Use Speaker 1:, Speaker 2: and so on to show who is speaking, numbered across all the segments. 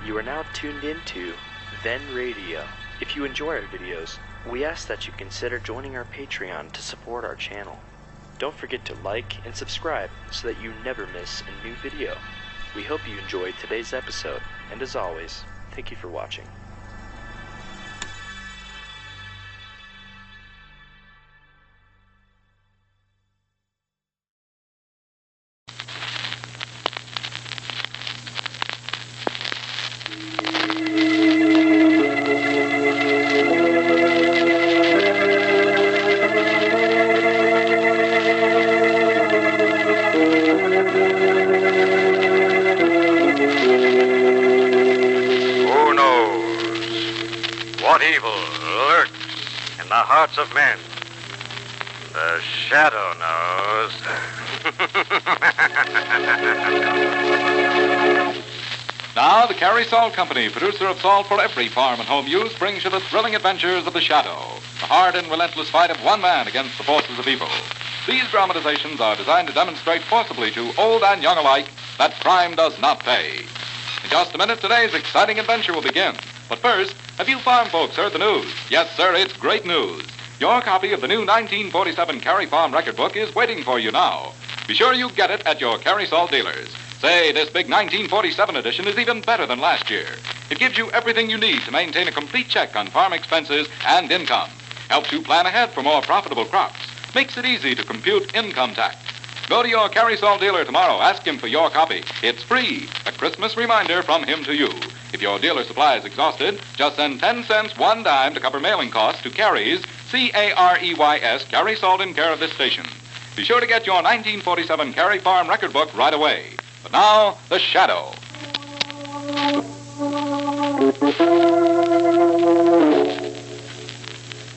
Speaker 1: You are now tuned into Then Radio. If you enjoy our videos, we ask that you consider joining our Patreon to support our channel. Don't forget to like and subscribe so that you never miss a new video. We hope you enjoyed today's episode, and as always, thank you for watching.
Speaker 2: What evil lurks in the hearts of men? The shadow knows.
Speaker 3: Now, the Carey Salt Company, producer of salt for every farm and home use, brings you the thrilling adventures of the Shadow, the hard and relentless fight of one man against the forces of evil. These dramatizations are designed to demonstrate forcibly to old and young alike that crime does not pay. In just a minute, today's exciting adventure will begin. But first, have you farm folks heard the news? Yes, sir, it's great news. Your copy of the new 1947 Carey Farm record book is waiting for you now. Be sure you get it at your Carey Salt dealers. Say, this big 1947 edition is even better than last year. It gives you everything you need to maintain a complete check on farm expenses and income. Helps you plan ahead for more profitable crops. Makes it easy to compute income tax. Go to your Carey Salt dealer tomorrow. Ask him for your copy. It's free. A Christmas reminder from him to you. If your dealer supply is exhausted, just send 10 cents, 1 dime to cover mailing costs to Carey's, C-A-R-E-Y-S, Carey Salt in care of this station. Be sure to get your 1947 Carey Farm record book right away. But now, The Shadow.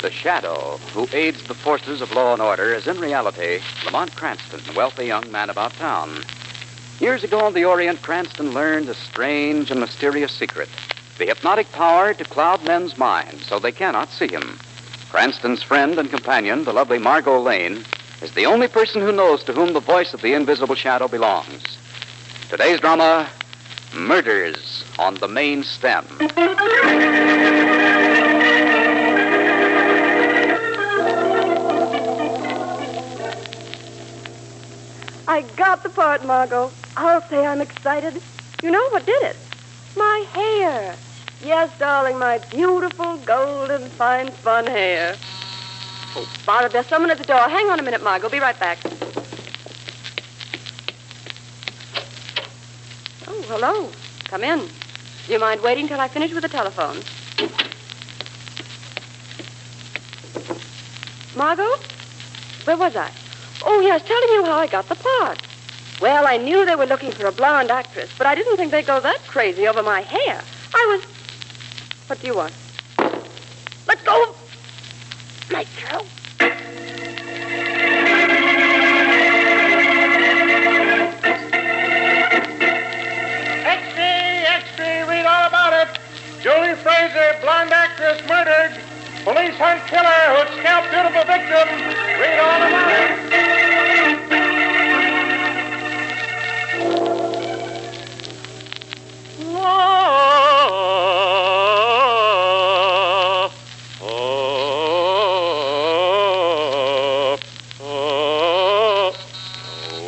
Speaker 4: The Shadow, who aids the forces of law and order, is in reality Lamont Cranston, a wealthy young man about town. Years ago in the Orient, Cranston learned a strange and mysterious secret, the hypnotic power to cloud men's minds so they cannot see him. Cranston's friend and companion, the lovely Margo Lane, is the only person who knows to whom the voice of the invisible shadow belongs. Today's drama, Murders on the Main Stem.
Speaker 5: I got the part, Margo. I'll say I'm excited. You know what did it? My hair. Yes, darling, my beautiful, golden, fine-spun hair. Oh, bother, there's someone at the door. Hang on a minute, Margo. Be right back. Oh, hello. Come in. Do you mind waiting till I finish with the telephone? Margo? Where was I? Oh, yes, telling you how I got the part. Well, I knew they were looking for a blonde actress, but I didn't think they'd go that crazy over my hair. What do you want? Let go of my throat.
Speaker 6: Extra, read all about it. Julie Fraser, blonde actress, murdered. Police hunt killer who'd scalp beautiful victim. Read all about it.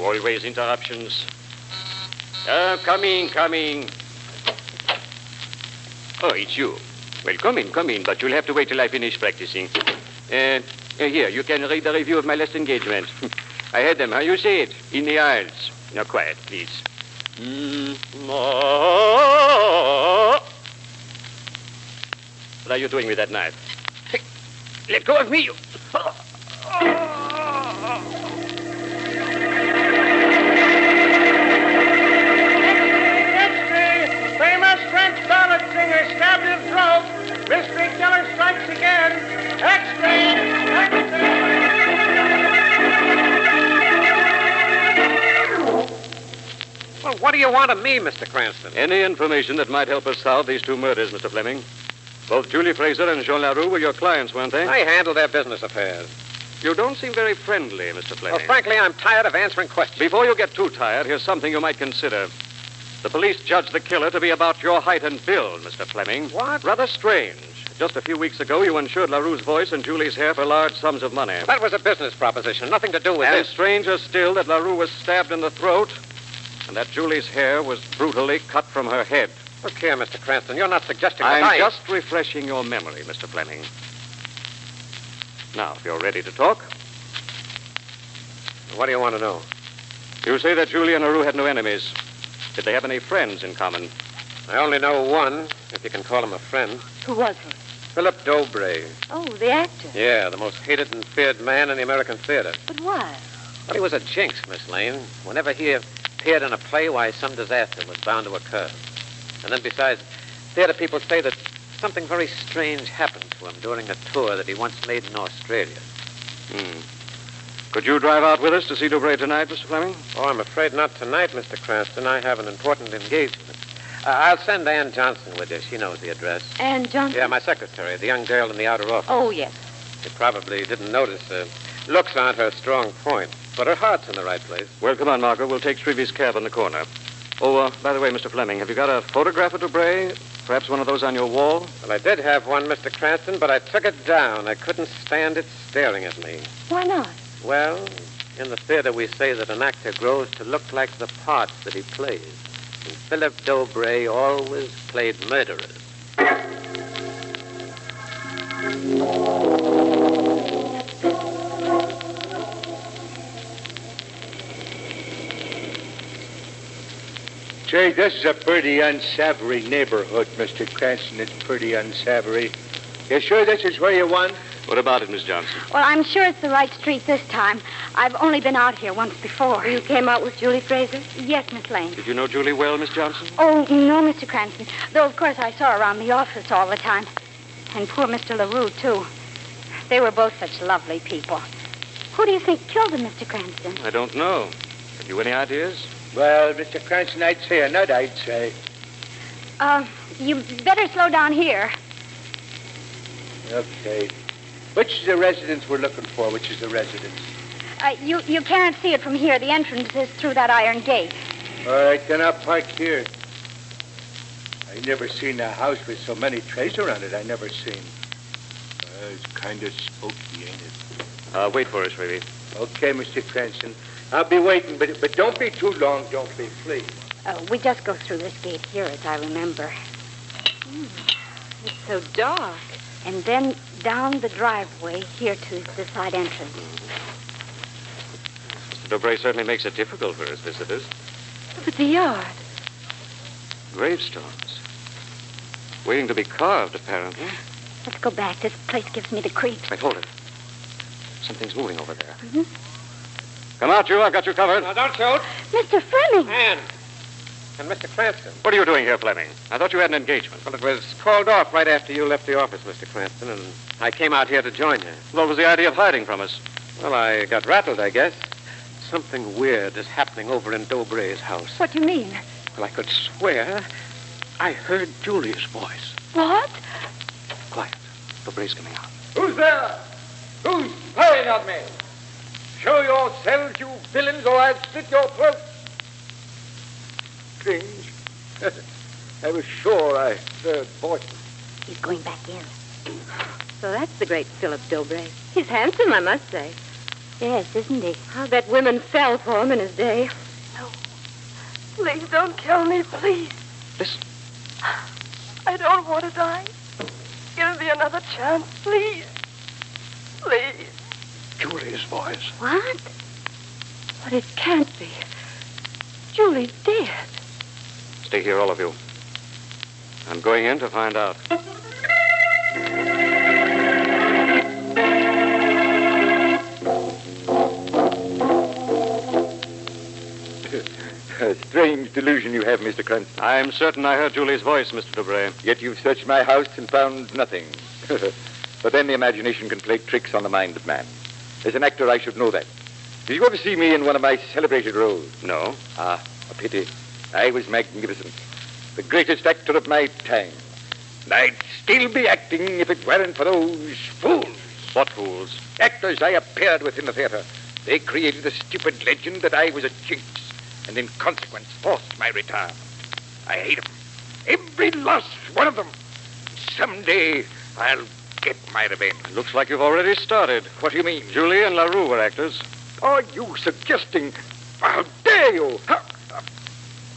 Speaker 2: Always interruptions. Coming. Oh, it's you. Well, come in, but you'll have to wait till I finish practicing. Here, you can read the review of my last engagement. I had them, how you say it, in the aisles. Now, quiet, please. What are you doing with that knife? Hey, let go of me, you...
Speaker 6: Famous French ballad singer stabbed his throat. Mystery killer strikes again. Extra!
Speaker 7: Well, what do you want of me, Mr. Cranston?
Speaker 2: Any information that might help us solve these two murders, Mr. Fleming. Both Julie Fraser and Jean Larue were your clients, weren't they?
Speaker 7: I handle their business affairs.
Speaker 2: You don't seem very friendly, Mr. Fleming.
Speaker 7: Well, frankly, I'm tired of answering questions.
Speaker 2: Before you get too tired, here's something you might consider.
Speaker 4: The police judged the killer to be about your height and build, Mr. Fleming.
Speaker 7: What?
Speaker 4: Rather strange. Just a few weeks ago, you insured LaRue's voice and Julie's hair for large sums of money.
Speaker 7: That was a business proposition, nothing to do with
Speaker 4: And
Speaker 7: this.
Speaker 4: stranger still that LaRue was stabbed in the throat and that Julie's hair was brutally cut from her head.
Speaker 7: Look here, Mr. Cranston, you're not suggesting
Speaker 4: I'm
Speaker 7: that I...
Speaker 4: just refreshing your memory, Mr. Fleming. Now, if you're ready to talk.
Speaker 7: What do you want to know?
Speaker 4: You say that Julie and LaRue had no enemies. Did they have any friends in common?
Speaker 7: I only know one, if you can call him a friend.
Speaker 5: Who was he?
Speaker 7: Philip Dobré.
Speaker 5: Oh, the actor.
Speaker 7: Yeah, the most hated and feared man in the American theater.
Speaker 5: But why?
Speaker 7: Well, he was a jinx, Miss Lane. Whenever he appeared in a play, why, some disaster was bound to occur. And then besides, theater people say that something very strange happened to him during a tour that he once made in Australia.
Speaker 4: Could you drive out with us to see Dobré tonight, Mr. Fleming?
Speaker 7: Oh, I'm afraid not tonight, Mr. Cranston. I have an important engagement. I'll send Ann Johnson with you. She knows the address.
Speaker 5: Ann Johnson?
Speaker 7: Yeah, my secretary, the young girl in the outer office.
Speaker 5: Oh, yes.
Speaker 7: You probably didn't notice. Looks aren't her strong point, but her heart's in the right place.
Speaker 4: Well, come on, Margo. We'll take Strevy's cab on the corner. Oh, by the way, Mr. Fleming, have you got a photograph of Dobré? Perhaps one of those on your wall?
Speaker 7: Well, I did have one, Mr. Cranston, but I took it down. I couldn't stand it staring at me.
Speaker 5: Why not?
Speaker 7: Well, in the theater we say that an actor grows to look like the parts that he plays. And Philip Dobré always played murderous.
Speaker 6: Say, this is a pretty unsavory neighborhood, Mr. Cranston. It's pretty unsavory. You sure this is where you want?
Speaker 4: What about it, Miss Johnson?
Speaker 8: Well, I'm sure it's the right street this time. I've only been out here once before.
Speaker 5: You came out with Julie Fraser?
Speaker 8: Yes, Miss Lane.
Speaker 4: Did you know Julie well, Miss Johnson?
Speaker 8: Oh, no, Mr. Cranston. Though, of course, I saw her around the office all the time. And poor Mr. LaRue, too. They were both such lovely people. Who do you think killed them, Mr. Cranston?
Speaker 4: I don't know. Have you any ideas?
Speaker 6: Well, Mr. Cranston, I'd say a nut, I'd say.
Speaker 8: You better slow down here.
Speaker 6: Okay. Which is the residence we're looking for? Which is the residence?
Speaker 8: You can't see it from here. The entrance is through that iron gate.
Speaker 6: All right, then I'll park here. I never seen a house with so many trays around it. I never seen. It's kind of spooky, ain't it?
Speaker 4: Wait for us, Ruby.
Speaker 6: Okay, Mr. Cranston. I'll be waiting, but don't be too long. Don't be, please.
Speaker 8: We just go through this gate here, as I remember.
Speaker 5: It's so dark.
Speaker 8: And then down the driveway here to the side entrance.
Speaker 4: Mr. Dobré certainly makes it difficult for his visitors.
Speaker 5: Look at the yard.
Speaker 4: Gravestones. Waiting to be carved, apparently.
Speaker 8: Let's go back. This place gives me the creeps.
Speaker 4: Wait, hold it. Something's moving over there. Come out, you. I've got you covered.
Speaker 7: Now, don't shoot.
Speaker 8: Mr. Fleming!
Speaker 7: Ann. And Mr. Cranston.
Speaker 4: What are you doing here, Fleming? I thought you had an engagement.
Speaker 7: Well, it was called off right after you left the office, Mr. Cranston, and I came out here to join you.
Speaker 4: What was the idea of hiding from us?
Speaker 7: Well, I got rattled, I guess. Something weird is happening over in Dobré's house.
Speaker 8: What do you mean?
Speaker 7: Well, I could swear I heard Julie's voice.
Speaker 8: What?
Speaker 4: Quiet. Dobré's coming out.
Speaker 6: Who's there? Who's firing at me? Show yourselves, you villains, or I'll slit your throats. Strange. I was sure I heard voices.
Speaker 8: He's going back in.
Speaker 5: So that's the great Philip Dobré. He's handsome, I must say.
Speaker 8: Yes, isn't he?
Speaker 5: I'll bet women fell for him in his day.
Speaker 8: No.
Speaker 5: Please don't kill me, please.
Speaker 4: Listen.
Speaker 5: I don't want to die. Give me another chance, please. Please.
Speaker 6: Julie's voice.
Speaker 8: What?
Speaker 5: But it can't be. Julie's dead.
Speaker 4: Stay here, all of you. I'm going in to find out.
Speaker 9: A strange delusion you have, Mr. Cranston.
Speaker 4: I'm certain I heard Julie's voice, Mr. Dobré.
Speaker 9: Yet you've searched my house and found nothing. But then the imagination can play tricks on the mind of man. As an actor, I should know that. Did you ever see me in one of my celebrated roles?
Speaker 4: No.
Speaker 9: Ah, a pity. I was magnificent. The greatest actor of my time. And I'd still be acting if it weren't for those fools.
Speaker 4: What fools?
Speaker 9: Actors I appeared with in the theater. They created a stupid legend that I was a jinx, and in consequence forced my retirement.
Speaker 6: I hate them. Every last one of them. Someday I'll get my revenge.
Speaker 9: Looks like you've already started.
Speaker 6: What do you mean?
Speaker 9: Julie and LaRue were actors.
Speaker 6: Are you suggesting... How dare you?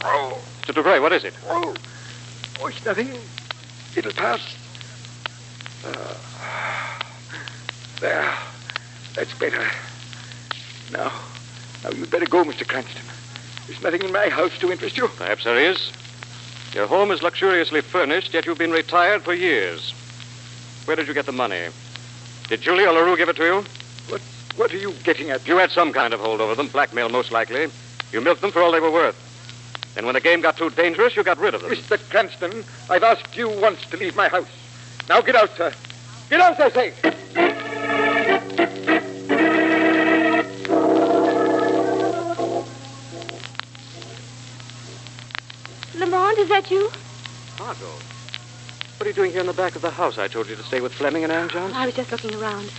Speaker 6: Oh.
Speaker 9: Mr. Dubray, what is it?
Speaker 6: Oh, it's nothing. It'll pass. There. That's better. Now you'd better go, Mr. Cranston. There's nothing in my house to interest you.
Speaker 9: Perhaps there is. Your home is luxuriously furnished, yet you've been retired for years. Where did you get the money? Did Julie or LaRue give it to you?
Speaker 6: What are you getting at?
Speaker 9: You had some kind of hold over them, blackmail most likely. You milked them for all they were worth. Then when the game got too dangerous, you got rid of them.
Speaker 6: Mr. Cranston, I've asked you once to leave my house. Now get out, sir. Get out, I say.
Speaker 8: Lamont, is that you?
Speaker 9: Margo, what are you doing here in the back of the house? I told you to stay with Fleming and Ann Johnson.
Speaker 5: I was just looking around.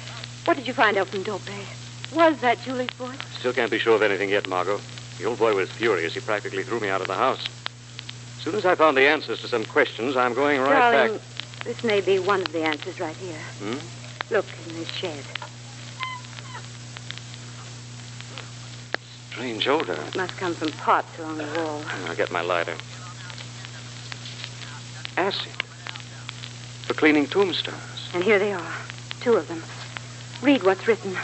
Speaker 5: What did you find out from Dobray? Was that Julie's voice?
Speaker 9: Still can't be sure of anything yet, Margo. The old boy was furious. He practically threw me out of the house. As soon as I found the answers to some questions, I'm going right
Speaker 5: Darling,
Speaker 9: back.
Speaker 5: this may be one of the answers right here. Look, in this shed.
Speaker 9: Strange odor.
Speaker 5: It must come from pots along the wall.
Speaker 9: I'll get my lighter. Acid. For cleaning tombstones.
Speaker 5: And here they are, 2 of them. Read what's written.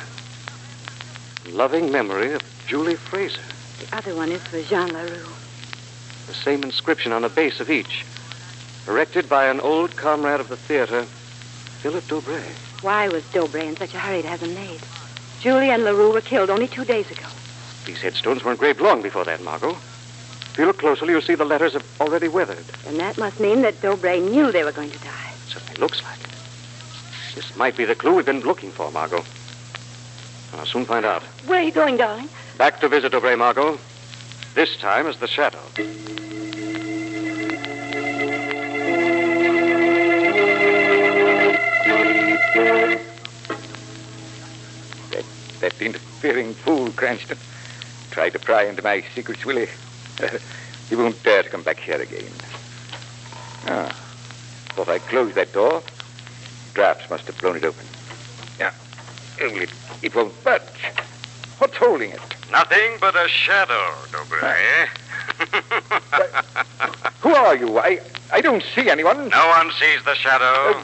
Speaker 9: Loving memory of Julie Fraser.
Speaker 5: The other one is for Jean LaRue.
Speaker 9: The same inscription on the base of each. Erected by an old comrade of the theater, Philip Dobray.
Speaker 5: Why was Dobray in such a hurry to have them made? Julie and LaRue were killed only 2 days ago.
Speaker 9: These headstones were engraved long before that, Margot. If you look closely, you'll see the letters have already withered.
Speaker 5: And that must mean that Dobray knew they were going to die.
Speaker 9: It certainly looks like it. This might be the clue we've been looking for, Margot. I'll soon find out.
Speaker 5: Where are you going, darling?
Speaker 9: Back to visit Dobray, Margot. This time as the Shadow.
Speaker 6: That interfering fool, Cranston, tried to pry into my secrets, will he? He won't dare to come back here again. Thought I closed that door. Drafts must have blown it open. Yeah, only it won't budge. What's holding it?
Speaker 2: Nothing but a shadow, Dobray.
Speaker 6: Who are you? I don't see anyone.
Speaker 2: No one sees the shadow.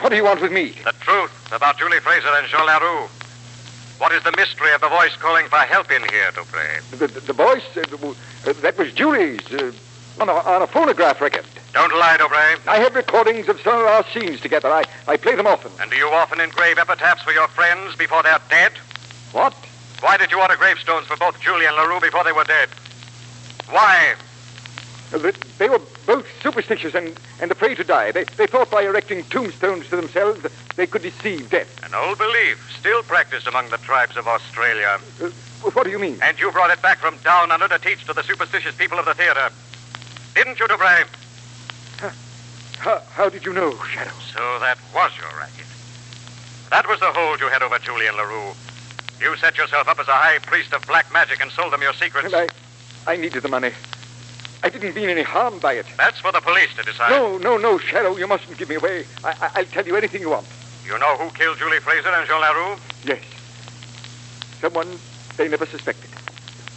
Speaker 6: What do you want with me?
Speaker 2: The truth about Julie Fraser and Jean LaRue. What is the mystery of the voice calling for help in here, Dobray?
Speaker 6: The voice? That was Julie's, on a phonograph record.
Speaker 2: Don't lie, Dobray.
Speaker 6: I have recordings of some of our scenes together. I play them often.
Speaker 2: And do you often engrave epitaphs for your friends before they're dead?
Speaker 6: What?
Speaker 2: Why did you order gravestones for both Julie and LaRue before they were dead? Why?
Speaker 6: They were both superstitious and afraid to die. They thought by erecting tombstones to themselves they could deceive death.
Speaker 2: An old belief, still practiced among the tribes of Australia.
Speaker 6: What do you mean?
Speaker 2: And you brought it back from down under to teach to the superstitious people of the theater. Didn't you, Dobray?
Speaker 6: How did you know, Shadow?
Speaker 2: So that was your racket. That was the hold you had over Julie and LaRue. You set yourself up as a high priest of black magic and sold them your secrets.
Speaker 6: And I needed the money. I didn't mean any harm by it.
Speaker 2: That's for the police to decide.
Speaker 6: No, Shadow, you mustn't give me away. I'll tell you anything you want.
Speaker 2: You know who killed Julie Fraser and Jean LaRue?
Speaker 6: Yes. Someone they never suspected.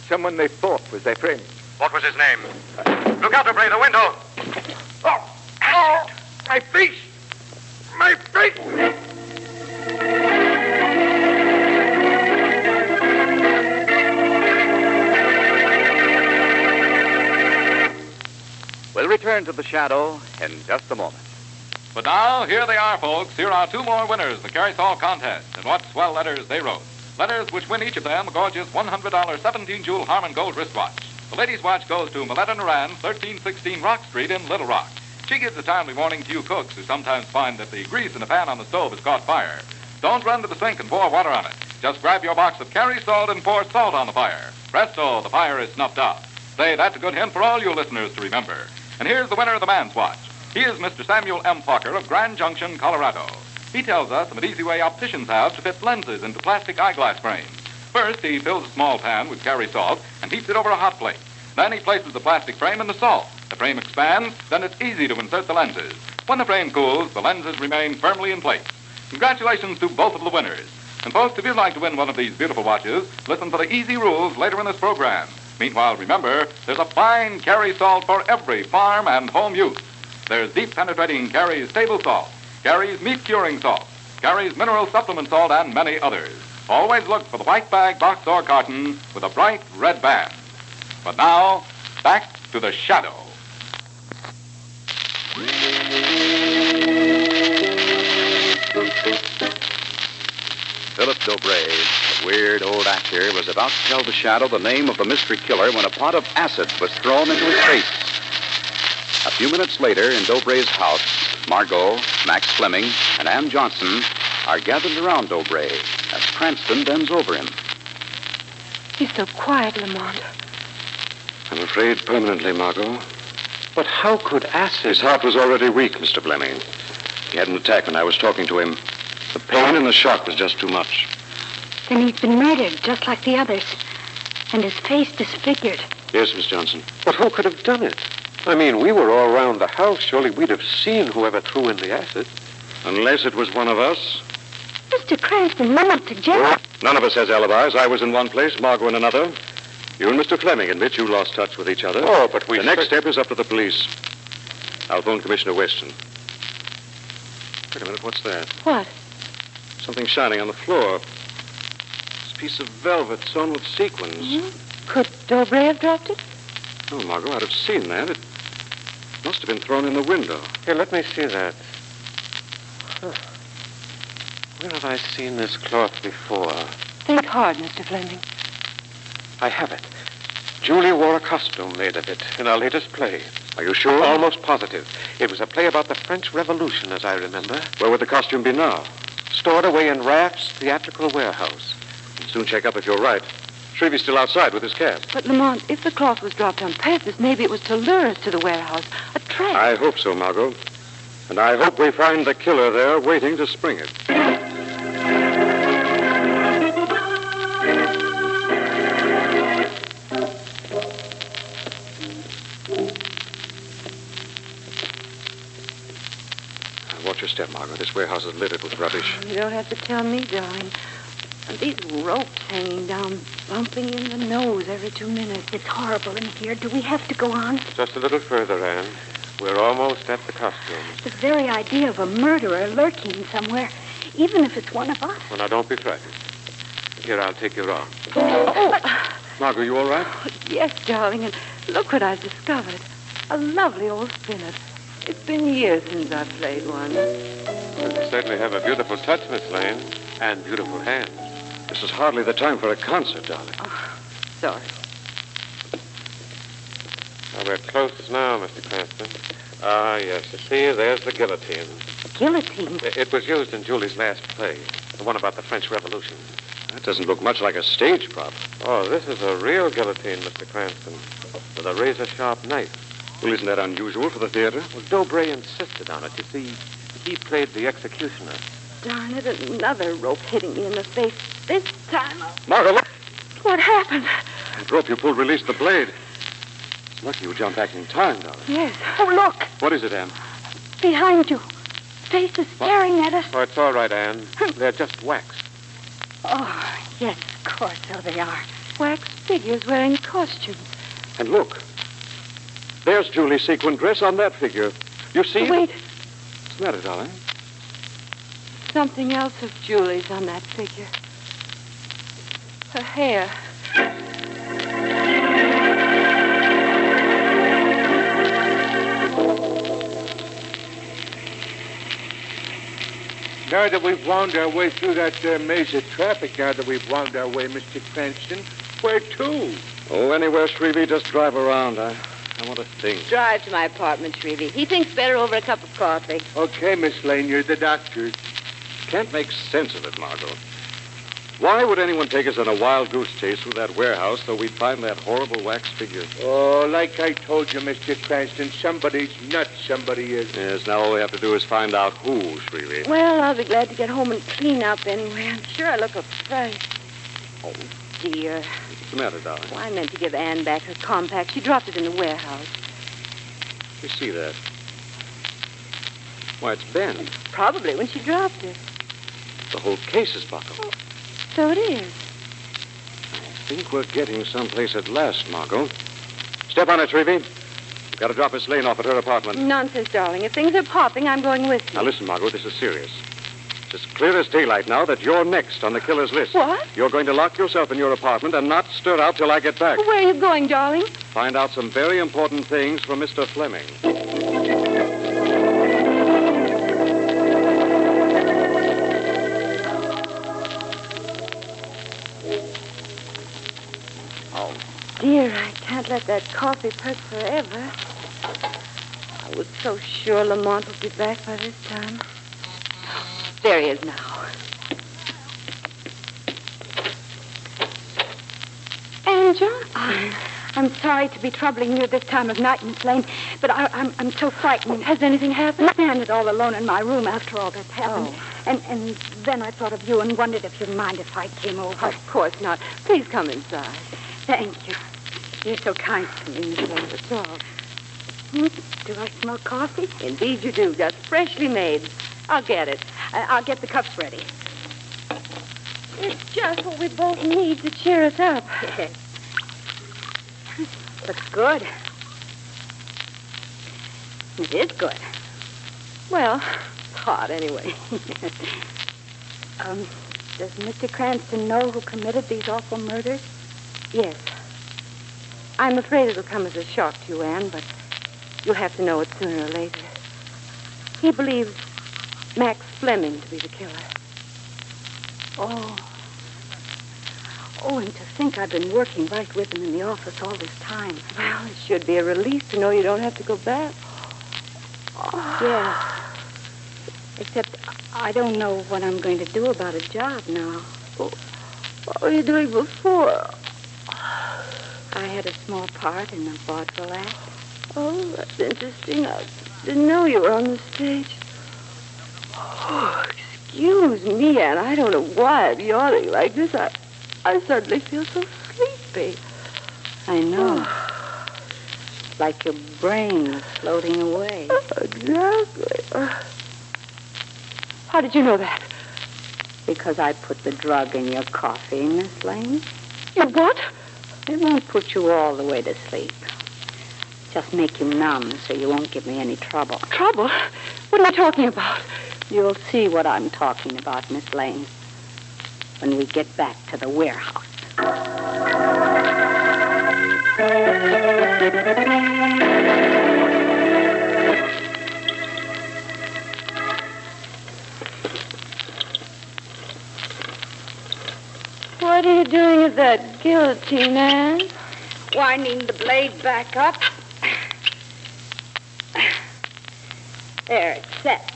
Speaker 6: Someone they thought was their friend.
Speaker 2: What was his name? Look out, Dobray, the window.
Speaker 6: Oh, my face! My face!
Speaker 4: We'll return to the Shadow in just a moment.
Speaker 3: But now, here they are, folks. Here are 2 more winners, the Carry Salt contest, and what swell letters they wrote. Letters which win each of them a gorgeous $100 17-jewel Harmon Gold wristwatch. The ladies' watch goes to Meletta Naran, 1316 Rock Street in Little Rock. She gives a timely warning to you cooks who sometimes find that the grease in the pan on the stove has caught fire. Don't run to the sink and pour water on it. Just grab your box of Carry Salt and pour salt on the fire. Presto, the fire is snuffed out. Say, that's a good hint for all you listeners to remember. And here's the winner of the man's watch. He is Mr. Samuel M. Parker of Grand Junction, Colorado. He tells us of an easy way opticians have to fit lenses into plastic eyeglass frames. First, he fills a small pan with Carry Salt and heats it over a hot plate. Then he places the plastic frame in the salt. The frame expands, then it's easy to insert the lenses. When the frame cools, the lenses remain firmly in place. Congratulations to both of the winners. And folks, if you'd like to win one of these beautiful watches, listen for the easy rules later in this program. Meanwhile, remember, there's a fine Carrie salt for every farm and home use. There's deep penetrating Carrie's table salt, Carrie's meat curing salt, Carrie's mineral supplement salt, and many others. Always look for the white bag, box, or carton with a bright red band. But now, back to the shadow.
Speaker 4: Philip Dobray, a weird old actor, was about to tell the shadow the name of the mystery killer when a pot of acid was thrown into his face. A few minutes later, in Dobray's house, Margot, Max Fleming, and Ann Johnson are gathered around Dobray as Cranston bends over him.
Speaker 5: He's so quiet, Lamont.
Speaker 10: I'm afraid permanently, Margot. But how could acid... His heart was already weak, Mr. Fleming. He had an attack when I was talking to him. The pain and the shock was just too much.
Speaker 8: Then he's been murdered, just like the others. And his face disfigured.
Speaker 10: Yes, Miss Johnson.
Speaker 11: But who could have done it? I mean, we were all around the house. Surely we'd have seen whoever threw in the acid.
Speaker 10: Unless it was one of us.
Speaker 8: Mr. Cranston, Lamont suggests...
Speaker 10: None of us has alibis. I was in one place, Margot in another. You and Mr. Fleming admit you lost touch with each other.
Speaker 11: Oh, but we...
Speaker 10: The next step is up to the police. I'll phone Commissioner Weston. Wait a minute, what's that?
Speaker 5: What?
Speaker 10: Something shining on the floor. This piece of velvet sewn with sequins.
Speaker 5: Mm-hmm. Could Dobray have dropped it?
Speaker 10: Oh, Margot, I'd have seen that. It must have been thrown in the window.
Speaker 11: Here, let me see that. Huh. Where have I seen this cloth before?
Speaker 5: Think hard, Mr. Fleming.
Speaker 11: I have it. Julie wore a costume made of it in our latest play.
Speaker 10: Are you sure?
Speaker 11: Almost positive. It was a play about the French Revolution, as I remember.
Speaker 10: Where would the costume be now?
Speaker 11: Stored away in Raft's theatrical warehouse.
Speaker 10: I'll soon check up if you're right. Shreve's still outside with his cab.
Speaker 5: But, Lamont, if the cloth was dropped on purpose, maybe it was to lure us to the warehouse. A trap.
Speaker 10: I hope so, Margot. And I hope we find the killer there waiting to spring it. Watch your step, Margot. This warehouse is littered with rubbish.
Speaker 5: You don't have to tell me, darling. And these ropes hanging down, bumping in the nose every 2 minutes.
Speaker 8: It's horrible in here. Do we have to go on?
Speaker 11: Just a little further, Anne. We're almost at the costumes.
Speaker 8: The very idea of a murderer lurking somewhere, even if it's one of us.
Speaker 11: Well, now, don't be frightened. Here, I'll take you around.
Speaker 5: Oh,
Speaker 10: Margot, you all right?
Speaker 5: yes, darling. And look what I've discovered. A lovely old spinner. It's been years since I've played one.
Speaker 11: Well, you certainly have a beautiful touch, Miss Lane, and beautiful hands.
Speaker 10: This is hardly the time for a concert, darling.
Speaker 5: Oh, sorry.
Speaker 11: Well, we're close now, Mr. Cranston. Ah, yes. You see, there's the guillotine.
Speaker 8: Guillotine?
Speaker 11: It was used in Julie's last play, the one about the French Revolution.
Speaker 10: That doesn't look much like a stage prop.
Speaker 11: Oh, this is a real guillotine, Mr. Cranston, with a razor-sharp knife.
Speaker 10: Well, isn't that unusual for the theater?
Speaker 11: Well, Dobray insisted on it. You see, he played the executioner.
Speaker 5: Darn it, another rope hitting me in the face. This time
Speaker 10: Margot, look!
Speaker 5: What happened?
Speaker 10: That rope you pulled released the blade. It's lucky you jumped back in time, darling.
Speaker 5: Yes.
Speaker 8: Oh, look!
Speaker 10: What is it, Anne?
Speaker 8: Behind you. Faces staring at us.
Speaker 11: Oh, it's all right, Anne. They're just wax.
Speaker 8: Oh, yes, of course, so they are.
Speaker 5: Wax figures wearing costumes.
Speaker 10: And look. There's Julie's sequin dress on that figure. You see?
Speaker 5: Wait.
Speaker 10: What's the matter, darling?
Speaker 5: Something else of Julie's on that figure. Her hair.
Speaker 6: Now that we've wound our way through that maze of traffic, now that we've wound our way, Mr. Cranston, where to?
Speaker 10: Oh, anywhere, Shrevey. Just drive around. I want to think.
Speaker 5: Drive to my apartment, Shrevey. He thinks better over a cup of coffee.
Speaker 6: Okay, Miss Lane, you're the doctor.
Speaker 10: Can't make sense of it, Margot. Why would anyone take us on a wild goose chase through that warehouse so we'd find that horrible wax figure?
Speaker 6: Oh, like I told you, Mr. Cranston, somebody's nuts, somebody is.
Speaker 10: Yes, now all we have to do is find out who, Shrevey.
Speaker 5: Well, I'll be glad to get home and clean up anyway. I'm sure I look a fright. Oh, dear.
Speaker 10: What's the matter, darling?
Speaker 5: Well, I meant to give Anne back her compact. She dropped it in the warehouse.
Speaker 11: me see that. Why, it's bent.
Speaker 5: Probably when she dropped it.
Speaker 11: The whole case is buckled.
Speaker 5: So it is.
Speaker 11: I think we're getting someplace at last, Margot. Step on it, Shrevey. We've got to drop Miss Lane off at her apartment.
Speaker 5: Nonsense, darling. If things are popping, I'm going with you.
Speaker 11: Now, listen, Margot, this is serious. It's clear as daylight now that you're next on the killer's list.
Speaker 5: What?
Speaker 11: You're going to lock yourself in your apartment and not stir out till I get back.
Speaker 5: Where are you going, darling?
Speaker 11: Find out some very important things from Mr. Fleming.
Speaker 5: Oh, dear, I can't let that coffee perk forever. I was so sure Lamont would be back by this time. There he is now.
Speaker 8: Angel? I'm sorry to be troubling you this time of night, Miss Lane, but I'm so frightened.
Speaker 5: Has anything happened?
Speaker 8: My man is all alone in my room after all that's happened. And then I thought of you and wondered if you'd mind if I came over.
Speaker 5: Of course not. Please come inside.
Speaker 8: Thank you. You're so kind to me, Miss Lane.
Speaker 5: That's all.
Speaker 8: Do I smell coffee?
Speaker 5: Indeed you do. Just freshly made. I'll get it.
Speaker 8: I'll get the cups ready.
Speaker 5: It's just what we both need to cheer us up.
Speaker 8: Yes. Looks good. It is good.
Speaker 5: Well, hot anyway.
Speaker 8: Does Mr. Cranston know who committed these awful murders?
Speaker 5: Yes. I'm afraid it'll come as a shock to you, Anne, but you'll have to know it sooner or later. He believes Max Fleming to be the killer.
Speaker 8: Oh, and to think I've been working right with him in the office all this time.
Speaker 5: Well, it should be a relief to know you don't have to go back.
Speaker 8: Yes. Except I don't know what I'm going to do about a job now.
Speaker 5: What were you doing before?
Speaker 8: I had a small part in the vaudeville act.
Speaker 5: Oh, that's interesting. I didn't know you were on the stage. Oh, excuse me, Anne. I don't know why I'm yawning like this. I suddenly feel so sleepy.
Speaker 8: I know. Like your brain is floating away.
Speaker 5: Exactly. How did you know that?
Speaker 8: Because I put the drug in your coffee, Miss Lane.
Speaker 5: You what?
Speaker 8: It won't put you all the way to sleep. Just make you numb so you won't give me any trouble.
Speaker 5: Trouble? What are you talking about?
Speaker 8: You'll see what I'm talking about, Miss Lane, when we get back to the warehouse.
Speaker 5: What are you doing with that guillotine, Anne?
Speaker 8: Winding the blade back up. There, it's set.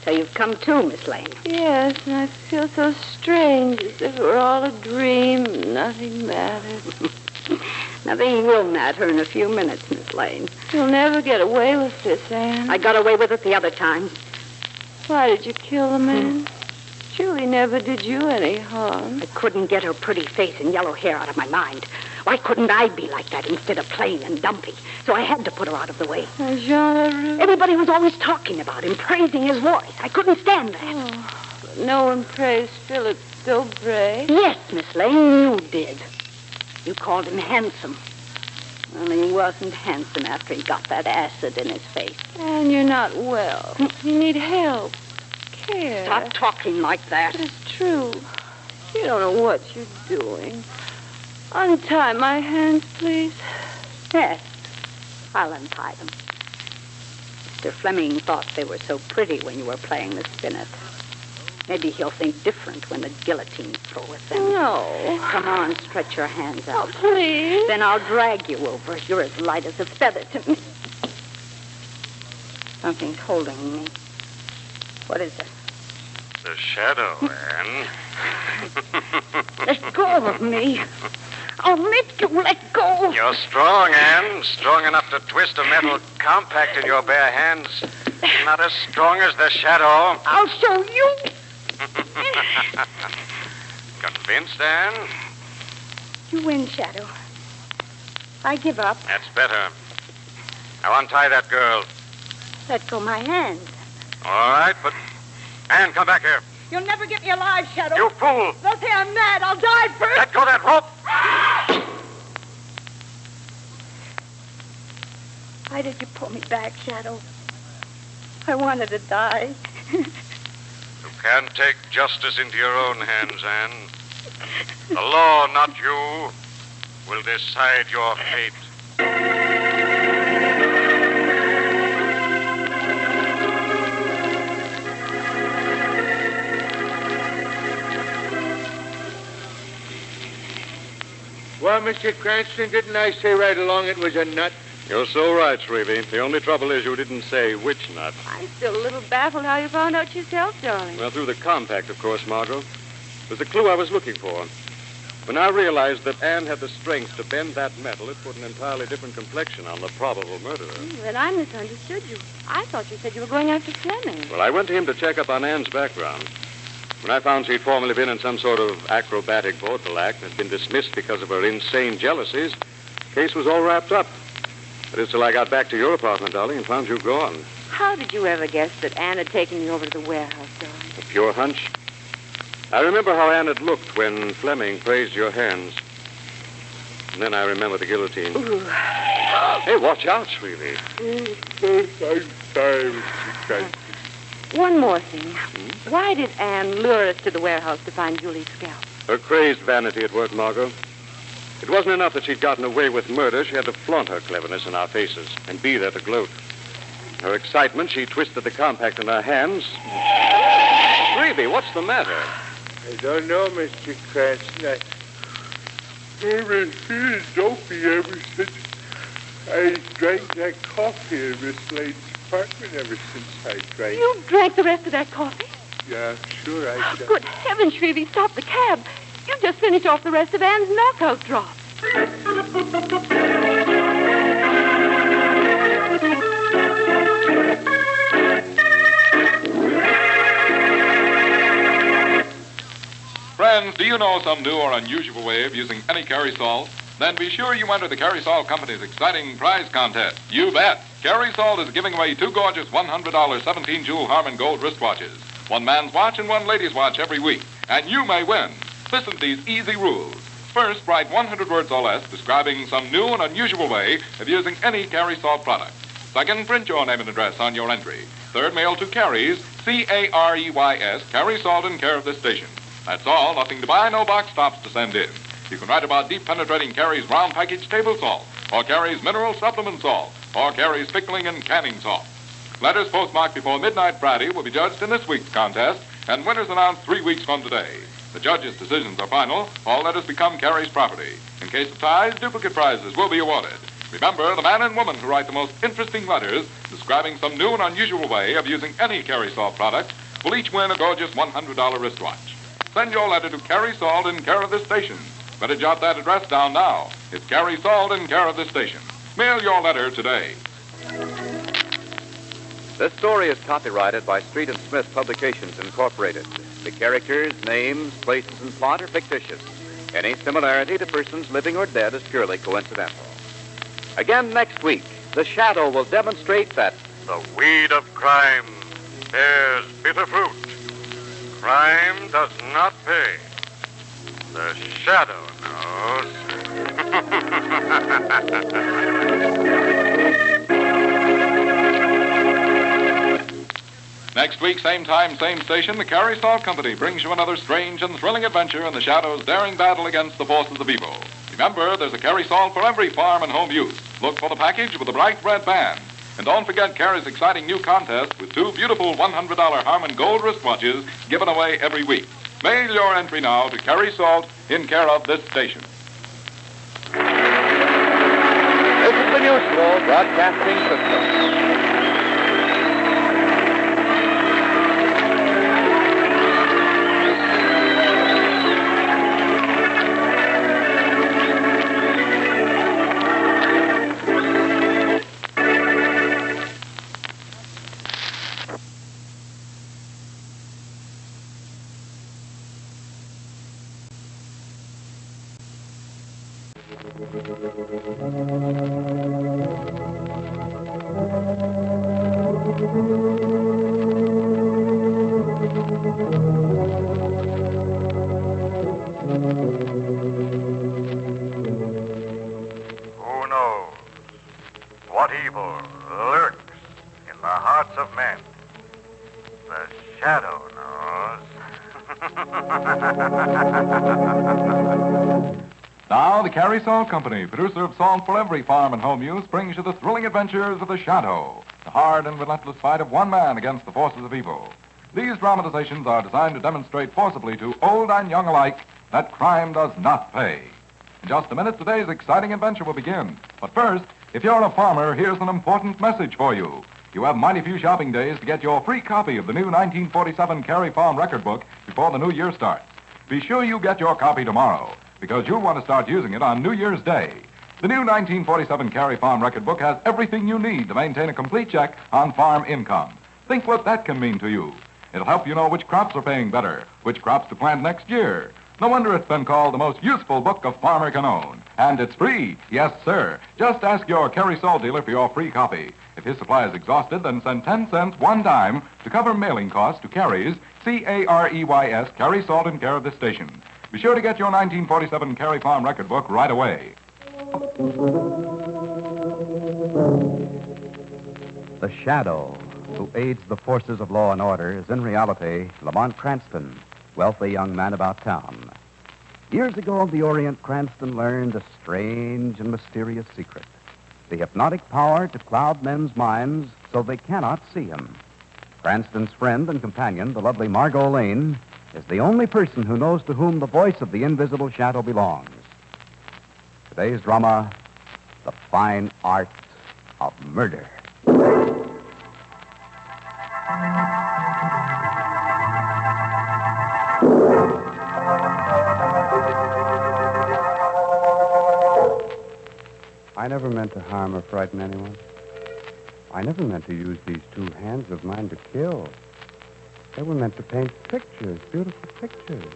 Speaker 8: So you've come to, Miss Lane.
Speaker 5: Yes, and I feel so strange, as if it were all a dream. Nothing matters.
Speaker 8: Nothing will matter in a few minutes, Miss Lane.
Speaker 5: You'll never get away with this, Anne.
Speaker 8: I got away with it the other time.
Speaker 5: Why did you kill the man? Julie never did you any harm.
Speaker 8: I couldn't get her pretty face and yellow hair out of my mind. Why couldn't I be like that instead of plain and dumpy? So I had to put her out of the way.
Speaker 5: Jean LaRue?
Speaker 8: Everybody was always talking about him, praising his voice. I couldn't stand that.
Speaker 5: Oh, but no one praised Philip Dobray.
Speaker 8: Yes, Miss Lane, you did. You called him handsome. Well, he wasn't handsome after he got that acid in his face.
Speaker 5: And you're not well. You need help. Care.
Speaker 8: Stop talking like that.
Speaker 5: But it's true. You don't know what you're doing. Untie my hands, please.
Speaker 8: Yes, I'll untie them. Mr. Fleming thought they were so pretty when you were playing the spinet. Maybe he'll think different when the guillotine's through with them.
Speaker 5: No.
Speaker 8: Come on, stretch your hands out.
Speaker 5: Oh, please.
Speaker 8: Then I'll drag you over. You're as light as a feather to me. Something's holding me. What is it?
Speaker 10: The shadow, Anne.
Speaker 8: Let go of me. I'll make you let go.
Speaker 10: You're strong, Anne. Strong enough to twist a metal compact in your bare hands. Not as strong as the shadow.
Speaker 8: I'll show you.
Speaker 10: Convinced, Anne?
Speaker 8: You win, Shadow. I give up.
Speaker 10: That's better.
Speaker 11: Now untie that girl.
Speaker 8: Let go my hand.
Speaker 11: All right, but... Anne, come back here.
Speaker 8: You'll never get me alive, Shadow.
Speaker 11: You fool!
Speaker 8: They'll say I'm mad. I'll die first.
Speaker 11: Let go of that rope!
Speaker 8: Why did you pull me back, Shadow? I wanted to die.
Speaker 11: You can't take justice into your own hands, Anne. The law, not you, will decide your fate.
Speaker 6: Well, Mr. Cranston, didn't I say right along it was a nut?
Speaker 11: You're so right, Shrevey. The only trouble is you didn't say which nut.
Speaker 5: I'm still a little baffled how you found out yourself, darling.
Speaker 11: Well, through the compact, of course, Margot. It was the clue I was looking for. When I realized that Anne had the strength to bend that metal, it put an entirely different complexion on the probable murderer.
Speaker 5: Then I misunderstood you. I thought you said you were going after Fleming.
Speaker 11: Well, I went to him to check up on Anne's background. When I found she'd formerly been in some sort of acrobatic vaudeville act and had been dismissed because of her insane jealousies, the case was all wrapped up. But it's till I got back to your apartment, darling, and found you gone.
Speaker 5: How did you ever guess that Anne had taken you over to the warehouse, darling?
Speaker 11: A pure hunch. I remember how Anne had looked when Fleming praised your hands. And then I remember the guillotine.
Speaker 5: Ooh.
Speaker 11: Hey, watch out, sweetie.
Speaker 6: I'm sorry, Mr. Cranston.
Speaker 5: One more thing. Why did Anne lure us to the warehouse to find Julie's scalp?
Speaker 11: Her crazed vanity at work, Margot. It wasn't enough that she'd gotten away with murder. She had to flaunt her cleverness in our faces and be there to gloat. In her excitement, she twisted the compact in her hands. Shrevey, what's the matter?
Speaker 6: I don't know, Mr. Cranston. I've been feeling dopey ever since I drank that coffee in Miss Lane's apartment ever since I drank.
Speaker 5: You drank the rest of that coffee?
Speaker 6: Yeah, sure I did.
Speaker 5: Good heavens, Shrevey, stop the cab. You just finished off the rest of Anne's knockout drop.
Speaker 3: Friends, do you know some new or unusual way of using any Carry Salt? Then be sure you enter the Carry Salt Company's exciting prize contest. You bet! Carry Salt is giving away 2 gorgeous $100 17-jewel Harman Gold wristwatches. One man's watch and one lady's watch every week. And you may win. Listen to these easy rules. First, write 100 words or less describing some new and unusual way of using any Carry Salt product. Second, print your name and address on your entry. Third, mail to Carries, C-A-R-E-Y-S, Carry Salt in care of this station. That's all. Nothing to buy, no box tops to send in. You can write about deep penetrating Carrie's round package table salt, or Carrie's mineral supplement salt, or Carrie's pickling and canning salt. Letters postmarked before midnight Friday will be judged in this week's contest, and winners announced 3 weeks from today. The judges' decisions are final. All letters become Carrie's property. In case of ties, duplicate prizes will be awarded. Remember, the man and woman who write the most interesting letters describing some new and unusual way of using any Carry Salt product will each win a gorgeous $100 wristwatch. Send your letter to Carry Salt in care of this station. Better jot that address down now. It's Carry Salt in care of this station. Mail your letter today.
Speaker 4: This story is copyrighted by Street and Smith Publications, Incorporated. The characters, names, places, and plot are fictitious. Any similarity to persons living or dead is purely coincidental. Again next week, the Shadow will demonstrate that
Speaker 11: The weed of crime bears bitter fruit. Crime does not pay. The Shadow knows.
Speaker 3: Next week, same time, same station, the Carry Salt Company brings you another strange and thrilling adventure in the Shadow's daring battle against the forces of evil. Remember, there's a Carry Salt for every farm and home use. Look for the package with the bright red band. And don't forget Carrie's exciting new contest with 2 beautiful $100 Harman Gold wristwatches given away every week. Mail your entry now to Carry Salt in care of this station.
Speaker 4: This is the Mutual Broadcasting System.
Speaker 12: Who knows what evil lurks in the hearts of men? The shadow knows.
Speaker 3: Now, the Carrie Salt Company, producer of salt for every farm and home use, brings you the thrilling adventures of the Shadow, the hard and relentless fight of one man against the forces of evil. These dramatizations are designed to demonstrate forcibly to old and young alike that crime does not pay. In just a minute, today's exciting adventure will begin. But first, if you're a farmer, here's an important message for you. You have mighty few shopping days to get your free copy of the new 1947 Carrie Farm record book before the new year starts. Be sure you get your copy tomorrow, because you'll want to start using it on New Year's Day. The new 1947 Carrie Farm record book has everything you need to maintain a complete check on farm income. Think what that can mean to you. It'll help you know which crops are paying better, which crops to plant next year. No wonder it's been called the most useful book a farmer can own. And it's free. Yes, sir. Just ask your Carrie Salt dealer for your free copy. If his supply is exhausted, then send 10 cents one time to cover mailing costs to Carrie's, Careys, Carrie Salt in care of this station. Be sure to get your 1947 Carrie Farm record book right away.
Speaker 4: The Shadow, who aids the forces of law and order, is in reality Lamont Cranston, wealthy young man about town. Years ago, the Orient, Cranston learned a strange and mysterious secret. The hypnotic power to cloud men's minds so they cannot see him. Cranston's friend and companion, the lovely Margo Lane, is the only person who knows to whom the voice of the invisible shadow belongs. Today's drama, The Fine Art of Murder.
Speaker 13: I never meant to harm or frighten anyone. I never meant to use these two hands of mine to kill. They were meant to paint pictures, beautiful pictures.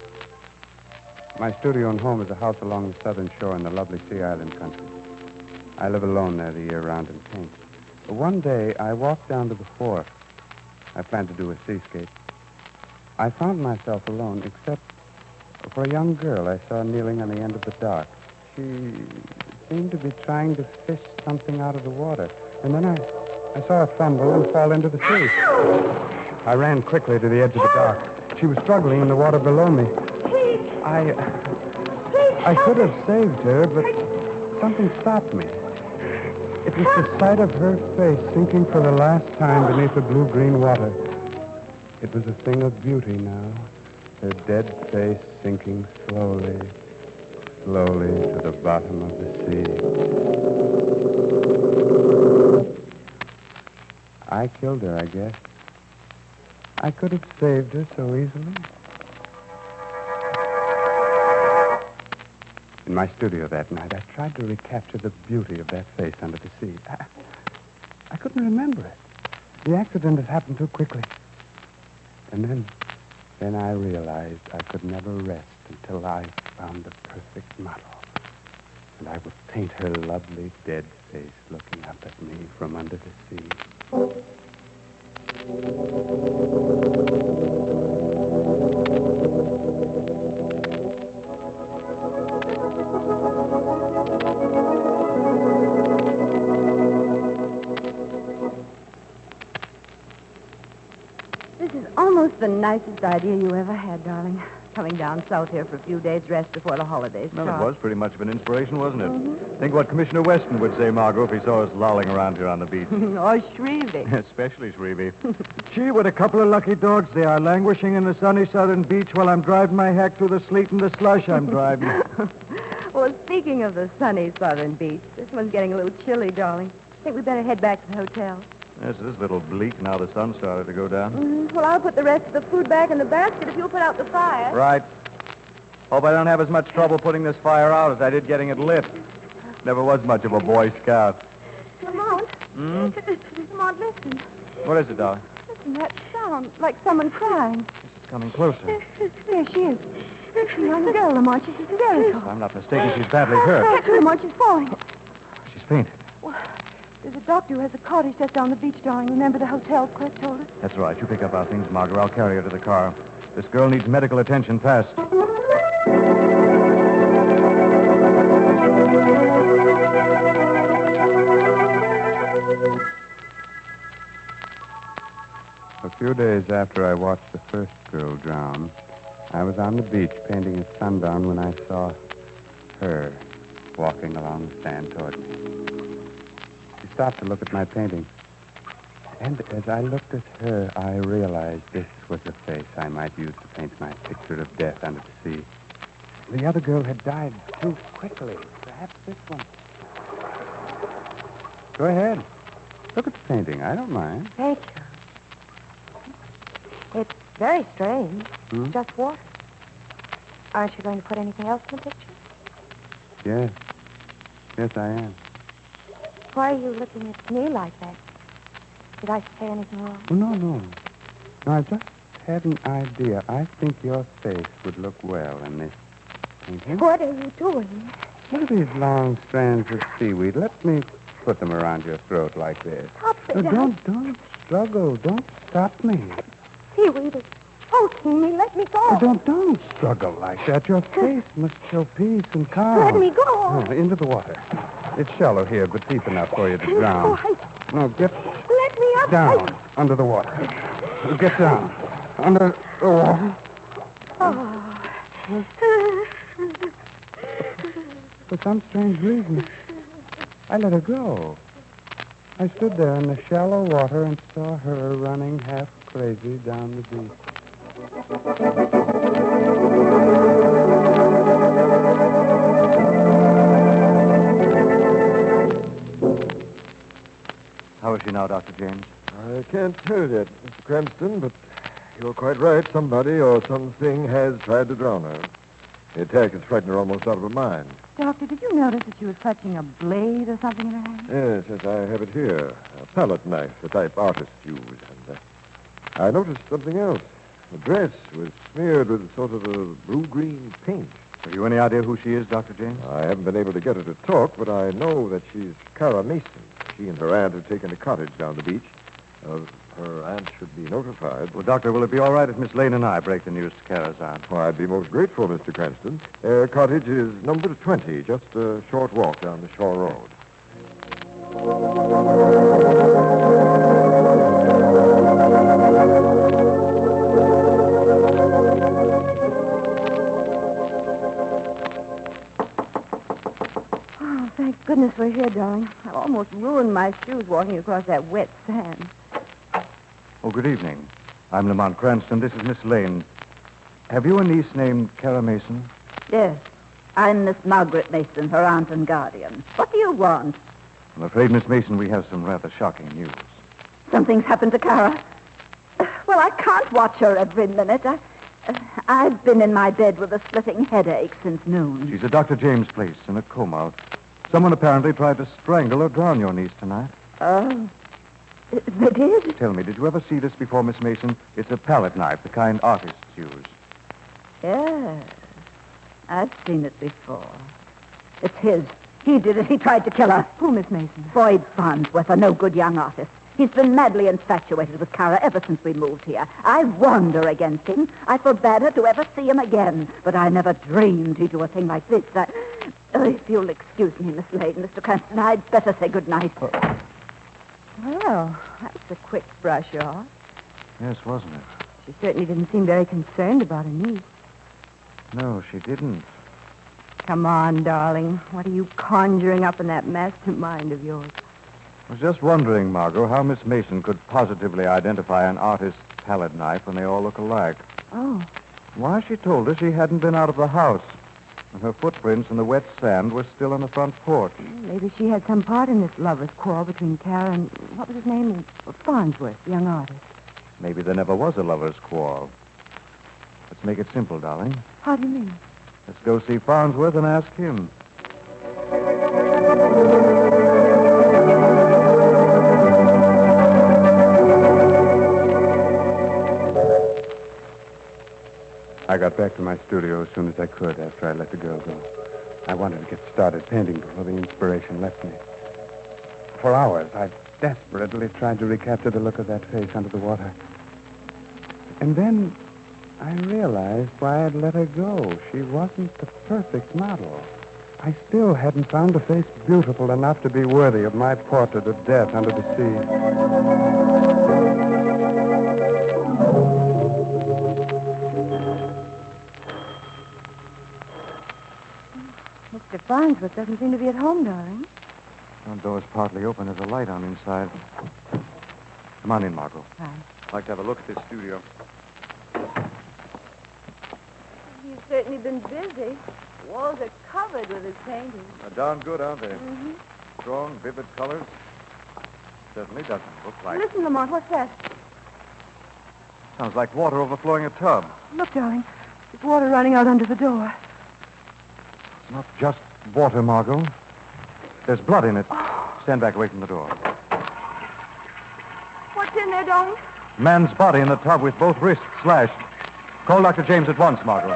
Speaker 13: My studio and home is a house along the southern shore in the lovely Sea Island country. I live alone there the year round and paint. But one day, I walked down to the wharf. I planned to do a seascape. I found myself alone, except for a young girl I saw kneeling on the end of the dock. She seemed to be trying to fish something out of the water. And then I saw her fumble and fall into the sea. I ran quickly to the edge of the dock. She was struggling in the water below me. I could have saved her, but something stopped me. It was the sight of her face sinking for the last time beneath the blue-green water. It was a thing of beauty now. Her dead face sinking slowly, slowly to the bottom of the sea. I killed her, I guess. I could have saved her so easily. In my studio that night, I tried to recapture the beauty of that face under the sea. I couldn't remember it. The accident had happened too quickly. And then I realized I could never rest until I found the perfect model. And I would paint her lovely dead face looking up at me from under the sea.
Speaker 14: This is almost the nicest idea you ever had, darling. Coming down south here for a few days' rest before the holidays start.
Speaker 11: Well, it was pretty much of an inspiration, wasn't it? Think what Commissioner Weston would say, Margo, if he saw us lolling around here on the beach.
Speaker 14: Or Shrevey.
Speaker 11: Especially Shrevey. Gee, what a couple of lucky dogs they are, languishing in the sunny southern beach while I'm driving my hack through the sleet and the slush I'm driving.
Speaker 14: Well, speaking of the sunny southern beach, this one's getting a little chilly, darling. I think we better head back to the hotel.
Speaker 11: Yes, it is a little bleak now the sun started to go down.
Speaker 14: Well, I'll put the rest of the food back in the basket if you'll put out the fire.
Speaker 11: Right. Hope I don't have as much trouble putting this fire out as I did getting it lit. Never was much of a Boy Scout.
Speaker 14: Lamont. Lamont, listen.
Speaker 11: What is it, darling?
Speaker 14: Listen, that sound, like someone crying.
Speaker 11: It's coming closer.
Speaker 14: There she is. It's a young girl, Lamont. She's hysterical.
Speaker 11: If I'm not mistaken, she's badly hurt.
Speaker 14: Lamont, she's falling.
Speaker 11: She's fainted.
Speaker 14: There's a doctor who has a cottage just down the beach, darling. Remember the hotel Cliff told us?
Speaker 13: That's right. You pick up our things, Margo. I'll carry her to the car. This girl needs medical attention fast. A few days after I watched the first girl drown, I was on the beach painting at sundown when I saw her walking along the sand toward me. She stopped to look at my painting. And as I looked at her, I realized this was a face I might use to paint my picture of death under the sea. The other girl had died too quickly. Perhaps this one. Go ahead. Look at the painting. I don't mind.
Speaker 14: Thank you. It's very strange.
Speaker 13: Hmm?
Speaker 14: Just water. Aren't you going to put anything else in the picture?
Speaker 13: Yes. Yes, I am.
Speaker 14: Why are you looking at me like that? Did I say anything wrong?
Speaker 13: Oh, no. No, I just had an idea. I think your face would look well in this painting.
Speaker 14: What are you doing?
Speaker 13: Look at these long strands of seaweed. Let me put them around your throat like this.
Speaker 14: Stop it.
Speaker 13: No, don't struggle. Don't stop me.
Speaker 14: Seaweed is choking me. Let me go.
Speaker 13: Oh, don't struggle like that. Your face must show peace and calm.
Speaker 14: Let me go.
Speaker 13: Oh, into the water. It's shallow here, but deep enough for you to drown. No, get
Speaker 14: Let me up.
Speaker 13: down under the water. Get down under the water. For some strange reason, I let her go. I stood there in the shallow water and saw her running half crazy down the beach. How is she now, Dr. James?
Speaker 15: I can't tell yet, Mr. Cranston, but you're quite right. Somebody or something has tried to drown her. The attack has frightened her almost out of her mind.
Speaker 14: Doctor, did you notice that she was clutching a blade or something in her hand?
Speaker 15: Yes, I have it here. A palette knife, the type artists use. And I noticed something else. The dress was smeared with a sort of a blue-green paint.
Speaker 13: Have you any idea who she is, Dr. James?
Speaker 15: I haven't been able to get her to talk, but I know that she's Cara Mason. She and her aunt have taken a cottage down the beach. Her aunt should be notified.
Speaker 13: Well, Doctor, will it be all right if Miss Lane and I break the news to Cara's aunt?
Speaker 15: Well, I'd be most grateful, Mr. Cranston. Their cottage is number 20, just a short walk down the shore road.
Speaker 14: Oh, thank goodness we're here, darling. I almost ruined my shoes walking across that wet sand.
Speaker 13: Oh, good evening. I'm Lamont Cranston. This is Miss Lane. Have you a niece named Cara Mason?
Speaker 8: Yes. I'm Miss Margaret Mason, her aunt and guardian. What do you want?
Speaker 13: I'm afraid, Miss Mason, we have some rather shocking news.
Speaker 8: Something's happened to Cara. Well, I can't watch her every minute. I've been in my bed with a splitting headache since noon.
Speaker 13: She's at Dr. James' place in a coma. Someone apparently tried to strangle or drown your niece tonight.
Speaker 8: Oh. They did?
Speaker 13: Tell me, did you ever see this before, Miss Mason? It's a palette knife, the kind artists use.
Speaker 8: Yes. I've seen it before. It's his. He did it. He tried to kill her.
Speaker 14: Who, Miss Mason?
Speaker 8: Boyd Farnsworth, a no-good young artist. He's been madly infatuated with Cara ever since we moved here. I warned her against him. I forbade her to ever see him again. But I never dreamed he'd do a thing like this. If you'll excuse me, Miss Lane, Mr. Cranston, I'd better say good night.
Speaker 14: Well, that's a quick brush off.
Speaker 13: Yes, wasn't it?
Speaker 14: She certainly didn't seem very concerned about her niece.
Speaker 13: No, she didn't.
Speaker 14: Come on, darling. What are you conjuring up in that mastermind of yours?
Speaker 13: I was just wondering, Margo, how Miss Mason could positively identify an artist's palette knife when they all look alike.
Speaker 14: Oh.
Speaker 13: Why, she told us she hadn't been out of the house. And her footprints in the wet sand were still on the front porch.
Speaker 14: Maybe she had some part in this lover's quarrel between Cara and, what was his name? Farnsworth, the young artist.
Speaker 13: Maybe there never was a lover's quarrel. Let's make it simple, darling.
Speaker 14: How do you mean?
Speaker 13: Let's go see Farnsworth and ask him. I got back to my studio as soon as I could after I let the girl go. I wanted to get started painting before the inspiration left me. For hours, I desperately tried to recapture the look of that face under the water. And then I realized why I'd let her go. She wasn't the perfect model. I still hadn't found a face beautiful enough to be worthy of my portrait of death under the sea.
Speaker 14: Mr. Farnsworth doesn't seem to be at home, darling.
Speaker 9: Front door's partly open. There's a light on inside. Come on in, Margo.
Speaker 14: Hi.
Speaker 9: I'd like to have a look at this studio.
Speaker 14: He's certainly been busy. Walls are covered with his paintings.
Speaker 9: They're darn good, aren't they?
Speaker 14: Mm-hmm.
Speaker 9: Strong, vivid colors. Certainly doesn't look like...
Speaker 14: Listen, Lamont, what's that?
Speaker 9: Sounds like water overflowing a tub.
Speaker 14: Look, darling. There's water running out under the door.
Speaker 9: It's not just water, Margo. There's blood in it. Stand back away from the door.
Speaker 14: What's in there, darling?
Speaker 9: Man's body in the tub with both wrists slashed. Call Dr. James at once, Margo.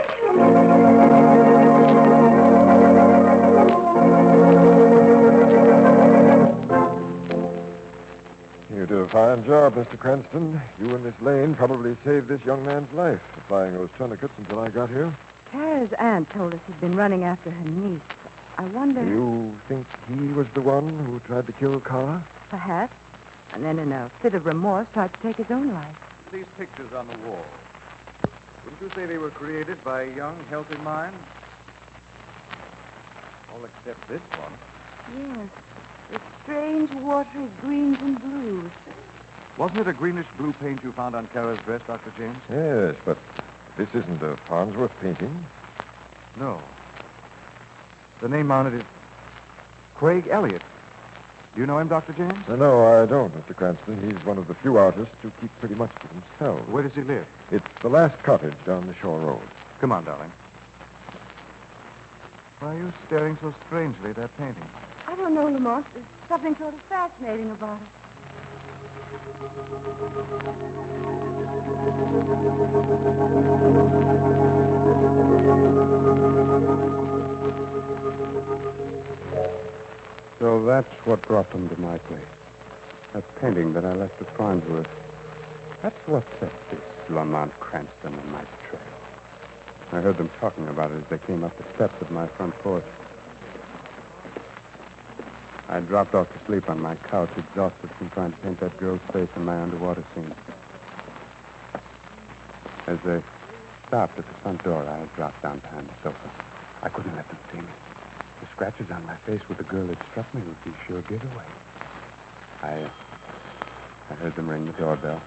Speaker 15: You did a fine job, Mr. Cranston. You and Miss Lane probably saved this young man's life, applying those tourniquets until I got here.
Speaker 14: Kara's aunt told us he'd been running after her niece. I wonder...
Speaker 15: You think he was the one who tried to kill Kara?
Speaker 14: Perhaps. And then in a fit of remorse tried to take his own life.
Speaker 9: These pictures on the wall. Wouldn't you say they were created by a young, healthy mind? All except this one.
Speaker 14: Yes. With strange, watery greens and blues.
Speaker 9: Wasn't it a greenish-blue paint you found on Kara's dress, Dr. James?
Speaker 15: Yes, but this isn't a Farnsworth painting.
Speaker 9: No. The name on it is Craig Elliott. Do you know him, Dr. James?
Speaker 15: No, I don't, Mr. Cranston. He's one of the few artists who keep pretty much to himself.
Speaker 9: Where does he live?
Speaker 15: It's the last cottage down the shore road.
Speaker 9: Come on, darling. Why are you staring so strangely at that painting?
Speaker 14: I don't know, Lamont. There's something sort of fascinating about it.
Speaker 13: So that's what brought them to my place. That painting that I left at Farnsworth. That's what set this Lamont Cranston on my trail. I heard them talking about it as they came up the steps of my front porch. I dropped off to sleep on my couch, exhausted from trying to paint that girl's face in my underwater scene. As they stopped at the front door, I dropped down behind the sofa. I couldn't let them see me. The scratches on my face where the girl had struck me would be sure giveaway. I heard them ring the doorbell.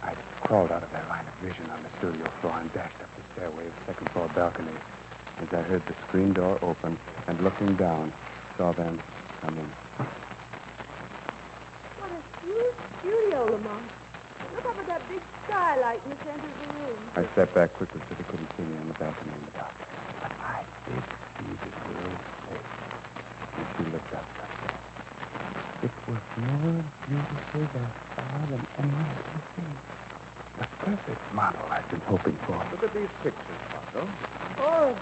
Speaker 13: I crawled out of their line of vision on the studio floor and dashed up the stairway of the second-floor balcony as I heard the screen door open and, looking down, saw them come in.
Speaker 14: What a huge studio, Lamont. Look up at that big skylight in the center of the room.
Speaker 13: I stepped back quickly so they couldn't see me on the balcony in the dark. But I did see the girl's face. And she looked up. It was more beautiful thus far than anyone had ever seen. The perfect model I've been hoping for.
Speaker 9: Look at these pictures, Margo.
Speaker 14: Oh,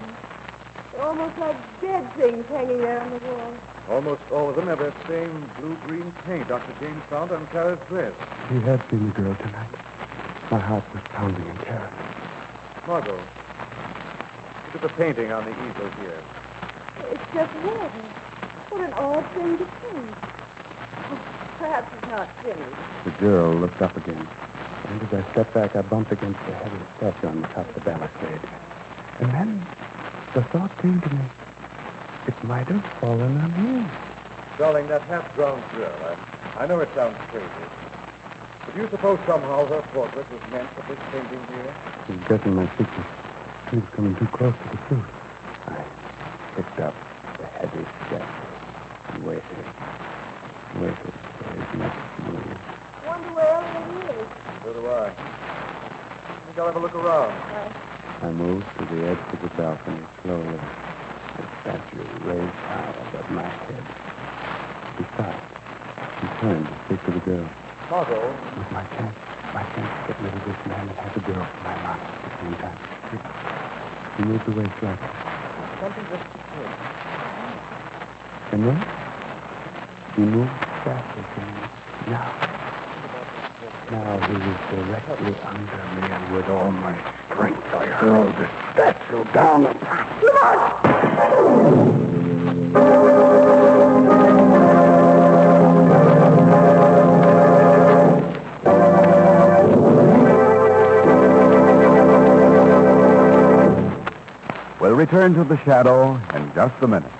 Speaker 14: they're almost like dead things hanging there on the wall.
Speaker 9: Almost all of them have that same blue-green paint Dr. James found on Kara's dress.
Speaker 13: He had seen the girl tonight. My heart was pounding in terror.
Speaker 9: Margo, look at the painting on the easel here.
Speaker 14: It's just water. What an odd thing to paint. Oh, perhaps it's not finished.
Speaker 13: The girl looked up again. And as I stepped back, I bumped against the heavy statue on the top of the balustrade. And then the thought came to me. It might have fallen on him.
Speaker 9: Darling, that half-drowned girl, I know it sounds crazy. But do you suppose somehow her portrait was meant for this painting here?
Speaker 13: He's guessing my secret. He was coming too close to the truth. I picked up the heavy statue and waited for his next move.
Speaker 14: Wonder where Elliot is.
Speaker 9: So do I. I think I'll have a look around.
Speaker 13: I moved to the edge of the balcony slowly. The statue raised high above my head. He stopped. He turned to speak to the girl.
Speaker 9: Margo.
Speaker 13: It was my chance to get rid of this man and have the girl for my life at the same time. He moved away slightly.
Speaker 9: Something just occurred.
Speaker 13: And then He moved faster, James. Now he was directly under me, and with all my strength, I hurled the statue down the
Speaker 16: We'll return to the shadow in just a minute.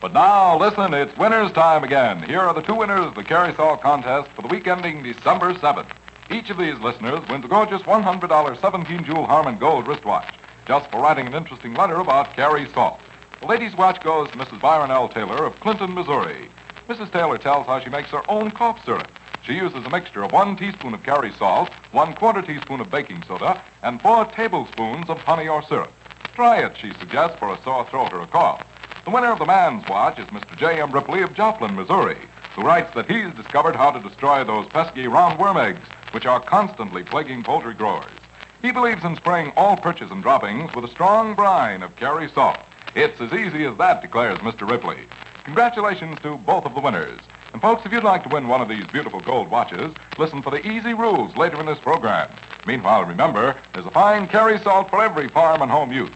Speaker 3: But now, listen, it's winner's time again. Here are the two winners of the Carry Salt contest for the week ending December 7th. Each of these listeners wins a gorgeous $100 17-jewel Harman Gold wristwatch, just for writing an interesting letter about Carry Salt. The lady's watch goes to Mrs. Byron L. Taylor of Clinton, Missouri. Mrs. Taylor tells how she makes her own cough syrup. She uses a mixture of 1 teaspoon of Carry Salt, 1/4 teaspoon of baking soda, and 4 tablespoons of honey or syrup. Try it, she suggests, for a sore throat or a cough. The winner of the man's watch is Mr. J.M. Ripley of Joplin, Missouri, who writes that he's discovered how to destroy those pesky round worm eggs, which are constantly plaguing poultry growers. He believes in spraying all perches and droppings with a strong brine of Carry Salt. It's as easy as that, declares Mr. Ripley. Congratulations to both of the winners. And folks, if you'd like to win one of these beautiful gold watches, listen for the easy rules later in this program. Meanwhile, remember, there's a fine Carry Salt for every farm and home use.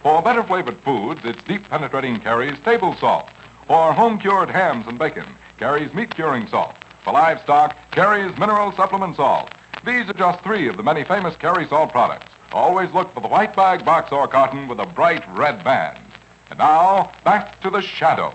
Speaker 3: For better flavored foods, it's deep penetrating Carry's table salt. For home cured hams and bacon, Carry's meat curing salt. For livestock, Carry's mineral supplement salt. These are just 3 of the many famous Carry Salt products. Always look for the white bag box or carton with a bright red band. And now, back to the shadow.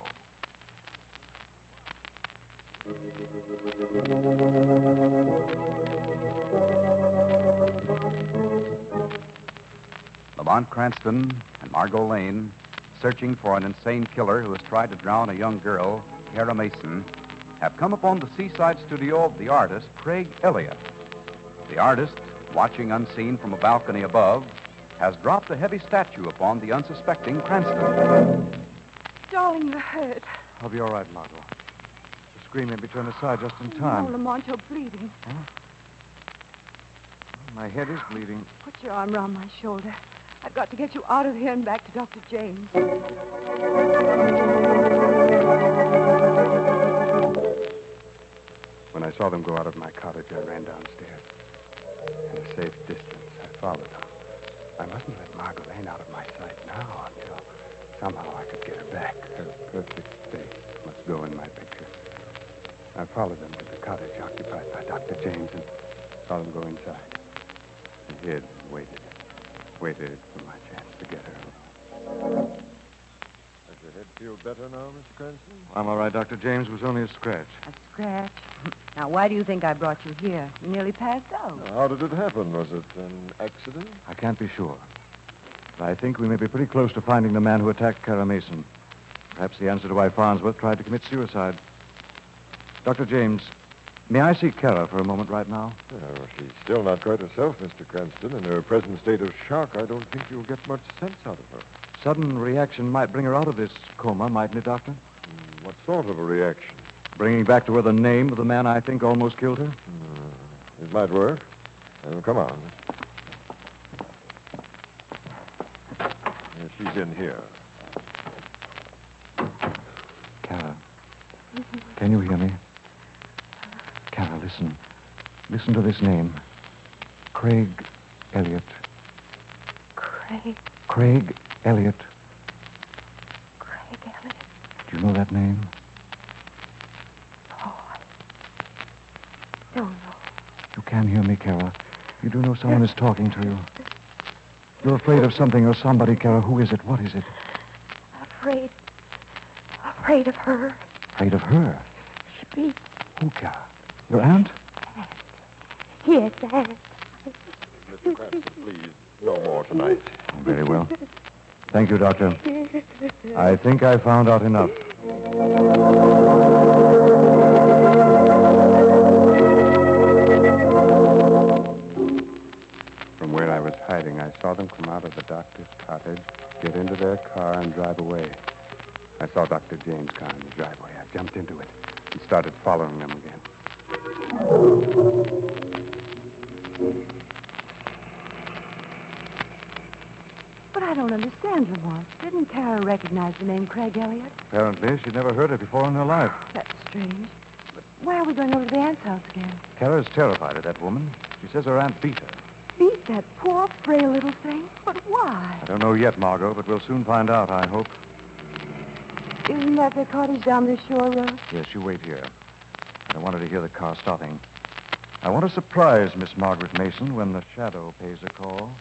Speaker 16: Lamont Cranston and Margo Lane, searching for an insane killer who has tried to drown a young girl, Kara Mason, have come upon the seaside studio of the artist, Craig Elliott. The artist, watching unseen from a balcony above, has dropped a heavy statue upon the unsuspecting Cranston.
Speaker 14: Darling, you're hurt.
Speaker 11: I'll be all right, Margo. The scream made me turn aside just in time.
Speaker 14: Oh, Lamont, you're bleeding.
Speaker 11: Huh? My head is bleeding.
Speaker 14: Put your arm around my shoulder. I've got to get you out of here and back to Dr. James.
Speaker 13: When I saw them go out of my cottage, I ran downstairs. At a safe distance, I followed them. I mustn't let Margo Lane out of my sight now until somehow I could get her back. Her perfect face must go in my picture. I followed them to the cottage occupied by Dr. James and saw them go inside. I hid and waited for my chance to get her.
Speaker 15: Does your head feel better now, Mr. Cranston?
Speaker 11: I'm all right, Dr. James. It was only a scratch.
Speaker 14: A scratch? Now, why do you think I brought you here? You nearly passed out.
Speaker 15: How did it happen? Was it an accident?
Speaker 11: I can't be sure. But I think we may be pretty close to finding the man who attacked Kara Mason. Perhaps the answer to why Farnsworth tried to commit suicide. Dr. James, may I see Kara for a moment right now?
Speaker 15: Well, she's still not quite herself, Mr. Cranston. In her present state of shock, I don't think you'll get much sense out of her.
Speaker 11: Sudden reaction might bring her out of this coma, mightn't it, Doctor?
Speaker 15: What sort of a reaction?
Speaker 11: Bringing back to her the name of the man I think almost killed her?
Speaker 15: It might work. Come on. She's in here.
Speaker 11: Kara, can you hear me? Kara, listen. Listen to this name. Craig Elliott.
Speaker 14: Craig?
Speaker 11: Craig Elliott.
Speaker 14: Craig Elliott?
Speaker 11: Do you know that name?
Speaker 14: Oh, I don't know.
Speaker 11: You can hear me, Kara. You do know someone is talking to you. You're afraid of something or somebody, Kara. Who is it? What is it?
Speaker 14: Afraid of her.
Speaker 11: Afraid of her?
Speaker 14: Speak.
Speaker 11: Who, Kara? Your aunt?
Speaker 14: Yes, Aunt.
Speaker 15: Mr. Cranston, please, no more tonight.
Speaker 11: Oh, very well. Thank you, Doctor. I think I found out enough.
Speaker 13: From where I was hiding, I saw them come out of the doctor's cottage, get into their car, and drive away. I saw Dr. James' car in the driveway. I jumped into it and started following them again.
Speaker 14: But I don't understand, Lamont. Didn't Kara recognize the name Craig Elliott?
Speaker 16: Apparently, she'd never heard it before in her life.
Speaker 14: That's strange. But why are we going over to the aunt's house again?
Speaker 16: Kara's terrified of that woman. She says her aunt beat her.
Speaker 14: Beat that poor, frail little thing? But why?
Speaker 16: I don't know yet, Margot, but we'll soon find out, I hope.
Speaker 14: Isn't that their cottage down the shore road?
Speaker 16: Yes, you wait here. I don't want her to hear the car stopping. I want to surprise Miss Margaret Mason when the shadow pays a call.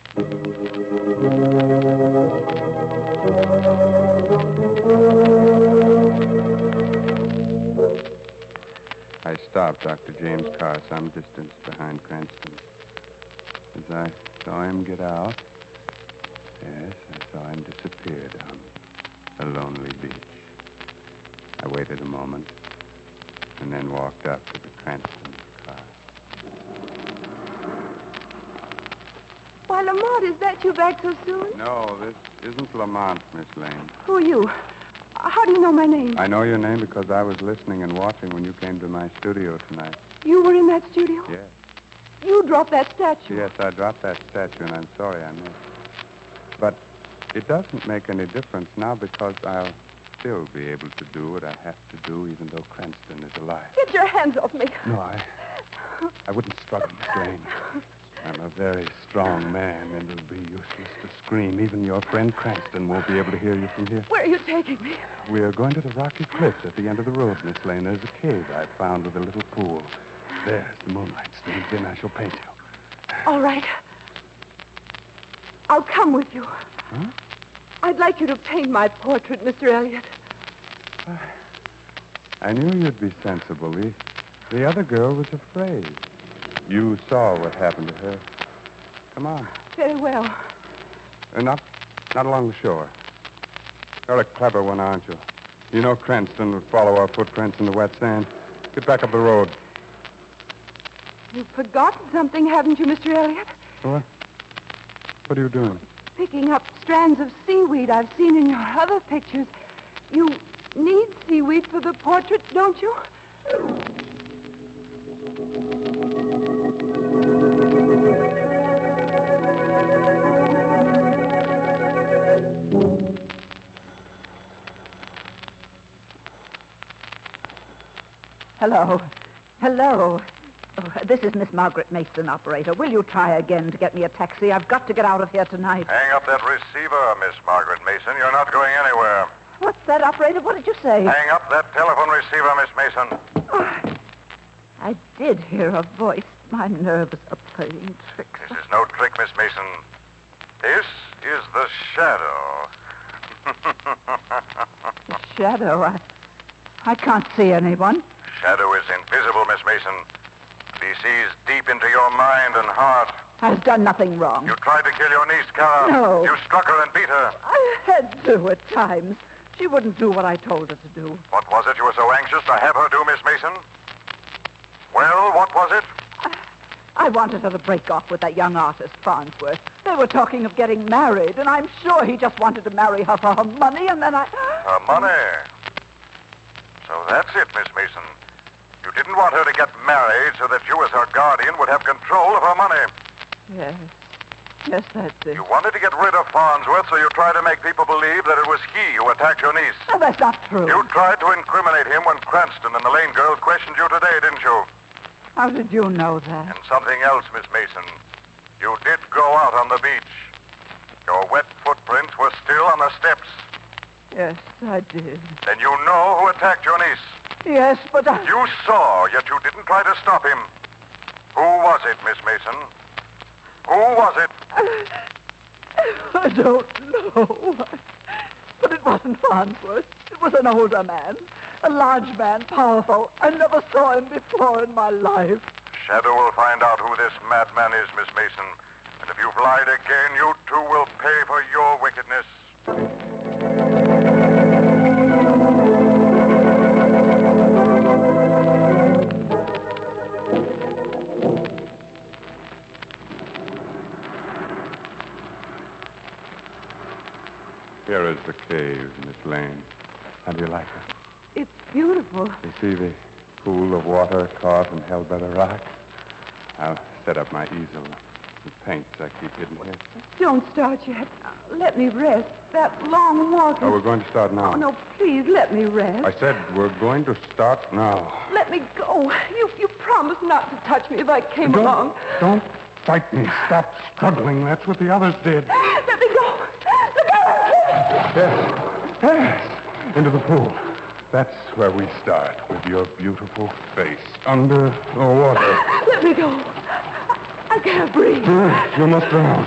Speaker 13: I stopped Dr. James' car some distance behind Cranston. As I saw him get out, yes, I saw him disappear down a lonely beach. I waited a moment and then walked up to the Cranston car.
Speaker 14: Why, Lamont, is that you back so soon?
Speaker 13: No, this isn't Lamont, Miss Lane.
Speaker 14: Who are you? How do you know my name?
Speaker 13: I know your name because I was listening and watching when you came to my studio tonight.
Speaker 14: You were in that studio?
Speaker 13: Yes.
Speaker 14: You dropped that statue.
Speaker 13: Yes, I dropped that statue, and I'm sorry I missed. But it doesn't make any difference now because I'll still be able to do what I have to do even though Cranston is alive.
Speaker 14: Get your hands off me.
Speaker 13: No, I wouldn't struggle, Miss Lane. I'm a very strong man, and it'll be useless to scream. Even your friend Cranston won't be able to hear you from here.
Speaker 14: Where are you taking me?
Speaker 13: We're going to the rocky cliffs at the end of the road, Miss Lane. There's a cave I found with a little pool. There's the moonlight streams in. I shall paint you.
Speaker 14: All right. I'll come with you.
Speaker 13: Huh?
Speaker 14: I'd like you to paint my portrait, Mr. Elliott.
Speaker 13: I knew you'd be sensible. The other girl was afraid. You saw what happened to her. Come on.
Speaker 14: Very well.
Speaker 13: Not along the shore. You're a clever one, aren't you? You know Cranston would follow our footprints in the wet sand. Get back up the road.
Speaker 14: You've forgotten something, haven't you, Mr. Elliott?
Speaker 13: What? What are you doing?
Speaker 14: Picking up strands of seaweed I've seen in your other pictures. You need seaweed for the portrait, don't you?
Speaker 8: Hello. Hello. Oh, this is Miss Margaret Mason, operator. Will you try again to get me a taxi? I've got to get out of here tonight.
Speaker 12: Hang up that receiver, Miss Margaret Mason. You're not going anywhere.
Speaker 8: What's that, operator? What did you say?
Speaker 12: Hang up that telephone receiver, Miss Mason.
Speaker 8: Oh, I did hear a voice. My nerves are playing tricks.
Speaker 12: This is no trick, Miss Mason. This is the shadow.
Speaker 8: The shadow? I can't see anyone.
Speaker 12: Shadow is invisible, Miss Mason. He sees deep into your mind and heart.
Speaker 8: I've done nothing wrong.
Speaker 12: You tried to kill your niece, Kara.
Speaker 8: No.
Speaker 12: You struck her and beat her.
Speaker 8: I had to at times. She wouldn't do what I told her to do.
Speaker 12: What was it you were so anxious to have her do, Miss Mason? Well, what was it?
Speaker 8: I wanted her to break off with that young artist, Farnsworth. They were talking of getting married, and I'm sure he just wanted to marry her for her money, and then I...
Speaker 12: Her money? So that's it, Miss Mason. You didn't want her to get married so that you, as her guardian, would have control of her money.
Speaker 8: Yes. Yes, that's it.
Speaker 12: You wanted to get rid of Farnsworth, so you tried to make people believe that it was he who attacked your niece.
Speaker 8: No, that's not true.
Speaker 12: You tried to incriminate him when Cranston and the Lane girl questioned you today, didn't you?
Speaker 8: How did you know that?
Speaker 12: And something else, Miss Mason. You did go out on the beach. Your wet footprints were still on the steps.
Speaker 8: Yes, I did.
Speaker 12: Then you know who attacked your niece.
Speaker 8: Yes, but I...
Speaker 12: You saw, yet you didn't try to stop him. Who was it, Miss Mason? Who was it?
Speaker 8: I don't know. But it wasn't Farnsworth. It was an older man. A large man, powerful. I never saw him before in my life.
Speaker 12: Shadow will find out who this madman is, Miss Mason. And if you've lied again, you too will pay for your wickedness.
Speaker 13: Here is the cave, Miss Lane. How do you like it?
Speaker 14: It's beautiful.
Speaker 13: You see the pool of water caught and held by the rock? I'll set up my easel. The paints I keep hidden here.
Speaker 14: Don't start yet. Let me rest. That long walk.
Speaker 13: Oh, we're going to start now.
Speaker 14: Oh, no, please, let me rest.
Speaker 13: I said we're going to start now.
Speaker 14: Let me go. You promised not to touch me if I came along.
Speaker 13: Don't fight me. Stop struggling. That's what the others did.
Speaker 14: Let me go. Look out!
Speaker 13: Yes. Into the pool. That's where we start, with your beautiful face under the water.
Speaker 14: Let me go. I can't breathe.
Speaker 13: You must drown.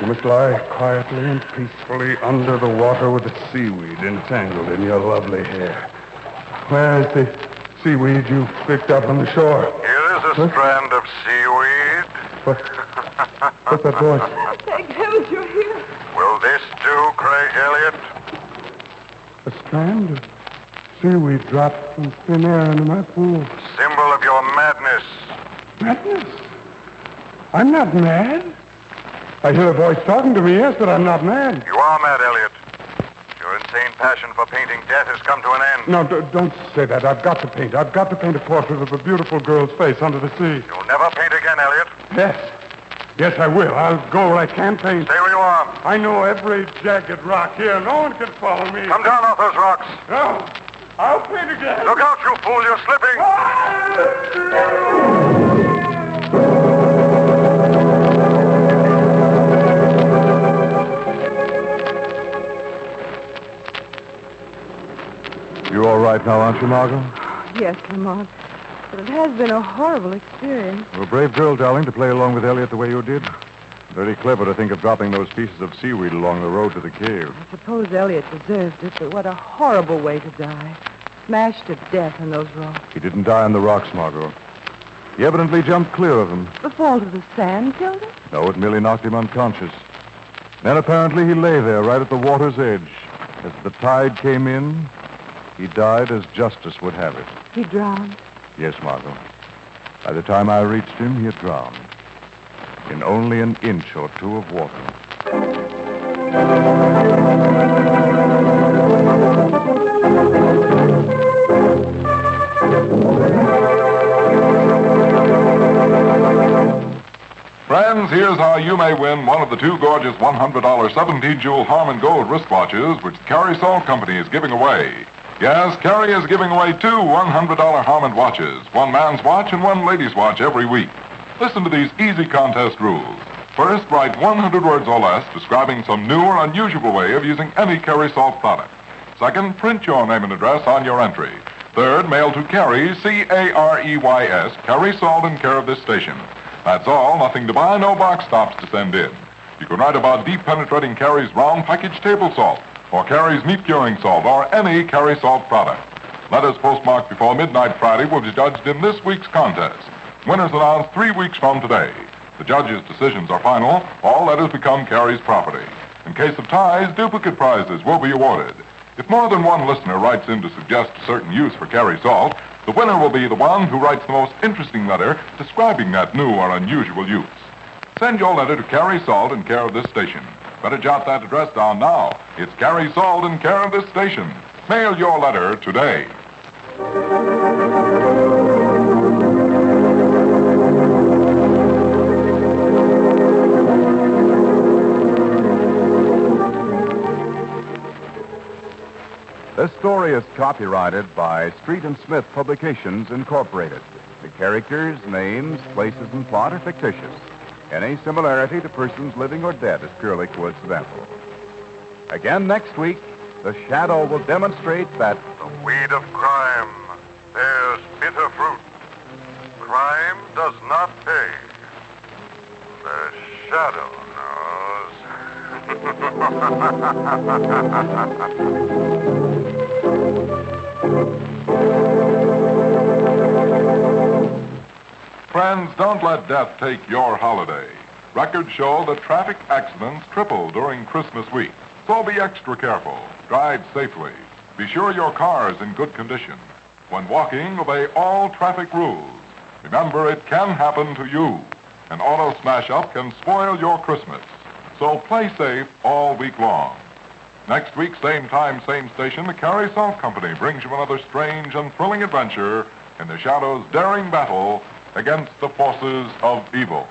Speaker 13: You must lie quietly and peacefully under the water with the seaweed entangled in your lovely hair. Where's the seaweed you picked up on the shore?
Speaker 12: Here is a strand of seaweed.
Speaker 13: What's that voice?
Speaker 14: Thank heavens you're here.
Speaker 12: Will this do, Craig Elliott?
Speaker 13: A strand of seaweed dropped from thin air into my pool.
Speaker 12: Symbol of your madness.
Speaker 13: Madness? I'm not mad. I hear a voice talking to me, yes, but I'm not mad.
Speaker 12: You are mad, Elliott. Your insane passion for painting death has come to an end.
Speaker 13: No, don't say that. I've got to paint. I've got to paint a portrait of a beautiful girl's face under the sea.
Speaker 12: You'll never paint again, Elliott.
Speaker 13: Yes. Yes, I will. I'll go where I can paint.
Speaker 12: Stay where you are.
Speaker 13: I know every jagged rock here. No one can follow me.
Speaker 12: Come down off those rocks.
Speaker 13: No. I'll paint again.
Speaker 12: Look out, you fool. You're slipping.
Speaker 15: You're all right now, aren't you, Margo?
Speaker 14: Yes, Lamont. But it has been a horrible experience.
Speaker 15: You're a brave girl, darling, to play along with Elliot the way you did. Very clever to think of dropping those pieces of seaweed along the road to the cave.
Speaker 14: I suppose Elliot deserved it, but what a horrible way to die. Smashed to death in those rocks.
Speaker 15: He didn't die on the rocks, Margo. He evidently jumped clear of them.
Speaker 14: The fault of the sand killed him?
Speaker 15: No, it merely knocked him unconscious. Then apparently he lay there right at the water's edge. As the tide came in, he died as justice would have it.
Speaker 14: He drowned?
Speaker 15: Yes, Margo. By the time I reached him, he had drowned. In only an inch or two of water.
Speaker 3: Friends, here's how you may win one of the two gorgeous $100 17-jewel Harman Gold wristwatches which the Carey Salt Company is giving away. Yes, Carey is giving away two $100 Harman watches, one man's watch and one lady's watch every week. Listen to these easy contest rules. First, write 100 words or less describing some new or unusual way of using any Carey Salt product. Second, print your name and address on your entry. Third, mail to Carey, C-A-R-E-Y-S, Carey Salt in care of this station. That's all, nothing to buy, no box tops to send in. You can write about deep penetrating Carey's round package table salt, or Carey's meat curing salt, or any Carey Salt product. Letters postmarked before midnight Friday will be judged in this week's contest. Winners announced 3 weeks from today. The judges' decisions are final. All letters become Carey's property. In case of ties, duplicate prizes will be awarded. If more than one listener writes in to suggest a certain use for Carey Salt, the winner will be the one who writes the most interesting letter describing that new or unusual use. Send your letter to Carey Salt in care of this station. Better jot that address down now. It's Carey Salt in care of this station. Mail your letter today.
Speaker 16: This story is copyrighted by Street and Smith Publications, Incorporated. The characters, names, places, and plot are fictitious. Any similarity to persons living or dead is purely coincidental. Again next week, the shadow will demonstrate that
Speaker 12: The weed of crime bears bitter fruit. Crime does not pay. The shadow
Speaker 3: Friends, don't let death take your holiday. Records show that traffic accidents triple during Christmas week. So be extra careful. Drive safely. Be sure your car is in good condition. When walking, obey all traffic rules. Remember, it can happen to you. An auto smash-up can spoil your Christmas. So play safe all week long. Next week, same time, same station, the Carey Salt Company brings you another strange and thrilling adventure in the Shadow's daring battle against the forces of evil.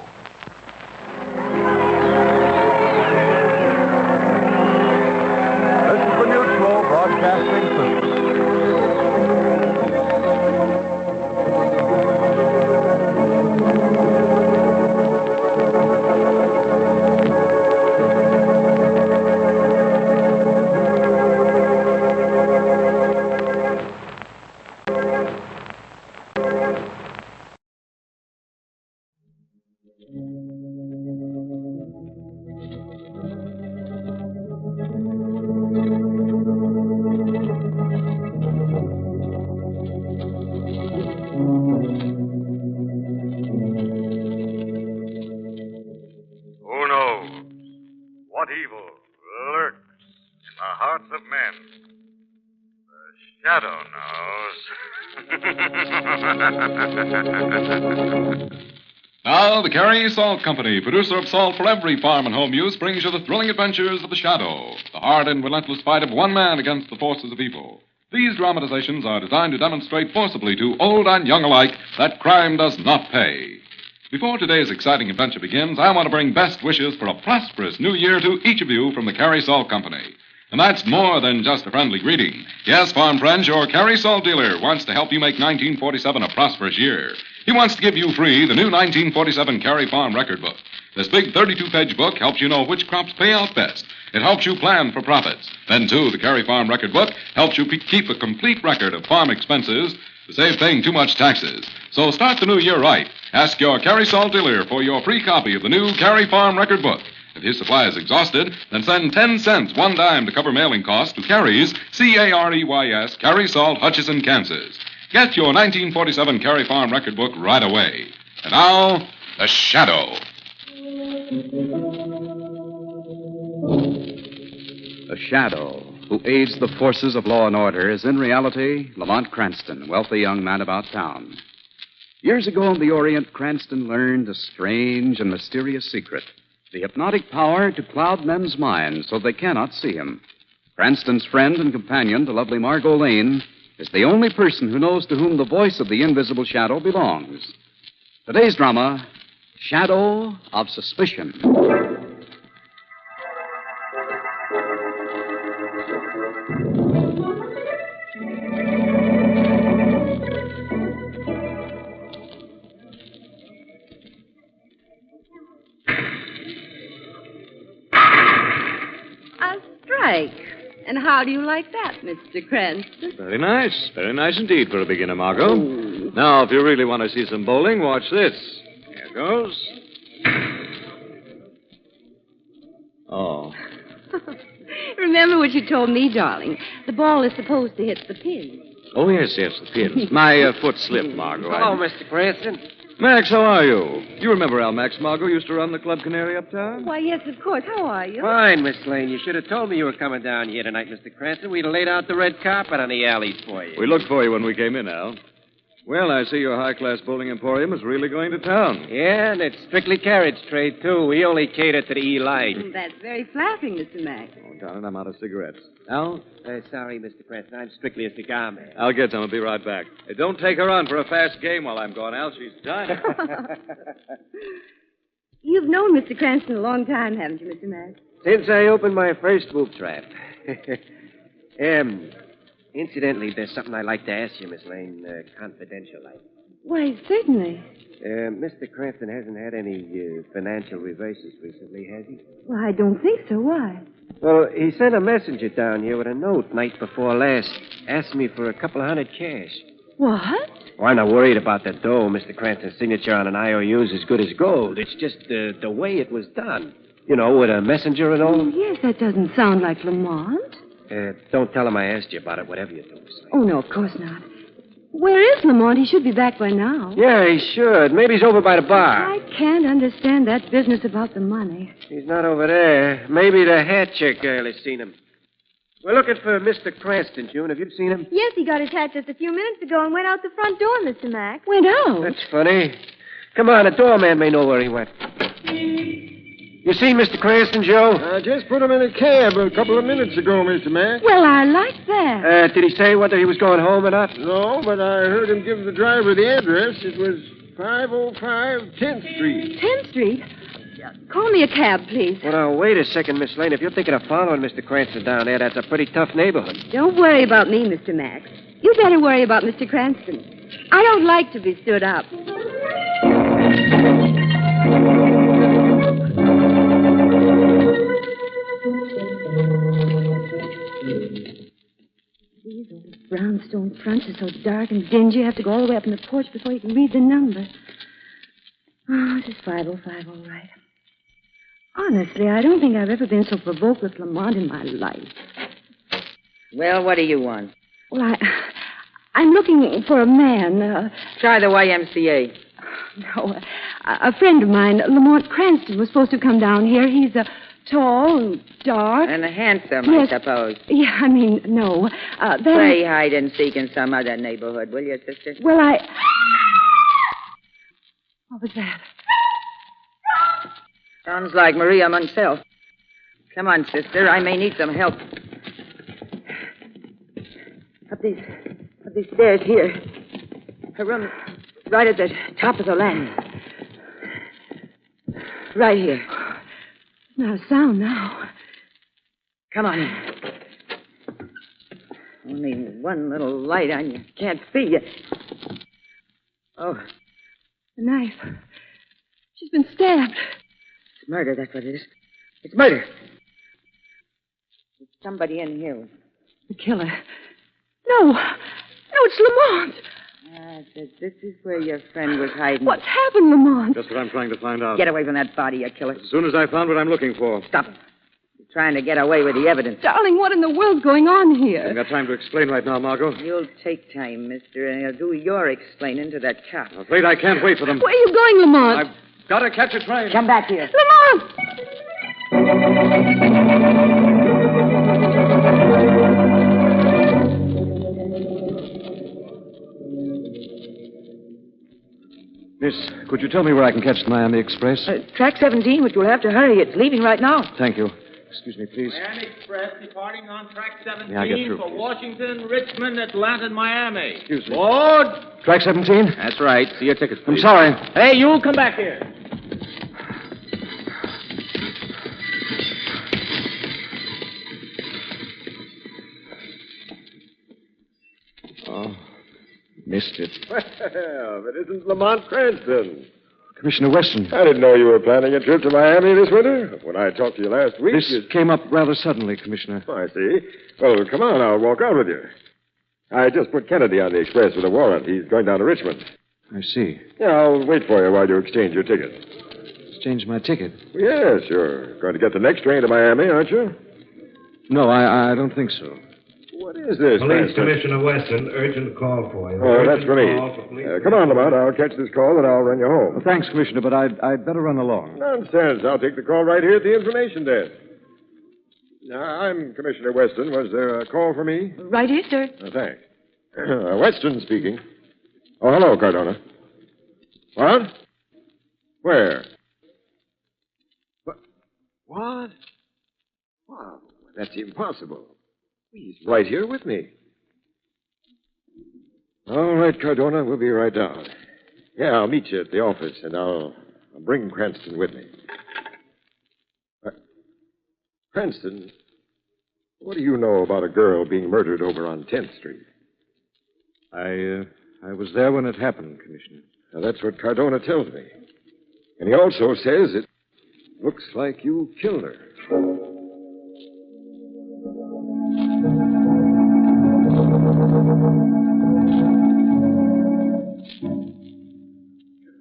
Speaker 10: shadow knows.
Speaker 3: Now, the Carey Salt Company, producer of salt for every farm and home use, brings you the thrilling adventures of the Shadow, the hard and relentless fight of one man against the forces of evil. These dramatizations are designed to demonstrate forcibly to old and young alike that crime does not pay. Before today's exciting adventure begins, I want to bring best wishes for a prosperous new year to each of you from the Carey Salt Company. And that's more than just a friendly greeting. Yes, farm friends, your Carey Salt dealer wants to help you make 1947 a prosperous year. He wants to give you free the new 1947 Carey Farm Record Book. This big 32-page book helps you know which crops pay out best. It helps you plan for profits. Then, too, the Carey Farm Record Book helps you keep a complete record of farm expenses to save paying too much taxes. So start the new year right. Ask your Carey Salt dealer for your free copy of the new Carey Farm Record Book. If his supply is exhausted, then send 10 cents, 1 dime to cover mailing costs to Carey's, C-A-R-E-Y-S, Carey Salt, Hutchinson, Kansas. Get your 1947 Carey Farm Record Book right away. And now, The Shadow.
Speaker 16: The Shadow, who aids the forces of law and order, is in reality Lamont Cranston, wealthy young man about town. Years ago in the Orient, Cranston learned a strange and mysterious secret. The hypnotic power to cloud men's minds so they cannot see him. Cranston's friend and companion, the lovely Margo Lane, is the only person who knows to whom the voice of the invisible shadow belongs. Today's drama, Shadow of Suspicion.
Speaker 8: And how do you like that, Mr. Cranston?
Speaker 11: Very nice indeed for a beginner, Margo. Now, if you really want to see some bowling, watch this. Here goes. Oh.
Speaker 8: Remember what you told me, darling. The ball is supposed to hit the pin.
Speaker 11: Oh, yes, the pins. My foot slipped, Margo.
Speaker 17: Hello, Mr. Cranston.
Speaker 11: Max, how are you? You remember Al Max Margo used to run the Club Canary uptown?
Speaker 8: Why, yes, of course. How are you?
Speaker 17: Fine, Miss Lane. You should have told me you were coming down here tonight, Mr. Cranston. We'd have laid out the red carpet on the alleys for you.
Speaker 11: We looked for you when we came in, Al. Well, I see your high-class bowling emporium is really going to town.
Speaker 17: Yeah, and it's strictly carriage trade, too. We only cater to the E-Line.
Speaker 8: That's very flattering, Mr. Max.
Speaker 11: Oh, darling, I'm out of cigarettes. Al?
Speaker 17: Sorry, Mr. Cranston. I'm strictly a cigar man.
Speaker 11: I'll get some. I'll be right back. Hey, don't take her on for a fast game while I'm gone, Al. She's dying.
Speaker 8: You've known Mr. Cranston a long time, haven't you, Mr. Max?
Speaker 17: Since I opened my first boob trap. Incidentally, there's something I'd like to ask you, Miss Lane, confidential like.
Speaker 8: Why, certainly.
Speaker 17: Mr. Cranston hasn't had any financial reverses recently, has he?
Speaker 8: Well, I don't think so. Why?
Speaker 17: Well, he sent a messenger down here with a note night before last, asking me for a couple of $100 cash.
Speaker 8: What?
Speaker 17: Well, I'm not worried about the dough. Mr. Cranston's signature on an IOU is as good as gold. It's just the way it was done. You know, with a messenger and all.
Speaker 8: Oh, yes, that doesn't sound like Lamont.
Speaker 17: Don't tell him I asked you about it, whatever you do, Miss Lane.
Speaker 8: Oh, no, of course not. Where is Lamont? He should be back by now.
Speaker 17: Yeah, he should. Maybe he's over by the bar.
Speaker 8: I can't understand that business about the money.
Speaker 17: He's not over there. Maybe the hatcher girl has seen him. We're looking for Mr. Cranston, June. Have you seen him?
Speaker 18: Yes, he got his hat just a few minutes ago and went out the front door, Mr. Max.
Speaker 8: Went out?
Speaker 17: That's funny. Come on, the doorman may know where he went. You seen Mr. Cranston, Joe?
Speaker 15: I just put him in a cab a couple of minutes ago, Mr. Max.
Speaker 8: Well, I like that.
Speaker 17: Did he say whether he was going home or not?
Speaker 15: No, but I heard him give the driver the address. It was 505 10th Street.
Speaker 8: 10th Street? Call me a cab, please.
Speaker 17: Well, now, wait a second, Miss Lane. If you're thinking of following Mr. Cranston down there, that's a pretty tough neighborhood.
Speaker 8: Don't worry about me, Mr. Max. You better worry about Mr. Cranston. I don't like to be stood up. These old brownstone fronts are so dark and dingy, you have to go all the way up in the porch before you can read the number. Oh, this is 505, all right. Honestly, I don't think I've ever been so provoked with Lamont in my life.
Speaker 19: Well, what do you want?
Speaker 8: Well, I'm looking for a man.
Speaker 19: Try the YMCA.
Speaker 8: No, a friend of mine, Lamont Cranston, was supposed to come down here. He's
Speaker 14: Tall and dark.
Speaker 19: And handsome,
Speaker 14: Yes.
Speaker 19: I suppose.
Speaker 14: Yeah, I mean, no.
Speaker 19: Play hide and seek in some other neighborhood, will you, sister?
Speaker 14: Well, What was that?
Speaker 19: Sounds like Maria Munsell. Come on, sister. I may need some help. Up these stairs here. Her room's right at the top of the landing. Right here.
Speaker 14: Not a sound now.
Speaker 19: Come on in. Only one little light on you. Can't see you. Oh.
Speaker 14: The knife. She's been stabbed.
Speaker 19: It's murder, that's what it is. It's murder. There's somebody in here.
Speaker 14: The killer. No, it's Lamont.
Speaker 19: This is where your friend was hiding.
Speaker 14: What's happened, Lamont?
Speaker 11: Just what I'm trying to find out.
Speaker 19: Get away from that body, you killer.
Speaker 11: As soon as I found what I'm looking for.
Speaker 19: Stop it. You're trying to get away with the evidence.
Speaker 14: Darling, what in the world's going on
Speaker 11: I
Speaker 14: here?
Speaker 11: haven't got time to explain right now, Margot.
Speaker 19: You'll take time, mister, and you'll do your explaining to that cop.
Speaker 11: I'm afraid I can't wait for them.
Speaker 14: Where are you going, Lamont?
Speaker 11: I've got to catch a train.
Speaker 19: Come back here.
Speaker 14: Lamont!
Speaker 11: Miss, could you tell me where I can catch the Miami Express?
Speaker 19: Track 17, but you'll have to hurry. It's leaving right now.
Speaker 11: Thank you. Excuse me, please.
Speaker 20: Miami Express departing on track 17
Speaker 11: May I get through,
Speaker 20: for
Speaker 11: please?
Speaker 20: Washington, Richmond, Atlanta, and Miami.
Speaker 11: Excuse me.
Speaker 20: Board.
Speaker 11: Track 17?
Speaker 20: That's right. See your tickets,
Speaker 11: I'm
Speaker 20: please.
Speaker 11: sorry.
Speaker 20: Hey, you come back here.
Speaker 11: Oh, missed it.
Speaker 15: Well, it isn't Lamont Cranston.
Speaker 11: Commissioner Weston.
Speaker 15: I didn't know you were planning a trip to Miami this winter. When I talked to you last week,
Speaker 11: This came up rather suddenly, Commissioner.
Speaker 15: Oh, I see. Well, come on, I'll walk out with you. I just put Kennedy on the express with a warrant. He's going down to Richmond.
Speaker 11: I see.
Speaker 15: Yeah, I'll wait for you while you exchange your ticket.
Speaker 11: Exchange my ticket.
Speaker 15: Yes, you're going to get the next train to Miami, aren't you?
Speaker 11: No, I don't think so.
Speaker 15: What is this,
Speaker 21: Police
Speaker 15: Cranston?
Speaker 21: Commissioner Weston, urgent call for you.
Speaker 15: Oh, that's
Speaker 21: Urgent
Speaker 15: for me.
Speaker 21: call for police.
Speaker 15: Come on, Lamont. I'll catch this call and I'll run you home.
Speaker 11: Well, thanks, Commissioner, but I'd better run along.
Speaker 15: Nonsense. I'll take the call right here at the information desk. Now, I'm Commissioner Weston. Was there a call for me?
Speaker 14: Right here, sir.
Speaker 15: Thanks. Weston speaking. Oh, hello, Cardona. What? Where? What? Wow, that's impossible. He's right here with me. All right, Cardona, we'll be right down. Yeah, I'll meet you at the office, and I'll bring Cranston with me. Cranston, what do you know about a girl being murdered over on 10th Street?
Speaker 11: I was there when it happened, Commissioner.
Speaker 15: Now, that's what Cardona tells me. And he also says it looks like you killed her.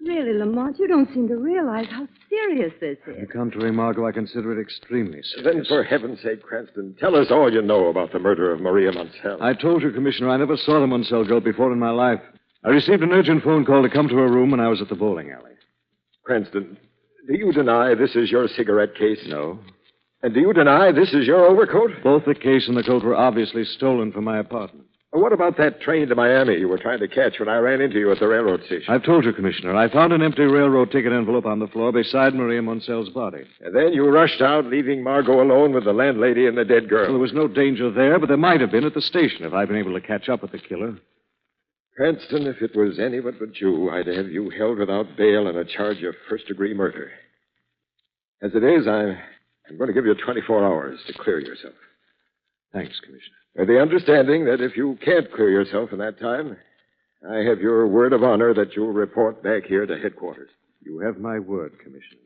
Speaker 14: Really, Lamont, you don't seem to realize how serious this
Speaker 11: On
Speaker 14: is.
Speaker 11: the contrary, Margot, I consider it extremely serious.
Speaker 15: Then, for heaven's sake, Cranston, tell us all you know about the murder of Maria Munsell.
Speaker 11: I told you, Commissioner, I never saw the Munsell girl before in my life. I received an urgent phone call to come to her room when I was at the bowling alley.
Speaker 15: Cranston, do you deny this is your cigarette case?
Speaker 11: No.
Speaker 15: And do you deny this is your overcoat?
Speaker 11: Both the case and the coat were obviously stolen from my apartment.
Speaker 15: What about that train to Miami you were trying to catch when I ran into you at the railroad station?
Speaker 11: I've told you, Commissioner. I found an empty railroad ticket envelope on the floor beside Maria Munsell's body.
Speaker 15: And then you rushed out, leaving Margot alone with the landlady and the dead girl.
Speaker 11: Well, there was no danger there, but there might have been at the station if I'd been able to catch up with the killer.
Speaker 15: Cranston, if it was anyone but you, I'd have you held without bail on a charge of first-degree murder. As it is, I'm going to give you 24 hours to clear yourself.
Speaker 11: Thanks, Commissioner.
Speaker 15: With the understanding that if you can't clear yourself in that time, I have your word of honor that you'll report back here to headquarters.
Speaker 11: You have my word, Commissioner.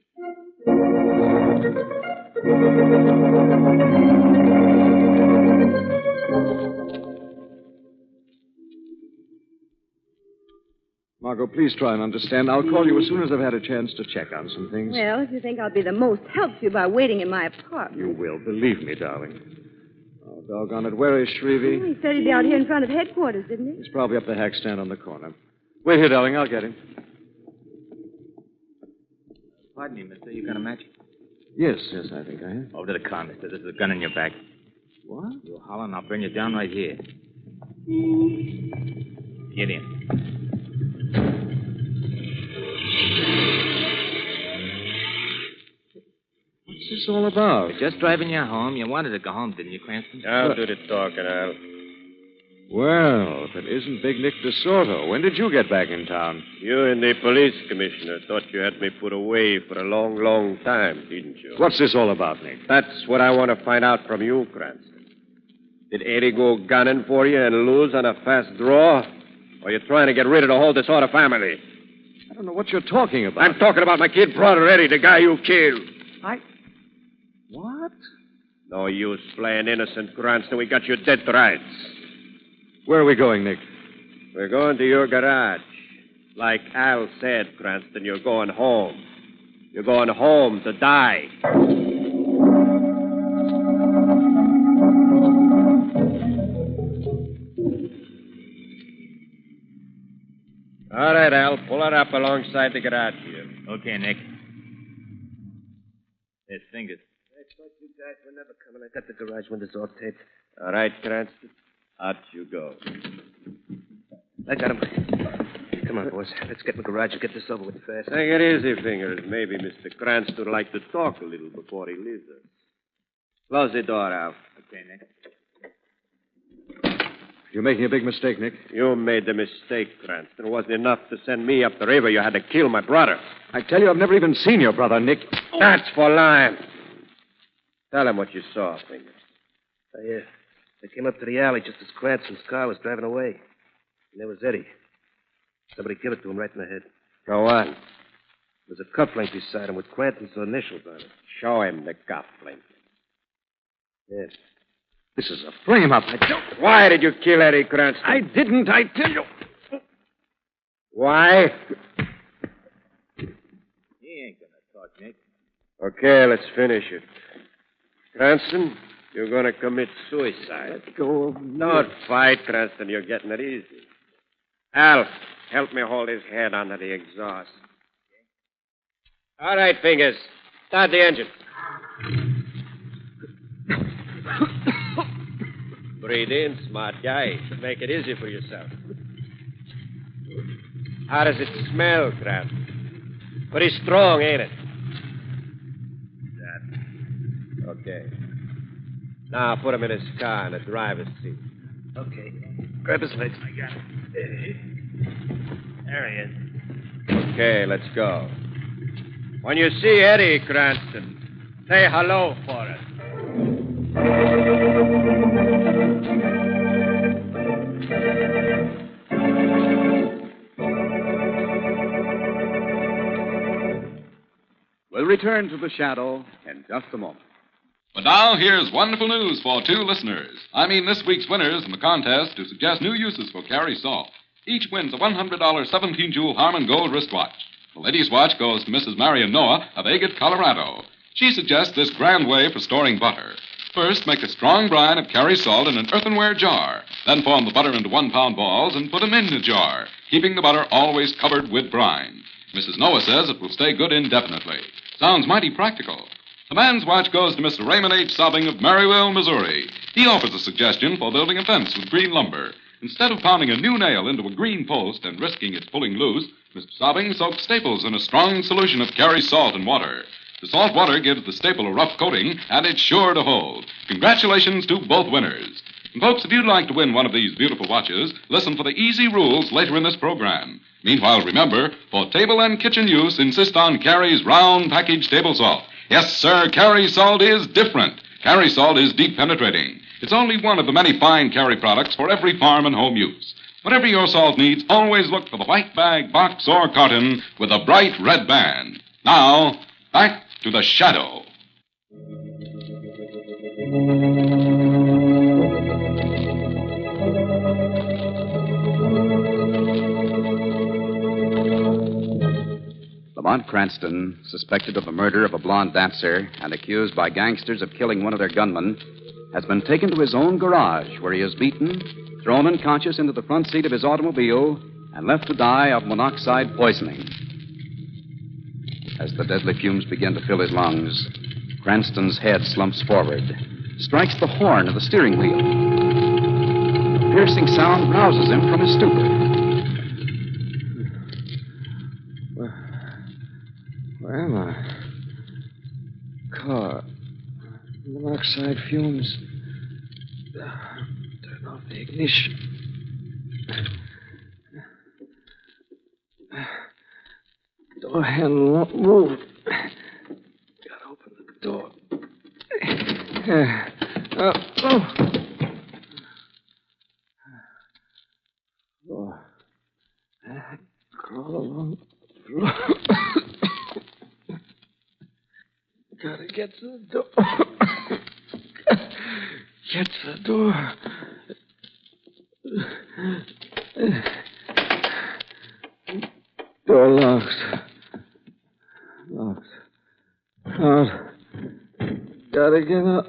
Speaker 11: Margot, please try and understand. I'll call you as soon as I've had a chance to check on some things.
Speaker 14: Well, if you think I'll be the most help to you by waiting in my apartment.
Speaker 11: You will. Believe me, darling. Oh, doggone it. Where is Shrevey?
Speaker 14: He said he'd be out here in front of headquarters, didn't he?
Speaker 11: He's probably up the hack stand on the corner. Wait here, darling. I'll get him.
Speaker 20: Pardon me, mister. You got a match?
Speaker 21: Yes, I think I have.
Speaker 1: Over to the car, mister. There's a gun in your back.
Speaker 21: What?
Speaker 1: You holler and I'll bring you down right here. Get in.
Speaker 21: What's this all about?
Speaker 1: We're just driving you home. You wanted to go home, didn't you, Cranston?
Speaker 21: I'll
Speaker 10: do the talking, Al.
Speaker 21: Well, if it isn't Big Nick DeSoto, when did you get back in town?
Speaker 10: You and the police commissioner thought you had me put away for a long, long time, didn't you?
Speaker 21: What's this all about, Nick?
Speaker 10: That's what I want to find out from you, Cranston. Did Eddie go gunning for you and lose on a fast draw? Or are you trying to get rid of the whole disorder family?
Speaker 21: I don't know what you're talking about.
Speaker 10: I'm talking about my kid brother, Eddie, the guy you killed.
Speaker 21: What?
Speaker 10: No use playing innocent, Cranston. We got you dead to rights.
Speaker 21: Where are we going, Nick?
Speaker 10: We're going to your garage. Like Al said, Cranston, you're going home. You're going home to die. All right, Al. Pull it up alongside the garage here.
Speaker 1: Okay, Nick. There's Fingers.
Speaker 10: I thought you guys were never coming. I got the garage windows all taped. All right, Cranston. Out you go.
Speaker 1: I got him. Come on, boys. Let's get in the garage and get this over with fast.
Speaker 10: Take it easy, Fingers. Maybe Mr. Cranston would like to talk a little before he leaves us. Close the door, Al.
Speaker 1: Okay, Nick.
Speaker 21: You're making a big mistake, Nick.
Speaker 10: You made the mistake, Cranston. It wasn't enough to send me up the river. You had to kill my brother.
Speaker 21: I tell you, I've never even seen your brother, Nick.
Speaker 10: That's for lying. Tell him what you saw, Fingers.
Speaker 1: They came up to the alley just as Cranston's car was driving away. And there was Eddie. Somebody killed it to him right in the head.
Speaker 10: Go on.
Speaker 1: There was a cufflink beside him with Cranston's initials on it.
Speaker 10: Show him the cufflink.
Speaker 1: Yes.
Speaker 21: This is a frame-up.
Speaker 10: Why did you kill Eddie Cranston?
Speaker 21: I didn't, I tell you.
Speaker 10: Why?
Speaker 1: He ain't gonna talk, Nick.
Speaker 10: Okay, let's finish it. Cranston, you're going to commit suicide.
Speaker 21: Let go.
Speaker 10: Don't fight, Cranston. You're getting it easy. Al, help me hold his head under the exhaust. All right, Fingers. Start the engine. Breathe in, smart guy. Make it easy for yourself. How does it smell, Cranston? Pretty strong, ain't it? Okay. Now put him in his car in the driver's seat.
Speaker 1: Okay. Grab his legs. I got it. There he is.
Speaker 10: Okay, let's go. When you see Eddie, Cranston, say hello for us.
Speaker 16: We'll return to the shadow in just a moment.
Speaker 3: But now, here's wonderful news for two listeners. I mean this week's winners in the contest to suggest new uses for Carrie Salt. Each wins a $100 17-jewel Harman Gold wristwatch. The lady's watch goes to Mrs. Marion Noah of Agate, Colorado. She suggests this grand way for storing butter. First, make a strong brine of Carrie Salt in an earthenware jar. Then form the butter into 1-pound balls and put them in the jar, keeping the butter always covered with brine. Mrs. Noah says it will stay good indefinitely. Sounds mighty practical. The man's watch goes to Mr. Raymond H. Sobbing of Maryville, Missouri. He offers a suggestion for building a fence with green lumber. Instead of pounding a new nail into a green post and risking its pulling loose, Mr. Sobbing soaks staples in a strong solution of Carrie Salt and water. The salt water gives the staple a rough coating, and it's sure to hold. Congratulations to both winners. And folks, if you'd like to win one of these beautiful watches, listen for the easy rules later in this program. Meanwhile, remember, for table and kitchen use, insist on Carrie's round package table salt. Yes, sir, Carrie Salt is different. Carrie Salt is deep penetrating. It's only one of the many fine Carrie products for every farm and home use. Whatever your salt needs, always look for the white bag, box, or carton with a bright red band. Now, back to the shadow.
Speaker 16: Lamont Cranston, suspected of the murder of a blonde dancer and accused by gangsters of killing one of their gunmen, has been taken to his own garage where he is beaten, thrown unconscious into the front seat of his automobile, and left to die of monoxide poisoning. As the deadly fumes begin to fill his lungs, Cranston's head slumps forward, strikes the horn of the steering wheel. A piercing sound rouses him from his stupor.
Speaker 21: Where am I? Car. Monoxide fumes. Turn off the ignition. Door handle won't move. Gotta open the door. Floor. Crawl along the floor. Gotta get to the door. Get to the door. Door locked. Locked. Out. Gotta get up.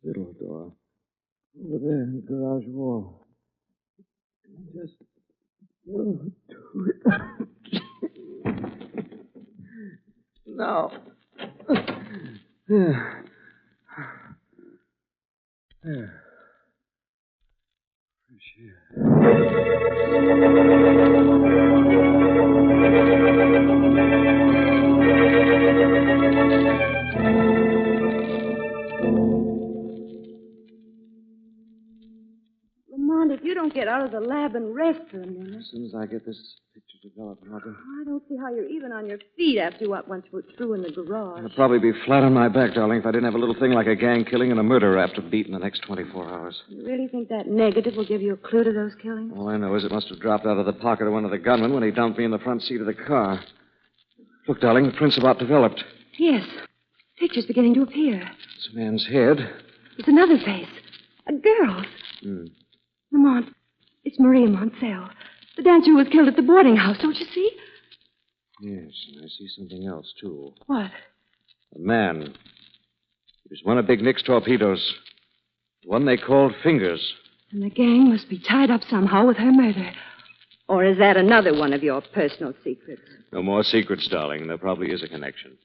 Speaker 21: Little door. Over there in the garage wall. Just go to it. No. There. There. Fresh air.
Speaker 5: Lamont, if you don't get out of the lab and rest for a minute.
Speaker 21: As soon as I get this picture developed, Margo.
Speaker 5: I don't see how you're even on your feet after what went through in the garage.
Speaker 21: I'd probably be flat on my back, darling, if I didn't have a little thing like a gang killing and a murder rap to beat in the next 24 hours.
Speaker 5: You really think that negative will give you a clue to those killings?
Speaker 21: All I know is it must have dropped out of the pocket of one of the gunmen when he dumped me in the front seat of the car. Look, darling, the print's about developed.
Speaker 5: Yes. Picture's beginning to appear.
Speaker 21: It's a man's head.
Speaker 5: It's another face. A girl's. Lamont, it's Maria Montell, the dancer who was killed at the boarding house, don't you see?
Speaker 21: Yes, and I see something else, too.
Speaker 5: What?
Speaker 21: A man. He was one of Big Nick's torpedoes. The one they called Fingers.
Speaker 5: And the gang must be tied up somehow with her murder. Or is that another one of your personal secrets?
Speaker 21: No more secrets, darling. There probably is a connection.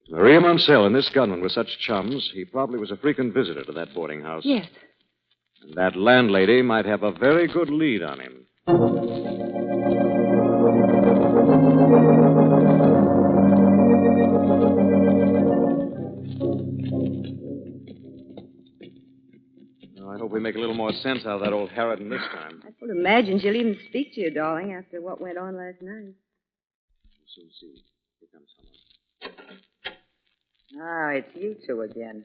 Speaker 21: Maria Montell and this gunman were such chums, he probably was a frequent visitor to that boarding house.
Speaker 5: Yes.
Speaker 21: And that landlady might have a very good lead on him. I hope we make a little more sense out of that old harridan this time.
Speaker 5: I would imagine she'll even speak to you, darling, after what went on last night.
Speaker 21: We'll soon see. Here comes someone.
Speaker 19: Ah, it's you two again.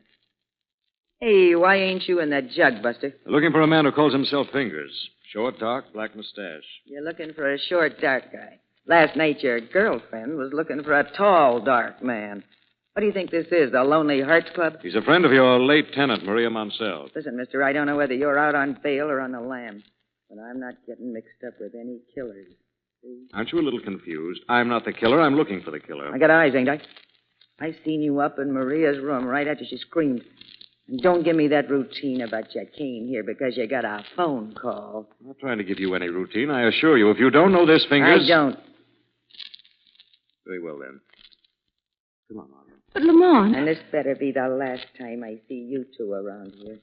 Speaker 19: Hey, why ain't you in that jug, Buster?
Speaker 21: Looking for a man who calls himself Fingers. Short, dark, black mustache.
Speaker 19: You're looking for a short, dark guy. Last night, your girlfriend was looking for a tall, dark man. What do you think this is, the Lonely Hearts Club?
Speaker 21: He's a friend of your late tenant, Maria Montell.
Speaker 19: Listen, mister, I don't know whether you're out on bail or on the lam, but I'm not getting mixed up with any killers. See?
Speaker 21: Aren't you a little confused? I'm not the killer. I'm looking for the killer.
Speaker 19: I got eyes, ain't I? I seen you up in Maria's room right after she screamed. And don't give me that routine about you came here because you got a phone call.
Speaker 21: I'm not trying to give you any routine. I assure you, if you don't know this, Fingers...
Speaker 19: I don't.
Speaker 21: Very well, then. Come on, Margo.
Speaker 5: But, Lamont...
Speaker 19: And this better be the last time I see you two around here.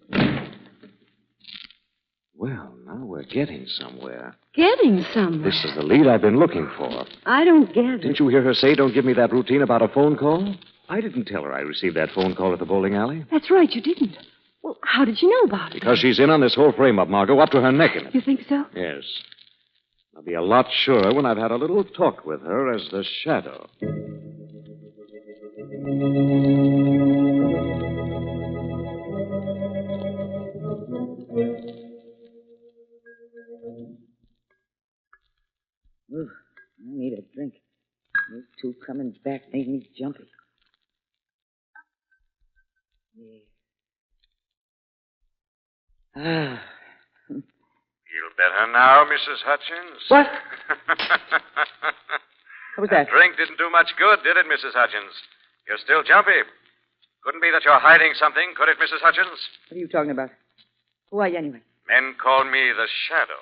Speaker 21: Well, now we're getting somewhere.
Speaker 5: Getting somewhere?
Speaker 21: This is the lead I've been looking for.
Speaker 5: I don't get it.
Speaker 21: Didn't you hear her say, don't give me that routine about a phone call? I didn't tell her I received that phone call at the bowling alley.
Speaker 5: That's right, you didn't. Well, how did you know about it?
Speaker 21: Because she's in on this whole frame-up, Margo, up to her neck in it.
Speaker 5: You think so?
Speaker 21: Yes. I'll be a lot surer when I've had a little talk with her as the shadow.
Speaker 19: Ooh, I need a drink. Those two coming back made me jumpy. Yeah.
Speaker 10: Feel better now, Mrs. Hutchins?
Speaker 19: What? What was that?
Speaker 10: Drink didn't do much good, did it, Mrs. Hutchins? You're still jumpy. Couldn't be that you're hiding something, could it, Mrs. Hutchins?
Speaker 19: What are you talking about? Who are you anyway?
Speaker 10: Men call me the Shadow.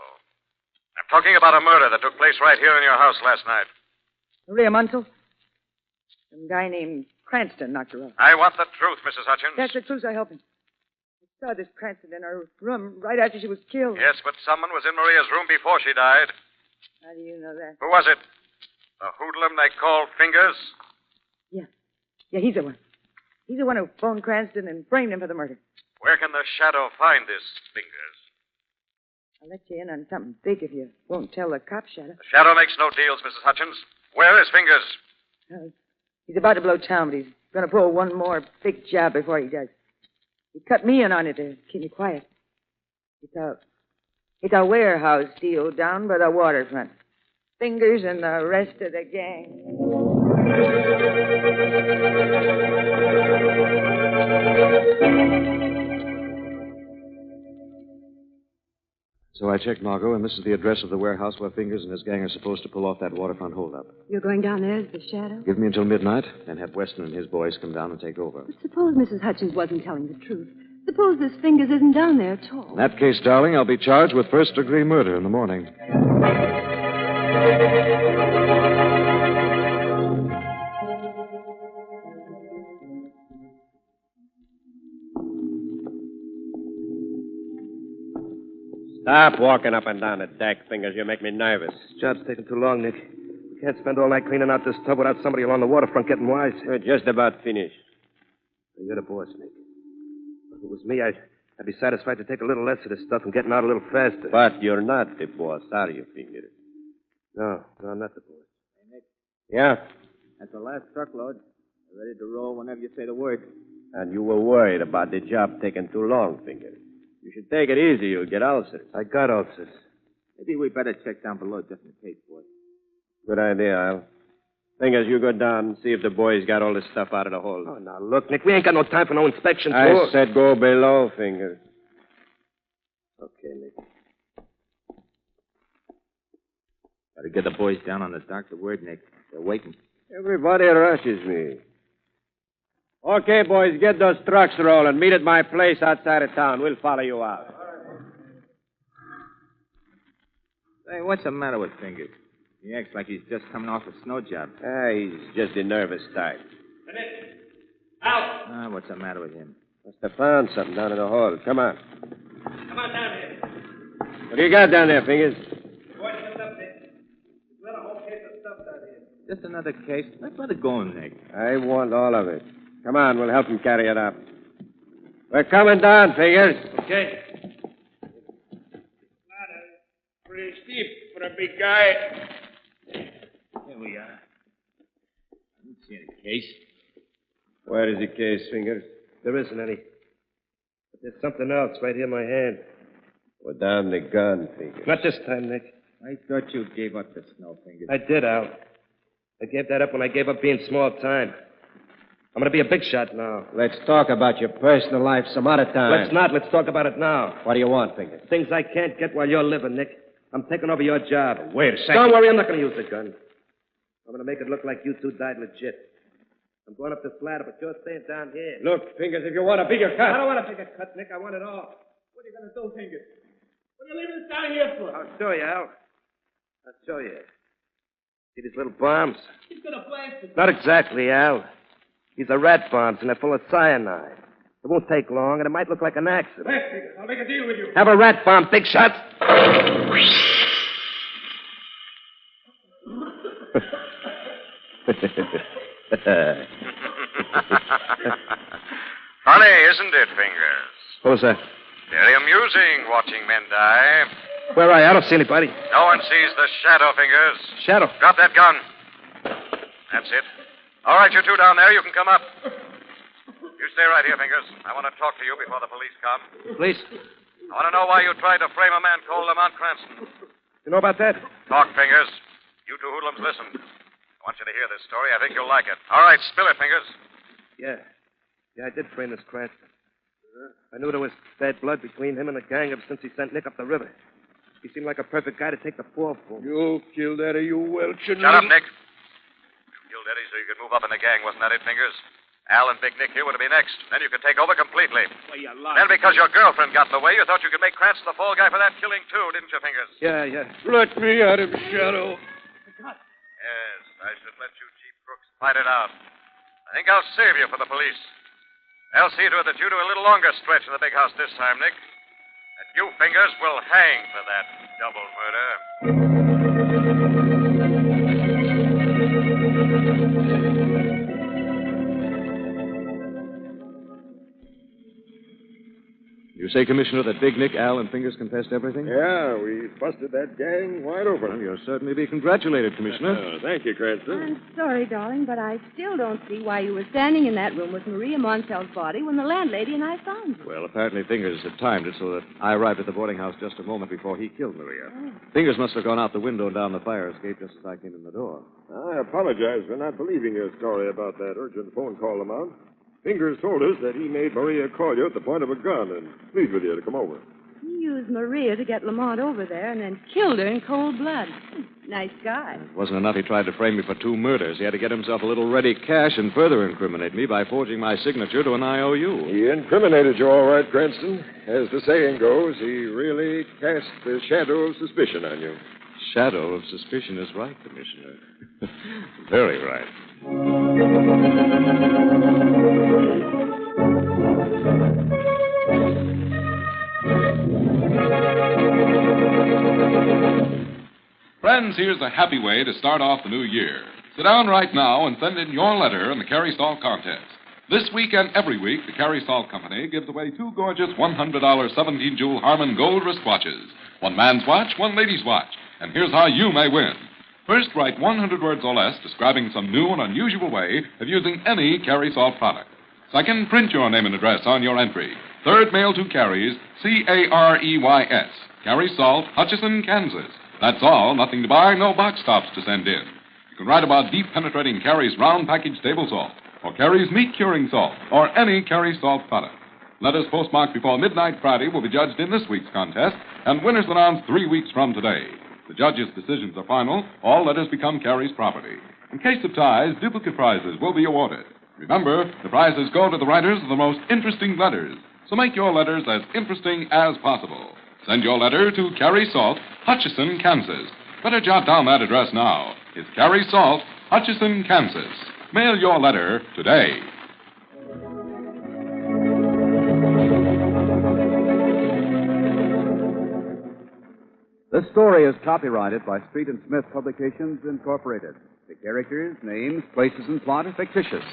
Speaker 10: I'm talking about a murder that took place right here in your house last night.
Speaker 19: Maria Munsell. Some guy named Cranston knocked her off.
Speaker 12: I want the truth, Mrs. Hutchins.
Speaker 19: That's the truth, I help him. I saw this Cranston in her room right after she was killed.
Speaker 12: Yes, but someone was in Maria's room before she died.
Speaker 19: How do you know that?
Speaker 12: Who was it? The hoodlum they call Fingers?
Speaker 19: Yeah, he's the one. He's the one who phoned Cranston and framed him for the murder.
Speaker 12: Where can the shadow find this Fingers?
Speaker 19: I'll let you in on something big if you won't tell the cop, Shadow.
Speaker 12: The shadow makes no deals, Mrs. Hutchins. Where is Fingers?
Speaker 19: He's about to blow town, but he's going to pull one big job before he does. He cut me in on it to keep me quiet. It's a warehouse deal down by the waterfront. Fingers and the rest of the gang.
Speaker 21: So I checked, Margo, and this is the address of the warehouse where Fingers and his gang are supposed to pull off that waterfront holdup.
Speaker 7: You're going down there as the shadow?
Speaker 21: Give me until midnight, then have Weston and his boys come down and take over.
Speaker 7: But suppose Mrs. Hutchins wasn't telling the truth. Suppose this Fingers isn't down there at all.
Speaker 21: In that case, darling, I'll be charged with first-degree murder in the morning.
Speaker 17: Stop walking up and down the deck, Fingers. You make me nervous.
Speaker 1: This job's taking too long, Nick. We can't spend all night cleaning out this tub without somebody along the waterfront getting wise.
Speaker 17: We're just about finished.
Speaker 1: You're the boss, Nick. If it was me, I'd be satisfied to take a little less of this stuff and getting out a little faster.
Speaker 17: But you're not the boss, are you, Fingers?
Speaker 1: No, I'm not the boss.
Speaker 22: Hey, Nick.
Speaker 17: Yeah?
Speaker 22: That's the last truckload. We're ready to roll whenever you say the word.
Speaker 17: And you were worried about the job taking too long, Fingers. You should take it easy. You'll get ulcers.
Speaker 1: I got ulcers.
Speaker 22: Maybe we better check down below just in case, boys.
Speaker 17: Good idea, Al. Fingers, you go down and see if the boys got all this stuff out of the hold.
Speaker 1: Oh, now, look, Nick, we ain't got no time for no inspection.
Speaker 17: I said go below, Fingers.
Speaker 1: Okay, Nick.
Speaker 22: Gotta get the boys down on the dock. The word, Nick. They're waiting.
Speaker 17: Everybody rushes me. Okay, boys, get those trucks rolling. Meet at my place outside of town. We'll follow you out.
Speaker 22: Hey, what's the matter with Fingers? He acts like he's just coming off a snow job.
Speaker 17: He's just the nervous type.
Speaker 22: Out! What's the matter with him?
Speaker 17: Must have found something down in the hold. Come on.
Speaker 20: Come on down here.
Speaker 17: What do you got down there, Fingers?
Speaker 20: Boys, lift up there. There's a whole case of stuff down here.
Speaker 22: Just another case. Let's let it go, Nick.
Speaker 17: I want all of it. Come on, we'll help him carry it up. We're coming down, Fingers.
Speaker 6: Okay. Pretty steep for a big guy.
Speaker 22: Here we are. I don't see any case.
Speaker 17: Where is the case, Fingers?
Speaker 1: There isn't any. But there's something else right here in my hand.
Speaker 17: Put down the gun, Fingers.
Speaker 1: Not this time, Nick.
Speaker 22: I thought you gave up the snow, Fingers.
Speaker 1: I did, Al. I gave that up when I gave up being small time. I'm going to be a big shot now.
Speaker 17: Let's talk about your personal life some other time.
Speaker 1: Let's not. Let's talk about it now.
Speaker 17: What do you want, Fingers?
Speaker 1: Things I can't get while you're living, Nick. I'm taking over your job.
Speaker 17: Wait a second.
Speaker 1: Don't worry, I'm not going to use the gun. I'm going to make it look like you two died legit. I'm going up the ladder, but you're staying down here.
Speaker 17: Look, Fingers, if you want a bigger cut.
Speaker 1: I don't want a bigger cut, Nick. I want it all.
Speaker 20: What are you going to do, Fingers? What are you leaving us down here for?
Speaker 1: I'll show you, Al. I'll show you. See these little bombs?
Speaker 20: He's going to blast us.
Speaker 1: Not exactly, Al. These are rat bombs, and they're full of cyanide. It won't take long, and it might look like an accident.
Speaker 20: Wait, Fingers. I'll make a deal with you.
Speaker 1: Have a rat bomb, big shot.
Speaker 12: Funny, isn't it, Fingers?
Speaker 1: Who's that?
Speaker 12: Very amusing watching men die.
Speaker 1: Where are you? I don't see anybody.
Speaker 12: No one sees the shadow, Fingers.
Speaker 1: Shadow?
Speaker 12: Drop that gun. That's it. All right, you two down there, you can come up. You stay right here, Fingers. I want to talk to you before the police come.
Speaker 1: Police?
Speaker 12: I want to know why you tried to frame a man called Lamont Cranston.
Speaker 1: You know about that?
Speaker 12: Talk, Fingers. You two hoodlums, listen. I want you to hear this story. I think you'll like it. All right, spill it, Fingers.
Speaker 1: Yeah. Yeah, I did frame this Cranston. I knew there was bad blood between him and the gang ever since he sent Nick up the river. He seemed like a perfect guy to take the fall for.
Speaker 6: You killed Eddie, you welching.
Speaker 12: Shut up, Nick. You killed Eddie so you could move up in the gang, wasn't that it, Fingers? Al and Big Nick here were to be next. Then you could take over completely.
Speaker 20: Well, you lied.
Speaker 12: Then because your girlfriend got in the way, you thought you could make Cranston the fall guy for that killing, too, didn't you, Fingers?
Speaker 1: Yeah.
Speaker 6: Let me out of shadow.
Speaker 12: Yes.
Speaker 2: I should let you cheap crooks fight it out. I think I'll save you for the police. I'll see to it that you do a little longer stretch in the big house this time, Nick. And you fingers will hang for that double murder.
Speaker 21: You say, Commissioner, that Big Nick, Al, and Fingers confessed everything?
Speaker 15: Yeah, we busted that gang wide open.
Speaker 21: Well, you'll certainly be congratulated, Commissioner.
Speaker 15: Thank you, Cranston.
Speaker 7: I'm sorry, darling, but I still don't see why you were standing in that room with Maria Montell's body when the landlady and I found you.
Speaker 21: Well, apparently Fingers had timed it so that I arrived at the boarding house just a moment before he killed Maria. Fingers must have gone out the window and down the fire escape just as I came in the door.
Speaker 15: I apologize for not believing your story about that urgent phone call, Lamont. Fingers told us that he made Maria call you at the point of a gun and plead with you to come over.
Speaker 7: He used Maria to get Lamont over there and then killed her in cold blood. Nice guy.
Speaker 21: It wasn't enough he tried to frame me for 2 murders. He had to get himself a little ready cash and further incriminate me by forging my signature to an IOU.
Speaker 15: He incriminated you all right, Cranston. As the saying goes, he really cast the shadow of suspicion on you.
Speaker 21: Shadow of suspicion is right, Commissioner. Very right.
Speaker 3: Friends, here's a happy way to start off the new year. Sit down right now and send in your letter in the Carrie Salt contest. This week and every week, the Carrie Salt Company gives away 2 gorgeous $100 17-jewel Harman gold wristwatches. 1 man's watch, 1 lady's watch. And here's how you may win. First, write 100 words or less describing some new and unusual way of using any Carrie Salt product. Second, print your name and address on your entry. Third, mail to Carrie's, Careys, Carrie Salt, Hutchinson, Kansas. That's all. Nothing to buy, no box tops to send in. You can write about deep penetrating Carrie's round package table salt, or Carrie's meat curing salt, or any Carrie Salt product. Letters postmarked before midnight Friday will be judged in this week's contest, and winners announced 3 weeks from today. The judges' decisions are final. All letters become Carrie's property. In case of ties, duplicate prizes will be awarded. Remember, the prizes go to the writers of the most interesting letters. So make your letters as interesting as possible. Send your letter to Carrie Salt, Hutchinson, Kansas. Better jot down that address now. It's Carrie Salt, Hutchinson, Kansas. Mail your letter today.
Speaker 16: This story is copyrighted by Street and Smith Publications, Incorporated. The characters, names, places, and plot are fictitious.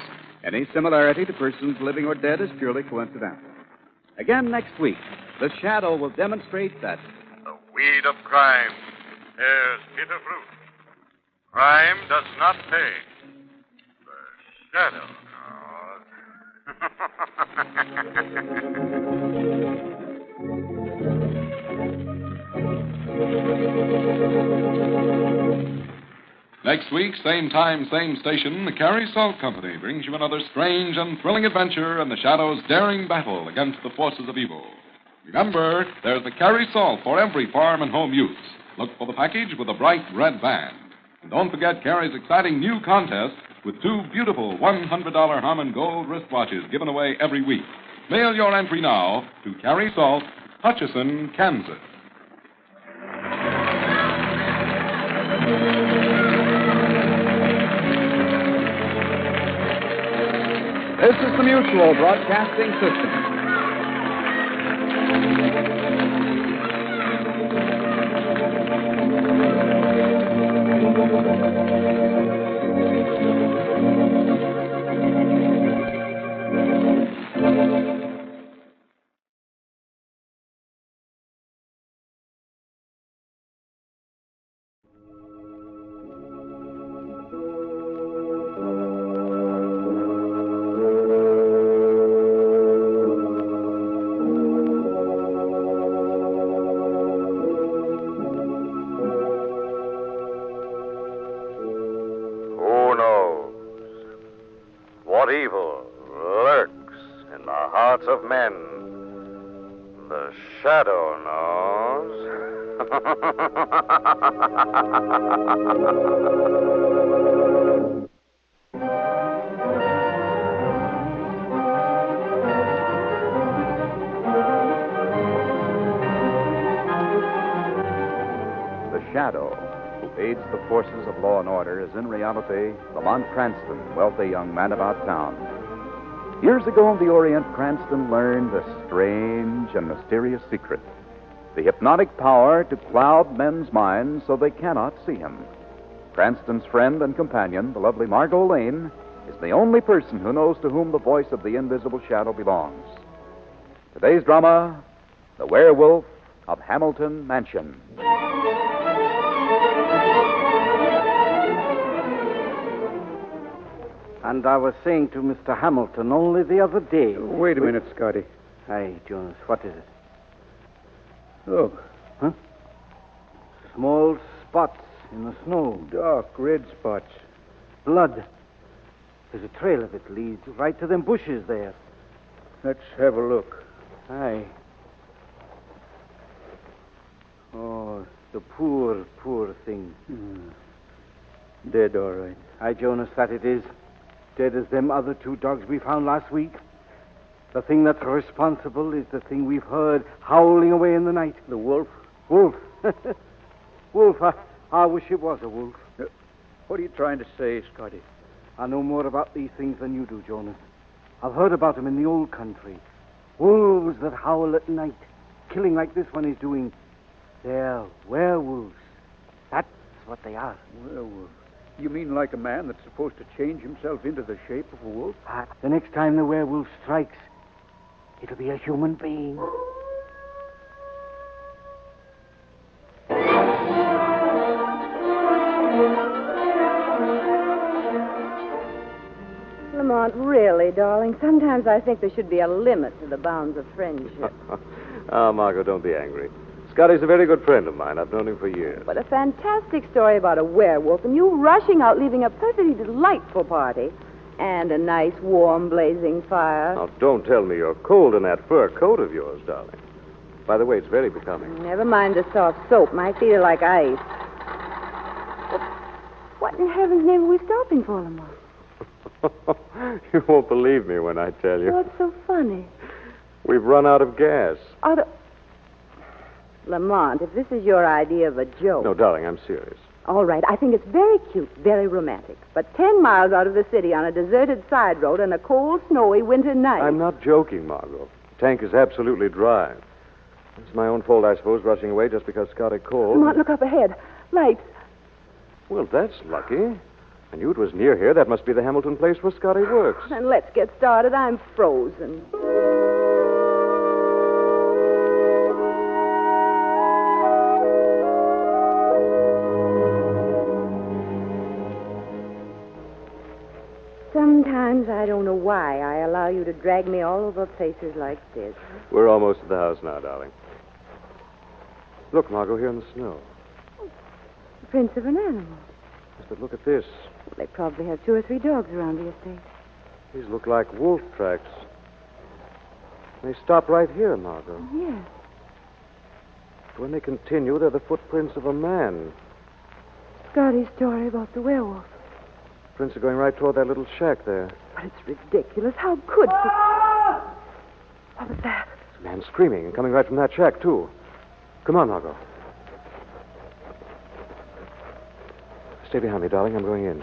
Speaker 16: Any similarity to persons living or dead is purely coincidental. Again next week, The Shadow will demonstrate that
Speaker 12: The weed of crime bears bitter fruit. Crime does not pay. The shadow
Speaker 3: Next week, same time, same station, the Carrie Salt Company brings you another strange and thrilling adventure in the Shadow's daring battle against the forces of evil. Remember, there's the Carrie Salt for every farm and home use. Look for the package with a bright red band. And don't forget Carrie's exciting new contest with 2 beautiful $100 Harman Gold wristwatches given away every week. Mail your entry now to Carrie Salt, Hutchinson, Kansas.
Speaker 16: This is the Mutual Broadcasting System.
Speaker 12: What evil lurks in the hearts of men? The shadow knows.
Speaker 16: The Shadow, who aids the forces of law and order is in reality Lamont Cranston, wealthy young man about town. Years ago in the Orient, Cranston learned a strange and mysterious secret. The hypnotic power to cloud men's minds so they cannot see him. Cranston's friend and companion, the lovely Margo Lane, is the only person who knows to whom the voice of the invisible shadow belongs. Today's drama, The Werewolf of Hamilton Mansion.
Speaker 4: And I was saying to Mr. Hamilton only the other day...
Speaker 9: Wait a minute, Scotty.
Speaker 4: Hi, Jonas. What is it?
Speaker 9: Look.
Speaker 4: Huh? Small spots in the snow.
Speaker 9: Dark red spots.
Speaker 4: Blood. There's a trail of it leads right to them bushes there.
Speaker 9: Let's have a look.
Speaker 4: Aye. Oh, the poor, poor thing.
Speaker 9: Dead, all right.
Speaker 4: Aye, Jonas, that it is. Dead as them other 2 dogs we found last week. The thing that's responsible is the thing we've heard howling away in the night.
Speaker 9: The wolf?
Speaker 4: Wolf. Wolf. I wish it was a wolf.
Speaker 9: What are you trying to say, Scotty?
Speaker 4: I know more about these things than you do, Jonas. I've heard about them in the old country. Wolves that howl at night, killing like this one is doing. They're werewolves. That's what they are.
Speaker 9: Werewolves? You mean like a man that's supposed to change himself into the shape of a wolf?
Speaker 4: The next time the werewolf strikes, it'll be a human being.
Speaker 7: Lamont, really, darling, sometimes I think there should be a limit to the bounds of friendship.
Speaker 11: Margo, don't be angry. Scotty's a very good friend of mine. I've known him for years.
Speaker 7: What a fantastic story about a werewolf, and you rushing out, leaving a perfectly delightful party. And a nice, warm, blazing fire.
Speaker 11: Now, don't tell me you're cold in that fur coat of yours, darling. By the way, it's very becoming.
Speaker 7: Never mind the soft soap. My feet are like ice. What in heaven's name are we stopping for, Lamont?
Speaker 11: You won't believe me when I tell you.
Speaker 7: What's so funny?
Speaker 11: We've run out of gas.
Speaker 7: Lamont, if this is your idea of a joke...
Speaker 11: No, darling, I'm serious.
Speaker 7: All right, I think it's very cute, very romantic. But 10 miles out of the city on a deserted side road on a cold, snowy winter night...
Speaker 11: I'm not joking, Margo. The tank is absolutely dry. It's my own fault, I suppose, rushing away just because Scotty called.
Speaker 7: Lamont, look up ahead. Lights.
Speaker 11: Well, that's lucky. I knew it was near here. That must be the Hamilton place where Scotty works.
Speaker 7: Then let's get started. I'm frozen. Sometimes I don't know why I allow you to drag me all over places like this.
Speaker 11: We're almost at the house now, darling. Look, Margo, here in the snow.
Speaker 7: The prints of an animal.
Speaker 11: Yes, but look at this.
Speaker 7: Well, they probably have 2 or 3 dogs around the estate.
Speaker 11: These look like wolf tracks. They stop right here, Margo.
Speaker 7: Yes.
Speaker 11: When they continue, they're the footprints of a man.
Speaker 7: Scotty's story about the werewolf.
Speaker 11: Prints are going right toward that little shack there.
Speaker 7: But it's ridiculous. How could... What was that?
Speaker 11: There's a man screaming and coming right from that shack, too. Come on, Margo. Stay behind me, darling. I'm going in.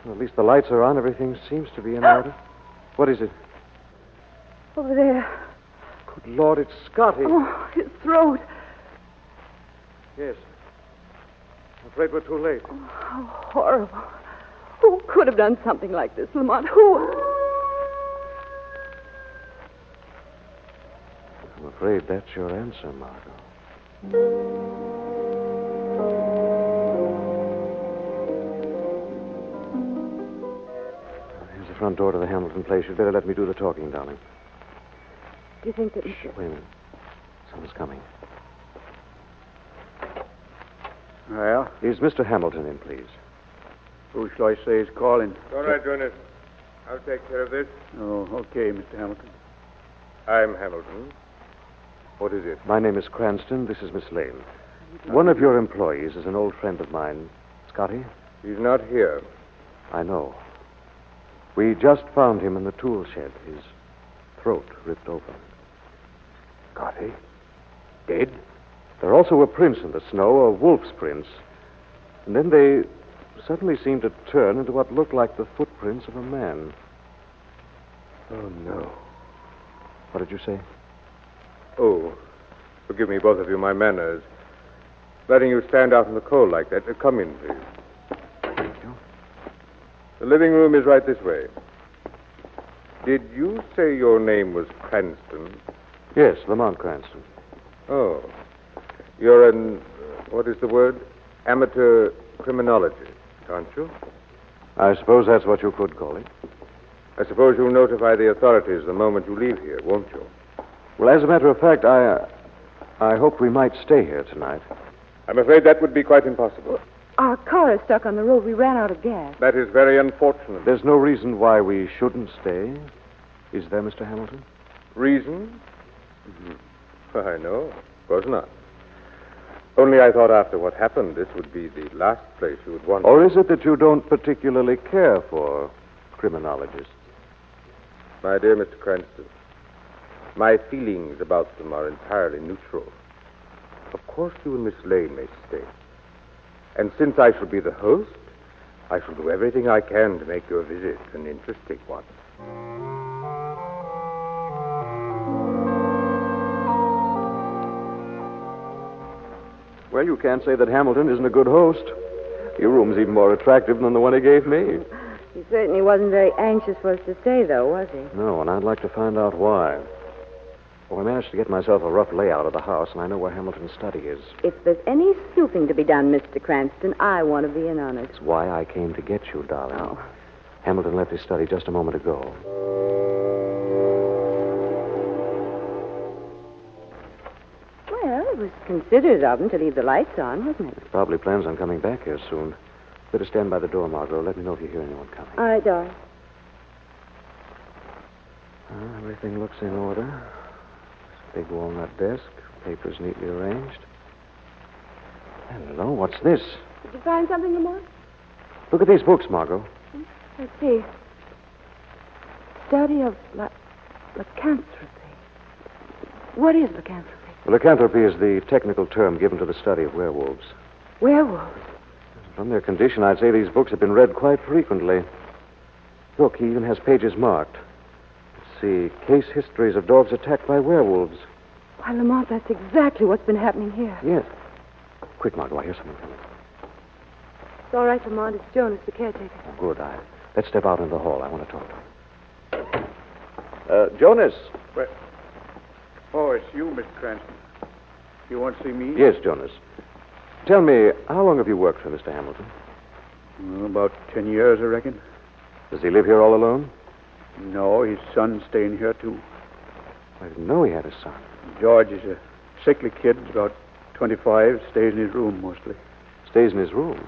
Speaker 11: Well, at least the lights are on. Everything seems to be in order. What is it?
Speaker 7: Over there.
Speaker 11: Good Lord, it's Scotty.
Speaker 7: Oh, his throat.
Speaker 11: Yes. I'm afraid we're too late.
Speaker 7: Oh, how horrible. Who could have done something like this, Lamont? Who?
Speaker 11: I'm afraid that's your answer, Margo. Here's the front door to the Hamilton place. You'd better let me do the talking, darling.
Speaker 7: Do you think that...
Speaker 11: Shh, wait a minute. Someone's coming.
Speaker 9: Well?
Speaker 11: Is Mr. Hamilton in, please?
Speaker 9: Who shall I say is calling?
Speaker 6: All right, Jonas. I'll take care of this.
Speaker 9: Oh, okay, Mr. Hamilton.
Speaker 6: I'm Hamilton. What is it?
Speaker 11: My name is Cranston. This is Miss Lane. One of your employees is an old friend of mine. Scotty?
Speaker 6: He's not here.
Speaker 11: I know. We just found him in the tool shed. His throat ripped open.
Speaker 9: Scotty? Dead?
Speaker 11: There also were prints in the snow, a wolf's prints. And then they suddenly seemed to turn into what looked like the footprints of a man.
Speaker 13: Oh, no.
Speaker 11: What did you say?
Speaker 13: Oh, forgive me, both of you, my manners. Letting you stand out in the cold like that. Come in, please.
Speaker 11: Thank you.
Speaker 13: The living room is right this way. Did you say your name was Cranston?
Speaker 11: Yes, Lamont Cranston.
Speaker 13: Oh. You're an, what is the word? Amateur criminologist, aren't you?
Speaker 11: I suppose that's what you could call it.
Speaker 13: I suppose you'll notify the authorities the moment you leave here, won't you?
Speaker 11: Well, as a matter of fact, I hoped we might stay here tonight.
Speaker 13: I'm afraid that would be quite impossible.
Speaker 14: Our car is stuck on the road. We ran out of gas.
Speaker 13: That is very unfortunate.
Speaker 11: There's no reason why we shouldn't stay. Is there, Mr. Hamilton?
Speaker 13: Reason? Why, no, of course not. Only I thought after what happened, this would be the last place you would want.
Speaker 11: Or is it that you don't particularly care for criminologists?
Speaker 13: My dear Mr. Cranston, my feelings about them are entirely neutral. Of course, you and Miss Lane may stay. And since I shall be the host, I shall do everything I can to make your visit an interesting one.
Speaker 11: Well, you can't say that Hamilton isn't a good host. Your room's even more attractive than the one he gave me.
Speaker 7: He certainly wasn't very anxious for us to stay, though, was he?
Speaker 11: No, and I'd like to find out why. Well, I managed to get myself a rough layout of the house, and I know where Hamilton's study is.
Speaker 7: If there's any snooping to be done, Mr. Cranston, I want to be in on it.
Speaker 11: That's why I came to get you, darling. Oh. Hamilton left his study just a moment ago.
Speaker 7: Well, it was considerate of him to leave the lights on, wasn't it?
Speaker 11: He probably plans on coming back here soon. Better stand by the door, Margo. Let me know if you hear anyone coming.
Speaker 7: All right, darling.
Speaker 11: Everything looks in order. Big walnut desk, papers neatly arranged. Hello, what's this?
Speaker 7: Did you find something, Lamont?
Speaker 11: Look at these books, Margo.
Speaker 14: Let's see. Study of lycanthropy. What is lycanthropy?
Speaker 11: Well, lycanthropy is the technical term given to the study of werewolves.
Speaker 14: Werewolves?
Speaker 11: From their condition, I'd say these books have been read quite frequently. Look, he even has pages marked. Let's see, case histories of dogs attacked by werewolves.
Speaker 14: Why, Lamont, that's exactly what's been happening here.
Speaker 11: Yes. Quick, Margo, I hear someone coming.
Speaker 14: It's all right, Lamont. It's Jonas, the caretaker.
Speaker 11: Oh, good. Let's step out into the hall. I want to talk to him. Jonas.
Speaker 9: Well, oh, it's you, Mr. Cranston. You want to see me?
Speaker 11: Yes, Jonas. Tell me, how long have you worked for Mr. Hamilton?
Speaker 9: About 10 years, I reckon.
Speaker 11: Does he live here all alone?
Speaker 9: No, his son's staying here, too.
Speaker 11: I didn't know he had a son.
Speaker 9: George is a sickly kid, about 25, stays in his room mostly.
Speaker 11: Stays in his room?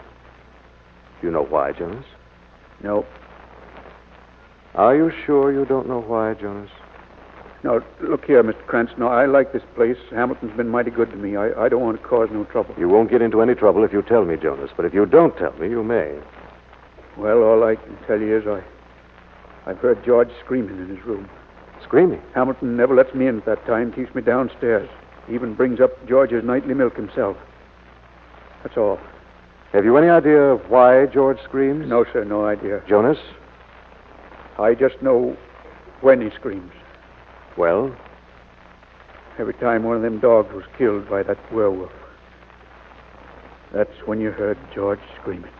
Speaker 11: Do you know why, Jonas?
Speaker 9: No.
Speaker 11: Are you sure you don't know why, Jonas?
Speaker 9: Now, look here, Mr. Cranston. I like this place. Hamilton's been mighty good to me. I don't want to cause no trouble.
Speaker 11: You won't get into any trouble if you tell me, Jonas. But if you don't tell me, you may.
Speaker 9: Well, all I can tell you is I've heard George screaming in his room.
Speaker 11: Screaming?
Speaker 9: Hamilton never lets me in at that time. Keeps me downstairs. He even brings up George's nightly milk himself. That's all.
Speaker 11: Have you any idea of why George screams?
Speaker 9: No, sir, no idea.
Speaker 11: Jonas?
Speaker 9: I just know when he screams.
Speaker 11: Well?
Speaker 9: Every time one of them dogs was killed by that werewolf. That's when you heard George screaming.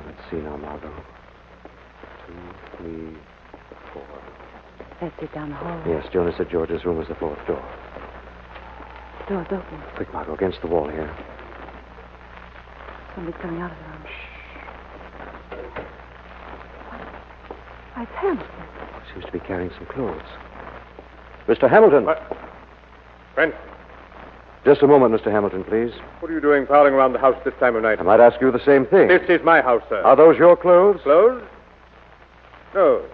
Speaker 11: Let's see now, Margo. 2, 3, 4.
Speaker 14: That's it down the hall.
Speaker 11: Yes, Jonas said George's room was the fourth door.
Speaker 14: The door's open.
Speaker 11: Quick, Margo, against the wall here.
Speaker 14: Somebody's coming out of the room. Why, it's Hamilton.
Speaker 11: Seems to be carrying some clothes. Mr. Hamilton.
Speaker 13: What? Cranston.
Speaker 11: Just a moment, Mr. Hamilton, please.
Speaker 13: What are you doing prowling around the house this time of night?
Speaker 11: I might ask you the same thing.
Speaker 13: This is my house, sir.
Speaker 11: Are those your clothes?
Speaker 13: Clothes? No.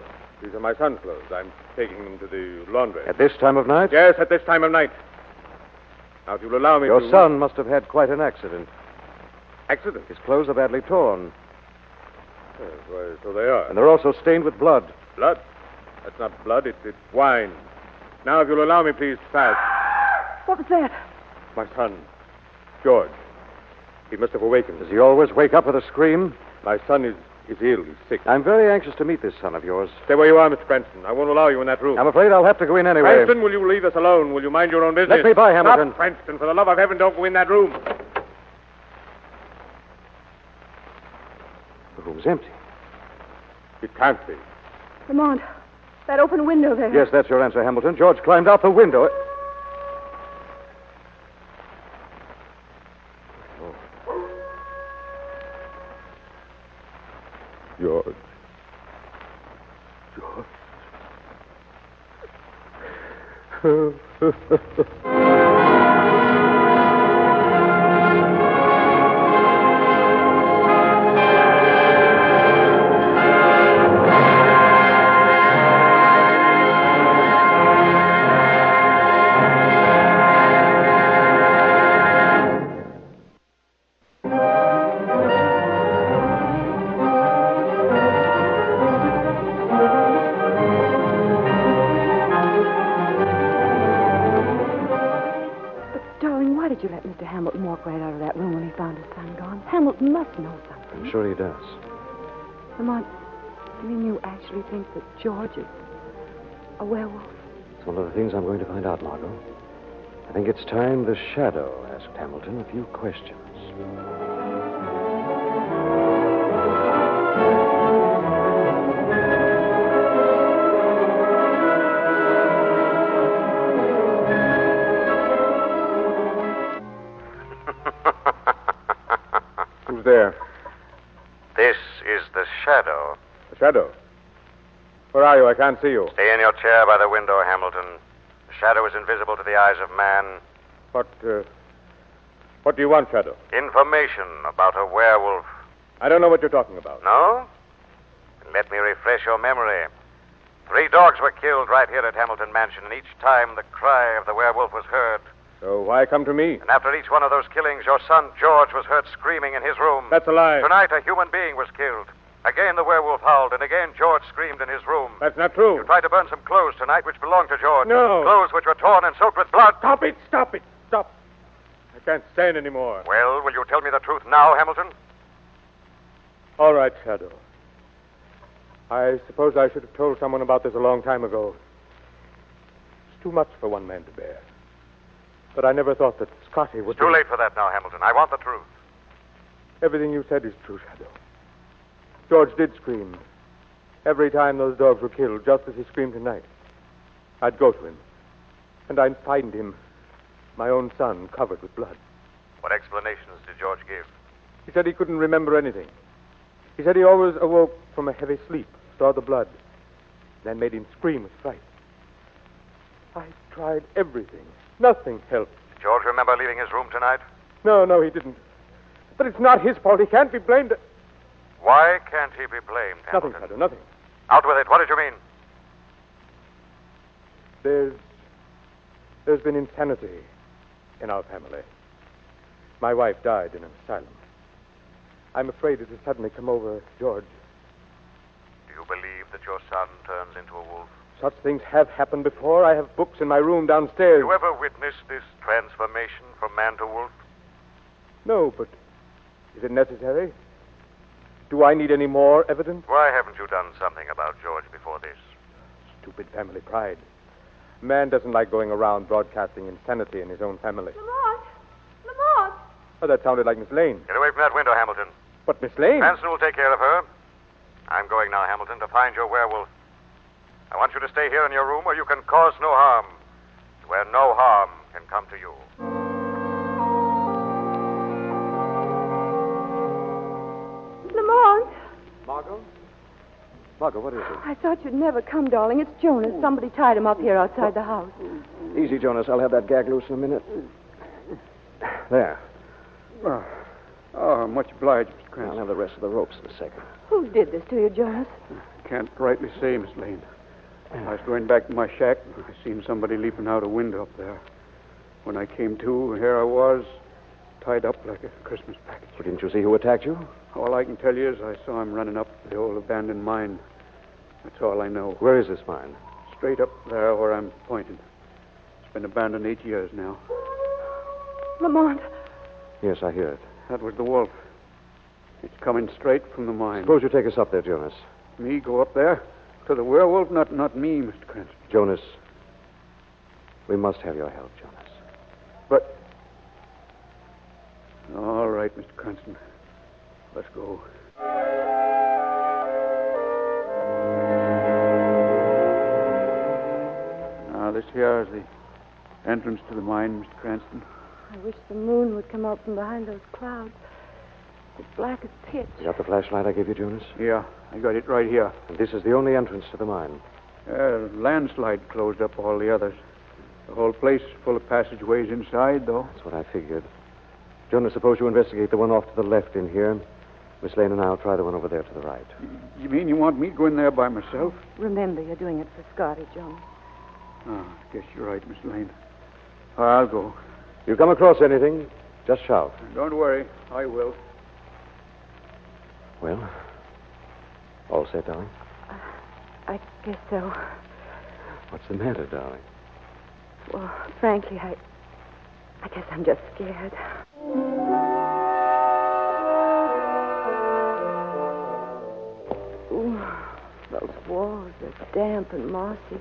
Speaker 13: These are my son's clothes. I'm taking them to the laundry.
Speaker 11: At this time of night?
Speaker 13: Yes, at this time of night. Now, if you'll allow me
Speaker 11: Your
Speaker 13: to...
Speaker 11: son must have had quite an accident.
Speaker 13: Accident?
Speaker 11: His clothes are badly torn.
Speaker 13: Yes, why, so they are.
Speaker 11: And they're also stained with blood.
Speaker 13: Blood? That's not blood, it's wine. Now, if you'll allow me, please, fast.
Speaker 7: What was that?
Speaker 13: My son, George. He must have awakened.
Speaker 21: Does he always wake up with a scream?
Speaker 13: My son is ill. He's sick.
Speaker 21: I'm very anxious to meet this son of yours.
Speaker 13: Stay where you are, Mr. Cranston. I won't allow you in that room.
Speaker 21: I'm afraid I'll have to go in anyway.
Speaker 13: Cranston, will you leave us alone? Will you mind your own business?
Speaker 21: Let me by, Hamilton.
Speaker 13: Stop, Cranston. For the love of heaven, don't go in that room.
Speaker 21: The room's empty.
Speaker 13: It can't be.
Speaker 7: Lamont, that open window there.
Speaker 21: Yes, that's your answer, Hamilton. George climbed out the window.
Speaker 13: George.
Speaker 21: I'm sure he does.
Speaker 7: Lamont, do you mean you actually think that George is a werewolf?
Speaker 21: It's one of the things I'm going to find out, Margo. I think it's time the shadow asked Hamilton a few questions.
Speaker 13: Who's there?
Speaker 2: This is the shadow.
Speaker 13: The shadow? Where are you? I can't see you.
Speaker 2: Stay in your chair by the window, Hamilton. The shadow is invisible to the eyes of man.
Speaker 13: What do you want, Shadow?
Speaker 2: Information about a werewolf.
Speaker 13: I don't know what you're talking about.
Speaker 2: No? Let me refresh your memory. 3 dogs were killed right here at Hamilton Mansion, and each time the cry of the werewolf was heard.
Speaker 13: So why come to me?
Speaker 2: And after each one of those killings, your son George was heard screaming in his room.
Speaker 13: That's a lie.
Speaker 2: Tonight, a human being was killed. Again, the werewolf howled, and again, George screamed in his room.
Speaker 13: That's not true.
Speaker 2: You tried to burn some clothes tonight which belonged to George.
Speaker 13: No.
Speaker 2: Clothes which were torn and soaked with blood.
Speaker 13: Stop it! Stop it! Stop. I can't stand anymore.
Speaker 2: Well, will you tell me the truth now, Hamilton?
Speaker 13: All right, Shadow. I suppose I should have told someone about this a long time ago. It's too much for one man to bear. But I never thought that Scotty would...
Speaker 2: It's too late for that now, Hamilton. I want the truth.
Speaker 13: Everything you said is true, Shadow. George did scream. Every time those dogs were killed, just as he screamed tonight. I'd go to him, and I'd find him, my own son, covered with blood.
Speaker 2: What explanations did George give?
Speaker 13: He said he couldn't remember anything. He said he always awoke from a heavy sleep, saw the blood, then made him scream with fright. I tried everything. Nothing helped.
Speaker 2: Did George remember leaving his room tonight?
Speaker 13: No, he didn't. But it's not his fault. He can't be blamed.
Speaker 2: Why can't he be blamed, Hamilton?
Speaker 13: Nothing, Shadow, nothing.
Speaker 2: Out with it. What did you mean?
Speaker 13: There's been insanity in our family. My wife died in an asylum. I'm afraid it has suddenly come over George.
Speaker 2: Do you believe that your son turns into a wolf?
Speaker 13: Such things have happened before. I have books in my room downstairs.
Speaker 2: You ever witnessed this transformation from man to wolf?
Speaker 13: No, but is it necessary? Do I need any more evidence?
Speaker 2: Why haven't you done something about George before this?
Speaker 13: Stupid family pride. A man doesn't like going around broadcasting insanity in his own family.
Speaker 7: Lamont!
Speaker 13: Oh, that sounded like Miss Lane.
Speaker 2: Get away from that window, Hamilton.
Speaker 13: But Miss Lane?
Speaker 2: Cranston will take care of her. I'm going now, Hamilton, to find your werewolf. I want you to stay here in your room where you can cause no harm. Where no harm can come to you.
Speaker 7: Lamont!
Speaker 21: Margo, what is it?
Speaker 7: I thought you'd never come, darling. It's Jonas. Somebody tied him up here outside the house.
Speaker 21: Easy, Jonas. I'll have that gag loose in a minute. There.
Speaker 9: Oh, much obliged, Mr. Cranston.
Speaker 21: I'll have the rest of the ropes in a second.
Speaker 7: Who did this to you, Jonas?
Speaker 9: Can't rightly say, Miss Lane. I was going back to my shack. I seen somebody leaping out a window up there. When I came to, here I was, tied up like a Christmas package.
Speaker 21: Well, didn't you see who attacked you?
Speaker 9: All I can tell you is I saw him running up the old abandoned mine. That's all I know.
Speaker 21: Where is this mine?
Speaker 9: Straight up there where I'm pointing. It's been abandoned 8 years now.
Speaker 14: Lamont.
Speaker 21: Yes, I hear it.
Speaker 9: That was the wolf. It's coming straight from the mine.
Speaker 21: Suppose you take us up there, Jonas.
Speaker 9: Me go up there? To the werewolf? Not me, Mr. Cranston.
Speaker 21: Jonas, we must have your help, Jonas.
Speaker 9: But... All right, Mr. Cranston. Let's go. Now, this here is the entrance to the mine, Mr. Cranston.
Speaker 7: I wish the moon would come out from behind those clouds. It's black as pitch.
Speaker 21: You got the flashlight I gave you, Jonas?
Speaker 9: Yeah, I got it right here.
Speaker 21: And this is the only entrance to the mine.
Speaker 9: Landslide closed up all the others. The whole place is full of passageways inside, though.
Speaker 21: That's what I figured. Jonas, suppose you investigate the one off to the left in here. Miss Lane and I will try the one over there to the right.
Speaker 9: You mean you want me to go in there by myself?
Speaker 7: Remember, you're doing it for Scotty, Jones.
Speaker 9: Oh, I guess you're right, Miss Lane. I'll go.
Speaker 21: You come across anything, just shout.
Speaker 9: Don't worry, I will.
Speaker 21: Well, all set, darling?
Speaker 7: I guess so.
Speaker 21: What's the matter, darling?
Speaker 7: Well, frankly, I guess I'm just scared. Ooh, those walls are damp and mossy.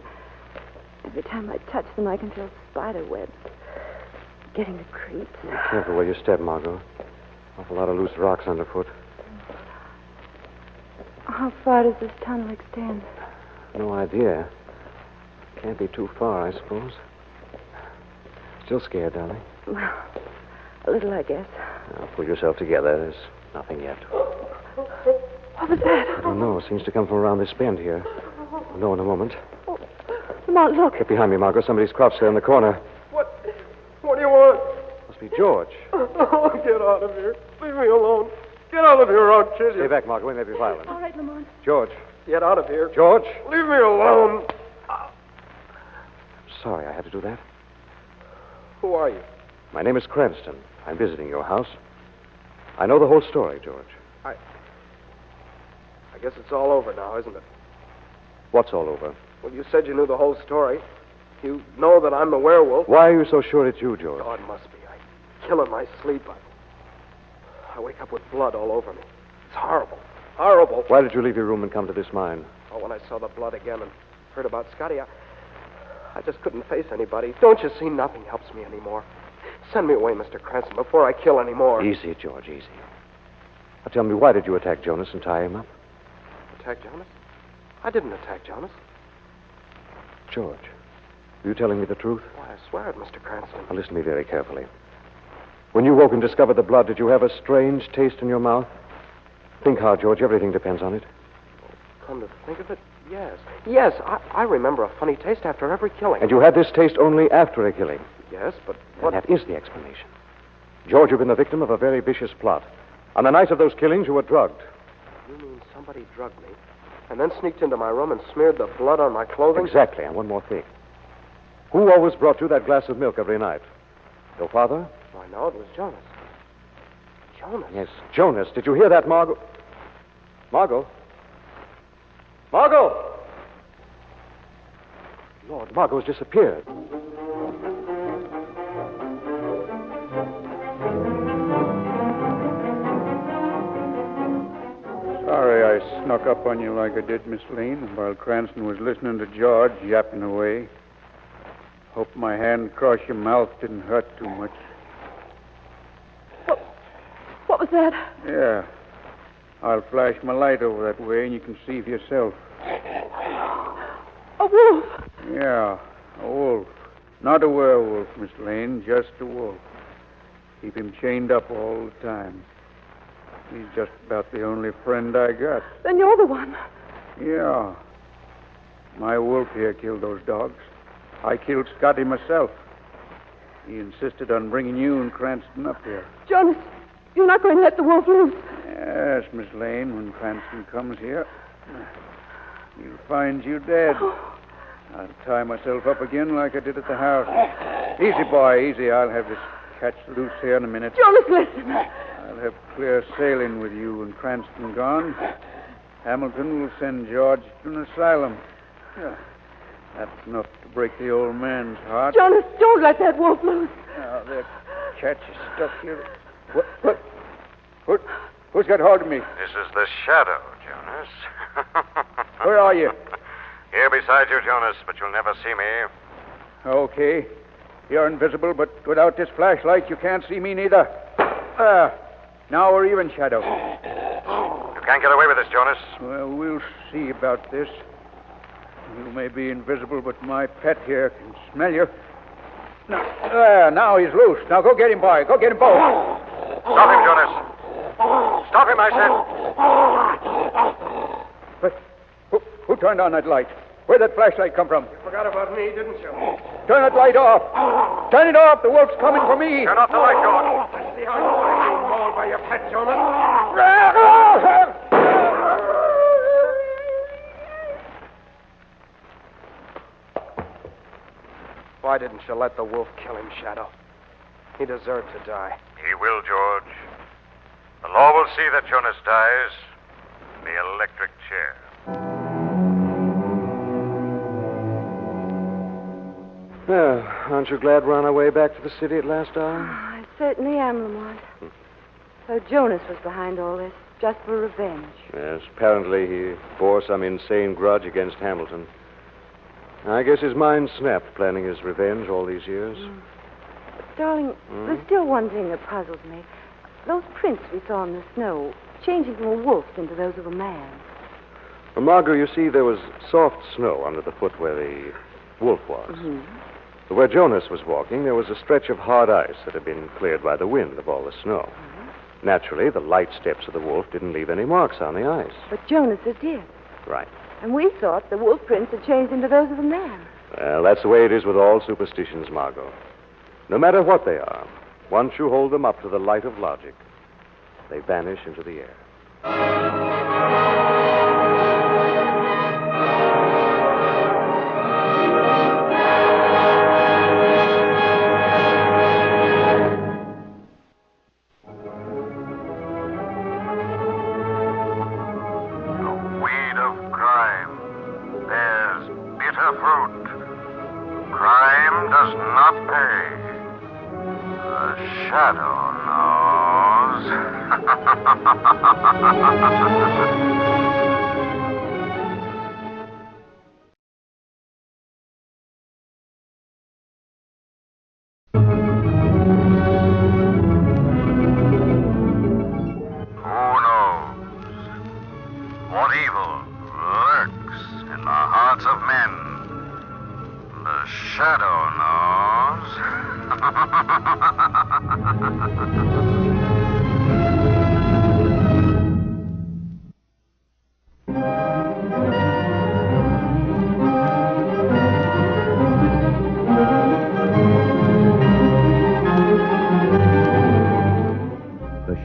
Speaker 7: Every time I touch them, I can feel spider webs. Getting the creeps.
Speaker 21: Be careful where you step, Margo. Awful lot of loose rocks underfoot.
Speaker 7: How far does this tunnel extend?
Speaker 21: No idea. Can't be too far, I suppose. Still scared, darling?
Speaker 7: Well, a little, I guess.
Speaker 21: Now, pull yourself together. There's nothing yet.
Speaker 7: What was that?
Speaker 21: I don't know. It seems to come from around this bend here. I'll know in a moment.
Speaker 7: Lamont, look.
Speaker 21: Get behind me, Margo. Somebody's crouched there in the corner.
Speaker 1: What do you want?
Speaker 21: Must be George.
Speaker 1: Oh, get out of here. Leave me alone. Get out of here, I'll kill you.
Speaker 21: Stay back, Margo. We may be violent.
Speaker 7: All right, Lamont.
Speaker 21: George.
Speaker 1: Get out of here.
Speaker 21: George.
Speaker 1: Leave me alone.
Speaker 21: Sorry I had to do that.
Speaker 1: Who are you?
Speaker 21: My name is Cranston. I'm visiting your house. I know the whole story, George.
Speaker 1: I guess it's all over now, isn't it?
Speaker 21: What's all over?
Speaker 1: Well, you said you knew the whole story. You know that I'm the werewolf.
Speaker 21: Why are you so sure it's you, George?
Speaker 1: Oh, it must be. I kill in my sleep. I wake up with blood all over me. It's horrible. Horrible.
Speaker 21: Why did you leave your room and come to this mine?
Speaker 1: Oh, when I saw the blood again and heard about Scotty, I just couldn't face anybody. Don't you see? Nothing helps me anymore. Send me away, Mr. Crescent, before I kill any more.
Speaker 21: Easy, George, easy. Now tell me, why did you attack Jonas and tie him up?
Speaker 1: Attack Jonas? I didn't attack Jonas.
Speaker 21: George, are you telling me the truth?
Speaker 1: Why, I swear it, Mr. Cranston.
Speaker 21: Now listen to me very carefully. When you woke and discovered the blood, did you have a strange taste in your mouth? Think hard, George. Everything depends on it.
Speaker 1: Come to think of it, yes. Yes, I remember a funny taste after every killing.
Speaker 21: And you had this taste only after a killing?
Speaker 1: Yes, but
Speaker 21: what... And that is the explanation. George, you've been the victim of a very vicious plot. On the night of those killings, you were drugged.
Speaker 1: You mean somebody drugged me and then sneaked into my room and smeared the blood on my clothing?
Speaker 21: Exactly, and one more thing. Who always brought you that glass of milk every night? Your father?
Speaker 1: Why, no, it was Jonas. Jonas?
Speaker 21: Yes, Jonas. Did you hear that, Margo? Margo? Margo! Lord, Margo's disappeared.
Speaker 9: Sorry I snuck up on you like I did, Miss Lane, while Cranston was listening to George yapping away. Hope my hand across your mouth didn't hurt too much.
Speaker 7: What was that?
Speaker 9: Yeah. I'll flash my light over that way and you can see for yourself.
Speaker 7: A wolf.
Speaker 9: Yeah, a wolf. Not a werewolf, Miss Lane, just a wolf. Keep him chained up all the time. He's just about the only friend I got.
Speaker 7: Then you're the one.
Speaker 9: Yeah. My wolf here killed those dogs. I killed Scotty myself. He insisted on bringing you and Cranston up here.
Speaker 7: Jonas, you're not going to let the wolf loose.
Speaker 9: Yes, Miss Lane, when Cranston comes here, he'll find you dead. I'll tie myself up again like I did at the house. Easy, boy, easy. I'll have this catch loose here in a minute.
Speaker 7: Jonas, listen.
Speaker 9: I'll have clear sailing with you and Cranston gone. Hamilton will send George to an asylum. Yeah, that's enough to break the old man's heart.
Speaker 14: Jonas, don't let that wolf loose.
Speaker 9: Now, that catch is stuck here. Who's got hold of me?
Speaker 12: This is the shadow, Jonas.
Speaker 9: Where are you?
Speaker 12: Here beside you, Jonas, but you'll never see me.
Speaker 9: Okay. You're invisible, but without this flashlight, you can't see me neither. Now we're even, Shadow.
Speaker 12: You can't get away with this, Jonas.
Speaker 9: Well, we'll see about this. You may be invisible, but my pet here can smell you. Now he's loose. Now go get him, boy. Go get him both.
Speaker 12: Stop him, Jonas. Stop him, I said.
Speaker 9: But who turned on that light? Where'd that flashlight come from?
Speaker 20: You forgot about me, didn't you?
Speaker 9: Turn that light off. Turn it off. The wolf's coming for me.
Speaker 12: Turn off the light, George.
Speaker 20: I see how you are being mauled by your pet, Jonas.
Speaker 1: Why didn't you let the wolf kill him, Shadow? He deserved to die.
Speaker 12: He will, George. The law will see that Jonas dies in the electric chair.
Speaker 11: Well, aren't you glad we're on our way back to the city at last hour?
Speaker 7: I certainly am, Lamont. So Jonas was behind all this, just for revenge.
Speaker 11: Yes, apparently he bore some insane grudge against Hamilton. I guess his mind snapped planning his revenge all these years.
Speaker 7: But, darling, there's still one thing that puzzles me. Those prints we saw in the snow, changing from a wolf's into those of a man.
Speaker 11: Well, Margo, you see, there was soft snow under the foot where the wolf was.
Speaker 7: Mm-hmm.
Speaker 11: But where Jonas was walking, there was a stretch of hard ice that had been cleared by the wind of all the snow.
Speaker 7: Mm-hmm.
Speaker 11: Naturally, the light steps of the wolf didn't leave any marks on the ice.
Speaker 7: But Jonas's did.
Speaker 11: Right.
Speaker 7: And we thought the wolf prints had changed into those of a man.
Speaker 11: Well, that's the way it is with all superstitions, Margo. No matter what they are, once you hold them up to the light of logic, they vanish into the air.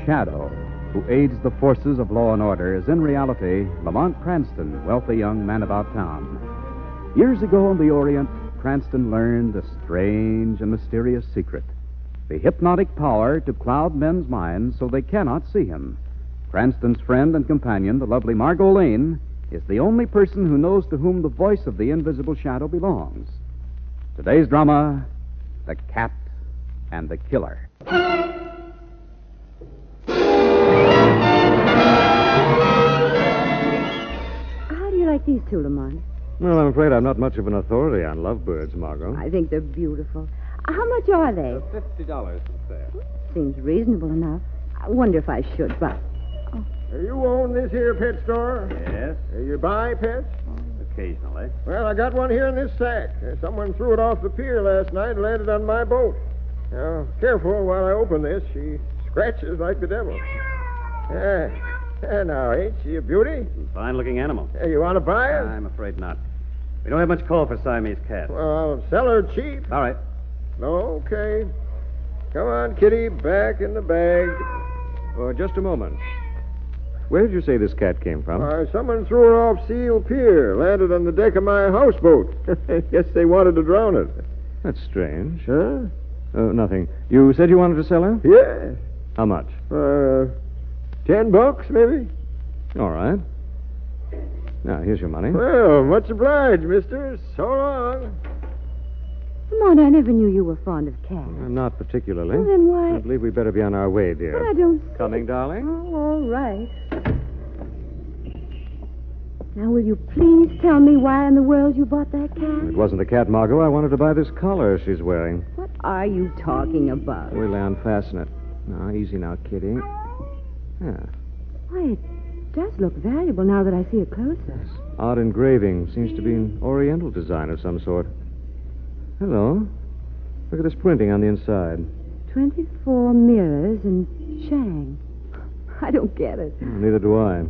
Speaker 16: Shadow, who aids the forces of law and order, is in reality Lamont Cranston, wealthy young man about town. Years ago in the Orient, Cranston learned a strange and mysterious secret: the hypnotic power to cloud men's minds so they cannot see him. Cranston's friend and companion, the lovely Margo Lane, is the only person who knows to whom the voice of the invisible shadow belongs. Today's drama, The Cat and the Killer.
Speaker 8: Like these two, Lamont?
Speaker 11: Well, I'm afraid I'm not much of an authority on lovebirds, Margo.
Speaker 8: I think they're beautiful. How much are they?
Speaker 21: $50 for sale.
Speaker 8: Seems reasonable enough. I wonder if I should, but...
Speaker 15: You own this here pet store?
Speaker 21: Yes.
Speaker 15: You buy pets?
Speaker 21: Occasionally.
Speaker 15: Well, I got one here in this sack. Someone threw it off the pier last night and landed on my boat. Now, careful while I open this. She scratches like the devil. Now, ain't she a beauty?
Speaker 21: Fine-looking animal.
Speaker 15: You want to buy her?
Speaker 21: I'm afraid not. We don't have much call for Siamese cats.
Speaker 15: Well, I'll sell her cheap.
Speaker 21: All right.
Speaker 15: Okay. Come on, Kitty, back in the bag.
Speaker 11: Oh, just a moment. Where did you say this cat came from?
Speaker 15: Someone threw her off Seal Pier, landed on the deck of my houseboat. Guess they wanted to drown it.
Speaker 11: That's strange.
Speaker 15: Huh?
Speaker 11: Nothing. You said you wanted to sell her?
Speaker 15: Yes.
Speaker 11: How much?
Speaker 15: $10, maybe?
Speaker 11: All right.
Speaker 21: Now, here's your money.
Speaker 15: Well, much obliged, mister. So long.
Speaker 8: Lamont, I never knew you were fond of cats.
Speaker 21: Not particularly.
Speaker 8: Well, then why...
Speaker 21: I believe we'd better be on our way, dear.
Speaker 8: But I don't...
Speaker 21: Coming, darling?
Speaker 8: Oh, all right. Now, will you please tell me why in the world you bought that cat?
Speaker 21: It wasn't the cat, Margo. I wanted to buy this collar she's wearing.
Speaker 8: What are you talking about?
Speaker 21: We'll unfasten it. Now, easy now, kitty. Yeah.
Speaker 8: Why, it does look valuable now that I see it closer.
Speaker 21: Odd engraving. Seems to be an oriental design of some sort. Hello. Look at this printing on the inside.
Speaker 8: 24 mirrors and Shang. I don't get it.
Speaker 21: Neither do I.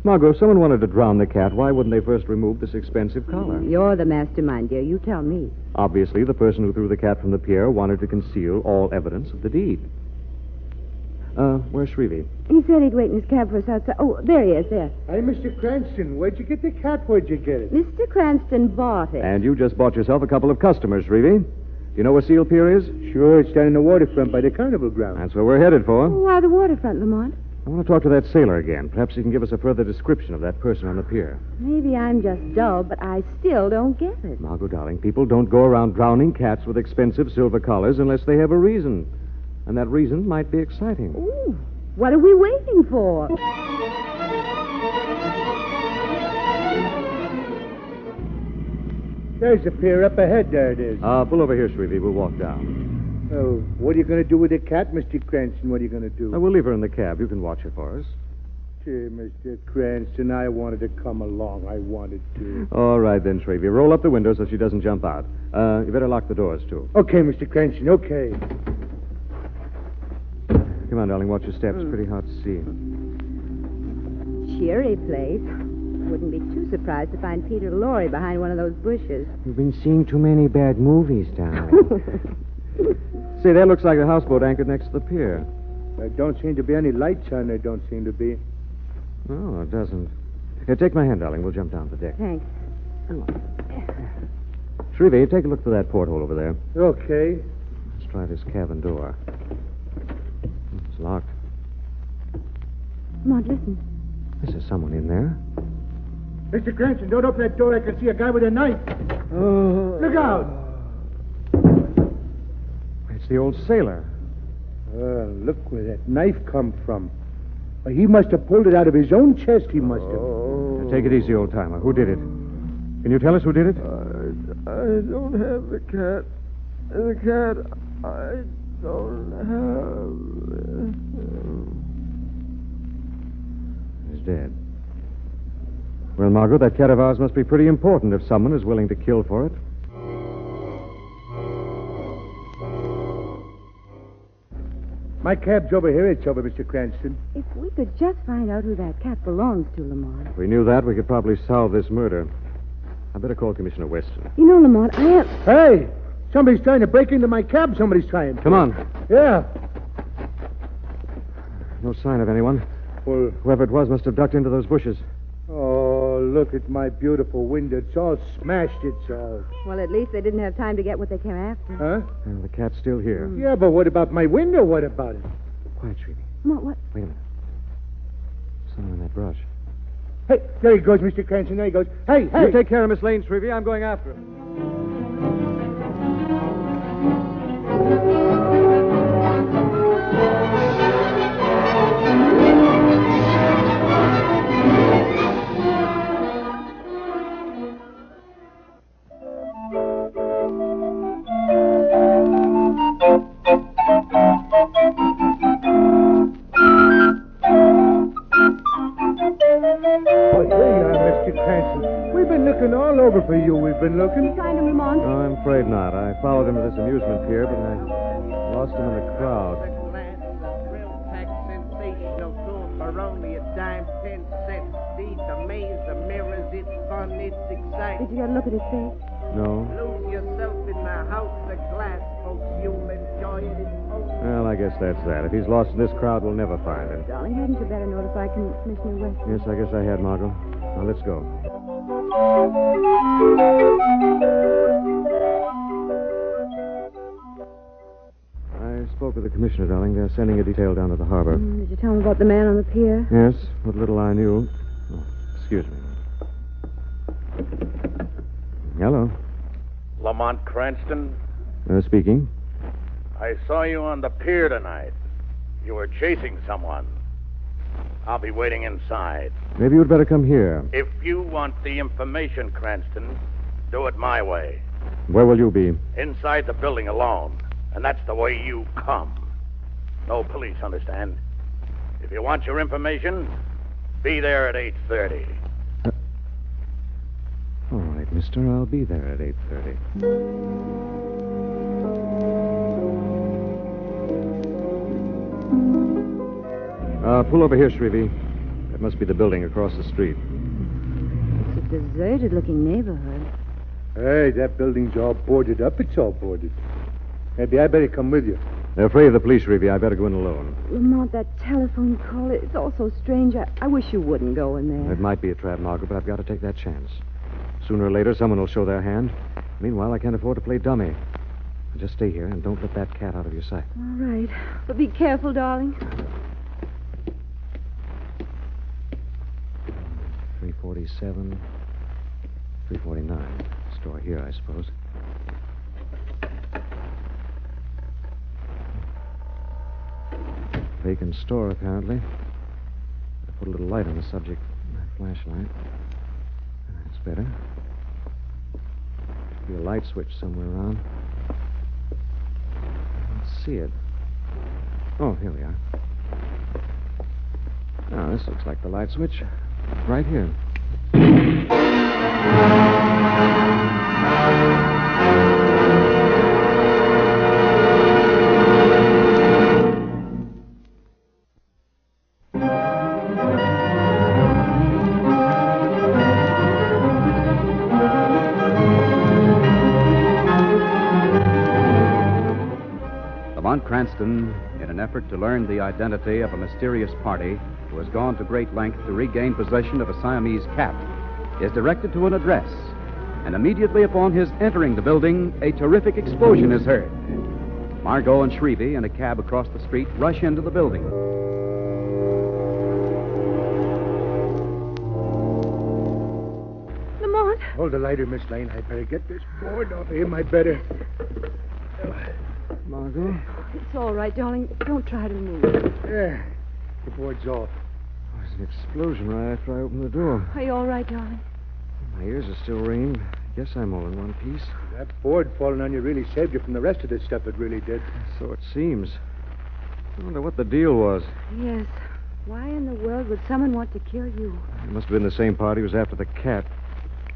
Speaker 21: Margo, if someone wanted to drown the cat, why wouldn't they first remove this expensive collar?
Speaker 8: You're the mastermind, dear. You tell me.
Speaker 21: Obviously, the person who threw the cat from the pier wanted to conceal all evidence of the deed. Where's Shrevey?
Speaker 8: He said he'd wait in his cab for us outside. Oh, there he is, there.
Speaker 5: Hey, Mr. Cranston, where'd you get the cat? Where'd you get it?
Speaker 8: Mr. Cranston bought it.
Speaker 21: And you just bought yourself a couple of customers, Shrevey. Do you know where Seal Pier is?
Speaker 5: Sure, it's down in the waterfront by the carnival ground.
Speaker 21: That's where we're headed for.
Speaker 8: Why the waterfront, Lamont?
Speaker 21: I want to talk to that sailor again. Perhaps he can give us a further description of that person on the pier.
Speaker 8: Maybe I'm just dull, but I still don't get it.
Speaker 21: Margo, darling, people don't go around drowning cats with expensive silver collars unless they have a reason. And that reason might be exciting.
Speaker 8: Ooh, what are we waiting for?
Speaker 5: There's the pier up ahead. There it is.
Speaker 21: Pull over here, Shrevey. We'll walk down.
Speaker 5: Oh, what are you going to do with the cat, Mr. Cranston? What are you going to do?
Speaker 21: We'll leave her in the cab. You can watch her for us.
Speaker 5: Gee, Mr. Cranston, I wanted to come along. I wanted to.
Speaker 21: All right, then, Shrevey. Roll up the window so she doesn't jump out. You better lock the doors, too.
Speaker 5: Okay, Mr. Cranston, okay.
Speaker 21: Come on, darling. Watch your steps. It's pretty hard to see.
Speaker 8: Cheery place. Wouldn't be too surprised to find Peter Lorre behind one of those bushes.
Speaker 21: You've been seeing too many bad movies, darling. Say, that looks like a houseboat anchored next to the pier.
Speaker 5: There don't seem to be any lights on there, don't seem to be.
Speaker 21: No, it doesn't. Here, take my hand, darling. We'll jump down the deck.
Speaker 8: Thanks.
Speaker 21: Shrevey, take a look for that porthole over there.
Speaker 5: Okay.
Speaker 21: Let's try this cabin door. It's locked.
Speaker 8: Lamont, listen.
Speaker 21: There's someone in there.
Speaker 5: Mr. Cranston, don't open that door. I can see a guy with a knife.
Speaker 21: Oh.
Speaker 5: Look out.
Speaker 21: It's the old sailor.
Speaker 5: Look where that knife come from. He must have pulled it out of his own chest, he must have.
Speaker 21: Now, take it easy, old-timer. Who did it? Can you tell us who did it?
Speaker 15: I don't have the cat. The cat I don't have.
Speaker 21: He's dead. Well, Margo, that cat of ours must be pretty important if someone is willing to kill for it.
Speaker 5: My cab's over here. It's over, Mr. Cranston.
Speaker 8: If we could just find out who that cat belongs to, Lamont.
Speaker 21: If we knew that, we could probably solve this murder. I better call Commissioner Weston.
Speaker 8: You know, Lamont, I am...
Speaker 5: Hey! Somebody's trying to break into my cab. Somebody's trying.
Speaker 21: Come on.
Speaker 5: Yeah.
Speaker 21: No sign of anyone.
Speaker 5: Well...
Speaker 21: Whoever it was must have ducked into those bushes.
Speaker 5: Oh, look at my beautiful window. It's all smashed. It's all...
Speaker 8: Well, at least they didn't have time to get what they came after.
Speaker 5: Huh?
Speaker 21: Well, the cat's still here.
Speaker 5: Yeah, but what about my window? What about it?
Speaker 21: Quiet, Shrevey.
Speaker 8: Lamont, what?
Speaker 21: Wait a minute. Someone in that brush.
Speaker 5: Hey, there he goes, Mr. Cranston. There he goes. Hey, hey!
Speaker 21: You take care of Miss Lane, Shrevey. I'm going after him.
Speaker 5: For you, we've been looking.
Speaker 8: You find him, Lamont?
Speaker 21: No, I'm afraid not. I followed him to this amusement pier, but I lost him in the crowd.
Speaker 20: Sensational tour for only a dime, 10 cents. See the maze, the mirrors, it's fun, it's exciting.
Speaker 8: Did you get a look at his face?
Speaker 21: No.
Speaker 20: Lose yourself in the house of glass, folks. You'll enjoy it. It's
Speaker 21: Well, I guess that's that. If he's lost in this crowd, we'll never find him.
Speaker 8: Darling, hadn't you better notify Commissioner Weston?
Speaker 21: Yes, I guess I had, Margo. Now, let's go. I spoke with the commissioner, darling. They're sending a detail down to the harbor.
Speaker 8: Did you tell him about the man on the pier?
Speaker 21: Yes, what little I knew. Oh, Excuse me. Hello.
Speaker 10: Lamont Cranston?
Speaker 21: Speaking.
Speaker 10: I saw you on the pier tonight. You were chasing someone. I'll be waiting inside.
Speaker 21: Maybe you'd better come here.
Speaker 10: If you want the information, Cranston, do it my way.
Speaker 21: Where will you be?
Speaker 10: Inside the building alone. And that's the way you come. No police, understand? If you want your information, be there at 8:30.
Speaker 21: All right, mister. I'll be there at 8:30. Pull over here, Shrevey. That must be the building across the street.
Speaker 8: It's a deserted-looking neighborhood.
Speaker 5: Hey, that building's all boarded up. It's all boarded. Maybe I better come with you.
Speaker 21: They're afraid of the police, Shrevey. I better go in alone.
Speaker 8: Lamont, that telephone call, it's all so strange. I wish you wouldn't go in there.
Speaker 21: It might be a trap, Margaret, but I've got to take that chance. Sooner or later, someone will show their hand. Meanwhile, I can't afford to play dummy. Just stay here and don't let that cat out of your sight.
Speaker 8: All right. But be careful, darling.
Speaker 21: 347, 349. Store here, I suppose. Vacant store, apparently. I put a little light on the subject. My flashlight. That's better. Be a light switch somewhere around. Let's see it. Oh, here we are. Oh, this looks like the light switch. Right here.
Speaker 16: Lamont Cranston, in an effort to learn the identity of a mysterious party who has gone to great length to regain possession of a Siamese cat, is directed to an address. And immediately upon his entering the building, a terrific explosion is heard. Margo and Shrevey, in a cab across the street, rush into the building.
Speaker 8: Lamont.
Speaker 5: Hold the lighter, Miss Lane. I'd better get this board off him. I better.
Speaker 21: Margo?
Speaker 8: It's all right, darling. Don't try to move.
Speaker 5: Yeah, the board's off.
Speaker 21: There's an explosion right after I opened the door.
Speaker 8: Are you all right, darling?
Speaker 21: My ears are still ringing. I guess I'm all in one piece.
Speaker 5: That board falling on you really saved you from the rest of this stuff. It really did.
Speaker 21: So it seems. I wonder what the deal was.
Speaker 8: Yes. Why in the world would someone want to kill you?
Speaker 21: It must have been the same party who was after the cat.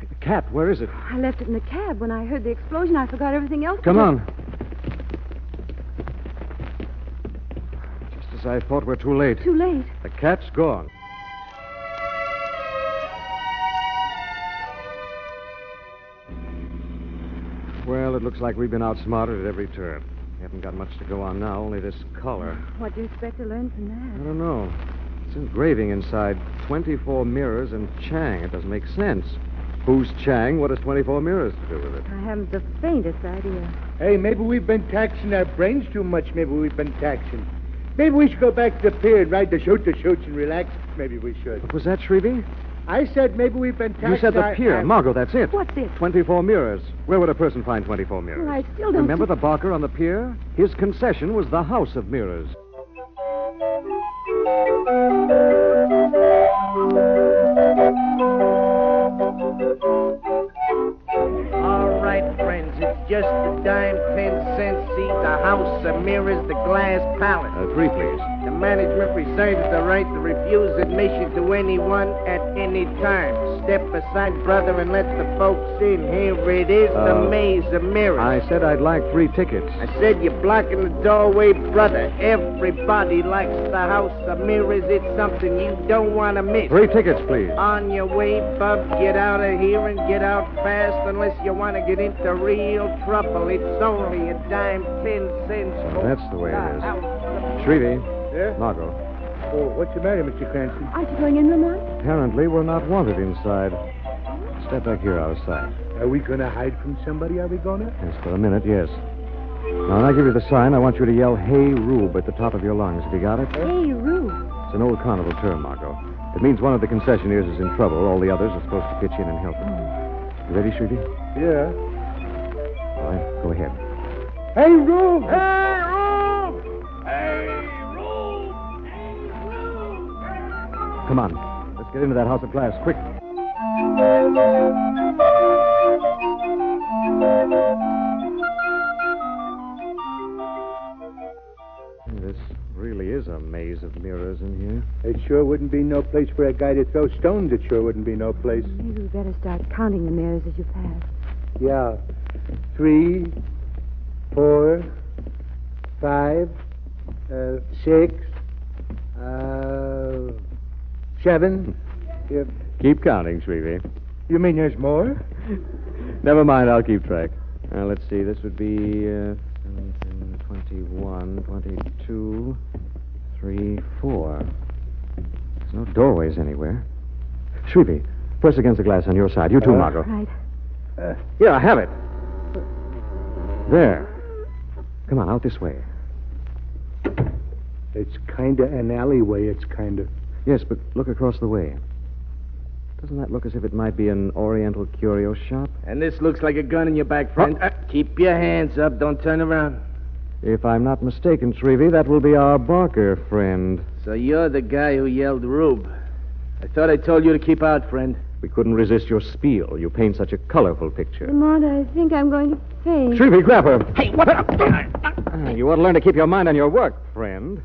Speaker 21: The cat, where is it?
Speaker 8: I left it in the cab. When I heard the explosion, I forgot everything else.
Speaker 21: Come on. Just as I thought, we're too late.
Speaker 8: Too late?
Speaker 21: The cat's gone. Well, it looks like we've been outsmarted at every turn. We haven't got much to go on now, only this collar.
Speaker 8: What do you expect to learn from
Speaker 21: I
Speaker 8: that?
Speaker 21: don't know. It's engraving inside 24 mirrors and Chang. It doesn't make sense. Who's Chang? What has 24 mirrors to do with it?
Speaker 8: I haven't the faintest idea.
Speaker 5: Hey, maybe we've been taxing our brains too much. Maybe we've been taxing. Maybe we should go back to the pier and ride the chutes and relax. Maybe we should.
Speaker 21: What was that, Shrevey?
Speaker 5: I said maybe we've been taxing.
Speaker 21: You said the pier. Margo, that's it.
Speaker 8: What's it?
Speaker 21: 24 mirrors. Where would a person find 24 mirrors?
Speaker 8: Well, I still don't...
Speaker 21: Remember the barker on the pier? His concession was the house of mirrors.
Speaker 20: All right, friends, it's just a dime, 10 cents seat, the house of mirrors, the glass palace.
Speaker 21: 3, please.
Speaker 20: The management reserves the right to refuse admission to anyone at any time. Step aside, brother, and let the folks in. Here it is, the maze of mirrors.
Speaker 21: I said I'd like 3 tickets.
Speaker 20: I said you're blocking the doorway, brother. Everybody likes the house of mirrors. It's something you don't want to miss.
Speaker 21: 3 tickets, please.
Speaker 20: On your way, bub, get out of here and get out fast unless you want to get into real trouble. It's only a dime, 10 cents.
Speaker 21: That's the way it is. Shrevey.
Speaker 5: Yeah?
Speaker 21: Margo.
Speaker 5: Oh, what's the matter, Mr. Cranston?
Speaker 8: Aren't you going in, Lamont?
Speaker 21: Apparently, we're not wanted inside. Step back here out of sight.
Speaker 5: Are we going to hide from somebody? Are we going to?
Speaker 21: Yes, for a minute, yes. Now, when I give you the sign, I want you to yell, "Hey, Rube," at the top of your lungs. Have you got it?
Speaker 8: Hey, Rube.
Speaker 21: It's an old carnival term, Margot. It means one of the concessionaires is in trouble. All the others are supposed to pitch in and help him. You ready, Shrevey?
Speaker 5: Yeah.
Speaker 21: All right, go ahead.
Speaker 5: Hey, Rube!
Speaker 6: Hey, Rube!
Speaker 21: Come on. Let's get into that house of glass, quick. This really is a maze of mirrors in here.
Speaker 5: It sure wouldn't be no place for a guy to throw stones. It sure wouldn't be no place.
Speaker 8: Maybe we better start counting the mirrors as you pass.
Speaker 5: Yeah. 3, 4, 5, 6, 7. Yep.
Speaker 21: Keep counting, Shrevey.
Speaker 5: You mean there's more?
Speaker 21: Never mind, I'll keep track. Now, let's see. This would be 21, 22, 3, 4. There's no doorways anywhere. Shrevey, press against the glass on your side. You too, Margot.
Speaker 8: Right.
Speaker 21: Here, I have it. There. Come on, out this way.
Speaker 5: It's kind of an alleyway. It's kind of.
Speaker 21: Yes, but look across the way. Doesn't that look as if it might be an Oriental curio shop?
Speaker 20: And this looks like a gun in your back, friend. Keep your hands up. Don't turn around.
Speaker 21: If I'm not mistaken, Shrevey, that will be our Barker friend.
Speaker 20: So you're the guy who yelled Rube. I thought I told you to keep out, friend.
Speaker 21: We couldn't resist your spiel. You paint such a colorful picture.
Speaker 8: Lamont, I think I'm going to faint.
Speaker 21: Shrevey, grab her. Hey, what? You ought to learn to keep your mind on your work, friend.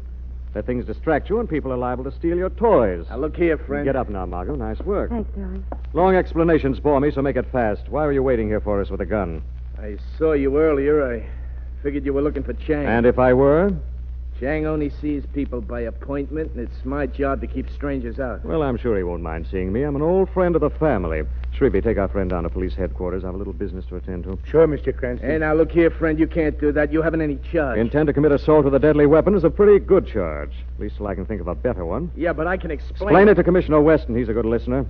Speaker 21: Let things distract you, and people are liable to steal your toys.
Speaker 20: Now, look here, friend.
Speaker 21: Get up now, Margot. Nice work.
Speaker 8: Thanks, darling.
Speaker 21: Long explanations bore me, so make it fast. Why were you waiting here for us with a gun?
Speaker 20: I saw you earlier. I figured you were looking for Chang.
Speaker 21: And if I were?
Speaker 20: Chang only sees people by appointment, and it's my job to keep strangers out.
Speaker 21: Well, I'm sure he won't mind seeing me. I'm an old friend of the family. Shrevey, take our friend down to police headquarters. I have a little business to attend to.
Speaker 5: Sure, Mr. Cranston.
Speaker 20: Hey, now, look here, friend. You can't do that. You haven't any charge.
Speaker 21: Intend to commit assault with a deadly weapon is a pretty good charge. At least till I can think of a better one.
Speaker 20: Yeah, but I can explain...
Speaker 21: Explain it to Commissioner Weston. He's a good listener.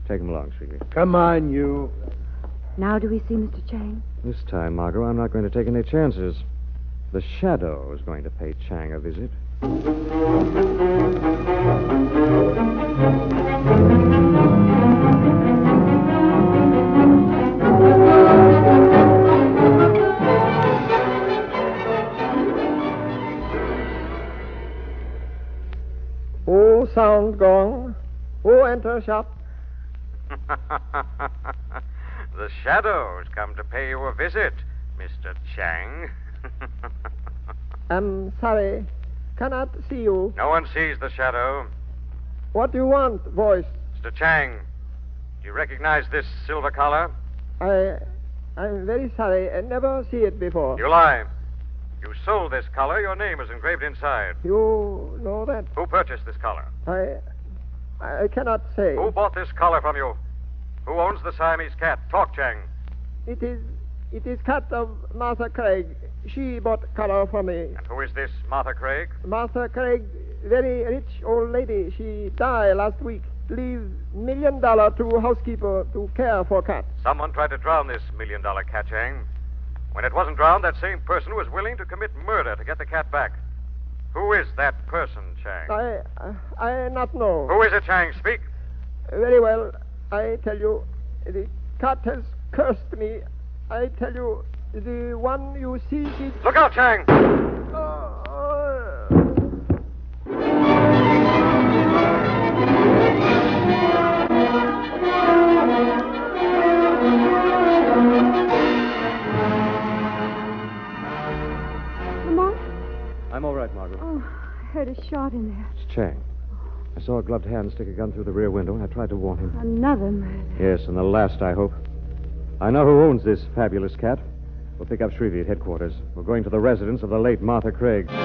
Speaker 21: Take him along, Shrevey.
Speaker 5: Come on, you.
Speaker 8: Now do we see Mr. Chang?
Speaker 21: This time, Margot, I'm not going to take any chances. The Shadow is going to pay Chang a visit.
Speaker 18: Who sound gong? Who enter shop?
Speaker 2: The Shadow's come to pay you a visit, Mr. Chang.
Speaker 18: I'm sorry. Cannot see you.
Speaker 2: No one sees the Shadow.
Speaker 18: What do you want, voice?
Speaker 2: Mr. Chang, do you recognize this silver collar?
Speaker 18: I'm very sorry. I never see it before.
Speaker 2: You lie. You sold this collar. Your name is engraved inside.
Speaker 18: You know that?
Speaker 2: Who purchased this collar?
Speaker 18: I cannot say.
Speaker 2: Who bought this collar from you? Who owns the Siamese cat? Talk, Chang.
Speaker 18: It is cat of Martha Craig. She bought collar for me.
Speaker 2: And who is this Martha Craig?
Speaker 18: Martha Craig, very rich old lady. She died last week. Leave $1 million to housekeeper to care for cat.
Speaker 2: Someone tried to drown this $1 million cat, Chang. When it wasn't drowned, that same person was willing to commit murder to get the cat back. Who is that person, Chang?
Speaker 18: I not know.
Speaker 2: Who is it, Chang? Speak.
Speaker 18: Very well. I tell you, the cat has cursed me. I tell you, the one you see is...
Speaker 2: Look out, Chang!
Speaker 8: Lamont?
Speaker 21: I'm all right, Margot.
Speaker 8: Oh, I heard a shot in there.
Speaker 21: It's Chang. I saw a gloved hand stick a gun through the rear window, and I tried to warn him.
Speaker 8: Another murder.
Speaker 21: Yes, and the last, I hope. I know who owns this fabulous cat. We'll pick up Shrevey at headquarters. We're going to the residence of the late Martha Craig.
Speaker 8: There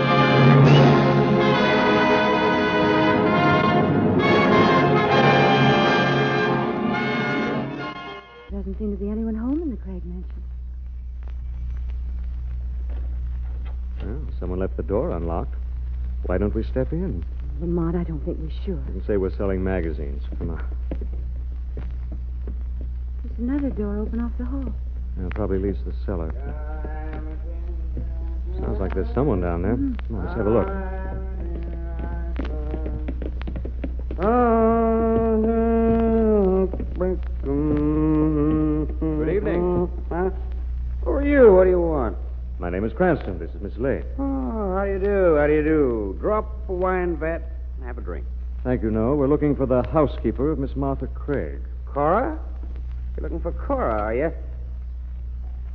Speaker 8: doesn't seem to be anyone home in the Craig mansion.
Speaker 21: Well, someone left the door unlocked. Why don't we step in?
Speaker 8: Lamont, I don't think we should.
Speaker 21: You can say we're selling magazines. Come on.
Speaker 8: There's another door open off the hall.
Speaker 21: It probably leads to the cellar. Sounds like there's someone down there. Come on, let's have a look. Good evening.
Speaker 9: Huh? Who are you? What do you want?
Speaker 21: My name is Cranston. This is Miss Lane.
Speaker 9: Oh, how do you do? How do you do? Drop a wine vat and have a drink.
Speaker 21: Thank you, no. We're looking for the housekeeper of Miss Martha Craig.
Speaker 9: Cora? You're looking for Cora, are you?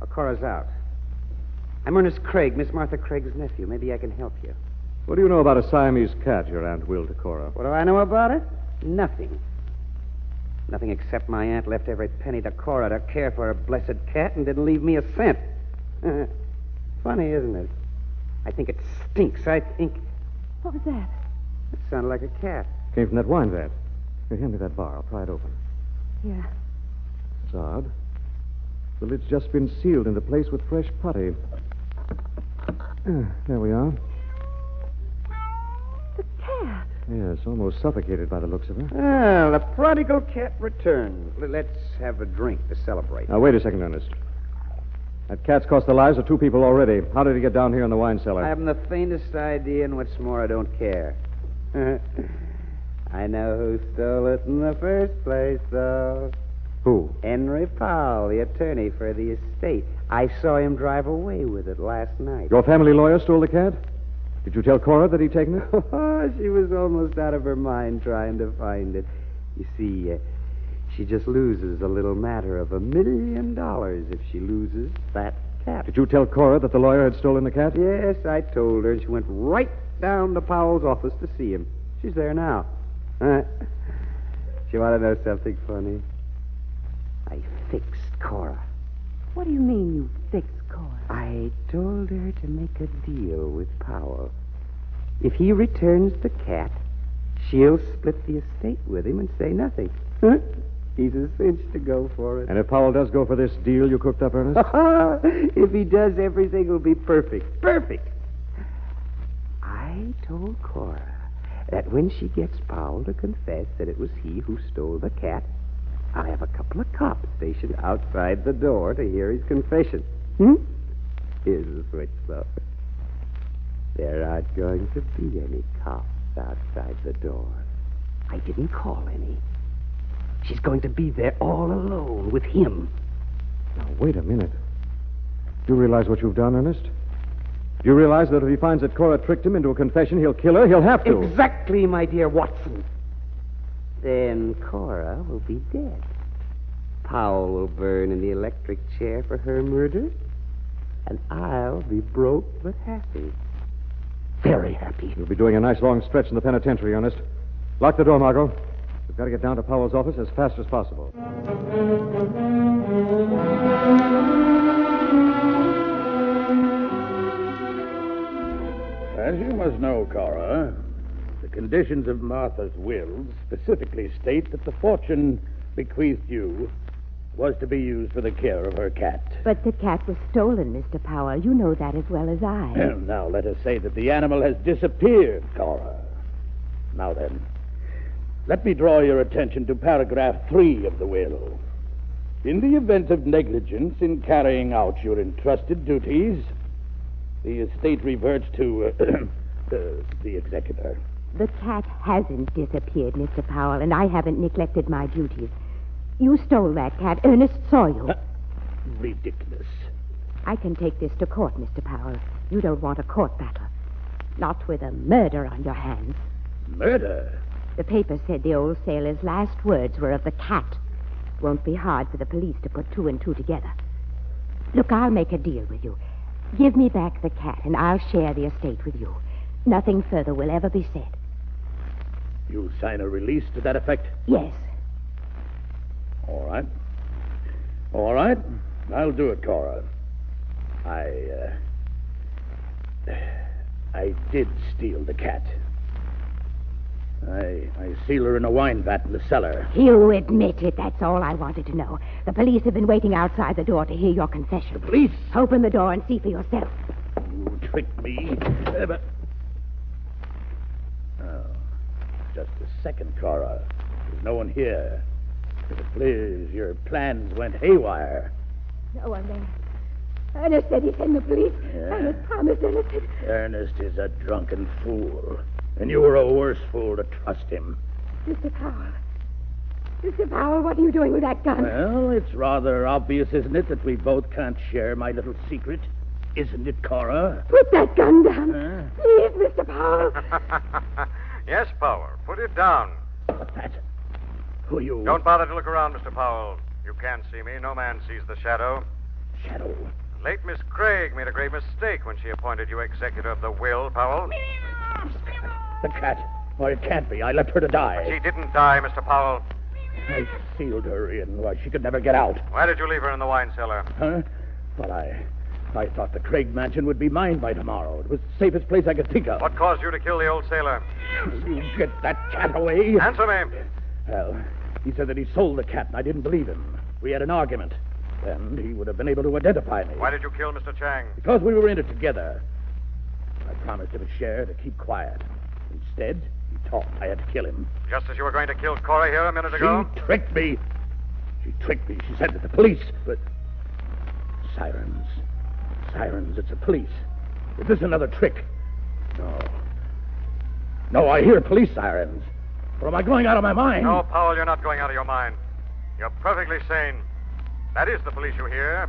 Speaker 9: Oh, Cora's out. I'm Ernest Craig, Miss Martha Craig's nephew. Maybe I can help you.
Speaker 21: What do you know about a Siamese cat your Aunt willed to Cora?
Speaker 9: What do I know about it? Nothing. Nothing except my aunt left every penny to Cora to care for her blessed cat and didn't leave me a cent. Funny, isn't it? I think it stinks. I think...
Speaker 7: What was that?
Speaker 9: It sounded like a cat.
Speaker 21: Came from that wine vat. Here, hand me that bar. I'll pry it open.
Speaker 7: Yeah.
Speaker 21: It's odd. The lid's just been sealed into place with fresh putty. There we are.
Speaker 7: The cat.
Speaker 21: Yes, almost suffocated by the looks of her.
Speaker 9: Well, the prodigal cat returns. Let's have a drink to celebrate.
Speaker 21: Now, wait a second, Ernest. That cat's cost the lives of 2 people already. How did he get down here in the wine cellar?
Speaker 9: I haven't the faintest idea, and what's more, I don't care. I know who stole it in the first place, though.
Speaker 21: Who?
Speaker 9: Henry Powell, the attorney for the estate. I saw him drive away with it last night.
Speaker 21: Your family lawyer stole the cat? Did you tell Cora that he'd taken it?
Speaker 9: Oh, she was almost out of her mind trying to find it. You see, she just loses a little matter of $1 million if she loses that cat.
Speaker 21: Did you tell Cora that the lawyer had stolen the cat?
Speaker 9: Yes, I told her, and she went right down to Powell's office to see him. She's there now. You want to know something funny? I fixed Cora.
Speaker 7: What do you mean you fixed Cora?
Speaker 9: I told her to make a deal with Powell. If he returns the cat, she'll split the estate with him and say nothing. He's a cinch to go for it.
Speaker 21: And if Powell does go for this deal you cooked up, Ernest?
Speaker 9: If he does, everything will be perfect. Perfect. I told Cora that when she gets Powell to confess that it was he who stole the cat, I'll have a couple of cops stationed outside the door to hear his confession. Here's the switch, though. There aren't going to be any cops outside the door. I didn't call any. She's going to be there all alone with him.
Speaker 21: Now, wait a minute. Do you realize what you've done, Ernest? Do you realize that if he finds that Cora tricked him into a confession, he'll kill her? He'll have to.
Speaker 9: Exactly, my dear Watson. Then Cora will be dead. Powell will burn in the electric chair for her murder, and I'll be broke but happy. Very happy.
Speaker 21: You'll be doing a nice long stretch in the penitentiary, Ernest. Lock the door, Margo. We've got to get down to Powell's office as fast as possible.
Speaker 10: As you must know, Cora, the conditions of Martha's will specifically state that the fortune bequeathed you was to be used for the care of her cat.
Speaker 8: But the cat was stolen, Mr. Powell. You know that as well as I.
Speaker 10: Now, let us say that the animal has disappeared, Cora. Now then, let me draw your attention to paragraph 3 of the will. In the event of negligence in carrying out your entrusted duties, the estate reverts to the executor.
Speaker 8: The cat hasn't disappeared, Mr. Powell, and I haven't neglected my duties. You stole that cat. Ernest saw you.
Speaker 10: Ridiculous.
Speaker 8: I can take this to court, Mr. Powell. You don't want a court battle. Not with a murder on your hands.
Speaker 10: Murder?
Speaker 8: The paper said the old sailor's last words were of the cat. It won't be hard for the police to put 2 and 2 together. Look, I'll make a deal with you. Give me back the cat, and I'll share the estate with you. Nothing further will ever be said.
Speaker 10: You sign a release to that effect?
Speaker 8: Yes.
Speaker 10: All right. All right. I'll do it, Cora. I did steal the cat. I seal her in a wine vat in the cellar.
Speaker 8: You admit it. That's all I wanted to know. The police have been waiting outside the door to hear your confession.
Speaker 10: The police?
Speaker 8: Open the door and see for yourself.
Speaker 10: You tricked me. But... Oh, just a second, Cora. There's no one here. Please, your plans went haywire.
Speaker 8: No one there. Ernest said he'd send the police.
Speaker 10: Yeah.
Speaker 8: Ernest promised Ernest.
Speaker 10: Ernest is a drunken fool. And you were a worse fool to trust him.
Speaker 8: Mr. Powell. Mr. Powell, what are you doing with that gun?
Speaker 10: Well, it's rather obvious, isn't it, that we both can't share my little secret? Isn't it, Cora?
Speaker 8: Put that gun down. Please, Mr. Powell.
Speaker 2: Yes, Powell. Put it down.
Speaker 10: What's that? Who are you?
Speaker 2: Don't bother to look around, Mr. Powell. You can't see me. No man sees the shadow.
Speaker 10: Shadow?
Speaker 2: Late Miss Craig made a great mistake when she appointed you executor of the will, Powell.
Speaker 10: The cat. Oh, it can't be. I left her to die.
Speaker 2: She didn't die, Mr. Powell.
Speaker 10: I sealed her in. Why, she could never get out.
Speaker 2: Why did you leave her in the wine cellar?
Speaker 10: Huh? Well, I thought the Craig mansion would be mine by tomorrow. It was the safest place I could think of.
Speaker 2: What caused you to kill the old sailor?
Speaker 10: You get that cat away.
Speaker 2: Answer me.
Speaker 10: Well, he said that he sold the cat, and I didn't believe him. We had an argument. And he would have been able to identify me.
Speaker 2: Why did you kill Mr. Chang?
Speaker 10: Because we were in it together. I promised him a share to keep quiet. Instead, he talked. I had to kill him.
Speaker 2: Just as you were going to kill Cora here a minute ago?
Speaker 10: She tricked me. She said that the police... But... Sirens. Sirens, it's the police. Is this another trick? No, I hear police sirens. Or am I going out of my mind?
Speaker 2: No, Powell, you're not going out of your mind. You're perfectly sane. That is the police you hear.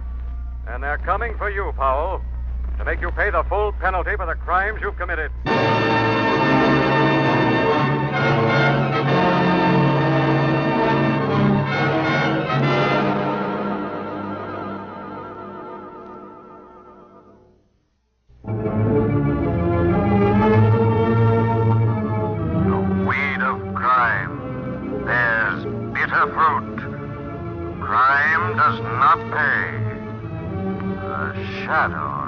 Speaker 2: And they're coming for you, Powell, to make you pay the full penalty for the crimes you've committed.
Speaker 12: The weed of crime bears bitter fruit. Crime does not pay. The shadow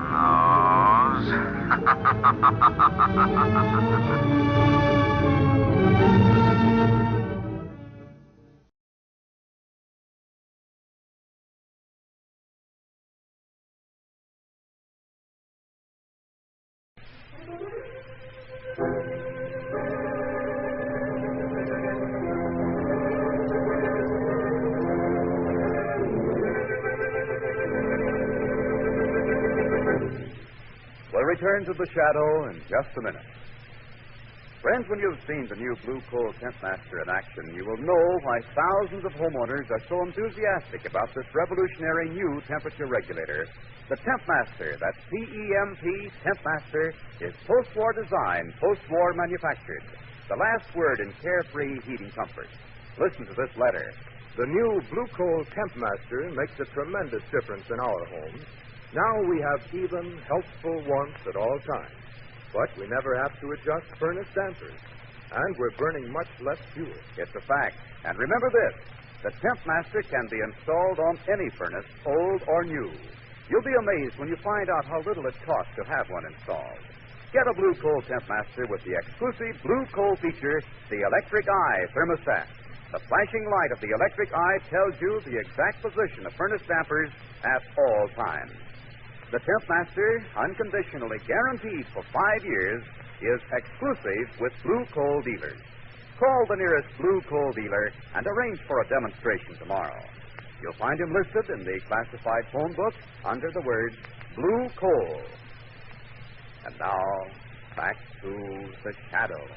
Speaker 16: We'll return to the shadow in just a minute. Friends, when you've seen the new Blue Coal Temp Master in action, you will know why thousands of homeowners are so enthusiastic about this revolutionary new temperature regulator. The Temp Master, that's P-E-M-P, Temp Master, is post-war design, post-war manufactured. The last word in carefree heating comfort. Listen to this letter.
Speaker 19: The new Blue Coal Temp Master makes a tremendous difference in our homes. Now we have even, healthful warmth at all times. But we never have to adjust furnace dampers. And we're burning much less fuel.
Speaker 16: It's a fact. And remember this, the Temp Master can be installed on any furnace, old or new. You'll be amazed when you find out how little it costs to have one installed. Get a Blue Coal Temp Master with the exclusive Blue Coal feature, the Electric Eye Thermostat. The flashing light of the electric eye tells you the exact position of furnace dampers at all times. The Temp Master, unconditionally guaranteed for 5 years, is exclusive with Blue Coal dealers. Call the nearest Blue Coal dealer and arrange for a demonstration tomorrow. You'll find him listed in the classified phone book under the words Blue Coal. And now, back to the shadow.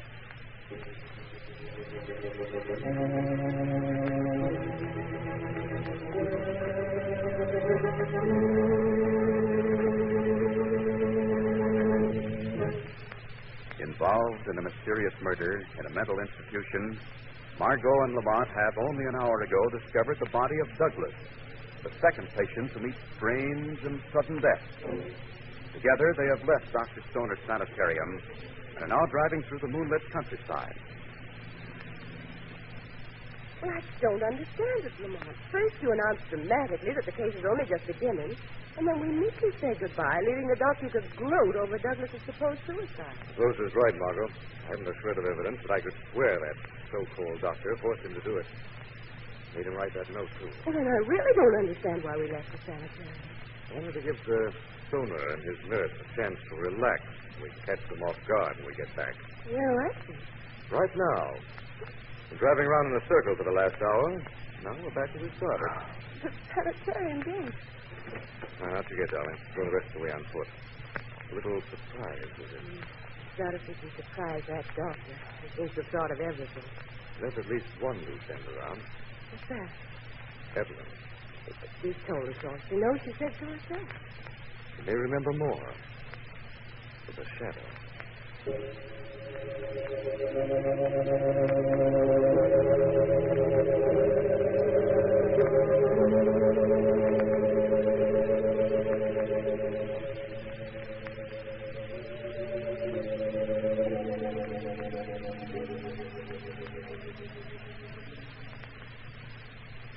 Speaker 16: Involved in a mysterious murder in a mental institution, Margo and Lamont have only an hour ago discovered the body of Douglas, the second patient to meet strange and sudden death. Together, they have left Dr. Stoner's sanitarium and are now driving through the moonlit countryside.
Speaker 22: Well, I don't understand it, Lamont. First, you announce dramatically that the case is only just beginning, and then we meekly say goodbye, leaving the doctor to gloat over Douglas's supposed suicide.
Speaker 19: Rosa's right, Margot. I haven't a shred of evidence, but I could swear that so-called doctor forced him to do it. Made him write that note, too.
Speaker 22: Well, then I really don't understand why we left the sanitarium.
Speaker 19: I wanted to give Stoner and his nurse a chance to relax. We can catch them off guard when we get back.
Speaker 22: Yeah, I see.
Speaker 19: Right now. Been driving around in a circle for the last hour. Now we're back to the started.
Speaker 22: The sanitarium gate.
Speaker 19: Not to get, darling. Go the rest of the way on foot. A little surprise, is it?
Speaker 22: Not if we can surprise that doctor. He seems to have thought of everything.
Speaker 3: There's at least one loose end around.
Speaker 22: What's that?
Speaker 3: Evelyn.
Speaker 22: She told us all she knows. She said so herself.
Speaker 3: She may remember more. With the shadow.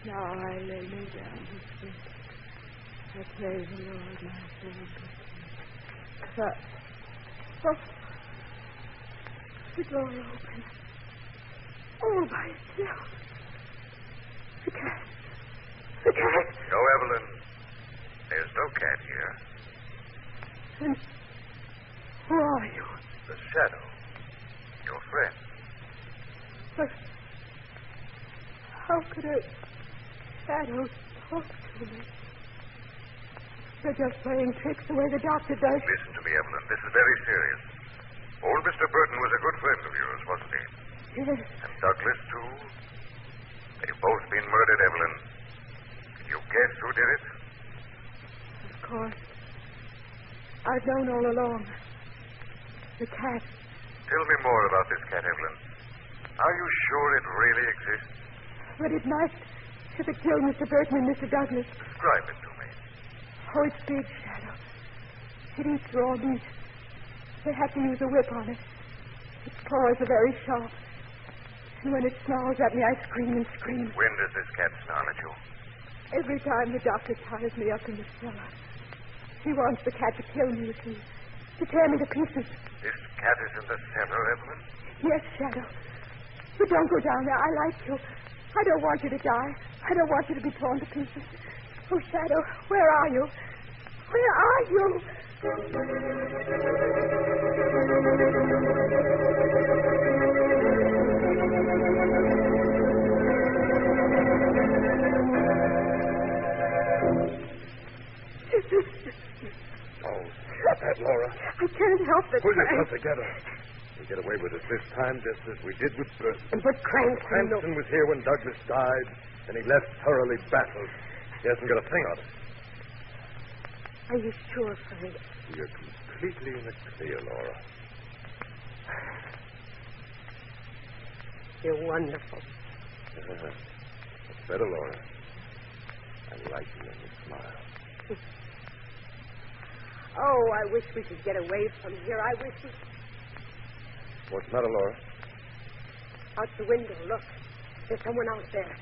Speaker 22: Now I lay me down to sleep. I praise the Lord, my soul. But, oh, the door open. All by itself. The cat. The cat.
Speaker 12: No, Evelyn. There's no cat here.
Speaker 22: Then who are you?
Speaker 12: The shadow. Your friend.
Speaker 22: But how could a shadow talk to me? They're just playing tricks the way the doctor does.
Speaker 12: Listen to me, Evelyn. This is very serious. Old Mr. Burton was a good friend of yours, wasn't he?
Speaker 22: Yes.
Speaker 12: And Douglas, too? They've both been murdered, Evelyn. Can you guess who did it?
Speaker 22: Of course. I've known all along. The cat.
Speaker 12: Tell me more about this cat, Evelyn. Are you sure it really exists?
Speaker 22: But it might if it killed Mr. Burton and Mr. Douglas.
Speaker 12: Describe it to me.
Speaker 22: Oh, it's big, Shadow. It eats raw meat. They have to use a whip on it. Its claws are very sharp. And when it snarls at me, I scream and scream.
Speaker 12: When does this cat snarl at you?
Speaker 22: Every time the doctor ties me up in the cellar. He wants the cat to kill me, to tear me to pieces.
Speaker 12: This cat is in the cellar, Evelyn?
Speaker 22: Yes, Shadow. But don't go down there. I like you. I don't want you to die. I don't want you to be torn to pieces. Oh, Shadow, where are you? Where are you?
Speaker 3: Oh, stop that, Laura.
Speaker 22: I can't help it.
Speaker 3: Pull yourself together. We get away with it this time, just as we did with Burton.
Speaker 22: But Cranston...
Speaker 3: Cranston was here when Douglas died, and he left thoroughly baffled. He hasn't got a thing on it.
Speaker 22: Are you sure, Frank?
Speaker 3: You're completely in the clear, Laura.
Speaker 22: You're wonderful.
Speaker 3: That's better, Laura. I like you when you smile.
Speaker 22: Oh, I wish we could get away from here. I wish we...
Speaker 3: What's the matter, Laura?
Speaker 22: Out the window, look. There's someone out there.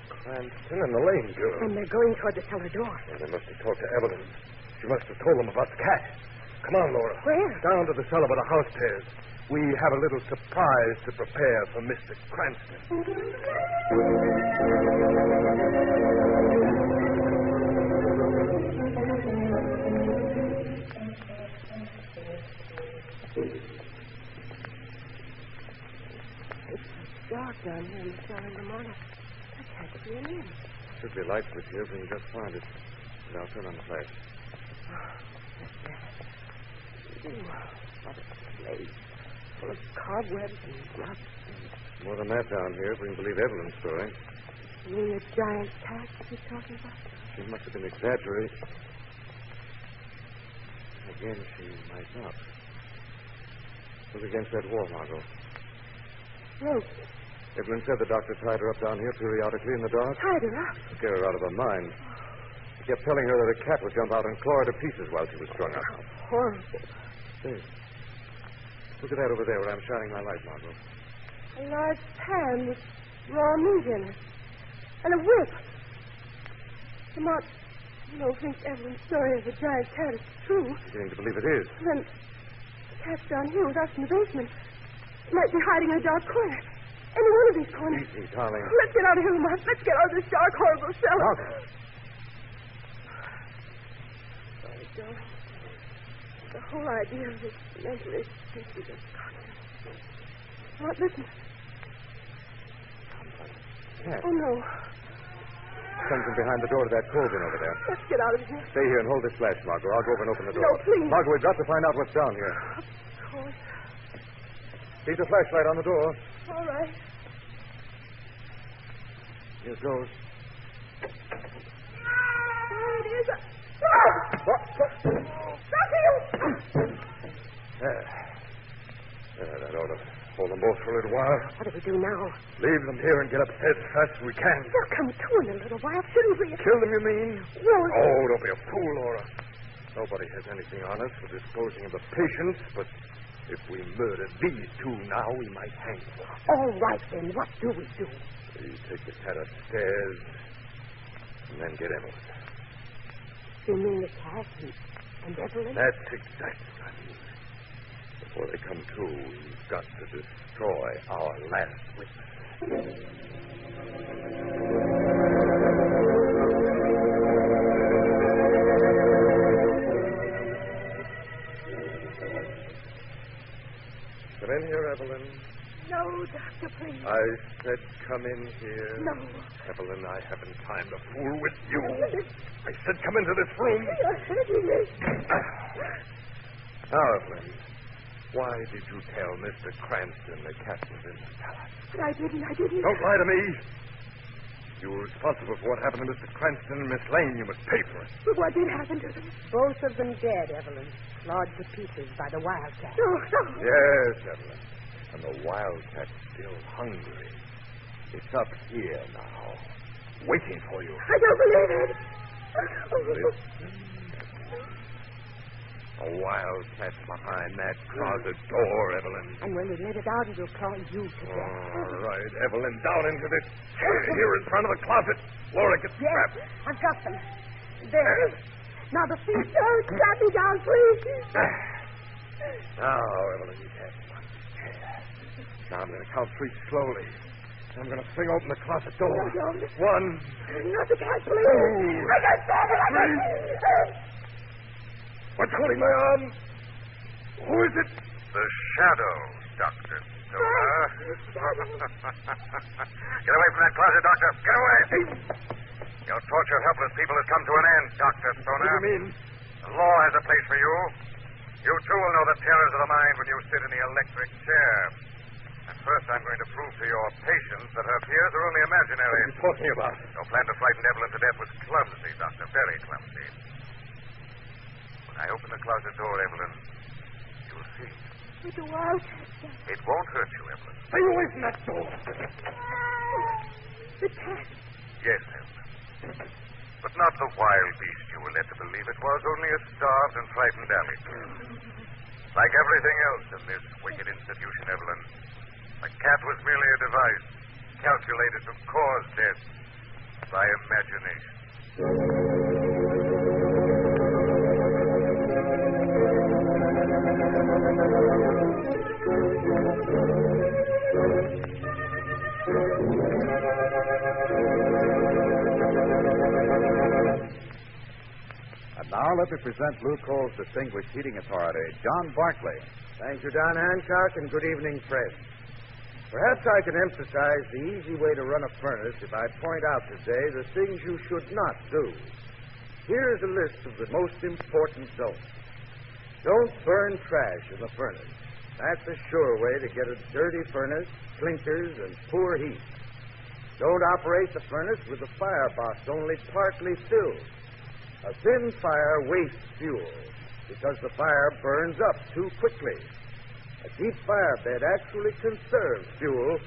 Speaker 3: Cranston and the Lane girl.
Speaker 22: And they're going toward the cellar door.
Speaker 3: Well, they must have talked to Evelyn. She must have told them about the cat. Come on, Laura.
Speaker 22: Where?
Speaker 3: Down to the cellar by the house stairs. We have a little surprise to prepare for Mr. Cranston.
Speaker 22: It's dark down here in the cellar in the morning. That had to be an inn.
Speaker 3: Should be a light switch here if we can just find it. But I'll turn on the flash.
Speaker 22: Ooh, what a place. Full of cobwebs and rust.
Speaker 3: More than that down here, if we can believe Evelyn's story.
Speaker 22: You mean the giant cat she's talking about?
Speaker 3: She must have been exaggerating. Again, she might not. Look against that wall, Margo.
Speaker 22: Rope.
Speaker 3: Evelyn said the doctor tied her up down here periodically in the dark.
Speaker 22: Tied her up?
Speaker 3: To scare her out of her mind. He kept telling her that a cat would jump out and claw her to pieces while she was strung up.
Speaker 22: How horrible.
Speaker 3: Say, look at that over there where I'm shining my light, Margo.
Speaker 22: A large pan with raw meat in it. And a whip. Lamont, you don't think Evelyn's story of the giant cat is true.
Speaker 3: I'm beginning to believe it is.
Speaker 22: Then the cat's down here with us in the basement. It might be hiding in a dark corner. Any one of these corners.
Speaker 3: Easy, darling.
Speaker 22: Let's get out of here, Lamont. Let's get out of this dark, horrible cellar.
Speaker 3: Margo.
Speaker 22: Sorry, darling. The whole idea of this mental institute is a constant. Lamont, listen.
Speaker 3: Cat.
Speaker 22: Oh, no.
Speaker 3: Comes from behind the door to that coal bin over there.
Speaker 22: Let's get out of here.
Speaker 3: Stay here and hold this flash, Margo. I'll go over and open the door.
Speaker 22: No, please.
Speaker 3: Margo, we've got to find out what's down here.
Speaker 22: Of course.
Speaker 3: Keep the flashlight on the door.
Speaker 22: All right.
Speaker 19: Here goes.
Speaker 22: There it is.
Speaker 19: That ought to hold them both for a little while.
Speaker 22: What do we do now?
Speaker 19: Leave them here and get upstairs as fast as we can.
Speaker 22: They'll come to in a little while, shouldn't we?
Speaker 19: Kill them, you mean?
Speaker 22: No.
Speaker 19: Oh, don't be a fool, Laura. Nobody has anything on us for disposing of the patients, but if we murder these two now, we might hang them.
Speaker 22: All right, then. What do we do?
Speaker 19: You take the cat upstairs and then get Evelyn.
Speaker 22: You mean the cat and Evelyn?
Speaker 19: That's exactly what I mean. Before they come to, we've got to destroy our last witness. Come in here, Evelyn.
Speaker 22: No, Doctor, please.
Speaker 19: I said come in here.
Speaker 22: No.
Speaker 19: Evelyn, I haven't time to fool with you. I said come into this room.
Speaker 22: You're hurting me.
Speaker 19: Now, Evelyn, why did you tell Mr. Cranston the cat was in the palace?
Speaker 22: But I didn't.
Speaker 19: Don't lie to me. You were responsible for what happened to Mr. Cranston and Miss Lane. You must pay for it.
Speaker 22: But what did happen to them?
Speaker 4: Both of them dead, Evelyn. Clawed to pieces by the wildcat.
Speaker 22: No.
Speaker 19: Yes, Evelyn. And the wildcat's still hungry. It's up here now, waiting for you.
Speaker 22: I don't believe it.
Speaker 19: A wildcat's behind that closet door, Evelyn.
Speaker 4: And when we let it out, it'll claw you to death.
Speaker 19: All right, Evelyn, down into this chair here in front of the closet. Laura, get strapped.
Speaker 4: I've got them. There.
Speaker 22: Now the feet. Don't strap me down, please.
Speaker 19: Now, Evelyn, you can't. Now I'm going to count three slowly. I'm going to swing open the closet door.
Speaker 22: No, don't.
Speaker 19: One.
Speaker 22: Not the cat, please.
Speaker 19: Two.
Speaker 22: I can't stand it.
Speaker 19: Three. What's holding my arm? Who is it?
Speaker 12: The shadow, Dr. Stoner. Get away from that closet, Doctor. Get away. Your torture of helpless people has come to an end, Dr. Stoner.
Speaker 19: What do you mean?
Speaker 12: The law has a place for you. You, too, will know the terrors of the mind when you sit in the electric chair. At first, I'm going to prove to your patients that her fears are only imaginary.
Speaker 19: What are you talking about?
Speaker 12: Your plan to frighten Evelyn to death was clumsy, Doctor. Very clumsy. When I open the closet door, Evelyn, you'll see.
Speaker 22: With the wildcat.
Speaker 12: It won't hurt you, Evelyn.
Speaker 19: Stay away from that door.
Speaker 22: The cat.
Speaker 12: Yes, Evelyn. But not the wild beast you were led to believe it was, only a starved and frightened alley girl. Like everything else in this wicked institution, Evelyn, the cat was merely a device calculated to cause death by imagination.
Speaker 16: And now let me present Blue Coal's distinguished heating authority, John Barclay.
Speaker 17: Thank you, Don Hancock, and good evening, friends. Perhaps I can emphasize the easy way to run a furnace if I point out today the things you should not do. Here's a list of the most important don'ts. Don't burn trash in the furnace. That's a sure way to get a dirty furnace, clinkers, and poor heat. Don't operate the furnace with the firebox only partly filled. A thin fire wastes fuel because the fire burns up too quickly. A deep fire bed actually conserves fuel,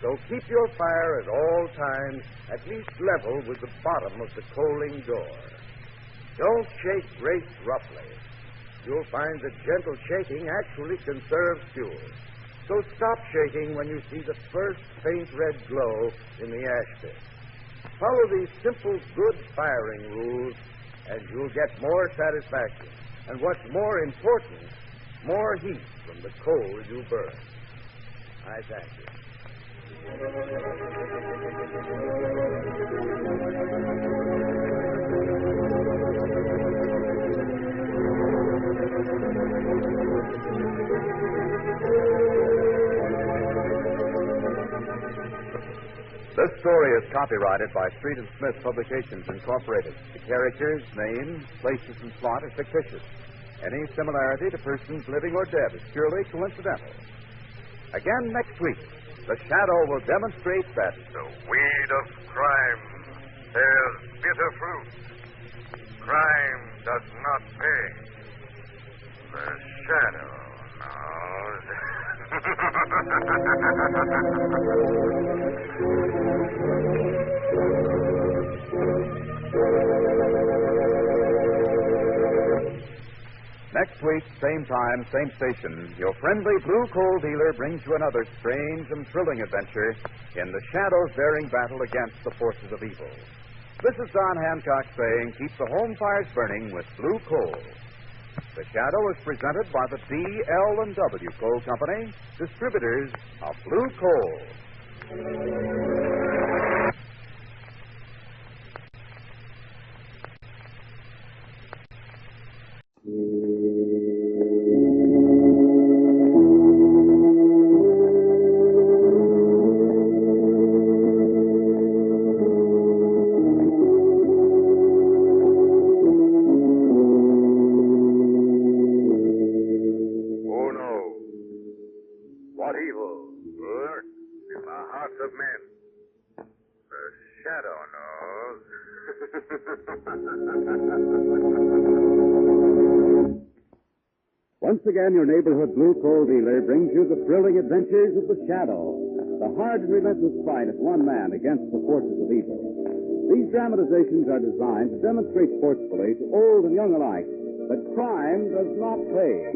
Speaker 17: so keep your fire at all times at least level with the bottom of the coaling door. Don't shake grates roughly. You'll find that gentle shaking actually conserves fuel. So stop shaking when you see the first faint red glow in the ash pit. Follow these simple good firing rules, and you'll get more satisfaction. And what's more important, more heat from the coal you burn. I thank you.
Speaker 16: This story is copyrighted by Street and Smith Publications, Incorporated. The characters, names, places, and plot are fictitious. Any similarity to persons living or dead is purely coincidental. Again next week,
Speaker 17: the shadow will demonstrate that
Speaker 12: the weed of crime bears bitter fruit. Crime does not pay. The shadow knows.
Speaker 17: Next week, same time, same station, your friendly blue coal dealer brings you another strange and thrilling adventure in the Shadow's daring battle against the forces of evil. This is Don Hancock saying, keep the home fires burning with blue coal. The Shadow is presented by the D, L, and W Coal Company, distributors of blue coal.
Speaker 13: Once again, your neighborhood blue coal dealer brings you the thrilling adventures of the Shadow, the hard and relentless fight of one man against the forces of evil. These dramatizations are designed to demonstrate forcefully to old and young alike that crime does not pay.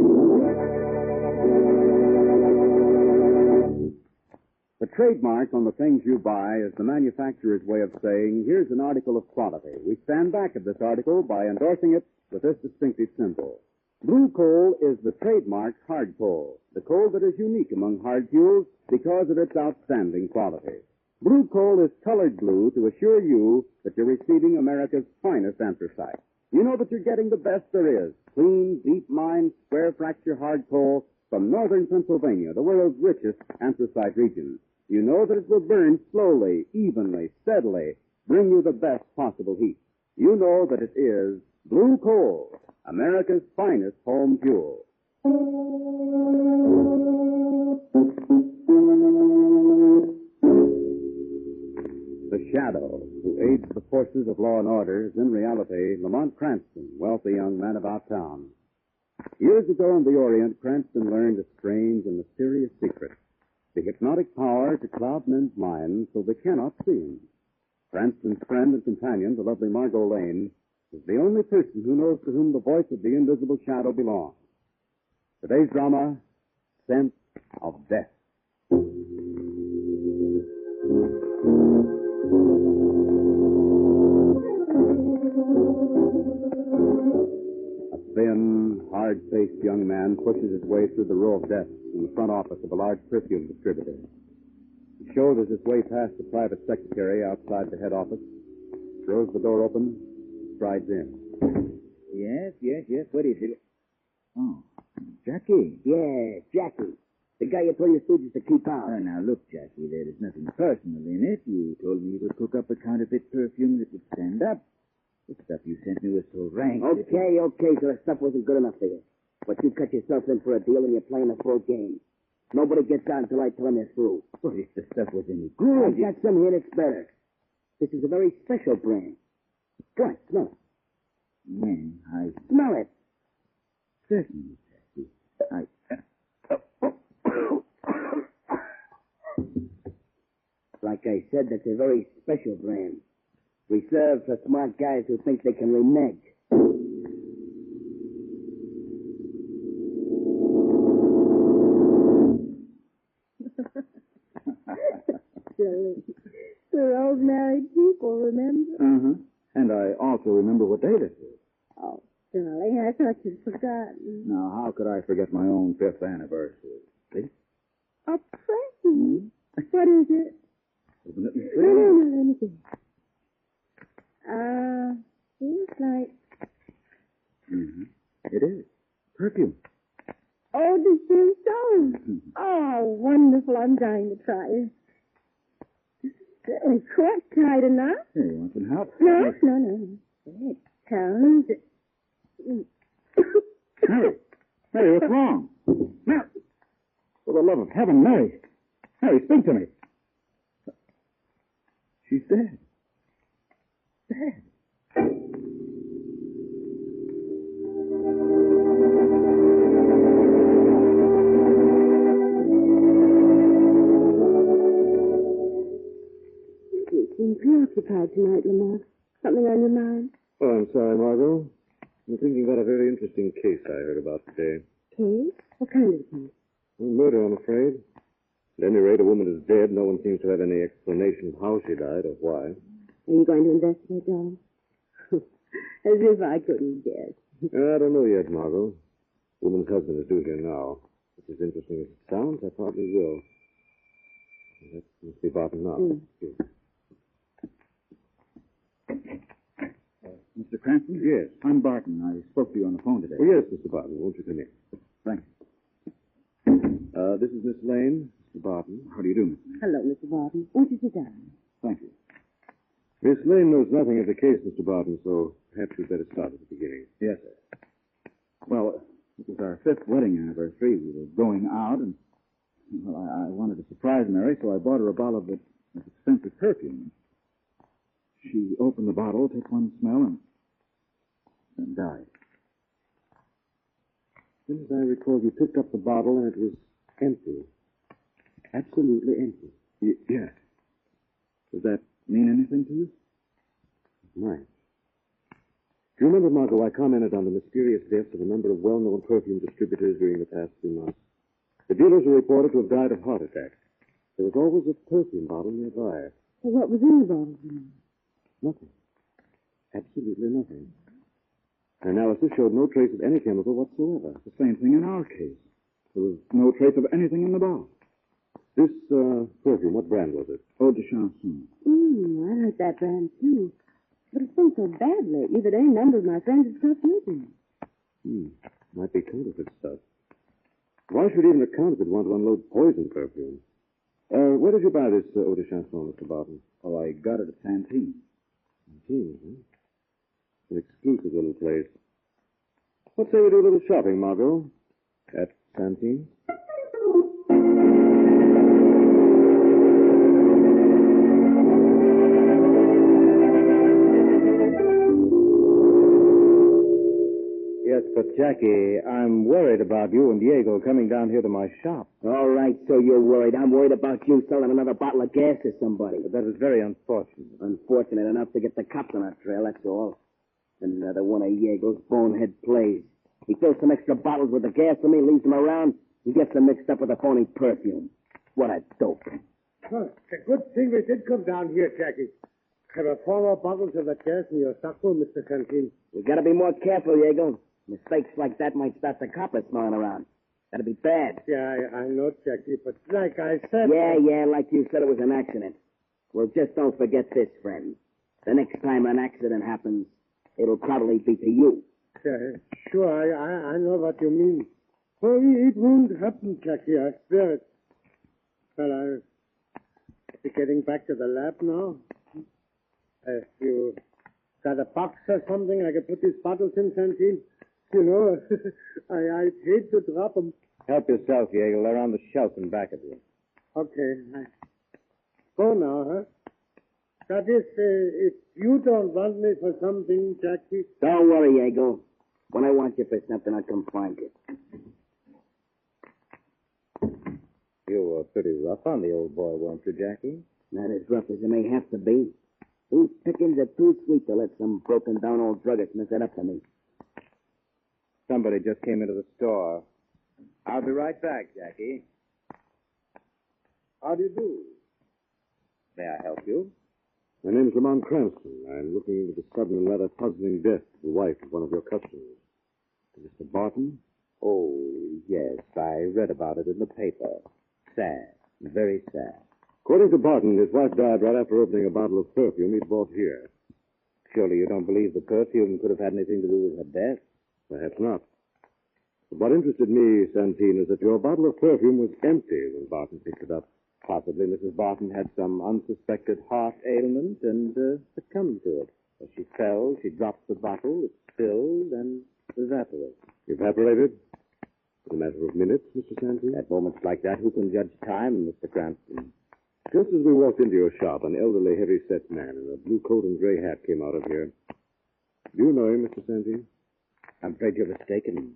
Speaker 13: The trademark on the things you buy is the manufacturer's way of saying, here's an article of quality. We stand back of this article by endorsing it with this distinctive symbol. Blue coal is the trademark hard coal, the coal that is unique among hard fuels because of its outstanding quality. Blue coal is colored blue to assure you that you're receiving America's finest anthracite. You know that you're getting the best there is, clean, deep-mined, square-fracture hard coal from northern Pennsylvania, the world's richest anthracite region. You know that it will burn slowly, evenly, steadily, bring you the best possible heat. You know that it is blue coal, America's finest home fuel. The Shadow, who aids the forces of law and order, is in reality Lamont Cranston, wealthy young man about town. Years ago in the Orient, Cranston learned a strange and mysterious secret, the hypnotic power to cloud men's minds so they cannot see him. Cranston's friend and companion, the lovely Margo Lane, is the only person who knows to whom the voice of the invisible shadow belongs. Today's drama, Scent of Death. A thin, hard-faced young man pushes his way through the row of desks in the front office of a large perfume distributor. He shoulders his way past the private secretary outside the head office, throws the door open, strides in.
Speaker 14: Yes. What is it? Oh, Jackie.
Speaker 23: Yeah, Jackie. The guy you told your students to keep out.
Speaker 14: Oh, now, look, Jackie, there is nothing personal in it. You told me you would cook up a counterfeit perfume that would stand up. The stuff you sent me was so rank.
Speaker 23: Okay, so the stuff wasn't good enough for you. But you cut yourself in for a deal and you're playing a full game. Nobody gets out until I tell them they're through.
Speaker 14: But if the stuff was any good...
Speaker 23: I got some here that's better. This is a very special brand. Go on, smell it.
Speaker 14: Man, I...
Speaker 23: Smell it.
Speaker 14: Certainly, Jackie.
Speaker 23: Like I said, that's a very special brand. Reserved for smart guys who think they can renege.
Speaker 22: We're old married people, remember?
Speaker 14: Uh-huh. And I also remember what day this is.
Speaker 22: Oh, darling, I thought you'd forgotten.
Speaker 14: Now, how could I forget my own 5th anniversary? See?
Speaker 22: A present? What is it?
Speaker 14: Open it and see.
Speaker 22: No, let me see. Seems like...
Speaker 14: Mm-hmm. It is. Perfume.
Speaker 22: Oh, the same stone. Oh, wonderful. I'm dying to try it. Certainly quite tight enough.
Speaker 14: Hey, you want some help?
Speaker 22: No. It sounds...
Speaker 14: Mary, what's wrong? Mary, for the love of heaven, Mary. Hey, Mary, speak to me. She's dead. Dead.
Speaker 7: You seem preoccupied tonight, Lamont. Something on your mind?
Speaker 21: Oh, I'm sorry, Margot. I'm thinking about a very interesting case I heard about today.
Speaker 7: Case? What kind of case?
Speaker 21: Murder, I'm afraid. At any rate, a woman is dead. No one seems to have any explanation of how she died or why.
Speaker 7: Are you going to investigate, darling? As if I couldn't guess.
Speaker 21: I don't know yet, Margot. Woman's husband is due here now. It's as interesting as it sounds. I probably will. That must be Barton now.
Speaker 14: Mr. Cranston?
Speaker 21: Yes.
Speaker 14: I'm Barton. I spoke to you on the phone today.
Speaker 21: Oh, yes, Mr. Barton. Won't you come in?
Speaker 14: Thank you.
Speaker 21: This is Miss Lane, Mr. Barton.
Speaker 14: How do you do, Miss Lane?
Speaker 7: Hello, Mr. Barton. Won't you sit down?
Speaker 14: Thank you.
Speaker 21: Miss Lane knows nothing of the case, Mr. Barton, so perhaps you'd better start at the beginning.
Speaker 14: Yes, sir. Well, it was our 5th wedding anniversary. We were going out, and, well, I wanted to surprise Mary, so I bought her a bottle of expensive perfume. She opened the bottle, took one smell, and died.
Speaker 21: As soon as I recall, you picked up the bottle, and it was empty. Absolutely empty.
Speaker 14: Yes. Does that mean anything to you?
Speaker 21: Right. Do you remember, Margot, I commented on the mysterious deaths of a number of well-known perfume distributors during the past few months. The dealers were reported to have died of heart attacks. There was always a perfume bottle nearby.
Speaker 7: Well, what was in the bottle?
Speaker 21: Nothing. Absolutely nothing. Analysis showed no trace of any chemical whatsoever.
Speaker 14: The same thing in our case. There was no trace of anything in the bottle.
Speaker 21: This perfume, what brand was it?
Speaker 14: Eau de Chanson.
Speaker 7: I like that brand, too. But it's been so bad lately that any number of my friends have stopped using it.
Speaker 21: Might be counterfeit stuff. Why should even a counterfeit want to unload poison perfume? Where did you buy this Eau de Chanson, Mr. Barton?
Speaker 14: Oh, I got it at Canteen.
Speaker 21: Canteen, huh? An exclusive little place. What say we do a little shopping, Margot? At Canteen?
Speaker 1: Yes, but Jackie, I'm worried about you and Diego coming down here to my shop.
Speaker 23: All right, so you're worried. I'm worried about you selling another bottle of gas to somebody.
Speaker 1: But that is very unfortunate.
Speaker 23: Unfortunate enough to get the cops on our trail, that's all. Another one of Diego's bonehead plays. He fills some extra bottles with the gas for me, leaves them around. He gets them mixed up with a phony perfume. What a dope.
Speaker 5: Huh, it's a good thing we did come down here, Jackie. There are 4 more bottles of that gas in your stockroom, Mr. Canteen.
Speaker 23: You gotta be more careful, Diego. Mistakes like that might start the coppers smelling around. That'd be bad.
Speaker 5: Yeah, I know, Jackie, but like I said...
Speaker 23: Yeah, like you said, it was an accident. Well, just don't forget this, friend. The next time an accident happens, it'll probably be to you.
Speaker 5: Sure, I know what you mean. Oh, it won't happen, Jackie, I swear it. Well, I'll be getting back to the lab now. You got a box or something I could put these bottles in, Canteen? You know, I'd hate to drop them.
Speaker 1: Help yourself, Diego. They're on the shelf in back of you.
Speaker 5: Okay. Go now, huh? That is, if you don't want me for something, Jackie...
Speaker 23: Don't worry, Diego. When I want you for something, I'll come find you.
Speaker 1: You were pretty rough on the old boy, weren't you, Jackie?
Speaker 23: Not as rough as it may have to be. These pickings are too sweet to let some broken-down old druggist mess it up to me.
Speaker 1: Somebody just came into the store. I'll be right back, Jackie. How do you do? May I help you?
Speaker 21: My name's Lamont Cranston. I'm looking into the sudden and rather puzzling death of the wife of one of your customers. Mr. Barton?
Speaker 1: Oh, yes. I read about it in the paper. Sad. Very sad.
Speaker 21: According to Barton, his wife died right after opening a bottle of perfume he'd bought here.
Speaker 1: Surely you don't believe the perfume could have had anything to do with her death?
Speaker 21: Perhaps not. But what interested me, Santine, is that your bottle of perfume was empty when Barton picked it up.
Speaker 1: Possibly Mrs. Barton had some unsuspected heart ailment and succumbed to it. As she fell, she dropped the bottle, it spilled, and evaporated.
Speaker 21: Evaporated? In a matter of minutes, Mr. Santee?
Speaker 1: At moments like that, who can judge time, Mr. Cranston?
Speaker 21: Just as we walked into your shop, an elderly, heavy-set man in a blue coat and gray hat came out of here. Do you know him, Mr. Santee?
Speaker 1: I'm afraid you're mistaken.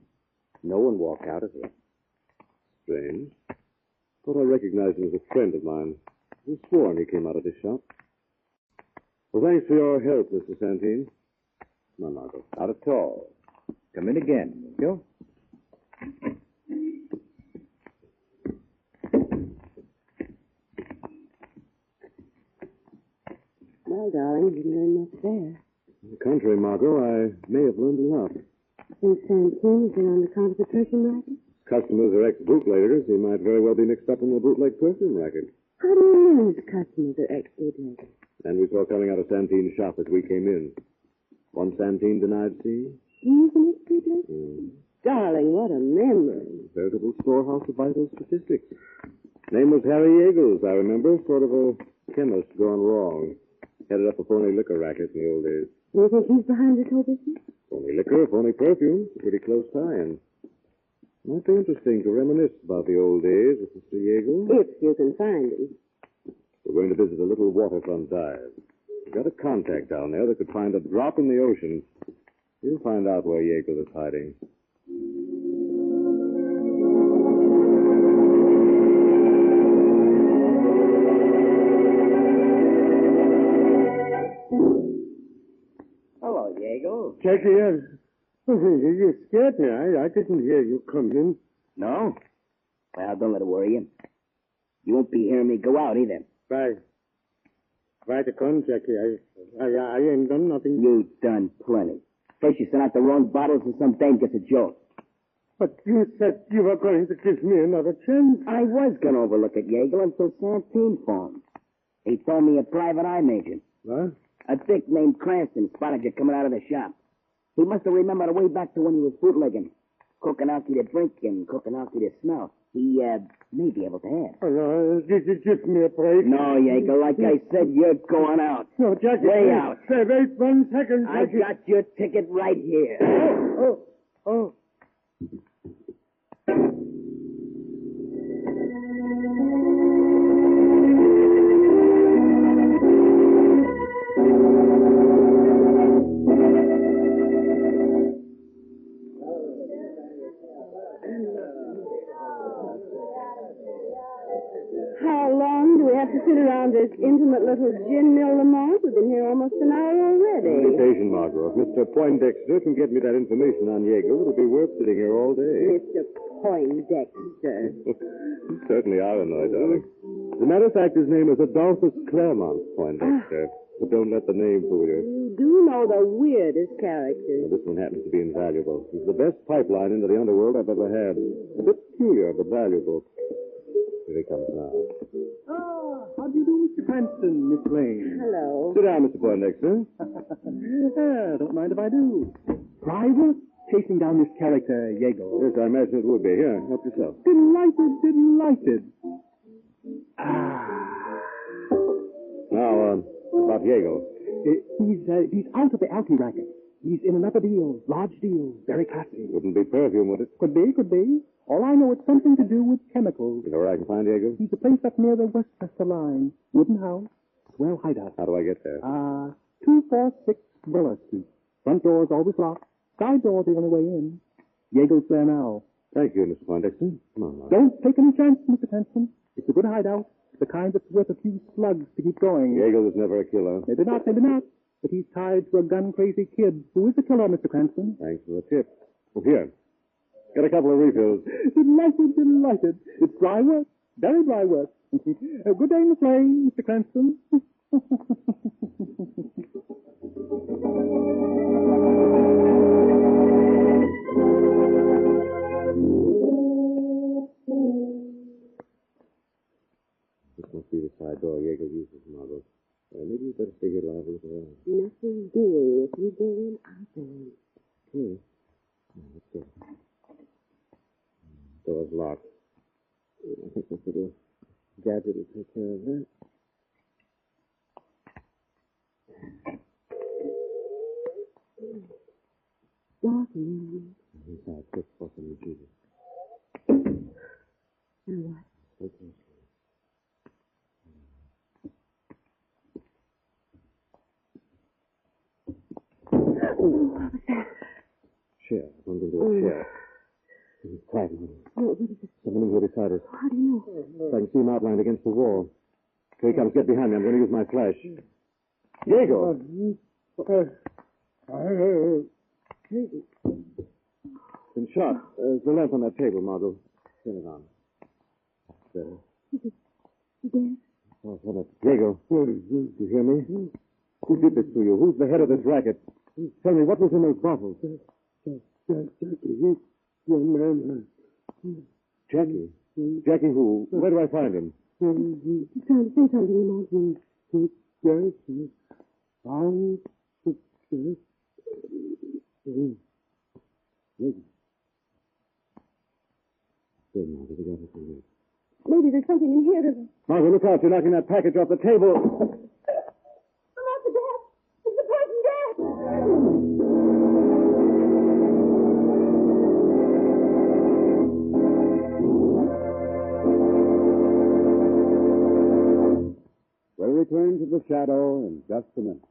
Speaker 1: No one walked out of here.
Speaker 21: Strange. Thought I recognized him as a friend of mine. I was sworn he came out of this shop. Well, thanks for your help, Mr. Santee. Come on, Margo.
Speaker 1: Not at all. Come in again, will you?
Speaker 7: Well, darling, you didn't learn much there.
Speaker 21: On the contrary, Margo, I may have learned a lot.
Speaker 7: Think Santini has been on the counterfeit perfume racket?
Speaker 21: Customers are ex-bootleggers. He might very well be mixed up in the bootleg perfume racket.
Speaker 7: How do you know his customers are ex-bootleggers?
Speaker 21: And we saw coming out of Santine's shop as we came in. One Santine denied seeing.
Speaker 7: He's an ex-bootlegger? Darling, what a memory.
Speaker 21: Veritable storehouse of vital statistics. Name was Harry Yeagles, I remember. Sort of a chemist gone wrong. Headed up a phony liquor racket in the old days.
Speaker 7: You think he's behind this whole business?
Speaker 21: Phony liquor, phony perfume. Pretty close tie-in. Might be interesting to reminisce about the old days with Mr. Yeagle.
Speaker 7: If you can find him.
Speaker 21: We're going to visit a little waterfront dive. We've got a contact down there that could find a drop in the ocean. You'll find out where Yeagle is hiding.
Speaker 23: Hello, Diego.
Speaker 5: Jackie, you scared me. I didn't hear you come in.
Speaker 23: No? Well, don't let it worry you. You won't be hearing me go out either.
Speaker 5: By the con, Jackie, I ain't done nothing.
Speaker 23: You done plenty. First you sent out the wrong bottles and some dame gets a joke.
Speaker 5: But you said you were going to give me another chance.
Speaker 23: I was going to overlook it, Yeagle, until Santine phoned. He told me a private eye major.
Speaker 5: What?
Speaker 23: A dick named Cranston spotted you coming out of the shop. He must have remembered way back to when he was bootlegging. Cooking alky to drink and cooking alky to smell. He, may be able to have.
Speaker 5: Oh, no, give me a break.
Speaker 23: No, Yeagle, like I said, you're going out.
Speaker 5: No, Jackie.
Speaker 23: Way out.
Speaker 5: Wait 1 second,
Speaker 23: I
Speaker 5: Jackie.
Speaker 23: got your ticket right here.
Speaker 5: Oh.
Speaker 7: How long do we have to sit around this intimate little gin mill, Lamont? We've been here almost an hour already.
Speaker 21: Be patient, Margot. If Mr. Poindexter can get me that information on Yeagle, it'll be worth sitting here all day.
Speaker 7: Mr. Poindexter.
Speaker 21: You certainly are annoyed, darling. As a matter of fact, his name is Adolphus Claremont Poindexter. But don't let the name fool you.
Speaker 7: You do know the weirdest characters.
Speaker 21: Well, this one happens to be invaluable. He's the best pipeline into the underworld I've ever had. A bit peculiar, but valuable. Here he comes now.
Speaker 10: How do you do, Mr. Cranston, Miss Lane?
Speaker 7: Hello.
Speaker 21: Sit down, Mr. Poindexter.
Speaker 10: Don't mind if I do. Private? Chasing down this character, Yeagle.
Speaker 21: Yes, I imagine it would be. Here, help yourself.
Speaker 10: Delighted.
Speaker 21: Now, about Yeagle.
Speaker 10: He's out of the alky racket. He's in another deal, large deal, very classy.
Speaker 21: Wouldn't be perfume, would it?
Speaker 10: Could be. All I know, it's something to do with chemicals.
Speaker 21: You know where I can find Yeagle?
Speaker 10: He's a place up near the Westchester line. Wooden house, swell hideout.
Speaker 21: How do I get there?
Speaker 10: 246 Buller Street. Front door's always locked. Side door's the only way in. Yeagle's there now.
Speaker 21: Thank you, Mr. Poindexter. Come on, now.
Speaker 10: Don't take any chances, Mr. Cranston. It's a good hideout. The kind that's worth a few slugs to keep going.
Speaker 21: Yeagle was never a killer.
Speaker 10: Maybe not. But he's tied to a gun-crazy kid who is a killer, Mr. Cranston.
Speaker 21: Thanks for the tip. Well, here. Get a couple of refills.
Speaker 10: Delighted. It's dry work. Very dry work. Good day, Miss Lane, Mr. Cranston.
Speaker 21: This must be the side door Yeagle uses, Margot. Maybe you better stay here live with her.
Speaker 7: Nothing doing. If you go in, I'll go in.
Speaker 21: Okay. Let's go. Door's locked. I think this little gadget will take care of that.
Speaker 7: Dark in
Speaker 21: Inside, quick, for some Jesus.
Speaker 8: And what?
Speaker 21: Okay.
Speaker 8: What was that?
Speaker 21: Chair. I'm going to a chair. Quiet, Mother.
Speaker 8: What is it?
Speaker 21: Someone here beside us.
Speaker 8: How do you know?
Speaker 21: I can see him outlined against the wall. Here he comes. Get behind me. I'm going to use my flash. Diego! Been shot. There's the lamp on that table, Margo. Turn it on. There.
Speaker 8: Dead?
Speaker 21: Oh, hold it. Diego, you hear me? Who did this to you? Who's the head of this racket? Tell me, what was in those bottles? Jackie? Jackie who? Where do I find him?
Speaker 8: He's trying to say something, Lamont. Maybe there's something in here to...
Speaker 21: Margo, look out. You're knocking that package off the table.
Speaker 8: I'm not the gas. It's the poison gas.
Speaker 13: We'll return to the shadow in just a minute.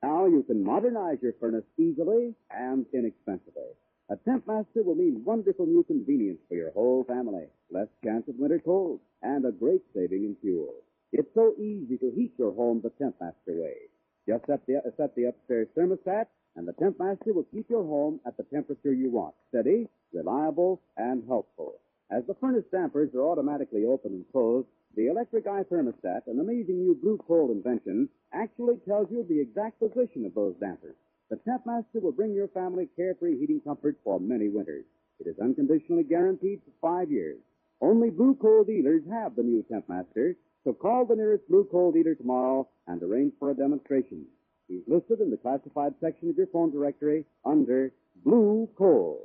Speaker 13: Now you can modernize your furnace easily and inexpensively. A temp master will mean wonderful new convenience for your whole family, less chance of winter cold, and a great saving in fuel. It's so easy to heat your home the temp master way. Just set the upstairs thermostat, and the temp master will keep your home at the temperature you want, steady, reliable, and helpful. As the furnace dampers are automatically open and closed, the electric eye thermostat, an amazing new blue coal invention, actually tells you the exact position of those dampers. The Temp Master will bring your family carefree heating comfort for many winters. It is unconditionally guaranteed for 5 years. Only blue coal dealers have the new Temp Master, so call the nearest blue coal dealer tomorrow and arrange for a demonstration. He's listed in the classified section of your phone directory under Blue Coal.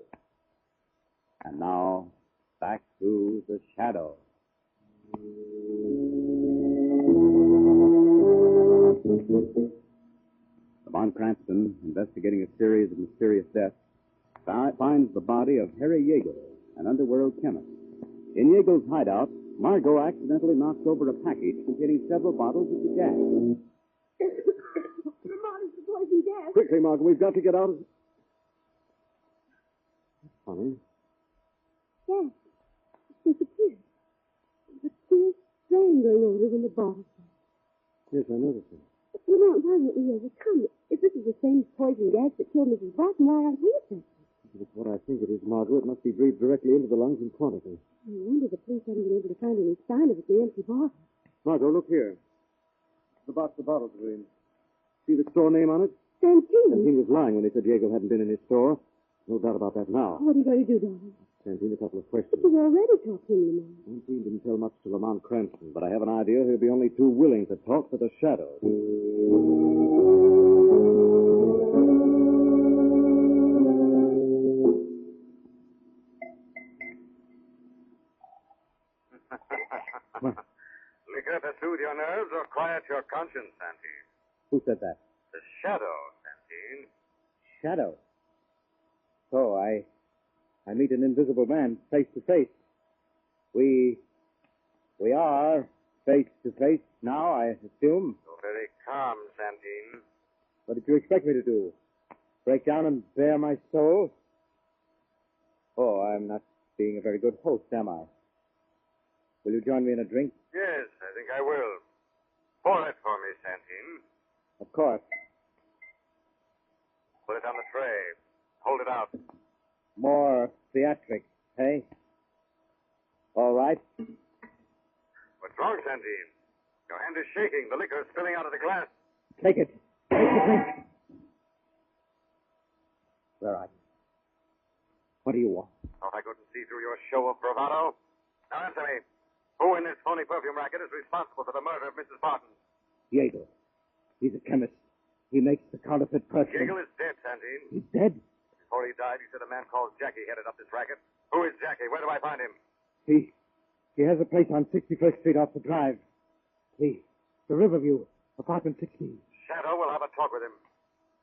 Speaker 13: And now, back to the shadow. Lamont Cranston, investigating a series of mysterious deaths, finds the body of Harry Yeagle, an underworld chemist. In Yeagle's hideout, Margo accidentally knocks over a package containing several bottles of the gas.
Speaker 8: Lamont, it's the poison gas.
Speaker 21: Quickly, Margo, we've got to get out of... That's funny.
Speaker 8: Yes. It's disappeared. But still strain going over in the bottle.
Speaker 21: Yes, I noticed it.
Speaker 8: Lamont, why won't we overcome it? If this is the same poison gas that killed Mrs. Barton, why aren't we affected?
Speaker 21: If it's what I think it is, Margo, it must be breathed directly into the lungs in quantity.
Speaker 8: No wonder the police haven't been able to find any sign of it in the empty bottle.
Speaker 21: Margo, look here. The box the bottles are in. See the store name on it?
Speaker 8: Santine.
Speaker 21: Santine was lying when he said Yeagle hadn't been in his store. No doubt about that now.
Speaker 8: What are you going to do, darling?
Speaker 21: Santine, a couple of questions.
Speaker 8: But you've already talked to him, Lamont.
Speaker 21: Santine didn't tell much to Lamont Cranston, but I have an idea he'll be only too willing to talk to the shadow.
Speaker 2: Liquor to soothe your nerves or quiet your conscience, Santine?
Speaker 21: Who said that?
Speaker 2: The shadow, Santine.
Speaker 21: Shadow. So I meet an invisible man face to face. We are face to face now, I assume.
Speaker 2: So very calm, Santine.
Speaker 21: What did you expect me to do? Break down and bare my soul? Oh, I'm not being a very good host, am I? Will you join me in a drink?
Speaker 2: Yes, I think I will. Pour it for me, Santine.
Speaker 21: Of course.
Speaker 2: Put it on the tray. Hold it out.
Speaker 21: More theatrics, hey? All right.
Speaker 2: What's wrong, Santine? Your hand is shaking. The liquor is spilling out of the glass.
Speaker 21: Take it. Take the drink. Where are you? What do you want?
Speaker 2: Thought I couldn't see through your show of bravado. Now answer me. Who in this phony perfume racket is responsible for the murder of Mrs. Barton?
Speaker 21: Yeagle. He's a chemist. He makes the counterfeit perfume.
Speaker 2: Yeagle is dead, Santine.
Speaker 21: He's dead?
Speaker 2: Before he died, he said a man called Jackie headed up this racket. Who is Jackie? Where do I find him?
Speaker 21: He has a place on 61st Street off the drive. The Riverview, apartment 16.
Speaker 2: Shadow will have a talk with him.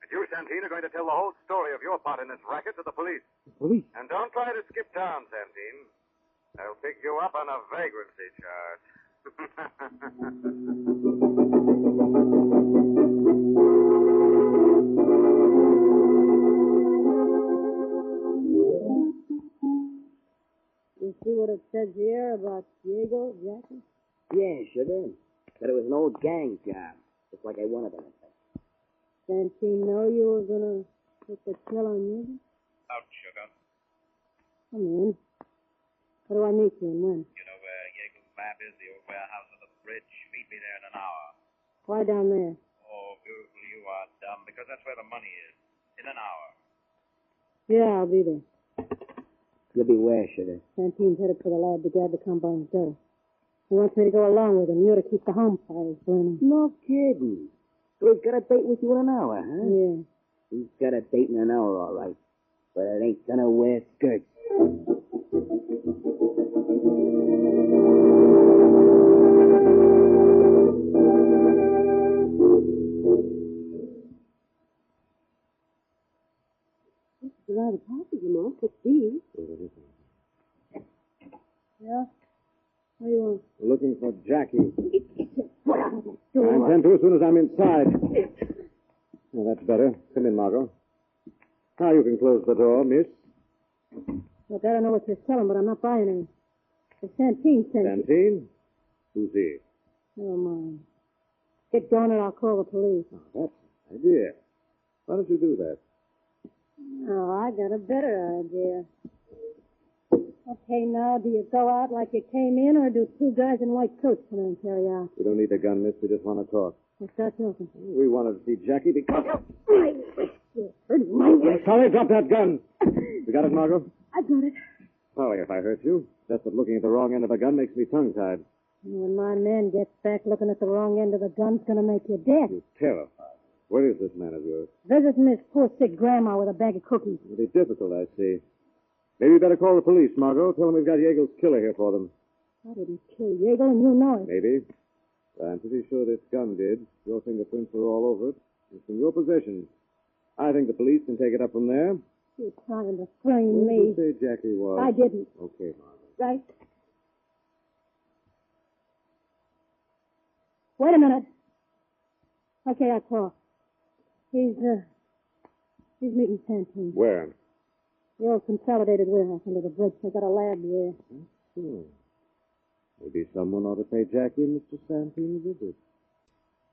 Speaker 2: And you, Santine, are going to tell the whole story of your part in this racket to the police.
Speaker 21: The police?
Speaker 2: And don't try to skip town, Santine. I'll pick you up on a vagrancy charge.
Speaker 6: You see what it says here about Diego, Jackie?
Speaker 23: Yeah, sugar. Said it was an old gang job, just like I wanted them.
Speaker 6: Didn't he know you were going to put the kill on you?
Speaker 11: Out, sugar.
Speaker 6: Come in. How do I meet you and when?
Speaker 11: You know where Yeagel's lab is, the old warehouse on the bridge? Meet me there in an hour.
Speaker 6: Why down there?
Speaker 11: Oh, beautiful, you are dumb, because that's where the money is. In an hour.
Speaker 6: Yeah, I'll be there.
Speaker 23: You'll be where, sugar?
Speaker 6: Santine's headed for the lab to grab the combine's dough. He wants me to go along with him. You're to keep the home fires burning.
Speaker 23: No kidding. So he's got a date with you in an hour, huh?
Speaker 6: Yeah.
Speaker 23: He's got a date in an hour, all right. But it ain't gonna wear skirts.
Speaker 6: This is rather passive, Lamont. It's these. Yeah? What do you want?
Speaker 21: We're looking for Jackie.
Speaker 6: What out of the
Speaker 21: I
Speaker 6: door?
Speaker 21: intend to as soon as I'm inside. Well, that's better. Come in, Margo. Now you can close the door, miss.
Speaker 6: Look, I don't know what you're selling, but I'm not buying any. The Santine sent you.
Speaker 21: Santine? Who's he?
Speaker 6: Never mind. Get going and I'll call the police.
Speaker 21: Oh, that's an idea. Why don't you do that?
Speaker 6: Oh, I got a better idea. Okay, now, do you go out like you came in, or do two guys in white coats come in and carry you out?
Speaker 21: We don't need a gun, miss. We just want to talk.
Speaker 6: Let's start talking.
Speaker 21: We wanted to see Jackie because...
Speaker 6: My wrist. You're hurting my wrist.
Speaker 21: Sorry, drop that gun. You got it, Margo?
Speaker 6: I got it.
Speaker 21: Sorry if I hurt you. Just that looking at the wrong end of a gun makes me tongue-tied.
Speaker 6: When my man gets back looking at the wrong end of the gun's going to make you dead.
Speaker 21: You're terrified. Where is this man of yours?
Speaker 6: Visiting his poor sick grandma with a bag of cookies.
Speaker 21: It'll be difficult, I see. Maybe you better call the police, Margo. Tell them we've got Yeagel's killer here for them.
Speaker 6: I didn't kill Yeagle, and you know it.
Speaker 21: Maybe. But I'm pretty sure this gun did. Your fingerprints are all over it. It's in your possession. I think the police can take it up from there.
Speaker 6: You're trying to frame
Speaker 21: Who
Speaker 6: me.
Speaker 21: did you say Jackie was?
Speaker 6: I didn't.
Speaker 21: Okay, Margo.
Speaker 6: Right? Wait a minute. Okay, I talk. He's meeting Santine.
Speaker 21: Where?
Speaker 6: The old consolidated warehouse under the bridge. They got a lab there.
Speaker 21: Maybe someone ought to pay Jackie and Mr. Santine a visit.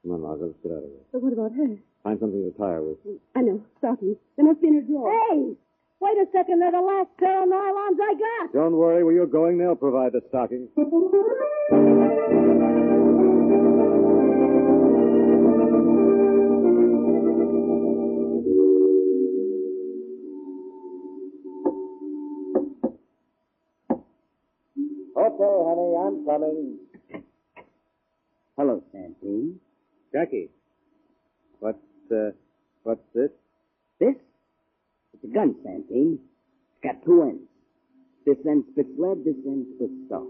Speaker 21: Come on, Margo, let's get out of here.
Speaker 6: But what about her?
Speaker 21: Find something to tie her with.
Speaker 6: I know. Stockings. They must be in her drawer. Hey! Wait a second. They're the last pair of nylons I got.
Speaker 21: Don't worry. Where you're going, they'll provide the stockings.
Speaker 23: Okay, honey, I'm coming. Hello, Santine.
Speaker 21: Jackie. What's this?
Speaker 23: This? It's a gun, Santine. It's got two ends. This end spits lead, this end spits salt.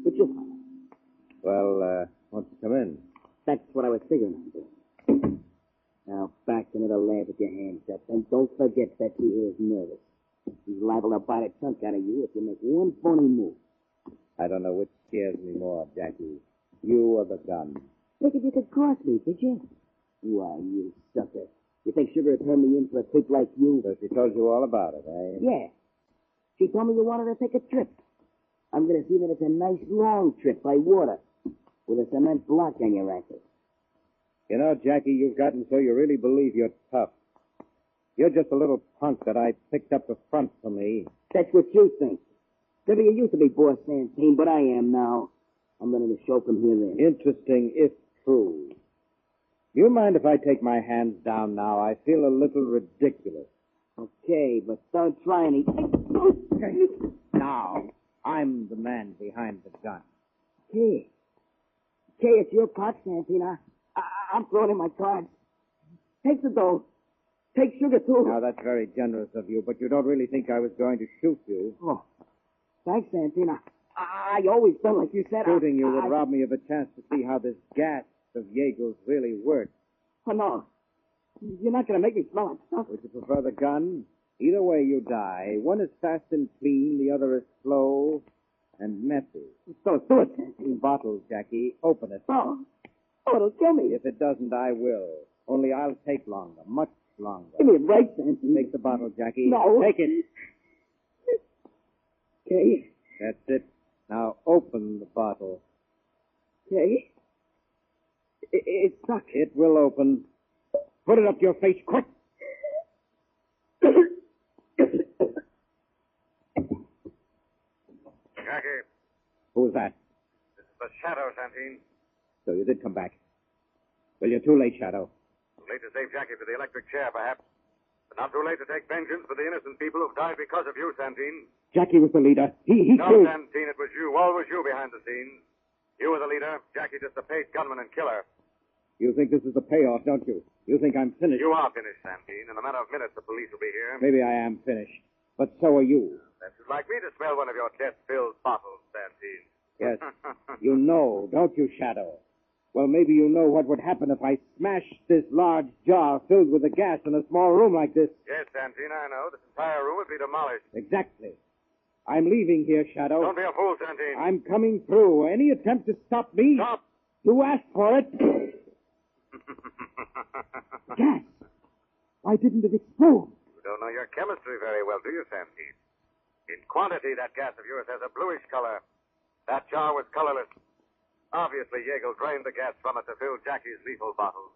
Speaker 23: But you'll find it.
Speaker 21: Well, won't you come in?
Speaker 23: That's what I was figuring on doing. Now, back into the lab with your hands up. And don't forget Becky here is nervous. She's liable to bite a chunk out of you if you make one phony move.
Speaker 21: I don't know which scares me more, Jackie. You or the gun.
Speaker 23: Figured you could cross me, did you? Why, you sucker. You think Sugar would turn me in for a creep like you?
Speaker 21: So she told you all about it, eh?
Speaker 23: Yeah. She told me you wanted to take a trip. I'm going to see that it's a nice long trip by water with a cement block on your ankle.
Speaker 21: You know, Jackie, you've gotten so you really believe you're tough. You're just a little punk that I picked up the front for me.
Speaker 23: That's what you think. Maybe you used to be boss Santine, but I am now. I'm running the show from here in.
Speaker 21: Interesting, if true. Do you mind if I take my hands down now? I feel a little ridiculous.
Speaker 23: Okay, but don't try any...
Speaker 21: Now, I'm the man behind the gun.
Speaker 23: Okay, it's your pot, Santine. I'm throwing in my cards. Take the dough. Take Sugar, too.
Speaker 21: Now, that's very generous of you, but you don't really think I was going to shoot you.
Speaker 23: Oh, thanks, Santine. I always done like you said.
Speaker 21: Shooting you would rob me of a chance to see how this gas of Yeagel's really works.
Speaker 23: Oh, no. You're not going to make me smell like stuff.
Speaker 21: Would you prefer the gun? Either way, you die. One is fast and clean, the other is slow
Speaker 15: and messy.
Speaker 23: So do it, Santeen.
Speaker 15: 2 bottles, Jackie. Open it.
Speaker 23: Oh, it'll kill me.
Speaker 15: If it doesn't, I will. Only I'll take longer, much longer.
Speaker 23: Give me a break, Santeen.
Speaker 15: Take the bottle, Jackie.
Speaker 23: No.
Speaker 15: Take it.
Speaker 23: Okay.
Speaker 15: That's it. Now open the bottle.
Speaker 23: Okay. It's stuck.
Speaker 15: It will open. Put it up your face, quick.
Speaker 2: Jackie,
Speaker 15: Who's that?
Speaker 2: this is the Shadow, Santine.
Speaker 15: So you did come back. Well, you're too late, Shadow.
Speaker 2: Too late to save Jackie for the electric chair, perhaps. But not too late to take vengeance for the innocent people who've died because of you, Santine.
Speaker 15: Jackie was the leader. He
Speaker 2: No,
Speaker 15: killed...
Speaker 2: Santine, it was you. Always you behind the scenes. You were the leader. Jackie just a paid gunman and killer.
Speaker 15: You think this is the payoff, don't you? You think I'm finished?
Speaker 2: You are finished, Santine. In a matter of minutes, the police will be here.
Speaker 15: Maybe I am finished. But so are you.
Speaker 2: That you'd like me to smell one of your death-filled bottles, Santine.
Speaker 15: Yes. You know, don't you, Shadow? Well, maybe you know what would happen if I smashed this large jar filled with the gas in a small room like this.
Speaker 2: Yes, Santine, I know. This entire room would be demolished.
Speaker 15: Exactly. I'm leaving here, Shadow.
Speaker 2: Don't be a fool, Santine.
Speaker 15: I'm coming through. Any attempt to stop me?
Speaker 2: Stop!
Speaker 15: You asked for it. Gas. Why didn't it explode?
Speaker 2: You don't know your chemistry very well, do you, Santine? In quantity, that gas of yours has a bluish color. That jar was colorless. Obviously, Yeagle drained the gas from it to fill Jackie's lethal bottle.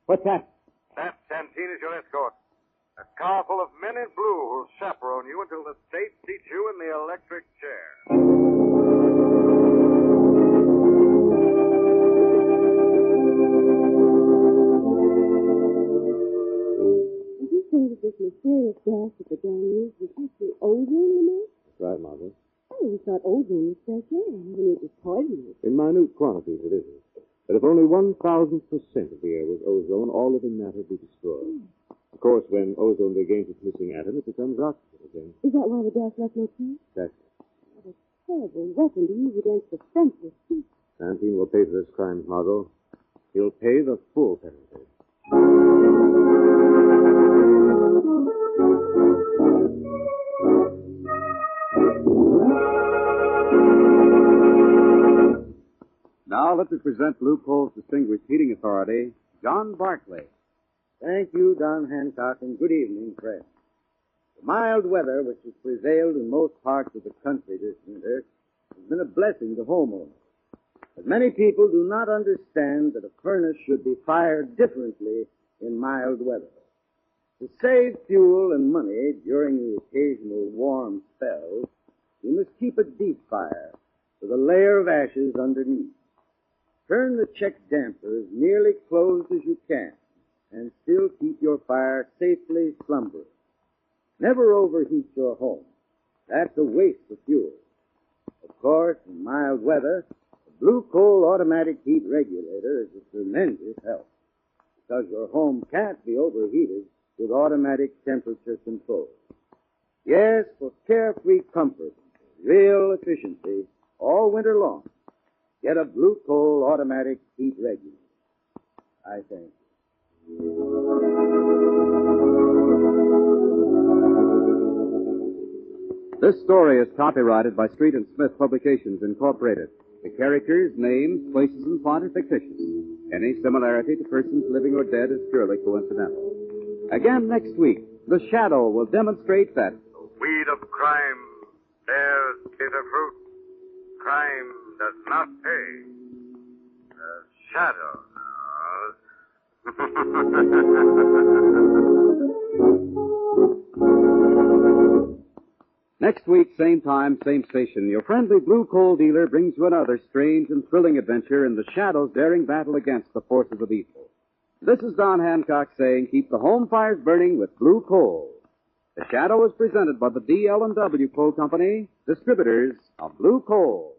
Speaker 15: What's that?
Speaker 2: That, Santine, is your escort. A car full of men in blue who'll chaperone you until the state seats you in the electric chair.
Speaker 6: Did you say that this mysterious gas that the gang used was actually ozone, Lamont?
Speaker 21: That's right, Margo.
Speaker 6: I thought ozone was fresh air. I mean, it was poisonous.
Speaker 21: In minute quantities, it isn't. But if only 1,000% of the air was ozone, all living matter would be destroyed. Of course, when ozone regains its missing atom, it becomes oxygen again.
Speaker 6: Is that why the gas left no trace?
Speaker 21: Exactly.
Speaker 6: What a terrible weapon to use against the senseless people.
Speaker 21: Santine will pay for his crimes, Margo. He'll pay the full penalty.
Speaker 13: Now let me present Blue Coal's distinguished heating authority, John Barclay.
Speaker 15: Thank you, Don Hancock, and good evening, friends. The mild weather which has prevailed in most parts of the country this winter has been a blessing to homeowners. But many people do not understand that a furnace should be fired differently in mild weather. To save fuel and money during the occasional warm spells, you must keep a deep fire with a layer of ashes underneath. Turn the check damper as nearly closed as you can and still keep your fire safely slumbering. Never overheat your home. That's a waste of fuel. Of course, in mild weather, a Blue Coal automatic heat regulator is a tremendous help because your home can't be overheated with automatic temperature control. Yes, for carefree comfort, real efficiency, all winter long, get a Blue Coal automatic heat regulator. I thank you.
Speaker 13: This story is copyrighted by Street and Smith Publications, Incorporated. The characters, names, places, and plot are fictitious. Any similarity to persons living or dead is purely coincidental. Again next week, The Shadow will demonstrate that
Speaker 2: Weed of crime bears bitter fruit. Crime does not pay. The Shadow knows.
Speaker 13: Next week, same time, same station, your friendly Blue Coal dealer brings you another strange and thrilling adventure in the Shadow's daring battle against the forces of evil. This is Don Hancock saying, keep the home fires burning with Blue Coal. The Shadow is presented by the D.L.&W. Coal Company, distributors of Blue Coal.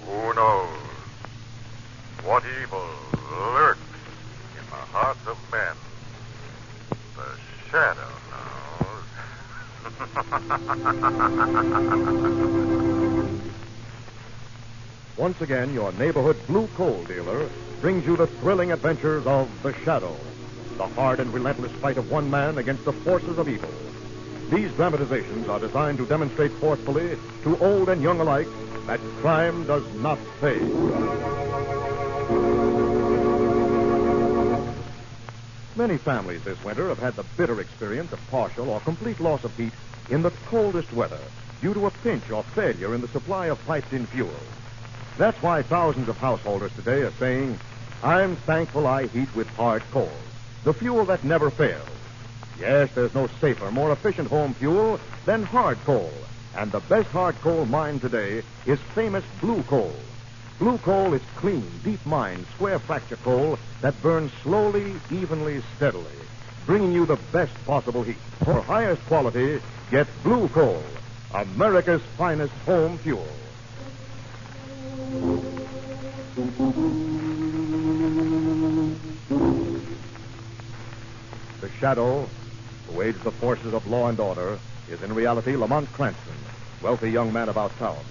Speaker 2: Who knows what evil lurks in the hearts of men? The Shadow knows.
Speaker 9: Once again, your neighborhood blue coal dealer brings you the thrilling adventures of The Shadow, the hard and relentless fight of one man against the forces of evil. These dramatizations are designed to demonstrate forcefully to old and young alike that crime does not pay. Many families this winter have had the bitter experience of partial or complete loss of heat in the coldest weather due to a pinch or failure in the supply of piped-in fuel. That's why thousands of householders today are saying, I'm thankful I heat with hard coal, the fuel that never fails. Yes, there's no safer, more efficient home fuel than hard coal. And the best hard coal mine today is famous blue coal. Blue coal is clean, deep mined, square fracture coal that burns slowly, evenly, steadily, bringing you the best possible heat. For highest quality, get blue coal, America's finest home fuel. The Shadow, who aids the forces of law and order, is in reality Lamont Cranston, wealthy young man about town.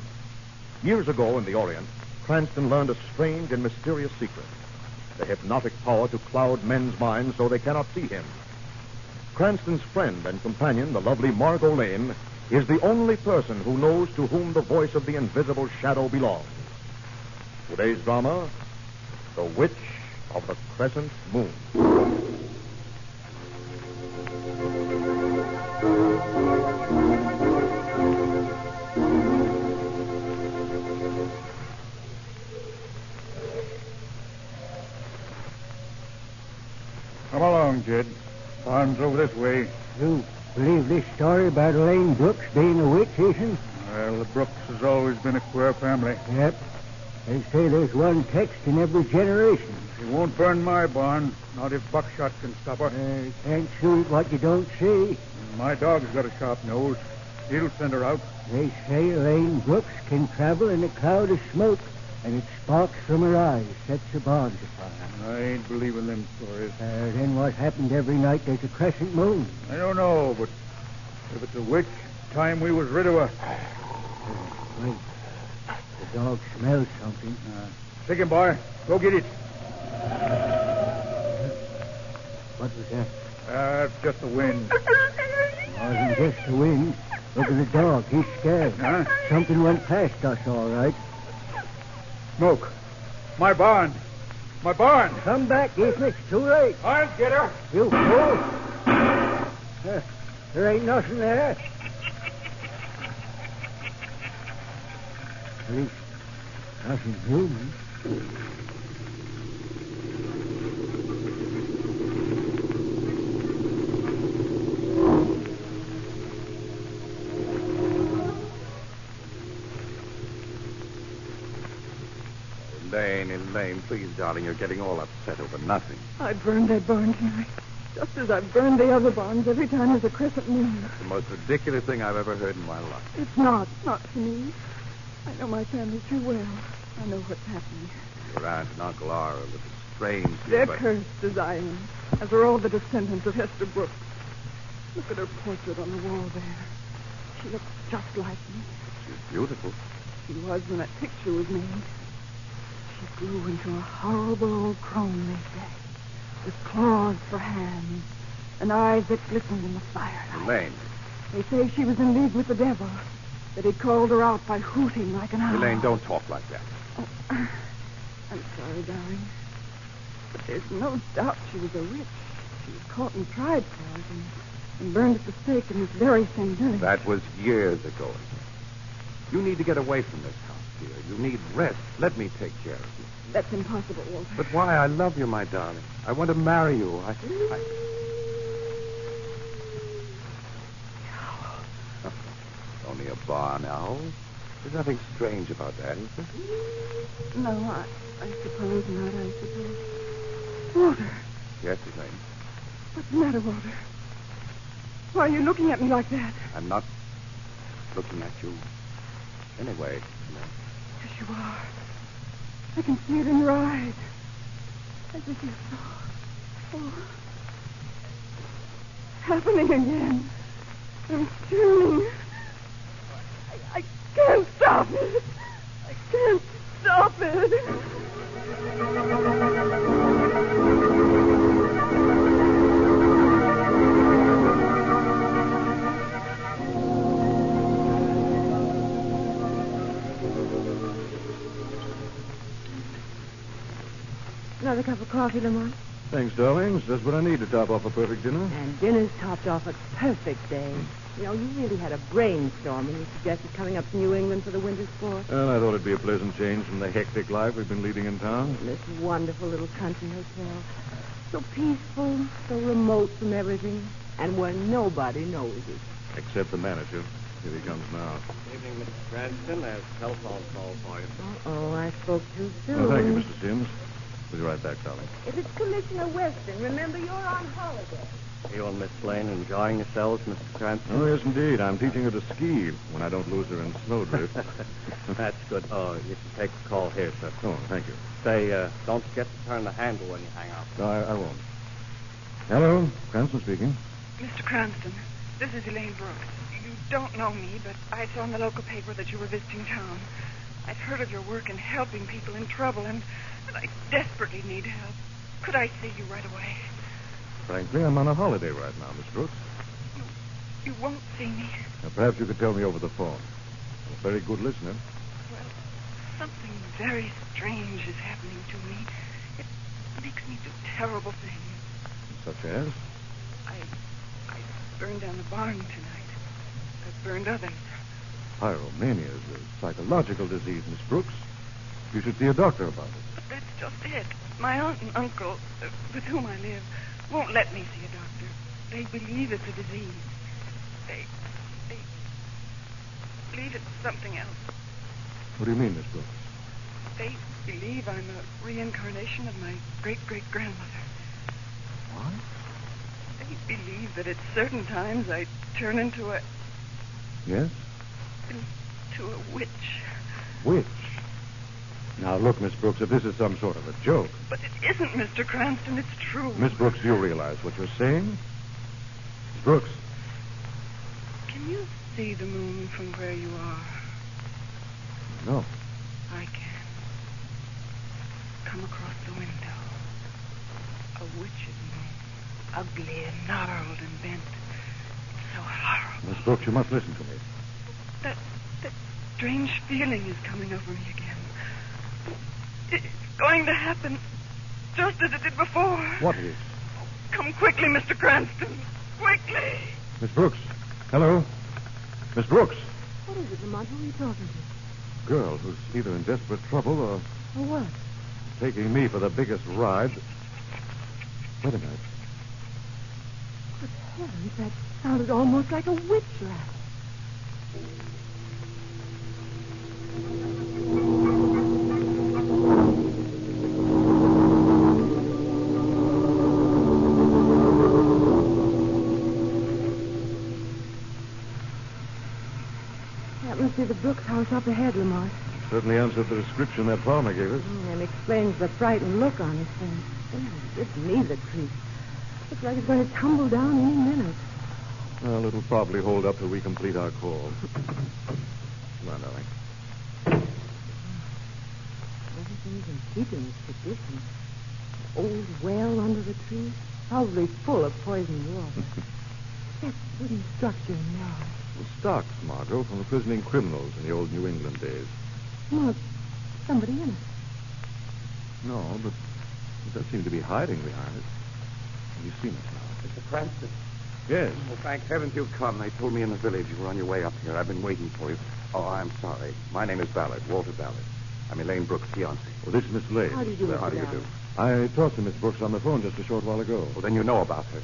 Speaker 9: Years ago in the Orient, Cranston learned a strange and mysterious secret, the hypnotic power to cloud men's minds so they cannot see him. Cranston's friend and companion, the lovely Margo Lane, is the only person who knows to whom the voice of the invisible Shadow belongs. Today's drama, The Witch of the Crescent Moon.
Speaker 14: Come along, Jed. Barn's over this way.
Speaker 5: You believe this story about Elaine Brooks being a witch, Ethan?
Speaker 14: Well, the Brooks has always been a queer family.
Speaker 5: Yep. They say there's one text in every generation.
Speaker 14: She won't burn my barn, not if buckshot can stop her.
Speaker 5: Can't shoot what you don't see.
Speaker 14: My dog's got a sharp nose. He'll send her out.
Speaker 5: They say Elaine Brooks can travel in a cloud of smoke, and it sparks from her eyes, sets the barns afire.
Speaker 14: I ain't believing them stories.
Speaker 5: Then what happened every night there's a crescent moon?
Speaker 14: I don't know, but if it's a witch, time we was rid of her.
Speaker 5: Wait. The dog smells something.
Speaker 14: Take him, boy. Go get it.
Speaker 5: What was that?
Speaker 14: It's just the wind.
Speaker 5: It wasn't just the wind. Look at the dog. He's scared.
Speaker 14: Huh?
Speaker 5: Something went past us, all right.
Speaker 14: Smoke. My barn. My barn.
Speaker 5: Come back, Ethan. It's too late.
Speaker 14: I'll get her.
Speaker 5: You fool. There ain't nothing there. At least, nothing human.
Speaker 16: Elaine, please, darling, you're getting all upset over nothing.
Speaker 22: I burned that barn tonight, just as I've burned the other barns every time there's a crescent moon.
Speaker 16: It's the most ridiculous thing I've ever heard in my life.
Speaker 22: It's not to me. I know my family too well. I know what's happening.
Speaker 16: Your aunt and uncle are a little strange.
Speaker 22: They're
Speaker 16: but...
Speaker 22: cursed as I am, as are all the descendants of Hester Brooks. Look at her portrait on the wall there. She looks just like me.
Speaker 16: She's beautiful.
Speaker 22: She was when that picture was made. She grew into a horrible old crone, they say, with claws for hands and eyes that glistened in the firelight.
Speaker 16: Elaine.
Speaker 22: They say she was in league with the devil, that he called her out by hooting like an owl.
Speaker 16: Elaine, don't talk like that.
Speaker 22: Oh, I'm sorry, darling. But there's no doubt she was a witch. She was caught and tried for it and burned at the stake in this very same village.
Speaker 16: That was years ago. You need to get away from this house, dear. You need rest. Let me take care of you.
Speaker 22: That's impossible, Walter.
Speaker 16: But why? I love you, my darling. I want to marry you. Only a barn owl. There's nothing strange about that, is there?
Speaker 22: No, I suppose not, I suppose. Walter.
Speaker 16: Yes, Elaine.
Speaker 22: What's the matter, Walter? Why are you looking at me like that?
Speaker 16: I'm not looking at you. Anyway, Elaine.
Speaker 22: Yes, you are. I can see it in your eyes. As if you saw. Oh. It's happening again. I'm turning.
Speaker 7: stop it. I can't stop it.
Speaker 8: Another cup of coffee, Lamont?
Speaker 9: Thanks, darlings. Just what I need to top off a perfect dinner.
Speaker 8: And dinner's topped off a perfect day. You know, you really had a brainstorm when you suggested coming up to New England for the winter sport.
Speaker 9: Well, I thought it'd be a pleasant change from the hectic life we've been leading in town.
Speaker 8: This wonderful little country hotel. So peaceful, so remote from everything, and where nobody knows it.
Speaker 9: Except the manager. Here he comes now.
Speaker 3: Evening, Mr. Cranston. There's a telephone call for you.
Speaker 8: Uh-oh, I spoke too soon.
Speaker 9: Oh, thank you, Mr. Sims. We'll be right back, darling.
Speaker 8: If it's Commissioner Weston, remember you're on holiday.
Speaker 3: You and Miss Lane enjoying yourselves, Mr. Cranston?
Speaker 9: Oh, yes, indeed. I'm teaching her to ski when I don't lose her in snowdrift.
Speaker 3: That's good. Oh, you can take the call here, sir.
Speaker 9: Oh, thank you.
Speaker 3: Say, don't forget to turn the handle when you hang up.
Speaker 9: No, I won't. Hello, Cranston speaking.
Speaker 18: Mr. Cranston, this is Elaine Brooks. You don't know me, but I saw in the local paper that you were visiting town. I've heard of your work in helping people in trouble, and I desperately need help. Could I see you right away?
Speaker 9: Frankly, I'm on a holiday right now, Miss Brooks.
Speaker 18: You won't see me.
Speaker 9: Now, perhaps you could tell me over the phone. I'm a very good listener.
Speaker 18: Well, something very strange is happening to me. It makes me do terrible things.
Speaker 9: Such as?
Speaker 18: I burned down the barn tonight. I've burned others.
Speaker 9: Pyromania is a psychological disease, Miss Brooks. You should see a doctor about it.
Speaker 18: But that's just it. My aunt and uncle, with whom I live, won't let me see a doctor. They believe it's a disease. They believe it's something else.
Speaker 9: What do you mean, Miss Brooks?
Speaker 18: They believe I'm a reincarnation of my great-great-grandmother.
Speaker 9: What?
Speaker 18: They believe that at certain times I turn into a...
Speaker 9: Yes?
Speaker 18: Into a witch.
Speaker 9: Witch? Now, look, Miss Brooks, if this is some sort of a joke...
Speaker 18: But it isn't, Mr. Cranston. It's true.
Speaker 9: Miss Brooks, do you realize what you're saying? Miss Brooks?
Speaker 18: Can you see the moon from where you are?
Speaker 9: No.
Speaker 18: I can. Come across the window. A witch's moon. Ugly and gnarled and bent. It's so horrible.
Speaker 9: Miss Brooks, you must listen to me.
Speaker 18: That strange feeling is coming over me again. It's going to happen just as it did before.
Speaker 9: What is?
Speaker 18: Come quickly, Mr. Cranston. Quickly.
Speaker 9: Miss Brooks. Hello? Miss Brooks.
Speaker 8: What is it, Lamont? Who are you talking to?
Speaker 9: Girl who's either in desperate trouble or
Speaker 8: Or what?
Speaker 9: taking me for the biggest ride. Wait a minute.
Speaker 8: Good heavens, that sounded almost like a witch laugh. That must be the Brooks house up ahead, Lamont.
Speaker 9: Certainly answered the description that farmer gave us.
Speaker 8: And explains the frightened look on his face. It's me the creep. Looks like it's going to tumble down any minute.
Speaker 9: Well, it'll probably hold up till we complete our call. Come on, darling.
Speaker 8: Everything's in keeping with tradition. Old well under the tree, probably full of poisoned water. That wooden structure now.
Speaker 9: The stocks, Margo, from imprisoning criminals in the old New England days.
Speaker 8: Well, somebody in it.
Speaker 9: No, but it does seem to be hiding behind it. Have you seen it now?
Speaker 20: Mr. Cranston.
Speaker 9: Yes.
Speaker 20: Oh, thank heavens you've come. They told me in the village you were on your way up here. I've been waiting for you. Oh, I'm sorry. My name is Ballard, Walter Ballard. I'm Elaine Brooks' fiancé.
Speaker 9: Well, this is Miss Lane.
Speaker 8: How do you do,
Speaker 20: How
Speaker 8: Mr.
Speaker 20: do you
Speaker 8: Ballard?
Speaker 20: do?
Speaker 9: I talked to Miss Brooks on the phone just a short while ago.
Speaker 20: Well, then you know about her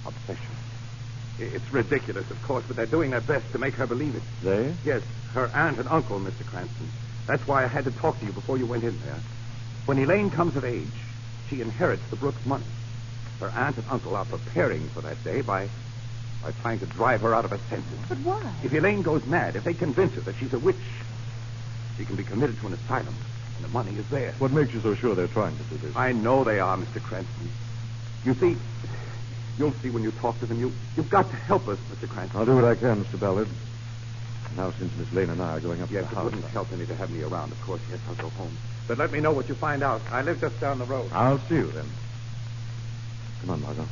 Speaker 20: obsession. It's ridiculous, of course, but they're doing their best to make her believe it.
Speaker 9: They?
Speaker 20: Yes, her aunt and uncle, Mr. Cranston. That's why I had to talk to you before you went in there. When Elaine comes of age, she inherits the Brooks money. Her aunt and uncle are preparing for that day by trying to drive her out of her senses.
Speaker 8: But why?
Speaker 20: If Elaine goes mad, if they convince her that she's a witch, she can be committed to an asylum, and the money is theirs.
Speaker 9: What makes you so sure they're trying to do this?
Speaker 20: I know they are, Mr. Cranston. You see, you'll see when you talk to them. You've got to help us, Mr. Cranston.
Speaker 9: I'll do what I can, Mr. Ballard. Now, since Miss Lane and I are going up to
Speaker 20: Yes,
Speaker 9: the
Speaker 20: it
Speaker 9: house...
Speaker 20: wouldn't help any to have me around, of course. Yes, I'll go home. But let me know what you find out. I live just down the road.
Speaker 9: I'll see you then. Come on, Margot.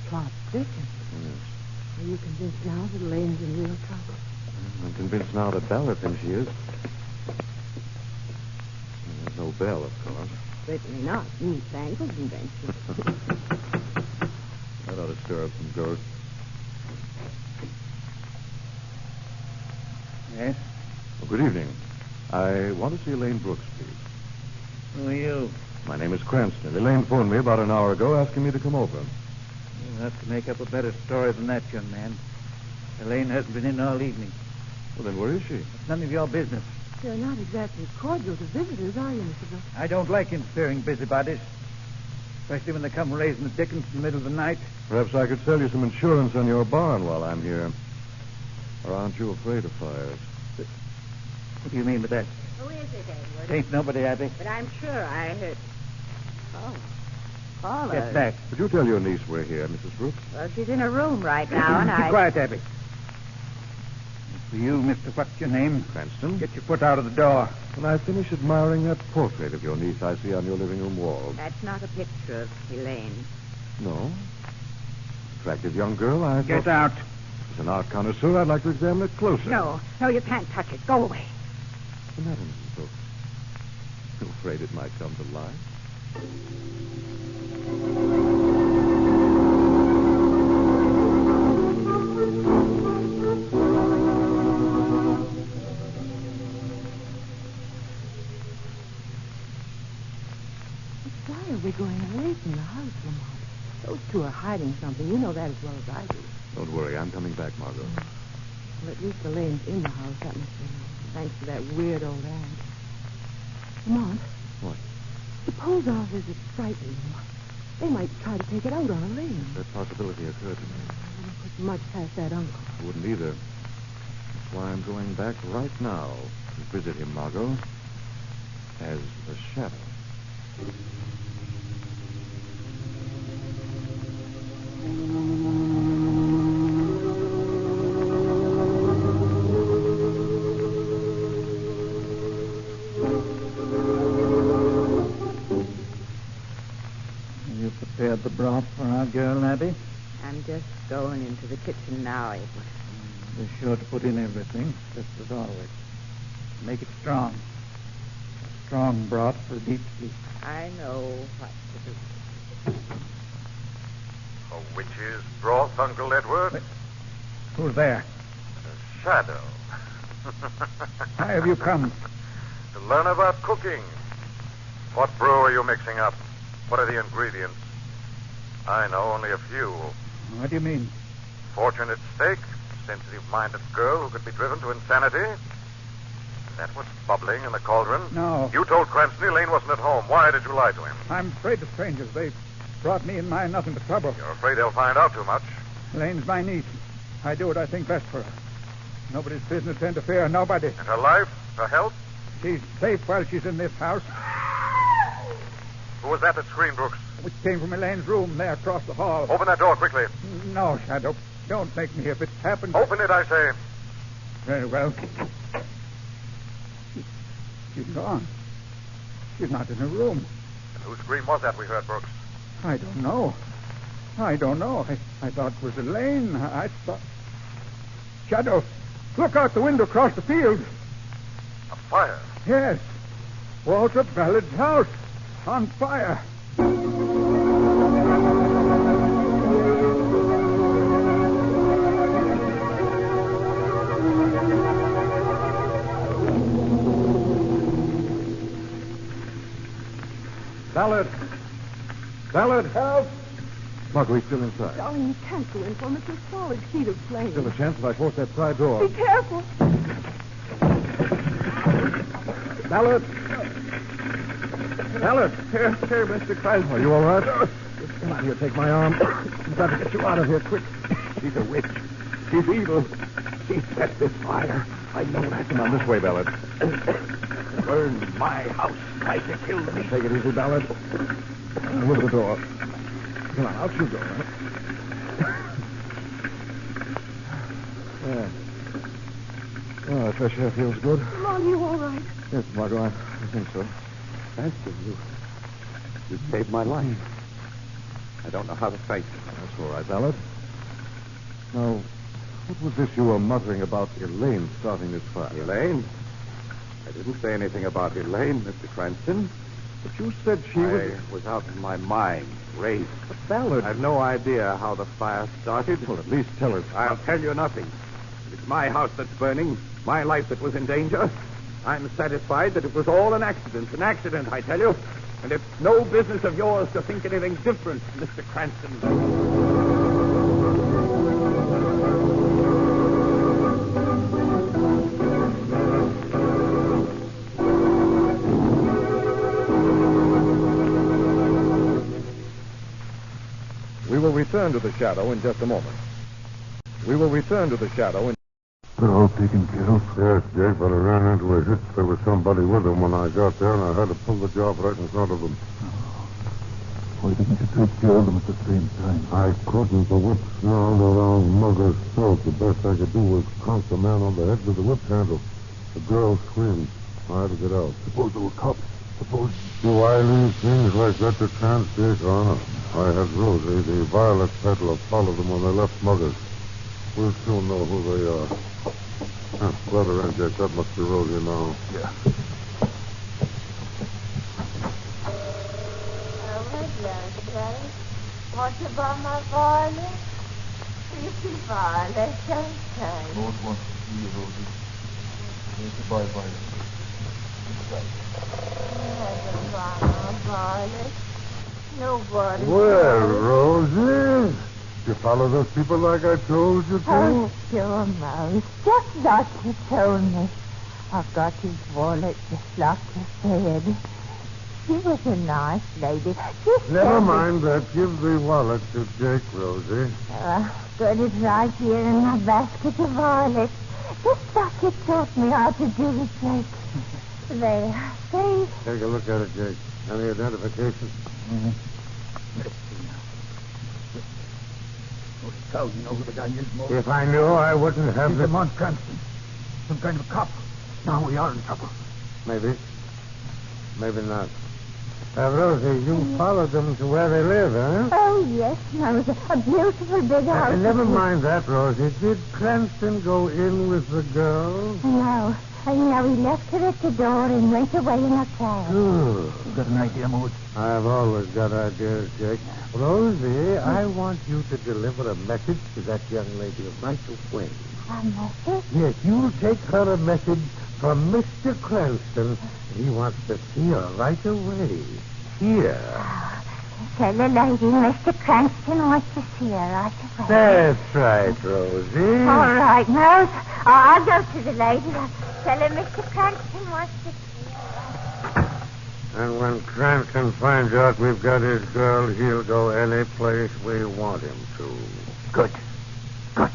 Speaker 7: Plot thickens.
Speaker 9: Yes.
Speaker 7: Are you convinced now that Elaine's in real trouble?
Speaker 9: I'm convinced now that Bella thinks she is. There's no Bell, of course.
Speaker 7: Certainly not. Newfangled invention.
Speaker 9: That ought to stir up some ghosts.
Speaker 4: Yes?
Speaker 9: Well, good evening. I want to see Elaine Brooks, please.
Speaker 4: Who are you?
Speaker 9: My name is Cranston. Elaine phoned me about an hour ago asking me to come over.
Speaker 4: You'll have to make up a better story than that, young man. Elaine hasn't been in all evening.
Speaker 9: Well, then where is she?
Speaker 4: It's none of your business.
Speaker 7: You're not exactly cordial to visitors, are you, Mr. Brooks?
Speaker 4: I don't like interfering busybodies. Especially when they come raising the dickens in the middle of the night.
Speaker 9: Perhaps I could sell you some insurance on your barn while I'm here. Or aren't you afraid of fires?
Speaker 4: What do you mean by that?
Speaker 8: Who is it, Edward?
Speaker 4: Ain't nobody, Abby.
Speaker 8: But I'm sure I heard... Oh. Paula.
Speaker 4: Get back.
Speaker 9: Would you tell your niece we're here, Mrs. Brooks?
Speaker 8: Well, she's in her room right now, and
Speaker 4: Keep quiet, Abby. For you, Mr. What's your name?
Speaker 9: Cranston.
Speaker 4: Get your foot out of the door.
Speaker 9: When I finish admiring that portrait of your niece I see on your living room wall.
Speaker 8: That's not a picture of Elaine.
Speaker 9: No? Attractive young girl, I
Speaker 4: Get
Speaker 9: thought...
Speaker 4: out.
Speaker 9: As an art connoisseur, I'd like to examine it closer.
Speaker 8: No, you can't touch it. Go away.
Speaker 9: What's the matter, Mrs. Brooks? You afraid it might come to life?
Speaker 7: Why are we going away from the house, Lamont? Those two are hiding something. You know that as well as I do.
Speaker 9: Don't worry, I'm coming back, Margot.
Speaker 7: Well, at least Elaine's in the house, that must be thanks to that weird old aunt. Lamont.
Speaker 9: What?
Speaker 7: Suppose our visit's frightening them. They might try to take it out on Elaine.
Speaker 9: That possibility occurred to me.
Speaker 7: I wouldn't put much past that uncle.
Speaker 9: I wouldn't either. That's why I'm going back right now to visit him, Margot, as the shadow.
Speaker 4: You prepared the broth for our girl, Abby?
Speaker 8: I'm just going into the kitchen now, Edward.
Speaker 4: Be sure to put in everything, just as always. Make it strong. A strong broth for deep sleep.
Speaker 8: I know what to do.
Speaker 2: A witch's broth, Uncle Edward?
Speaker 4: Who's there?
Speaker 2: A shadow.
Speaker 4: Why have you come?
Speaker 2: To learn about cooking. What brew are you mixing up? What are the ingredients? I know only a few.
Speaker 4: What do you mean?
Speaker 2: Fortunate stake, sensitive-minded girl who could be driven to insanity. Is that what's bubbling in the cauldron?
Speaker 4: No.
Speaker 2: You told Cranston Elaine wasn't at home. Why did you lie to him?
Speaker 4: I'm afraid of strangers. They brought me and mine nothing but trouble.
Speaker 2: You're afraid they'll find out too much.
Speaker 4: Elaine's my niece. I do what I think best for her. Nobody's business to interfere. Nobody.
Speaker 2: And her life? Her health?
Speaker 4: She's safe while she's in this house.
Speaker 2: Who was that screamed, Brooks?
Speaker 4: Which came from Elaine's room there across the hall.
Speaker 2: Open that door quickly.
Speaker 4: No, Shadow. Don't make me if it's happened.
Speaker 2: Open it, I say.
Speaker 4: Very well. She's gone. She's not in her room.
Speaker 2: And whose scream was that we heard, Brooks?
Speaker 4: I don't know. I thought it was Elaine. I thought... Shadow, look out the window across the field.
Speaker 2: A fire?
Speaker 4: Yes. Walter Ballard's house. On fire.
Speaker 9: Ballard!
Speaker 4: Help!
Speaker 9: Margot, he's still inside.
Speaker 7: Darling, you can't go in for him. It's a solid sheet of flame.
Speaker 9: Still a chance if I force that side door.
Speaker 7: Be careful.
Speaker 9: Ballard!
Speaker 4: Ballard! Here, Mr. Crescent.
Speaker 9: Are you all right? Just come out here, take my arm. We've got to get you out of here quick.
Speaker 4: She's a witch. She's evil. She set this fire. I know that.
Speaker 9: Come on, this way, Ballard.
Speaker 4: Burned my house. Tried to kill me.
Speaker 9: Take it easy, Ballard. Over the door. Come on, out you go. Right? Yeah. Oh, fresh air feels good.
Speaker 22: Lamont, you all right?
Speaker 9: Yes, Margo, I think so.
Speaker 20: Cranston, you saved my life. I don't know how to thank you.
Speaker 9: That's all right, Valet. Now, what was this you were muttering about Elaine starting this fire?
Speaker 20: Elaine? I didn't say anything about Elaine, Mr. Cranston.
Speaker 9: But you said she
Speaker 20: was out of my mind, raised.
Speaker 9: But Ballard...
Speaker 20: I've no idea how the fire started.
Speaker 9: Well, at least tell us.
Speaker 20: I'll tell you nothing. It's my house that's burning, my life that was in danger. I'm satisfied that it was all an accident. An accident, I tell you. And it's no business of yours to think anything different, Mr. Cranston.
Speaker 9: We will return to the shadow in just a moment.
Speaker 12: They're all taken care of? Yes, Jake, but I ran into a hitch. There was somebody with them when I got there, and I had to pull the job right in front of them. Why didn't you take care of them at the same time? I couldn't. The whip snarled around Mugger's throat. The best I could do was conk the man on the head with the whip handle. The girl screamed. I had to get out. Suppose there were cops. Suppose... Do I leave things like that to chance, Jake? Honor. I had Rosie, the violet peddler, follow them when they left Mugger's. We'll soon know who they are. Let her in, Jake. That must be Rosie now. Yeah.
Speaker 17: What about my violet? Pretty violet, okay.
Speaker 12: Lord wants to see you, Rosie. Goodbye, Violet.
Speaker 17: Violet. Nobody.
Speaker 12: Well, Rosie, you follow those people like I told you to?
Speaker 17: Oh, sure, Mouse. Just like you told me. I've got his wallet just like you said. She was a nice lady.
Speaker 12: Never mind that. Give the wallet to Jake, Rosie.
Speaker 17: Got it right here in my basket of violets. Just like you taught me how to do it, Jake. There. See?
Speaker 12: Take a look at it, Jake. Any identification?
Speaker 10: Mm-hmm. Let's see now. Most thousand over the guy is more.
Speaker 12: If I knew, I wouldn't have
Speaker 10: He's Lamont Cranston. Some kind of cop. Now we are in trouble.
Speaker 12: Maybe. Maybe not. Rosie, you followed them to where they live, huh?
Speaker 17: Oh, yes, Mouse. A beautiful big house.
Speaker 12: Never mind that, Rosie. Did Cranston go in with the girl?
Speaker 17: No. No, he left her at the door and went away in a cab.
Speaker 12: Good.
Speaker 10: You got an idea, Maud?
Speaker 12: I've always got ideas, Jake. Rosie, I want you to deliver a message to that young lady right away.
Speaker 17: A message?
Speaker 12: Yes, you'll take her a message from Mr. Cranston. He wants to see her right away. Here.
Speaker 17: Tell the lady Mr. Cranston wants to see her right away.
Speaker 12: That's right, Rosie.
Speaker 17: All right, Mouse. I'll go to the lady. Tell her Mr. Cranston wants to see her.
Speaker 12: And when Cranston finds out we've got his girl, he'll go any place we want him to.
Speaker 10: Good. Good.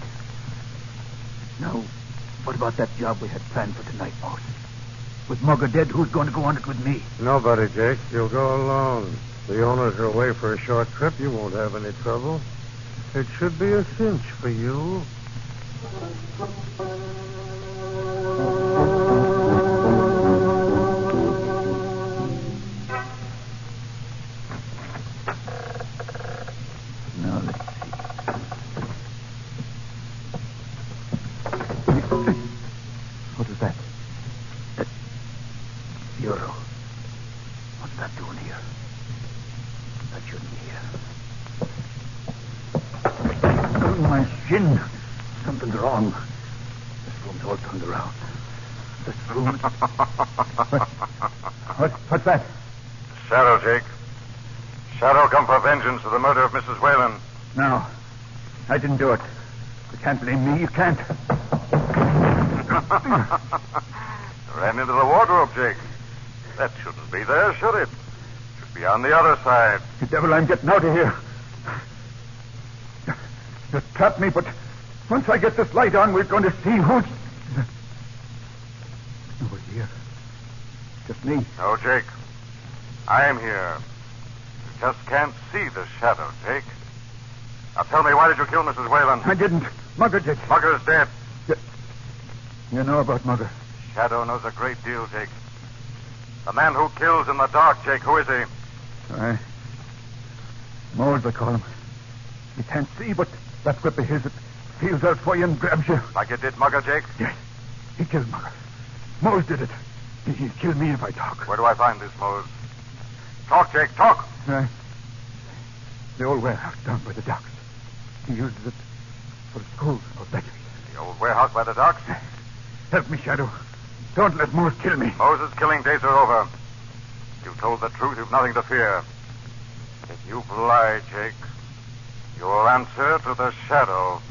Speaker 10: Now, what about that job we had planned for tonight, boss? With Mugger dead, who's going to go on it with me?
Speaker 12: Nobody, Jake. You'll go alone. The owners are away for a short trip. You won't have any trouble. It should be a cinch for you.
Speaker 10: Now, let's see. What is that? That bureau. What's that doing here? That shouldn't be here. Oh, my shin. Something's wrong. This room's all turned around. This room... What's that?
Speaker 2: Shadow, Jake. Shadow come for vengeance of the murder of Mrs. Whalen.
Speaker 10: No. I didn't do it. You can't blame me. You can't.
Speaker 2: Ran into the wardrobe, Jake. That shouldn't be there, should it? Should be on the other side.
Speaker 10: The devil, I'm getting out of here. You trapped me, but once I get this light on, we're going to see who's... Nobody here. Just me.
Speaker 2: No, Jake. I am here. You just can't see the shadow, Jake. Now tell me, why did you kill Mrs. Whalen?
Speaker 10: I didn't. Mugger did.
Speaker 2: Mugger's dead.
Speaker 4: You know about Mother?
Speaker 9: Shadow knows a great deal, Jake. The man who kills in the dark, Jake. Who is he?
Speaker 4: Mose, they call him. You can't see, but that whip of his, it feels out for you and grabs you.
Speaker 9: Like it did Mugger, Jake?
Speaker 4: Yes. He killed Mugger. Mose did it. He'd kill me if I talk.
Speaker 9: Where do I find this, Mose? Talk, Jake, talk.
Speaker 4: The old warehouse down by the docks. He uses it for the school of batteries.
Speaker 9: The old warehouse by the docks?
Speaker 4: Help me, Shadow. Don't let Mose kill me.
Speaker 9: Mose's killing days are over. You told the truth. You've nothing to fear. If you lie, Jake, you'll answer to the shadow.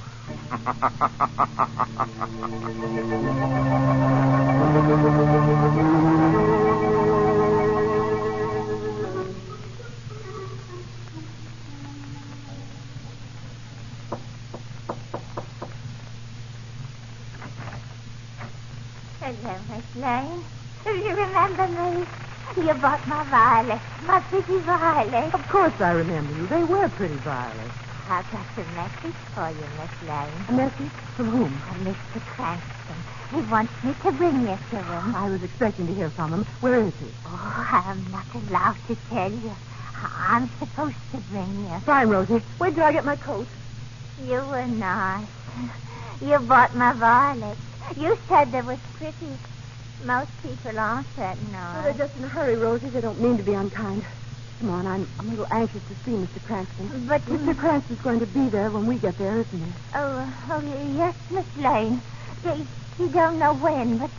Speaker 17: Hello, Miss Lane. Do you remember me? You bought my violets, my pretty violets.
Speaker 7: Of course I remember you. They were pretty violets.
Speaker 17: I've got a message for you, Miss Lane.
Speaker 7: A message? From whom?
Speaker 17: From Mr. Cranston. He wants me to bring you to him.
Speaker 7: I was expecting to hear from him. Where is he?
Speaker 17: Oh, I'm not allowed to tell you. I'm supposed to bring you.
Speaker 7: Fine, Rosie. Wait till I get my coat.
Speaker 17: You were nice. You bought my violets. You said they were pretty. Most people aren't that nice.
Speaker 7: Oh, they're just in a hurry, Rosie. They don't mean to be unkind. Come on, I'm a little anxious to see Mr. Cranston.
Speaker 17: But
Speaker 7: Mr. Cranston's going to be there when we get there, isn't he?
Speaker 17: Oh, yes, Miss Lane. He don't know when, but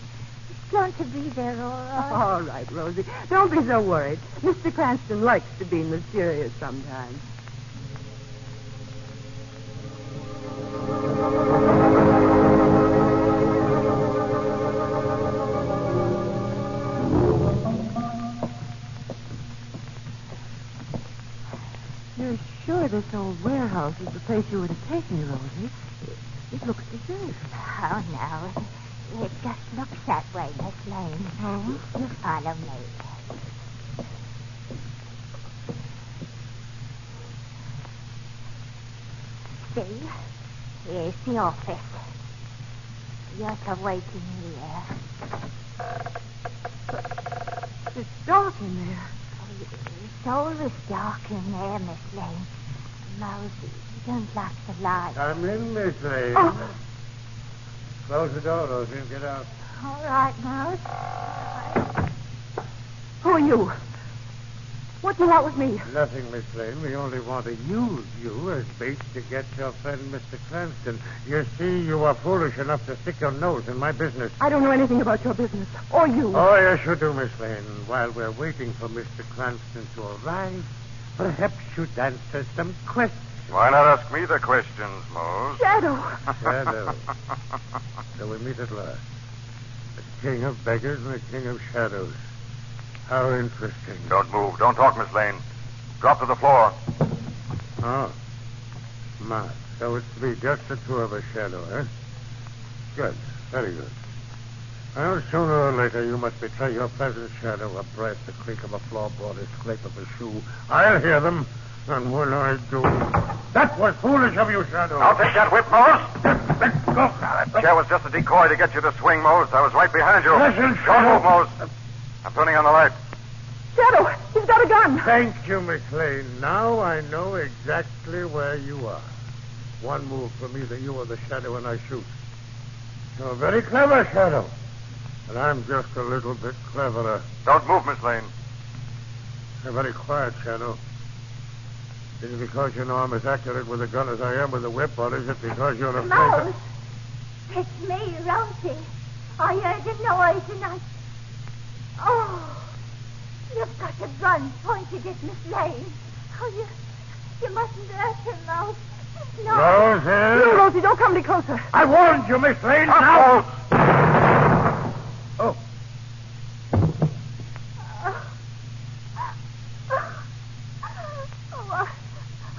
Speaker 17: he's going to be there, all right.
Speaker 7: All right, Rosie. Don't be so worried. Mr. Cranston likes to be mysterious sometimes. You're sure this old warehouse is the place you were to take me, Rosie? It looks deserted.
Speaker 17: Oh, no. It just looks that way, Miss Lane.
Speaker 7: Oh?
Speaker 17: You follow me. See? Here's the office. You're to wait in here.
Speaker 7: It's dark in there.
Speaker 17: It's always dark in there, Miss Lane. Mosey, you don't like the light.
Speaker 5: Come in, Miss Lane.
Speaker 17: Oh.
Speaker 5: Close the door, Rosie, and get out.
Speaker 17: All right, Mose.
Speaker 7: Who are you? What do you want with me?
Speaker 5: Nothing, Miss Lane. We only want to use you as bait to get your friend, Mr. Cranston. You see, you are foolish enough to stick your nose in my business.
Speaker 7: I don't know anything about your business. Or you.
Speaker 5: Oh, yes, you do, Miss Lane. While we're waiting for Mr. Cranston to arrive, perhaps you'd answer some questions.
Speaker 9: Why not ask me the questions, Mose?
Speaker 7: Shadow.
Speaker 5: Shadow. So we meet at last. The king of beggars and the king of shadows. How interesting.
Speaker 9: Don't move. Don't talk, Miss Lane. Drop to the floor.
Speaker 5: Oh. My. So it's to be just the two of us, Shadow, eh? Good. Very good. Well, sooner or later, you must betray your presence, Shadow. A breath, the creak of a floorboard, a scrape of a shoe. I'll hear them. And when I do... That was foolish of you, Shadow.
Speaker 9: I'll take that whip, Mose.
Speaker 5: Let's go.
Speaker 9: That chair was just a decoy to get you to swing, Mose. I was right behind you.
Speaker 5: Listen,
Speaker 9: Don't
Speaker 5: Shadow.
Speaker 9: move, Mose. I'm turning on the light.
Speaker 7: Shadow, he's got a gun.
Speaker 5: Thank you, Miss Lane. Now I know exactly where you are. One move from either you or the Shadow and I shoot. You're very clever, Shadow. But I'm just a little bit cleverer.
Speaker 9: Don't move, Miss Lane.
Speaker 5: You're very quiet, Shadow. Is it because you know I'm as accurate with a gun as I am with a whip, or is it because you're afraid
Speaker 17: Mose, it's me, Rosie. I heard a noise and I... Oh, you've got a gun pointed at Miss Lane. Oh, you mustn't hurt her, Mose. No.
Speaker 5: Rosie?
Speaker 7: No, Rosie, don't come any closer.
Speaker 5: I warned you, Miss Lane. Now. Oh.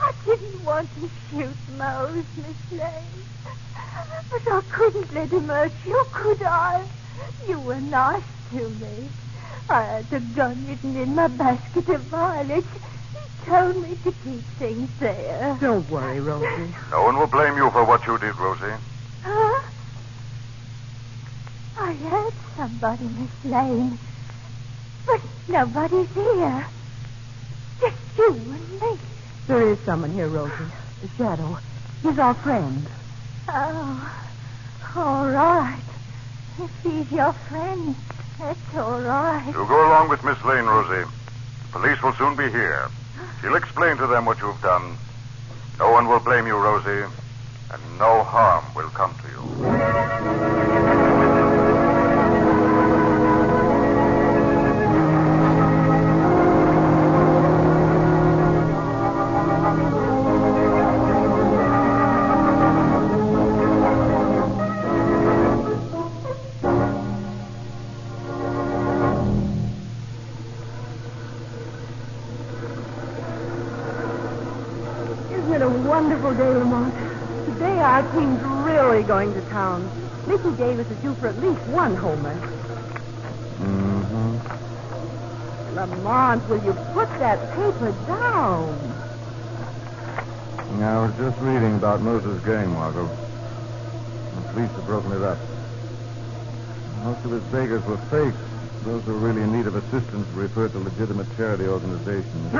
Speaker 17: I didn't want to shoot Mose, Miss Lane. But I couldn't let him hurt you, could I? You were nice to me. I had the gun hidden in my basket of violets. He told me to keep things there.
Speaker 7: Don't worry, Rosie.
Speaker 9: No one will blame you for what you did, Rosie.
Speaker 17: Huh? I heard somebody, Miss Lane. But nobody's here. Just you and me.
Speaker 7: There is someone here, Rosie. The shadow. He's our friend.
Speaker 17: Oh, all right. If he's your friend, that's all right.
Speaker 12: You go along with Miss Lane, Rosie. The police will soon be here. She'll explain to them what you've done. No one will blame you, Rosie, and no harm will come to you.
Speaker 7: Wonderful day, Lamont. Today our team's really going to town. Mickey Davis is due for at least one homer.
Speaker 9: Mm-hmm.
Speaker 7: Lamont, will you put that paper down?
Speaker 9: I was just reading about Moses' game, Margo. The police have broken it up. Most of his beggars were fakes. Those who were really in need of assistance were referred to legitimate charity organizations.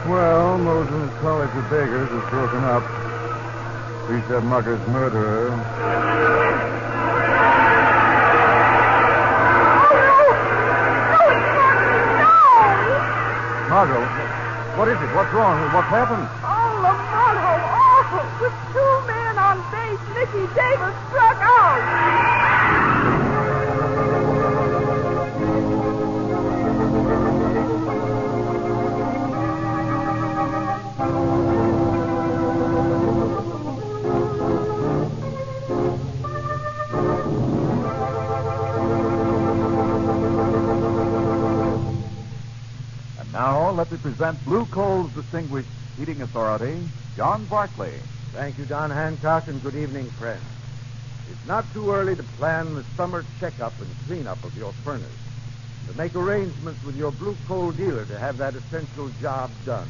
Speaker 9: Well, Moses' College of Beggars is broken up. Precept Mucker's murderer. Margo, what is it? What's wrong? What's happened?
Speaker 7: Oh, Lamont, how awful. With two men on base, Mickey Davis struck out.
Speaker 16: Now, let me present Blue Coal's distinguished heating authority, John Barclay.
Speaker 10: Thank you, Don Hancock, and good evening, friends. It's not too early to plan the summer checkup and cleanup of your furnace, to make arrangements with your Blue Coal dealer to have that essential job done.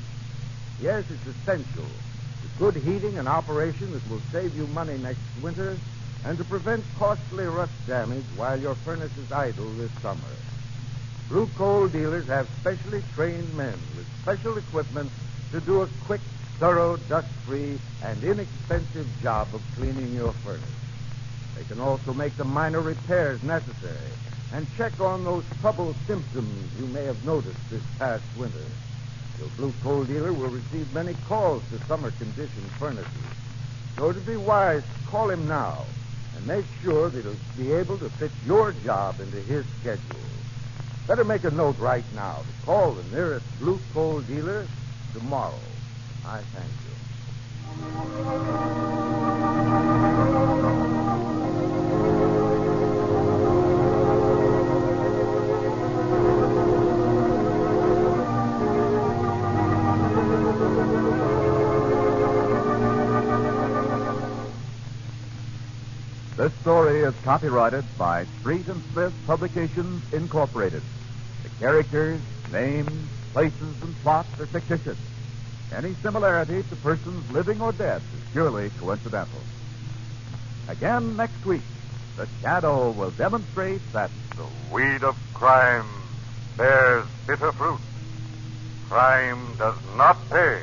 Speaker 10: Yes, it's essential. To good heating and operation that will save you money next winter and to prevent costly rust damage while your furnace is idle this summer. Blue Coal dealers have specially trained men with special equipment to do a quick, thorough, dust-free, and inexpensive job of cleaning your furnace. They can also make the minor repairs necessary and check on those trouble symptoms you may have noticed this past winter. Your Blue Coal dealer will receive many calls to summer-conditioned furnaces, so it'd be wise to call him now and make sure that he'll be able to fit your job into his schedule. Better make a note right now to call the nearest Blue Coal dealer tomorrow. I thank you.
Speaker 16: This story is copyrighted by Street and Smith Publications, Incorporated. The characters, names, places, and plots are fictitious. Any similarity to persons living or dead is purely coincidental. Again next week, the Shadow will demonstrate that
Speaker 12: The weed of crime bears bitter fruit. Crime does not pay.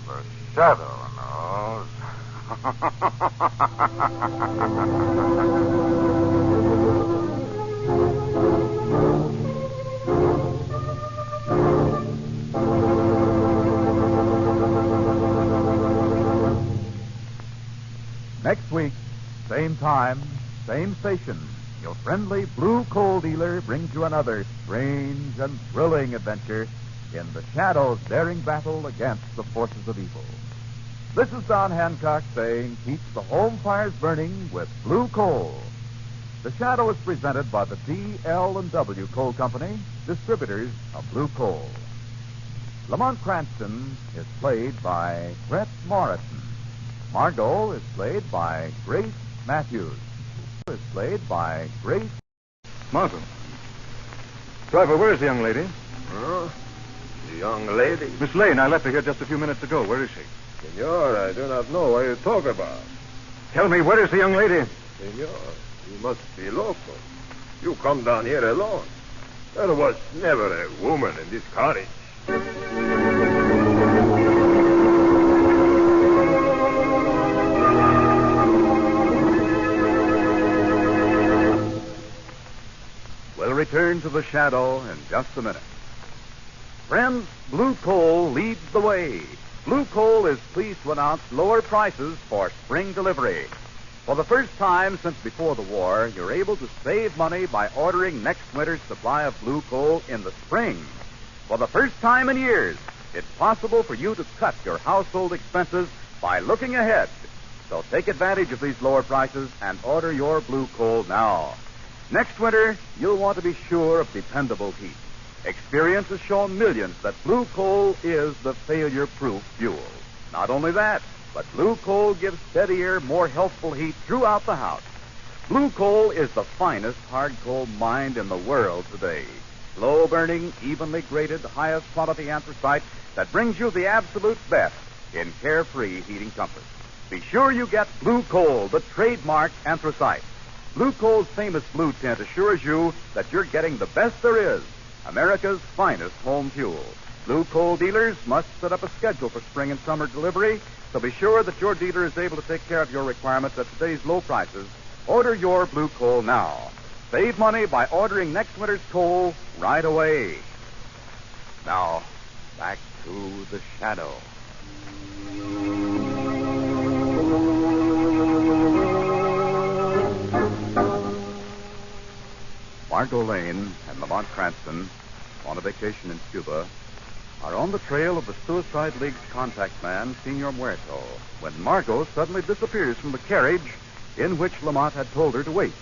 Speaker 12: The shadow knows.
Speaker 16: Next week, same time, same station, your friendly Blue Coal dealer brings you another strange and thrilling adventure in the Shadow's daring battle against the forces of evil. This is Don Hancock saying, keep the home fires burning with Blue Coal. The Shadow is presented by the D.L.&W Coal Company, distributors of Blue Coal. Lamont Cranston is played by Brett Morrison. Margo is played by Grace Matthews. is played by Grace.
Speaker 9: Margo. Driver, where is the young lady?
Speaker 1: Huh? The young lady?
Speaker 9: Miss Lane, I left her here just a few minutes ago. Where is she?
Speaker 1: Senor, I do not know what you talk about.
Speaker 9: Tell me, where is the young lady?
Speaker 1: Senor, you must be local. You come down here alone. There was never a woman in this cottage.
Speaker 16: We'll return to the shadow in just a minute. Friends, Blue Coal leads the way. Blue Coal is pleased to announce lower prices for spring delivery. For the first time since before the war, you're able to save money by ordering next winter's supply of Blue Coal in the spring. For the first time in years, it's possible for you to cut your household expenses by looking ahead. So take advantage of these lower prices and order your Blue Coal now. Next winter, you'll want to be sure of dependable heat. Experience has shown millions that Blue Coal is the failure-proof fuel. Not only that, but Blue Coal gives steadier, more healthful heat throughout the house. Blue Coal is the finest hard coal mined in the world today. Slow-burning, evenly graded, highest quality anthracite that brings you the absolute best in carefree heating comfort. Be sure you get Blue Coal, the trademark anthracite. Blue Coal's famous blue tint assures you that you're getting the best there is, America's finest home fuel. Blue Coal dealers must set up a schedule for spring and summer delivery, so be sure that your dealer is able to take care of your requirements at today's low prices. Order your Blue Coal now. Save money by ordering next winter's coal right away. Now, back to the shadow. Margo Lane and Lamont Cranston, on a vacation in Cuba, are on the trail of the Suicide League's contact man, Senor Muerto, when Margo suddenly disappears from the carriage in which Lamont had told her to wait.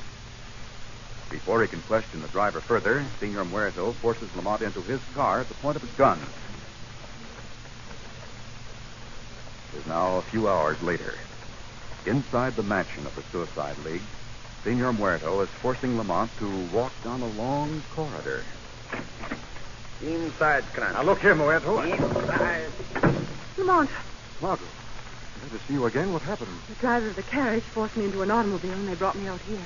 Speaker 16: Before he can question the driver further, Senor Muerto forces Lamont into his car at the point of a gun. It is now a few hours later. Inside the mansion of the Suicide League, Senor Muerto is forcing Lamont to walk down a long corridor.
Speaker 1: Inside, Cranston.
Speaker 9: Now, look here, Muerto.
Speaker 1: Inside.
Speaker 17: Lamont,
Speaker 9: Margo, glad to see you again. What happened?
Speaker 17: the driver of the carriage forced me into an automobile and they brought me out here.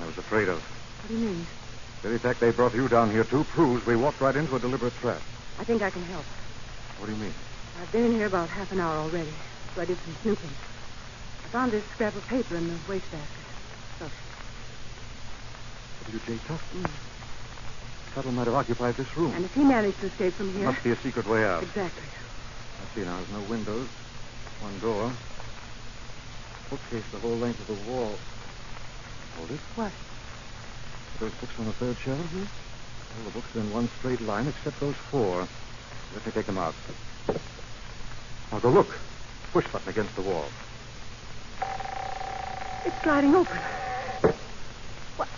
Speaker 9: I was afraid of.
Speaker 17: What do you mean?
Speaker 9: The very fact they brought you down here, too, proves we walked right into a deliberate trap.
Speaker 17: I think I can help.
Speaker 9: What do you mean?
Speaker 17: I've been in here about half an hour already, so I did some snooping. I found this scrap of paper in the wastebasket. Look.
Speaker 9: W.J. Tufton. Tuttle might have occupied this room.
Speaker 17: And if he managed to escape from here...
Speaker 9: Must be a secret way out.
Speaker 17: Exactly.
Speaker 9: I see now. There's no windows. One door. Bookcase the whole length of the wall. Hold it.
Speaker 17: What?
Speaker 9: Those books on the third shelf? All the books are in one straight line except those four. Let me take them out. Now go look. Push button against the wall.
Speaker 17: It's sliding open. What?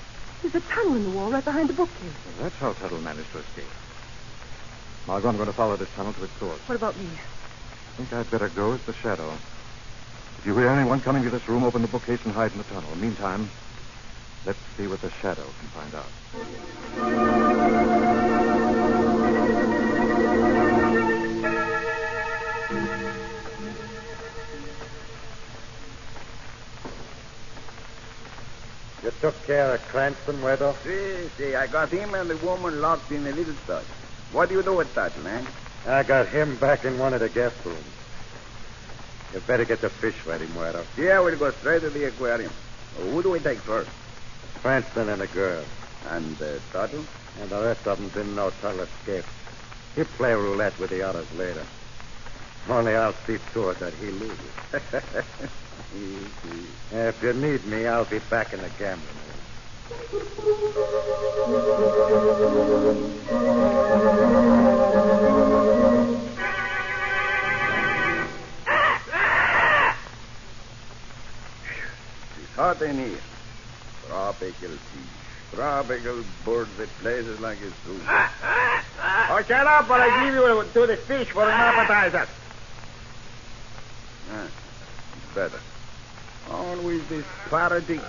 Speaker 17: There's a tunnel in the wall right behind the bookcase.
Speaker 9: Well, that's how Tuttle managed to escape. Margo, I'm going to follow this tunnel to its source.
Speaker 17: What about me?
Speaker 9: I think I'd better go as the shadow. If you hear anyone coming to this room, open the bookcase and hide in the tunnel. Meantime, let's see what the shadow can find out.
Speaker 2: You took care of Cranston, Muerto?
Speaker 1: See, I got him and the woman locked in a little study. What do you do with that, man?
Speaker 2: I got him back in one of the guest rooms. You better get the fish ready, Muerto.
Speaker 1: Yeah, we'll go straight to the aquarium. Who do we take first?
Speaker 2: Cranston and the girl.
Speaker 1: And Tuttle?
Speaker 2: And the rest of them didn't know Tuttle escaped. He'll play roulette with the others later. Only I'll see to it that he loses. If you need me, I'll be back in the gambling room.
Speaker 1: It's hot in here. Tropical fish. Tropical birds at places like this, too.
Speaker 2: Oh, shut up, or I give you to the fish for an appetizer.
Speaker 1: It's better. Always this paradise.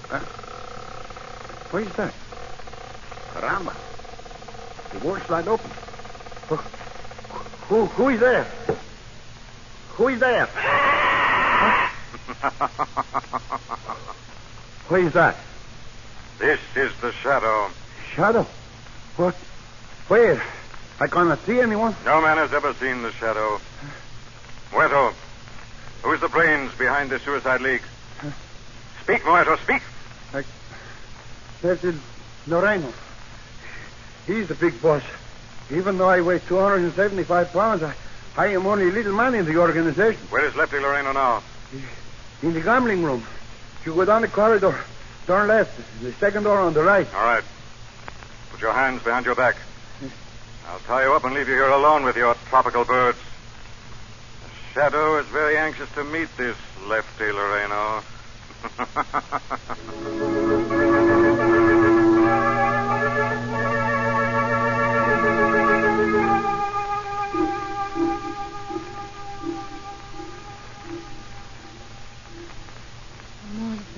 Speaker 4: What is that? Caramba. The wall slide open. Who is there? Who is there? What is that?
Speaker 2: This is the shadow.
Speaker 4: Shadow? What? Where? I cannot see anyone.
Speaker 2: No man has ever seen the shadow. Muerto, who is the brains behind the Suicide League? Speak, Muerto, speak.
Speaker 4: That is Loreno. He's the big boss. Even though I weigh 275 pounds, I am only a little man in the organization.
Speaker 2: Where is Lefty Loreno now?
Speaker 4: In the gambling room. You go down the corridor. Turn left. The second door on the right.
Speaker 2: All right. Put your hands behind your back. I'll tie you up and leave you here alone with your tropical birds. The shadow is very anxious to meet this Lefty Loreno.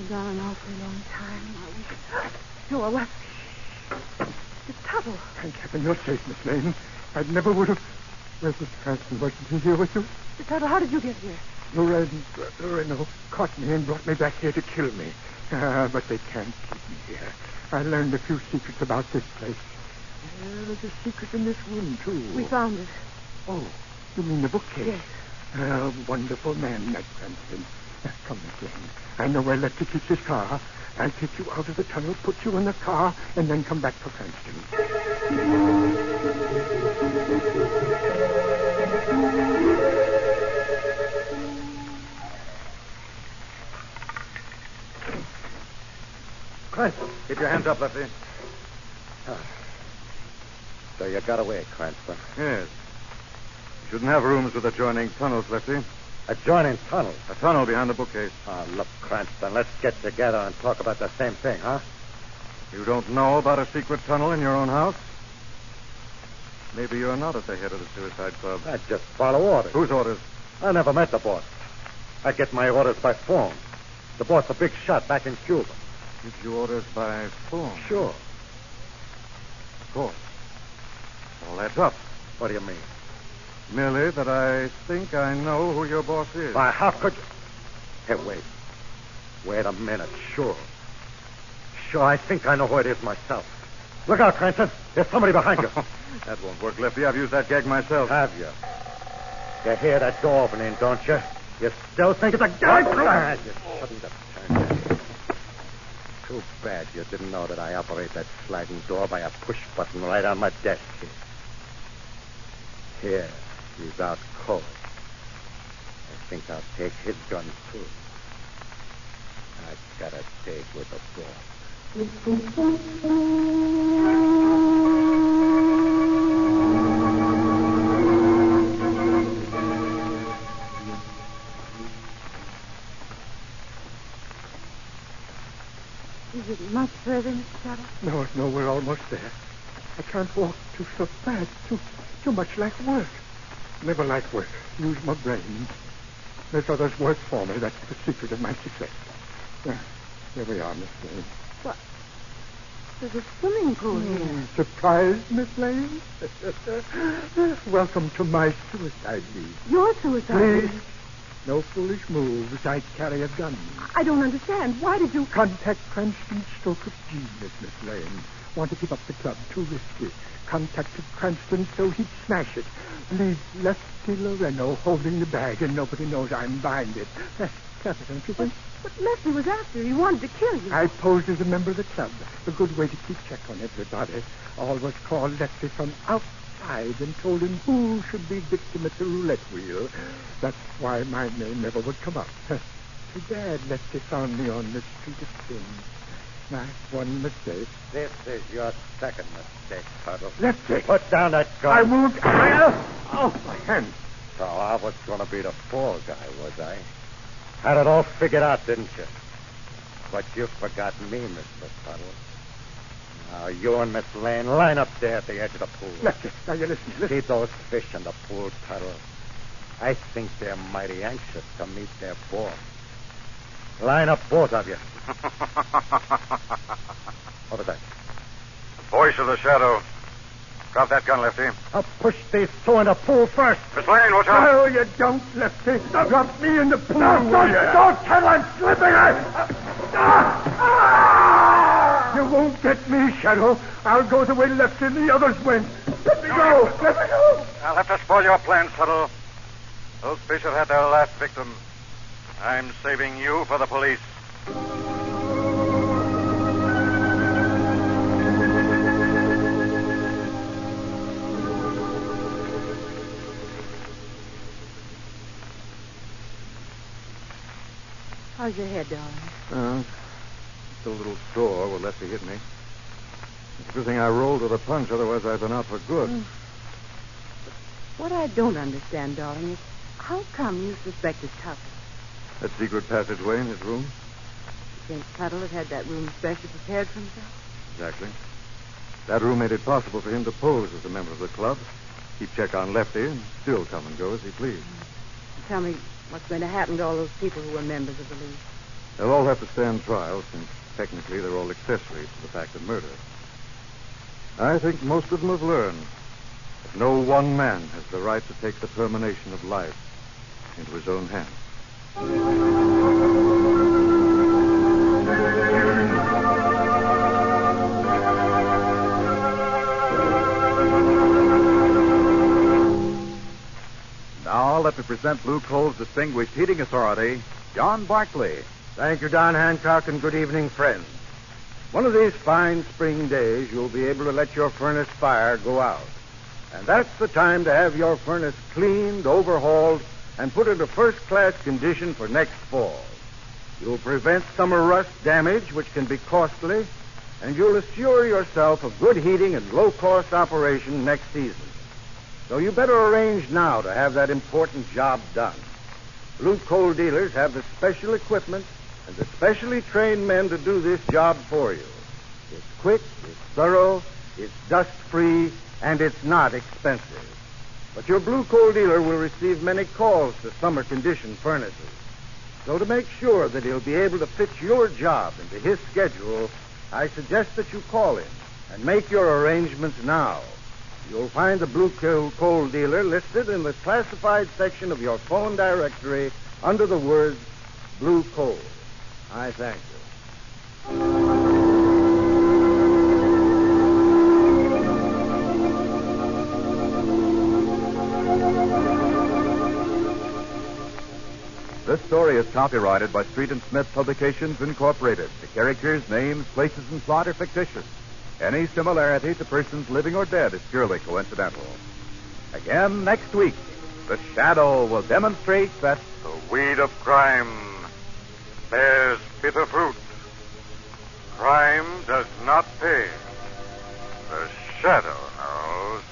Speaker 17: Gone an awfully long time. No, what? The tunnel.
Speaker 4: Thank heaven you're safe, Miss Lane. I never would have... Where's Mr. Cranston? Wasn't he here with you?
Speaker 17: The tunnel, how did you get here?
Speaker 4: Loreno caught me and brought me back here to kill me. But they can't keep me here. I learned a few secrets about this place. There's a secret in this room, too.
Speaker 17: We found it.
Speaker 4: Oh, you mean the bookcase?
Speaker 17: Yes.
Speaker 4: Wonderful man, that Cranston. Come, Miss Lane. I know where Lefty keeps his car. I'll take you out of the tunnel, put you in the car, and then come back for Cranston.
Speaker 9: Cranston, keep your hands up, Lefty. So you got away, Cranston. Yes. You shouldn't have rooms with adjoining tunnels, Lefty. Adjoining tunnels? A tunnel behind the bookcase. Look, Cranston, let's get together and talk about the same thing, huh? You don't know about a secret tunnel in your own house? Maybe you're not at the head of the Suicide Club. I just follow orders. Whose orders? I never met the boss. I get my orders by phone. The boss, a big shot back in Cuba. Gives you orders by phone? Sure. Of course. All adds up. What do you mean? Merely that I think I know who your boss is. Why, how could you... Hey, wait. Wait a minute. Sure, I think I know who it is myself. Look out, Cranston. There's somebody behind you. That won't work, Lefty. I've used that gag myself. Have you? You hear that door opening, don't you? You still think it's a gag? You shouldn't have turned it. Too bad you didn't know that I operate that sliding door by a push button right on my desk here. He's out cold. I think I'll take his gun, too. I got a date with the boss.
Speaker 17: Is it much further, Mr. Shadow?
Speaker 4: No, we're almost there. I can't walk too fast. Too much like work. Never like work. Use my brain. Let others work for me. That's the secret of my success. Here we are, Miss Lane.
Speaker 17: What? There's a swimming pool here.
Speaker 4: Surprised, Miss Lane? Welcome to my Suicide League.
Speaker 17: Your Suicide
Speaker 4: Please.
Speaker 17: League?
Speaker 4: No foolish moves. I carry a gun.
Speaker 17: I don't understand. Why did you...
Speaker 4: Contact Cranston's stroke of genius, Miss Lane. Want to give up the club. Too risky. Contacted Cranston so he'd smash it. Leave Lefty Loreno holding the bag and nobody knows I'm behind it. Clever, don't you think?
Speaker 17: But Lefty was after you. He wanted to kill you.
Speaker 4: I posed as a member of the club. A good way to keep check on everybody. Always called Lefty from outside and told him who should be victim at the roulette wheel. That's why my name never would come up. Too bad Lefty found me on the street of things. My one mistake.
Speaker 9: This is your second mistake, Puddle.
Speaker 4: Lefty!
Speaker 9: Put down that gun.
Speaker 4: I won't. Oh, my hand.
Speaker 9: So I was going to be the fall guy, was I? Had it all figured out, didn't you? But you forgot me, Mr. Puddle. Now, you and Miss Lane line up there at the edge of the pool.
Speaker 4: Lefty, now you listen.
Speaker 9: See those fish in the pool, Puddle? I think they're mighty anxious to meet their boss. Line up, both of you. What was that?
Speaker 2: Voice of the shadow. Drop that gun, Lefty.
Speaker 4: I'll push these two in the pool first.
Speaker 2: Miss Lane, watch out.
Speaker 4: No, you don't, Lefty. Drop me in the pool. No, don't tell I'm slipping. You won't get me, Shadow. I'll go the way Lefty and the others went. Let me go. Let me go.
Speaker 2: I'll have to spoil your plan, Tuttle. Those fish have had their last victim. I'm saving you for the police.
Speaker 7: How's your head, darling?
Speaker 9: Just a little sore where Lefty hit me. It's a good thing I rolled with a punch, otherwise I'd been out for good.
Speaker 7: What I don't understand, darling, is how come you suspected Tuttle?
Speaker 9: That secret passageway in his room?
Speaker 7: You think Tuttle had that room specially prepared for himself?
Speaker 9: Exactly. That room made it possible for him to pose as a member of the club, keep check on Lefty, and still come and go as he pleased.
Speaker 7: Tell me what's going to happen to all those people who were members of the League.
Speaker 9: They'll all have to stand trial, since technically they're all accessories to the fact of murder. I think most of them have learned that no one man has the right to take the termination of life into his own hands.
Speaker 16: Now, let me present Blue Coal's distinguished heating authority, John Barkley.
Speaker 10: Thank you, Don Hancock, and good evening, friends. One of these fine spring days, you'll be able to let your furnace fire go out. And that's the time to have your furnace cleaned, overhauled, and put into first-class condition for next fall. You'll prevent summer rust damage, which can be costly, and you'll assure yourself of good heating and low-cost operation next season. So you better arrange now to have that important job done. Blue Coal dealers have the special equipment and the specially trained men to do this job for you. It's quick, it's thorough, it's dust-free, and it's not expensive. But your Blue Coal dealer will receive many calls to summer-conditioned furnaces. So to make sure that he'll be able to fit your job into his schedule, I suggest that you call him and make your arrangements now. You'll find the Blue Coal dealer listed in the classified section of your phone directory under the words Blue Coal. I thank you.
Speaker 16: This story is copyrighted by Street and Smith Publications, Incorporated. The characters, names, places, and plot are fictitious. Any similarity to persons living or dead is purely coincidental. Again, next week, the Shadow will demonstrate that
Speaker 2: The weed of crime bears bitter fruit. Crime does not pay. The Shadow knows.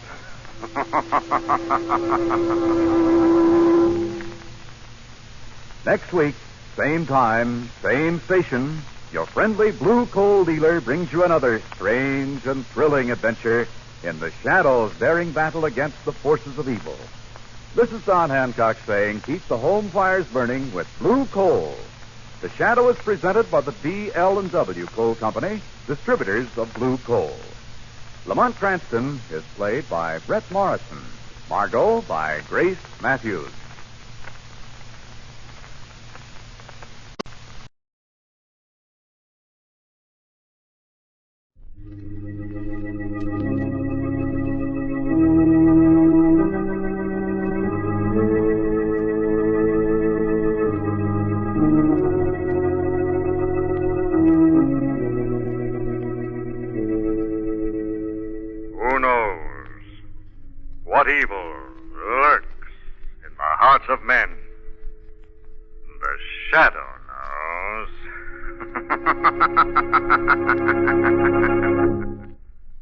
Speaker 16: next week, same time, same station, your friendly Blue Coal dealer brings you another strange and thrilling adventure in the Shadow's daring battle against the forces of evil. This is Don Hancock saying, keep the home fires burning with Blue Coal. The Shadow is presented by the D.L.&W. Coal Company, distributors of Blue Coal. Lamont Cranston is played by Brett Morrison. Margo by Grace Matthews.
Speaker 2: Who knows what evil lurks in the hearts of men? The Shadow knows.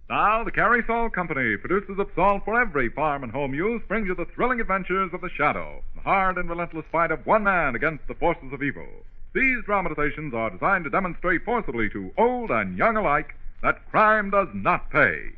Speaker 11: Now, the Carry-Salt Company, producers of salt for every farm and home use, brings you the thrilling adventures of the Shadow, the hard and relentless fight of one man against the forces of evil. These dramatizations are designed to demonstrate forcibly to old and young alike that crime does not pay.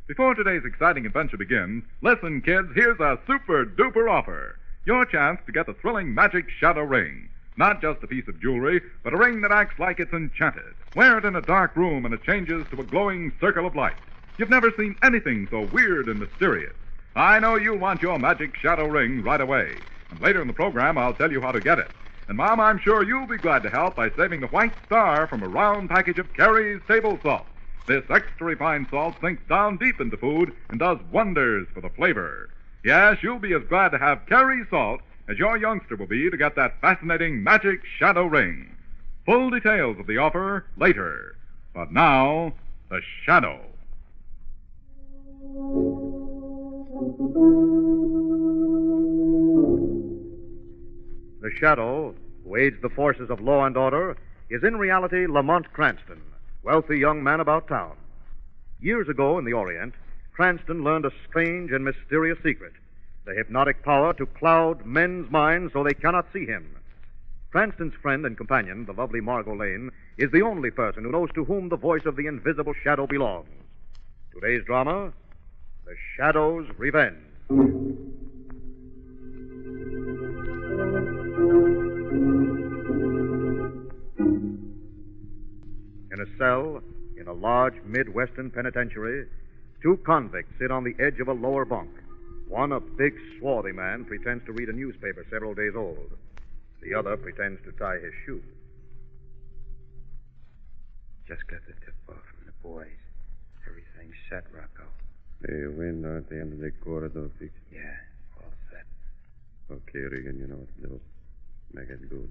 Speaker 11: Before today's exciting adventure begins, listen, kids, here's a super-duper offer. Your chance to get the thrilling Magic Shadow Ring. Not just a piece of jewelry, but a ring that acts like it's enchanted. Wear it in a dark room and it changes to a glowing circle of light. You've never seen anything so weird and mysterious. I know you'll want your magic shadow ring right away. And later in the program, I'll tell you how to get it. And, Mom, I'm sure you'll be glad to help by saving the white star from a round package of Carrie's table salt. This extra refined salt sinks down deep into food and does wonders for the flavor. Yes, you'll be as glad to have Carrie's salt as your youngster will be to get that fascinating magic shadow ring. Full details of the offer later. But now, the shadow.
Speaker 9: The shadow, who aids the forces of law and order, is in reality Lamont Cranston, wealthy young man about town. Years ago in the Orient, Cranston learned a strange and mysterious secret, the hypnotic power to cloud men's minds so they cannot see him. Cranston's friend and companion, the lovely Margo Lane, is the only person who knows to whom the voice of the invisible shadow belongs. Today's drama, The Shadow's Revenge. In a cell in a large Midwestern penitentiary, two convicts sit on the edge of a lower bunk. One, a big, swarthy man, pretends to read a newspaper several days old. The other pretends to tie his shoe.
Speaker 6: Just got the tip off from the boys. Everything's set, Rocco.
Speaker 12: They win at the end of the corridor fix.
Speaker 6: Yeah, all set.
Speaker 12: Okay, Regan, you know what to do. Make it good.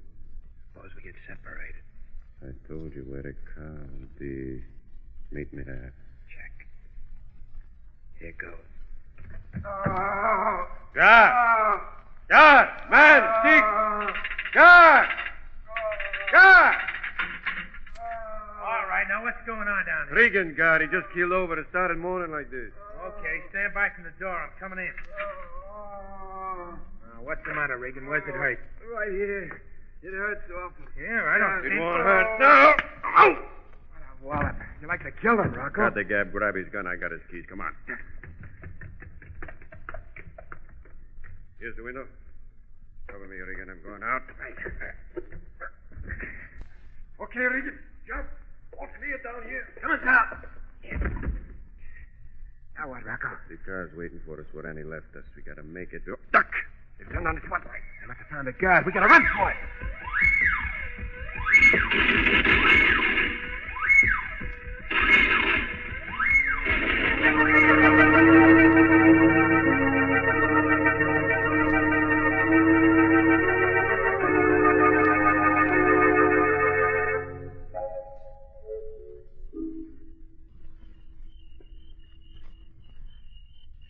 Speaker 6: Suppose we get separated.
Speaker 12: I told you where the car would be. Meet me there.
Speaker 6: Check. Here goes.
Speaker 1: Guard! Guard! Man, stick! Guard! Guard!
Speaker 19: All right, now what's going on down here?
Speaker 1: Regan, guard. He just keeled over and started moaning like this.
Speaker 19: Okay, stand by from the door. I'm coming in. What's the matter, Regan? Where's it hurt?
Speaker 1: Right here. It hurts awful.
Speaker 19: Yeah, I don't
Speaker 1: It
Speaker 19: think
Speaker 1: won't
Speaker 19: so.
Speaker 1: hurt. No! Ow!
Speaker 19: Wallop. You like to kill him, Rocco?
Speaker 12: Got the gab. Grab his gun. I got his keys. Come on. Here's the window. Cover me, Regan. I'm going out.
Speaker 19: Right.
Speaker 1: Okay, Regan. Jump. All clear down here.
Speaker 19: Come on, out. Now what, Rocco?
Speaker 12: The car's waiting for us where Annie left us. We gotta make it.
Speaker 19: Duck! They've turned on the spotlight. They must have found a guard. We gotta run for it.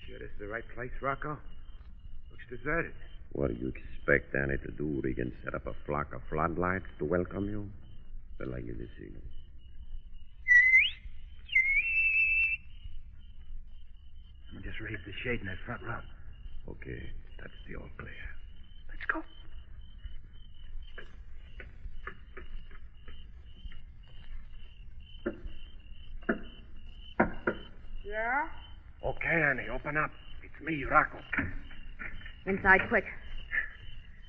Speaker 19: Sure this is the right place, Rocco? Looks deserted.
Speaker 12: What do you expect Annie to do, Regan? Set up a flock of floodlights to welcome you? Well, I give the signal.
Speaker 19: I'm just raise the shade in that front row.
Speaker 12: Okay, that's the all clear.
Speaker 19: Let's go. Yeah? Okay, Annie, open up. It's me, Rocco.
Speaker 23: Inside, quick.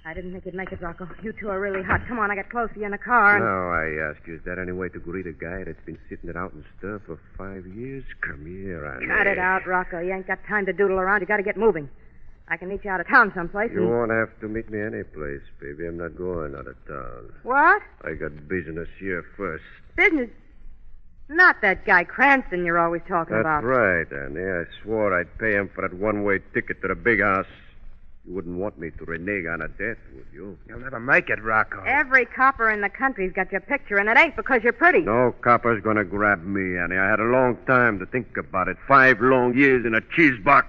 Speaker 23: I didn't think you'd make it, Rocco. You two are really hot. Come on, I got close to you in the car. And...
Speaker 12: Now, I ask you, is that any way to greet a guy that's been sitting it out in stir for 5 years? Come here, Annie.
Speaker 23: Cut it out, Rocco. You ain't got time to doodle around. You got to get moving. I can meet you out of town someplace.
Speaker 12: You won't have to meet me any place, baby. I'm not going out of town.
Speaker 23: What?
Speaker 12: I got business here first.
Speaker 23: Business? Not that guy Cranston you're always talking
Speaker 12: That's
Speaker 23: about.
Speaker 12: right, Annie. I swore I'd pay him for that one-way ticket to the big house. You wouldn't want me to renege on a debt, would you?
Speaker 19: You'll never make it, Rocco.
Speaker 23: Every copper in the country's got your picture, and it ain't because you're pretty.
Speaker 12: No copper's gonna grab me, Annie. I had a long time to think about it. 5 long years in a cheese box.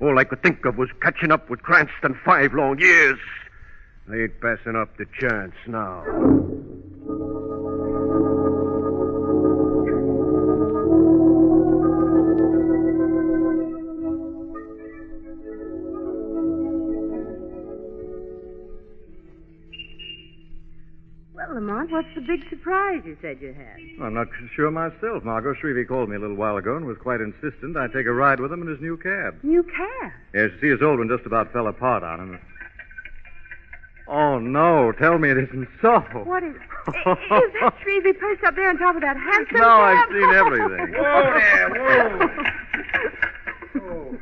Speaker 12: All I could think of was catching up with Cranston. 5 long years. I ain't passing up the chance now.
Speaker 23: Well, Lamont, what's the big surprise you said you had?
Speaker 9: I'm not sure myself, Margo. Shrevey called me a little while ago and was quite insistent I take a ride with him in his new cab.
Speaker 23: New cab?
Speaker 9: Yes, you see, his old one just about fell apart on him.
Speaker 3: Oh, no. Tell me it isn't so.
Speaker 23: What is... Is that Shrevey perched up there on top of that handsome
Speaker 3: No, I've
Speaker 23: cab?
Speaker 3: seen everything.
Speaker 19: Whoa there, whoa. Oh.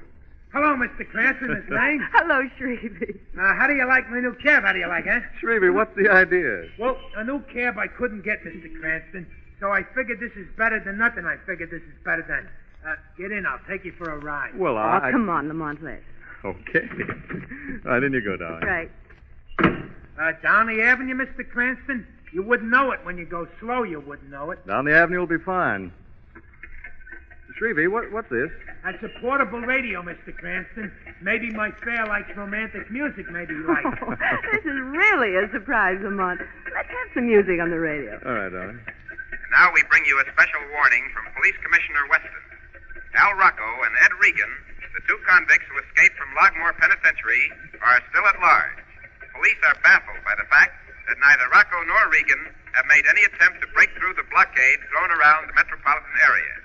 Speaker 19: Hello, Mr. Cranston, Miss Lane.
Speaker 23: Hello, Shrevey.
Speaker 19: Now, how do you like my new cab? How do you like, huh?
Speaker 3: Shrevey, what's the idea?
Speaker 19: Well, a new cab I couldn't get, Mr. Cranston, so I figured this is better than nothing. I figured this is better than... get in. I'll take you for a ride.
Speaker 3: Well,
Speaker 23: Oh, come on, Lamont, let's.
Speaker 3: Okay. All right, in you go, darling.
Speaker 23: Right.
Speaker 19: Down the avenue, Mr. Cranston? You wouldn't know it. When you go slow, you wouldn't know it.
Speaker 3: Down the avenue will be fine. Shrevey, what's this?
Speaker 19: That's a portable radio, Mr. Cranston. Maybe my fare likes romantic music. Maybe he likes.
Speaker 23: Oh, this is really a surprise, Lamont. Let's have some music on the radio.
Speaker 3: All right, darling.
Speaker 13: And now we bring you a special warning from Police Commissioner Weston. Al Rocco and Ed Regan, the two convicts who escaped from Logmore Penitentiary, are still at large. Police are baffled by the fact that neither Rocco nor Regan have made any attempt to break through the blockade thrown around the metropolitan area.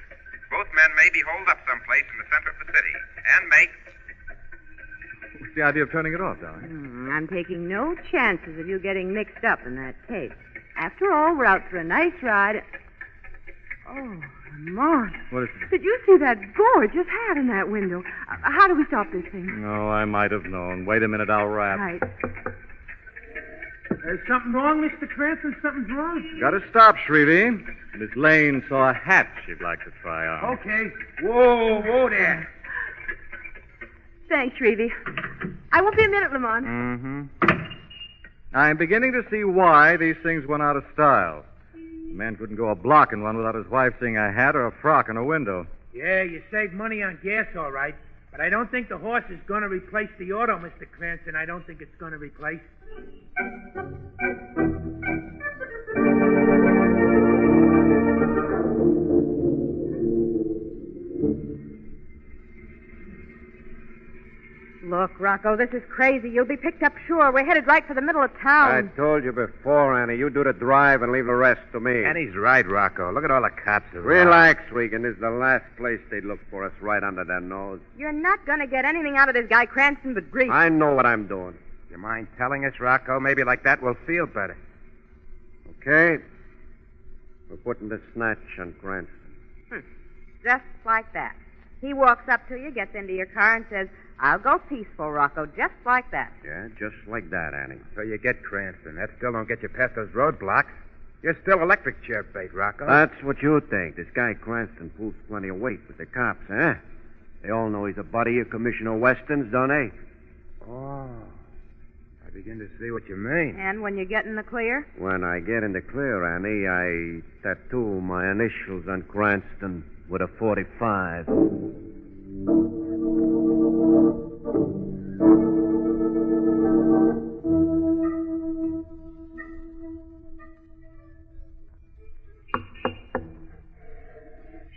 Speaker 13: Both men may be holed up someplace in the center of the city and may...
Speaker 3: What's the idea of turning it off, darling?
Speaker 23: I'm taking no chances of you getting mixed up in that case. After all, we're out for a nice ride. Oh, Lamont.
Speaker 3: What is it?
Speaker 23: Did you see that gorgeous hat in that window? How do we stop this thing?
Speaker 3: No, I might have known. Wait a minute, I'll rap.
Speaker 23: Right.
Speaker 19: There's something wrong, Mr. Cranston? Something's wrong?
Speaker 3: Gotta stop, Shrevey. Miss Lane saw a hat she'd like to try on.
Speaker 19: Okay. Whoa there.
Speaker 23: Thanks, Shrevey. I won't be a minute, Lamont.
Speaker 3: Mm-hmm. I'm beginning to see why these things went out of style. A man couldn't go a block in one without his wife seeing a hat or a frock in a window.
Speaker 19: Yeah, you save money on gas, all right. But I don't think the horse is going to replace the auto, Mr. Cranston. I don't think it's going to replace.
Speaker 23: Look, Rocco, this is crazy. You'll be picked up sure. We're headed right for the middle of town.
Speaker 15: I told you before, Annie. You do the drive and leave the rest to me.
Speaker 6: Annie's right, Rocco. Look at all the cops around.
Speaker 15: Relax, Regan. This is the last place they'd look for us, right under their nose.
Speaker 23: You're not going to get anything out of this guy Cranston but grief.
Speaker 15: I know what I'm doing.
Speaker 6: You mind telling us, Rocco? Maybe like that we'll feel better.
Speaker 15: Okay? We're putting the snatch on Cranston.
Speaker 23: Just like that. He walks up to you, gets into your car, and says, I'll go peaceful, Rocco, just like that.
Speaker 15: Yeah, just like that, Annie.
Speaker 6: So you get Cranston. That still don't get you past those roadblocks. You're still electric chair bait, Rocco.
Speaker 15: That's what you think. This guy Cranston pulls plenty of weight with the cops, huh? They all know he's a buddy of Commissioner Weston's, don't they?
Speaker 6: Oh, I begin to see what you mean.
Speaker 23: And when you get in the clear?
Speaker 15: When I get in the clear, Annie, I tattoo my initials on Cranston with a 45.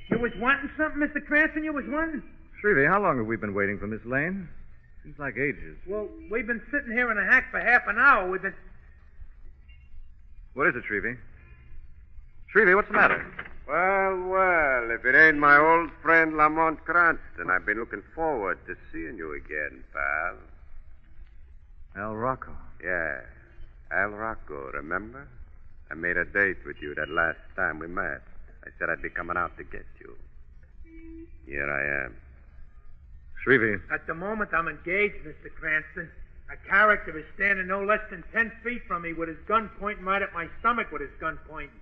Speaker 19: You was wanting something, Mr. Cranston? You was wanting?
Speaker 3: Shrevey, how long have we been waiting for Miss Lane? Seems like ages.
Speaker 19: Well, we've been sitting here in a hack for half an hour. We've been...
Speaker 3: What is it, Shrevey? Shrevey, what's the matter?
Speaker 15: Well, if it ain't my old friend Lamont Cranston, I've been looking forward to seeing you again, pal.
Speaker 3: Al Rocco.
Speaker 15: Yeah, Al Rocco, remember? I made a date with you that last time we met. I said I'd be coming out to get you. Here I am.
Speaker 3: Shrevey.
Speaker 19: At the moment, I'm engaged, Mr. Cranston. A character is standing no less than 10 feet from me with his gun pointing right at my stomach with his gun pointing.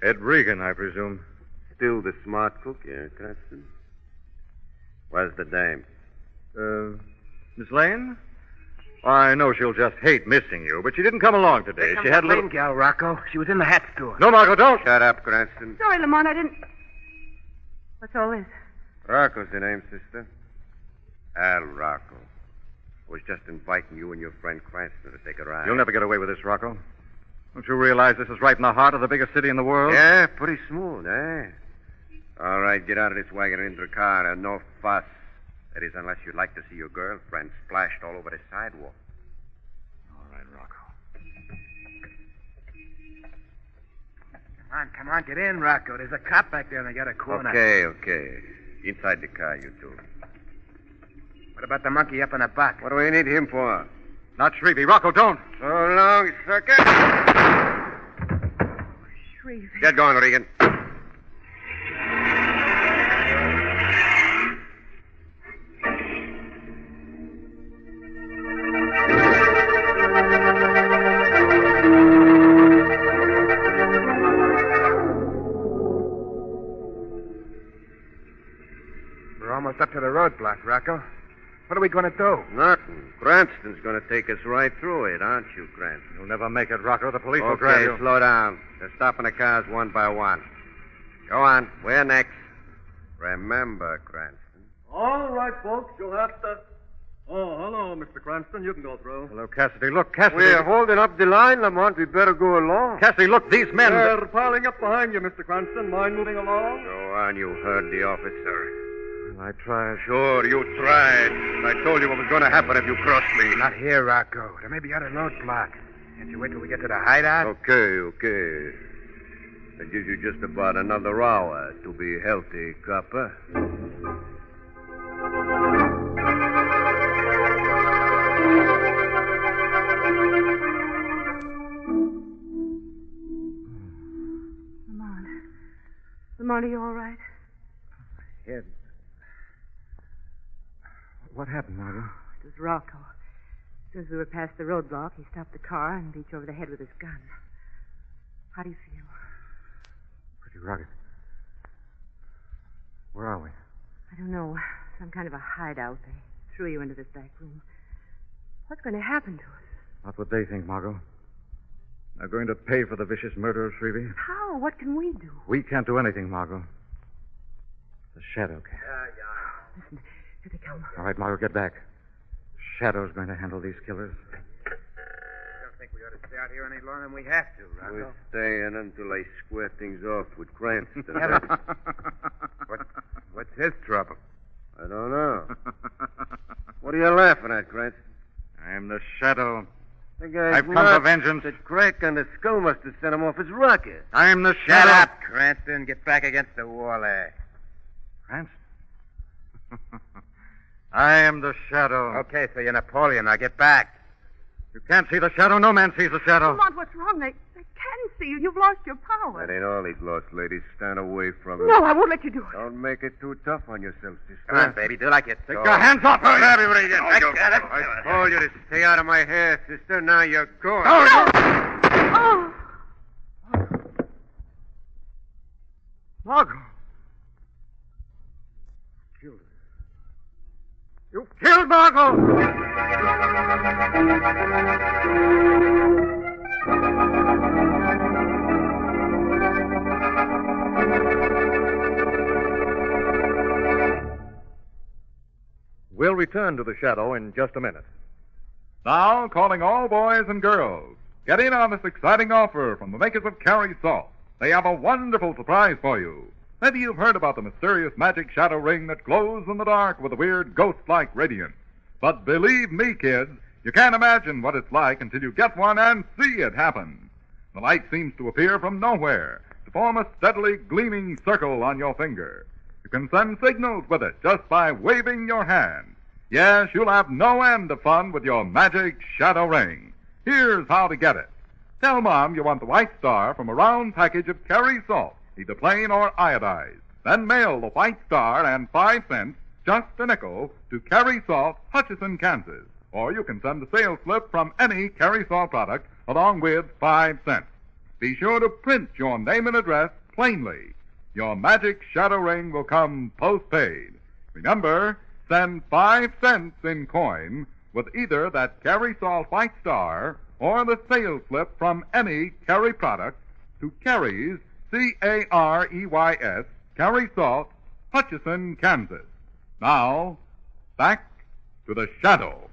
Speaker 3: Ed Regan, I presume.
Speaker 15: Still the smart cook, yeah, Crescent? Where's the dame?
Speaker 3: Miss Lane? I know she'll just hate missing you, but she didn't come along today. She had a little...
Speaker 6: Lane gal, Rocco. She was in the hat store.
Speaker 3: No, Margo, don't!
Speaker 15: Shut up, Crescent.
Speaker 23: Sorry, Lamont, I didn't... What's all this?
Speaker 15: Rocco's the name, sister. Al Rocco. I was just inviting you and your friend Cranston to take a ride.
Speaker 3: You'll never get away with this, Rocco. Don't you realize this is right in the heart of the biggest city in the world?
Speaker 15: Yeah, pretty smooth, eh? All right, get out of this wagon and into the car, and no fuss. That is, unless you'd like to see your girlfriend splashed all over the sidewalk.
Speaker 3: All right, Rocco.
Speaker 6: Come on, get in, Rocco. There's a cop back there, and I got a corner.
Speaker 15: Okay. Inside the car, you two.
Speaker 6: What about the monkey up in the box?
Speaker 15: What do we need him for?
Speaker 3: Not Shrevey. Rocco, don't.
Speaker 15: So long, sucker.
Speaker 23: Shrevey.
Speaker 15: Get going, Regan.
Speaker 6: We're almost up to the roadblock, Rocco. What are we going to do?
Speaker 15: Nothing. Cranston's going to take us right through it, aren't you, Cranston?
Speaker 3: You'll never make it, Rocco. The police will grab you.
Speaker 15: Okay, slow down. They're stopping the cars one by one. Go on. We're next. Remember, Cranston.
Speaker 14: All right, folks. You'll have to... Oh, hello, Mr. Cranston. You can go through.
Speaker 3: Hello, Cassidy. Look, Cassidy.
Speaker 1: We're holding up the line, Lamont. We better go along.
Speaker 3: Cassidy, look, these men...
Speaker 14: They're piling up behind you, Mr. Cranston. Mind moving along?
Speaker 15: Go on. You heard the officer.
Speaker 3: I tried.
Speaker 15: Sure, you tried. I told you what was going to happen if you crossed me.
Speaker 6: Not here, Rocco. They may be on a roadblock. Can't you wait till we get to the hideout?
Speaker 15: Okay. That gives you just about another hour to be healthy, copper.
Speaker 23: Lamont, are you all right?
Speaker 3: Head. What happened, Margo?
Speaker 23: It was Rocco. As soon as we were past the roadblock, he stopped the car and beat you over the head with his gun. How do you feel?
Speaker 3: Pretty rugged. Where are we?
Speaker 23: I don't know. Some kind of a hideout. They threw you into this back room. What's going to happen to us?
Speaker 3: Not what they think, Margo. They're going to pay for the vicious murder of Shrevey.
Speaker 23: How? What can we do?
Speaker 3: We can't do anything, Margo. The shadow can.
Speaker 23: Listen, here they come.
Speaker 3: All right, Margo, get back. Shadow's going to handle these killers.
Speaker 6: I don't think we ought to stay out here any longer than we have to, Rocco.
Speaker 15: We're staying until I square things off with Cranston.
Speaker 6: What's his trouble?
Speaker 15: I don't know. What are you laughing at, Cranston?
Speaker 3: I am the shadow.
Speaker 15: The guy's
Speaker 3: I've come for vengeance.
Speaker 15: The crack on the skull must have sent him off his rocket.
Speaker 3: I am the
Speaker 6: Shut
Speaker 3: shadow.
Speaker 6: up, Cranston. Get back against the wall there.
Speaker 3: Cranston? I am the shadow.
Speaker 6: Okay, so you're Napoleon. Now get back.
Speaker 3: You can't see the shadow. No man sees the shadow.
Speaker 23: Lamont, what's wrong? They can see you. You've lost your power.
Speaker 15: That ain't all he's lost, ladies. Stand away from him.
Speaker 23: No, I won't let you do it.
Speaker 15: Don't make it too tough on yourself, sister.
Speaker 6: Come on, baby. Do like you
Speaker 3: Take your hands off her.
Speaker 15: Grab him, Regan. I told you to stay out of my hair, sister. Now you're going.
Speaker 23: Oh!
Speaker 3: Margo. Killed her. You killed Margo!
Speaker 9: We'll return to the shadow in just a minute.
Speaker 11: Now, calling all boys and girls. Get in on this exciting offer from the makers of Carrie Salt. They have a wonderful surprise for you. Maybe you've heard about the mysterious magic shadow ring that glows in the dark with a weird ghost-like radiance. But believe me, kids, you can't imagine what it's like until you get one and see it happen. The light seems to appear from nowhere, to form a steadily gleaming circle on your finger. You can send signals with it just by waving your hand. Yes, you'll have no end of fun with your magic shadow ring. Here's how to get it. Tell Mom you want the white star from a round package of Carrie Salt, either plain or iodized. Then mail the white star and 5 cents, just a nickel, to Carrie Salt, Hutchinson, Kansas. Or you can send the sales slip from any Carrie Salt product along with 5 cents. Be sure to print your name and address plainly. Your magic shadow ring will come postpaid. Remember, send 5 cents in coin with either that Carrie Salt White Star or the sales slip from any Carrie product to Carrie's, C-A-R-E-Y-S, Carrie Salt, Hutchinson, Kansas. Now, back to the shadow.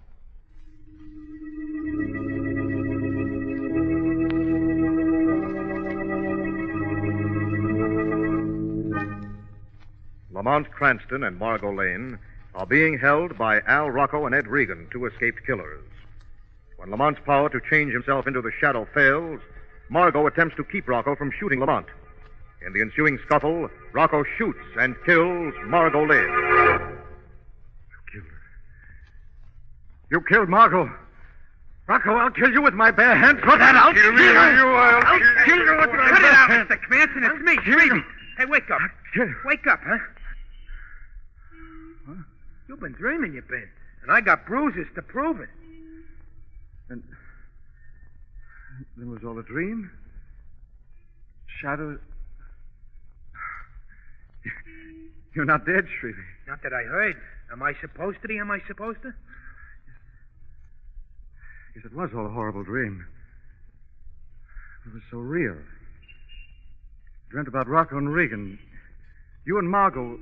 Speaker 9: Lamont Cranston and Margo Lane are being held by Al Rocco and Ed Regan, 2 escaped killers. When Lamont's power to change himself into the shadow fails, Margo attempts to keep Rocco from shooting Lamont. In the ensuing scuffle, Rocco shoots and kills Margo Lane.
Speaker 3: You killed her. You killed Margo. Rocco, I'll kill you with my bare hands. Throw that out.
Speaker 1: Kill me, I'll
Speaker 3: kill you with my
Speaker 19: Cut it
Speaker 3: bare
Speaker 19: out,
Speaker 3: hands.
Speaker 19: Mr. Cranston. It's me, Shrevey. Hey, wake up. Wake up, huh? You've been dreaming, you've been. And I got bruises to prove it.
Speaker 3: And then was all a dream? Shadow... You're not dead, Shrevey.
Speaker 19: Not that I heard. Am I supposed to be? Am I supposed to?
Speaker 3: Yes, it was all a horrible dream. It was so real. Dreamt about Rocco and Regan. You and Margo...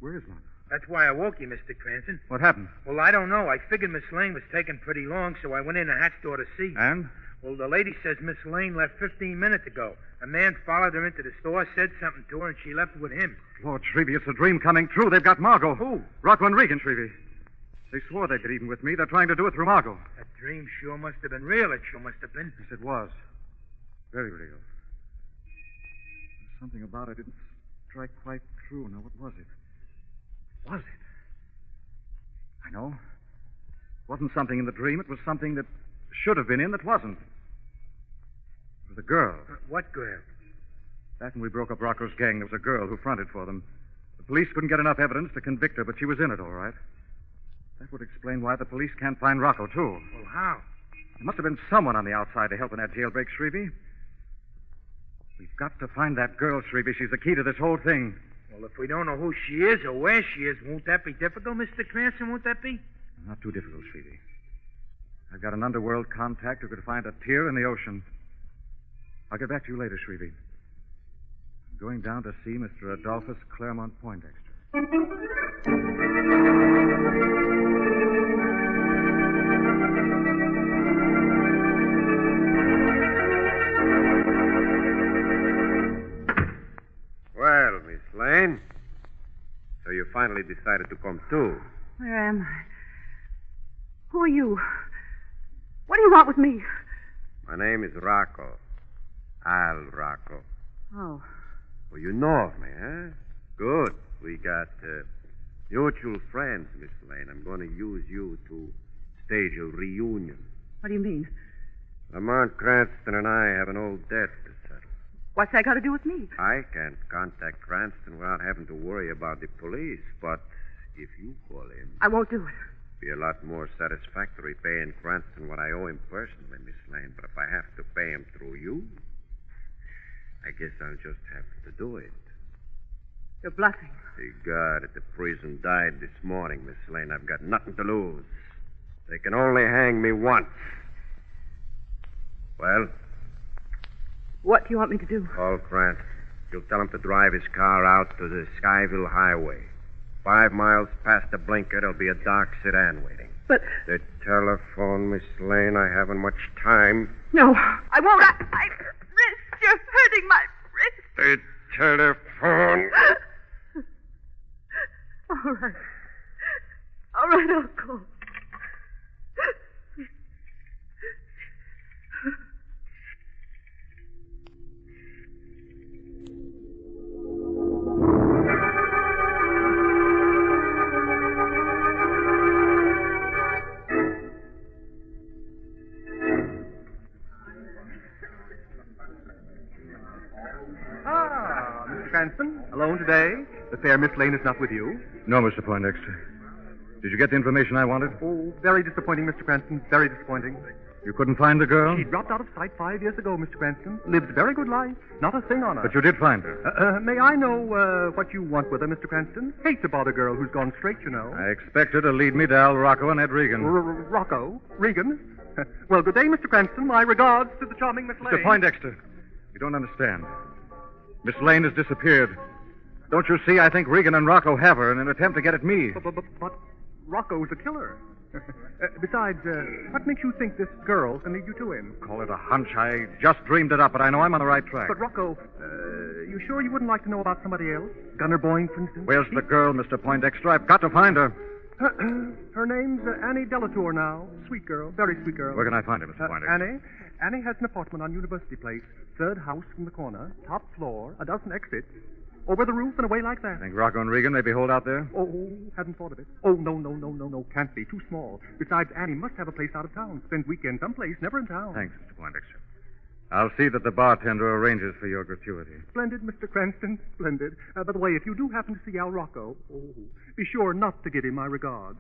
Speaker 3: Where is Margo?
Speaker 19: That's why I woke you, Mr. Cranston.
Speaker 3: What happened?
Speaker 19: Well, I don't know. I figured Miss Lane was taking pretty long, so I went in the hat store to see.
Speaker 3: And?
Speaker 19: Well, the lady says Miss Lane left 15 minutes ago. A man followed her into the store, said something to her, and she left with him.
Speaker 3: Lord Shrevey, it's a dream coming true. They've got Margo.
Speaker 19: Who?
Speaker 3: Rocco and Regan, Shrevey. They swore they'd get even with me. They're trying to do it through Margo.
Speaker 19: That dream sure must have been real. It sure must have been.
Speaker 3: Yes, it was. Very real. Something about it didn't strike quite true. Now, what was it? Was it? I know. It wasn't something in the dream. It was something that should have been in that wasn't. It was a girl.
Speaker 19: What girl?
Speaker 3: Back when we broke up Rocco's gang, there was a girl who fronted for them. The police couldn't get enough evidence to convict her, but she was in it, all right. That would explain why the police can't find Rocco, too.
Speaker 19: Well, how?
Speaker 3: There must have been someone on the outside to help in that jailbreak, Shrevey. We've got to find that girl, Shrevey. She's the key to this whole thing.
Speaker 19: Well, if we don't know who she is or where she is, won't that be difficult, Mr. Cranston? Won't that be?
Speaker 3: Not too difficult, Shrevey. I've got an underworld contact who could find a tear in the ocean. I'll get back to you later, Shrevey. I'm going down to see Mr. Adolphus Claremont Poindexter.
Speaker 15: Well, Miss Lane, so you finally decided to come too.
Speaker 23: Where am I? Who are you? What do you want with me?
Speaker 15: My name is Rocco. Al Rocco.
Speaker 23: Oh.
Speaker 15: Well, you know of me, huh? Good. We got mutual friends, Miss Lane. I'm going to use you to stage a reunion.
Speaker 23: What do you mean?
Speaker 15: Lamont, Cranston, and I have an old debt to settle.
Speaker 23: What's that got to do with me?
Speaker 15: I can't contact Cranston without having to worry about the police, but if you call him...
Speaker 23: I won't do it.
Speaker 15: Be a lot more satisfactory paying Cranston what I owe him personally, Miss Lane. But if I have to pay him through you, I guess I'll just have to do it.
Speaker 23: You're bluffing.
Speaker 15: The guard at the prison died this morning, Miss Lane. I've got nothing to lose. They can only hang me once. Well?
Speaker 23: What do you want me to do?
Speaker 15: Call Cranston. You'll tell him to drive his car out to the Skyville Highway. 5 miles past the blinker, there'll be a dark sedan waiting.
Speaker 23: But...
Speaker 15: The telephone, Miss Lane. I haven't much time.
Speaker 23: No, I won't. I wrist. You're hurting my wrist.
Speaker 15: The telephone.
Speaker 23: All right. All right, I'll call.
Speaker 14: Mr. Cranston, alone today? The fair Miss Lane is not with you?
Speaker 3: No, Mr. Poindexter. Did you get the information I wanted?
Speaker 14: Oh, very disappointing, Mr. Cranston. Very disappointing.
Speaker 3: You couldn't find the girl?
Speaker 14: She dropped out of sight 5 years ago, Mr. Cranston. Lived a very good life. Not a thing on her.
Speaker 3: But you did find her.
Speaker 14: May I know what you want with her, Mr. Cranston? Hate to bother a girl who's gone straight, you know.
Speaker 3: I expect her to lead me to Al Rocco and Ed Regan.
Speaker 14: Rocco? Regan? Well, good day, Mr. Cranston. My regards to the charming Miss Lane.
Speaker 3: Mr. Poindexter, you don't understand. Miss Lane has disappeared. Don't you see? I think Regan and Rocco have her in an attempt to get at me.
Speaker 14: But Rocco's a killer. Besides, what makes you think this girl can lead you to him?
Speaker 3: Call it a hunch. I just dreamed it up, but I know I'm on the right track.
Speaker 14: But, Rocco, you sure you wouldn't like to know about somebody else? Gunner Boyne, for instance?
Speaker 3: Where's the girl, Mr. Poindexter? I've got to find her.
Speaker 14: Her name's Annie Delatour now. Sweet girl. Very sweet girl.
Speaker 3: Where can I find her, Mr. Poindexter?
Speaker 14: Annie has an apartment on University Place. 3rd house from the corner. Top floor. A dozen exits. over the roof and away like that.
Speaker 3: Think Rocco and Regan may be holed out there?
Speaker 14: Oh, hadn't thought of it. Oh, no. Can't be. Too small. Besides, Annie must have a place out of town. Spend weekend someplace, never in town.
Speaker 3: Thanks, Mr. Poindexter. I'll see that the bartender arranges for your gratuity.
Speaker 14: Splendid, Mr. Cranston. Splendid. By the way, if you do happen to see Al Rocco, be sure not to give him my regards.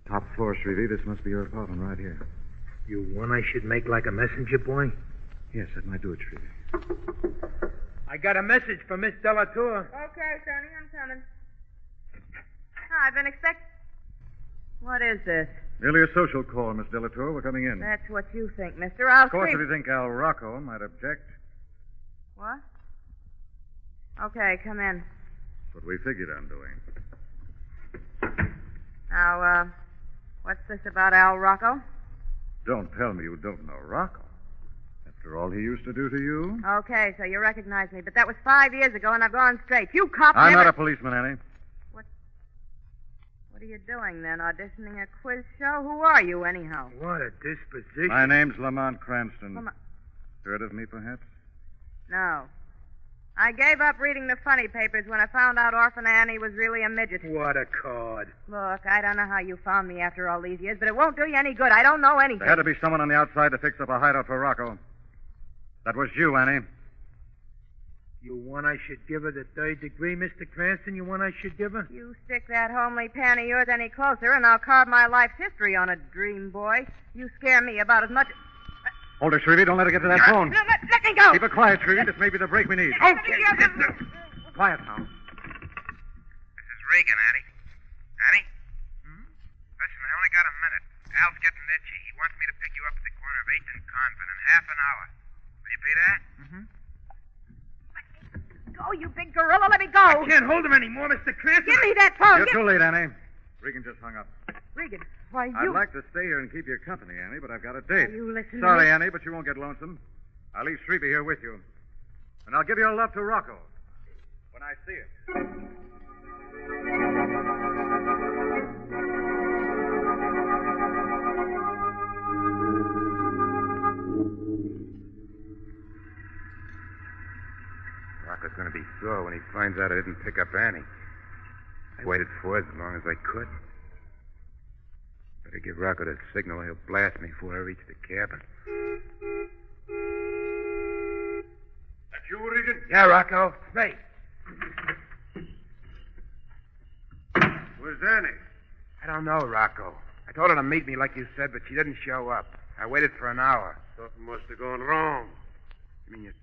Speaker 3: Top floor, Shrevey. This must be your apartment right here.
Speaker 19: You want I should make like a messenger boy?
Speaker 3: Yes, that might do it, Shrevey.
Speaker 19: I got a message for Miss Delatour.
Speaker 23: Okay, Sonny, I'm coming. I've been expecting... What is this?
Speaker 3: Merely a social call, Miss Delatour. We're coming in.
Speaker 23: That's what you think, mister. I'll
Speaker 3: Of course,
Speaker 23: see...
Speaker 3: if you think Al Rocco might object.
Speaker 23: What? Okay, come in.
Speaker 3: That's what we figured on doing.
Speaker 23: Now, what's this about Al Rocco?
Speaker 3: Don't tell me you don't know Rocco. After all he used to do to you?
Speaker 23: Okay, so you recognize me, but that was 5 years ago, and I've gone straight. You cop
Speaker 3: I'm
Speaker 23: never...
Speaker 3: not a policeman, Annie.
Speaker 23: What are you doing, then? Auditioning a quiz show? Who are you, anyhow?
Speaker 19: What a disposition.
Speaker 3: My name's Lamont Cranston.
Speaker 23: Lamont...
Speaker 3: Heard of me, perhaps?
Speaker 23: No. I gave up reading the funny papers when I found out Orphan Annie was really a midget.
Speaker 19: What a card.
Speaker 23: Look, I don't know how you found me after all these years, but it won't do you any good. I don't know anything.
Speaker 3: There had to be someone on the outside to fix up a hideout for Rocco. That was you, Annie.
Speaker 19: You want I should give her the third degree, Mr. Cranston? You want I should give her?
Speaker 23: You stick that homely pan of yours any closer, and I'll carve my life's history on a dream, boy. You scare me about as much...
Speaker 3: Hold her, Shrevey. Don't let her get to that phone.
Speaker 23: No, let me go.
Speaker 3: Keep her quiet, Shrevey. This may be the break we need.
Speaker 23: Okay,
Speaker 3: Quiet now.
Speaker 13: This is Regan, Annie. Annie? Listen, I only got a minute. Al's getting itchy. He wants me to pick you up at the corner of 8th and Convent in half an hour. Will you be there?
Speaker 23: Go, you big gorilla. Let me go.
Speaker 19: I can't hold him anymore, Mr. Cranston.
Speaker 23: Give me that phone.
Speaker 3: You're too late, Annie. Regan just hung up.
Speaker 23: Regan, why, you...
Speaker 3: I'd like to stay here and keep you company, Annie, but I've got a date.
Speaker 23: Now, you listen to
Speaker 3: Sorry,
Speaker 23: me.
Speaker 3: Annie, but you won't get lonesome. I'll leave Shrevey here with you. And I'll give your love to Rocco when I see it.
Speaker 15: Rocco's going to be sore when he finds out I didn't pick up Annie. I waited for it as long as I could. Better give Rocco the signal. He'll blast me before I reach the cabin.
Speaker 1: That you, Regan?
Speaker 19: Yeah, Rocco. It's me.
Speaker 1: Where's Annie?
Speaker 15: I don't know, Rocco. I told her to meet me like you said, but she didn't show up. I waited for an hour.
Speaker 1: Something must have gone wrong.
Speaker 15: You mean you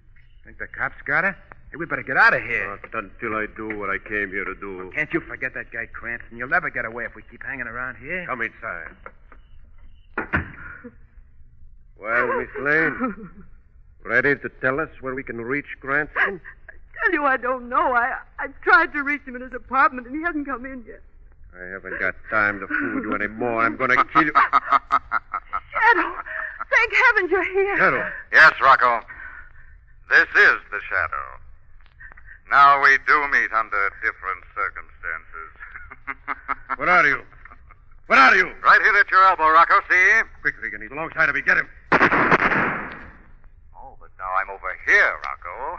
Speaker 15: think the cops got her? Hey, we better get out of here.
Speaker 1: Not until I do what I came here to do.
Speaker 15: Well, can't you forget that guy Cranston? You'll never get away if we keep hanging around here.
Speaker 1: Come inside. Well, Miss Lane, ready to tell us where we can reach Cranston?
Speaker 7: I tell you, I don't know. I've tried to reach him in his apartment, and he hasn't come in yet.
Speaker 1: I haven't got time to fool you anymore. I'm going to kill you.
Speaker 7: Shadow! Thank heavens you're here.
Speaker 1: Shadow.
Speaker 2: Yes, Rocco. This is the shadow. Now we do meet under different circumstances.
Speaker 1: Where are you? Where are you?
Speaker 2: Right here at your elbow, Rocco, see?
Speaker 1: Quick, Regan. He's alongside of me. Get him.
Speaker 2: Oh, but now I'm over here, Rocco.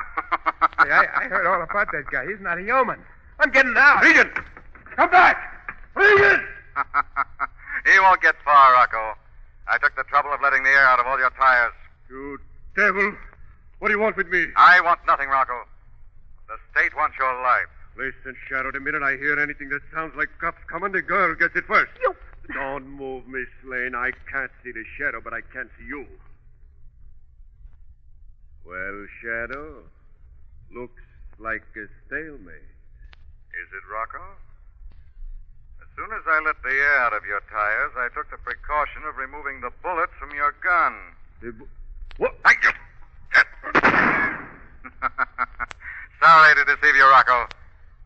Speaker 15: Hey, I heard all about that guy. He's not a human. I'm getting out.
Speaker 1: Regan! Come back! Regan!
Speaker 2: He won't get far, Rocco. I took the trouble of letting the air out of all your tires.
Speaker 1: You devil. What do you want with me?
Speaker 2: I want nothing, Rocco. The state wants your life.
Speaker 1: Listen, Shadow, the minute I hear anything that sounds like cops coming, the girl gets it first.
Speaker 7: You...
Speaker 1: Don't move, Miss Lane. I can't see the shadow, but I can see you. Well, Shadow, looks like a stalemate.
Speaker 2: Is it, Rocco? As soon as I let the air out of your tires, I took the precaution of removing the bullets from your gun.
Speaker 1: What?
Speaker 2: Sorry to deceive you, Rocco,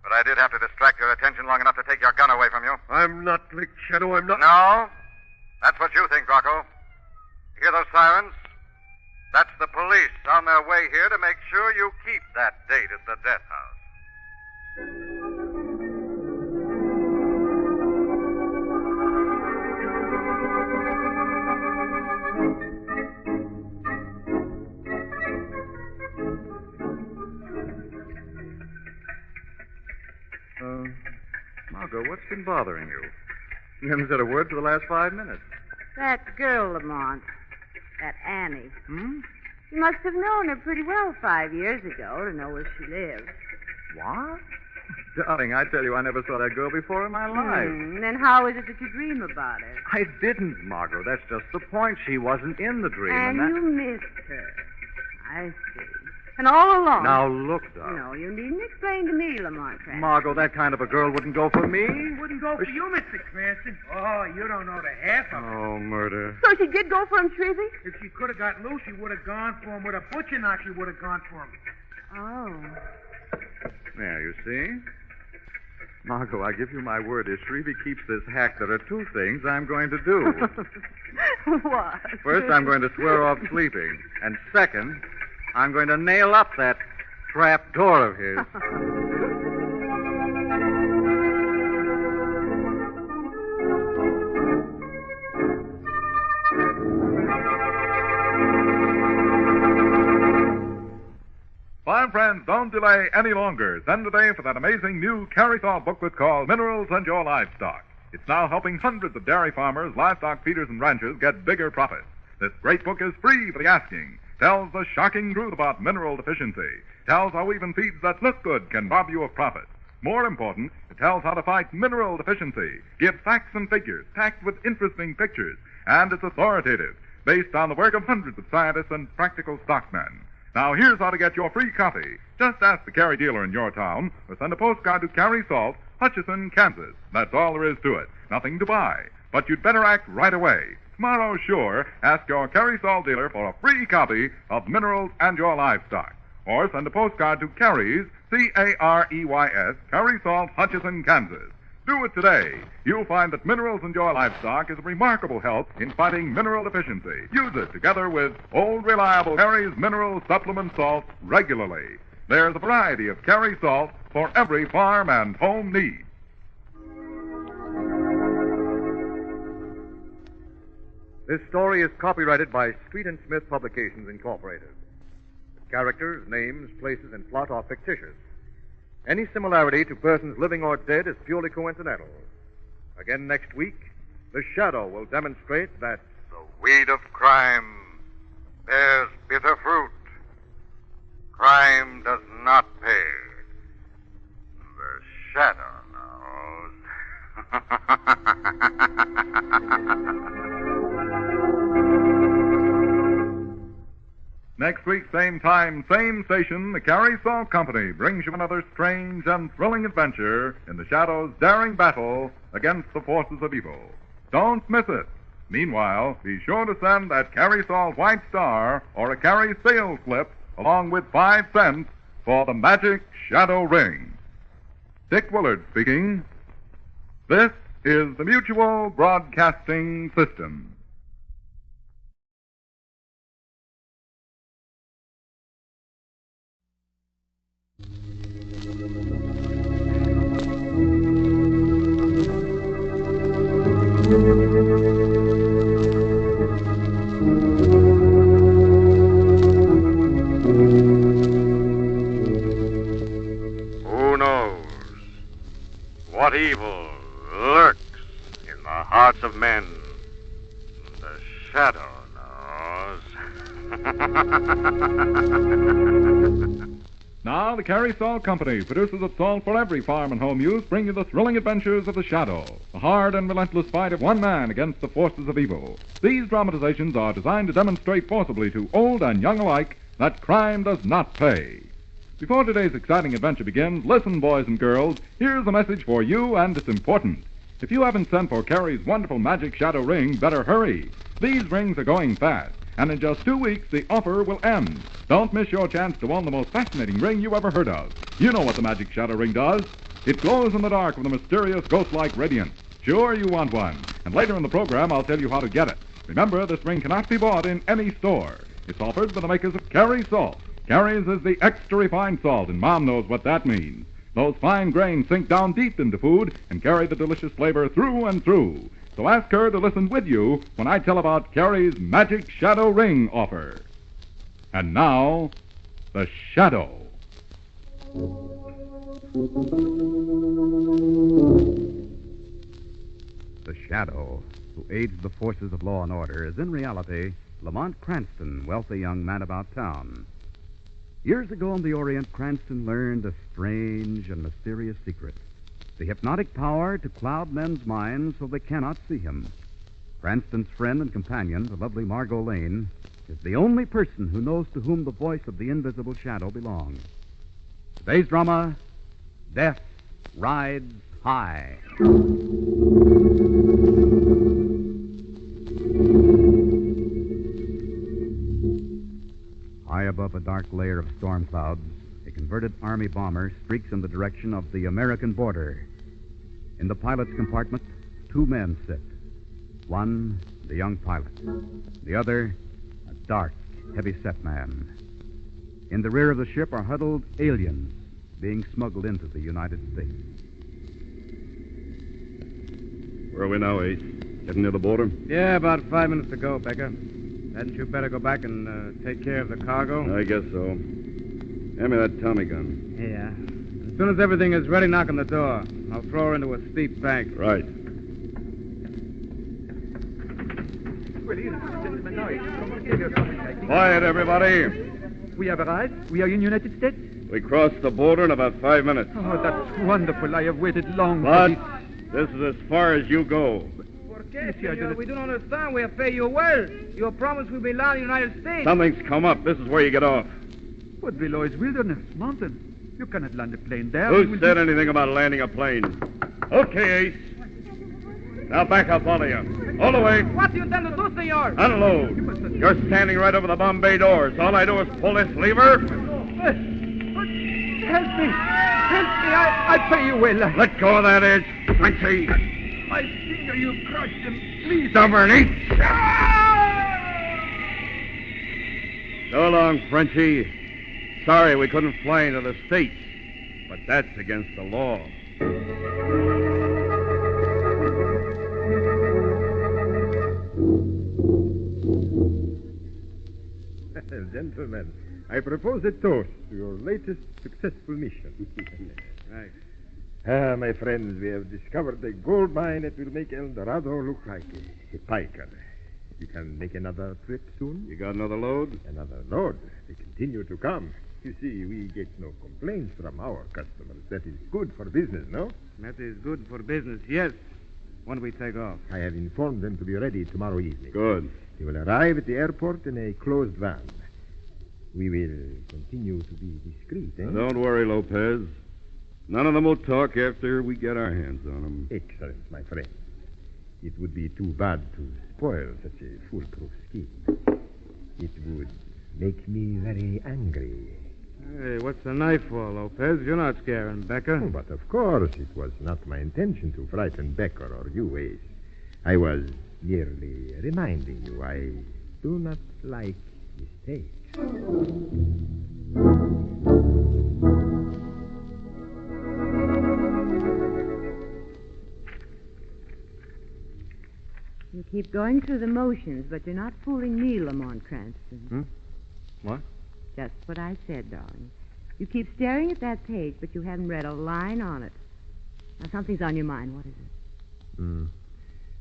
Speaker 2: but I did have to distract your attention long enough to take your gun away from you.
Speaker 1: I'm not licked, Shadow. I'm not...
Speaker 2: No? That's what you think, Rocco. Hear those sirens? That's the police on their way here to make sure you keep that date at the death house.
Speaker 3: Margo, what's been bothering you? You haven't said a word for the last 5 minutes.
Speaker 23: That girl, Lamont. That Annie.
Speaker 3: Hmm?
Speaker 23: You must have known her pretty well 5 years ago to know where she lives.
Speaker 3: What? Darling, I tell you, I never saw that girl before in my life.
Speaker 23: Then how is it that you dream about her?
Speaker 3: I didn't, Margo. That's just the point. She wasn't in the dream.
Speaker 23: And
Speaker 3: that...
Speaker 23: you missed her. I see. And all along...
Speaker 3: Now, look, darling.
Speaker 23: No, you needn't explain to me, Lamont Cranston.
Speaker 3: Margo, that kind of a girl wouldn't go for me.
Speaker 19: Wouldn't go for you, Mr. Cranston. Oh, you don't know the half of it.
Speaker 3: Oh, murder.
Speaker 23: So she did go for him, Trizzy?
Speaker 19: If she could have got loose, she would have gone for him. With a butcher knife, she would have gone for him.
Speaker 23: Oh.
Speaker 3: There, you see? Margo, I give you my word, if Shrevey keeps this hack, there are two things I'm going to do.
Speaker 23: What?
Speaker 3: First, I'm going to swear off sleeping. And second, I'm going to nail up that trap door of his.
Speaker 11: Farm friends, don't delay any longer. Send today for that amazing new Carry-Saw booklet called Minerals and Your Livestock. It's now helping hundreds of dairy farmers, livestock feeders, and ranchers get bigger profits. This great book is free for the asking. Tells the shocking truth about mineral deficiency. Tells how even feeds that look good can rob you of profit. More important, it tells how to fight mineral deficiency. Gives facts and figures, packed with interesting pictures. And it's authoritative, based on the work of hundreds of scientists and practical stockmen. Now, here's how to get your free copy. Just ask the Cary dealer in your town, or send a postcard to Cary Salt, Hutchison, Kansas. That's all there is to it. Nothing to buy. But you'd better act right away. Tomorrow, sure, ask your Cary Salt dealer for a free copy of Minerals and Your Livestock. Or send a postcard to Cary's, C-A-R-E-Y-S, Cary Salt, Hutchison, Kansas. Do it today. You'll find that Minerals and Your Livestock is a remarkable help in fighting mineral deficiency. Use it together with old, reliable Cary's Mineral Supplement Salt regularly. There's a variety of Cary Salt for every farm and home need.
Speaker 9: This story is copyrighted by Street and Smith Publications, Incorporated. The characters, names, places, and plot are fictitious. Any similarity to persons living or dead is purely coincidental. Again next week, The Shadow will demonstrate that
Speaker 2: the weed of crime bears bitter fruit. Crime does not pay. The Shadow knows.
Speaker 11: Next week, same time, same station, the Cary Salt Company brings you another strange and thrilling adventure in the Shadow's daring battle against the forces of evil. Don't miss it. Meanwhile, be sure to send that Cary Salt White Star or a Cary sales slip along with 5 cents for the magic Shadow Ring. Dick Willard speaking. This is the Mutual Broadcasting System.
Speaker 2: Who knows what evil lurks in the hearts of men? The Shadow knows.
Speaker 11: Now, the Cary Salt Company, producers of salt for every farm and home use, bring you the thrilling adventures of the Shadow, the hard and relentless fight of one man against the forces of evil. These dramatizations are designed to demonstrate forcibly to old and young alike that crime does not pay. Before today's exciting adventure begins, listen, boys and girls, here's a message for you, and it's important. If you haven't sent for Cary's wonderful magic Shadow Ring, better hurry. These rings are going fast. And in just 2 weeks, the offer will end. Don't miss your chance to own the most fascinating ring you ever heard of. You know what the magic Shadow Ring does. It glows in the dark with a mysterious ghost-like radiance. Sure, you want one. And later in the program, I'll tell you how to get it. Remember, this ring cannot be bought in any store. It's offered by the makers of Carrie Salt. Carrie's is the extra refined salt, and Mom knows what that means. Those fine grains sink down deep into food and carry the delicious flavor through and through. So ask her to listen with you when I tell about Carrie's Magic Shadow Ring offer. And now, the Shadow.
Speaker 16: The Shadow, who aids the forces of law and order, is in reality Lamont Cranston, wealthy young man about town. Years ago in the Orient, Cranston learned a strange and mysterious secret. The hypnotic power to cloud men's minds so they cannot see him. Cranston's friend and companion, the lovely Margo Lane, is the only person who knows to whom the voice of the invisible shadow belongs. Today's drama, Death Rides High. High above a dark layer of storm clouds, a converted Army bomber streaks in the direction of the American border. In the pilot's compartment, two men sit. One, the young pilot. The other, a dark, heavy-set man. In the rear of the ship are huddled aliens being smuggled into the United States.
Speaker 8: Where are we now, Ace? Heading near the border?
Speaker 6: Yeah, about 5 minutes to go, Becker. Hadn't you better go back and take care of the cargo?
Speaker 8: I guess so. Hand me that Tommy gun.
Speaker 6: Yeah. As soon as everything is ready, knock on the door. I'll throw her into a steep bank.
Speaker 8: Right. Quiet, everybody.
Speaker 18: We have arrived. We are in United States.
Speaker 8: We crossed the border in about 5 minutes.
Speaker 18: Oh, that's wonderful. I have waited long
Speaker 8: But
Speaker 18: for
Speaker 8: this is as far as you go.
Speaker 18: Monsieur,
Speaker 6: we don't understand. We have paid you well. Your promise will be land in the United States.
Speaker 8: Something's come up. This is where you get off.
Speaker 18: But below is wilderness, mountain. You cannot land a plane there.
Speaker 8: Who said anything about landing a plane? Okay, Ace. Now back up, all of you. All the way.
Speaker 6: What do you intend to do, senor?
Speaker 8: Unload. You're standing right over the Bombay doors. All I do is pull this lever.
Speaker 18: Help me. Help me. I pay you well.
Speaker 8: Let go of that edge. Frenchy.
Speaker 18: My finger, you crushed him. Please.
Speaker 8: Stubborn, eat. So long, Frenchy. Sorry we couldn't fly into the States, but that's against the law.
Speaker 21: Gentlemen, I propose a toast to your latest successful mission.
Speaker 6: Right.
Speaker 21: My friends, we have discovered a gold mine that will make El Dorado look like a piker. You can make another trip soon?
Speaker 8: You got another load?
Speaker 21: Another load. They continue to come. You see, we get no complaints from our customers. That is good for business, no?
Speaker 6: That is good for business, yes. When do we take off?
Speaker 21: I have informed them to be ready tomorrow evening.
Speaker 8: Good.
Speaker 21: They will arrive at the airport in a closed van. We will continue to be discreet, eh?
Speaker 8: Now, don't worry, Lopez. None of them will talk after we get our hands on them.
Speaker 21: Excellent, my friend. It would be too bad to spoil such a foolproof scheme. It would make me very angry.
Speaker 6: Hey, what's the knife for, Lopez? You're not scaring Becker.
Speaker 21: Oh, but of course, it was not my intention to frighten Becker or you, Ace. I was merely reminding you I do not like mistakes.
Speaker 23: You keep going through the motions, but you're not fooling me, Lamont Cranston.
Speaker 6: What?
Speaker 23: Just what I said, darling. You keep staring at that page, but you haven't read a line on it. Now, something's on your mind. What is it?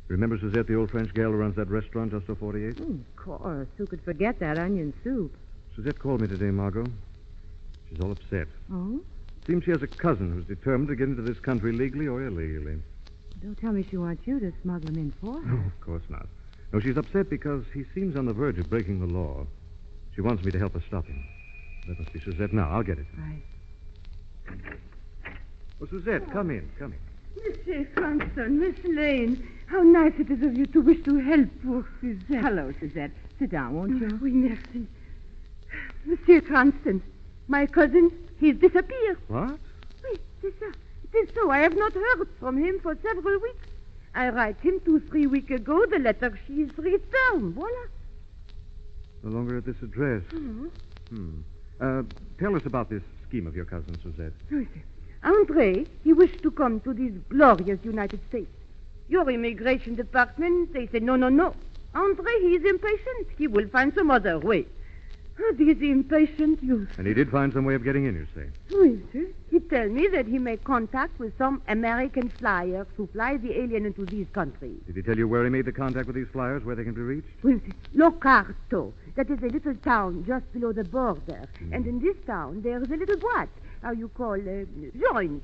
Speaker 3: Remember Suzette, the old French gal who runs that restaurant just off 48th?
Speaker 23: Of course. Who could forget that onion soup?
Speaker 3: Suzette called me today, Margot. She's all upset.
Speaker 23: Oh?
Speaker 3: Seems she has a cousin who's determined to get into this country legally or illegally.
Speaker 23: Don't tell me she wants you to smuggle him in for her.
Speaker 3: No, of course not. No, she's upset because he seems on the verge of breaking the law. She wants me to help her stop him. That must be Suzette now. I'll get it.
Speaker 23: Right.
Speaker 3: Oh, Suzette, come in.
Speaker 24: Monsieur Cranston, Miss Lane, how nice it is of you to wish to help poor Suzette.
Speaker 23: Hello, Suzette. Sit down, won't you?
Speaker 24: Oui, merci. Monsieur Cranston, my cousin, he's disappeared.
Speaker 3: What?
Speaker 24: Oui, c'est ça. It is so. I have not heard from him for several weeks. I write him 2-3 weeks ago. The letter she is returned. Voila.
Speaker 3: No longer at this address. Tell us about this scheme of your cousin, Suzette.
Speaker 24: Andre, he wished to come to these glorious United States. Your immigration department, they said no. Andre, he is impatient. He will find some other way. This impatient youth.
Speaker 3: And he did find some way of getting in, you say?
Speaker 24: Oui, sir. He told me that he made contact with some American flyers who fly the alien into these countries.
Speaker 3: Did he tell you where he made the contact with these flyers, where they can be reached?
Speaker 24: Oui, sir. Locarto. That is a little town just below the border. And in this town, there is a little boîte, how you call, joint,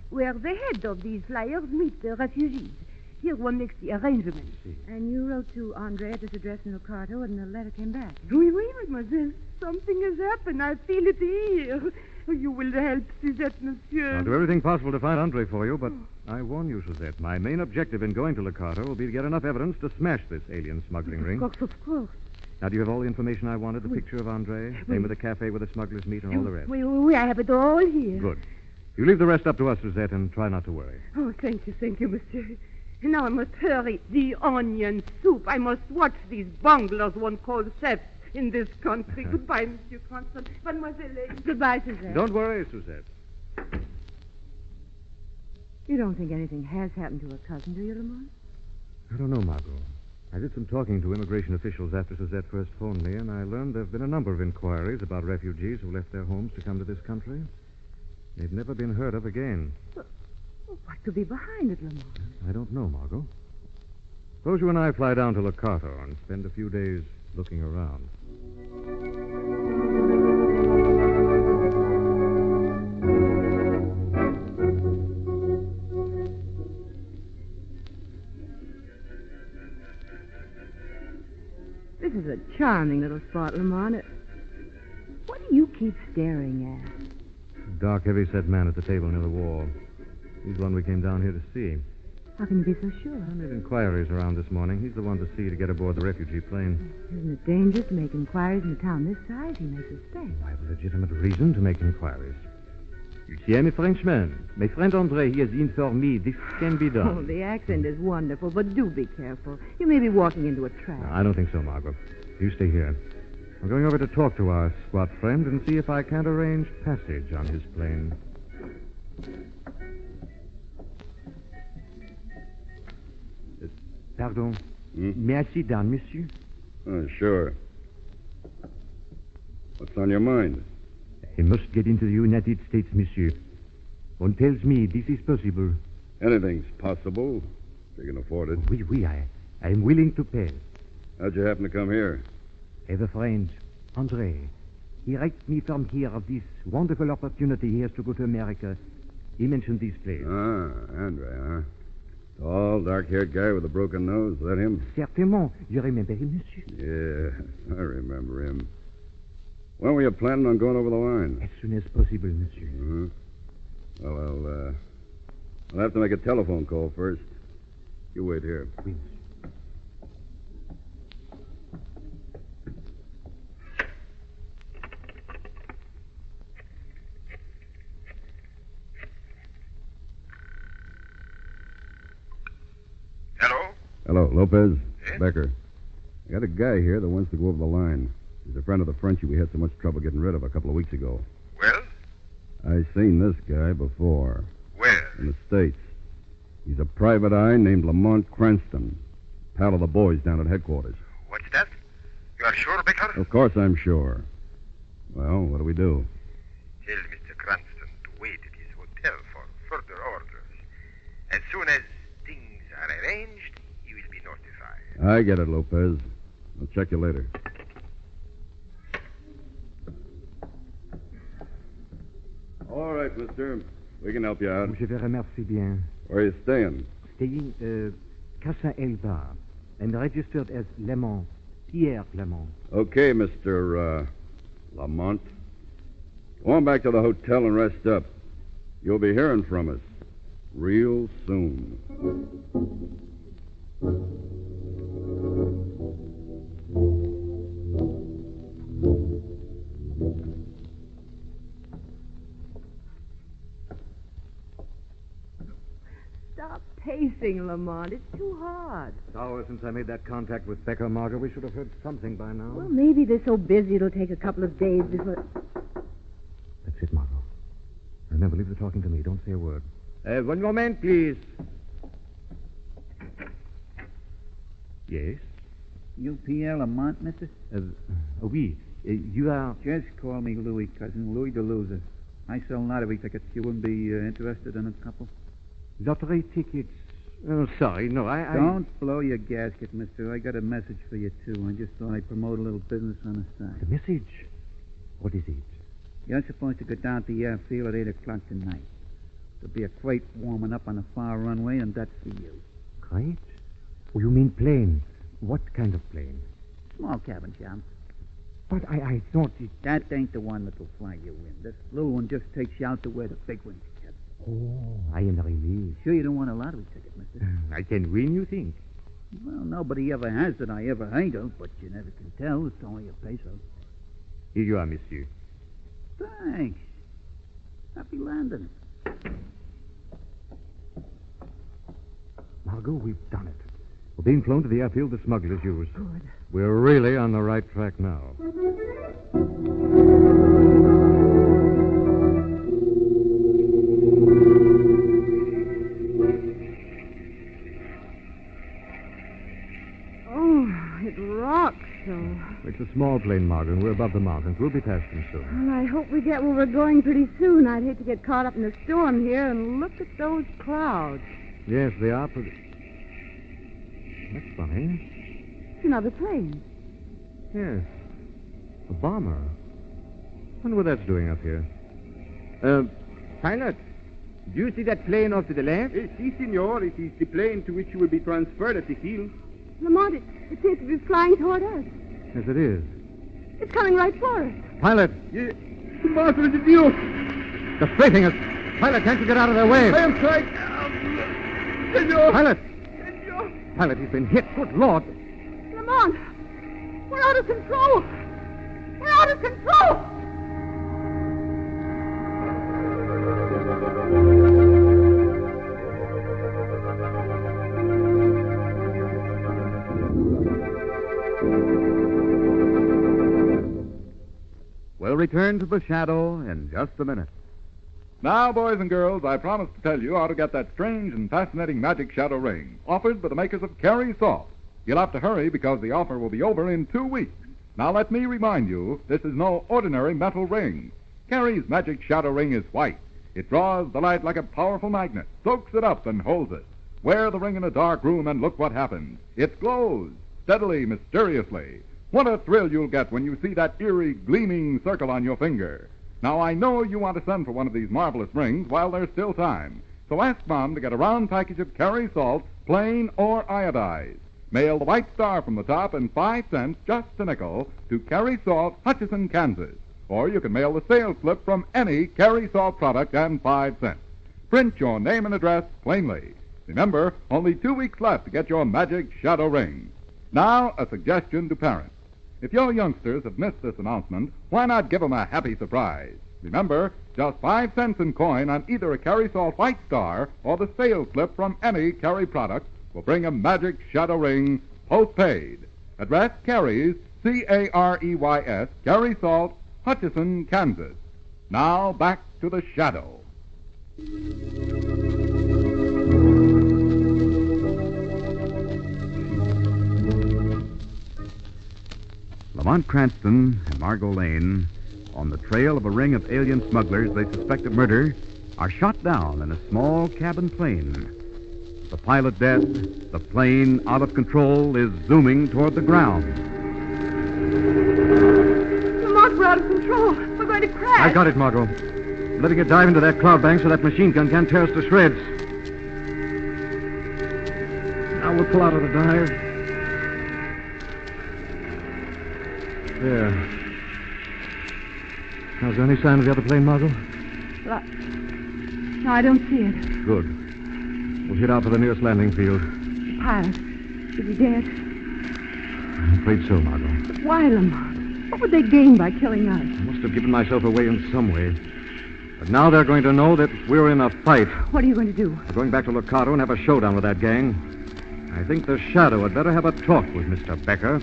Speaker 24: where the head of these flyers meet the refugees. Here one makes the arrangements.
Speaker 23: And you wrote to Andre at this address in Locarto, and the letter came back.
Speaker 24: Oui, mademoiselle. Something has happened. I feel it here. You will help Suzette, monsieur.
Speaker 3: I'll do everything possible to find Andre for you, but I warn you, Suzette, my main objective in going to Locarto will be to get enough evidence to smash this alien smuggling ring.
Speaker 24: Of course.
Speaker 3: Now, do you have all the information I wanted? The picture of Andre, name of the cafe where the smugglers meet, and all the rest?
Speaker 24: Oui, I have it all here.
Speaker 3: Good. You leave the rest up to us, Suzette, and try not to worry.
Speaker 24: Oh, thank you, monsieur. Now I must hurry. The onion soup. I must watch these bunglers one calls thefts in this country. Goodbye, Monsieur Cranston. Mademoiselle Lane.
Speaker 23: Goodbye, Suzette.
Speaker 3: Don't worry, Suzette.
Speaker 23: You don't think anything has happened to her cousin, do you, Lamont?
Speaker 3: I don't know, Margot. I did some talking to immigration officials after Suzette first phoned me, and I learned there have been a number of inquiries about refugees who left their homes to come to this country. They've never been heard of again.
Speaker 23: What could be behind it, Lamont?
Speaker 3: I don't know, Margot. Suppose you and I fly down to Locarto and spend a few days looking around.
Speaker 23: This is a charming little spot, Lamont. What do you keep staring at?
Speaker 3: Dark, heavy-set man at the table near the wall. He's the one we came down here to see.
Speaker 23: How can you be so sure?
Speaker 3: I made inquiries around this morning. He's the one to see to get aboard the refugee plane.
Speaker 23: Isn't it dangerous to make inquiries in a town this size? He may suspect.
Speaker 3: I have a legitimate reason to make inquiries. You see, I'm a Frenchman. My friend Andre, he has informed me this can be done.
Speaker 23: Oh, the accent is wonderful, but do be careful. You may be walking into a trap.
Speaker 3: No, I don't think so, Margot. You stay here. I'm going over to talk to our squat friend and see if I can't arrange passage on his plane.
Speaker 5: Pardon. May I sit down, monsieur?
Speaker 8: Sure. What's on your mind?
Speaker 5: I must get into the United States, monsieur. One tells me this is possible.
Speaker 8: Anything's possible, if you can afford it.
Speaker 5: Oui, I am willing to pay.
Speaker 8: How'd you happen to come here?
Speaker 5: I have a friend, Andre. He writes me from here of this wonderful opportunity he has to go to America. He mentioned this place.
Speaker 8: Ah, Andre, huh? Tall, dark-haired guy with a broken nose. Is that him?
Speaker 5: Certainement. You remember him, monsieur?
Speaker 8: Yeah, I remember him. When were you planning on going over the line?
Speaker 5: As soon as possible, monsieur.
Speaker 8: Mm-hmm. Well, I'll have to make a telephone call first. You wait here.
Speaker 5: Oui,
Speaker 8: Hello, Lopez. Becker. I got a guy here that wants to go over the line. He's a friend of the Frenchie we had so much trouble getting rid of a couple of weeks ago.
Speaker 1: Well?
Speaker 8: I seen this guy before.
Speaker 1: Where?
Speaker 8: In the States. He's a private eye named Lamont Cranston. Pal of the boys down at headquarters.
Speaker 1: What's that? You are sure, Becker?
Speaker 8: Of course I'm sure. Well, what do we do?
Speaker 1: Tell Mr. Cranston to wait at his hotel for further orders. As soon as things are arranged, he will be notified.
Speaker 8: I get it, Lopez. I'll check you later. All right, mister. We can help you out.
Speaker 5: Je vous remercie bien.
Speaker 8: Where are you staying?
Speaker 5: Staying, Casa Elba. I'm registered as Lamont. Pierre Lamont.
Speaker 8: Okay, Mr. Lamont. Go on back to the hotel and rest up. You'll be hearing from us real soon.
Speaker 24: Stop
Speaker 23: pacing, Lamont. It's too hard.
Speaker 5: It's hours since I made that contact with Becker, Margo. We should have heard something by now.
Speaker 23: Well, maybe they're so busy it'll take a couple of days before...
Speaker 5: That's it, Margo. Remember, leave the talking to me. Don't say a word.
Speaker 21: One moment, please.
Speaker 5: Yes?
Speaker 4: UPL Lamont, mister?
Speaker 5: Oui. You are...
Speaker 4: Just call me Louis, cousin. Louis the loser. I sell lottery tickets. You wouldn't be interested in a couple?
Speaker 5: Lottery tickets? Oh, sorry. No, I...
Speaker 4: Don't blow your gasket, mister. I got a message for you, too. I just thought I'd promote a little business on the side.
Speaker 5: The message? What is it?
Speaker 4: You're supposed to go down to the airfield at 8 o'clock tonight. There'll be a crate warming up on the far runway, and that's for you.
Speaker 5: Crate? Oh, you mean plane. What kind of plane?
Speaker 4: Small cabin, John.
Speaker 5: But I thought it...
Speaker 4: That ain't the one that'll fly you in. This little one just takes you out to where the big one's kept.
Speaker 5: Oh, I am relieved.
Speaker 4: Sure you don't want a lottery ticket, mister?
Speaker 21: I can win, you think?
Speaker 4: Well, nobody ever has that I ever heard of, but you never can tell. It's only a peso.
Speaker 21: Here you are, monsieur.
Speaker 4: Thanks. Happy landing.
Speaker 5: Margo, we've done it. We're being flown to the airfield the smugglers use.
Speaker 23: Good.
Speaker 5: We're really on the right track now.
Speaker 23: Oh, it rocks so.
Speaker 5: It's a small plane, Margo, and we're above the mountains. We'll be past them soon.
Speaker 23: Well, I hope we get where we're going pretty soon. I'd hate to get caught up in the storm here, and look at those clouds.
Speaker 5: Yes, they are pretty... That's funny.
Speaker 23: It's another plane.
Speaker 5: Yes. A bomber. Wonder what that's doing up here.
Speaker 21: Pilot, do you see that plane off to the left? Si, senor. It is the plane to which you will be transferred at the field.
Speaker 23: Lamont, it seems to be flying toward us.
Speaker 5: Yes, it is.
Speaker 23: It's coming right for us.
Speaker 5: Pilot!
Speaker 21: Master, is it you?
Speaker 5: They're strafing us. Pilot, can't you get out of their way?
Speaker 21: I am trying. Senor!
Speaker 5: Pilot! Pilot, he's been hit. Good Lord.
Speaker 23: Lamont, we're out of control. We're out of control.
Speaker 16: We'll return to the shadow in just a minute.
Speaker 11: Now, boys and girls, I promised to tell you how to get that strange and fascinating magic shadow ring, offered by the makers of Carrie Salt. You'll have to hurry because the offer will be over in 2 weeks. Now, let me remind you, this is no ordinary metal ring. Carrie's magic shadow ring is white. It draws the light like a powerful magnet, soaks it up, and holds it. Wear the ring in a dark room and look what happens. It glows, steadily, mysteriously. What a thrill you'll get when you see that eerie, gleaming circle on your finger. Now, I know you want to send for one of these marvelous rings while there's still time. So ask Mom to get a round package of Carrie Salt, plain or iodized. Mail the white star from the top and 5 cents, just a nickel, to Carrie Salt, Hutchinson, Kansas. Or you can mail the sales slip from any Carrie Salt product and 5 cents. Print your name and address plainly. Remember, only 2 weeks left to get your magic shadow ring. Now, a suggestion to parents. If your youngsters have missed this announcement, why not give them a happy surprise? Remember, just 5 cents in coin on either a Carrie Salt White Star or the sales slip from any Carrie product will bring a magic shadow ring postpaid. Address Carrie's, C-A-R-E-Y-S, Carrie Salt, Hutchinson, Kansas. Now back to the shadow.
Speaker 16: Lamont Cranston and Margo Lane, on the trail of a ring of alien smugglers they suspect of murder, are shot down in a small cabin plane. The pilot dead, the plane out of control is zooming toward the ground.
Speaker 23: Lamont, we're out of control. We're going to crash.
Speaker 5: I got it, Margo. I'm letting it dive into that cloud bank so that machine gun can't tear us to shreds. Now we'll pull out of the dive. There. Now, is there any sign of the other plane, Margo?
Speaker 23: No, I don't see it.
Speaker 5: Good. We'll head out for the nearest landing field.
Speaker 23: The pilot. Is he dead?
Speaker 5: I'm afraid so, Margo.
Speaker 23: But why, Lamont? What would they gain by killing us?
Speaker 5: I must have given myself away in some way.
Speaker 3: But now they're going to know that we're in a fight.
Speaker 24: What are you going to do?
Speaker 3: We're going back to Locato and have a showdown with that gang. I think the Shadow had better have a talk with Mr. Becker.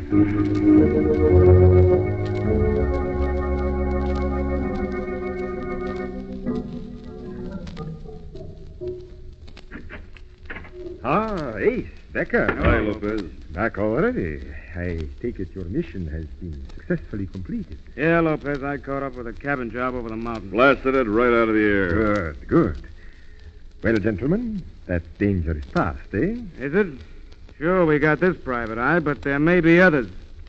Speaker 21: Ah, Ace, Becker.
Speaker 8: Hi, Lopez.
Speaker 21: Back already. I take it your mission has been successfully completed.
Speaker 10: Yeah, Lopez, I caught up with a cabin job over the mountain.
Speaker 8: Blasted it right out of the air.
Speaker 21: Good. Well, gentlemen, that danger is past, eh?
Speaker 10: Is it? Sure, we got this private eye, but there may be others.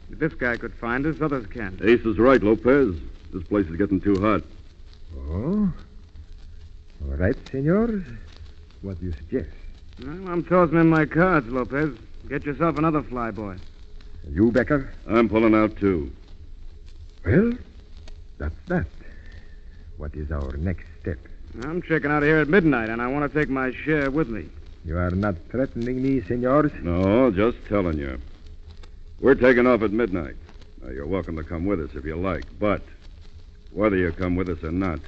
Speaker 10: If this guy could find us, others can't.
Speaker 8: Ace is right, Lopez. This place is getting too hot.
Speaker 21: Oh? All right, senors. What do you suggest?
Speaker 10: Well, I'm tossing in my cards, Lopez. Get yourself another flyboy.
Speaker 21: You, Becker?
Speaker 8: I'm pulling out, too.
Speaker 21: Well, that's that. What is our next step?
Speaker 10: I'm checking out of here at midnight, and I want to take my share with me.
Speaker 21: You are not threatening me, senors?
Speaker 8: No, just telling you. We're taking off at midnight. Now, you're welcome to come with us if you like, but whether you come with us or not,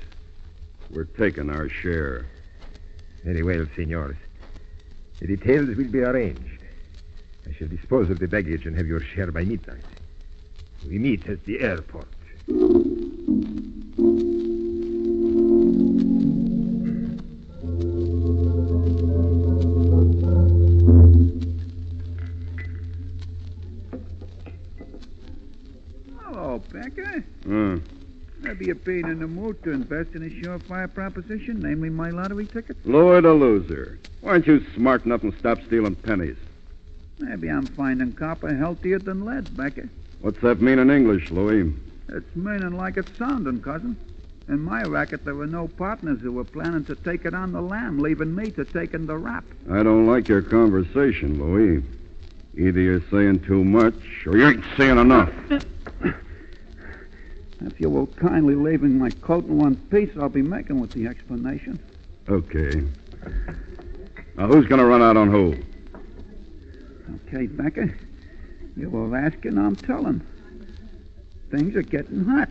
Speaker 8: we're taking our share.
Speaker 21: Very well, senors. The details will be arranged. I shall dispose of the baggage and have your share by midnight. We meet at the airport.
Speaker 4: Hello, Becker.
Speaker 8: Hmm.
Speaker 4: I'd be a being in the mood to invest in a surefire proposition, namely my lottery ticket.
Speaker 8: Louis the loser. Why aren't you smart enough and stop stealing pennies?
Speaker 4: Maybe I'm finding copper healthier than lead, Becker.
Speaker 8: What's that mean in English, Louis?
Speaker 4: It's meaning like it's sounding, cousin. In my racket, there were no partners who were planning to take it on the lam, leaving me to take in the rap.
Speaker 8: I don't like your conversation, Louis. Either you're saying too much or you ain't saying enough.
Speaker 4: If you will kindly leave me my coat in one piece, I'll be making with the explanation.
Speaker 8: Okay. Now, who's going to run out on who?
Speaker 4: Okay, Becker. You were asking, I'm telling. Things are getting hot.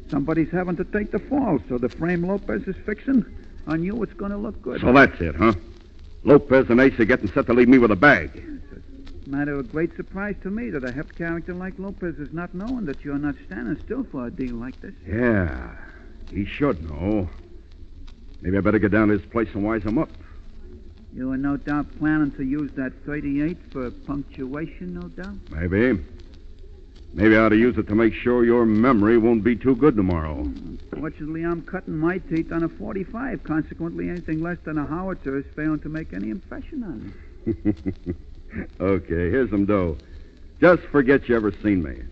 Speaker 4: Somebody's having to take the fall, so the frame Lopez is fixing, on you it's going to look good.
Speaker 8: So that's it, huh? Lopez and Ace are getting set to leave me with a bag.
Speaker 4: It's a matter of great surprise to me that a hep character like Lopez is not knowing that you're not standing still for a deal like this.
Speaker 8: Yeah, he should know. Maybe I better get down to his place and wise him up.
Speaker 4: You are no doubt planning to use that 38 for punctuation, no doubt?
Speaker 8: Maybe. Maybe I ought to use it to make sure your memory won't be too good tomorrow.
Speaker 4: Fortunately, I'm cutting my teeth on a 45. Consequently, anything less than a howitzer is failing to make any impression on me.
Speaker 8: Okay, here's some dough. Just forget you ever seen me.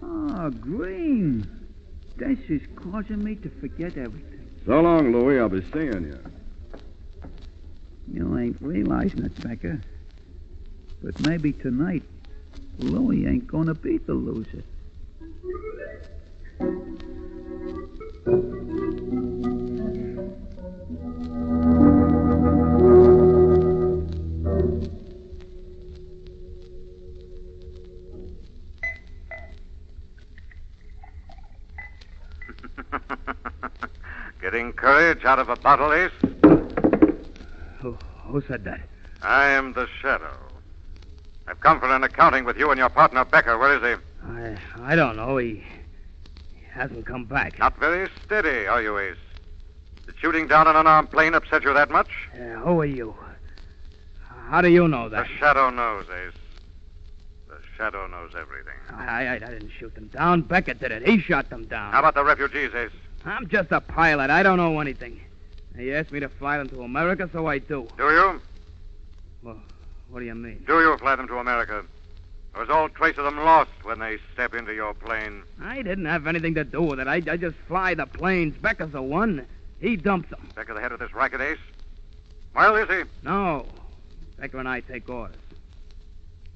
Speaker 4: Oh, Green. This is causing me to forget everything.
Speaker 8: So long, Louis. I'll be seeing you.
Speaker 4: You ain't realizing it, Becker. But maybe tonight, Louis ain't gonna be the loser.
Speaker 2: Getting courage out of a bottle, Ace?
Speaker 4: Who said that?
Speaker 2: I am the Shadow. I've come for an accounting with you and your partner, Becker. Where is he?
Speaker 10: I don't know. He hasn't come back.
Speaker 2: Not very steady, are you, Ace? Did shooting down an unarmed plane upset you that much?
Speaker 10: Who are you? How do you know that?
Speaker 2: The Shadow knows, Ace. The Shadow knows everything.
Speaker 10: I didn't shoot them down. Becker did it. He shot them down.
Speaker 2: How about the refugees, Ace?
Speaker 10: I'm just a pilot. I don't know anything. He asked me to fly them to America, so I do.
Speaker 2: Do you?
Speaker 10: Well, what do you mean?
Speaker 2: Do you fly them to America? Or is all trace of them lost when they step into your plane?
Speaker 10: I didn't have anything to do with it. I just fly the planes. Becker's the one. He dumps them.
Speaker 2: Becker the head of this racket, Ace? Well, is he?
Speaker 10: No. Becker and I take orders.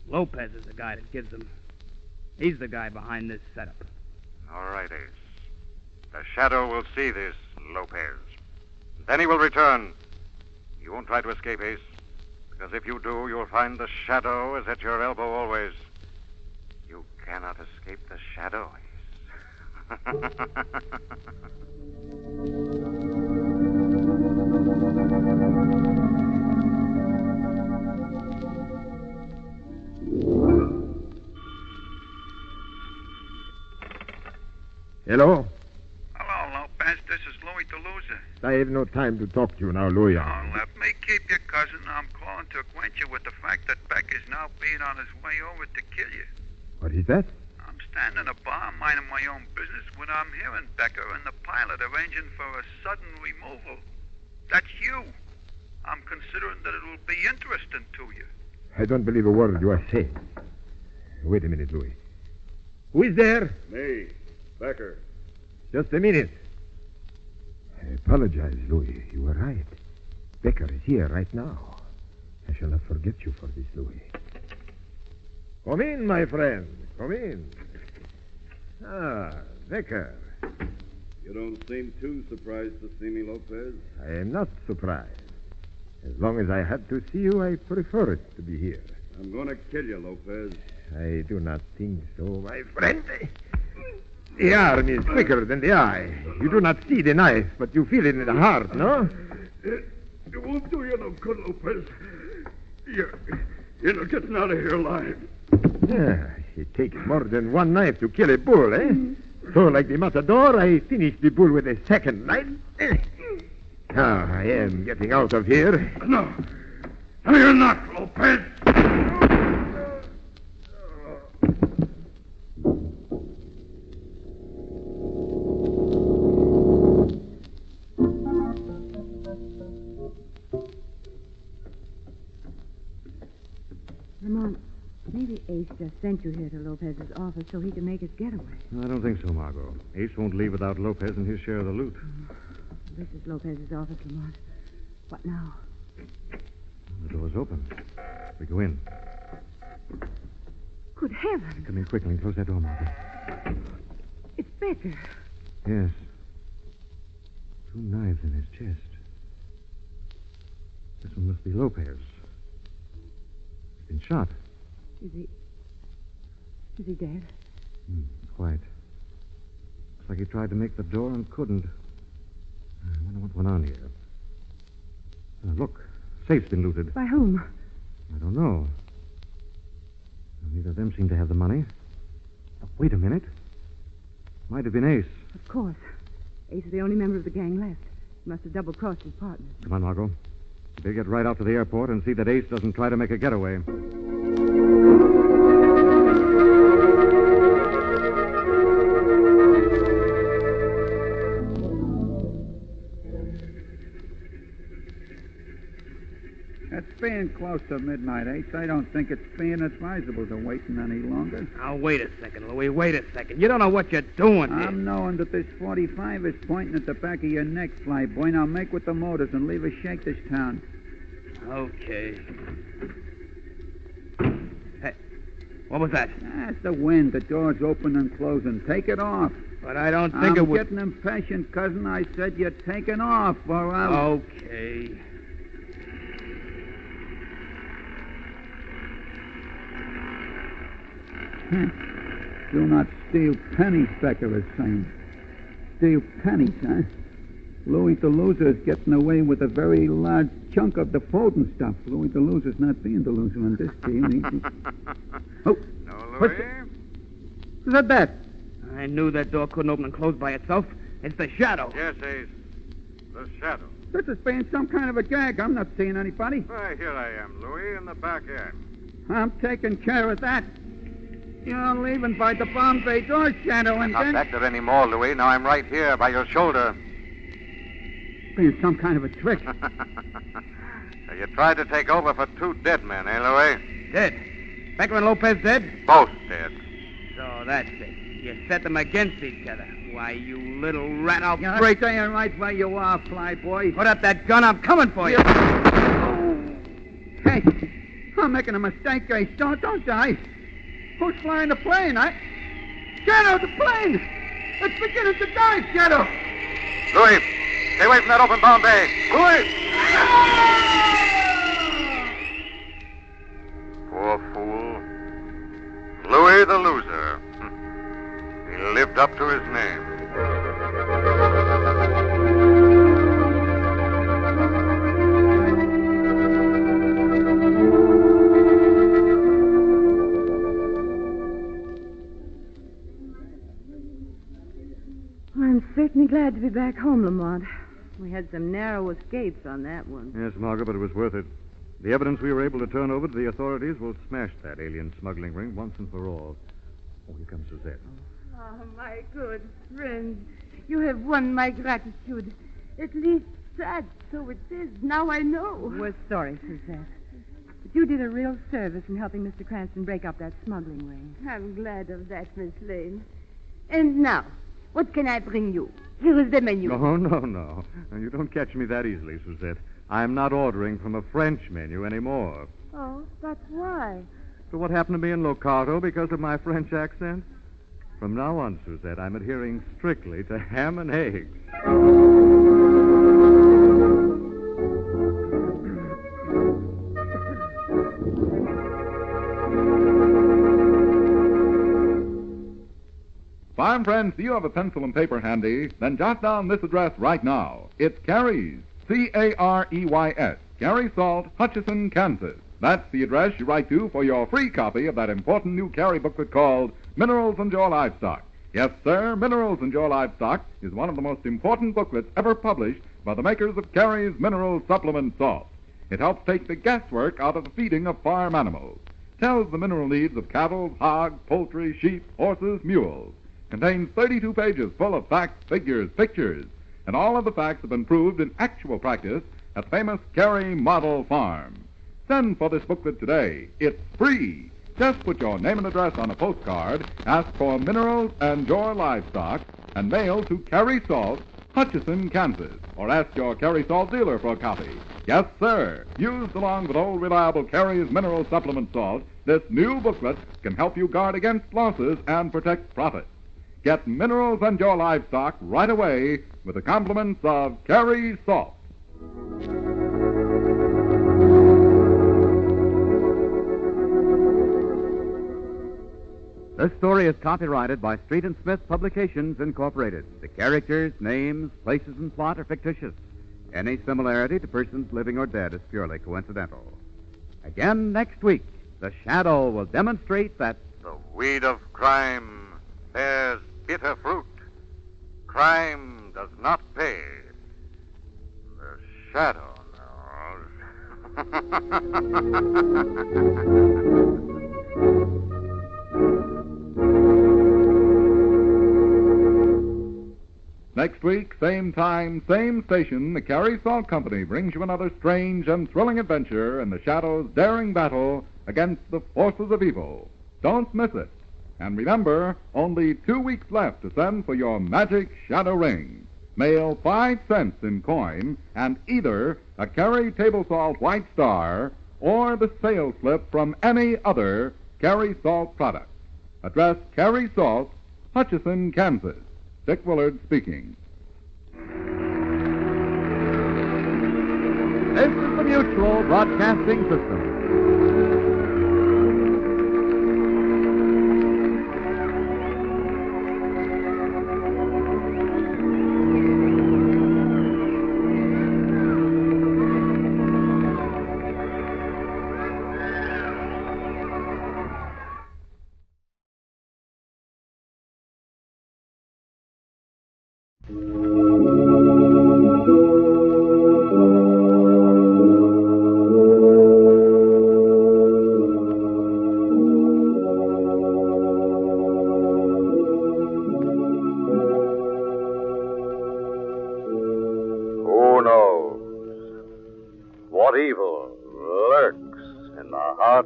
Speaker 10: Lopez is the guy that gives them. He's the guy behind this setup.
Speaker 2: All right, Ace. The Shadow will see this, Lopez. Then he will return. You won't try to escape, Ace. Because if you do, you'll find the Shadow is at your elbow always. You cannot escape the Shadow, Ace.
Speaker 21: Hello?
Speaker 12: Hello, Lopez. This is Louis the Loser.
Speaker 21: I have no time to talk to you now, Louis.
Speaker 12: Oh, let me keep you, cousin. I'm calling to acquaint you with the fact that Beck is now being on his way over to kill you.
Speaker 21: What is that?
Speaker 12: I'm standing in a bar minding my own business when I'm hearing Becker and the pilot arranging for a sudden removal. That's you. I'm considering that it will be interesting to you.
Speaker 21: I don't believe a word you are saying. Wait a minute, Louis. Who is there?
Speaker 8: Me, Becker.
Speaker 21: Just a minute. I apologize, Louis. You were right. Becker is here right now. I shall not forget you for this, Louis. Come in, my friend. Come in. Ah, Becker.
Speaker 8: You don't seem too surprised to see me, Lopez.
Speaker 21: I am not surprised. As long as I had to see you, I prefer it to be here.
Speaker 8: I'm going to kill you, Lopez.
Speaker 21: I do not think so, my friend. The arm is quicker than the eye. You do not see the knife, but you feel it in the heart, no?
Speaker 8: It won't do you no good, Lopez. You're not getting out of here alive.
Speaker 21: Yeah, it takes more than one knife to kill a bull, eh? So, like the matador, I finish the bull with a second knife. Now, I am getting out of here.
Speaker 8: No. No, you're not, Lopez.
Speaker 23: Lamont, maybe Ace just sent you here to Lopez's office so he can make his getaway.
Speaker 3: I don't think so, Margot. Ace won't leave without Lopez and his share of the loot.
Speaker 23: This is Lopez's office, Lamont. What now?
Speaker 3: The door's open. We go in.
Speaker 23: Good heavens.
Speaker 3: Come in quickly and close that door, Margot.
Speaker 23: It's Becker.
Speaker 3: Yes. 2 knives in his chest. This one must be Lopez. He's been shot.
Speaker 23: Is he dead?
Speaker 3: Quite. Looks like he tried to make the door and couldn't. I wonder what went on here. Look, safe's been looted.
Speaker 23: By whom?
Speaker 3: I don't know. Neither of them seem to have the money. Oh, wait a minute. Might have been Ace.
Speaker 23: Of course. Ace is the only member of the gang left. He must have double-crossed his partners.
Speaker 3: Come on, Margot. You better get right out to the airport and see that Ace doesn't try to make a getaway.
Speaker 4: It's being close to midnight, Ace. I don't think it's being advisable to waiting any longer.
Speaker 10: Now, wait a second, Louis. Wait a second. You don't know what you're doing here.
Speaker 4: I'm knowing that this 45 is pointing at the back of your neck, flyboy. Now make with the motors and leave us shake this town.
Speaker 10: Okay. Hey, what was that?
Speaker 4: That's the wind. The door's open and closing. Take it off.
Speaker 10: But I don't think it would...
Speaker 4: I'm getting impatient, cousin. I said you're taking off, or I'll...
Speaker 10: Okay.
Speaker 4: Do not steal pennies, Becker is saying. Steal pennies, huh? Louis the Loser is getting away with a very large chunk of the folding stuff. Louis the Loser's not being the loser in this deal. Oh,
Speaker 2: no,
Speaker 4: Louis. Who's that?
Speaker 10: I knew that door couldn't open and close by itself. It's the shadow.
Speaker 2: Yes, Ace. The shadow.
Speaker 4: This is being some kind of a gag. I'm not seeing anybody.
Speaker 2: Why, here I am, Louis, in the back end.
Speaker 4: I'm taking care of that. You're leaving by the Bombay door, Shadow, and
Speaker 16: Not
Speaker 4: then...
Speaker 16: back there anymore, Louis. Now I'm right here by your shoulder.
Speaker 4: Being some kind of a trick.
Speaker 16: So you tried to take over for 2 dead men, eh, Louis?
Speaker 10: Dead? Becker and Lopez dead?
Speaker 16: Both dead.
Speaker 10: So that's it. You set them against each other. Why, you little rat, I'll
Speaker 4: You're
Speaker 10: break...
Speaker 4: staying right where you are, flyboy.
Speaker 10: Put up that gun. I'm coming for you.
Speaker 4: Hey, I'm making a mistake, Ace. Don't die. Who's flying the plane? Shadow, the plane! It's beginning to dive, Shadow!
Speaker 16: Louis, stay away from that open Bombay. Louis! Poor fool. Louis the Loser. He lived up to his name.
Speaker 23: I'm certainly glad to be back home, Lamont. We had some narrow escapes on that one.
Speaker 3: Yes, Margo, but it was worth it. The evidence we were able to turn over to the authorities will smash that alien smuggling ring once and for all. Oh, here comes Suzette.
Speaker 24: Oh, my good friend. You have won my gratitude. At least that, so it is. Now I know.
Speaker 23: We're sorry, Suzette. But you did a real service in helping Mr. Cranston break up that smuggling ring.
Speaker 24: I'm glad of that, Miss Lane. And now, what can I bring you? Here is the menu.
Speaker 3: No. You don't catch me that easily, Suzette. I'm not ordering from a French menu anymore.
Speaker 24: Oh, but why?
Speaker 3: So what happened to me in Locarno because of my French accent? From now on, Suzette, I'm adhering strictly to ham and eggs.
Speaker 11: Fine friends, do you have a pencil and paper handy? Then jot down this address right now. It's Carey's, Careys, Carey Salt, Hutchinson, Kansas. That's the address you write to for your free copy of that important new Carey booklet called Minerals and Your Livestock. Yes, sir, Minerals and Your Livestock is one of the most important booklets ever published by the makers of Carey's Mineral Supplement Salt. It helps take the guesswork out of the feeding of farm animals. Tells the mineral needs of cattle, hogs, poultry, sheep, horses, mules. Contains 32 pages full of facts, figures, pictures, and all of the facts have been proved in actual practice at the famous Carey Model Farm. Send for this booklet today. It's free. Just put your name and address on a postcard, ask for Minerals and Your Livestock, and mail to Carey Salt, Hutchinson, Kansas, or ask your Carey Salt dealer for a copy. Yes, sir. Used along with old reliable Carey's Mineral Supplement Salt, this new booklet can help you guard against losses and protect profits. Get Minerals and Your Livestock right away with the compliments of Carey Salt.
Speaker 16: This story is copyrighted by Street and Smith Publications, Incorporated. The characters, names, places, and plot are fictitious. Any similarity to persons living or dead is purely coincidental. Again next week, the Shadow will demonstrate that
Speaker 2: the weed of crime bears bitter fruit. Crime does not pay. The Shadow knows.
Speaker 11: Next week, same time, same station, the Carey Salt Company brings you another strange and thrilling adventure in the Shadow's daring battle against the forces of evil. Don't miss it. And remember, only 2 weeks left to send for your magic Shadow Ring. Mail 5 cents in coin and either a Carey Table Salt White Star or the sales slip from any other Carey Salt product. Address Carey Salt, Hutchinson, Kansas. Dick Willard speaking.
Speaker 16: This is the Mutual Broadcasting System.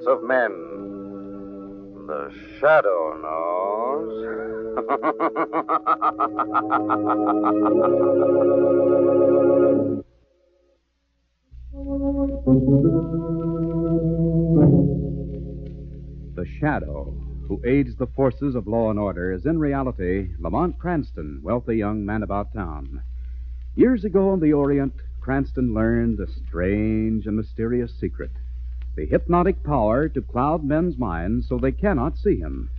Speaker 2: Of men. The Shadow knows.
Speaker 16: The Shadow, who aids the forces of law and order, is in reality Lamont Cranston, wealthy young man about town. Years ago in the Orient, Cranston learned a strange and mysterious secret. The hypnotic power to cloud men's minds so they cannot see him.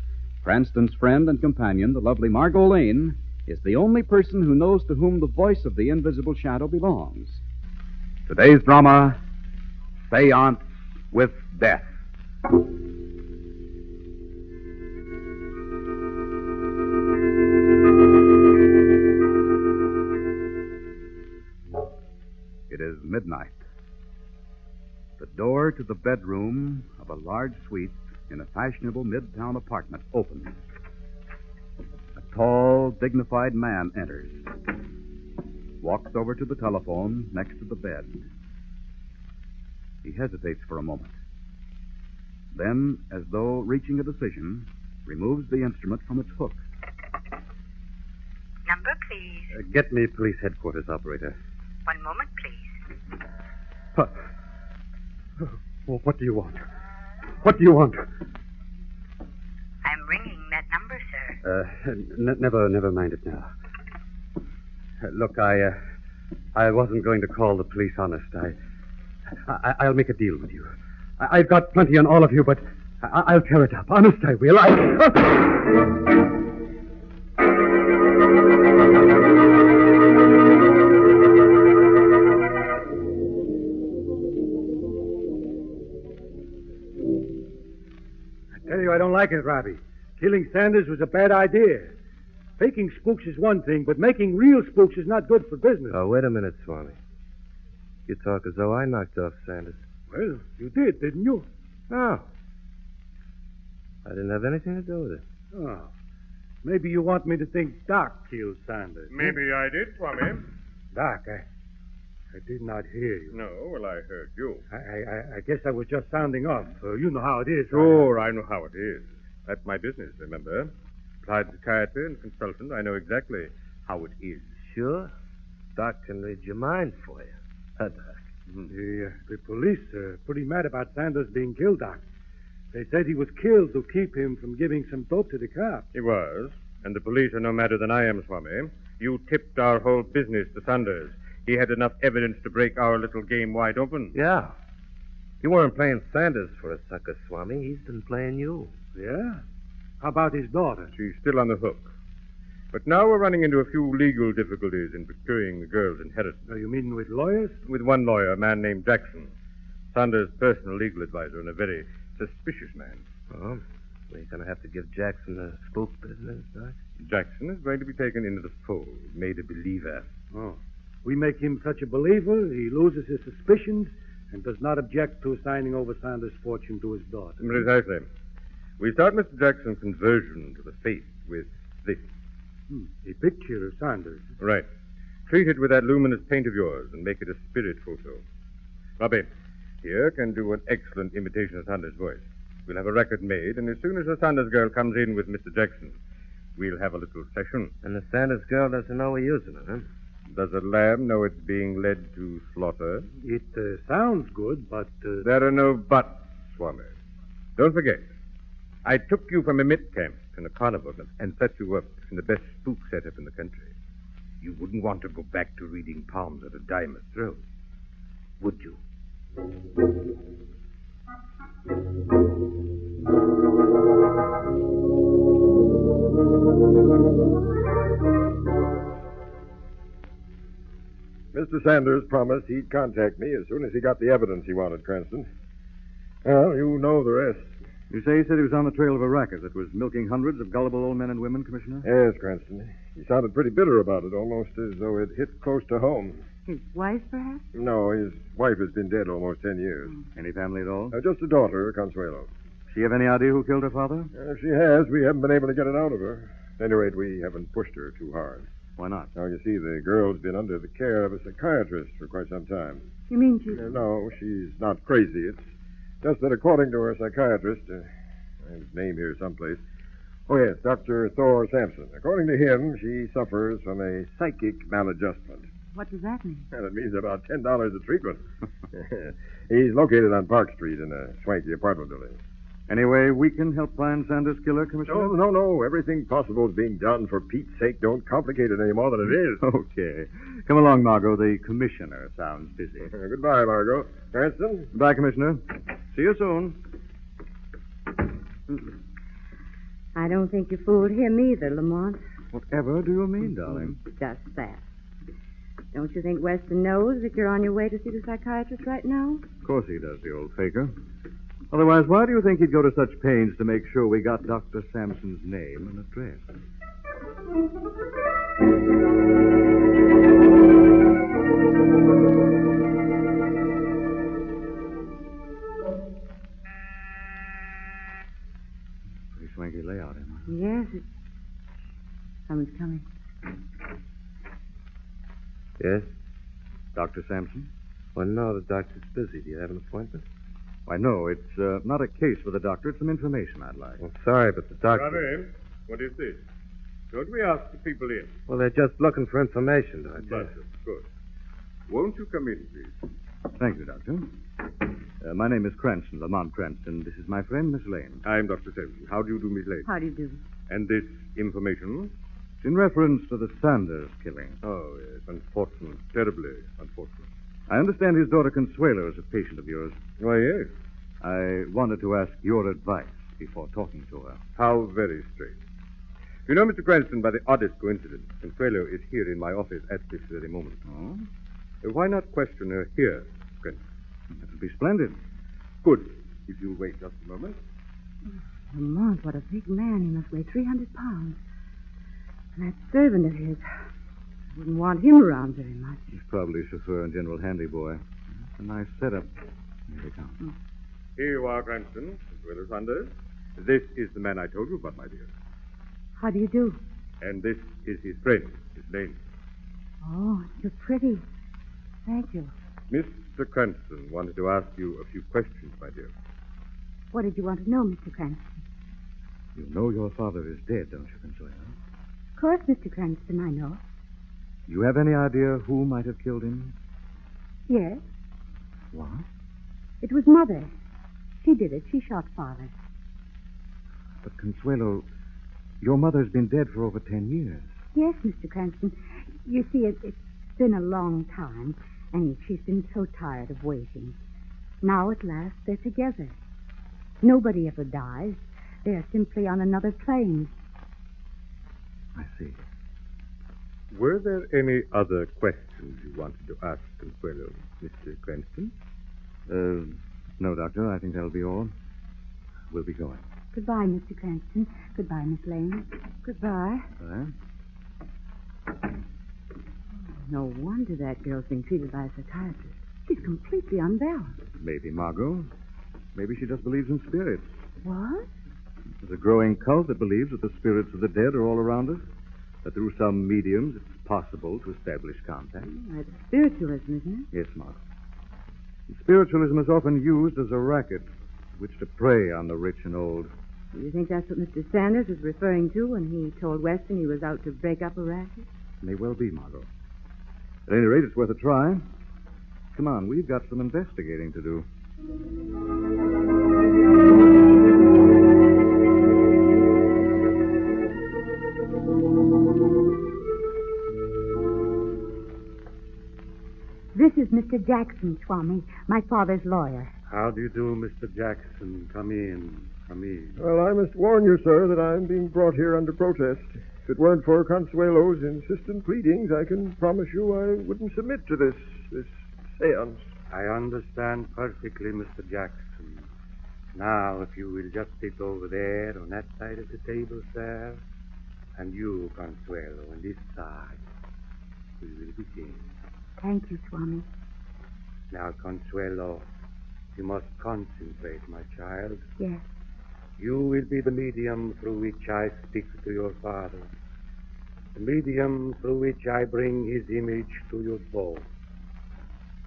Speaker 16: Cranston's friend and companion, the lovely Margo Lane, is the only person who knows to whom the voice of the invisible shadow belongs. Today's drama, Seance with Death.
Speaker 14: door to the bedroom of a large suite in a fashionable midtown apartment opens. A tall, dignified man enters, walks over to the telephone next to the bed. He hesitates for a moment. Then, as though reaching a decision, removes the instrument from its hook.
Speaker 17: Number, please.
Speaker 20: Get me police headquarters, operator.
Speaker 17: 1 moment, please.
Speaker 20: Huh. Oh, what do you want? What do you want?
Speaker 17: I'm ringing that number, sir.
Speaker 20: Never mind it now. Look, I wasn't going to call the police, honest. I'll make a deal with you. I've got plenty on all of you, but I'll tear it up. Honest, I will.
Speaker 22: I tell you, I don't like it, Robbie. Killing Sanders was a bad idea. Faking spooks is one thing, but making real spooks is not good for business.
Speaker 20: Oh, wait a minute, Swami. You talk as though I knocked off Sanders.
Speaker 22: Well, you did, didn't you?
Speaker 20: No. I didn't have anything to do with it.
Speaker 22: Oh. Maybe you want me to think Doc killed Sanders.
Speaker 25: Maybe I did, Swami.
Speaker 22: Doc, I did not hear you.
Speaker 25: No, well, I heard you.
Speaker 22: I guess I was just sounding off. You know how it is.
Speaker 25: Sure, I know how it is. That's my business, remember? Applied psychiatry and consultant, I know exactly how it is.
Speaker 20: Sure. Doc can read your mind for you. Doc.
Speaker 22: The police are pretty mad about Sanders being killed, Doc. They said he was killed to keep him from giving some dope to the cops.
Speaker 25: He was. And the police are no madder than I am, Swami. You tipped our whole business to Sanders. He had enough evidence to break our little game wide open.
Speaker 20: Yeah. You weren't playing Sanders for a sucker, Swami. He's been playing you.
Speaker 22: Yeah? How about his daughter?
Speaker 25: She's still on the hook. But now we're running into a few legal difficulties in procuring the girl's inheritance.
Speaker 22: Oh, you mean with lawyers?
Speaker 25: With one lawyer, a man named Jackson. Sanders' personal legal advisor and a very suspicious man.
Speaker 20: Oh, we're going to have to give Jackson the spook business, Doc?
Speaker 25: Jackson is going to be taken into the fold, made a believer.
Speaker 22: Oh. We make him such a believer, he loses his suspicions and does not object to signing over Sanders' fortune to his daughter.
Speaker 25: Precisely. We start Mr. Jackson's conversion to the faith with this.
Speaker 22: A picture of Sanders.
Speaker 25: Right. Treat it with that luminous paint of yours and make it a spirit photo. Robbie, here can do an excellent imitation of Sanders' voice. We'll have a record made, and as soon as the Sanders girl comes in with Mr. Jackson, we'll have a little session.
Speaker 20: And the Sanders girl doesn't know we're using it, huh?
Speaker 25: Does a lamb know it's being led to slaughter?
Speaker 22: It sounds good, but...
Speaker 25: There are no buts, Swami. Don't forget, I took you from a mitt camp in a carnival and set you up in the best spook setup in the country. You wouldn't want to go back to reading palms at a dime a throw, would you?
Speaker 8: Mr. Sanders promised he'd contact me as soon as he got the evidence he wanted, Cranston. Well, you know the rest.
Speaker 3: You say he said he was on the trail of a racket that was milking hundreds of gullible old men and women, Commissioner?
Speaker 8: Yes, Cranston. He sounded pretty bitter about it, almost as though it hit close to home.
Speaker 23: His wife, perhaps?
Speaker 8: No, his wife has been dead almost 10 years.
Speaker 3: Any family at all?
Speaker 8: Just a daughter, Consuelo.
Speaker 3: She have any idea who killed her father?
Speaker 8: If she has, we haven't been able to get it out of her. At any rate, we haven't pushed her too hard.
Speaker 3: Why not?
Speaker 8: Now, you see, the girl's been under the care of a psychiatrist for quite some time.
Speaker 23: You mean she...
Speaker 8: No, she's not crazy. It's just that according to her psychiatrist, I have his name here someplace. Oh, yes, Dr. Thor Sampson. According to him, she suffers from a psychic maladjustment.
Speaker 23: What does that mean?
Speaker 8: And it means about $10 a treatment. He's located on Park Street in a swanky apartment building.
Speaker 3: Anyway, we can help find Sanders' killer, Commissioner?
Speaker 8: No. Everything possible is being done. For Pete's sake, don't complicate it any more than it is.
Speaker 3: Okay. Come along, Margo. The commissioner sounds busy.
Speaker 8: Goodbye, Margo. Cranston?
Speaker 3: Goodbye, Commissioner. See you soon.
Speaker 23: I don't think you fooled him either, Lamont.
Speaker 3: Whatever do you mean, darling?
Speaker 23: Just that. Don't you think Weston knows that you're on your way to see the psychiatrist right now?
Speaker 3: Of course he does, the old faker. Otherwise, why do you think he'd go to such pains to make sure we got Dr. Sampson's name and address?
Speaker 23: Someone's coming.
Speaker 20: Yes?
Speaker 14: Dr. Sampson?
Speaker 20: Well, no, the doctor's busy. Do you have an appointment?
Speaker 14: Why, no, it's not a case for the doctor. It's some information I'd like.
Speaker 20: Well, sorry, but the doctor...
Speaker 8: Come in. What is this? Don't we ask the people in?
Speaker 20: Well, they're just looking for information, Doctor.
Speaker 8: Good. Won't you come in, please?
Speaker 14: Thank you, Doctor. My name is Cranston, Lamont Cranston. This is my friend, Miss Lane.
Speaker 8: I'm Dr. Sampson. How do you do, Miss Lane?
Speaker 23: How do you do?
Speaker 8: And this information?
Speaker 14: It's in reference to the Sanders killing.
Speaker 8: Oh, yes. Unfortunate. Terribly unfortunate.
Speaker 14: I understand his daughter Consuelo is a patient of yours.
Speaker 8: Why, yes.
Speaker 14: I wanted to ask your advice before talking to her.
Speaker 8: How very strange. You know, Mr. Cranston, by the oddest coincidence, Consuelo is here in my office at this very moment.
Speaker 14: Oh?
Speaker 8: Why not question her here, Cranston?
Speaker 14: That would be splendid.
Speaker 8: Good. If you'll wait just a moment.
Speaker 23: Lamont, what a big man. He must weigh 300 pounds. And that servant of his, I wouldn't want him around very much.
Speaker 14: He's probably chauffeur and general handy boy. It's a nice setup. Here they come.
Speaker 8: Here you are, Cranston, Consuelo Sanders. This is the man I told you about, my dear.
Speaker 23: How do you do?
Speaker 8: And this is his friend, Miss Lane.
Speaker 23: Oh, it's so pretty. Thank you.
Speaker 8: Mr. Cranston wanted to ask you a few questions, my dear.
Speaker 23: What did you want to know, Mr. Cranston?
Speaker 14: You know your father is dead, don't you, Consuelo?
Speaker 23: Of course, Mr. Cranston, I know.
Speaker 14: You have any idea who might have killed him?
Speaker 23: Yes.
Speaker 14: What?
Speaker 23: It was Mother. She did it. She shot Father.
Speaker 14: But, Consuelo, your mother's been dead for over 10 years.
Speaker 23: Yes, Mr. Cranston. You see, it's been a long time, and she's been so tired of waiting. Now, at last, they're together. Nobody ever dies. They're simply on another plane.
Speaker 14: I see.
Speaker 8: Were there any other questions you wanted to ask Consuelo, Mr. Cranston?
Speaker 14: No, Doctor. I think that'll be all. We'll be going.
Speaker 23: Goodbye, Mr. Cranston. Goodbye, Miss Lane. Goodbye.
Speaker 14: Bye.
Speaker 23: No wonder that girl's been treated by a psychiatrist. She's completely unbalanced.
Speaker 14: Maybe, Margot. Maybe she just believes in spirits.
Speaker 23: What?
Speaker 14: There's a growing cult that believes that the spirits of the dead are all around us. That through some mediums it's possible to establish contact.
Speaker 23: That's spiritualism, isn't it?
Speaker 14: Yes, Margot. And spiritualism is often used as a racket with which to prey on the rich and old.
Speaker 23: Do you think that's what Mr. Sanders was referring to when he told Weston he was out to break up a racket?
Speaker 14: May well be, Margot. At any rate, it's worth a try. Come on, we've got some investigating to do.
Speaker 24: This is Mr. Jackson, Swami, my father's lawyer.
Speaker 22: How do you do, Mr. Jackson? Come in. Come in.
Speaker 8: Well, I must warn you, sir, that I'm being brought here under protest. If it weren't for Consuelo's insistent pleadings, I can promise you I wouldn't submit to this seance.
Speaker 22: I understand perfectly, Mr. Jackson. Now, if you will just sit over there on that side of the table, sir, and you, Consuelo, on this side, we will begin.
Speaker 24: Thank you, Swami.
Speaker 22: Now, Consuelo, you must concentrate, my child.
Speaker 24: Yes.
Speaker 22: You will be the medium through which I speak to your father. The medium through which I bring his image to you both.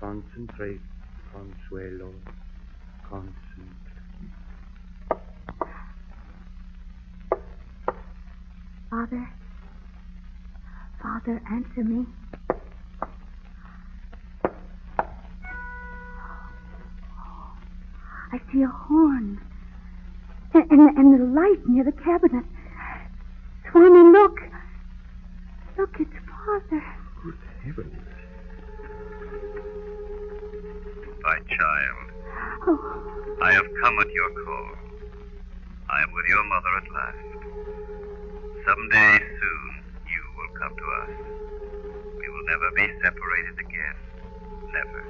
Speaker 22: Concentrate, Consuelo. Concentrate.
Speaker 24: Father, answer me. I see a horn. And the light near the cabinet. Swami, look. Look, it's Father.
Speaker 8: Good heavens.
Speaker 1: My child,
Speaker 24: Oh,
Speaker 1: I have come at your call. I am with your mother at last. Someday soon, you will come to us. We will never be separated again. Never.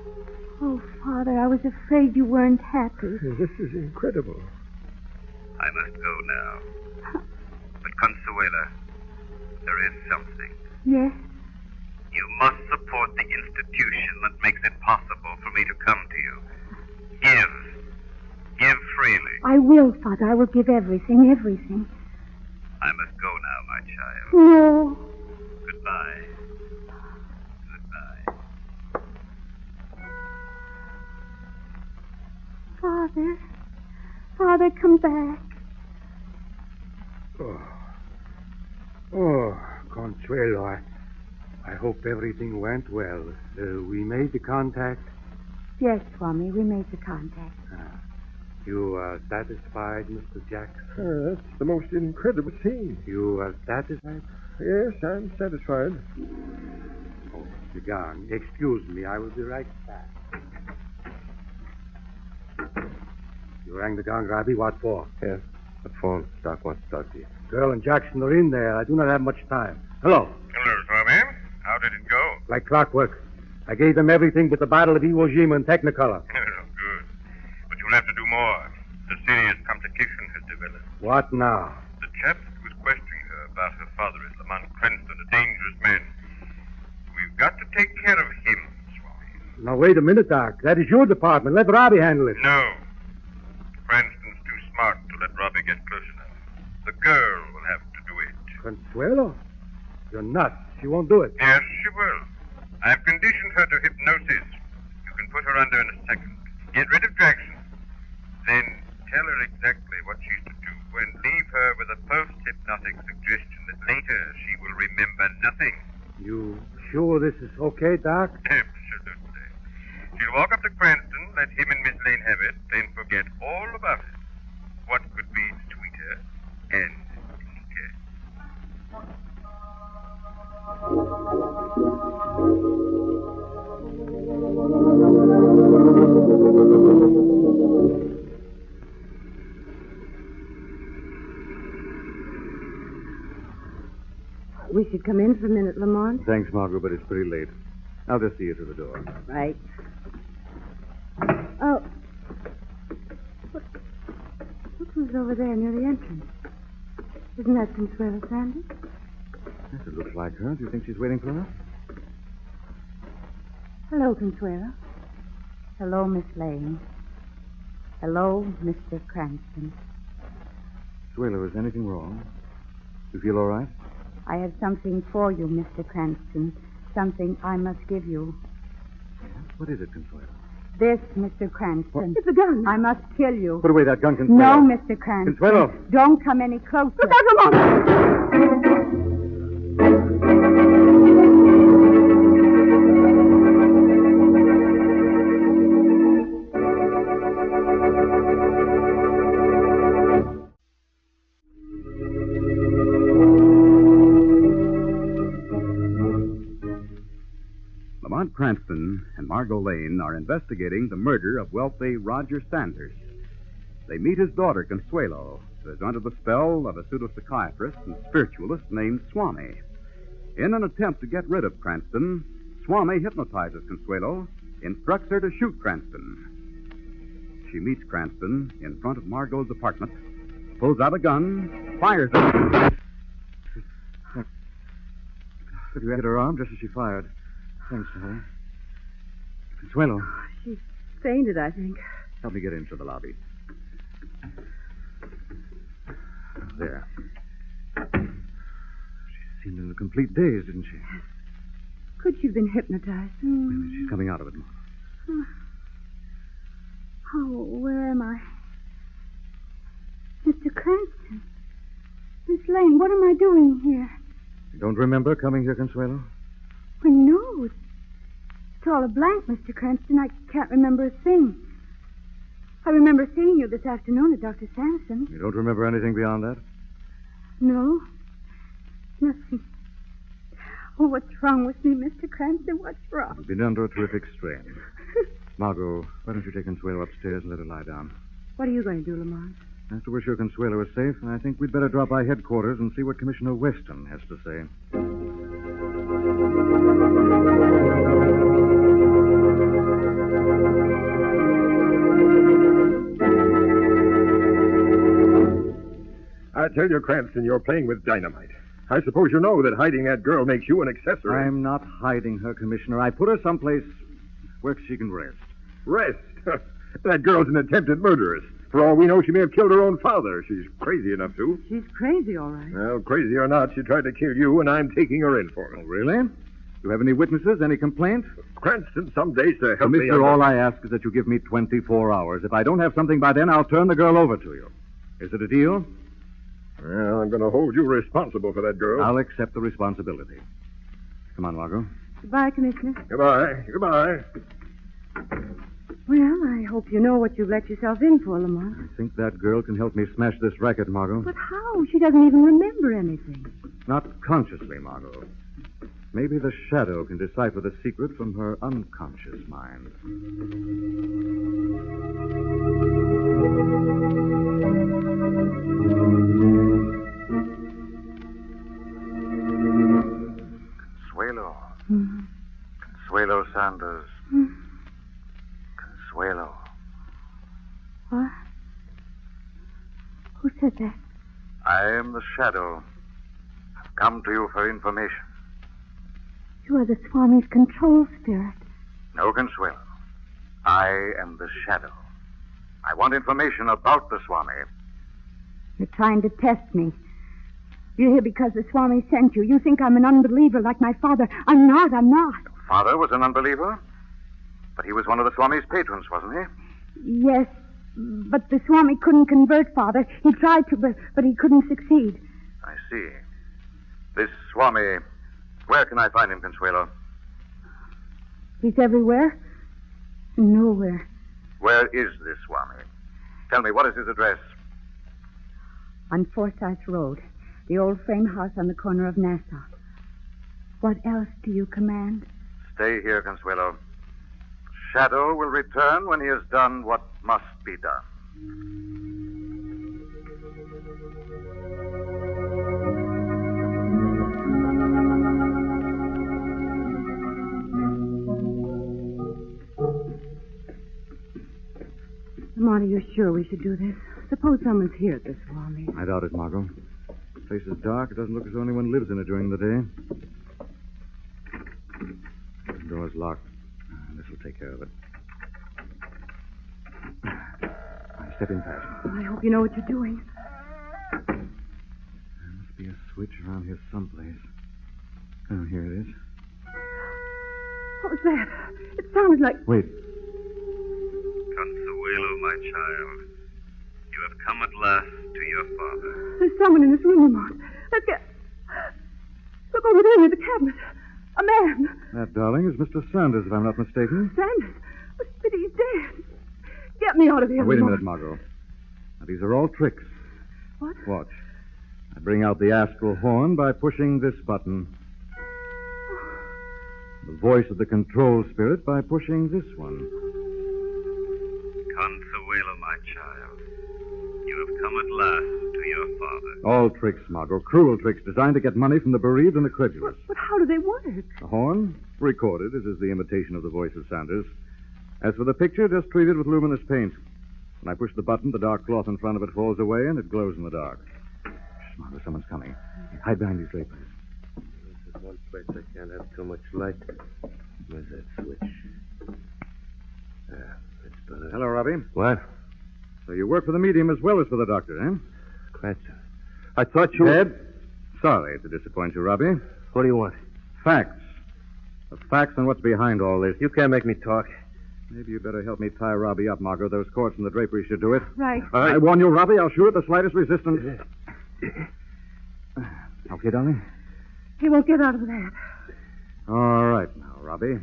Speaker 24: oh, Father, I was afraid you weren't happy.
Speaker 8: This is incredible.
Speaker 1: I must go now. But Consuela, there is something.
Speaker 24: Yes?
Speaker 1: You must support the institution that makes it possible for me to come to you. Give freely.
Speaker 24: I will, Father. I will give everything.
Speaker 1: I must go now, my child.
Speaker 24: No.
Speaker 23: Father, come back.
Speaker 22: Oh, Consuelo, I hope everything went well. We made the contact.
Speaker 23: Yes, Swami, we made the contact.
Speaker 22: You are satisfied, Mr. Jackson?
Speaker 8: That's the most incredible scene.
Speaker 22: You are satisfied?
Speaker 8: Yes, I'm satisfied.
Speaker 22: Oh, Mr. Gunn, excuse me. I will be right back. You rang the gong, Robbie. What for?
Speaker 25: Yes, the phone. Doc wants to talk to you.
Speaker 22: Girl and Jackson are in there. I do not have much time. Hello.
Speaker 2: Hello, Swami. How did it go?
Speaker 22: Like clockwork. I gave them everything but the bottle of Iwo Jima in Technicolor.
Speaker 2: Good. But you'll have to do more. A serious complication has developed.
Speaker 22: What now?
Speaker 2: The chap that was questioning her about her father is Lamont Cranston, a dangerous man. We've got to take care of him, Swami.
Speaker 22: Now, wait a minute, Doc. That is your department. Let Robbie handle it.
Speaker 2: No. Cranston's too smart to let Robbie get close enough. The girl will have to do it.
Speaker 22: Consuelo? You're nuts. She won't do it.
Speaker 2: Yes, she will. I've conditioned her to hypnosis. You can put her under in a second. Get rid of Jackson. Then tell her exactly what she's to do and leave her with a post-hypnotic suggestion that later she will remember nothing.
Speaker 22: You sure this is okay, Doc?
Speaker 2: Absolutely. She'll walk up to Cranston, let him and Miss Lane have it, then forget all about it. What could be sweeter and neater?
Speaker 23: We should come in for a minute, Lamont.
Speaker 3: Thanks, Margo, but it's pretty late. I'll just see you to the door.
Speaker 23: Right. Oh. What was over there near the entrance? Isn't that Consuelo Sanders?
Speaker 3: Yes, it looks like her. Do you think she's waiting for us?
Speaker 23: Hello, Consuelo. Hello, Miss Lane. Hello, Mr. Cranston.
Speaker 3: Consuelo, is anything wrong? You feel all right?
Speaker 23: I have something for you, Mr. Cranston. Something I must give you.
Speaker 3: Yes? What is it, Consuelo?
Speaker 23: This, Mr. Cranston.
Speaker 3: What?
Speaker 23: It's a gun. I must kill you.
Speaker 3: Put away that gun, Consuelo.
Speaker 23: No, Mr. Cranston.
Speaker 3: Consuelo.
Speaker 23: Don't come any closer. Look out, Lamont!
Speaker 16: Lamont Cranston and Margo Lane are investigating the murder of wealthy Roger Sanders. They meet his daughter, Consuelo, who is under the spell of a pseudo-psychiatrist and spiritualist named Swami. In an attempt to get rid of Cranston, Swami hypnotizes Consuelo, instructs her to shoot Cranston. She meets Cranston in front of Margo's apartment, pulls out a gun, fires it.
Speaker 3: Could you hit her arm just as she fired? Thanks, darling. Consuelo.
Speaker 23: She fainted, I think.
Speaker 3: Help me get into the lobby. There. She seemed in a complete daze, didn't she?
Speaker 23: Could she have been hypnotized?
Speaker 3: She's coming out of it, Mom.
Speaker 23: Oh, where am I? Mr. Cranston. Miss Lane, what am I doing here?
Speaker 3: You don't remember coming here, Consuelo?
Speaker 23: Well, no. It's all a blank, Mr. Cranston. I can't remember a thing. I remember seeing you this afternoon at Dr. Sampson.
Speaker 3: You don't remember anything beyond that?
Speaker 23: No. Nothing. Oh, what's wrong with me, Mr. Cranston? What's wrong?
Speaker 3: You've been under a terrific strain. Margo, why don't you take Consuelo upstairs and let her lie down?
Speaker 23: What are you going to do, Lamont?
Speaker 3: After we're sure Consuelo is safe, I think we'd better drop by headquarters and see what Commissioner Weston has to say.
Speaker 8: I tell you, Cranston, you're playing with dynamite. I suppose you know that hiding that girl makes you an accessory.
Speaker 3: I'm not hiding her, Commissioner. I put her someplace where she can rest.
Speaker 8: Rest? That girl's an attempted murderess. For all we know, she may have killed her own father. She's crazy enough to.
Speaker 23: She's crazy, all right.
Speaker 8: Well, crazy or not, she tried to kill you, and I'm taking her in for it.
Speaker 3: Oh, really? Do you have any witnesses? Any complaints?
Speaker 8: Cranston, some days to help me.
Speaker 3: Mister, all I ask is that you give me 24 hours. If I don't have something by then, I'll turn the girl over to you. Is it a deal?
Speaker 8: Well, I'm going to hold you responsible for that girl.
Speaker 3: I'll accept the responsibility. Come on, Margo.
Speaker 23: Goodbye, Commissioner.
Speaker 8: Goodbye. Goodbye.
Speaker 23: Well, I hope you know what you've let yourself in for, Lamont.
Speaker 3: I think that girl can help me smash this racket, Margo.
Speaker 23: But how? She doesn't even remember anything.
Speaker 3: Not consciously, Margo. Maybe the shadow can decipher the secret from her unconscious mind.
Speaker 7: Consuelo. Consuelo Sanders. Consuelo.
Speaker 23: What? Who said that?
Speaker 7: I am the shadow. I've come to you for information.
Speaker 23: You are the Swami's control spirit.
Speaker 7: No, Consuelo. I am the shadow. I want information about the Swami.
Speaker 23: You're trying to test me. You're here because the Swami sent you. You think I'm an unbeliever like my father. I'm not.
Speaker 7: Father was an unbeliever? But he was one of the Swami's patrons, wasn't he?
Speaker 23: Yes, but the Swami couldn't convert Father. He tried to, but he couldn't succeed.
Speaker 7: I see. This Swami, where can I find him, Consuelo?
Speaker 23: He's everywhere? Nowhere.
Speaker 7: Where is this Swami? Tell me, what is his address?
Speaker 23: On Forsyth Road, the old frame house on the corner of Nassau. What else do you command?
Speaker 7: Stay here, Consuelo. Shadow will return when he has done what must be done.
Speaker 23: Lamont, are you sure we should do this? Suppose someone's here at the Swami.
Speaker 3: I doubt it, Margo. The place is dark. It doesn't look as though anyone lives in it during the day. The door's locked. This will take care of it. Step in fast.
Speaker 23: I hope you know what you're doing.
Speaker 3: There must be a switch around here someplace. Oh, here it is.
Speaker 23: What was that? It sounded like...
Speaker 3: Wait.
Speaker 1: Consuelo, my child. You have come at last to your father.
Speaker 23: There's someone in this room, Lamont. Let's get... Look over there in the cabinet. A man.
Speaker 3: That, darling, is Mr. Sanders, if I'm not mistaken.
Speaker 23: Sanders? But he's dead. Get me out of here,
Speaker 3: Now, wait a
Speaker 23: Lamont.
Speaker 3: minute, Margo. Now, these are all tricks.
Speaker 23: What?
Speaker 3: Watch. I bring out the astral horn by pushing this button. The voice of the control spirit by pushing this one.
Speaker 1: Consuelo, my child. You have come at last to your father.
Speaker 3: All tricks, Margo. Cruel tricks designed to get money from the bereaved and the credulous.
Speaker 23: But how do they work?
Speaker 3: The horn, recorded, as is the imitation of the voice of Sanders. As for the picture, just treat it with luminous paint. When I push the button, the dark cloth in front of it falls away and it glows in the dark. Shh, Margo, someone's coming. Hide behind these drapers.
Speaker 22: This is one place I can't have too much light. Where's that switch? That's better.
Speaker 3: Hello, Robbie.
Speaker 22: What?
Speaker 3: So you work for the medium as well as for the doctor, eh?
Speaker 22: Cranston. I thought you...
Speaker 3: Ted, sorry to disappoint you, Robbie.
Speaker 22: What do you want?
Speaker 3: Facts. The facts and what's behind all this.
Speaker 22: You can't make me talk.
Speaker 3: Maybe you better help me tie Robbie up, Margo. Those cords from the drapery should do it.
Speaker 23: Right.
Speaker 3: I warn you, Robbie, I'll shoot at the slightest resistance. Okay, darling?
Speaker 23: He won't get out of that.
Speaker 3: All right now, Robbie.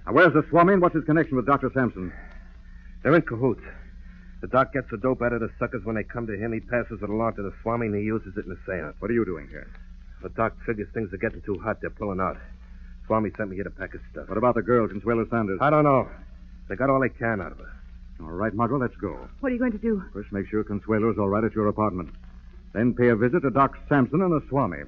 Speaker 3: Now, where's the Swami and what's his connection with Dr. Sampson?
Speaker 22: They're in cahoots. The doc gets the dope out of the suckers when they come to him. He passes it along to the Swami and he uses it in the seance.
Speaker 3: What are you doing here?
Speaker 22: The doc figures things are getting too hot. They're pulling out. Swami sent me here to pack his stuff.
Speaker 3: What about the girl, Consuelo Sanders?
Speaker 22: I don't know. They got all they can out of her.
Speaker 3: All right, Margo, let's go.
Speaker 23: What are you going to do?
Speaker 3: First, make sure Consuelo's all right at your apartment. Then pay a visit to Doc Sampson and the Swami.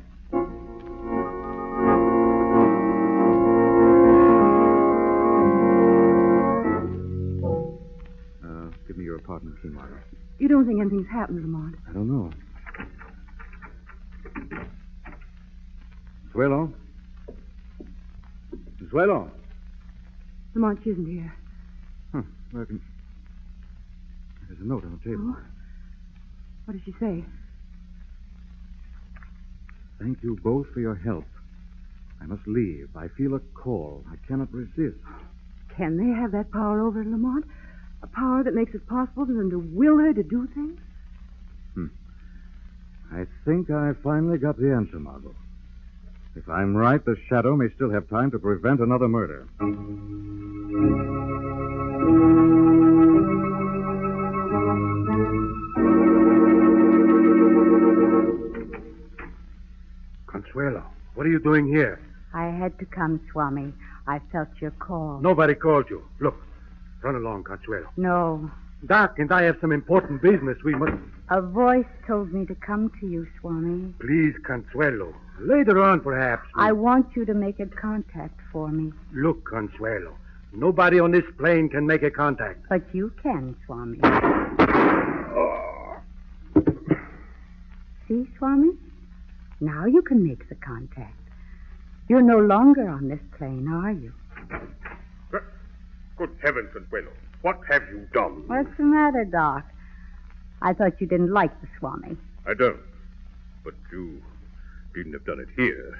Speaker 3: Give me your apartment key, Margo.
Speaker 23: You don't think anything's happened, Lamont?
Speaker 3: I don't know. Consuelo? Consuelo?
Speaker 23: Lamont, she isn't here.
Speaker 3: Huh. Where can... There's a note on the table.
Speaker 23: Oh? What does she say?
Speaker 3: Thank you both for your help. I must leave. I feel a call. I cannot resist.
Speaker 24: Can they have that power over her, Lamont? A power that makes it possible for them to will her to do things?
Speaker 3: I think I finally got the answer, Margo. If I'm right, the shadow may still have time to prevent another murder.
Speaker 22: Consuelo, what are you doing here?
Speaker 23: I had to come, Swami. I felt your call.
Speaker 22: Nobody called you. Look, run along, Consuelo.
Speaker 23: No.
Speaker 22: Doc and I have some important business. We must...
Speaker 23: A voice told me to come to you, Swami.
Speaker 22: Please, Consuelo. Later on, perhaps.
Speaker 23: I want you to make a contact for me.
Speaker 22: Look, Consuelo. Nobody on this plane can make a contact.
Speaker 23: But you can, Swami. See, Swami? Now you can make the contact. You're no longer on this plane, are you?
Speaker 8: Good heavens, Consuelo. What have you done?
Speaker 23: What's the matter, Doc? I thought you didn't like the Swami.
Speaker 8: I don't. But you needn't have done it here.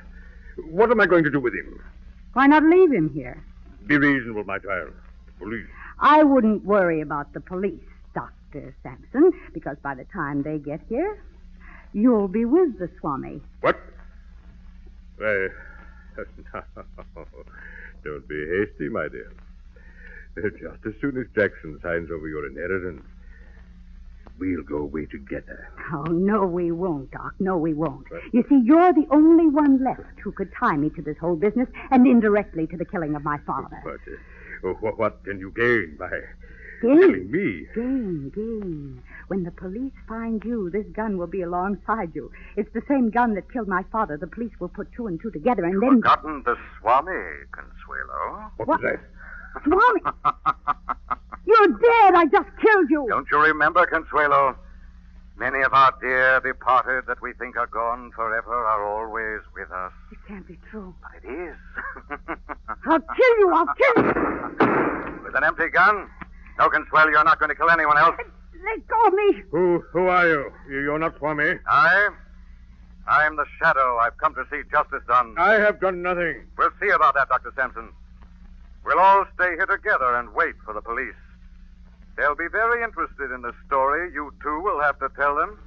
Speaker 8: What am I going to do with him?
Speaker 23: Why not leave him here?
Speaker 8: Be reasonable, my child. Police.
Speaker 23: I wouldn't worry about the police, Dr. Sampson, because by the time they get here, you'll be with the Swami.
Speaker 8: What? Why, no. Don't be hasty, my dear. Just as soon as Jackson signs over your inheritance, we'll go away together.
Speaker 23: Oh, no, we won't, Doc. No, we won't. You see, you're the only one left who could tie me to this whole business and indirectly to the killing of my father.
Speaker 8: But what can you gain by
Speaker 23: Gain?
Speaker 8: killing me?
Speaker 23: Gain. When the police find you, this gun will be alongside you. It's the same gun that killed my father. The police will put two and two together and then...
Speaker 7: Forgotten the Swami, Consuelo.
Speaker 8: What was that?
Speaker 23: Swami! You're dead! I just killed you!
Speaker 7: Don't you remember, Consuelo? Many of our dear departed that we think are gone forever are always with us.
Speaker 23: It can't be true.
Speaker 7: But it is.
Speaker 23: I'll kill you! I'll kill you!
Speaker 7: With an empty gun? No, Consuelo, you're not going to kill anyone else.
Speaker 23: Let go of me!
Speaker 8: Who are you? You're not Swami.
Speaker 7: I'm the Shadow. I've come to see justice done.
Speaker 8: I have done nothing.
Speaker 7: We'll see about that, Dr. Sampson. We'll all stay here together and wait for the police. They'll be very interested in the story you two will have to tell them.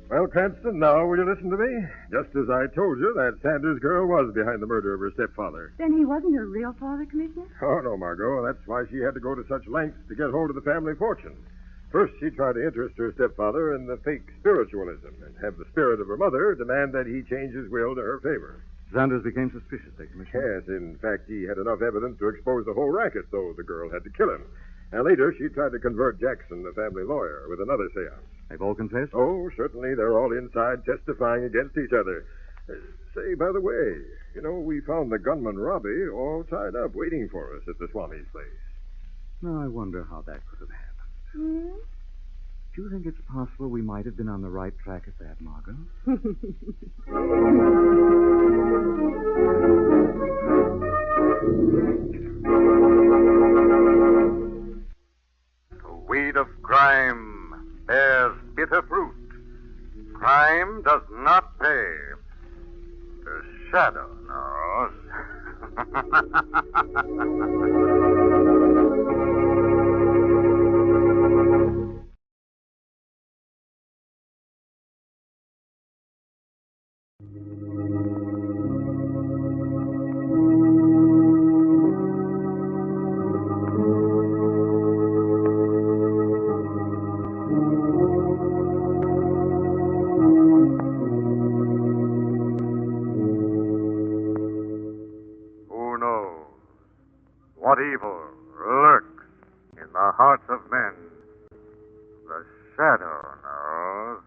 Speaker 8: Well, Cranston, now will you listen to me? Just as I told you, that Sanders girl was behind the murder of her stepfather.
Speaker 24: Then he wasn't her real father, Commissioner?
Speaker 8: Oh, no, Margot. That's why she had to go to such lengths to get hold of the family fortune. First, she tried to interest her stepfather in the fake spiritualism and have the spirit of her mother demand that he change his will to her favor.
Speaker 3: Sanders became suspicious, Commissioner.
Speaker 8: Yes, in fact, he had enough evidence to expose the whole racket, so the girl had to kill him. And later, she tried to convert Jackson, the family lawyer, with another seance.
Speaker 3: They've all confessed?
Speaker 8: Oh, certainly. They're all inside testifying against each other. Say, by the way, we found the gunman Robbie all tied up waiting for us at the Swami's place.
Speaker 3: Now, I wonder how that could have happened. Do you think it's possible we might have been on the right track at that, Margo?
Speaker 7: The weed of crime bears bitter fruit. Crime does not pay. The Shadow knows. What evil lurks in the hearts of men? The Shadow knows.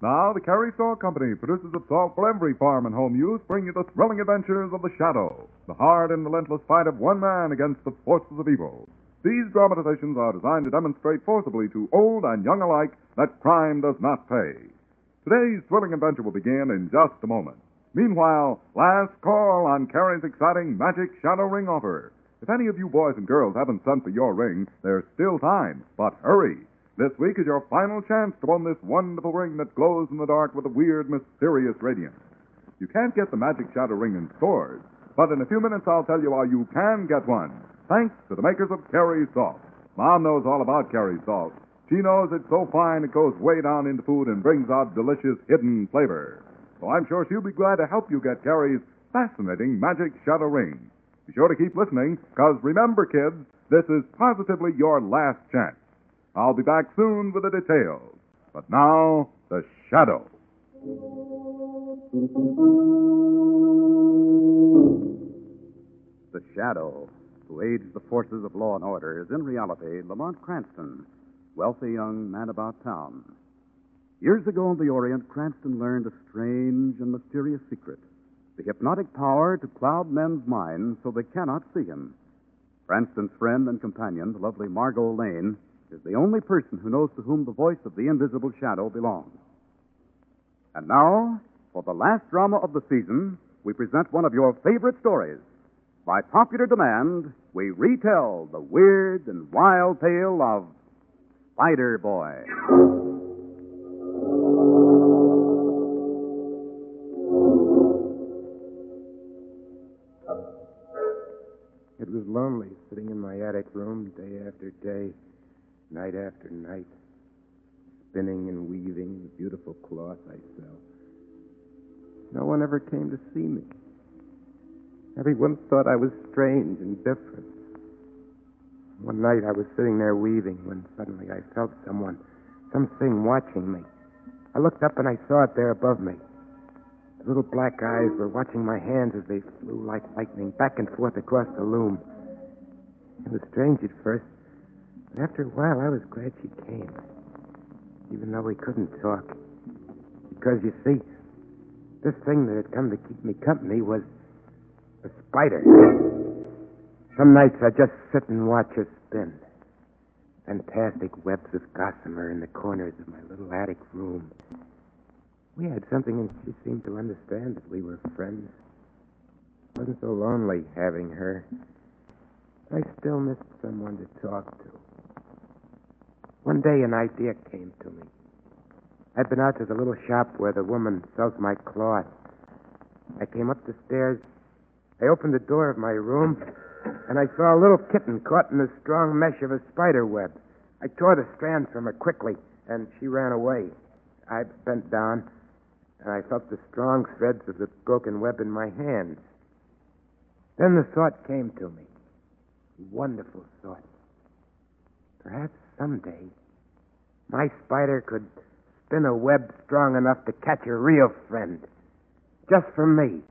Speaker 11: Now, the Carrie Saw Company, producers of salt for every farm and home use, bring you the thrilling adventures of the Shadow, the hard and relentless fight of one man against the forces of evil. These dramatizations are designed to demonstrate forcibly to old and young alike that crime does not pay. Today's thrilling adventure will begin in just a moment. Meanwhile, last call on Carrie's exciting Magic Shadow Ring offer. If any of you boys and girls haven't sent for your ring, there's still time. But hurry! This week is your final chance to win this wonderful ring that glows in the dark with a weird, mysterious radiance. You can't get the Magic Shadow Ring in stores, but in a few minutes I'll tell you how you can get one, thanks to the makers of Carrie Salt. Mom knows all about Carrie Salt. She knows it's so fine it goes way down into food and brings out delicious hidden flavor. So I'm sure she'll be glad to help you get Carrie's fascinating Magic Shadow Ring. Be sure to keep listening, because remember, kids, this is positively your last chance. I'll be back soon with the details. But now, the Shadow.
Speaker 16: The Shadow, who aids the forces of law and order, is in reality Lamont Cranston, wealthy young man about town. Years ago in the Orient, Cranston learned a strange and mysterious secret, the hypnotic power to cloud men's minds so they cannot see him. Cranston's friend and companion, the lovely Margo Lane, is the only person who knows to whom the voice of the invisible shadow belongs. And now, for the last drama of the season, we present one of your favorite stories. By popular demand, we retell the weird and wild tale of Spider Boy.
Speaker 6: It was lonely sitting in my attic room day after day, night after night, spinning and weaving the beautiful cloth I sell. No one ever came to see me. Everyone thought I was strange and different. One night I was sitting there weaving when suddenly I felt something watching me. I looked up and I saw it there above me. The little black eyes were watching my hands as they flew like lightning back and forth across the loom. It was strange at first, but after a while I was glad she came, even though we couldn't talk. Because, you see, this thing that had come to keep me company was a spider. Some nights I'd just sit and watch her spin. Fantastic webs of gossamer in the corners of my little attic room. We had something, and she seemed to understand that we were friends. It wasn't so lonely having her. I still missed someone to talk to. One day an idea came to me. I'd been out to the little shop where the woman sells my cloth. I came up the stairs. I opened the door of my room, and I saw a little kitten caught in the strong mesh of a spider web. I tore the strands from her quickly, and she ran away. I bent down, and I felt the strong threads of the broken web in my hands. Then the thought came to me. A wonderful thought. Perhaps someday my spider could spin a web strong enough to catch a real friend. Just for me.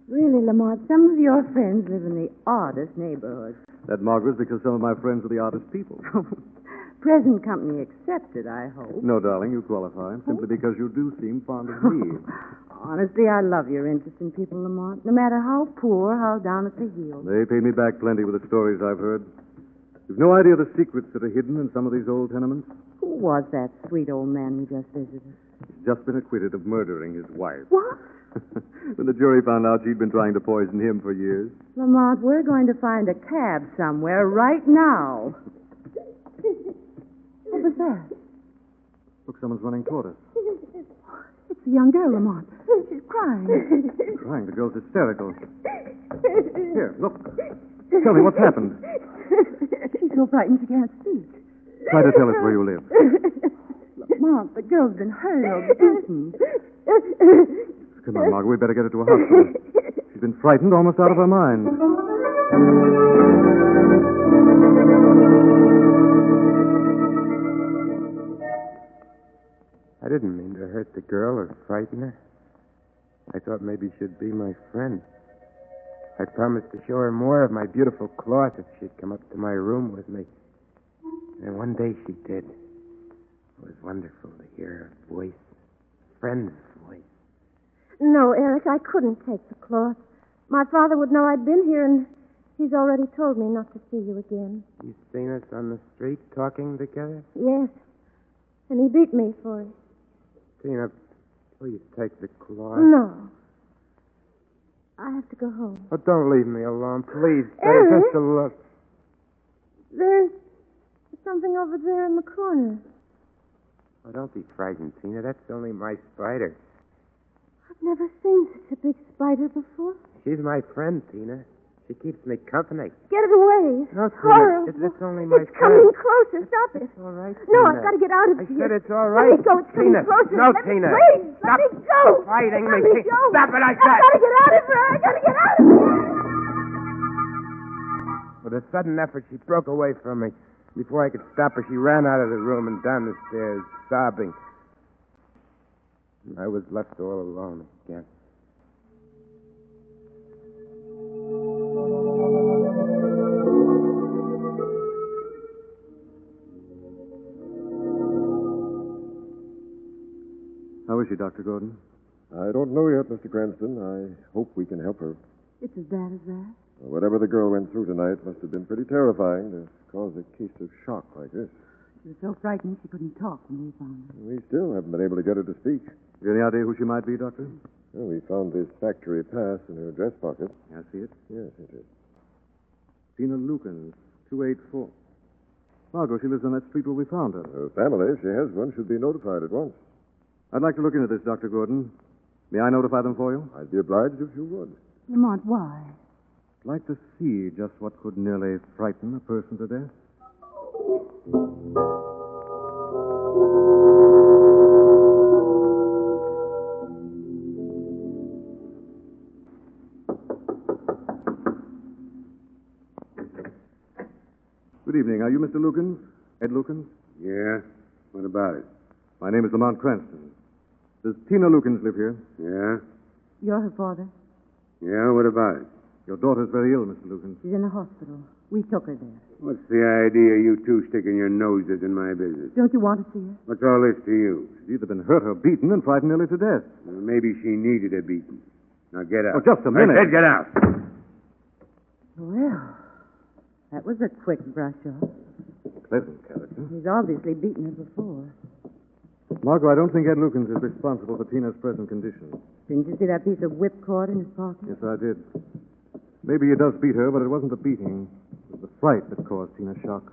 Speaker 23: Really, Lamont, some of your friends live in the oddest neighborhoods.
Speaker 9: That, Margaret, is because some of my friends are the oddest people.
Speaker 23: Present company accepted, I hope.
Speaker 9: No, darling, you qualify. Simply because you do seem fond of me.
Speaker 23: Honestly, I love your interest in people, Lamont. No matter how poor, how down at the heels.
Speaker 9: They pay me back plenty with the stories I've heard. You've no idea the secrets that are hidden in some of these old tenements.
Speaker 23: Who was that sweet old man you just visited?
Speaker 9: He's just been acquitted of murdering his wife.
Speaker 23: What?
Speaker 9: When the jury found out she'd been trying to poison him for years.
Speaker 23: Lamont, we're going to find a cab somewhere right now. What was that?
Speaker 9: Look, someone's running toward us.
Speaker 23: It's a young girl, Lamont. She's crying.
Speaker 9: Crying? The girl's hysterical. Here, look. Tell me, what's happened?
Speaker 23: She's so frightened she can't speak.
Speaker 9: Try to tell us where you live.
Speaker 23: Lamont, the girl's been hurt or beaten.
Speaker 9: Come on, Margaret. We'd better get her to a hospital. She's been frightened almost out of her mind.
Speaker 6: I didn't mean to hurt the girl or frighten her. I thought maybe she'd be my friend. I promised to show her more of my beautiful cloth if she'd come up to my room with me. And one day she did. It was wonderful to hear her voice, a friend's voice.
Speaker 5: No, Eric, I couldn't take the cloth. My father would know I'd been here, and he's already told me not to see you again.
Speaker 6: You seen us on the street talking together?
Speaker 5: Yes, and he beat me for it.
Speaker 6: Tina, please take the cloth.
Speaker 5: No. I have to go home.
Speaker 6: Oh, don't leave me alone, please.
Speaker 5: Eric?
Speaker 6: Just a look.
Speaker 5: There's something over there in the corner.
Speaker 6: Oh, don't be frightened, Tina. That's only my spider.
Speaker 5: I've never seen such a big spider before.
Speaker 6: She's my friend, Tina. She keeps me company.
Speaker 5: Get it away.
Speaker 6: No, Tina,
Speaker 5: Horrible.
Speaker 6: it's only my
Speaker 5: It's
Speaker 6: friend.
Speaker 5: coming closer. Stop it.
Speaker 6: It's all right,
Speaker 5: No,
Speaker 6: Tina.
Speaker 5: I've got to get out of
Speaker 6: I
Speaker 5: here.
Speaker 6: said it's all right.
Speaker 5: Let me go. It's coming
Speaker 6: Tina.
Speaker 5: closer.
Speaker 6: No,
Speaker 5: Let
Speaker 6: Tina.
Speaker 5: Me, please,
Speaker 6: Stop
Speaker 5: let me go.
Speaker 6: fighting
Speaker 5: Let
Speaker 6: me.
Speaker 5: me go.
Speaker 6: Stop it, I
Speaker 5: I've
Speaker 6: said.
Speaker 5: got to get out of here. I've got to get out of here.
Speaker 6: With a sudden effort, she broke away from me. Before I could stop her, she ran out of the room and down the stairs, sobbing. I was left all alone again.
Speaker 9: How is she, Dr. Gordon?
Speaker 8: I don't know yet, Mr. Cranston. I hope we can help her.
Speaker 23: It's as bad as that?
Speaker 8: Whatever the girl went through tonight must have been pretty terrifying to cause a case of shock like this.
Speaker 23: She was so frightened she couldn't talk when we found her.
Speaker 8: We still haven't been able to get her to speak.
Speaker 9: You any idea who she might be, Doctor?
Speaker 8: Well, we found this factory pass in her dress pocket.
Speaker 9: I see it.
Speaker 8: Yes, it is.
Speaker 9: Tina Lukens, 284. Margo, she lives on that street where we found her.
Speaker 8: Her family, if she has one, should be notified at once.
Speaker 9: I'd like to look into this, Dr. Gordon. May I notify them for you?
Speaker 8: I'd be obliged if you would.
Speaker 23: Lamont, why?
Speaker 9: I'd like to see just what could nearly frighten a person to death. Good evening. Are you Mr. Lukens? Ed Lukens?
Speaker 13: Yeah? What about it?
Speaker 9: My name is Lamont Cranston. Does Tina Lukens live here?
Speaker 13: Yeah?
Speaker 23: You're her father?
Speaker 13: Yeah, what about it?
Speaker 9: Your daughter's very ill, Mr. Lukens.
Speaker 23: She's in the hospital. We took her there.
Speaker 13: What's the idea of you two sticking your noses in my business?
Speaker 23: Don't you want to see her?
Speaker 13: What's all this to you?
Speaker 9: She's either been hurt or beaten and frightened nearly to death.
Speaker 13: Well, maybe she needed a beating. Now get out.
Speaker 9: Oh, just a minute.
Speaker 13: I said get out.
Speaker 23: Well, that was a quick brush off.
Speaker 9: Pleasant character.
Speaker 23: He's obviously beaten her before.
Speaker 9: Margo, I don't think Ed Lukens is responsible for Tina's present condition.
Speaker 23: Didn't you see that piece of whipcord in his pocket?
Speaker 9: Yes, I did. Maybe he does beat her, but it wasn't the beating. It was the fright that caused Tina's shock.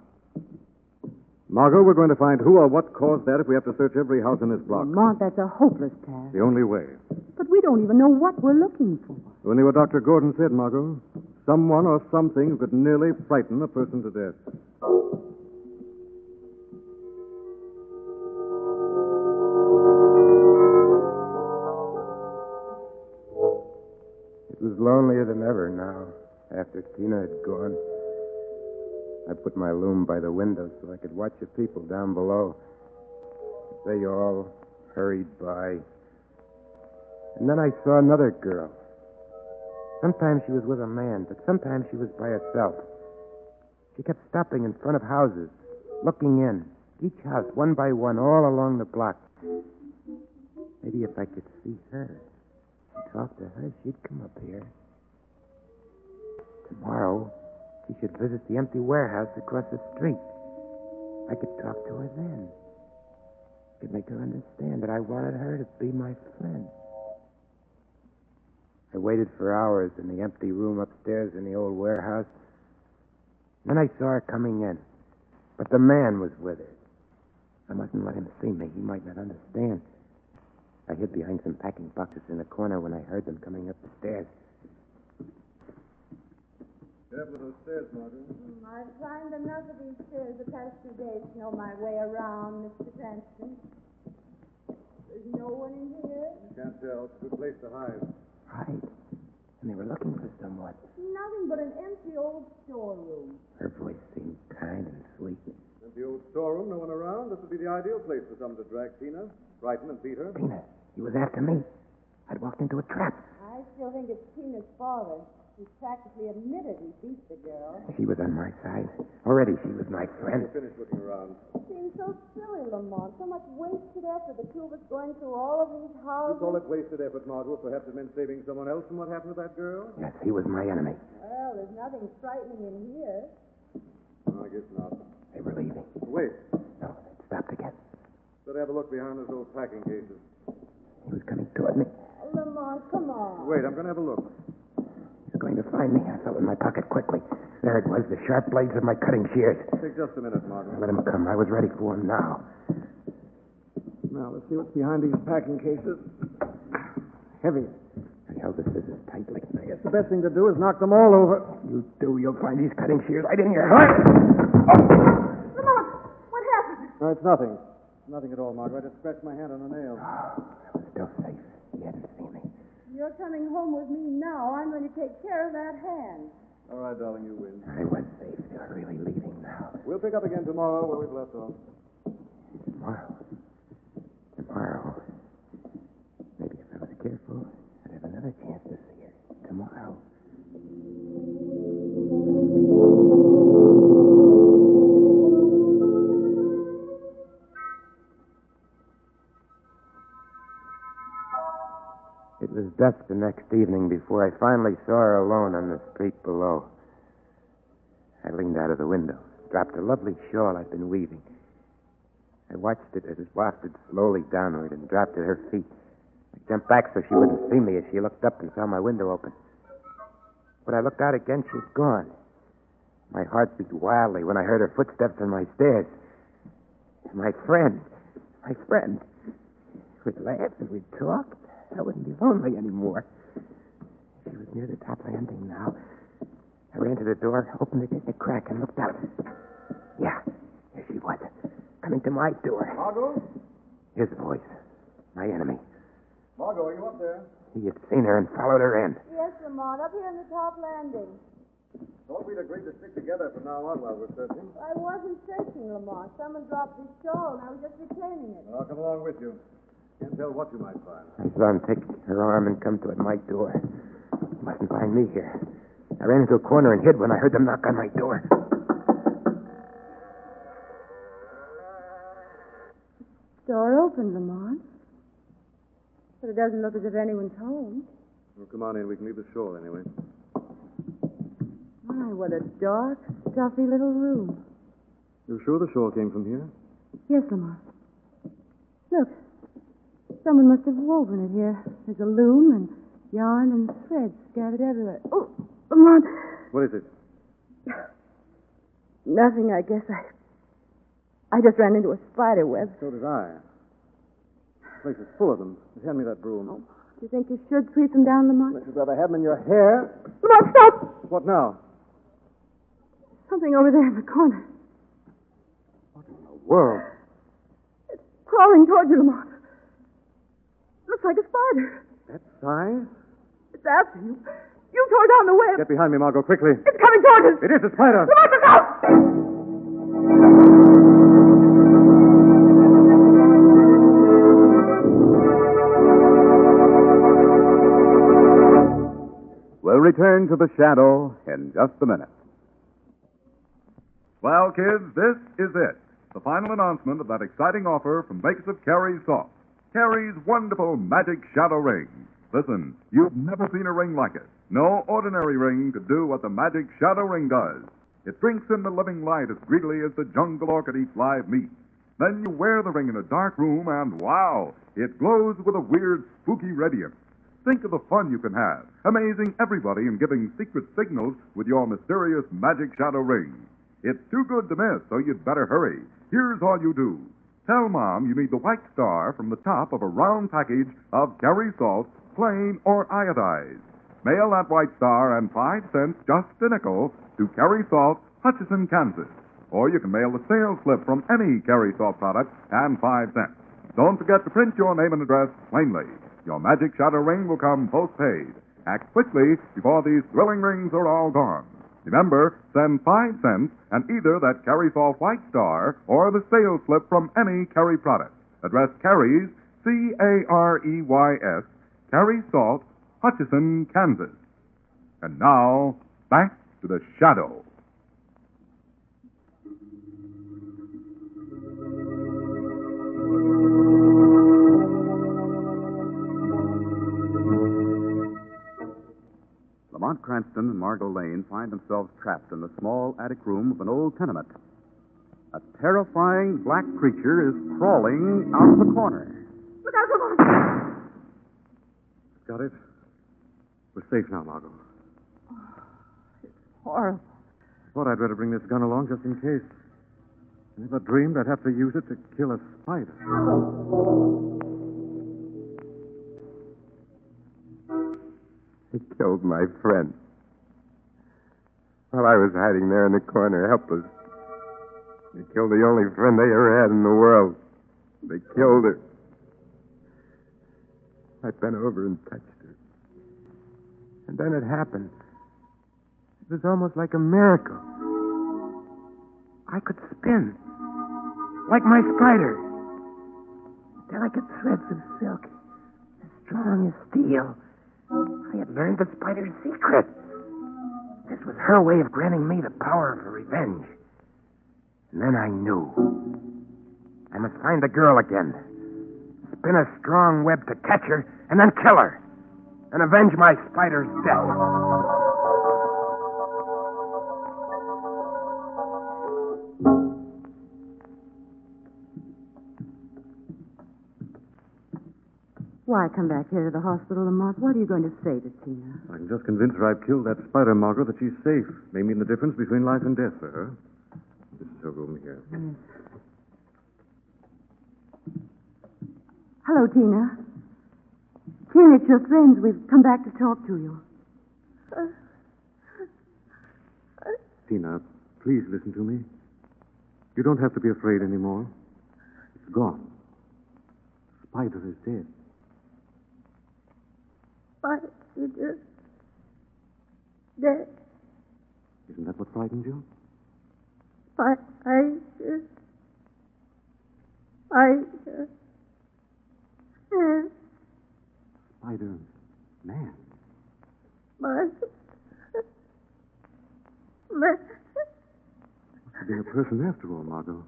Speaker 9: Margo, we're going to find who or what caused that if we have to search every house in this block.
Speaker 23: Lamont, that's a hopeless task.
Speaker 9: The only way.
Speaker 23: But we don't even know what we're looking for.
Speaker 9: Only what Dr. Gordon said, Margo. Someone or something who could nearly frighten a person to death.
Speaker 6: It was lonelier than ever now, after Tina had gone. I put my loom by the window so I could watch the people down below. They all hurried by. And then I saw another girl. Sometimes she was with a man, but sometimes she was by herself. She kept stopping in front of houses, looking in, each house one by one, all along the block. Maybe if I could see her and talk to her, she'd come up here. Tomorrow, she should visit the empty warehouse across the street. I could talk to her then. I could make her understand that I wanted her to be my friend. I waited for hours in the empty room upstairs in the old warehouse. Then I saw her coming in. But the man was with her. I mustn't let him see me. He might not understand. I hid behind some packing boxes in the corner when I heard them coming up the stairs.
Speaker 9: Careful of those stairs, Margo.
Speaker 5: I've climbed enough of these stairs the past 2 days to know my way around, Mr. Cranston. There's no one in here?
Speaker 9: Can't tell. It's a good place to hide.
Speaker 6: Right. And they were looking for someone.
Speaker 5: Nothing but an empty old storeroom.
Speaker 6: Her voice seemed kind and sweet.
Speaker 9: Empty old storeroom, no one around. This would be the ideal place for someone to drag Tina, frighten and beat her.
Speaker 6: Tina, he was after me. I'd walked into a trap.
Speaker 5: I I still think it's Tina's father. He practically admitted he beat the girl.
Speaker 6: She was on my side. Already she was my friend.
Speaker 9: Finish looking around.
Speaker 5: It seems so silly, Lamont. So much wasted effort. The two of us going through all of these houses.
Speaker 9: You call it wasted effort, Margo? Perhaps it meant saving someone else from what happened to that girl?
Speaker 6: Yes, he was my enemy.
Speaker 5: Well, there's nothing frightening in here.
Speaker 9: No, I guess not.
Speaker 6: They were leaving.
Speaker 9: Wait.
Speaker 6: No, they stopped again.
Speaker 9: Better have a look behind those old packing cases.
Speaker 6: He was coming toward me.
Speaker 5: Lamont, come on.
Speaker 9: Wait, I'm going to have a look.
Speaker 6: He was going to find me. I felt in my pocket quickly. There it was, the sharp blades of my cutting shears.
Speaker 9: Take just a minute, Margo.
Speaker 6: Let him come. I was ready for him now.
Speaker 9: Now, let's see what's behind these packing cases. Heavy.
Speaker 6: I held the scissors tightly.
Speaker 9: I guess the best thing to do is knock them all over.
Speaker 6: You do. You'll find these cutting shears right in your heart.
Speaker 5: Lamont, what happened?
Speaker 9: No, it's nothing. Nothing at all, Margo. I just scratched my hand on a nail.
Speaker 6: I was still safe. He hadn't seen me.
Speaker 5: You're coming home with me now. I'm going to take care of that hand.
Speaker 9: All right, darling, you win.
Speaker 6: I was safe. You're really leaving now.
Speaker 9: We'll pick up again tomorrow where we've left off.
Speaker 6: Tomorrow. Tomorrow. Maybe if I was careful, I'd have another chance to see her. Tomorrow. It was dusk the next evening before I finally saw her alone on the street below. I leaned out of the window, dropped a lovely shawl I'd been weaving. I watched it as it wafted slowly downward and dropped at her feet. I jumped back so she wouldn't see me as she looked up and saw my window open. When I looked out again, she'd gone. My heart beat wildly when I heard her footsteps on my stairs. My friend. We'd laugh and we'd talk. I wouldn't be lonely anymore. She was near the top landing now. I ran to the door, opened it in a crack, and looked out. Yeah, there she was, coming to my door.
Speaker 9: Margo?
Speaker 6: His voice, my enemy.
Speaker 9: Margo, are you up there?
Speaker 6: He had seen her and followed her in.
Speaker 5: Yes, Lamont, up here on the top landing.
Speaker 9: Thought we'd agreed to stick together from now on while we're searching.
Speaker 5: I wasn't searching, Lamont. Someone dropped his shawl, and I was just returning it.
Speaker 9: I'll come along with you. Can't tell what you might find.
Speaker 6: I saw him take her arm and come toward my door. He mustn't find me here. I ran into a corner and hid when I heard them knock on my door.
Speaker 5: Door open, Lamont. But it doesn't look as if anyone's home.
Speaker 9: Well, come on in. We can leave the shore anyway.
Speaker 5: My, what a dark, stuffy little room.
Speaker 9: You sure the shore came from here?
Speaker 5: Yes, Lamont. Look. Someone must have woven it here. There's a loom and yarn and thread scattered everywhere. Oh, Lamont.
Speaker 9: What is it?
Speaker 5: Nothing, I guess. I just ran into a spider web.
Speaker 9: So did I. The place is full of them. Hand me that broom.
Speaker 5: Oh, do you think you should sweep them down, Lamont?
Speaker 9: I'd rather have them in your hair.
Speaker 5: Lamont, stop!
Speaker 9: What now?
Speaker 5: Something over there in the corner.
Speaker 9: What in the world?
Speaker 5: It's crawling toward you, Lamont. Looks like a spider.
Speaker 9: That size?
Speaker 5: It's after you. You tore down the web.
Speaker 9: Get behind me, Margo, quickly.
Speaker 5: It's coming toward us.
Speaker 9: It is a spider.
Speaker 5: Lamont, look out!
Speaker 16: We'll return to the shadow in just a minute.
Speaker 11: Well, kids, this is it. The final announcement of that exciting offer from makers of Carrie's Salt. Carrie's wonderful magic shadow ring. Listen, you've never seen a ring like it. No ordinary ring could do what the magic shadow ring does. It drinks in the living light as greedily as the jungle orchid eats live meat. Then you wear the ring in a dark room and, wow, it glows with a weird, spooky radiance. Think of the fun you can have, amazing everybody and giving secret signals with your mysterious magic shadow ring. It's too good to miss, so you'd better hurry. Here's all you do. Tell Mom you need the white star from the top of a round package of Carrie Salt, plain or iodized. Mail that white star and 5 cents, just a nickel, to Carrie Salt, Hutchinson, Kansas. Or you can mail the sales slip from any Carrie Salt product and 5 cents. Don't forget to print your name and address plainly. Your magic shadow ring will come postpaid. Act quickly before these thrilling rings are all gone. Remember, send 5 cents and either that Carrie Salt white star or the sales slip from any Carrie product. Address Carrie's, C-A-R-E-Y-S, Carrie Salt, Hutchison, Kansas. And now, back to the Shadow.
Speaker 14: Lamont, Cranston, and Margo Lane find themselves trapped in the small attic room of an old tenement. A terrifying black creature is crawling out of the corner.
Speaker 5: Look out, Lamont!
Speaker 9: Got it? We're safe now, Margo.
Speaker 5: Horrible.
Speaker 9: Thought I'd better bring this gun along just in case. I never dreamed I'd have to use it to kill a spider.
Speaker 6: He killed my friend. While I was hiding there in the corner, helpless. They killed the only friend they ever had in the world. They killed her. I bent over and touched her. And then it happened. It was almost like a miracle. I could spin. Like my spider. Delicate threads of silk. As strong as steel. I had learned the spider's secret. This was her way of granting me the power of revenge. And then I knew. I must find the girl again. Spin a strong web to catch her, and then kill her. And avenge my spider's death.
Speaker 5: Why come back here to the hospital, Lamont? What are you going to say to Tina?
Speaker 9: I can just convince her I've killed that spider, Margo, that she's safe. May mean the difference between life and death for her. This is her room here.
Speaker 5: Yes. Hello, Tina. Tina, it's your friends. We've come back to talk to you.
Speaker 9: Tina, please listen to me. You don't have to be afraid anymore. It's gone. Spider is dead.
Speaker 5: Spider dead.
Speaker 9: Isn't that what frightened you?
Speaker 5: Spider.
Speaker 9: Spider-Man.
Speaker 5: Man.
Speaker 9: Must have been a person after all, Margo.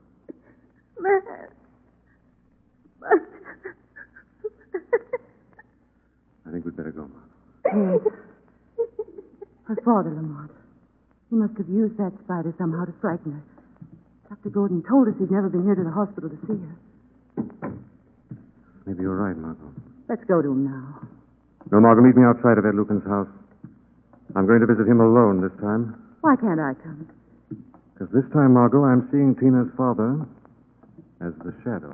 Speaker 5: Man.
Speaker 9: I think we'd better go, Margo.
Speaker 5: Yes. Her father, Lamont. He must have used that spider somehow to frighten her. Dr. Gordon told us he'd never been here to the hospital to see her.
Speaker 9: Maybe you're right, Margo.
Speaker 5: Let's go to him now.
Speaker 9: No, Margo, meet me outside of Ed Lucan's house. I'm going to visit him alone this time.
Speaker 5: Why can't I come?
Speaker 9: Because this time, Margo, I'm seeing Tina's father as the shadow.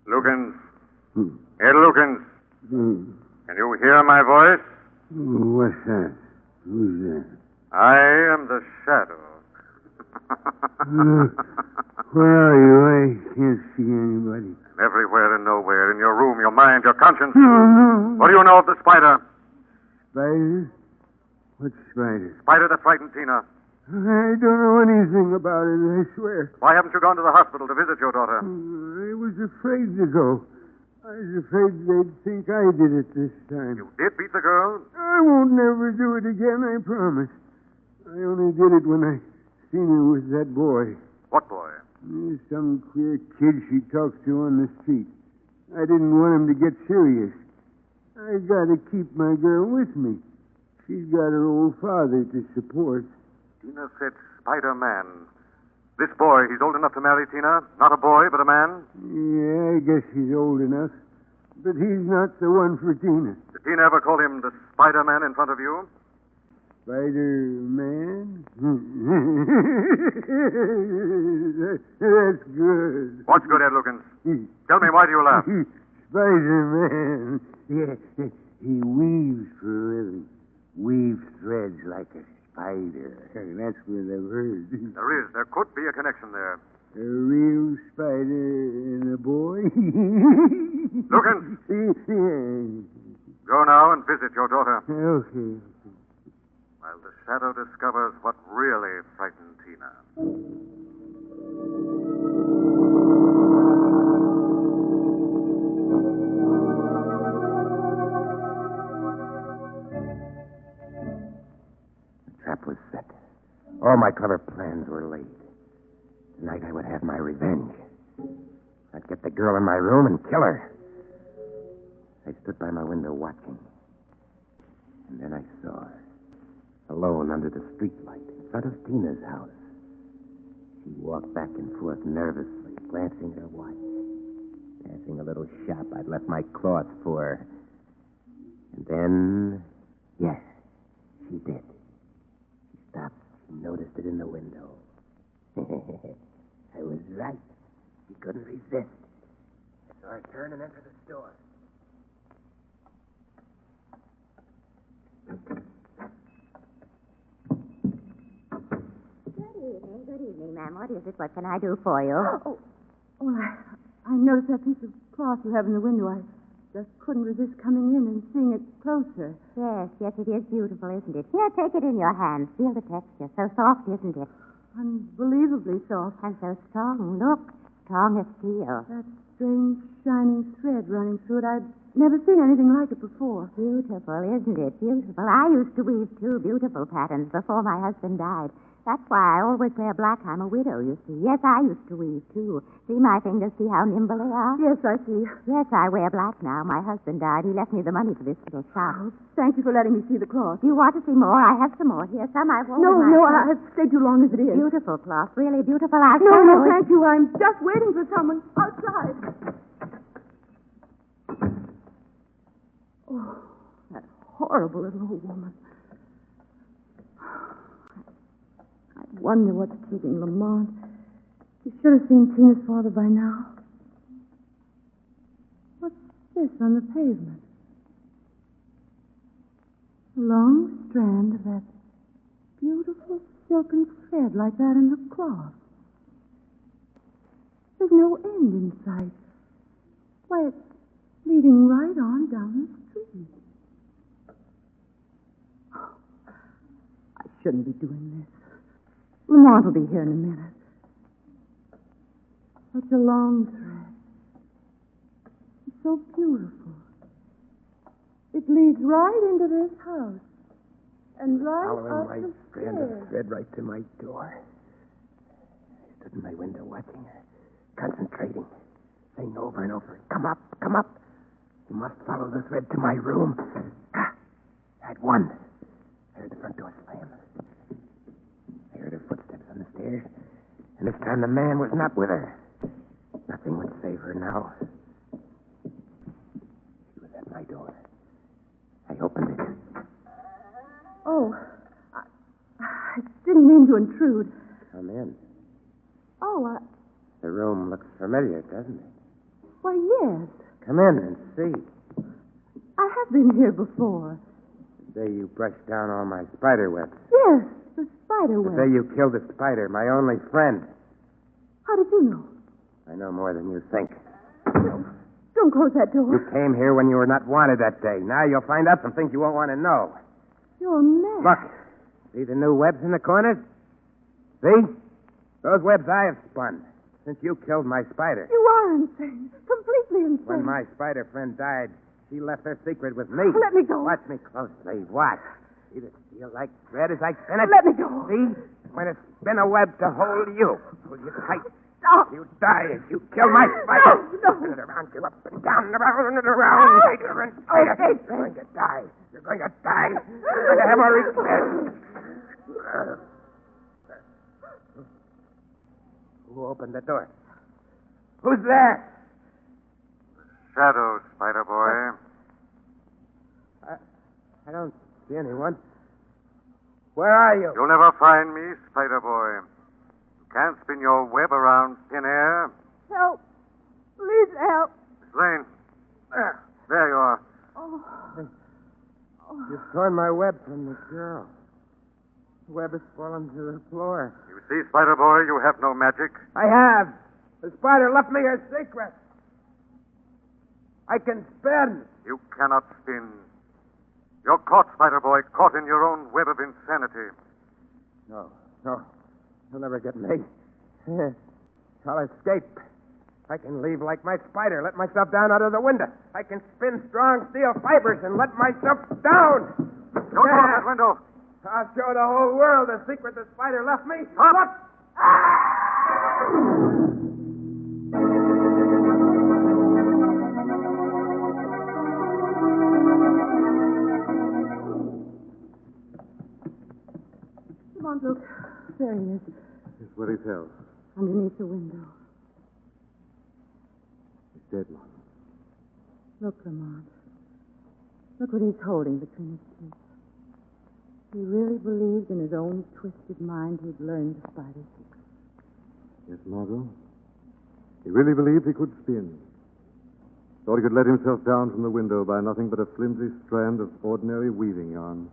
Speaker 7: Lukens. Ed Lukens. Can you hear my voice?
Speaker 13: What's that? Who's that?
Speaker 7: I am the shadow.
Speaker 13: Where are you? I can't see anybody.
Speaker 7: Everywhere and nowhere. In your room, your mind, your conscience.
Speaker 13: No.
Speaker 7: What do you know of the spider?
Speaker 13: Spider? What spider?
Speaker 7: Spider that frightened Tina.
Speaker 13: I don't know anything about it, I swear.
Speaker 7: Why haven't you gone to the hospital to visit your daughter?
Speaker 13: I was afraid to go. I was afraid they'd think I did it this time.
Speaker 7: You did beat the girl?
Speaker 13: I won't never do it again, I promise. I only did it when I seen her with that boy.
Speaker 7: What boy?
Speaker 13: Some queer kid she talks to on the street. I didn't want him to get serious. I gotta keep my girl with me. She's got her old father to support.
Speaker 7: Tina said Spider-Man. This boy, he's old enough to marry Tina? Not a boy, but a man?
Speaker 13: Yeah, I guess he's old enough. But he's not the one for Tina.
Speaker 7: Did Tina ever call him the Spider-Man in front of you?
Speaker 13: Spider-Man? That's good.
Speaker 7: What's good, Ed Lukens? Tell me, why do you laugh?
Speaker 13: Spider-Man. Yeah, he weaves for a living. Weaves threads like a spider. That's what I've heard.
Speaker 7: There could be a connection there.
Speaker 13: A real spider and a boy?
Speaker 7: Lukens! Go now and visit your daughter.
Speaker 13: Okay.
Speaker 7: While the shadow discovers what really frightened Tina.
Speaker 6: The trap was set. All my clever plans were laid. Tonight I would have my revenge. I'd get the girl in my room and kill her. I stood by my window watching. And then I saw her, alone under the streetlight in front of Tina's house. She walked back and forth nervously, glancing at her watch, passing a little shop I'd left my cloth for. And then, yes, she did. She stopped. She noticed it in the window. I was right. She couldn't resist. I saw her turn and enter the store.
Speaker 17: Good evening, ma'am. What is it? What can I do for you?
Speaker 5: Oh, I noticed that piece of cloth you have in the window. I just couldn't resist coming in and seeing it closer.
Speaker 17: Yes, it is beautiful, isn't it? Here, take it in your hands. Feel the texture. So soft, isn't it?
Speaker 5: Unbelievably soft.
Speaker 17: And so strong. Look, strong as steel.
Speaker 5: That strange, shining thread running through it. I'd never seen anything like it before.
Speaker 17: Beautiful, isn't it? Beautiful. I used to weave 2 beautiful patterns before my husband died. That's why I always wear black. I'm a widow, you see. Yes, I used to weave, too. See my fingers? See how nimble they are?
Speaker 5: Yes, I see.
Speaker 17: Yes, I wear black now. My husband died. He left me the money for this little shop.
Speaker 5: Oh, thank you for letting me see the cloth.
Speaker 17: Do you want to see more? I have some more here. Some I've worn.
Speaker 5: No, I've stayed too long as it is.
Speaker 17: Beautiful cloth. Really beautiful. I'll
Speaker 5: No,
Speaker 17: show you.
Speaker 5: thank you. I'm just waiting for someone outside. Oh, that horrible little old woman. I wonder what's keeping Lamont. He should have seen Tina's father by now. What's this on the pavement? A long strand of that beautiful silken thread like that in the cloth. There's no end in sight. Why, it's leading right on down the street. I shouldn't be doing this. Lamont will be here in a minute. Such a long thread. It's so beautiful. It leads right into this house. And right
Speaker 6: Following
Speaker 5: up
Speaker 6: my
Speaker 5: the
Speaker 6: strand
Speaker 5: stairs.
Speaker 6: of thread right to my door. I stood in my window watching her, concentrating, saying over and over, "Come up, come up. You must follow the thread to my room." I'd won. I heard the front door slam. I heard her footsteps on the stairs, and this time the man was not with her. Nothing would save her now. She was at my door. I opened it.
Speaker 5: Oh, I didn't mean to intrude.
Speaker 6: Come in.
Speaker 5: Oh,
Speaker 6: The room looks familiar, doesn't it?
Speaker 5: why, yes.
Speaker 6: Come in and see.
Speaker 5: I have been here before.
Speaker 6: The day you brushed down all my spider webs.
Speaker 5: Yes, the spider
Speaker 6: The
Speaker 5: web.
Speaker 6: day you killed the spider, my only friend.
Speaker 5: How did you know?
Speaker 6: I know more than you think.
Speaker 5: Don't close that door.
Speaker 6: You came here when you were not wanted that day. Now you'll find out some things you won't want to know.
Speaker 5: You're mad.
Speaker 6: Look, see the new webs in the corners? See? Those webs I have spun since you killed my spider.
Speaker 5: You are insane. Completely insane.
Speaker 6: When my spider friend died, she left her secret with me.
Speaker 5: Let me go.
Speaker 6: Watch me closely. Watch. See the steel-like thread as I spin it?
Speaker 5: Let me go.
Speaker 6: See? I'm going to spin a web to hold you. Hold you tight.
Speaker 5: Stop.
Speaker 6: You die if you kill my spider.
Speaker 5: No.
Speaker 6: Spin it around you, up and down, and around and around.
Speaker 5: No.
Speaker 6: Tighter and tighter.
Speaker 5: Okay.
Speaker 6: You're going to die. You're going to die. You're going to have a regret. Who opened the door? Who's there?
Speaker 7: Shadow, Spider Boy.
Speaker 6: I don't see anyone. Where are you?
Speaker 7: You'll never find me, Spider Boy. You can't spin your web around thin air.
Speaker 5: Help. Please help.
Speaker 7: Zane. There you are.
Speaker 5: Oh.
Speaker 6: You've torn my web from the girl. The web has fallen to the floor.
Speaker 7: You see, Spider Boy, you have no magic.
Speaker 6: I have. The spider left me her secret. I can spin.
Speaker 7: You cannot spin.
Speaker 9: You're caught, Spider Boy, caught in your own web of insanity.
Speaker 6: No. You'll never get me. I'll escape. I can leave like my spider, let myself down out of the window. I can spin strong steel fibers and let myself down.
Speaker 9: Don't go out that window.
Speaker 6: I'll show the whole world the secret the spider left me.
Speaker 9: Stop!
Speaker 6: What?
Speaker 5: Come on, look. There he is,
Speaker 9: He's where he's held.
Speaker 5: underneath the window.
Speaker 9: He's dead, Lon.
Speaker 5: Look, Lamont. Look what he's holding between his teeth. He really believed in his own twisted mind he'd learned the spider secret.
Speaker 9: Yes, Margo. He really believed he could spin. Thought he could let himself down from the window by nothing but a flimsy strand of ordinary weaving yarn.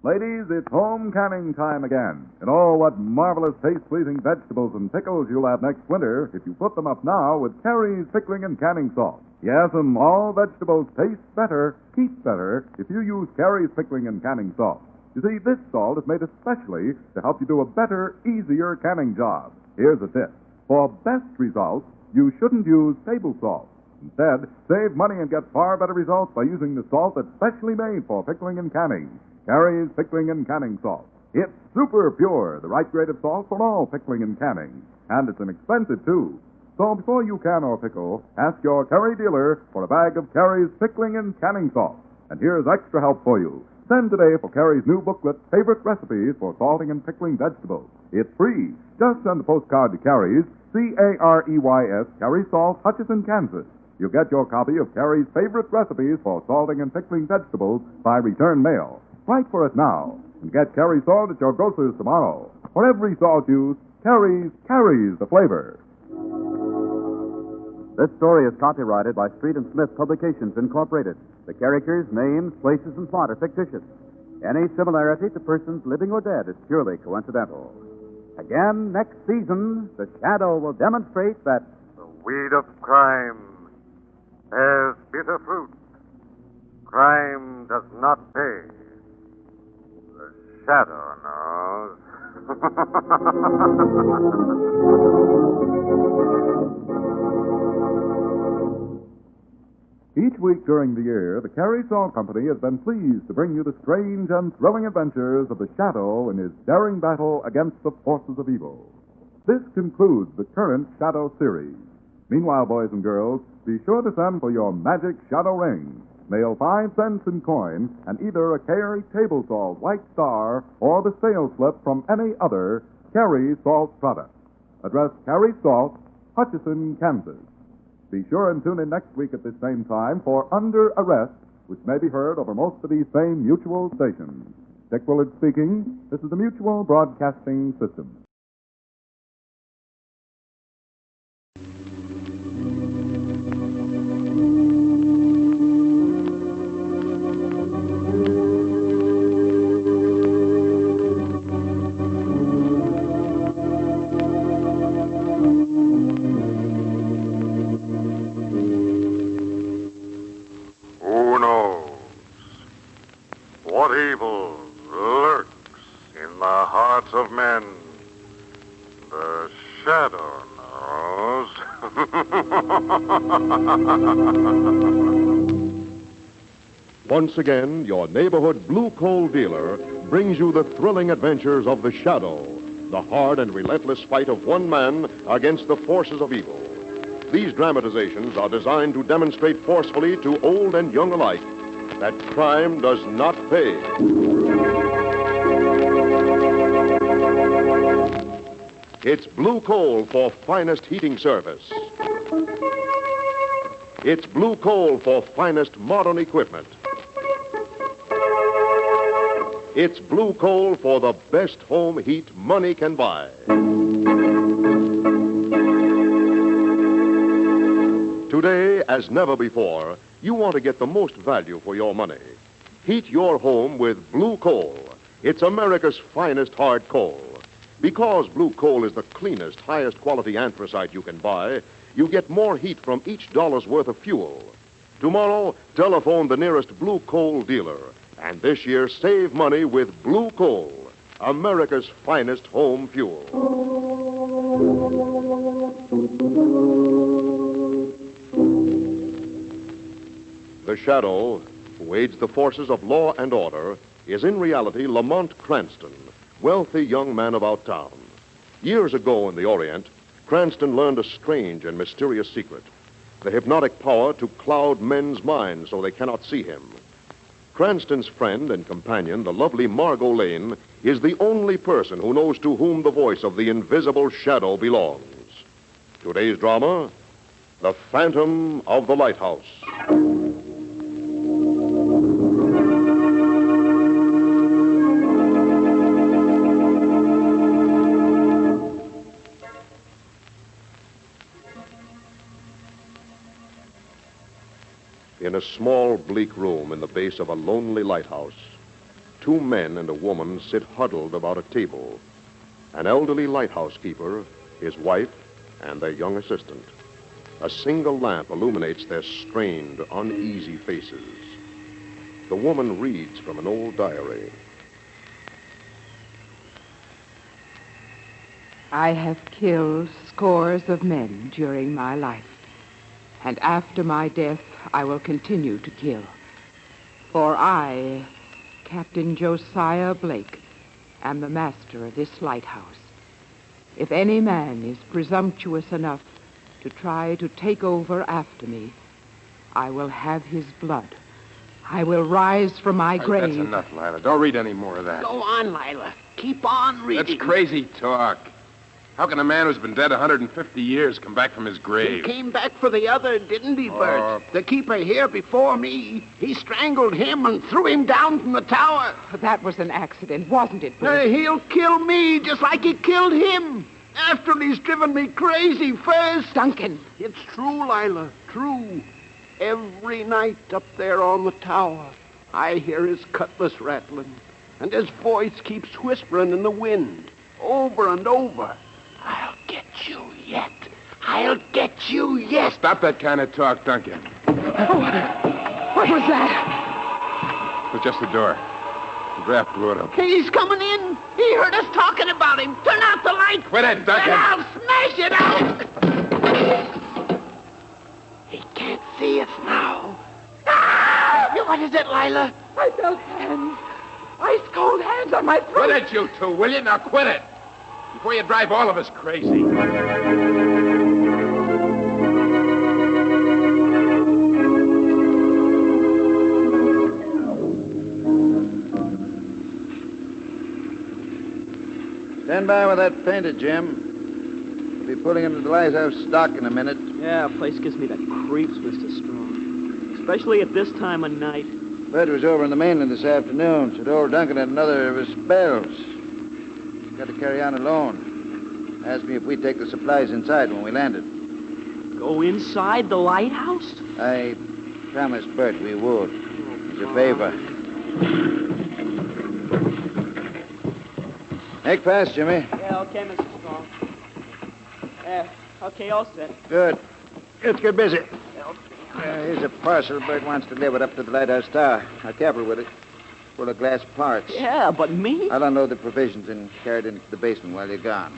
Speaker 11: Ladies, it's home canning time again. And oh, what marvelous taste-pleasing vegetables and pickles you'll have next winter if you put them up now with Carrie's pickling and canning salt. Yes, and all vegetables taste better, keep better, if you use Carrie's pickling and canning salt. You see, this salt is made especially to help you do a better, easier canning job. Here's a tip. For best results, you shouldn't use table salt. Instead, save money and get far better results by using the salt that's specially made for pickling and canning. Carrie's pickling and canning salt. It's super pure, the right grade of salt for all pickling and canning. And it's inexpensive, too. So before you can or pickle, ask your Carrie dealer for a bag of Carrie's pickling and canning salt. And here's extra help for you. Send today for Carrie's new booklet, Favorite Recipes for Salting and Pickling Vegetables. It's free. Just send a postcard to Carrie's, Careys, Carrie Salt, Hutchinson, Kansas. You'll get your copy of Carrie's Favorite Recipes for Salting and Pickling Vegetables by return mail. Write for it now and get Carrie salt at your grocer's tomorrow. For every salt used, Carrie's carries the flavor.
Speaker 16: This story is copyrighted by Street and Smith Publications, Incorporated. The characters, names, places, and plot are fictitious. Any similarity to persons living or dead is purely coincidental. Again, next season, The Shadow will demonstrate that
Speaker 6: The weed of crime bears bitter fruit. Crime does not pay. The shadow knows.
Speaker 11: Each week during the year, the Carrie Salt Company has been pleased to bring you the strange and thrilling adventures of the Shadow in his daring battle against the forces of evil. This concludes the current Shadow series. Meanwhile, boys and girls, be sure to send for your magic Shadow ring. Mail 5 cents in coin and either a Carrie Table Salt White Star or the sales slip from any other Carrie Salt product. Address Carrie Salt, Hutchinson, Kansas. Be sure and tune in next week at this same time for Under Arrest, which may be heard over most of these same Mutual stations. Dick Willard speaking. This is the Mutual Broadcasting System.
Speaker 7: Evil lurks in the hearts of men. The shadow knows.
Speaker 12: Once again, your neighborhood blue coal dealer brings you the thrilling adventures of the Shadow, the hard and relentless fight of one man against the forces of evil. These dramatizations are designed to demonstrate forcefully to old and young alike that crime does not pay. It's blue coal for finest heating service. It's blue coal for finest modern equipment. It's blue coal for the best home heat money can buy. Today, as never before, you want to get the most value for your money. Heat your home with blue coal. It's America's finest hard coal. Because blue coal is the cleanest, highest quality anthracite you can buy, you get more heat from each dollar's worth of fuel. Tomorrow, telephone the nearest blue coal dealer. And this year, save money with blue coal, America's finest home fuel. The Shadow, who aids the forces of law and order, is in reality Lamont Cranston, wealthy young man about town. Years ago in the Orient, Cranston learned a strange and mysterious secret, the hypnotic power to cloud men's minds so they cannot see him. Cranston's friend and companion, the lovely Margo Lane, is the only person who knows to whom the voice of the invisible shadow belongs. Today's drama, The Phantom of the Lighthouse. In a small, bleak room in the base of a lonely lighthouse, two men and a woman sit huddled about a table. An elderly lighthouse keeper, his wife, and their young assistant. A single lamp illuminates their strained, uneasy faces. The woman reads from an old diary.
Speaker 10: I have killed scores of men during my life, and after my death I will continue to kill. For I, Captain Josiah Blake, am the master of this lighthouse. If any man is presumptuous enough to try to take over after me, I will have his blood. I will rise from my grave.
Speaker 15: That's enough, Lila. Don't read any more of that.
Speaker 18: Go on, Lila. Keep on reading.
Speaker 15: That's crazy talk. How can a man who's been dead 150 years come back from his grave?
Speaker 18: He came back for the other, didn't he, Bert? The keeper here before me. He strangled him and threw him down from the tower.
Speaker 10: That was an accident, wasn't it, Bert?
Speaker 18: He'll kill me just like he killed him. After he's driven me crazy first.
Speaker 10: Duncan.
Speaker 18: It's true, Lila, true. Every night up there on the tower, I hear his cutlass rattling, and his voice keeps whispering in the wind, over and over. I'll get you yet. I'll get you yet.
Speaker 15: Well, stop that kind of talk, Duncan.
Speaker 10: What was that?
Speaker 15: It was just the door. The draft blew it open.
Speaker 18: He's coming in. He heard us talking about him. Turn out the light.
Speaker 15: Quit it, Duncan.
Speaker 18: And I'll smash it out. He can't see us now. Ah! What is it, Lila?
Speaker 10: I felt hands. Ice cold hands on my throat.
Speaker 15: Quit it, you two, will you? Now quit it. Before you drive all of us crazy.
Speaker 4: Stand by with that painted, Jim. We'll be pulling into the Lighthouse dock in a minute.
Speaker 19: Yeah, place gives me the creeps, Mr. Strong. Especially at this time of night.
Speaker 4: Bert was over in the mainland this afternoon. Said old Duncan had another of his spells. Got to carry on alone. Asked me if we'd take the supplies inside when we landed.
Speaker 19: Go inside the lighthouse?
Speaker 4: I promised Bert we would. It's a favor. Make fast, Jimmy.
Speaker 19: Yeah, okay, Mr. Strong. Okay, all set.
Speaker 4: Good. Let's get busy. Here's a parcel Bert wants delivered up to the Lighthouse Tower. Now, careful with it. Full of glass parts.
Speaker 19: Yeah, but me?
Speaker 4: I'll unload the provisions and carry it into the basement while you're gone.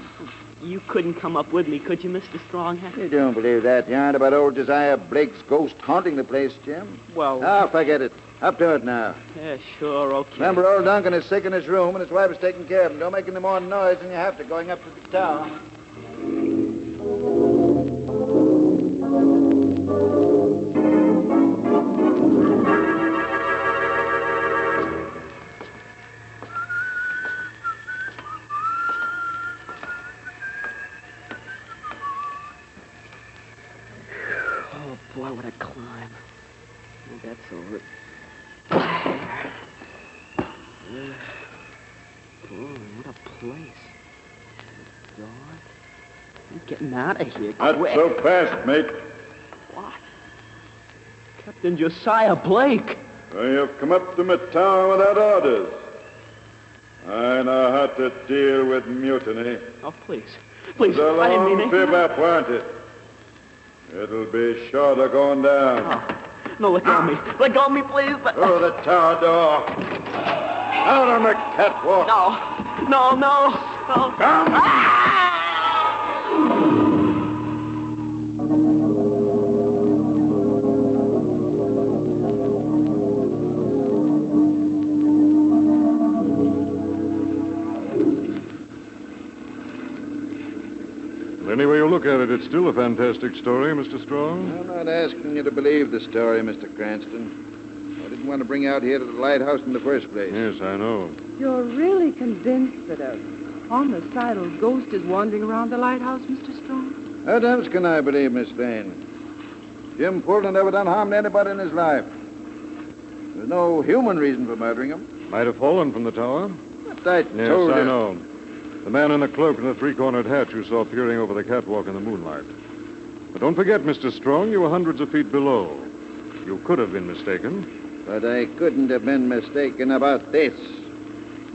Speaker 19: You couldn't come up with me, could you, Mr. Strong?
Speaker 4: You don't believe that yarn about old Josiah Blake's ghost haunting the place, Jim?
Speaker 19: Well...
Speaker 4: Oh, forget it. Up to it now.
Speaker 19: Yeah, sure, okay.
Speaker 4: Remember, old Duncan is sick in his room, and his wife is taking care of him. Don't make any more noise than you have to going up to the tower.
Speaker 19: Oh, boy, what a climb. Oh, that's over. Boy, what a place. God. I'm getting out of here.
Speaker 21: Not
Speaker 19: quick.
Speaker 21: so fast, mate.
Speaker 19: What? Captain Josiah Blake.
Speaker 1: I have come up to my town without orders. I know how to deal with mutiny.
Speaker 19: Oh, please. Please,
Speaker 1: It's a
Speaker 19: I didn't mean
Speaker 1: long
Speaker 19: it.
Speaker 1: trip up, won't it? It'll be short of going down.
Speaker 19: No, let go of me. Let go of me, please.
Speaker 1: Through the tower door. Out on the catwalk.
Speaker 19: No.
Speaker 1: Come.
Speaker 8: Any way you look at it, it's still a fantastic story, Mr. Strong.
Speaker 4: I'm not asking you to believe the story, Mr. Cranston. I didn't want to bring you out here to the lighthouse in the first place.
Speaker 8: Yes, I know.
Speaker 10: You're really convinced that a homicidal ghost is wandering around the lighthouse, Mr. Strong?
Speaker 4: What else can I believe, Miss Lane? Jim Fulton never done harm to anybody in his life. There's no human reason for murdering him.
Speaker 8: Might have fallen from the tower.
Speaker 4: But I
Speaker 8: Yes,
Speaker 4: told
Speaker 8: I
Speaker 4: you.
Speaker 8: know. The man in the cloak and the three-cornered hat you saw peering over the catwalk in the moonlight. But don't forget, Mr. Strong, you were hundreds of feet below. You could have been mistaken.
Speaker 4: But I couldn't have been mistaken about this.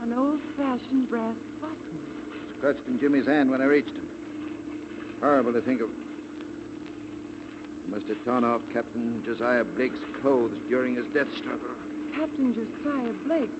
Speaker 10: An old-fashioned brass button.
Speaker 4: It's clutched in Jimmy's hand when I reached him. Horrible to think of. He must have torn off Captain Josiah Blake's clothes during his death struggle.
Speaker 10: Captain Josiah Blake.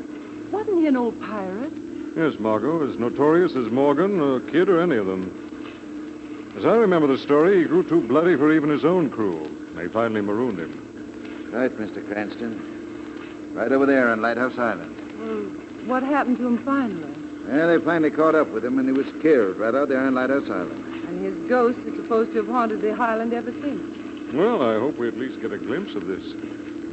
Speaker 10: Wasn't he an old pirate?
Speaker 8: Yes, Margo, as notorious as Morgan or Kidd or any of them. As I remember the story, he grew too bloody for even his own crew. They finally marooned him.
Speaker 4: Right, Mr. Cranston. Right over there on Lighthouse Island.
Speaker 10: Well, what happened to him finally?
Speaker 4: Well, they finally caught up with him, and he was killed right out there on Lighthouse Island.
Speaker 10: And his ghost is supposed to have haunted the island ever since.
Speaker 8: Well, I hope we at least get a glimpse of this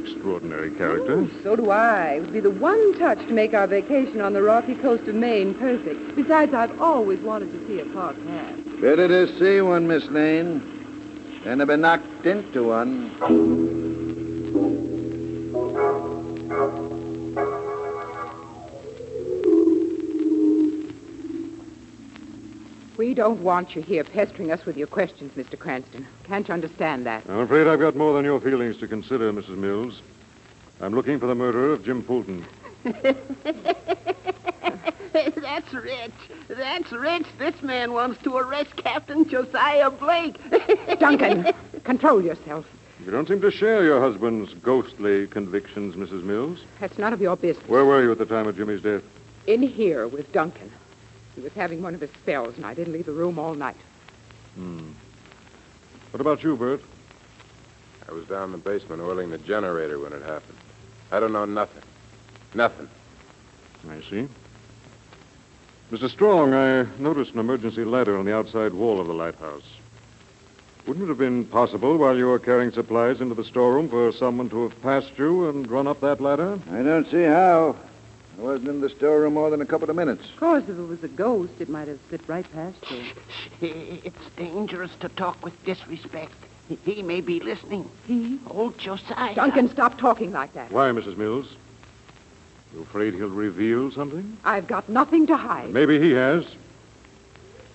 Speaker 8: extraordinary character.
Speaker 10: So do I. It would be the one touch to make our vacation on the rocky coast of Maine perfect. Besides, I've always wanted to see a park cat.
Speaker 4: Better to see one, Miss Lane, than to be knocked into one.
Speaker 10: We don't want you here pestering us with your questions, Mr. Cranston. Can't you understand that?
Speaker 8: I'm afraid I've got more than your feelings to consider, Mrs. Mills. I'm looking for the murderer of Jim Fulton.
Speaker 18: That's rich. That's rich. This man wants to arrest Captain Josiah Blake.
Speaker 10: Duncan, control yourself.
Speaker 8: You don't seem to share your husband's ghostly convictions, Mrs. Mills.
Speaker 10: That's none of your business.
Speaker 8: Where were you at the time of Jimmy's death?
Speaker 10: In here with Duncan. He was having one of his spells, and I didn't leave the room all night.
Speaker 8: What about you, Bert?
Speaker 15: I was down in the basement oiling the generator when it happened. I don't know nothing. Nothing.
Speaker 8: I see. Mr. Strong, I noticed an emergency ladder on the outside wall of the lighthouse. Wouldn't it have been possible while you were carrying supplies into the storeroom for someone to have passed you and run up that ladder?
Speaker 4: I don't see how. I wasn't in the storeroom more than a couple of minutes.
Speaker 10: Of course, if it was a ghost, it might have slipped right past you.
Speaker 18: It's dangerous to talk with disrespect. He may be listening.
Speaker 10: He?
Speaker 18: Old Josiah.
Speaker 10: Duncan, stop talking like that.
Speaker 8: Why, Mrs. Mills? You afraid he'll reveal something?
Speaker 10: I've got nothing to hide.
Speaker 8: Maybe he has.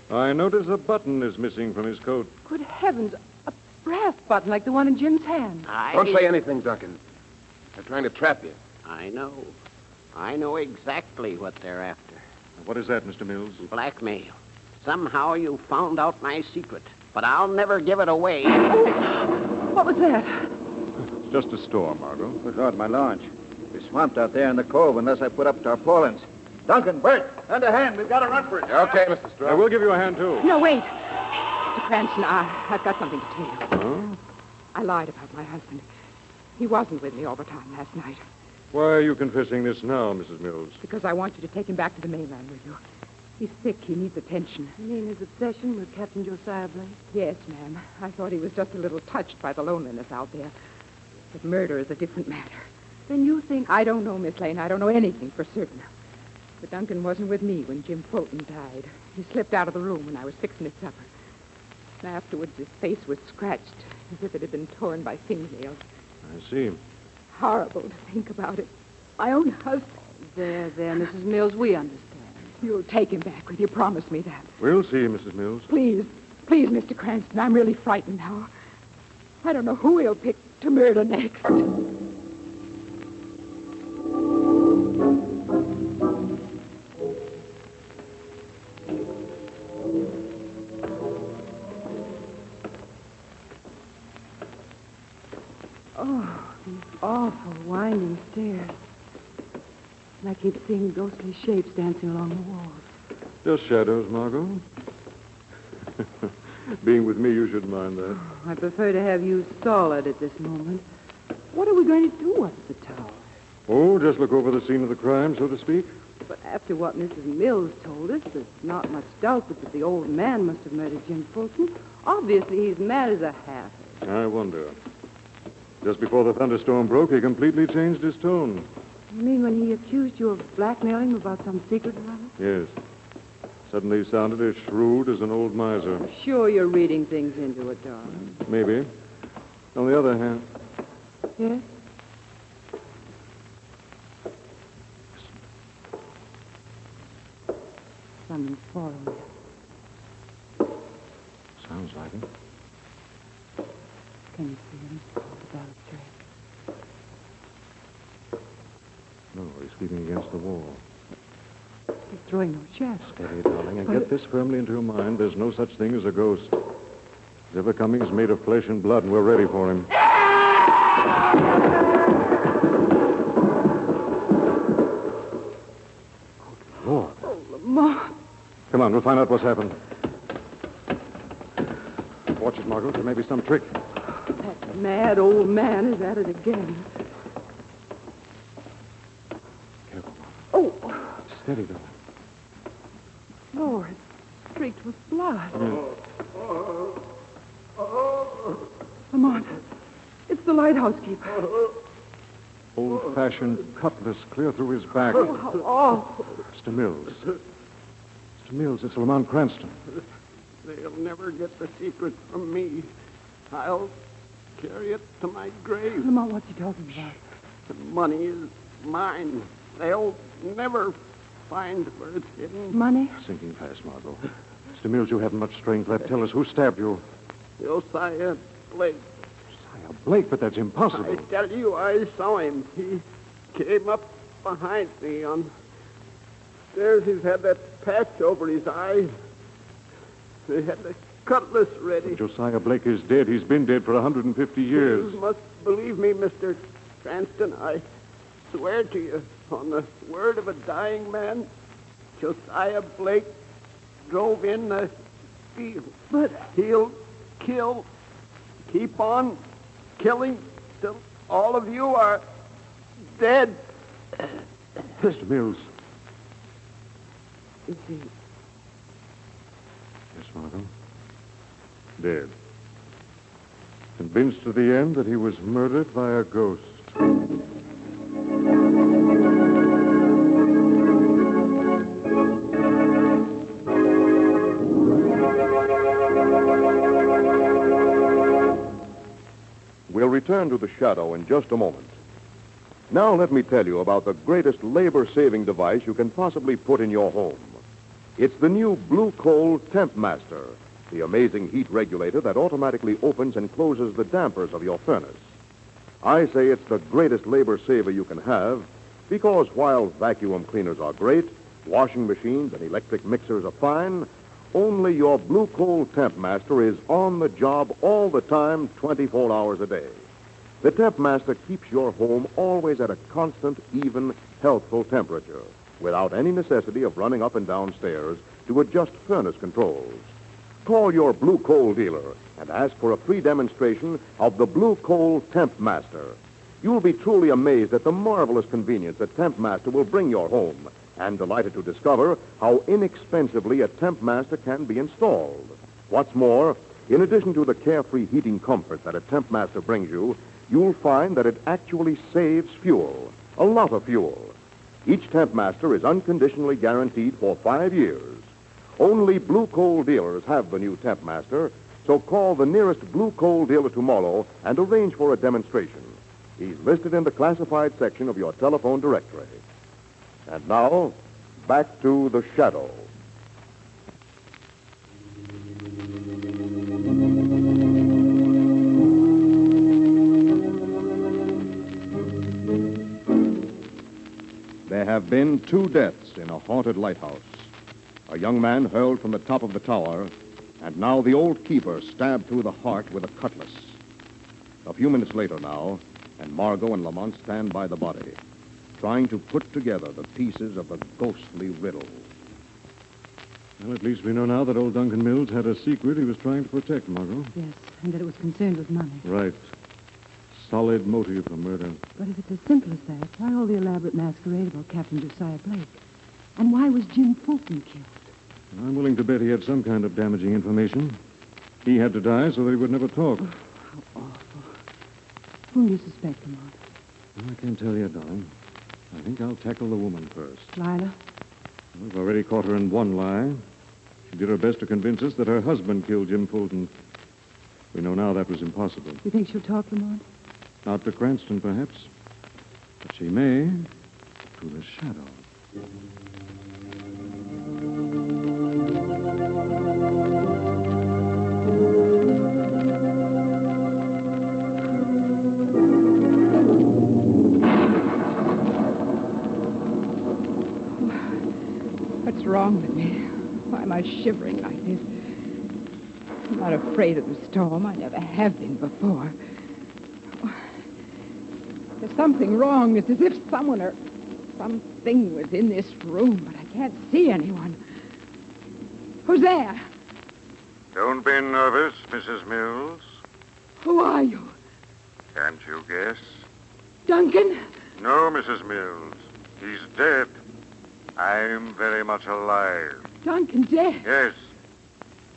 Speaker 8: I notice a button is missing from his coat.
Speaker 10: Good heavens, a brass button like the one in Jim's hand.
Speaker 15: Don't say anything, Duncan. They're trying to trap you.
Speaker 18: I know. I know exactly what they're after.
Speaker 8: What is that, Mr. Mills?
Speaker 18: Blackmail. Somehow you found out my secret, but I'll never give it away.
Speaker 10: What was that?
Speaker 8: It's just a storm, Margo.
Speaker 4: Good Lord, my launch. We're swamped out there in the cove unless I put up tarpaulins. Duncan, Bert, under hand. We've got to run for it.
Speaker 15: Okay, Mr. Strong.
Speaker 8: I will give you a hand, too.
Speaker 10: No, wait. Mr. Cranston, I've got something to tell you.
Speaker 8: Huh?
Speaker 10: I lied about my husband. He wasn't with me all the time last night.
Speaker 8: Why are you confessing this now, Mrs. Mills?
Speaker 10: Because I want you to take him back to the mainland with you. He's sick. He needs attention. You mean his obsession with Captain Josiah Blake? Yes, ma'am. I thought he was just a little touched by the loneliness out there. But murder is a different matter. Then you think... I don't know, Miss Lane. I don't know anything for certain. But Duncan wasn't with me when Jim Fulton died. He slipped out of the room when I was fixing his supper. And afterwards, his face was scratched, as if it had been torn by fingernails.
Speaker 8: I see.
Speaker 10: Horrible to think about it. My own husband. There, Mrs. Mills, we understand. You'll take him back with you. Promise me that.
Speaker 8: We'll see, Mrs. Mills.
Speaker 10: Please, Mr. Cranston, I'm really frightened now. I don't know who he'll pick to murder next.
Speaker 5: awful winding stairs. And I keep seeing ghostly shapes dancing along the walls.
Speaker 8: Just shadows, Margot. Being with me, you shouldn't mind that.
Speaker 5: I prefer to have you solid at this moment. What are we going to do up at the tower?
Speaker 8: Oh, just look over the scene of the crime, so to speak?
Speaker 5: But after what Mrs. Mills told us, there's not much doubt but that the old man must have murdered Jim Fulton. Obviously, he's mad as a hatter.
Speaker 8: I wonder. Just before the thunderstorm broke, he completely changed his tone.
Speaker 5: You mean when he accused you of blackmailing him about some secret or other?
Speaker 8: Yes. Suddenly he sounded as shrewd as an old miser.
Speaker 5: I'm sure you're reading things into it, darling.
Speaker 8: Maybe. On the other hand...
Speaker 5: Yes? Someone's following us.
Speaker 8: Sounds like him.
Speaker 5: Can you see him on the balustrade?
Speaker 8: No, he's keeping against the wall.
Speaker 5: He's throwing no shadows.
Speaker 8: Steady, darling, and get this firmly into your mind. There's no such thing as a ghost. His ever coming is made of flesh and blood, and we're ready for him. Good Lord.
Speaker 5: Oh, Lamont.
Speaker 8: Come on, we'll find out what's happened. Watch it, Margot. There may be some trick.
Speaker 5: That mad old man is at it again.
Speaker 8: Careful.
Speaker 5: Oh,
Speaker 8: Steady, darling.
Speaker 5: Lord, streaked with blood. Lamont, it's the lighthouse keeper.
Speaker 8: Old-fashioned cutlass clear through his back.
Speaker 5: Oh, how awful.
Speaker 8: Mr. Mills. Mr. Mills, it's Lamont Cranston.
Speaker 18: They'll never get the secret from me. I'll carry it to my grave.
Speaker 5: Lamont, what's he talking about?
Speaker 18: The money is mine. They'll never find where it's hidden.
Speaker 5: Money?
Speaker 8: Sinking fast, Margot. Mr. Mills, you haven't much strength left. Tell us who stabbed you.
Speaker 18: Josiah Blake.
Speaker 8: Josiah Blake, but that's impossible.
Speaker 18: I tell you, I saw him. He came up behind me on stairs. He's had that patch over his eye. They had the cutlass ready.
Speaker 8: Josiah Blake is dead. He's been dead for 150 years.
Speaker 18: You must believe me, Mr. Cranston. I swear to you, on the word of a dying man, Josiah Blake drove in the field.
Speaker 5: But
Speaker 18: he'll kill, keep on killing till all of you are dead.
Speaker 8: Mr. Mills.
Speaker 5: Is he?
Speaker 8: Yes, Margot. Dead. Convinced to the end that he was murdered by a ghost.
Speaker 12: We'll return to the shadow in just a moment. Now let me tell you about the greatest labor-saving device you can possibly put in your home. It's the new Blue Coal Temp Master, the amazing heat regulator that automatically opens and closes the dampers of your furnace. I say it's the greatest labor saver you can have because while vacuum cleaners are great, washing machines and electric mixers are fine, only your Blue Coal Temp Master is on the job all the time, 24 hours a day. The Temp Master keeps your home always at a constant, even, healthful temperature, without any necessity of running up and down stairs to adjust furnace controls. Call your Blue Coal dealer and ask for a free demonstration of the Blue Coal Temp Master. You'll be truly amazed at the marvelous convenience a Temp Master will bring your home, and delighted to discover how inexpensively a Temp Master can be installed. What's more, in addition to the carefree heating comfort that a Temp Master brings you, you'll find that it actually saves fuel, a lot of fuel. Each Temp Master is unconditionally guaranteed for 5 years. Only Blue Coal dealers have the new Temp Master, so call the nearest Blue Coal dealer tomorrow and arrange for a demonstration. He's listed in the classified section of your telephone directory. And now, back to the shadow. There have been 2 deaths in a haunted lighthouse. A young man hurled from the top of the tower, and now the old keeper stabbed through the heart with a cutlass. A few minutes later now, and Margo and Lamont stand by the body, trying to put together the pieces of the ghostly riddle.
Speaker 9: Well, at least we know now that old Duncan Mills had a secret he was trying to protect, Margo.
Speaker 5: Yes, and that it was concerned with money.
Speaker 9: Right. Solid motive for murder.
Speaker 5: But if it's as simple as that, why all the elaborate masquerade about Captain Josiah Blake? And why was Jim Fulton killed?
Speaker 9: I'm willing to bet he had some kind of damaging information. He had to die so that he would never talk.
Speaker 5: Oh, how awful. Whom do you suspect, Lamont?
Speaker 9: Well, I can't tell you, darling. I think I'll tackle the woman first.
Speaker 5: Lila?
Speaker 9: We've already caught her in one lie. She did her best to convince us that her husband killed Jim Fulton. We know now that was impossible.
Speaker 5: You think she'll talk, Lamont?
Speaker 9: Not to Cranston, perhaps. But she may to the shadow.
Speaker 10: What's wrong with me? Why am I shivering like this? I'm not afraid of the storm. I never have been before. There's something wrong. It's as if someone or something was in this room, but I can't see anyone. Who's there?
Speaker 7: Don't be nervous, Mrs. Mills.
Speaker 10: Who are you?
Speaker 7: Can't you guess?
Speaker 10: Duncan?
Speaker 7: No, Mrs. Mills. He's dead. I'm very much alive.
Speaker 10: Duncan dead?
Speaker 7: Yes.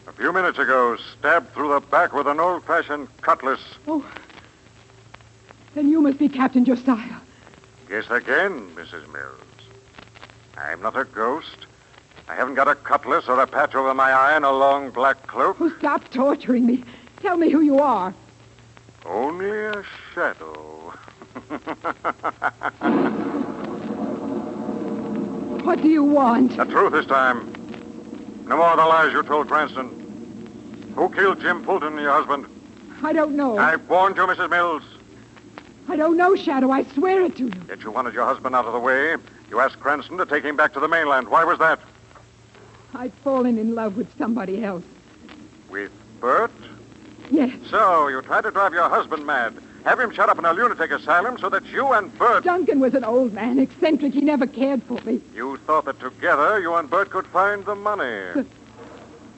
Speaker 7: A few minutes ago, stabbed through the back with an old-fashioned cutlass.
Speaker 10: Oh. Then you must be Captain Josiah.
Speaker 7: Guess again, Mrs. Mills. I'm not a ghost. I haven't got a cutlass or a patch over my eye and a long black cloak.
Speaker 10: Oh, stop torturing me. Tell me who you are.
Speaker 7: Only a shadow.
Speaker 10: What do you want?
Speaker 7: The truth this time. No more of the lies you told Cranston. Who killed Jim Fulton, your husband?
Speaker 10: I don't know.
Speaker 7: I warned you, Mrs. Mills.
Speaker 10: I don't know, Shadow. I swear it to you.
Speaker 7: Yet you wanted your husband out of the way. You asked Cranston to take him back to the mainland. Why was that?
Speaker 10: I'd fallen in love with somebody else.
Speaker 7: With Bert?
Speaker 10: Yes.
Speaker 7: So you tried to drive your husband mad. Have him shut up in a lunatic asylum so that you and Bert...
Speaker 10: Duncan was an old man, eccentric. He never cared for me.
Speaker 7: You thought that together you and Bert could find the money.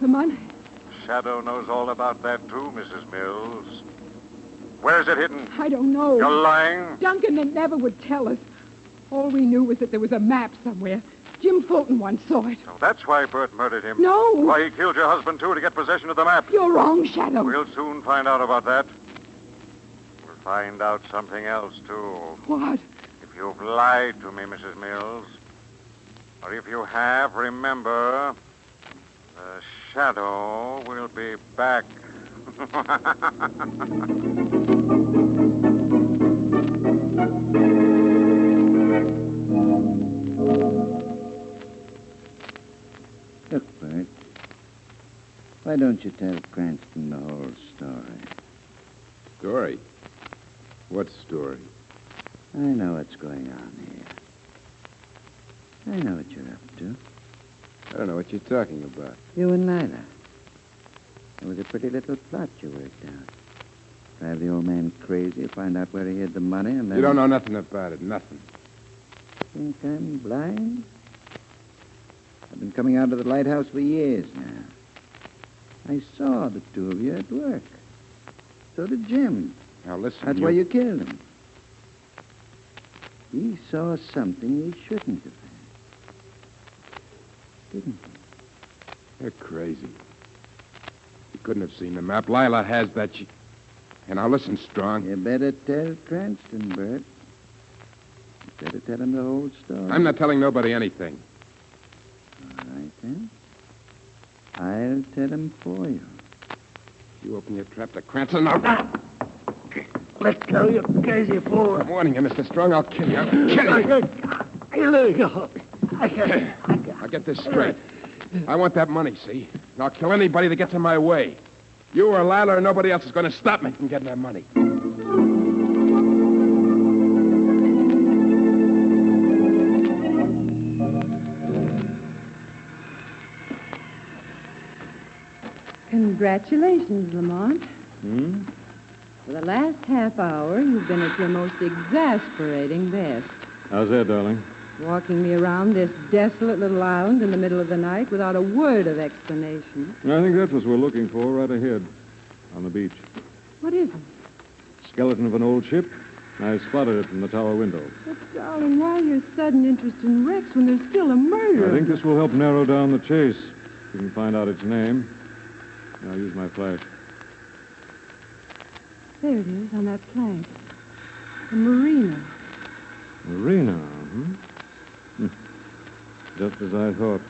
Speaker 10: The money?
Speaker 7: Shadow knows all about that, too, Mrs. Mills. Where's it hidden?
Speaker 10: I don't know.
Speaker 7: You're lying.
Speaker 10: Duncan never would tell us. All we knew was that there was a map somewhere. Jim Fulton once saw it.
Speaker 7: So that's why Bert murdered him.
Speaker 10: No.
Speaker 7: Why he killed your husband, too, to get possession of the map.
Speaker 10: You're wrong, Shadow.
Speaker 7: We'll soon find out about that. We'll find out something else, too.
Speaker 10: What?
Speaker 7: If you've lied to me, Mrs. Mills, or if you have, remember, the shadow will be back.
Speaker 4: Look, Bert, why don't you tell Cranston the whole story?
Speaker 15: Story? What story?
Speaker 4: I know what's going on here. I know what you're up to.
Speaker 15: I don't know what you're talking about.
Speaker 4: You and Lila. It was a pretty little plot you worked out. Drive the old man crazy, find out where he hid the money, and then...
Speaker 15: You don't know nothing about it, nothing.
Speaker 4: Think I'm blind? I've been coming out of the lighthouse for years now. I saw the two of you at work. So did Jim.
Speaker 15: Now, listen,
Speaker 4: That's why you killed him. He saw something he shouldn't have. Didn't he?
Speaker 15: You're crazy. You couldn't have seen the map. Lila has that. And now listen, Strong.
Speaker 4: You better tell Cranston, Bert. You better tell him the whole story.
Speaker 15: I'm not telling nobody anything.
Speaker 4: All right, then. I'll tell him for you.
Speaker 15: You open your trap to Cranston, I'll...
Speaker 13: Let go, you crazy fool.
Speaker 15: I'm warning you, Mr. Strong. I'll kill you. I'll kill you.
Speaker 13: Let go. I can't.
Speaker 15: I'll get this straight. I want that money, see? And I'll kill anybody that gets in my way. You or Lila or nobody else is going to stop me from getting that money.
Speaker 5: Congratulations, Lamont.
Speaker 2: For the last half hour, you've been at your most exasperating best.
Speaker 8: How's that, darling?
Speaker 2: Walking me around this desolate little island in the middle of the night without a word of explanation.
Speaker 8: I think that's what we're looking for right ahead on the beach.
Speaker 2: What is it?
Speaker 8: Skeleton of an old ship. I spotted it from the tower window.
Speaker 2: But, darling, why your sudden interest in wrecks when there's still a murder?
Speaker 8: I think this will help narrow down the chase. We can find out its name. I'll use my flash.
Speaker 2: There it is on that plank. The marina.
Speaker 8: Marina, Just as I thought.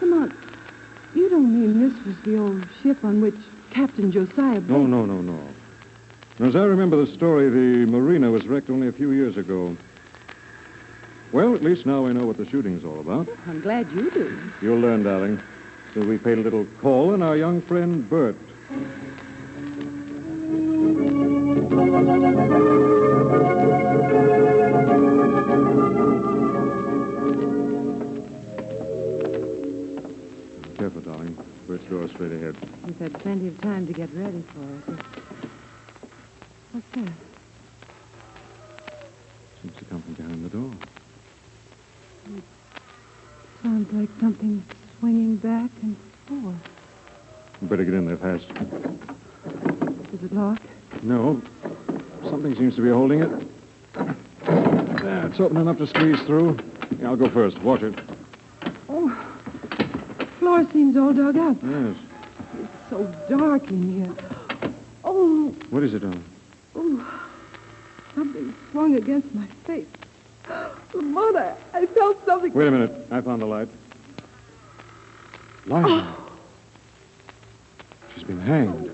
Speaker 2: Lamont, you don't mean this was the old ship on which Captain Josiah...
Speaker 8: No. As I remember the story, the marina was wrecked only a few years ago. Well, at least now we know what the shooting's all about.
Speaker 2: I'm glad you do.
Speaker 8: You'll learn, darling. So we paid a little call on our young friend, Bert. Careful, darling. Bert's door is straight ahead.
Speaker 2: We've had plenty of time to get ready for it. What's that?
Speaker 8: Seems to come from behind the door.
Speaker 2: It sounds like something swinging back and forth.
Speaker 8: Better get in there fast.
Speaker 2: Is it locked?
Speaker 8: No. Something seems to be holding it. There, it's open enough to squeeze through. Yeah, I'll go first. Watch it.
Speaker 2: Oh, the floor seems all dug up.
Speaker 8: Yes.
Speaker 2: It's so dark in here. Oh.
Speaker 8: What is it, darling?
Speaker 2: Oh, something swung against my face. Lamont, I felt something...
Speaker 8: Wait a minute. I found the light. Lila. She's been hanged.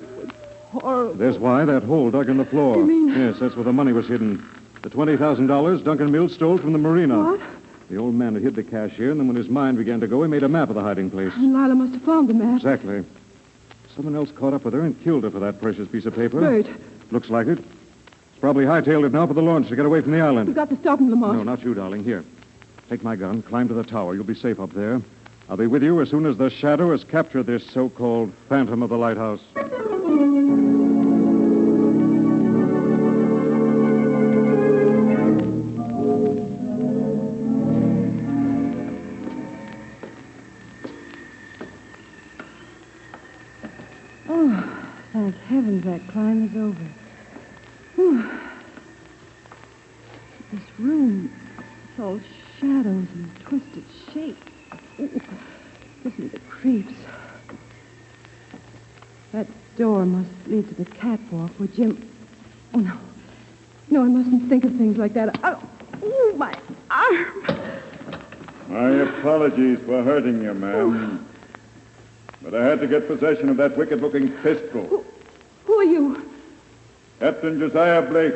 Speaker 2: Horrible.
Speaker 8: There's why, that hole dug in the floor.
Speaker 2: You mean...
Speaker 8: Yes, that's where the money was hidden. The $20,000 Duncan Mills stole from the marina.
Speaker 2: What?
Speaker 8: The old man had hid the cash here, and then when his mind began to go, he made a map of the hiding place.
Speaker 2: And Lila must have found the map.
Speaker 8: Exactly. Someone else caught up with her and killed her for that precious piece of paper.
Speaker 2: Bert.
Speaker 8: Looks like it. It's probably hightailed it now for the launch to get away from the island.
Speaker 2: We've got to stop him, Lamont.
Speaker 8: No, not you, darling. Here. Take my gun, climb to the tower. You'll be safe up there. I'll be with you as soon as the shadow has captured this so-called phantom of the lighthouse.
Speaker 2: Oh, thank heavens that climb is over. Whew. This room, it's all shadows and twisted shapes. Ooh, listen to the creeps. That door must lead to the catwalk where Jim... Oh, no. No, I mustn't think of things like that. Oh, my arm.
Speaker 1: My apologies for hurting you, ma'am. But I had to get possession of that wicked-looking pistol.
Speaker 2: Who are you?
Speaker 1: Captain Josiah Blake,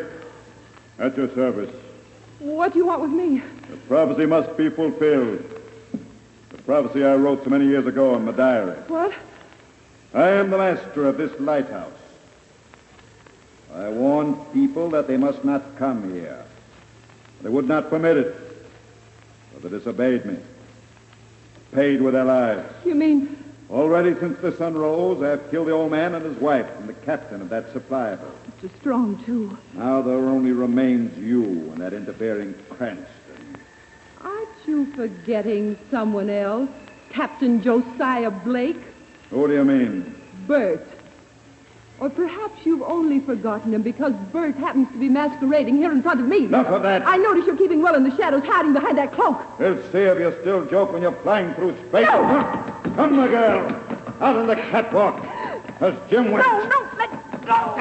Speaker 1: at your service.
Speaker 2: What do you want with me?
Speaker 1: The prophecy must be fulfilled. The prophecy I wrote so many years ago in my diary.
Speaker 2: What?
Speaker 1: I am the master of this lighthouse. I warned people that they must not come here. They would not permit it. But they disobeyed me. Paid with their lives.
Speaker 2: You mean...
Speaker 1: Already since the sun rose, I have killed the old man and his wife and the captain of that supply boat.
Speaker 2: Mr. Strong, too.
Speaker 1: Now there only remains you and that interfering Cranston.
Speaker 2: Aren't you forgetting someone else? Captain Josiah Blake?
Speaker 1: Who do you mean?
Speaker 2: Bert. Or perhaps you've only forgotten him because Bert happens to be masquerading here in front of me.
Speaker 1: Enough of that.
Speaker 2: I notice you're keeping well in the shadows, hiding behind that cloak.
Speaker 1: We'll see if you still joke when you're flying through space.
Speaker 2: No!
Speaker 1: Come, my girl. Out on the catwalk. As Jim went.
Speaker 2: No, let go.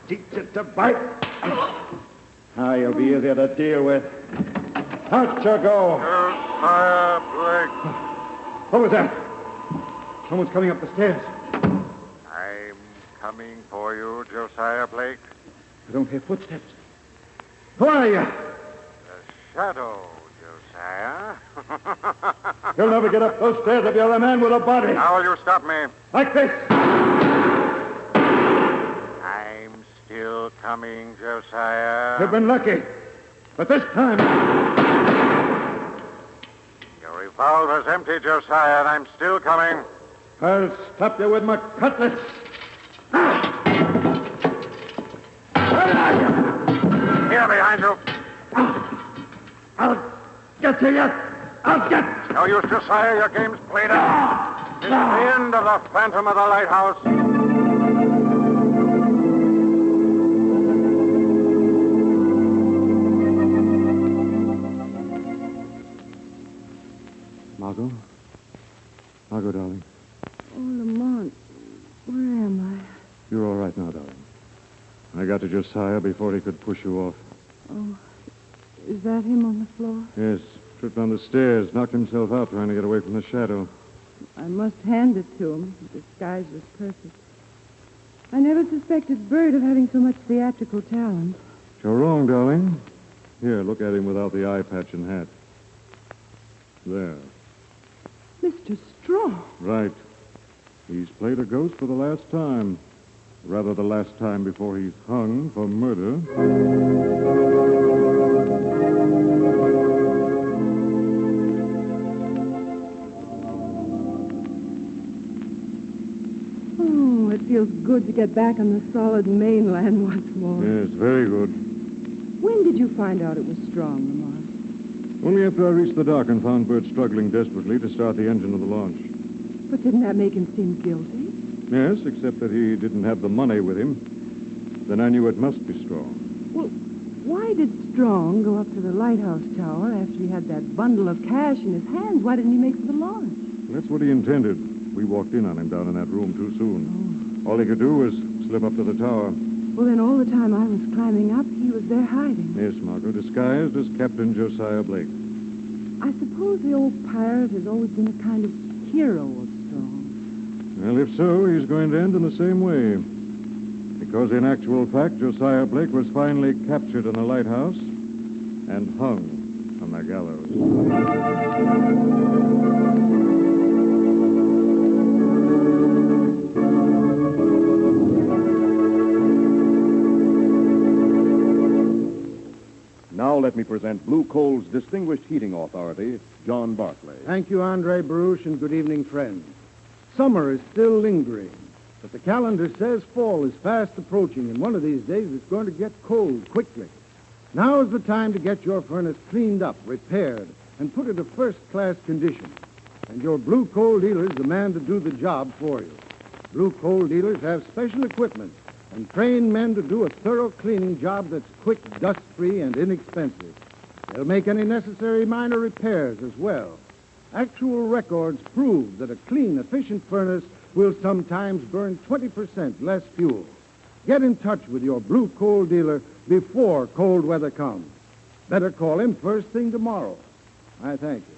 Speaker 1: Teach it to bite. Now you'll be easier to deal with. Out you go.
Speaker 7: Josiah Blake.
Speaker 1: What was that? Someone's coming up the stairs.
Speaker 7: I'm coming for you, Josiah Blake.
Speaker 1: I don't hear footsteps. Who are you?
Speaker 7: The shadow, Josiah.
Speaker 1: You'll never get up those stairs if you're a man with a body.
Speaker 7: How will you stop me?
Speaker 1: Like this.
Speaker 7: I'm still coming, Josiah.
Speaker 1: You've been lucky. But this time...
Speaker 7: Your revolver's empty, Josiah, and I'm still coming.
Speaker 1: I'll stop you with my cutlass.
Speaker 7: Here, behind you.
Speaker 20: I'll get you yet. I'll get...
Speaker 7: No use, Josiah. Your game's played out. It's the end of the Phantom of the Lighthouse.
Speaker 9: Margo? Margo, darling.
Speaker 2: Oh, Lamont, where am I?
Speaker 9: You're all right now, darling. I got to Josiah before he could push you off.
Speaker 2: Oh, is that him on the floor?
Speaker 9: Yes, tripped on the stairs, knocked himself out trying to get away from the shadow.
Speaker 2: I must hand it to him. The disguise was perfect. I never suspected Bert of having so much theatrical talent.
Speaker 9: You're wrong, darling. Here, look at him without the eye patch and hat. There.
Speaker 2: Mr. Strong.
Speaker 9: Right. He's played a ghost for the last time. Rather, the last time before he's hung for murder.
Speaker 2: Oh, it feels good to get back on the solid mainland once more.
Speaker 9: Yes, very good.
Speaker 2: When did you find out it was Strong, Lamont?
Speaker 9: Only after I reached the dock and found Bert struggling desperately to start the engine of the launch.
Speaker 2: But didn't that make him seem guilty?
Speaker 9: Yes, except that he didn't have the money with him. Then I knew it must be Strong.
Speaker 2: Well, why did Strong go up to the Lighthouse tower after he had that bundle of cash in his hands? Why didn't he make for the launch?
Speaker 9: That's what he intended. We walked in on him down in that room too soon. All he could do was slip up to the tower.
Speaker 2: Well, then all the time I was climbing up, he was there hiding.
Speaker 9: Yes, Margo, disguised as Captain Josiah Blake.
Speaker 2: I suppose the old pirate has always been a kind of hero of Strong.
Speaker 9: Well, if so, he's going to end in the same way. Because in actual fact, Josiah Blake was finally captured in the lighthouse and hung on the gallows.
Speaker 12: Now let me present Blue Coal's distinguished heating authority, John Barclay.
Speaker 21: Thank you, Andre Baruch, and good evening, friends. Summer is still lingering, but the calendar says fall is fast approaching, and one of these days it's going to get cold quickly. Now is the time to get your furnace cleaned up, repaired, and put into first-class condition. And your Blue Coal dealer is the man to do the job for you. Blue Coal dealers have special equipment and trained men to do a thorough cleaning job that's quick, dust-free, and inexpensive. They'll make any necessary minor repairs as well. Actual records prove that a clean, efficient furnace will sometimes burn 20% less fuel. Get in touch with your Blue Coal dealer before cold weather comes. Better call him first thing tomorrow. I thank you.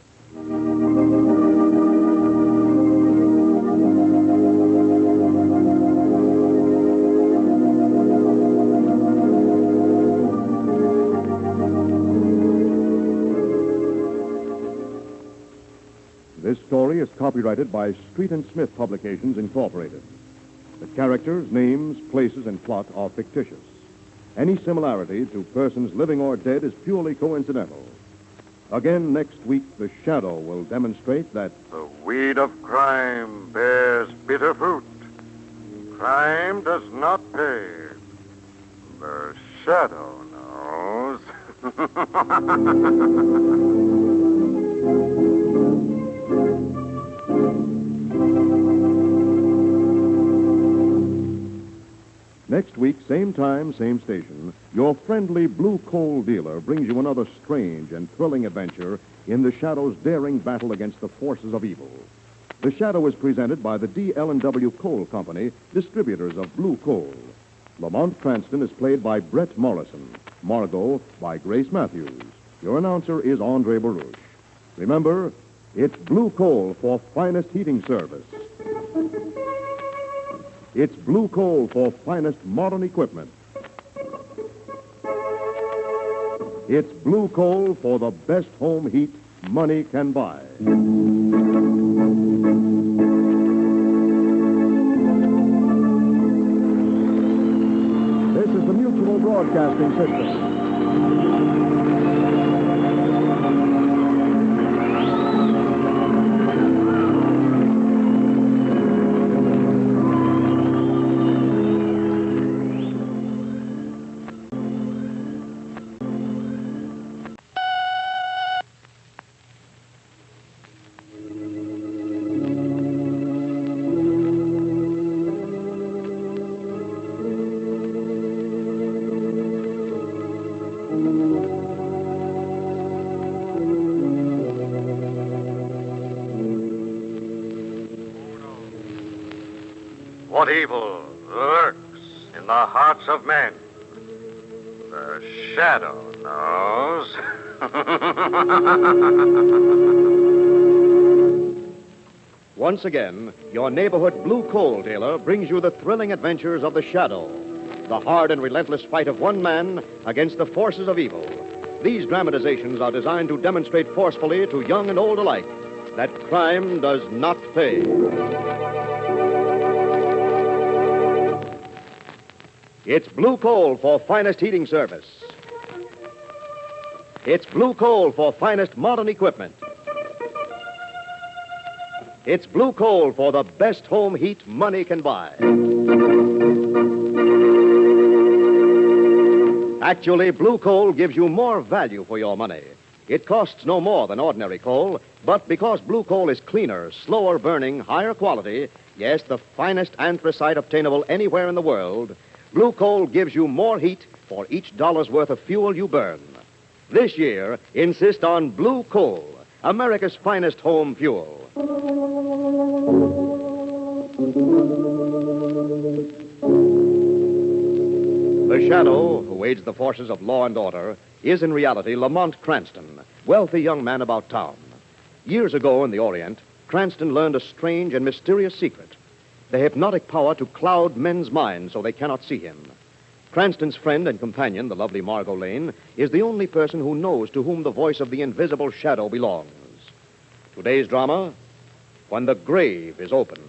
Speaker 12: This story is copyrighted by Street and Smith Publications, Incorporated. The characters, names, places, and plot are fictitious. Any similarity to persons living or dead is purely coincidental. Again, next week, the Shadow will demonstrate that
Speaker 7: The weed of crime bears bitter fruit. Crime does not pay. The Shadow knows.
Speaker 12: next week, same time, same station, your friendly Blue Coal dealer brings you another strange and thrilling adventure in the Shadow's daring battle against the forces of evil. The Shadow is presented by the D.L.&W. Coal Company, distributors of Blue Coal. Lamont Cranston is played by Brett Morrison. Margo by Grace Matthews. Your announcer is Andre Baruch. Remember, it's Blue Coal for finest heating service. It's Blue Coal for finest modern equipment. It's Blue Coal for the best home heat money can buy. This is the Mutual Broadcasting System.
Speaker 7: what evil lurks in the hearts of men. The shadow knows.
Speaker 12: Once again, your neighborhood blue coal dealer brings you the thrilling adventures of the Shadow, the hard and relentless fight of one man against the forces of evil. These dramatizations are designed to demonstrate forcefully to young and old alike that crime does not pay. It's blue coal for finest heating service. It's blue coal for finest modern equipment. It's blue coal for the best home heat money can buy. Actually, blue coal gives you more value for your money. It costs no more than ordinary coal, but because blue coal is cleaner, slower burning, higher quality, yes, the finest anthracite obtainable anywhere in the world, blue coal gives you more heat for each dollar's worth of fuel you burn. This year, insist on blue coal, America's finest home fuel. The Shadow, who aids the forces of law and order, is in reality Lamont Cranston, wealthy young man about town. Years ago in the Orient, Cranston learned a strange and mysterious secret, the hypnotic power to cloud men's minds so they cannot see him. Cranston's friend and companion, the lovely Margo Lane, is the only person who knows to whom the voice of the invisible shadow belongs. Today's drama, When the Grave is Open.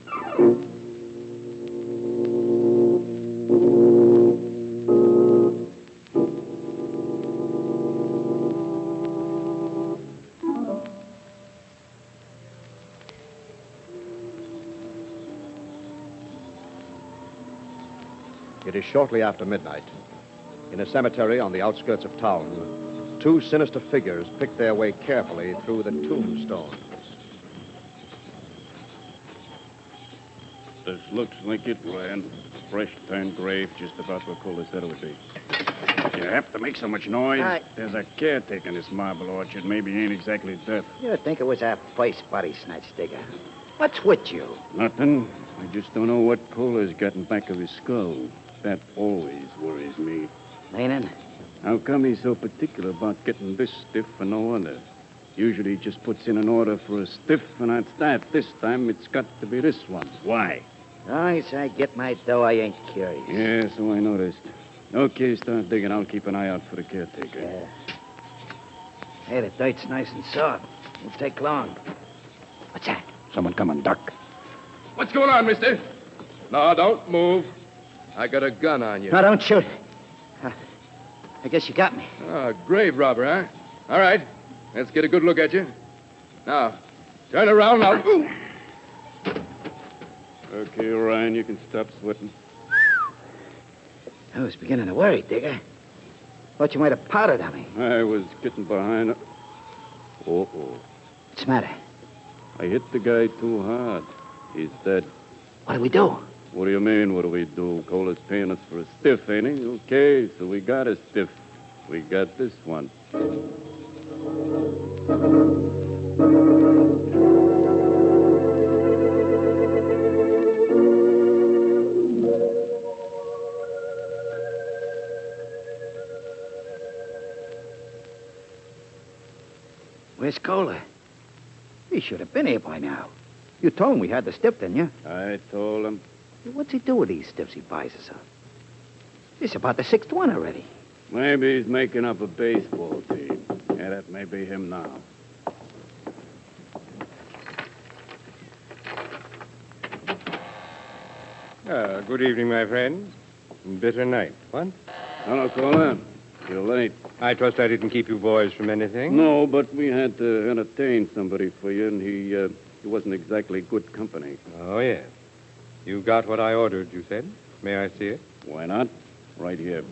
Speaker 12: It is shortly after midnight. In a cemetery on the outskirts of town, two sinister figures pick their way carefully through the tombstones.
Speaker 3: This looks like it, Ryan. Fresh turned grave, just about where Cole's head would be. You have to make so much noise. There's a caretaker in this marble orchard. Maybe he ain't exactly deaf.
Speaker 22: You'd think it was our first body snatch digger. What's with you?
Speaker 3: Nothing. I just don't know what Cole has got in back of his skull. That always worries me.
Speaker 22: Meaning?
Speaker 3: How come he's so particular about getting this stiff for no other? Usually he just puts in an order for a stiff, and that's that. This time it's got to be this one. Why?
Speaker 22: As I get my dough, I ain't curious.
Speaker 3: Yeah, so I noticed. Okay, start digging. I'll keep an eye out for the caretaker.
Speaker 22: Yeah. Hey, the dirt's nice and soft. Won't take long. What's that?
Speaker 3: Someone coming, Doc.
Speaker 15: What's going on, mister? No, don't move. I got a gun on you.
Speaker 22: No, don't shoot. I guess you got me.
Speaker 15: Oh, grave robber, huh? All right. Let's get a good look at you. Now, turn around now. Ooh.
Speaker 3: Okay, Ryan, you can stop sweating.
Speaker 22: I was beginning to worry, Digger. Thought you might have powdered on me.
Speaker 3: I was getting behind. Uh-oh.
Speaker 22: What's the matter?
Speaker 3: I hit the guy too hard. He's dead.
Speaker 22: What do we do?
Speaker 3: What do you mean, what do we do? Cole is paying us for a stiff, ain't he? Okay, so we got a stiff. We got this one.
Speaker 22: Where's Cola? He should have been here by now. You told him we had the stiff, didn't you?
Speaker 3: I told him.
Speaker 22: What's he do with these stiffs he buys us on? This is about the sixth one already.
Speaker 3: Maybe he's making up a baseball team. Yeah, that may be him now.
Speaker 6: Good evening, my friend. Bitter night, what?
Speaker 3: Hello, Cola. You're late.
Speaker 6: I trust I didn't keep you boys from anything?
Speaker 3: No, but we had to entertain somebody for you, and he wasn't exactly good company.
Speaker 6: Oh, yes. You got what I ordered, you said. May I see it?
Speaker 3: Why not? Right here.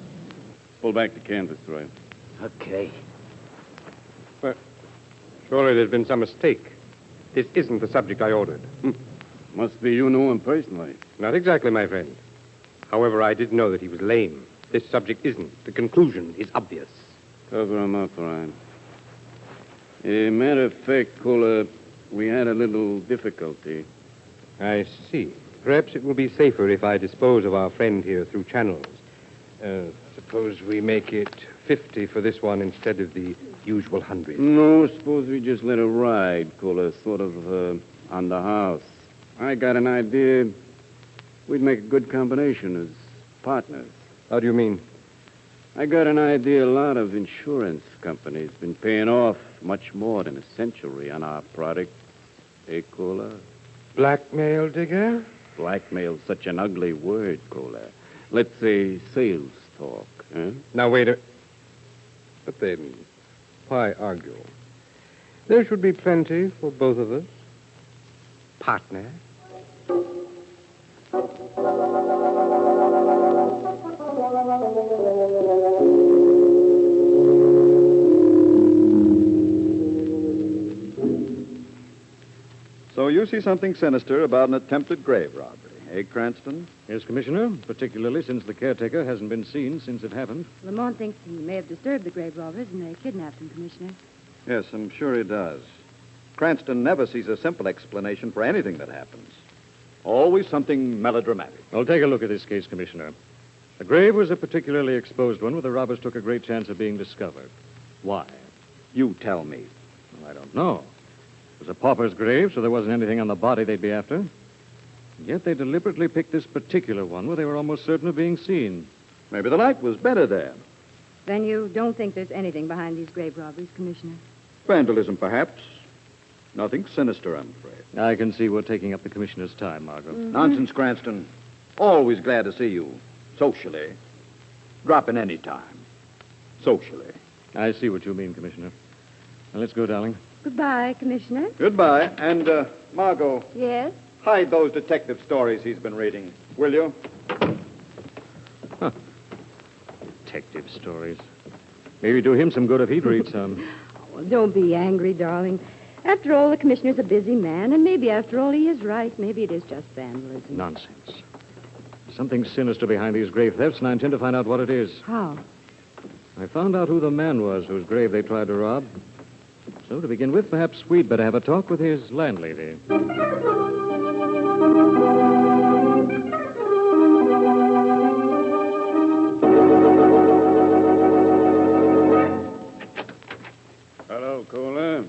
Speaker 3: Pull back the canvas, Roy.
Speaker 22: Okay.
Speaker 6: But surely there's been some mistake. This isn't the subject I ordered.
Speaker 3: Must be you knew him personally.
Speaker 6: Not exactly, my friend. However, I did know that he was lame. This subject isn't. The conclusion is obvious.
Speaker 3: Cover him up, Ryan. Matter of fact, Cola, we had a little difficulty.
Speaker 6: I see.
Speaker 14: Perhaps it will be safer if I dispose of our friend here through channels. Suppose we make it 50 for this one instead of the usual 100.
Speaker 3: No, suppose we just let it ride, Kohler, sort of on the house. I got an idea. We'd make a good combination as partners.
Speaker 14: How do you mean?
Speaker 3: I got an idea a lot of insurance companies been paying off much more than a century on our product. Eh, Kohler?
Speaker 14: Blackmail, Digger?
Speaker 3: Blackmail's such an ugly word, Kohler. Let's say sales talk, huh?
Speaker 14: Now, wait a... But then, why argue? There should be plenty for both of us. Partner.
Speaker 1: So you see something sinister about an attempted grave robbery, eh, Cranston?
Speaker 17: Yes, Commissioner, particularly since the caretaker hasn't been seen since it happened.
Speaker 2: Lamont thinks he may have disturbed the grave robbers and they kidnapped him, Commissioner.
Speaker 1: Yes, I'm sure he does. Cranston never sees a simple explanation for anything that happens. Always something melodramatic.
Speaker 17: Well, take a look at this case, Commissioner. The grave was a particularly exposed one where the robbers took a great chance of being discovered. Why?
Speaker 1: You tell me.
Speaker 17: Well, I don't know. It was a pauper's grave, so there wasn't anything on the body they'd be after. And yet they deliberately picked this particular one where they were almost certain of being seen.
Speaker 1: Maybe the light was better there.
Speaker 2: Then you don't think there's anything behind these grave robberies, Commissioner?
Speaker 1: Vandalism, perhaps. Nothing sinister, I'm afraid.
Speaker 17: I can see we're taking up the Commissioner's time, Margo.
Speaker 2: Mm-hmm.
Speaker 1: Nonsense, Cranston. Always glad to see you. Socially. Drop in any time. Socially.
Speaker 17: I see what you mean, Commissioner. Now, let's go, darling.
Speaker 2: Goodbye, Commissioner.
Speaker 1: Goodbye. And, Margo.
Speaker 2: Yes?
Speaker 1: Hide those detective stories he's been reading, will you?
Speaker 17: Huh. Detective stories. Maybe do him some good if he'd read some.
Speaker 2: Well, don't be angry, darling. After all, the Commissioner's a busy man, and maybe after all he is right. Maybe it is just vandalism.
Speaker 17: Nonsense. Something sinister behind these grave thefts, and I intend to find out what it is.
Speaker 2: How?
Speaker 17: I found out who the man was whose grave they tried to rob. So, to begin with, perhaps we'd better have a talk with his landlady.
Speaker 3: Hello, Kohler.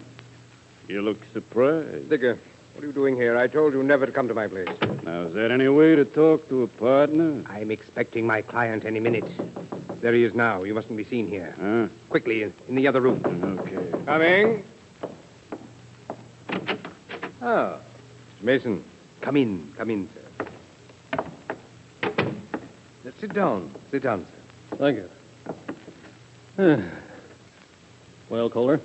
Speaker 3: You look surprised.
Speaker 14: Digger, what are you doing here? I told you never to come to my place.
Speaker 3: Now, is that any way to talk to a partner?
Speaker 14: I'm expecting my client any minute. There he is now. You mustn't be seen here.
Speaker 3: Huh?
Speaker 14: Quickly, in the other room.
Speaker 3: Okay.
Speaker 14: Coming. Oh, Mr. Mason. Come in, sir. Sit down, sir.
Speaker 9: Thank you. Well, Kohler?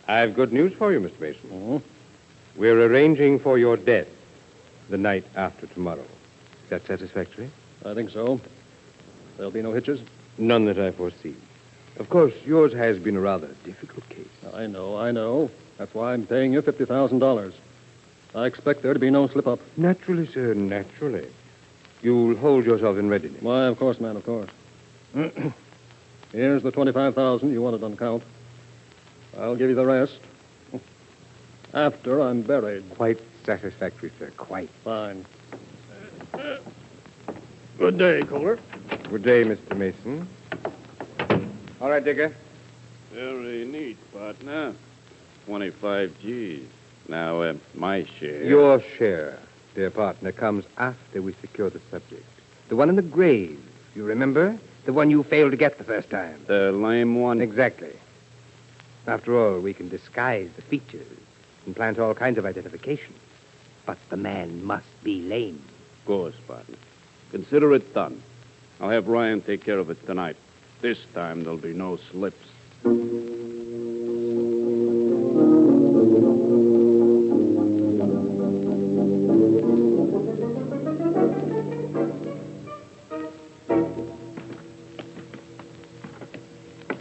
Speaker 14: I've good news for you, Mr. Mason.
Speaker 9: Oh?
Speaker 14: We're arranging for your death the night after tomorrow. Is that satisfactory?
Speaker 9: I think so. There'll be no hitches?
Speaker 14: None that I foresee. Of course, yours has been a rather difficult case.
Speaker 9: I know. That's why I'm paying you $50,000. I expect there to be no slip-up.
Speaker 14: Naturally, sir, naturally. You'll hold yourself in readiness.
Speaker 9: Why, of course, man, of course. Here's the $25,000 you wanted on count. I'll give you the rest after I'm buried.
Speaker 14: Quite satisfactory, sir, quite.
Speaker 9: Fine. Good day, Kohler.
Speaker 14: Good day, Mr. Mason. All right, Digger.
Speaker 3: Very neat, partner. 25 G's. Now, my share.
Speaker 14: Your share, dear partner, comes after we secure the subject. The one in the grave, you remember? The one you failed to get the first time.
Speaker 3: The lame one?
Speaker 14: Exactly. After all, we can disguise the features and plant all kinds of identification. But the man must be lame.
Speaker 3: Of course, partner. Consider it done. I'll have Ryan take care of it tonight. This time there'll be no slips.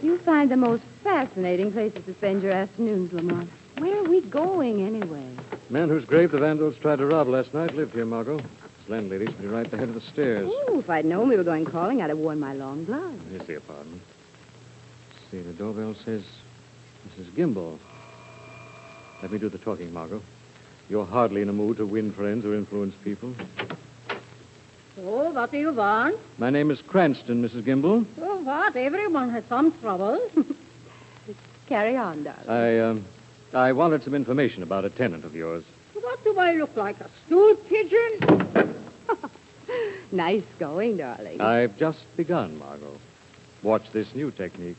Speaker 2: You find the most fascinating places to spend your afternoons, Lamont. Where are we going, anyway?
Speaker 17: The man whose grave the vandals tried to rob last night lived here, Margo. His landlady's be right at the head of the stairs.
Speaker 2: Oh, if I'd known we were going calling, I'd have worn my long gloves.
Speaker 17: Here's the apartment. See, the doorbell says Mrs. Gimble. Let me do the talking, Margo. You're hardly in a mood to win friends or influence people.
Speaker 11: Oh, what do you want?
Speaker 17: My name is Cranston, Mrs. Gimble.
Speaker 11: Oh, what? Everyone has some trouble.
Speaker 2: Carry on, darling.
Speaker 17: I wanted some information about a tenant of yours.
Speaker 11: What do I look like, a stool pigeon?
Speaker 2: Nice going, darling.
Speaker 17: I've just begun, Margot. Watch this new technique.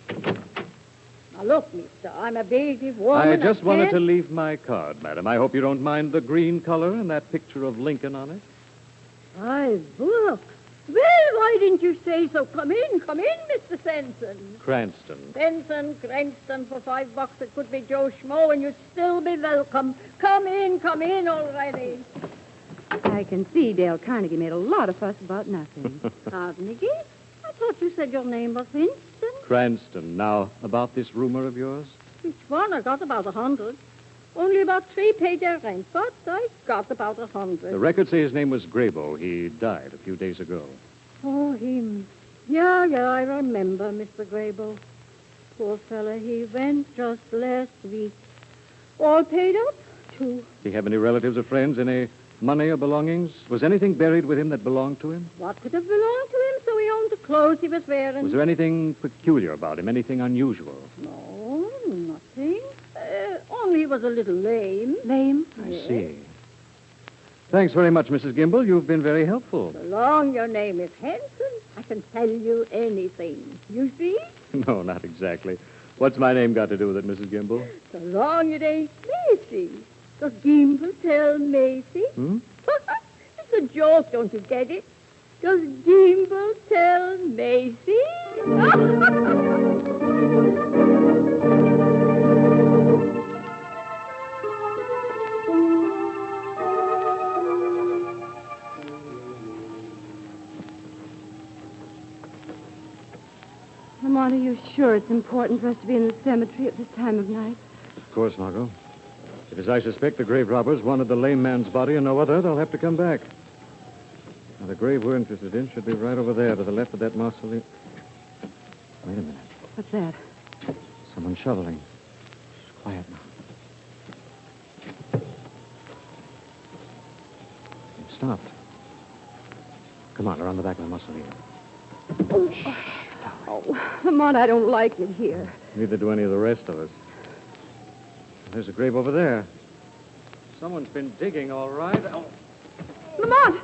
Speaker 11: Now, look, mister, I'm a baby woman.
Speaker 17: I just wanted to leave my card, madam. I hope you don't mind the green color and that picture of Lincoln on it.
Speaker 11: My book. Well, why didn't you say so? Come in, Mr. Sanson.
Speaker 17: Cranston.
Speaker 11: Cranston, for $5 it could be Joe Schmo, and you'd still be welcome. Come in already.
Speaker 2: I can see Dale Carnegie made a lot of fuss about nothing.
Speaker 11: Carnegie? I thought you said your name was Winston.
Speaker 17: Cranston. Now, about this rumor of yours?
Speaker 11: Which one? I got about 100. Only about 3 paid their rent, but I got about 100.
Speaker 17: The records say his name was Grabo. He died a few days ago.
Speaker 11: Oh, him. Yeah, I remember, Mr. Grabo. Poor fella, he went just last week. All paid up, too.
Speaker 17: Did he have any relatives or friends, any money or belongings? Was anything buried with him that belonged to him?
Speaker 11: What could have belonged to him? So he owned the clothes he was wearing.
Speaker 17: Was there anything peculiar about him, anything unusual?
Speaker 11: No, nothing. Only he was a little lame.
Speaker 2: Lame?
Speaker 17: I see. Thanks very much, Mrs. Gimble. You've been very helpful.
Speaker 11: So long your name is Hanson, I can tell you anything. You see?
Speaker 17: No, not exactly. What's my name got to do with it, Mrs. Gimble?
Speaker 11: So long it ain't Macy. Does Gimble tell Macy? It's a joke, don't you get it? Does Gimble tell Macy?
Speaker 2: Lamont, are you sure it's important for us to be in the cemetery at this time of night?
Speaker 17: Of course, Margot. If, as I suspect, the grave robbers wanted the lame man's body and no other, they'll have to come back. Now, the grave we're interested in should be right over there to the left of that mausoleum. Wait a minute.
Speaker 2: What's that?
Speaker 17: Someone shoveling. It's quiet now. They've stopped. Come on, around the back of the mausoleum.
Speaker 2: Oh, Lamont, I don't like it here.
Speaker 17: Neither do any of the rest of us. There's a grave over there. Someone's been digging, all right. Oh.
Speaker 2: Lamont!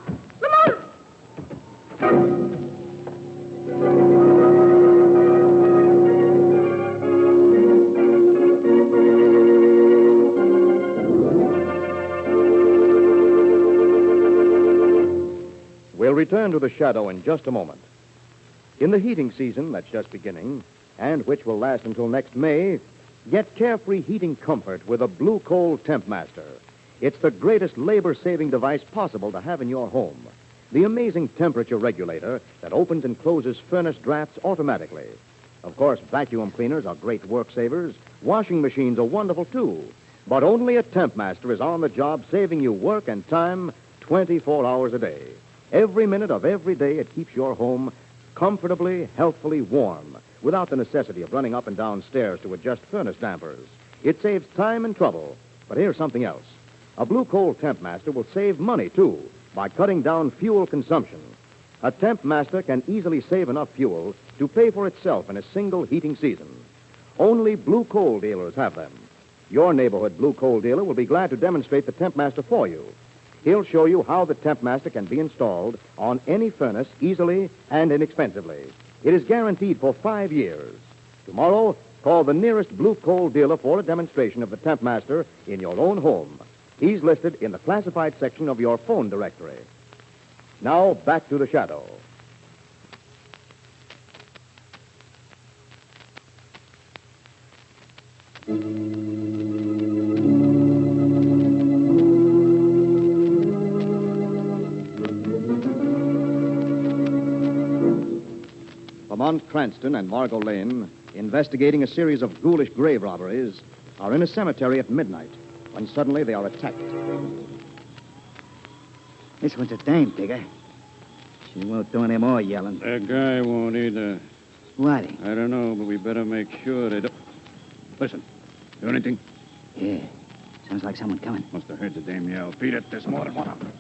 Speaker 12: We'll return to the shadow in just a moment. In the heating season that's just beginning, and which will last until next May, get carefree heating comfort with a Blue Coal Temp Master. It's the greatest labor-saving device possible to have in your home. The amazing temperature regulator that opens and closes furnace drafts automatically. Of course, vacuum cleaners are great work savers. Washing machines are wonderful, too. But only a Temp Master is on the job saving you work and time 24 hours a day. Every minute of every day, it keeps your home comfortably, healthfully warm, without the necessity of running up and down stairs to adjust furnace dampers. It saves time and trouble. But here's something else. A Blue Coal Temp Master will save money, too, by cutting down fuel consumption. A Temp Master can easily save enough fuel to pay for itself in a single heating season. Only Blue Coal dealers have them. Your neighborhood Blue Coal dealer will be glad to demonstrate the Temp Master for you. He'll show you how the Temp Master can be installed on any furnace easily and inexpensively. It is guaranteed for 5 years. Tomorrow, call the nearest Blue Coal dealer for a demonstration of the Temp Master in your own home. He's listed in the classified section of your phone directory. Now, back to the shadow. Lamont Cranston and Margo Lane, investigating a series of ghoulish grave robberies, are in a cemetery at midnight when suddenly they are attacked.
Speaker 22: This one's a dame, Digger. She won't do any more yelling.
Speaker 3: That guy won't either.
Speaker 22: What?
Speaker 3: I don't know, but we better make sure they don't. Listen, do anything?
Speaker 22: Yeah. Sounds like someone coming.
Speaker 3: Must have heard the dame yell. Beat it, there's more than one of them.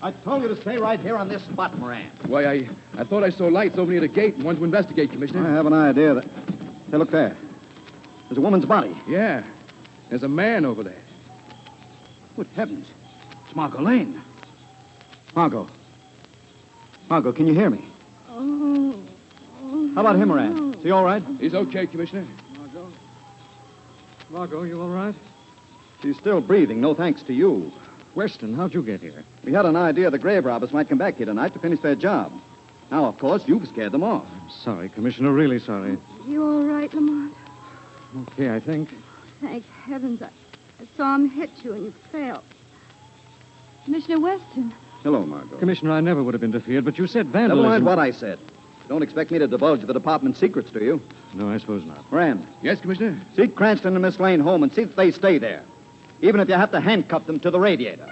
Speaker 16: I told you to stay right here on this spot, Moran.
Speaker 19: Why, I thought I saw lights over near the gate and wanted to investigate, Commissioner.
Speaker 21: I have an idea that... Hey, look there. There's a woman's body.
Speaker 19: Yeah. There's a man over there.
Speaker 22: Good heavens. It's Margo Lane. Margo. Margo, can you hear me? How about him, Moran? Is he all right?
Speaker 19: He's okay, Commissioner.
Speaker 21: Margo, you all right?
Speaker 22: She's still breathing, no thanks to you.
Speaker 21: Weston, how'd you get here?
Speaker 22: We had an idea the grave robbers might come back here tonight to finish their job. Now, of course, you've scared them off.
Speaker 21: I'm sorry, Commissioner, really sorry.
Speaker 11: You all right, Lamont?
Speaker 21: Okay, I think.
Speaker 11: Thank heavens. I saw him hit you and you fell. Commissioner Weston.
Speaker 22: Hello, Margo.
Speaker 21: Commissioner, I never would have interfered, but you said vandalism.
Speaker 22: Never mind what I said. You don't expect me to divulge the department's secrets, do you?
Speaker 21: No, I suppose not.
Speaker 22: Moran.
Speaker 19: Yes, Commissioner?
Speaker 22: Seek Cranston and Miss Lane home and see that they stay there. Even if you have to handcuff them to the radiator.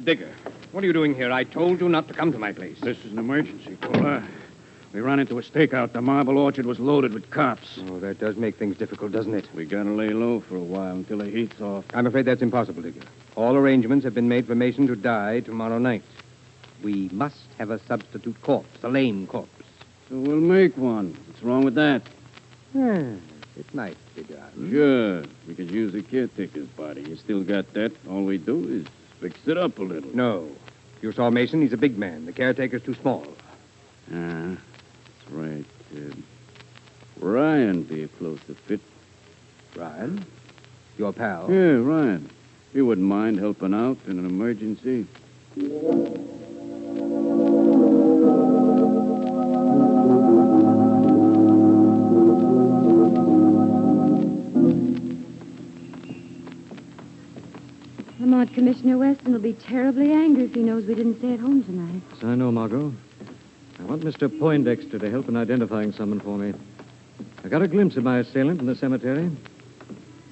Speaker 14: Digger, what are you doing here? I told you not to come to my place.
Speaker 3: This is an emergency, Fuller. We ran into a stakeout. The marble orchard was loaded with cops.
Speaker 14: Oh, that does make things difficult, doesn't it?
Speaker 3: We gotta lay low for a while until the heat's off.
Speaker 14: I'm afraid that's impossible, Digger. All arrangements have been made for Mason to die tomorrow night. We must have a substitute corpse, a lame corpse.
Speaker 3: So we'll make one. What's wrong with that?
Speaker 14: It's nice, Digger.
Speaker 3: Sure. We could use the caretaker's body. You still got that? All we do is fix it up a little.
Speaker 14: No. You saw Mason. He's a big man. The caretaker's too small.
Speaker 3: That's right. Ryan be a closer fit.
Speaker 14: Ryan? Your pal?
Speaker 3: Yeah, Ryan. He wouldn't mind helping out in an emergency.
Speaker 11: Lamont, Commissioner Weston will be terribly angry if he knows we didn't stay at home tonight.
Speaker 21: Yes, I know, Margot. I want Mr. Poindexter to help in identifying someone for me. I got a glimpse of my assailant in the cemetery.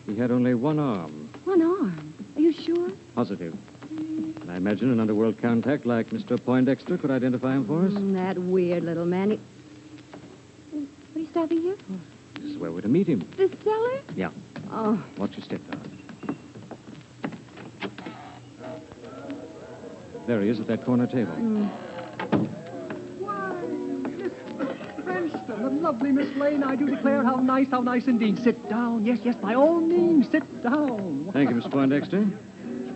Speaker 21: He had only one arm.
Speaker 11: One arm? Are you sure?
Speaker 21: Positive. And I imagine an underworld contact like Mr. Poindexter could identify him for us.
Speaker 11: That weird little man. What are you stopping here for?
Speaker 21: This is where we're to meet him.
Speaker 11: The cellar?
Speaker 21: Yeah.
Speaker 11: Oh.
Speaker 21: Watch your step, darling. There he is at that corner table.
Speaker 23: Cranston, the lovely Miss Lane, I do declare how nice indeed. Sit down. Yes, by all means, sit down.
Speaker 21: Thank you, Miss Poindexter.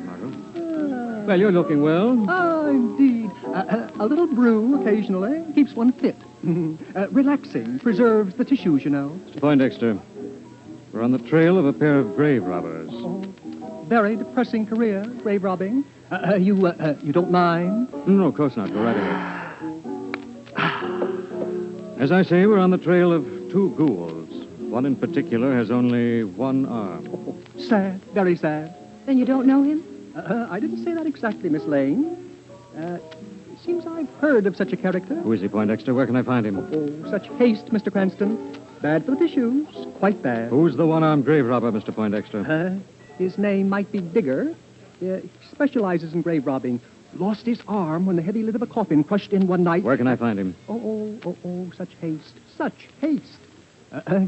Speaker 21: Margot. Well, you're looking well.
Speaker 23: Ah, indeed. A little brew occasionally keeps one fit. Relaxing, preserves the tissues, you know.
Speaker 21: Mr. Poindexter, we're on the trail of a pair of grave robbers.
Speaker 23: Very depressing career, grave robbing. You don't mind?
Speaker 21: No, of course not. Go right ahead. As I say, we're on the trail of two ghouls. One in particular has only one arm.
Speaker 23: Oh, sad, very sad.
Speaker 11: Then you don't know him?
Speaker 23: I didn't say that exactly, Miss Lane. Seems I've heard of such a character.
Speaker 21: Who is he, Poindexter? Where can I find him?
Speaker 23: Oh, such haste, Mr. Cranston. Bad for the tissues. Quite bad.
Speaker 21: Who's the one-armed grave robber, Mr. Poindexter?
Speaker 23: His name might be Digger. He specializes in grave robbing. Lost his arm when the heavy lid of a coffin crushed in one night.
Speaker 21: Where can I find him?
Speaker 23: Oh, such haste. Such haste.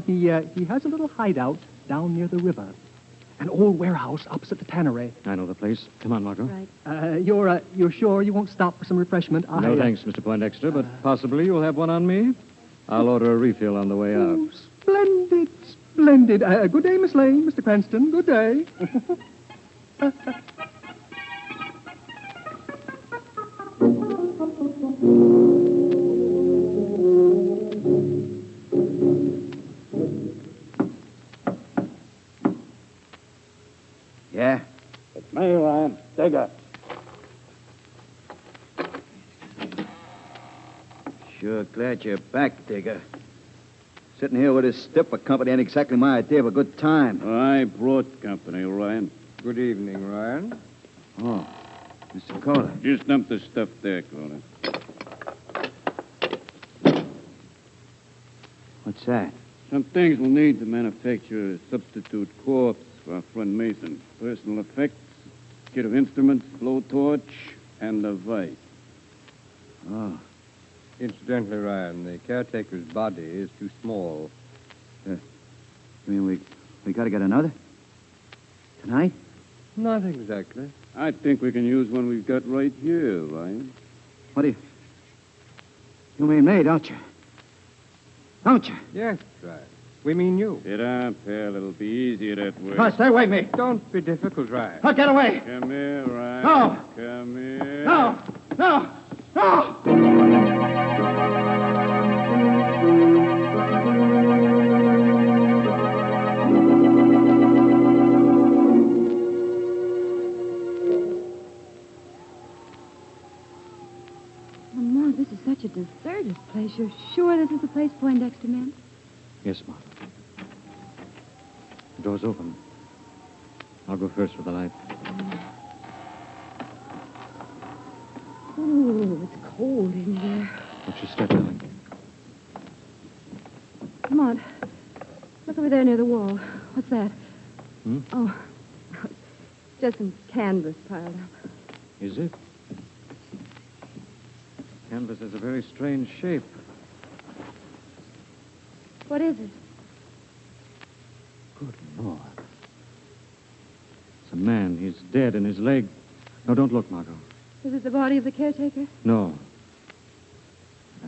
Speaker 23: He has a little hideout down near the river. An old warehouse opposite the tannery.
Speaker 21: I know the place. Come on, Margot.
Speaker 11: Right.
Speaker 23: You're sure you won't stop for some refreshment?
Speaker 21: No, thanks, Mr. Poindexter, but possibly you'll have one on me. I'll order a refill on the way out.
Speaker 23: Oh, splendid, splendid. Good day, Miss Lane, Mr. Cranston. Good day.
Speaker 22: Yeah?
Speaker 3: It's me, Ryan. Digger.
Speaker 22: Sure glad you're back, Digger. Sitting here with this stiffer company ain't exactly my idea of a good time.
Speaker 3: I brought company, Ryan.
Speaker 14: Good evening, Ryan.
Speaker 22: Oh, Mr. Kohler.
Speaker 3: Just dump the stuff there, Kohler.
Speaker 22: What's that?
Speaker 3: Some things we'll need to manufacture a substitute corpse for our friend Mason. Personal effects, kit of instruments, blowtorch, and a vice.
Speaker 14: Oh. Incidentally, Ryan, the caretaker's body is too small.
Speaker 22: You mean we got to get another? Tonight?
Speaker 14: Not exactly.
Speaker 3: I think we can use one we've got right here, Ryan.
Speaker 22: What do you... You mean me, don't you? Don't you?
Speaker 14: Yes, Ryan. We mean you.
Speaker 3: Sit down, pal. It'll be easier that way.
Speaker 22: No, stay away from me.
Speaker 14: Don't be difficult, Ryan.
Speaker 22: Oh, get away.
Speaker 3: Come here, Ryan.
Speaker 22: No.
Speaker 3: Come here.
Speaker 22: No. No. No.
Speaker 2: Lamont, this is such a deserted place. You're sure this is the place Poindexter meant?
Speaker 17: Yes, Margo. The door's open. I'll go first with the light.
Speaker 2: Oh, it's cold in here.
Speaker 17: What's your step, darling?
Speaker 2: Lamont, look over there near the wall. What's that?
Speaker 17: Hmm?
Speaker 2: Oh, it's just some canvas piled up.
Speaker 17: Is it? Canvas has a very strange shape.
Speaker 2: What is it?
Speaker 17: Good Lord. It's a man. He's dead, and his leg... No, don't look, Margo.
Speaker 2: Is it the body of the caretaker?
Speaker 17: No.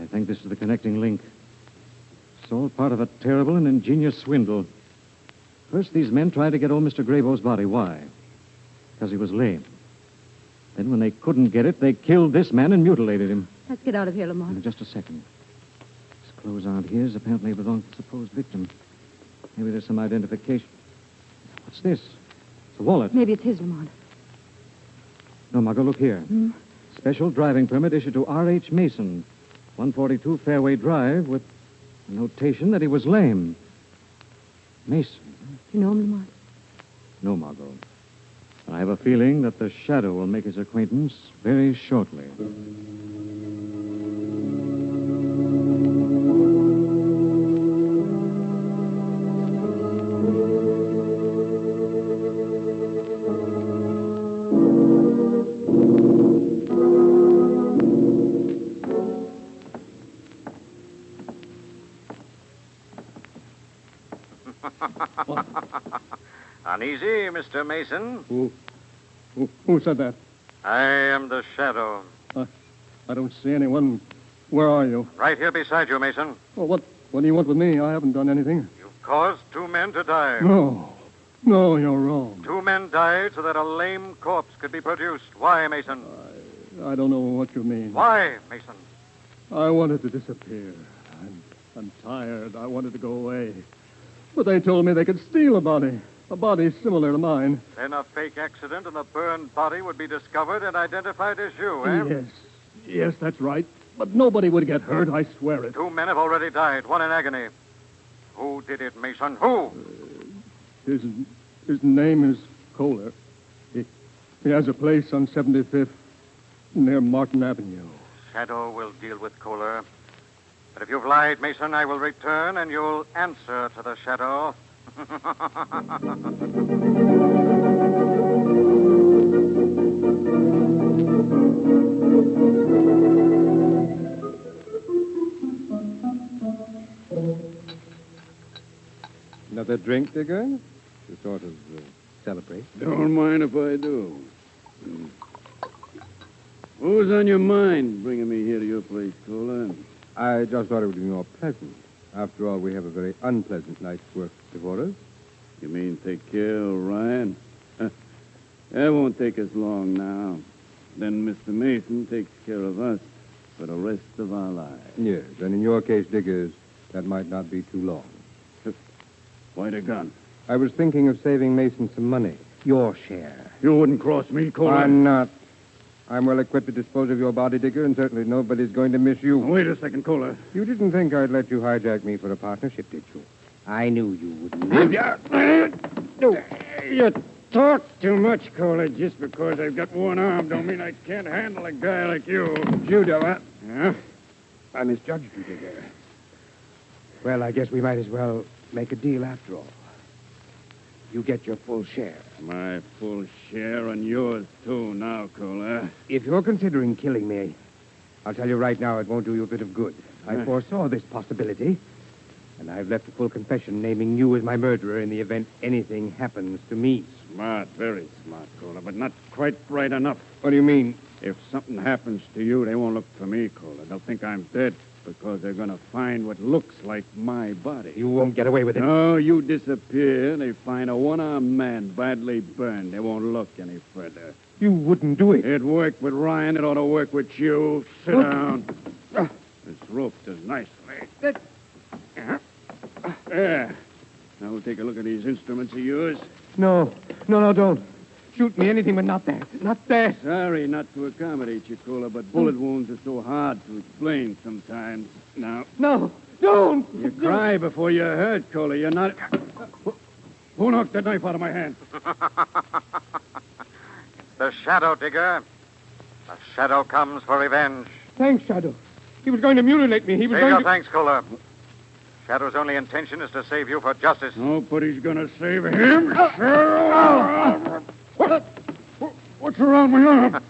Speaker 17: I think this is the connecting link. It's all part of a terrible and ingenious swindle. First, these men tried to get old Mr. Graybo's body. Why? Because he was lame. Then, when they couldn't get it, they killed this man and mutilated him.
Speaker 2: Let's get out of here, Lamont.
Speaker 17: Now, just a second. His clothes aren't his. Apparently, they belong to the supposed victim. Maybe there's some identification. What's this? It's a wallet.
Speaker 2: Maybe it's his, Lamont.
Speaker 17: No, Margo, look here.
Speaker 2: Hmm?
Speaker 17: Special driving permit issued to R.H. Mason, 142 Fairway Drive, with a notation that he was lame. Mason?
Speaker 2: You know him, Lamont?
Speaker 17: No, Margo. I have a feeling that the shadow will make his acquaintance very shortly.
Speaker 7: Uneasy, Mr. Mason.
Speaker 4: Who said that?
Speaker 7: I am the shadow.
Speaker 4: I don't see anyone. Where are you?
Speaker 7: Right here beside you, Mason.
Speaker 4: Well, what do you want with me? I haven't done anything.
Speaker 7: You've caused 2 men to die.
Speaker 4: No, you're wrong.
Speaker 7: 2 men died so that a lame corpse could be produced. Why, Mason?
Speaker 4: I don't know what you mean.
Speaker 7: Why, Mason?
Speaker 4: I wanted to disappear. I'm tired. I wanted to go away. But they told me they could steal a body similar to mine.
Speaker 7: Then a fake accident and the burned body would be discovered and identified as you, eh?
Speaker 4: Yes, that's right. But nobody would get hurt, I swear it.
Speaker 7: 2 men have already died, one in agony. Who did it, Mason? Who?
Speaker 4: His name is Kohler. He has a place on 75th near Martin Avenue.
Speaker 7: Shadow will deal with Kohler. But if you've lied, Mason, I will return and you'll answer to the shadow.
Speaker 14: Another drink, Digger? To sort of celebrate?
Speaker 3: Don't mind if I do. What was on your mind bringing me here to your place, Kohler?
Speaker 14: I just thought it would be more pleasant. After all, we have a very unpleasant night's work before us.
Speaker 3: You mean take care of Ryan? That won't take us long now. Then Mr. Mason takes care of us for the rest of our lives.
Speaker 14: Yes, and in your case, Diggers, that might not be too long.
Speaker 3: Why the gun?
Speaker 14: I was thinking of saving Mason some money. Your share.
Speaker 3: You wouldn't cross me, Kohler.
Speaker 14: I'm not. I'm well equipped to dispose of your body, Digger, and certainly nobody's going to miss you.
Speaker 3: Wait a second, Kohler.
Speaker 14: You didn't think I'd let you hijack me for a partnership, did you? I knew you wouldn't.
Speaker 3: You talk too much, Kohler. Just because I've got one arm don't mean I can't handle a guy like you.
Speaker 15: Judo, huh?
Speaker 3: Yeah?
Speaker 15: I misjudged you, Digger. Well, I guess we might as well make a deal after all. You get your full share.
Speaker 3: My full share and yours, too, now, Kohler.
Speaker 15: If you're considering killing me, I'll tell you right now, it won't do you a bit of good. I foresaw this possibility, and I've left a full confession naming you as my murderer in the event anything happens to me.
Speaker 3: Smart, very smart, Kohler, but not quite right enough.
Speaker 15: What do you mean?
Speaker 3: If something happens to you, they won't look for me, Kohler. They'll think I'm dead because they're going to find what looks like my body.
Speaker 15: You won't get away with it.
Speaker 3: No, you disappear. They find a one-armed man badly burned. They won't look any further.
Speaker 15: You wouldn't do it.
Speaker 3: It worked with Ryan. It ought to work with you. Sit down. This rope does nicely. There. Now we'll take a look at these instruments of yours.
Speaker 15: No, don't. Shoot me, anything but not that. Not that.
Speaker 3: Sorry not to accommodate you, Kohler, but bullet wounds are so hard to explain sometimes. Now.
Speaker 15: No, don't.
Speaker 3: You cry before you're hurt, Kohler. You're not... Who knocked that knife out of my hand?
Speaker 7: The shadow, Digger. The shadow comes for revenge.
Speaker 15: Thanks, Shadow. He was going to mutilate me. He was
Speaker 7: Save
Speaker 15: going
Speaker 7: your
Speaker 15: to...
Speaker 7: thanks, Kohler. Shadow's only intention is to save you for justice.
Speaker 3: Nobody's going to save him. What's around my arm?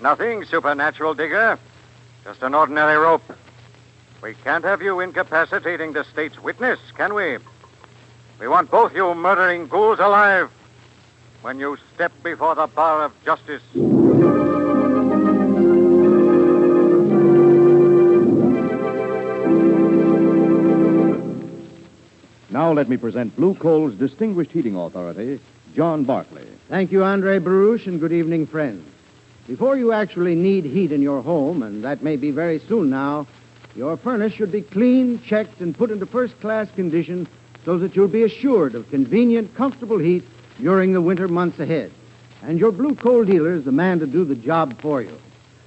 Speaker 7: Nothing supernatural, Digger. Just an ordinary rope. We can't have you incapacitating the state's witness, can we? We want both you murdering ghouls alive when you step before the bar of justice.
Speaker 10: Now let me present Blue Coal's distinguished heating authority, John Barkley.
Speaker 21: Thank you, Andre Baruch, and good evening, friends. Before you actually need heat in your home, and that may be very soon now, your furnace should be cleaned, checked, and put into first-class condition so that you'll be assured of convenient, comfortable heat during the winter months ahead. And your Blue Coal dealer is the man to do the job for you.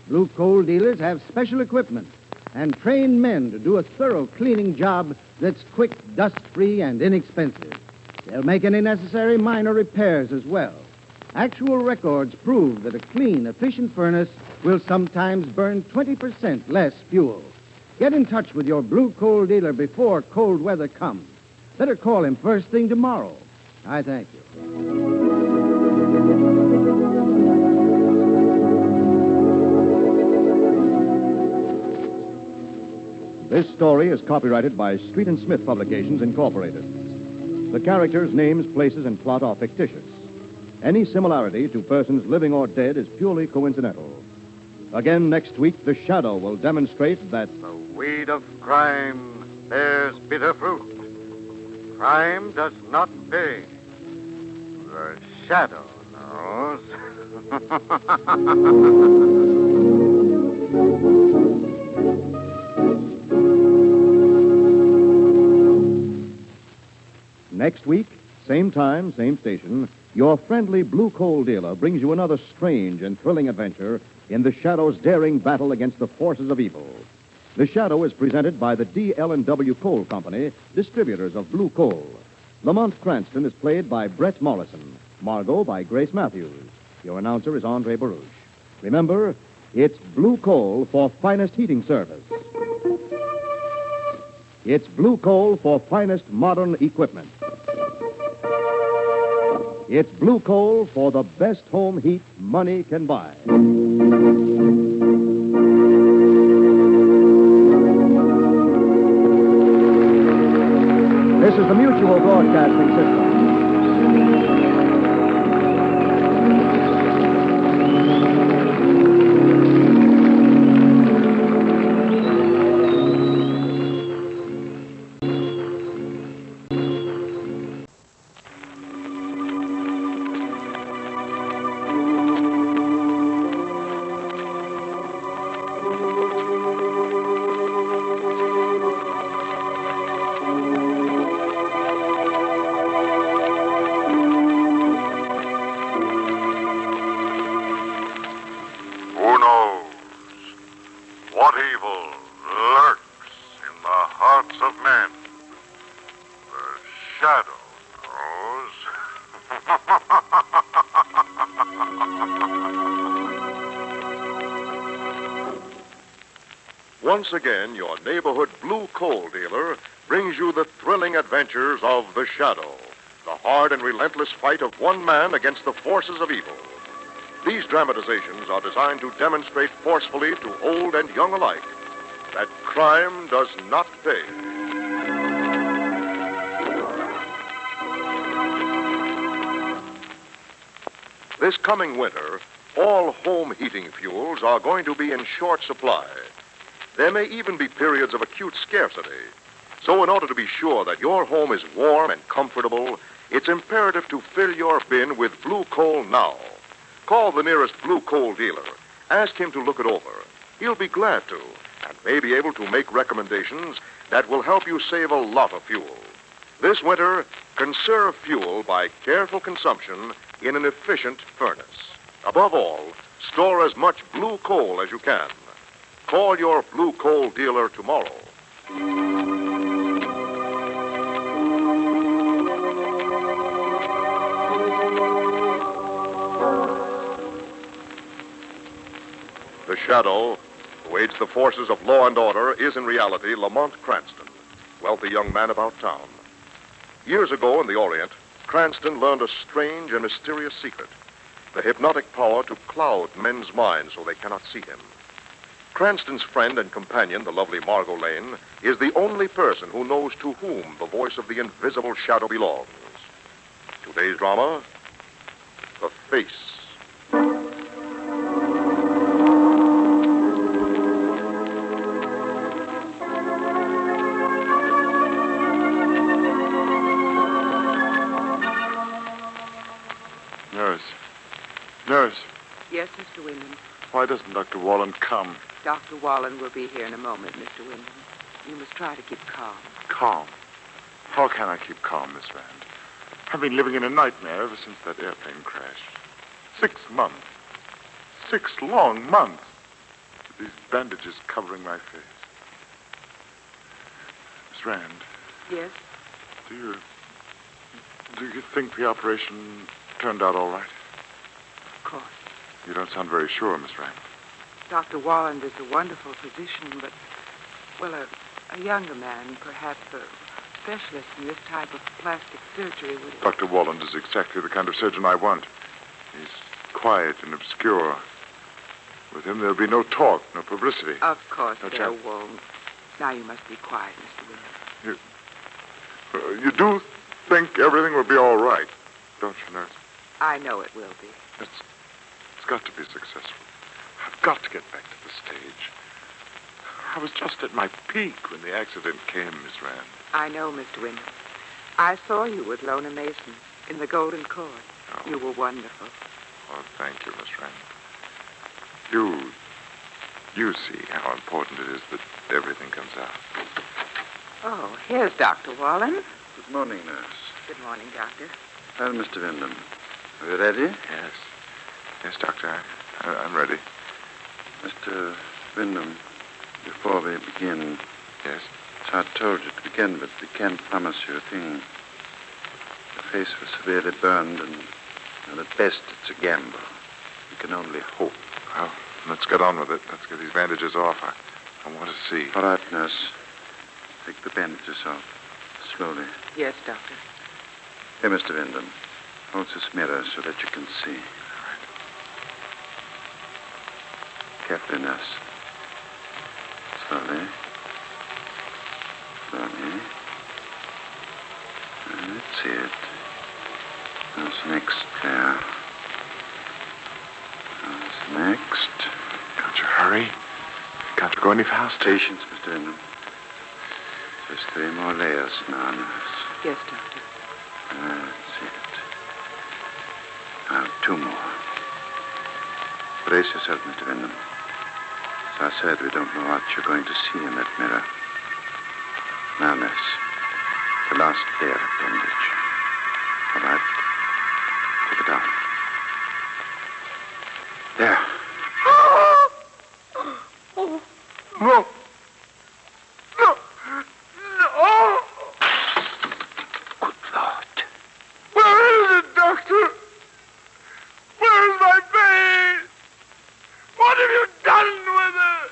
Speaker 21: Blue Coal dealers have special equipment and trained men to do a thorough cleaning job that's quick, dust-free, and inexpensive. They'll make any necessary minor repairs as well. Actual records prove that a clean, efficient furnace will sometimes burn 20% less fuel. Get in touch with your Blue Coal dealer before cold weather comes. Better call him first thing tomorrow. I thank you.
Speaker 10: This story is copyrighted by Street and Smith Publications, Incorporated. The characters, names, places, and plot are fictitious. Any similarity to persons living or dead is purely coincidental. Again, next week, the shadow will demonstrate that
Speaker 7: the weed of crime bears bitter fruit. Crime does not pay. The shadow knows.
Speaker 10: Next week, same time, same station, your friendly Blue Coal dealer brings you another strange and thrilling adventure in the Shadow's daring battle against the forces of evil. The Shadow is presented by the D.L.&W. Coal Company, distributors of Blue Coal. Lamont Cranston is played by Brett Morrison. Margo by Grace Matthews. Your announcer is Andre Baruch. Remember, it's Blue Coal for finest heating service. It's Blue Coal for finest modern equipment. It's Blue Coal for the best home heat money can buy. This is the Mutual Broadcasting System.
Speaker 12: Once again, your neighborhood Blue Coal dealer brings you the thrilling adventures of The Shadow, the hard and relentless fight of one man against the forces of evil. These dramatizations are designed to demonstrate forcefully to old and young alike that crime does not pay. This coming winter, all home heating fuels are going to be in short supply. There may even be periods of acute scarcity. So in order to be sure that your home is warm and comfortable, it's imperative to fill your bin with blue coal now. Call the nearest blue coal dealer. Ask him to look it over. He'll be glad to, and may be able to make recommendations that will help you save a lot of fuel. This winter, conserve fuel by careful consumption in an efficient furnace. Above all, store as much blue coal as you can. Call your blue coal dealer tomorrow. The Shadow, who aids the forces of law and order, is in reality Lamont Cranston, wealthy young man about town. Years ago in the Orient, Cranston learned a strange and mysterious secret, the hypnotic power to cloud men's minds so they cannot see him. Cranston's friend and companion, the lovely Margo Lane, is the only person who knows to whom the voice of the invisible shadow belongs. Today's drama, The Face.
Speaker 5: Nurse.
Speaker 13: Yes, Mr. Wyndham.
Speaker 5: Why doesn't Dr. Wallen come?
Speaker 13: Dr. Wallen will be here in a moment, Mr. Wyndham. You must try to keep calm.
Speaker 5: Calm? How can I keep calm, Miss Rand? I've been living in a nightmare ever since that airplane crash. 6 months. 6 long months. With these bandages covering my face. Miss Rand.
Speaker 13: Yes?
Speaker 5: Do you think the operation turned out all right?
Speaker 13: Of course.
Speaker 5: You don't sound very sure, Miss Rand.
Speaker 13: Dr. Wallen is a wonderful physician, but, well, a younger man, perhaps a specialist in this type of plastic surgery would...
Speaker 5: Dr. Wallen is exactly the kind of surgeon I want. He's quiet and obscure. With him, there'll be no talk, no publicity.
Speaker 13: Of course
Speaker 5: no
Speaker 13: there won't. Now you must be quiet, Mr. Wyndham.
Speaker 5: You do think everything will be all right, don't you, nurse?
Speaker 13: I know it will be.
Speaker 5: It's got to be successful. I've got to get back to the stage. I was just at my peak when the accident came, Miss Rand.
Speaker 13: I know, Mr. Wyndham. I saw you with Lona Mason in the Golden Court. Oh. You were wonderful.
Speaker 5: Oh, thank you, Miss Rand. You see how important it is that everything comes out.
Speaker 13: Oh, here's Dr. Wallen.
Speaker 18: Good morning, nurse.
Speaker 13: Good morning, Doctor.
Speaker 18: Well, Mr. Wyndham, are you ready?
Speaker 5: Yes. Yes, Doctor. I'm ready.
Speaker 18: Mr. Wyndham, before we begin...
Speaker 5: Yes?
Speaker 18: So I told you to begin, but we can't promise you a thing. Your face was severely burned, and at best it's a gamble. You can only hope.
Speaker 5: Well, let's get on with it. Let's get these bandages off. I want to see.
Speaker 18: All right, nurse. Take the bandages off. Slowly.
Speaker 13: Yes, Doctor.
Speaker 18: Here, Mr. Wyndham. Hold this mirror so that you can see.
Speaker 5: All right.
Speaker 18: Carefully, nurse. Slowly. Slowly. Let's see it. How's next there? How's next?
Speaker 5: Can't you hurry? Can't you go any faster?
Speaker 18: Patience, Mr. Wyndham. Just 3 more layers now, nurse.
Speaker 13: Yes, Doctor.
Speaker 18: That's it. Now, 2 more. Brace yourself, Mr. Wyndham. As I said, we don't know what you're going to see in that mirror. Now, nurse, the last layer of bandage. All right. Take it down. There.
Speaker 5: Oh. No. No. No.
Speaker 18: Good Lord.
Speaker 5: Where is it, Doctor? Where is my face? What have you done with it?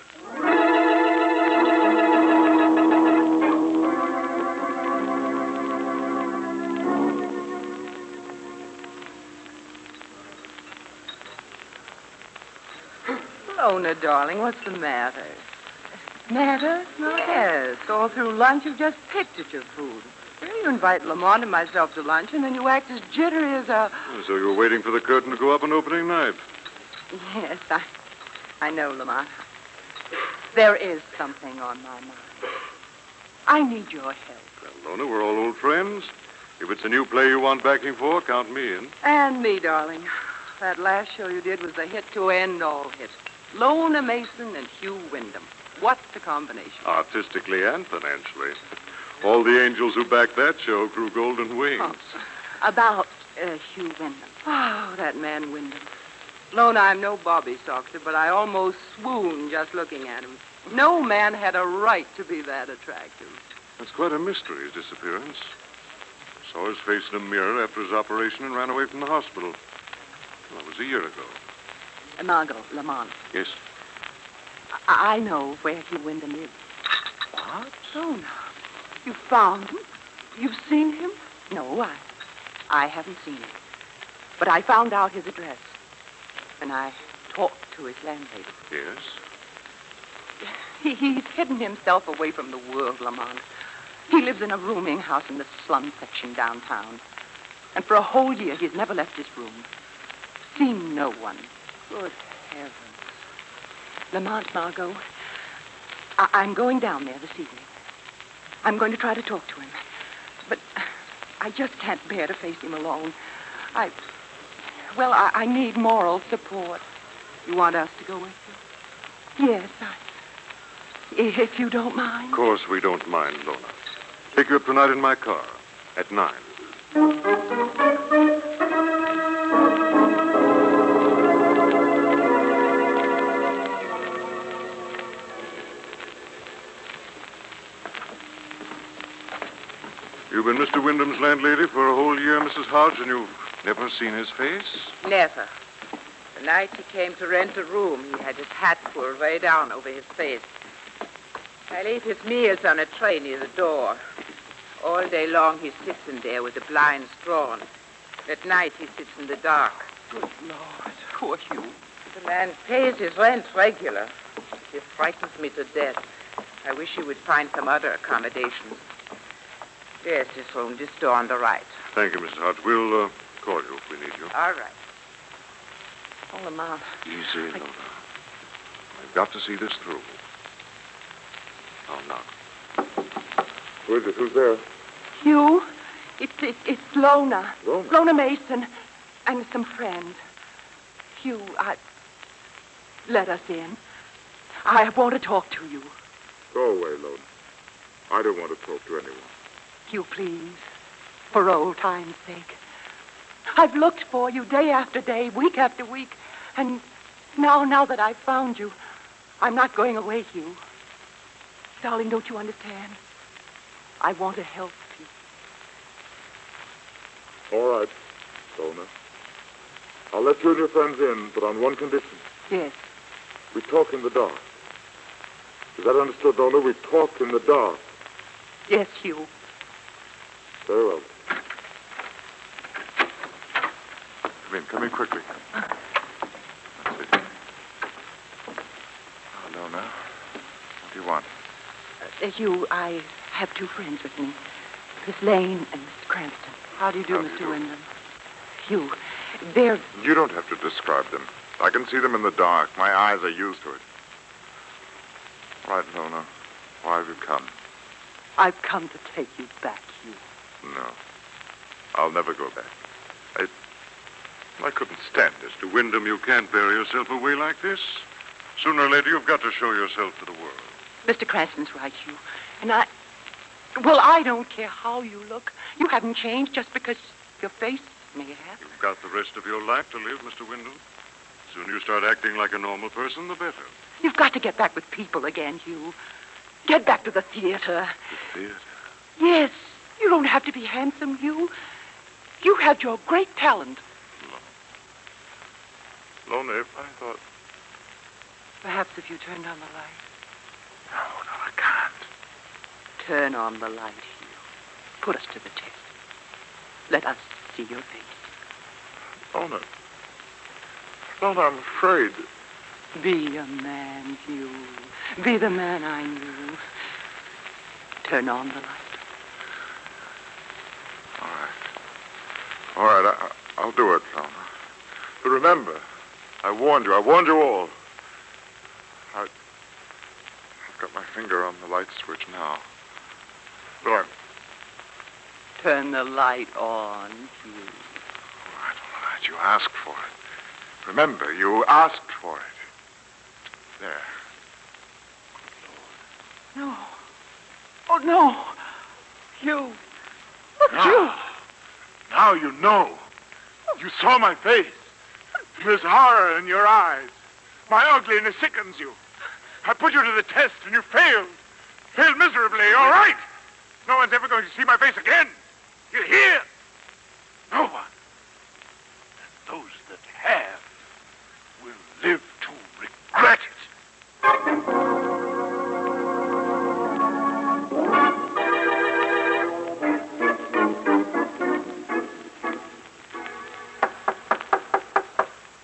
Speaker 13: Lona, darling, what's the matter? Matter? No, yes. All through lunch, you've just picked at your food. You invite Lamont and myself to lunch, and then you act as jittery as a...
Speaker 12: So you were waiting for the curtain to go up on opening night.
Speaker 13: Yes, I know, Lamont. There is something on my mind. I need your help.
Speaker 12: Well, Lona, we're all old friends. If it's a new play you want backing for, count me in.
Speaker 13: And me, darling. That last show you did was the hit to end all hits. Lona Mason and Hugh Wyndham. What a combination.
Speaker 12: Artistically and financially. All the angels who backed that show grew golden wings.
Speaker 13: Oh, about Hugh Wyndham. Oh, that man Wyndham. Lona, I'm no Bobby Soxer, but I almost swooned just looking at him. No man had a right to be that attractive.
Speaker 12: That's quite a mystery, his disappearance. Saw his face in a mirror after his operation and ran away from the hospital. Well, that was a year ago.
Speaker 13: Margo, Lamont.
Speaker 12: Yes?
Speaker 13: I know where Hugh Wyndham is.
Speaker 12: What?
Speaker 13: Lona, you found him? You've seen him? No, I haven't seen him. But I found out his address. And I talked to his landlady.
Speaker 12: Yes?
Speaker 13: He's hidden himself away from the world, Lamont. He lives in a rooming house in the slum section downtown. And for a whole year, he's never left his room. Seen no one. Good heavens. Lamont, Margo, I'm going down there this evening. I'm going to try to talk to him. But I just can't bear to face him alone. I need moral support. You want us to go with you? Yes, if you don't mind.
Speaker 12: Of course we don't mind, Lona. Take you up tonight in my car at 9. You've been Mr. Wyndham's landlady for a whole year, Mrs. Hodge, and you've never seen his face?
Speaker 13: Never. The night he came to rent a room, he had his hat pulled way down over his face. I leave his meals on a tray near the door. All day long he sits in there with the blinds drawn. At night he sits in the dark. Good Lord, poor Hugh. The man pays his rent regular. He frightens me to death. I wish he would find some other accommodations. Yes, this room, this door on the right.
Speaker 12: Thank you, Mrs. Hodge. We'll call you if we need you.
Speaker 13: All right. Oh, Lamont.
Speaker 12: Easy, Lona. I've got to see this through. I'll knock. Who is it? Who's there?
Speaker 13: Hugh, it's Lona.
Speaker 12: Lona?
Speaker 13: Lona Mason and some friends. Hugh, let us in. I want to talk to you.
Speaker 5: Go away, Lona. I don't want to talk to anyone.
Speaker 13: Hugh, please. For old time's sake. I've looked for you day after day, week after week. And now that I've found you, I'm not going away, Hugh. Darling, don't you understand? I want to help you.
Speaker 5: All right, Lona. I'll let you and your friends in, but on one condition.
Speaker 13: Yes.
Speaker 5: We talk in the dark. Is that understood, Lona? We talk in the dark.
Speaker 13: Yes, Hugh.
Speaker 5: Very well. Come in quickly. Oh, Lona. What do you want?
Speaker 13: Hugh, I have two friends with me. Miss Lane and Mr. Cranston. How do you do, Mr. Wyndham? Hugh, they're...
Speaker 5: You don't have to describe them. I can see them in the dark. My eyes are used to it. All right, Lona. Why have you come?
Speaker 13: I've come to take you back, Hugh.
Speaker 5: No. I'll never go back.
Speaker 12: I couldn't stand this. To Wyndham, you can't bury yourself away like this. Sooner or later, you've got to show yourself to the world.
Speaker 13: Mr. Cranston's right, Hugh. And I don't care how you look. You haven't changed just because your face may have.
Speaker 12: You've got the rest of your life to live, Mr. Wyndham. The sooner you start acting like a normal person, the better.
Speaker 13: You've got to get back with people again, Hugh. Get back to the theater.
Speaker 12: The theater?
Speaker 13: Yes. You don't have to be handsome, Hugh. You have your great talent.
Speaker 5: Lona, if I thought...
Speaker 13: Perhaps if you turned on the light.
Speaker 5: No, I can't.
Speaker 13: Turn on the light, Hugh. Put us to the test. Let us see your face.
Speaker 5: Lona, I'm afraid.
Speaker 13: Be a man, Hugh. Be the man I knew. Turn on the light.
Speaker 5: All right, I'll do it, Thelma. But remember, I warned you all. I've got my finger on the light switch now. But
Speaker 13: Turn the light on, Hugh.
Speaker 5: All right, you asked for it. Remember, you asked for it. There.
Speaker 13: No. Oh, no. Hugh. Look, Hugh.
Speaker 5: Now you know. You saw my face. There's horror in your eyes. My ugliness sickens you. I put you to the test and you failed. Failed miserably, all right? No one's ever going to see my face again. You hear? No one. And those that have will live to regret it.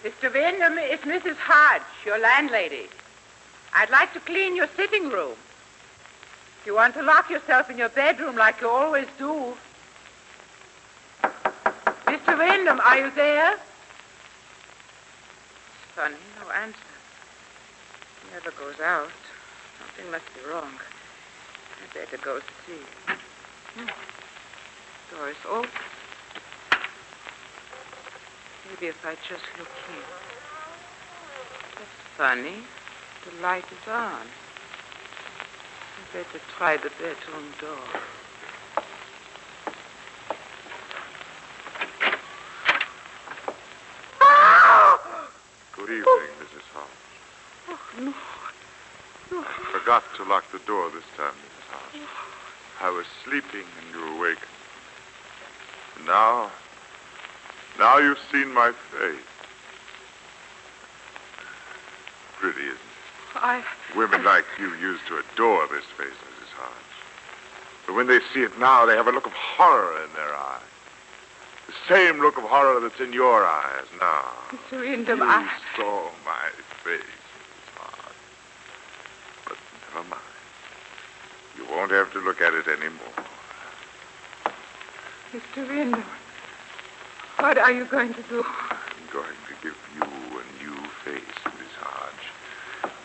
Speaker 13: Mr. Wyndham, it's Mrs. Hodge, your landlady. I'd like to clean your sitting room. If you want to lock yourself in your bedroom like you always do. Mr. Wyndham, are you there? Funny, no answer. He never goes out. Something must be wrong. I'd better go see. Door is open. Maybe if I just look here. That's funny. The light is on. I'd better try the bedroom door.
Speaker 5: Good evening, Mrs. Hodge.
Speaker 13: Oh, no. No.
Speaker 5: I forgot to lock the door this time, Mrs. Hodge. I was sleeping and you awakened. Now you've seen my face. Pretty, isn't it? Women like you used to adore this face, Mrs. Hodge. But when they see it now, they have a look of horror in their eyes. The same look of horror that's in your eyes now.
Speaker 13: Mr. Wyndham,
Speaker 5: You saw my face, Mrs. Hodge. But never mind. You won't have to look at it anymore.
Speaker 13: Mr. Wyndham, what are you going to do?
Speaker 5: I'm going to give you a new face, Miss Hodge.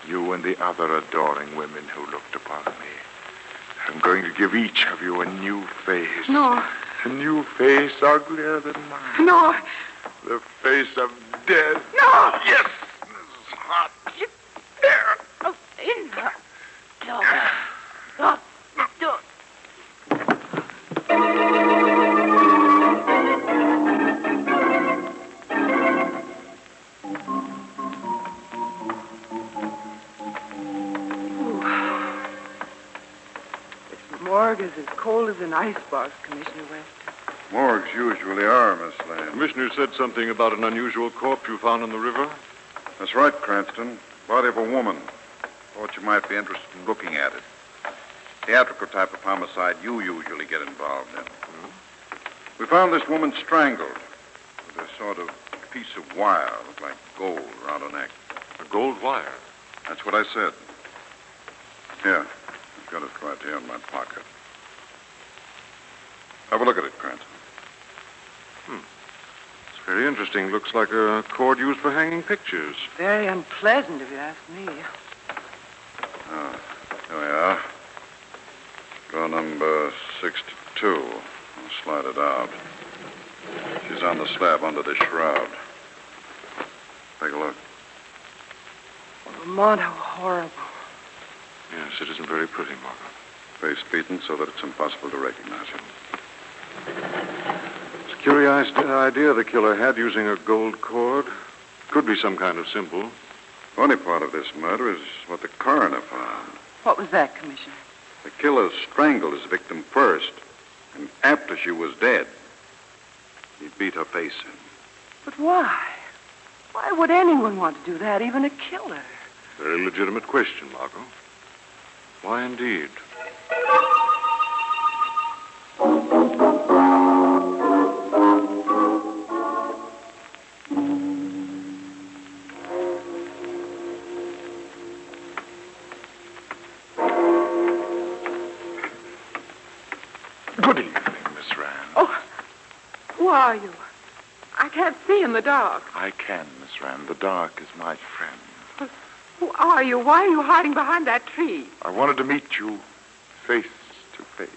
Speaker 5: You and the other adoring women who looked upon me. I'm going to give each of you a new face.
Speaker 13: No.
Speaker 5: A new face uglier than mine.
Speaker 13: No.
Speaker 5: The face of death.
Speaker 13: No.
Speaker 5: Yes, Mrs. Hodge.
Speaker 13: There. Oh, in her. No. No. No. Morgue is as cold as an icebox, Commissioner West.
Speaker 1: Morgues usually are, Miss Lane.
Speaker 12: Commissioner said something about an unusual corpse you found in the river.
Speaker 1: That's right, Cranston. Body of a woman. Thought you might be interested in looking at it. Theatrical type of homicide you usually get involved in. We found this woman strangled with a sort of piece of wire, looked like gold, around her neck.
Speaker 12: A gold wire?
Speaker 1: That's what I said. Here. I've got it right here in my pocket. Have a look at it, Cranston.
Speaker 12: It's very interesting. Looks like a cord used for hanging pictures.
Speaker 13: Very unpleasant, if you ask me.
Speaker 1: Ah, here we are. Drawer number 62. I'll slide it out. She's on the slab under the shroud. Take a look.
Speaker 13: Lamont, how horrible.
Speaker 12: Yes, it isn't very pretty, Margo.
Speaker 1: Face beaten so that it's impossible to recognize him.
Speaker 12: It's a curious idea the killer had using a gold cord. Could be some kind of symbol.
Speaker 1: Funny part of this murder is what the coroner found.
Speaker 13: What was that, Commissioner?
Speaker 1: The killer strangled his victim first, and after she was dead, he beat her face in.
Speaker 13: But why? Why would anyone want to do that, even a killer?
Speaker 12: Very legitimate question, Margo. Why, indeed?
Speaker 5: Good evening, Miss Rand.
Speaker 13: Oh, who are you? I can't see in the dark.
Speaker 5: I can, Miss Rand. The dark is my friend.
Speaker 13: Who are you? Why are you hiding behind that tree?
Speaker 5: I wanted to meet you face to face.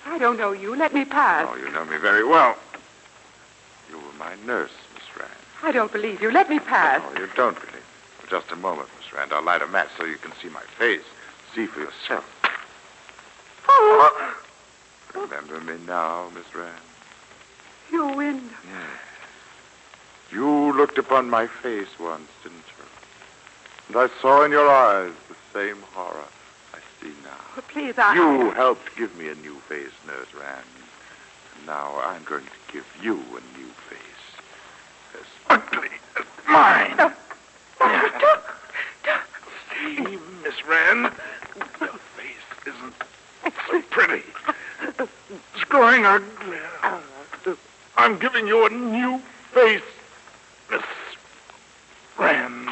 Speaker 13: I don't know you. Let me pass.
Speaker 5: Oh, you know me very well. You were my nurse, Miss Rand.
Speaker 13: I don't believe you. Let me pass.
Speaker 5: Oh, you don't believe me. For just a moment, Miss Rand. I'll light a match so you can see my face. See for yourself.
Speaker 13: Oh!
Speaker 5: Remember me now, Miss Rand?
Speaker 13: You wind.
Speaker 5: Yes. You looked upon my face once, didn't you? And I saw in your eyes the same horror I see now.
Speaker 13: But please,
Speaker 5: You helped give me a new face, Nurse Rand. And now I'm going to give you a new face. As ugly as mine. See, Miss Rand, your face isn't so pretty. It's growing ugly. I'm giving you a new face, Miss Rand.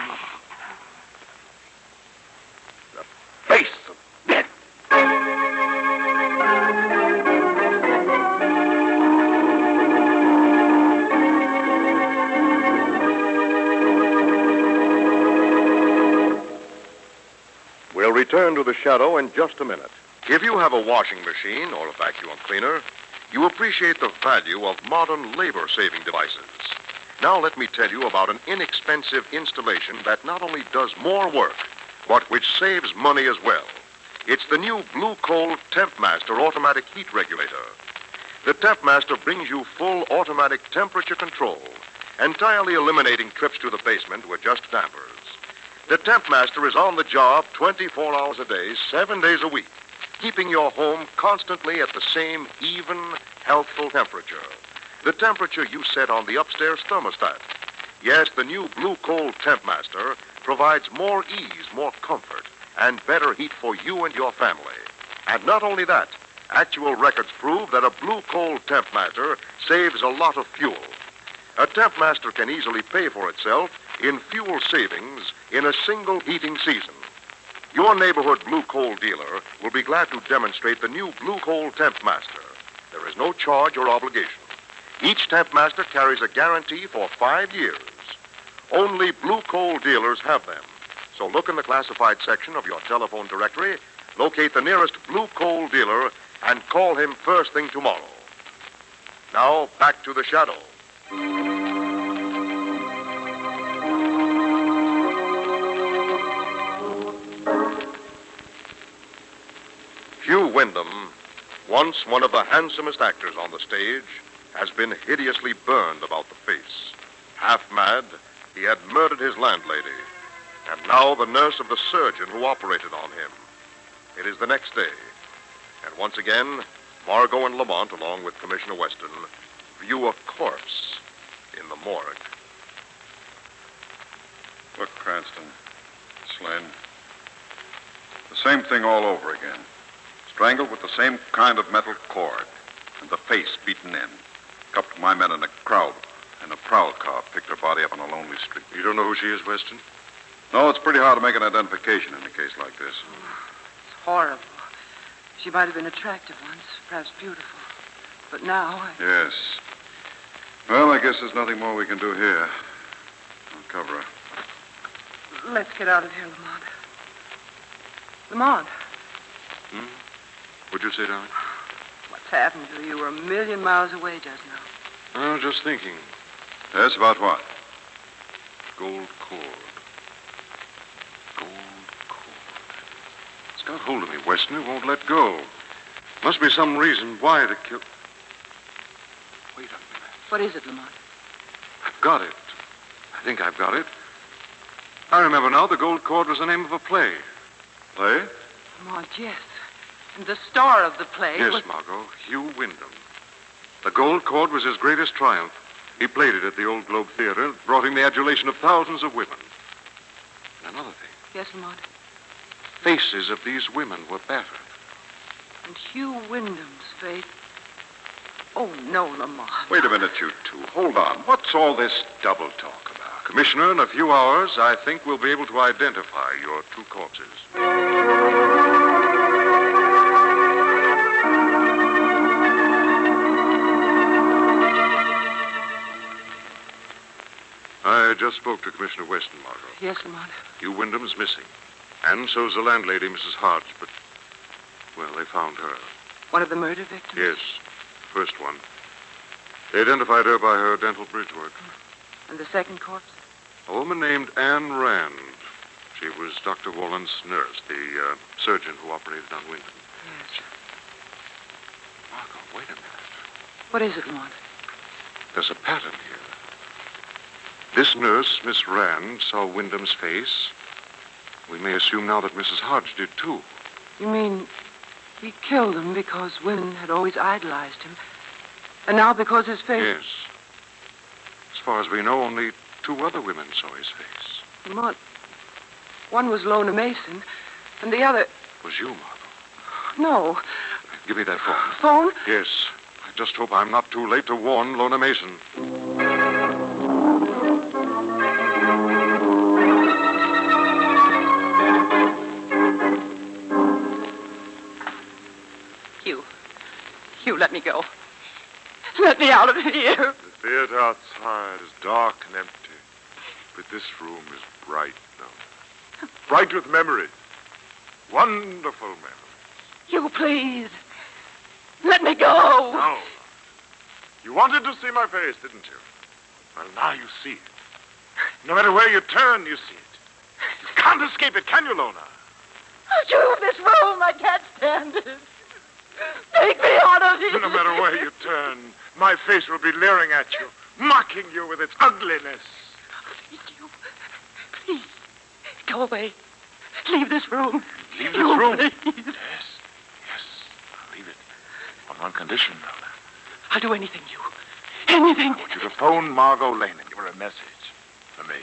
Speaker 5: The face of death.
Speaker 12: We'll return to the shadow in just a minute. If you have a washing machine or a vacuum cleaner, you appreciate the value of modern labor-saving devices. Now let me tell you about an inexpensive installation that not only does more work, but which saves money as well. It's the new Blue Coal Temp Master automatic heat regulator. The Temp Master brings you full automatic temperature control, entirely eliminating trips to the basement to adjust dampers. The Temp Master is on the job 24 hours a day, 7 days a week, keeping your home constantly at the same even, healthful temperature. The temperature you set on the upstairs thermostat. Yes, the new Blue Coal Temp Master provides more ease, more comfort, and better heat for you and your family. And not only that, actual records prove that a Blue Coal Temp Master saves a lot of fuel. A Temp Master can easily pay for itself in fuel savings in a single heating season. Your neighborhood Blue Coal dealer will be glad to demonstrate the new Blue Coal Temp Master. There is no charge or obligation. Each Temp Master carries a guarantee for 5 years. Only Blue Coal dealers have them. So look in the classified section of your telephone directory, locate the nearest Blue Coal dealer, and call him first thing tomorrow. Now, back to the shadow. Hugh Wyndham, once one of the handsomest actors on the stage, has been hideously burned about the face. Half mad, he had murdered his landlady, and now the nurse of the surgeon who operated on him. It is the next day, and once again, Margo and Lamont, along with Commissioner Weston, view a corpse in the morgue.
Speaker 1: Look, Cranston, slain. The same thing all over again. Strangled with the same kind of metal cord, and the face beaten in. A couple of my men in a prowl car picked her body up on a lonely street.
Speaker 12: You don't know who she is, Weston?
Speaker 1: No, it's pretty hard to make an identification in a case like this.
Speaker 13: It's horrible. She might have been attractive once, perhaps beautiful. But now
Speaker 1: Yes. Well, I guess there's nothing more we can do here. I'll cover her.
Speaker 13: Let's get out of here, Lamont. Lamont.
Speaker 12: What'd you say, darling?
Speaker 13: What's happened to you? You were a million miles away just now.
Speaker 12: I was just thinking.
Speaker 1: Yes, about what?
Speaker 12: Gold cord. Gold cord. It's got hold of me, Weston. It won't let go. Must be some reason why to kill... Wait a minute.
Speaker 13: What is it, Lamont?
Speaker 12: I've got it. I think I've got it. I remember now the gold cord was the name of a play.
Speaker 1: Play?
Speaker 13: Lamont, yes. And the star of the play
Speaker 12: Yes,
Speaker 13: was...
Speaker 12: Margo. Hugh Wyndham. The gold cord was his greatest triumph. He played it at the Old Globe Theater, brought him the adulation of thousands of women. And another thing.
Speaker 13: Yes, Lamont.
Speaker 12: Faces of these women were battered.
Speaker 13: And Hugh Wyndham's face... Oh, no, Lamont.
Speaker 1: Wait a minute, you two. Hold on. What's all this double talk about?
Speaker 12: Commissioner, in a few hours, I think we'll be able to identify your two corpses. I just spoke to Commissioner Weston, Margo.
Speaker 13: Yes, Lamont.
Speaker 12: Hugh Wyndham's missing. And so's the landlady, Mrs. Hodge, but, well, they found her.
Speaker 13: One of the murder victims?
Speaker 12: Yes, first one. They identified her by her dental bridge work.
Speaker 13: And the second corpse?
Speaker 12: A woman named Anne Rand. She was Dr. Wallen's nurse, the surgeon who operated on Wyndham.
Speaker 13: Yes.
Speaker 12: Margo, wait a minute.
Speaker 13: What is it, Lamont?
Speaker 12: There's a pattern here. This nurse, Miss Rand, saw Wyndham's face. We may assume now that Mrs. Hodge did, too.
Speaker 13: You mean he killed him because women had always idolized him, and now because his face...
Speaker 12: Yes. As far as we know, only 2 other women saw his face.
Speaker 13: Lamont, one was Lona Mason, and the other...
Speaker 12: Was you, Margo?
Speaker 13: No.
Speaker 12: Give me that phone.
Speaker 13: Phone?
Speaker 12: Yes. I just hope I'm not too late to warn Lona Mason.
Speaker 13: Hugh, let me go. Let me out of here.
Speaker 5: The theater outside is dark and empty, but this room is bright, though. Bright with memories. Wonderful memories.
Speaker 13: Hugh, please. Let me go.
Speaker 5: No. You wanted to see my face, didn't you? Well, now you see it. No matter where you turn, you see it. You can't escape it, can you, Lona?
Speaker 13: Hugh, this room, I can't stand it. Take me out of here.
Speaker 5: No matter where you turn, my face will be leering at you, mocking you with its ugliness.
Speaker 13: Please, Hugh. Please. Go away. Leave this room.
Speaker 5: Leave this
Speaker 13: Hugh,
Speaker 5: room?
Speaker 13: Please.
Speaker 5: Yes. I'll leave it. On one condition, Lona.
Speaker 13: I'll do anything, Hugh. Anything.
Speaker 5: I want you to phone Margo Lane and give her a message for me.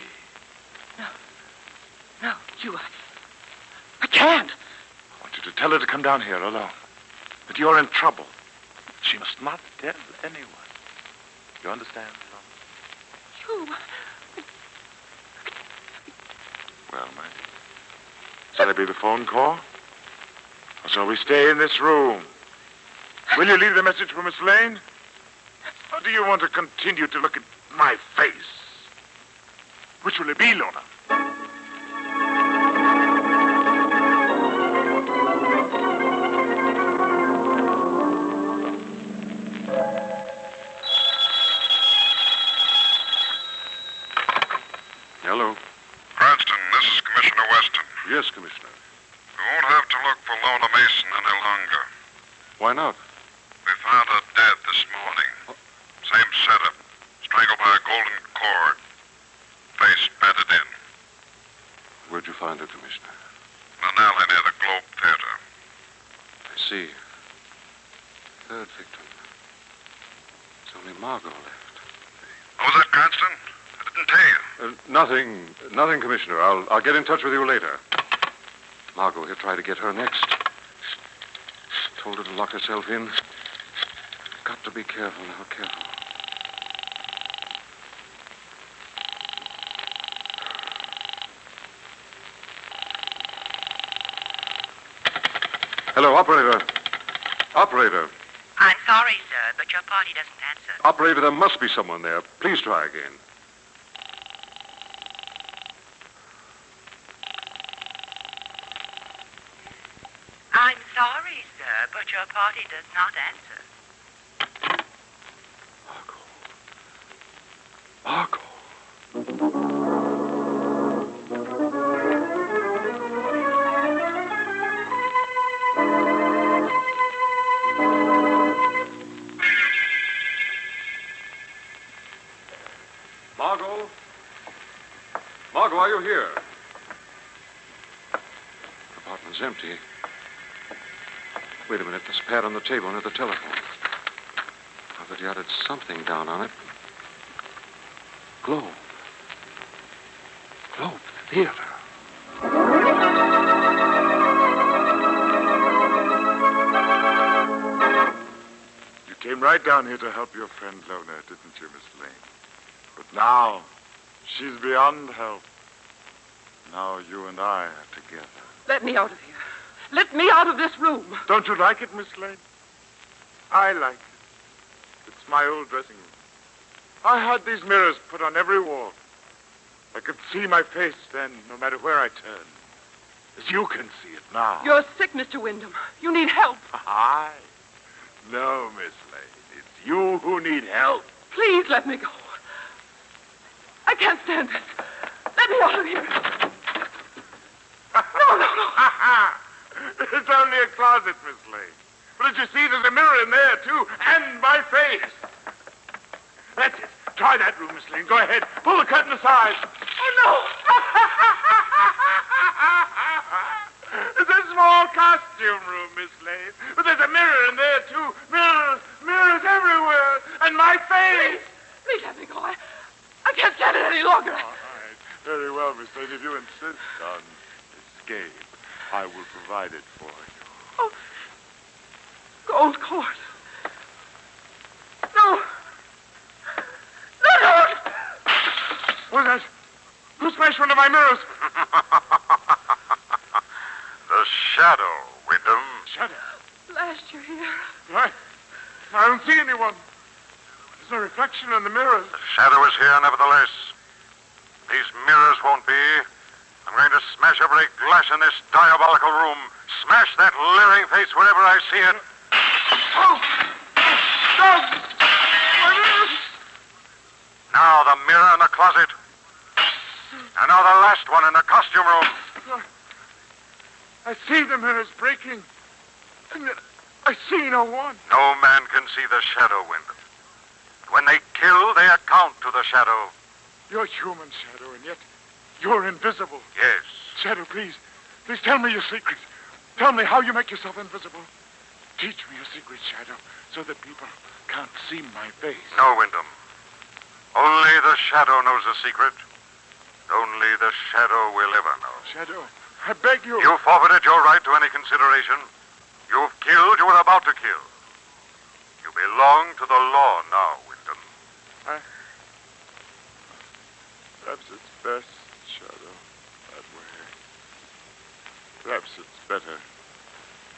Speaker 13: No, Hugh, I can't.
Speaker 5: I want you to tell her to come down here alone. That you're in trouble. She must not tell anyone. You understand, Lona?
Speaker 13: Hugh.
Speaker 5: Well, my dear. Shall it be the phone call? Or shall we stay in this room? Will you leave the message for Miss Lane? Or do you want to continue to look at my face? Which will it be, Lona?
Speaker 12: Hello.
Speaker 18: Cranston, this is Commissioner Weston.
Speaker 12: Yes, Commissioner.
Speaker 18: We won't have to look for Lona Mason any longer.
Speaker 12: Why not?
Speaker 18: We found her dead this morning. Same setup. Strangled by a golden cord. Face bedded in.
Speaker 12: Where'd you find her, Commissioner?
Speaker 18: In an alley near the Globe Theater.
Speaker 12: I see. Third victim. It's only Margo left.
Speaker 18: What was that, Cranston? I didn't tell you.
Speaker 12: Nothing, Commissioner. I'll get in touch with you later. Margo, he'll try to get her next. Told her to lock herself in. Got to be careful now, careful. Hello, operator. Operator.
Speaker 6: I'm sorry, sir, but your party doesn't answer.
Speaker 12: Operator, there must be someone there. Please try again.
Speaker 6: I'm sorry, sir, but your party does not answer.
Speaker 12: Margo. Margo? Margo, are you here? The apartment's empty. Wait a minute. This pad on the table near the telephone. I bet you added something down on it. Globe. Globe Theater.
Speaker 5: You came right down here to help your friend Lona, didn't you, Miss Lane? But now, she's beyond help. Now you and I are together.
Speaker 13: Let me out of here. Let me out of this room.
Speaker 5: Don't you like it, Miss Lane? I like it. It's my old dressing room. I had these mirrors put on every wall. I could see my face then, no matter where I turned. As you can see it now.
Speaker 8: You're sick, Mr. Wyndham. You need help.
Speaker 5: I? No, Miss Lane. It's you who need help.
Speaker 8: Please let me go. I can't stand this. Let me out of here.
Speaker 5: No. It's only a closet, Miss Lane. But as you see, there's a mirror in there, too, and my face. That's it. Try that room, Miss Lane. Go ahead. Pull the curtain aside.
Speaker 8: Oh, no.
Speaker 5: It's a small costume room, Miss Lane. But there's a mirror in there, too. Mirrors everywhere. And my face.
Speaker 8: Please let me go. I can't stand it any longer.
Speaker 5: All right. Very well, Miss Lane. If you insist on escape, I will provide it for you.
Speaker 8: Oh. Gold course. No. No.
Speaker 5: What's that? Who smashed one of my mirrors?
Speaker 18: The shadow, Wyndham.
Speaker 5: Shadow?
Speaker 8: Last you're here.
Speaker 5: Right. I don't see anyone. There's no reflection in the mirrors.
Speaker 18: The shadow is here, nevertheless. These mirrors won't be. I'm going to smash every glass in this diabolical room. Smash that leering face wherever I see it.
Speaker 5: Oh! No! My mirrors!
Speaker 18: Now the mirror in the closet. And now the last one in the costume room.
Speaker 5: I see the mirrors breaking. And yet I see no one.
Speaker 18: No man can see the shadow, Wyndham. When they kill, they account to the shadow.
Speaker 5: You're human, Shadow, and yet you're invisible.
Speaker 18: Yes.
Speaker 5: Shadow, please tell me your secret. Tell me how you make yourself invisible. Teach me your secret, Shadow, so that people can't see my face.
Speaker 18: No, Wyndham. Only the shadow knows the secret. Only the shadow will ever know.
Speaker 5: Shadow, I beg you.
Speaker 18: You forfeited your right to any consideration. You've killed, you were about to kill. You belong to the law now, Wyndham.
Speaker 5: Perhaps it's best, Shadow, that way. Perhaps it's better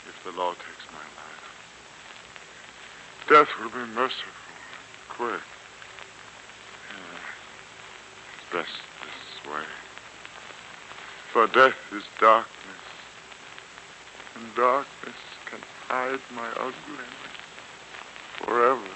Speaker 5: if the law takes my life. Death will be merciful, quick. It's best this way. For death is darkness, and darkness can hide my ugliness forever.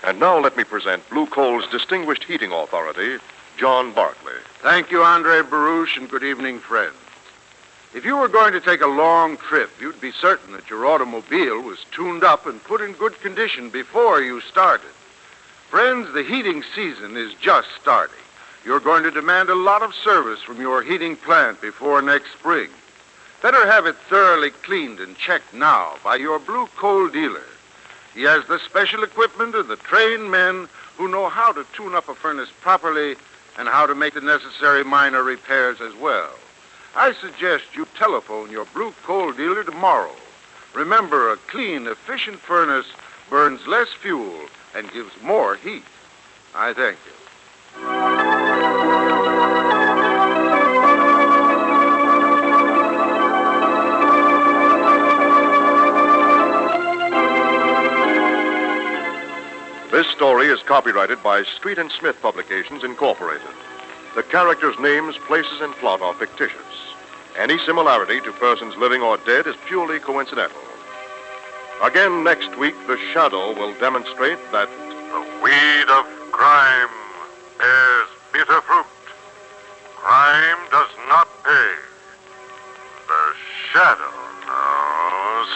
Speaker 12: And now let me present Blue Coal's distinguished heating authority, John Barkley.
Speaker 9: Thank you, Andre Baruch, and good evening, friends. If you were going to take a long trip, you'd be certain that your automobile was tuned up and put in good condition before you started. Friends, the heating season is just starting. You're going to demand a lot of service from your heating plant before next spring. Better have it thoroughly cleaned and checked now by your Blue Coal dealer. He has the special equipment and the trained men who know how to tune up a furnace properly and how to make the necessary minor repairs as well. I suggest you telephone your Blue Coal dealer tomorrow. Remember, a clean, efficient furnace burns less fuel and gives more heat. I thank you.
Speaker 12: This story is copyrighted by Street and Smith Publications, Incorporated. The characters' names, places, and plot are fictitious. Any similarity to persons living or dead is purely coincidental. Again next week, the shadow will demonstrate that
Speaker 18: the weed of crime bears bitter fruit. Crime does not pay. The shadow knows.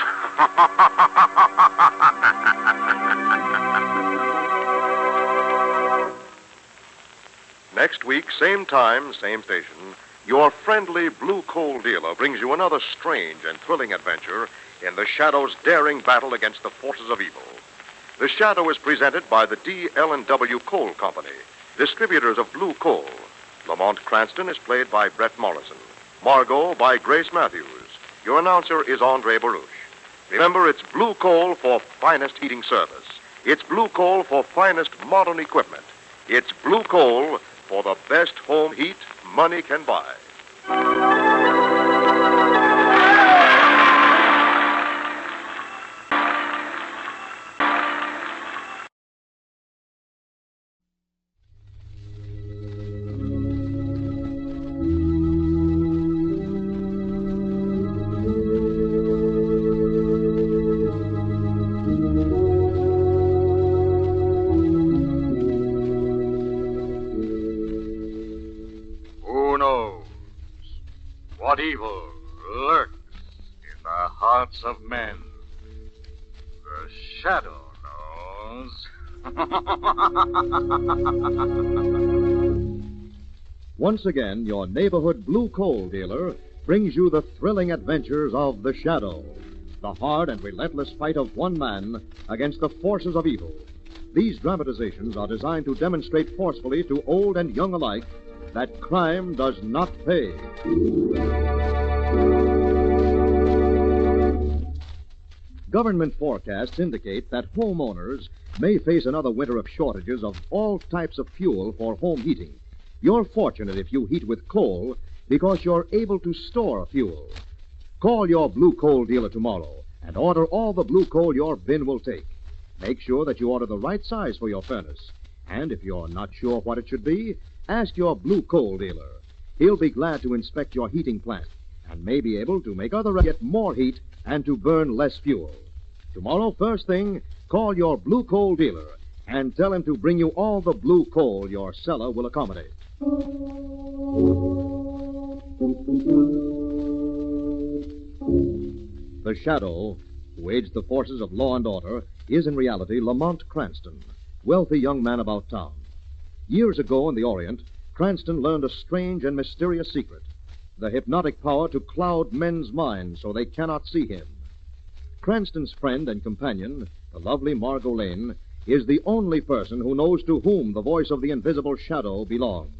Speaker 12: Next week, same time, same station, your friendly Blue Coal dealer brings you another strange and thrilling adventure in the Shadow's daring battle against the forces of evil. The Shadow is presented by the D.L.&W. Coal Company, distributors of Blue Coal. Lamont Cranston is played by Brett Morrison. Margo by Grace Matthews. Your announcer is Andre Baruch. Remember, it's Blue Coal for finest heating service. It's Blue Coal for finest modern equipment. It's blue coal for the best home heat money can buy.
Speaker 9: Who knows what evil lurks in the hearts of men? The shadow knows.
Speaker 10: Once again, your neighborhood blue coal dealer brings you the thrilling adventures of The Shadow, the hard and relentless fight of one man against the forces of evil. These dramatizations are designed to demonstrate forcefully to old and young alike that crime does not pay. Government forecasts indicate that homeowners may face another winter of shortages of all types of fuel for home heating. You're fortunate if you heat with coal because you're able to store fuel. Call your blue coal dealer tomorrow and order all the blue coal your bin will take. Make sure that you order the right size for your furnace. And if you're not sure what it should be, ask your blue coal dealer. He'll be glad to inspect your heating plant and may be able to make others get more heat and to burn less fuel. Tomorrow, first thing, call your blue coal dealer and tell him to bring you all the blue coal your cellar will accommodate. The Shadow, who aids the forces of law and order, is in reality Lamont Cranston, wealthy young man about town. Years ago in the Orient, Cranston learned a strange and mysterious secret, the hypnotic power to cloud men's minds so they cannot see him. Cranston's friend and companion, the lovely Margo Lane, is the only person who knows to whom the voice of the invisible shadow belongs.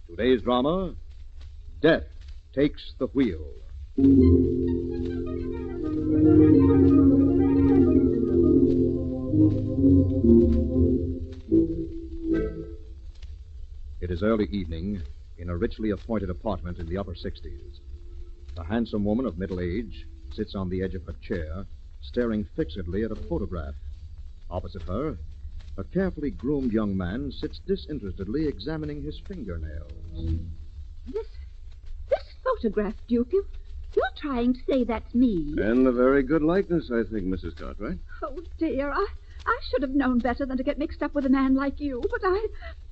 Speaker 10: Today's drama, Death Takes the Wheel. It is early evening in a richly appointed apartment in the upper 60s. A handsome woman of middle age sits on the edge of her chair, staring fixedly at a photograph. Opposite her, a carefully groomed young man sits disinterestedly examining his fingernails.
Speaker 16: This photograph, Duke, you're trying to say that's me.
Speaker 19: And a very good likeness, I think, Mrs. Cartwright.
Speaker 16: Oh, dear, I should have known better than to get mixed up with a man like you, but I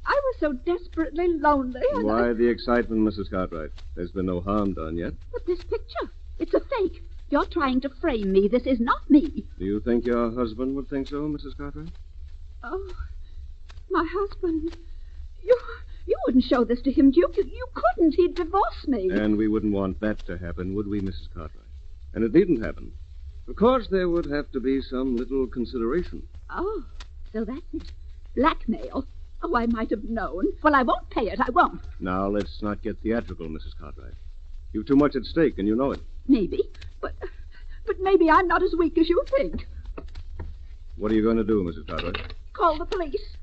Speaker 16: was so desperately lonely.
Speaker 19: Why the excitement, Mrs. Cartwright? There's been no harm done yet.
Speaker 16: But this picture, it's a fake. You're trying to frame me. This is not me.
Speaker 19: Do you think your husband would think so, Mrs. Cartwright?
Speaker 16: Oh, my husband. You wouldn't show this to him, Duke. You couldn't. He'd divorce me.
Speaker 19: And we wouldn't want that to happen, would we, Mrs. Cartwright? And it needn't happen. Of course, there would have to be some little consideration.
Speaker 16: Oh, so that's it. Blackmail. Oh, I might have known. Well, I won't pay it. I won't.
Speaker 19: Now, let's not get theatrical, Mrs. Cartwright. You've too much at stake, and you know it.
Speaker 16: Maybe. But maybe I'm not as weak as you think.
Speaker 19: What are you going to do, Mrs. Cartwright?
Speaker 16: Call the police.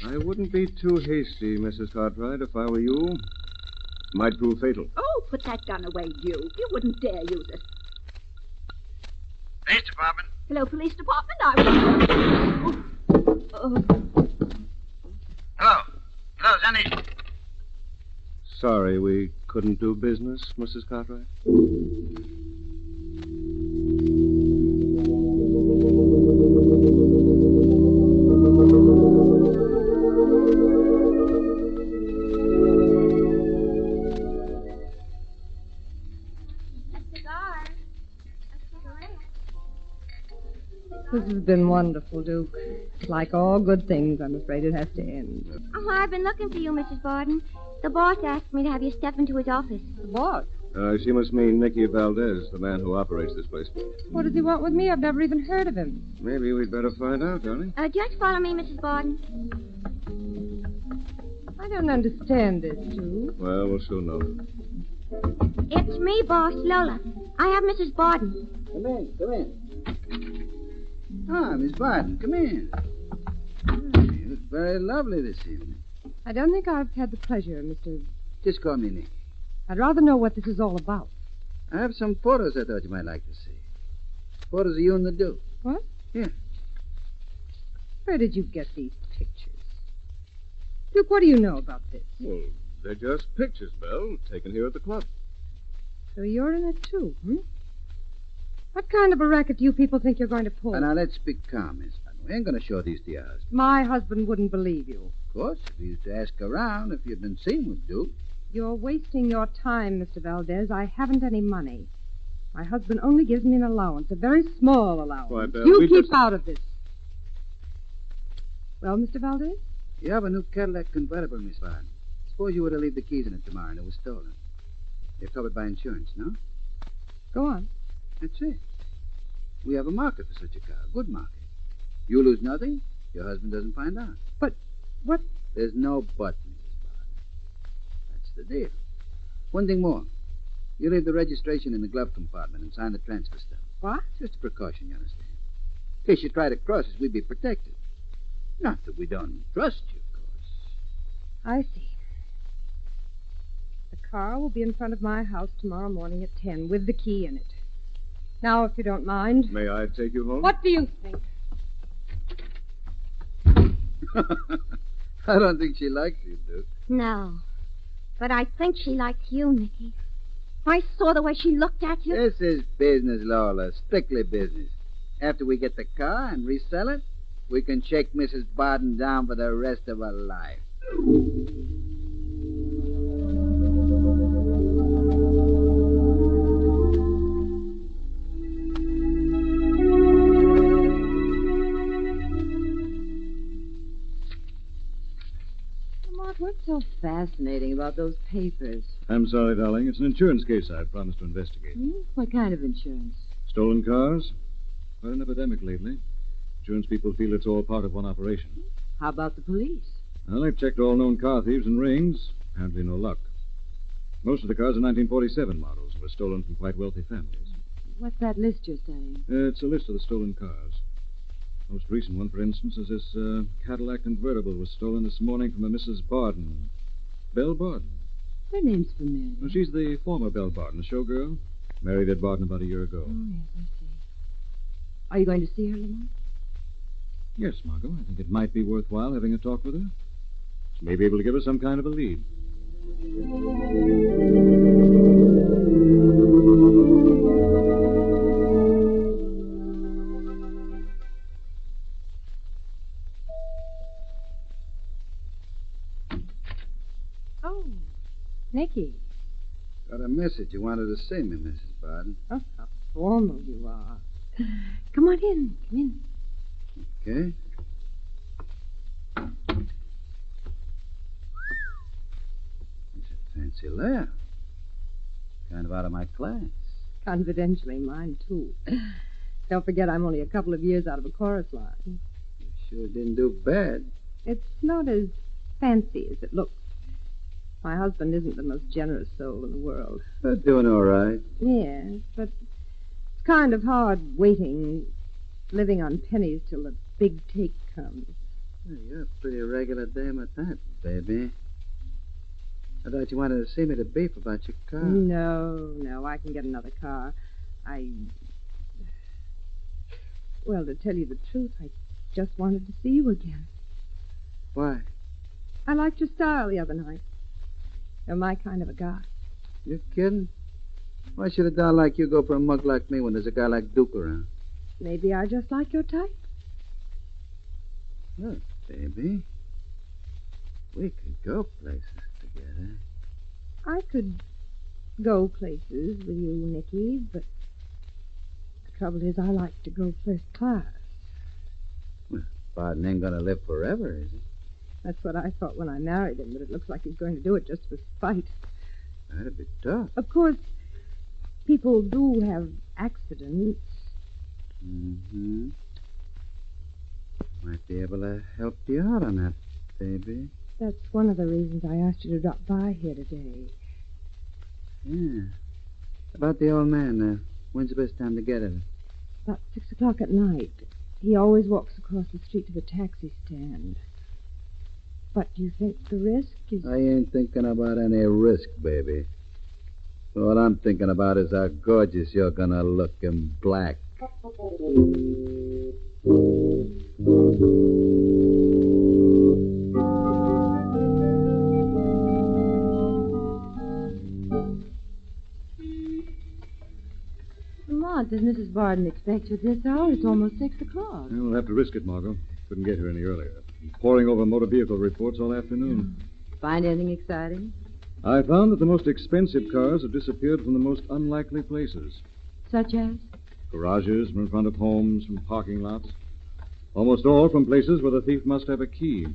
Speaker 19: I wouldn't be too hasty, Mrs. Cartwright, if I were you. It might prove fatal.
Speaker 16: Oh, put that gun away, Duke. You wouldn't dare use it.
Speaker 7: Police department.
Speaker 16: Hello, police department.
Speaker 7: Hello, Zanny.
Speaker 19: Sorry we couldn't do business, Mrs. Cartwright.
Speaker 2: This has been wonderful, Duke. Like all good things, I'm afraid it has to end.
Speaker 20: Oh, I've been looking for you, Mrs. Borden. The boss asked me to have you step into his office.
Speaker 2: The boss?
Speaker 19: She must mean Nicky Valdez, the man who operates this place.
Speaker 2: What does he want with me? I've never even heard of him.
Speaker 19: Maybe we'd better find out, darling.
Speaker 20: Just follow me, Mrs. Borden.
Speaker 2: I don't understand this, Duke.
Speaker 19: Well, we'll soon know.
Speaker 20: It's me, boss, Lola. I have Mrs. Borden.
Speaker 24: Come in. Ah, Miss Borden, come in. This
Speaker 11: very lovely this evening.
Speaker 2: I don't think I've had the pleasure, Mr.
Speaker 11: Just call me Nick.
Speaker 2: I'd rather know what this is all about.
Speaker 11: I have some photos I thought you might like to see. Photos of you and the Duke.
Speaker 2: What?
Speaker 11: Yeah.
Speaker 2: Where did you get these pictures? Duke, what do you know about this?
Speaker 19: Well, they're just pictures, Belle, taken here at the club.
Speaker 2: So you're in it, too, hmm? What kind of a racket do you people think you're going to pull?
Speaker 11: Now, let's be calm, Miss Van. We ain't going to show these to your husband.
Speaker 2: My husband wouldn't believe you.
Speaker 11: Of course, if he used to ask around if you'd been seen with Duke.
Speaker 2: You're wasting your time, Mr. Valdez. I haven't any money. My husband only gives me an allowance, a very small allowance.
Speaker 19: Why, Belle,
Speaker 2: you
Speaker 19: we
Speaker 2: keep
Speaker 19: just...
Speaker 2: out of this. Well, Mr. Valdez?
Speaker 11: You have a new Cadillac convertible, Miss Van. Suppose you were to leave the keys in it tomorrow and it was stolen. You're covered by insurance, no?
Speaker 2: Go on.
Speaker 11: That's it. We have a market for such a car, a good market. You lose nothing, your husband doesn't find out.
Speaker 2: But what?
Speaker 11: There's no but, Mrs. Barton. That's the deal. One thing more. You leave the registration in the glove compartment and sign the transfer stuff.
Speaker 2: What?
Speaker 11: Just a precaution, you understand. In case you try to cross us, we'd be protected. Not that we don't trust you, of course.
Speaker 2: I see. The car will be in front of my house tomorrow morning at 10 with the key in it. Now, if you don't mind.
Speaker 19: May I take you home?
Speaker 2: What do you think?
Speaker 11: I don't think she likes you, Duke.
Speaker 20: No. But I think she likes you, Nicky. I saw the way she looked at you.
Speaker 11: This is business, Lola. Strictly business. After we get the car and resell it, we can shake Mrs. Barton down for the rest of her life.
Speaker 22: What's so fascinating about those papers?
Speaker 17: I'm sorry, darling. It's an insurance case I promised to investigate.
Speaker 22: What kind of insurance?
Speaker 17: Stolen cars? Quite an epidemic lately. Insurance people feel it's all part of one operation.
Speaker 22: How about the police?
Speaker 17: Well, they've checked all known car thieves and rings. Apparently no luck. Most of the cars are 1947 models and were stolen from quite wealthy families.
Speaker 22: What's that list you're studying?
Speaker 17: It's a list of the stolen cars. Most recent one, for instance, is this Cadillac convertible was stolen this morning from a Mrs. Barton. Belle Barton.
Speaker 22: Her name's familiar.
Speaker 17: Well, she's the former Belle Barton, the showgirl. Married Ed Barton about a year ago.
Speaker 22: Oh, yes, I see. Are you going to see her, Lamont?
Speaker 17: Yes, Margo. I think it might be worthwhile having a talk with her. She may be able to give us some kind of a lead.
Speaker 2: Oh, Nicky.
Speaker 11: Got a message you wanted to see me, Mrs. Barton.
Speaker 2: Oh, how formal you are. Come on in. Come in.
Speaker 11: Okay. It's a fancy laugh. Kind of out of my class.
Speaker 2: Confidentially, mine, too. Don't forget I'm only a couple of years out of a chorus line.
Speaker 11: You sure didn't do bad.
Speaker 2: It's not as fancy as it looks. My husband isn't the most generous soul in the world.
Speaker 11: They're doing all right.
Speaker 2: Yes, but it's kind of hard waiting, living on pennies till the big take comes.
Speaker 11: Well, you're a pretty regular dame at that, baby. I thought you wanted to see me to beef about your car.
Speaker 2: No, I can get another car. Well, to tell you the truth, I just wanted to see you again.
Speaker 11: Why?
Speaker 2: I liked your style the other night. You're my kind of a guy.
Speaker 11: You kidding? Why should a doll like you go for a mug like me when there's a guy like Duke around?
Speaker 2: Maybe I just like your type.
Speaker 11: Look, baby. We could go places together.
Speaker 2: I could go places with you, Nicky, but the trouble is I like to go first class.
Speaker 11: Well, Barton ain't gonna live forever, is he?
Speaker 2: That's what I thought when I married him, but it looks like he's going to do it just for spite.
Speaker 11: That'd be tough.
Speaker 2: Of course, people do have accidents.
Speaker 11: Mm-hmm. Might be able to help you out on that, baby.
Speaker 2: That's one of the reasons I asked you to drop by here today.
Speaker 11: Yeah. About the old man, when's the best time to get at him?
Speaker 2: About 6 o'clock at night. He always walks across the street to the taxi stand. But do you think the risk is...
Speaker 11: I ain't thinking about any risk, baby. All I'm thinking about is how gorgeous you're gonna look in black.
Speaker 2: Lamont, does Mrs. Barden expect you at this hour? It's almost 6 o'clock.
Speaker 17: We'll have to risk it, Margo. Couldn't get here any earlier. I'm poring over motor vehicle reports all afternoon.
Speaker 2: Find anything exciting?
Speaker 17: I found that the most expensive cars have disappeared from the most unlikely places.
Speaker 2: Such as?
Speaker 17: Garages, from in front of homes, from parking lots. Almost all from places where the thief must have a key.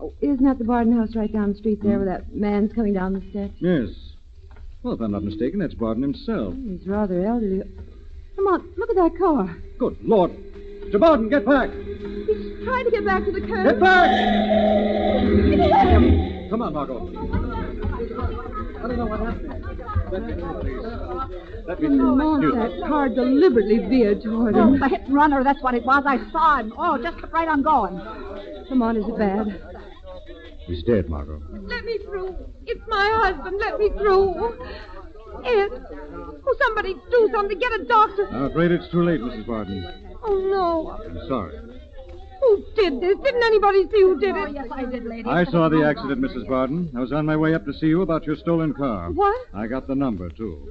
Speaker 2: Oh, isn't that the Barden house right down the street there where that man's coming down the steps?
Speaker 17: Yes. Well, if I'm not mistaken, that's Barden himself.
Speaker 2: He's rather elderly. Come on, look at that car.
Speaker 17: Good Lord. Mr. Barden, get back!
Speaker 2: He's trying to get back to the curb.
Speaker 17: Get back!
Speaker 2: Let him!
Speaker 17: Come on, Margo.
Speaker 11: I don't know what happened.
Speaker 17: Let me
Speaker 2: Lamont, that car deliberately veered toward him.
Speaker 16: The hit and runner, that's what it was. I saw him. Oh, just kept right on going.
Speaker 2: Lamont, is it bad?
Speaker 17: He's dead, Margo.
Speaker 2: Let me through. It's my husband. Let me through. Ed, oh, somebody do something. Get a doctor.
Speaker 17: I'm afraid it's too late, Mrs. Barden.
Speaker 2: Oh, no.
Speaker 17: I'm sorry.
Speaker 2: Who did this? Didn't anybody see who did it?
Speaker 16: Oh, yes, I did, lady.
Speaker 17: I saw the accident, Mrs. Barden. I was on my way up to see you about your stolen car.
Speaker 2: What?
Speaker 17: I got the number, too.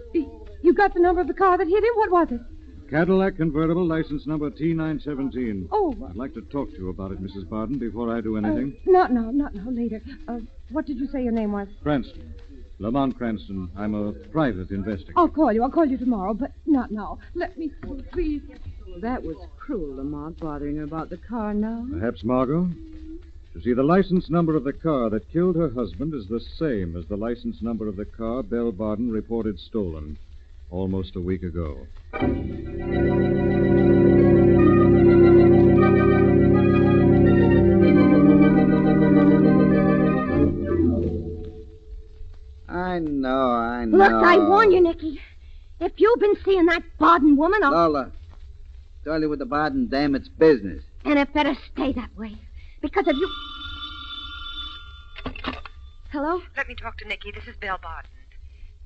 Speaker 2: You got the number of the car that hit him? What was it?
Speaker 17: Cadillac convertible, license number T917.
Speaker 2: Oh.
Speaker 17: I'd like to talk to you about it, Mrs. Barden, before I do anything.
Speaker 2: Not now, later. What did you say your name was?
Speaker 17: Cranston. Lamont Cranston. I'm a private investigator.
Speaker 2: I'll call you tomorrow, but not now. Let me through, please. That was cruel, Lamont, bothering her about the car now.
Speaker 17: Perhaps, Margo? You see, the license number of the car that killed her husband is the same as the license number of the car Belle Barden reported stolen almost a week ago.
Speaker 11: I know.
Speaker 20: Look, I warn you, Nicky. If you've been seeing that Barden woman, I'll...
Speaker 11: Lola, tell you with the Barden dame, it's business.
Speaker 20: And it better stay that way. Because if you... Hello?
Speaker 6: Let me talk to Nicky. This is Belle Barden.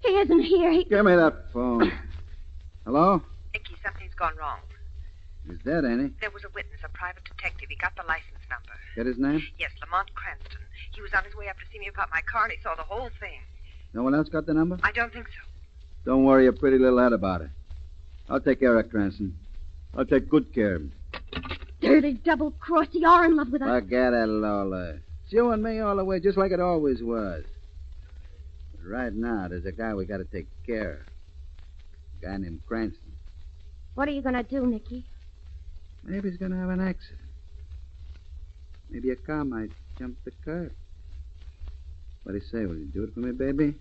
Speaker 20: He isn't here.
Speaker 11: Give me that phone. Hello?
Speaker 6: Nicky, something's gone wrong.
Speaker 11: He's dead, ain't he?
Speaker 6: There was a witness, a private detective. He got the license number.
Speaker 11: Get his name?
Speaker 6: Yes, Lamont Cranston. He was on his way up to see me about my car, and he saw the whole thing.
Speaker 11: No one else got the number?
Speaker 6: I don't think so.
Speaker 11: Don't worry your pretty little head about it. I'll take care of Cranston. I'll take good care of him.
Speaker 20: Dirty double-cross. You're in love with us.
Speaker 11: Forget it, Lola. It's you and me all the way, just like it always was. But right now, there's a guy we got to take care of. A guy named Cranston.
Speaker 20: What are you going to do, Nicky?
Speaker 11: Maybe he's going to have an accident. Maybe a car might jump the curb. What do you say? Will you do it for me, baby?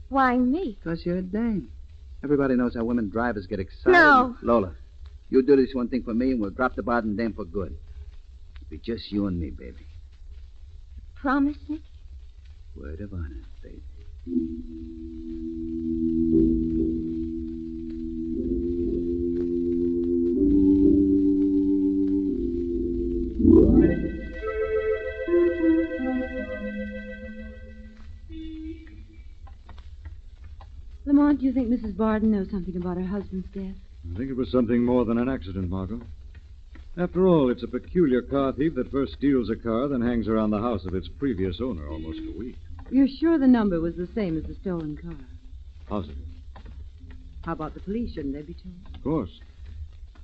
Speaker 20: Why me?
Speaker 11: Because you're a dame. Everybody knows how women drivers get excited.
Speaker 20: No.
Speaker 11: Lola, you do this one thing for me, and we'll drop the Barden dame for good. It'll be just you and me, baby.
Speaker 20: Promise, Nicky?
Speaker 11: Word of honor, baby.
Speaker 2: Lamont, do you think Mrs. Barden knows something about her husband's death?
Speaker 17: I think it was something more than an accident, Margo. After all, it's a peculiar car thief that first steals a car, then hangs around the house of its previous owner almost a week.
Speaker 2: You're sure the number was the same as the stolen car?
Speaker 17: Positive.
Speaker 2: How about the police? Shouldn't they be told?
Speaker 17: Of course.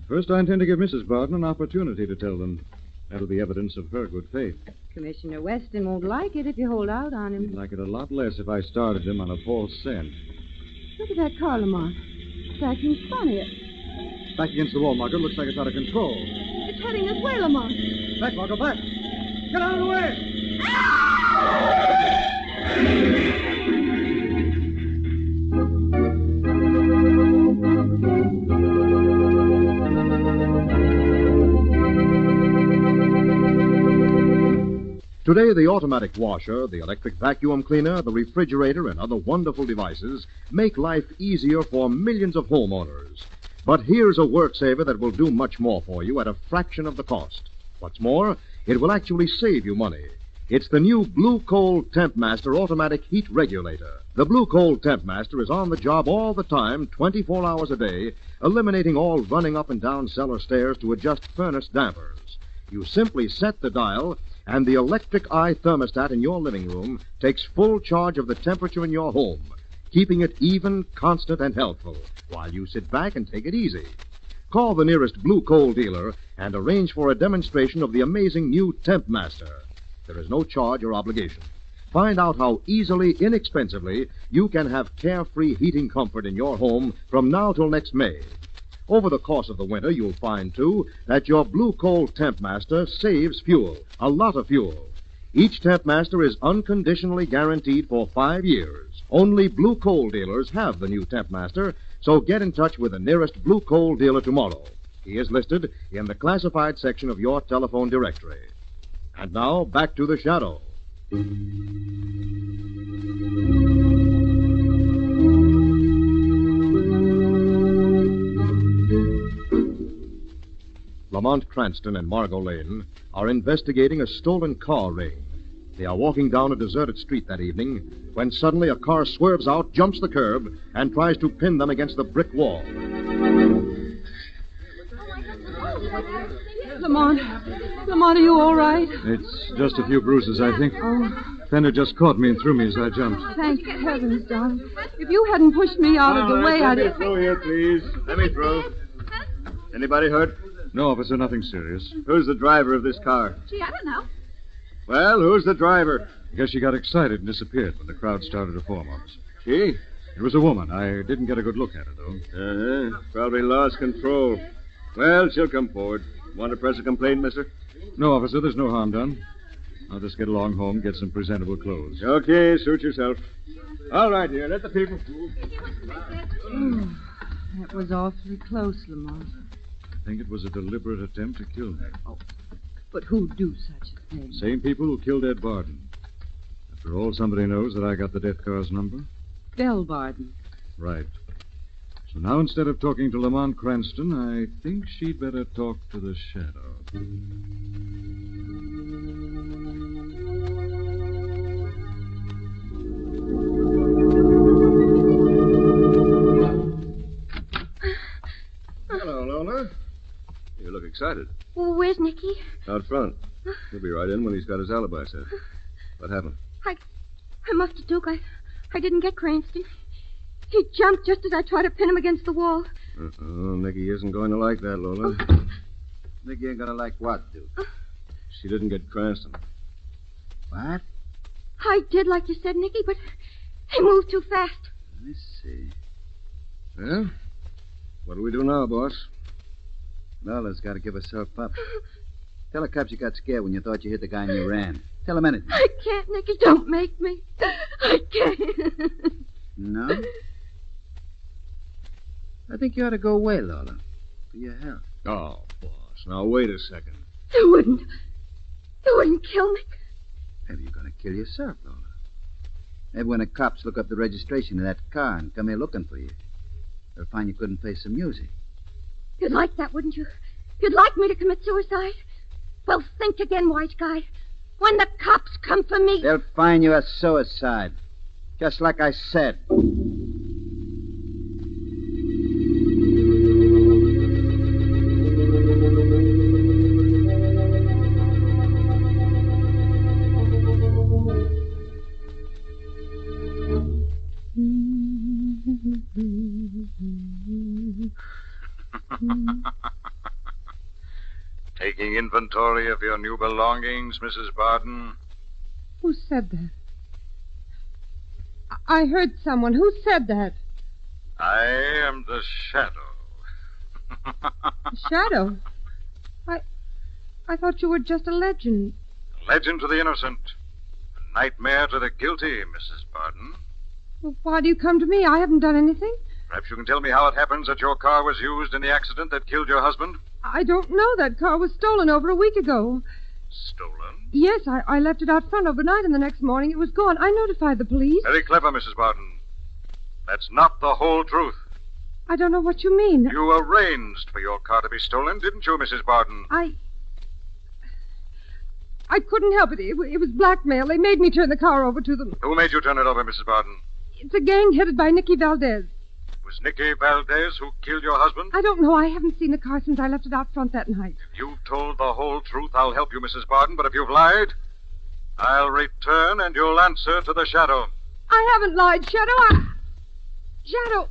Speaker 17: First, I intend to give Mrs. Barden an opportunity to tell them. That'll be evidence of her good faith.
Speaker 2: Commissioner Weston won't like it if you hold out on him.
Speaker 17: He'd like it a lot less if I started him on a false scent.
Speaker 2: Look at that car, Lamont. It's acting funny.
Speaker 17: Back against the wall, Margo. Looks like it's out of control.
Speaker 2: It's heading this way, Lamont.
Speaker 17: Back, Margo, back. Get out of the way!
Speaker 12: Today, the automatic washer, the electric vacuum cleaner, the refrigerator, and other wonderful devices make life easier for millions of homeowners. But here's a work saver that will do much more for you at a fraction of the cost. What's more, it will actually save you money.
Speaker 10: It's the new Blue Coal Temp Master automatic heat regulator. The Blue Coal Temp Master is on the job all the time, 24 hours a day, eliminating all running up and down cellar stairs to adjust furnace dampers. You simply set the dial, and the electric eye thermostat in your living room takes full charge of the temperature in your home, keeping it even, constant, and healthful, while you sit back and take it easy. Call the nearest Blue Coal dealer and arrange for a demonstration of the amazing new Temp Master. There is no charge or obligation. Find out how easily, inexpensively, you can have carefree heating comfort in your home from now till next May. Over the course of the winter, you'll find, too, that your Blue Coal Temp Master saves fuel, a lot of fuel. Each Temp Master is unconditionally guaranteed for 5 years. Only Blue Coal dealers have the new Temp Master, so get in touch with the nearest Blue Coal dealer tomorrow. He is listed in the classified section of your telephone directory. And now, back to the Shadow. Lamont, Cranston, and Margo Lane are investigating a stolen car ring. They are walking down a deserted street that evening when suddenly a car swerves out, jumps the curb, and tries to pin them against the brick wall.
Speaker 2: Lamont, are you all right?
Speaker 17: It's just a few bruises, I think.
Speaker 2: Oh,
Speaker 17: Fender just caught me and threw me as I jumped.
Speaker 2: thank heavens, darling. If you hadn't pushed me out of the way, I'd...
Speaker 3: Let me through here, please. Let me through. Anybody hurt?
Speaker 17: No, officer, nothing serious.
Speaker 3: Who's the driver of this car?
Speaker 16: Gee, I don't know.
Speaker 3: Well, who's the driver?
Speaker 17: I guess she got excited and disappeared when the crowd started to form on us.
Speaker 3: She?
Speaker 17: It was a woman. I didn't get a good look at her, though.
Speaker 3: Probably lost control. Well, she'll come forward. Want to press a complaint, mister?
Speaker 17: No, officer, there's no harm done. I'll just get along home, get some presentable clothes.
Speaker 3: Okay, suit yourself. All right, dear. Let the people...
Speaker 2: That was awfully close, Lamont.
Speaker 17: I think it was a deliberate attempt to kill me.
Speaker 2: Oh, but who'd do such a thing?
Speaker 17: Same people who killed Ed Barden. After all, somebody knows that I got the death car's number.
Speaker 2: Belle Barden.
Speaker 17: Right. So now, instead of talking to Lamont Cranston, I think she'd better talk to the Shadow.
Speaker 19: Hello, Lola. You look excited.
Speaker 20: Well, where's Nicky?
Speaker 19: Out front. He'll be right in when he's got his alibi set. What happened?
Speaker 20: I must have took. I didn't get Cranston. He jumped just as I tried to pin him against the wall.
Speaker 19: Nicky isn't going to like that, Lola.
Speaker 11: Nicky ain't gonna like what, Duke?
Speaker 19: She didn't get Cranston.
Speaker 11: What?
Speaker 20: I did like you said, Nicky, but he moved too fast.
Speaker 11: Let me see.
Speaker 19: Well, what do we do now, boss?
Speaker 11: Lola's got to give herself up. Tell the cops you got scared when you thought you hit the guy and you ran. Tell them anything.
Speaker 20: I can't, Nicky. Don't make me. I can't.
Speaker 11: No? I think you ought to go away, Lola. For your health.
Speaker 19: Oh, boss. Now, wait a second.
Speaker 20: You wouldn't kill me.
Speaker 11: Maybe you're going to kill yourself, Lola. Maybe when the cops look up the registration of that car and come here looking for you, they'll find you couldn't play some music.
Speaker 20: You'd like that, wouldn't you? You'd like me to commit suicide? Well, think again, white guy. When the cops come for me...
Speaker 11: They'll find you a suicide. Just like I said.
Speaker 9: Taking inventory of your new belongings, Mrs. Barden?
Speaker 2: Who said that? I heard someone. Who said that?
Speaker 9: I am the Shadow.
Speaker 2: The Shadow? I thought you were just a legend.
Speaker 9: A legend to the innocent. A nightmare to the guilty, Mrs. Barden.
Speaker 2: Well, why do you come to me? I haven't done anything.
Speaker 9: Perhaps you can tell me how it happens that your car was used in the accident that killed your husband?
Speaker 2: I don't know. That car was stolen over a week ago.
Speaker 9: Stolen?
Speaker 2: Yes, I left it out front overnight, and the next morning it was gone. I notified the police.
Speaker 9: Very clever, Mrs. Barden. That's not the whole truth.
Speaker 2: I don't know what you mean.
Speaker 9: You arranged for your car to be stolen, didn't you, Mrs. Barden?
Speaker 2: I couldn't help it. It was blackmail. They made me turn the car over to them.
Speaker 9: Who made you turn it over, Mrs. Barton?
Speaker 2: It's a gang headed by Nicky Valdez.
Speaker 9: It was Nicky Valdez who killed your husband?
Speaker 2: I don't know. I haven't seen the car since I left it out front that night.
Speaker 9: If you've told the whole truth, I'll help you, Mrs. Barton. But if you've lied, I'll return and you'll answer to the shadow.
Speaker 2: I haven't lied, Shadow. Shadow.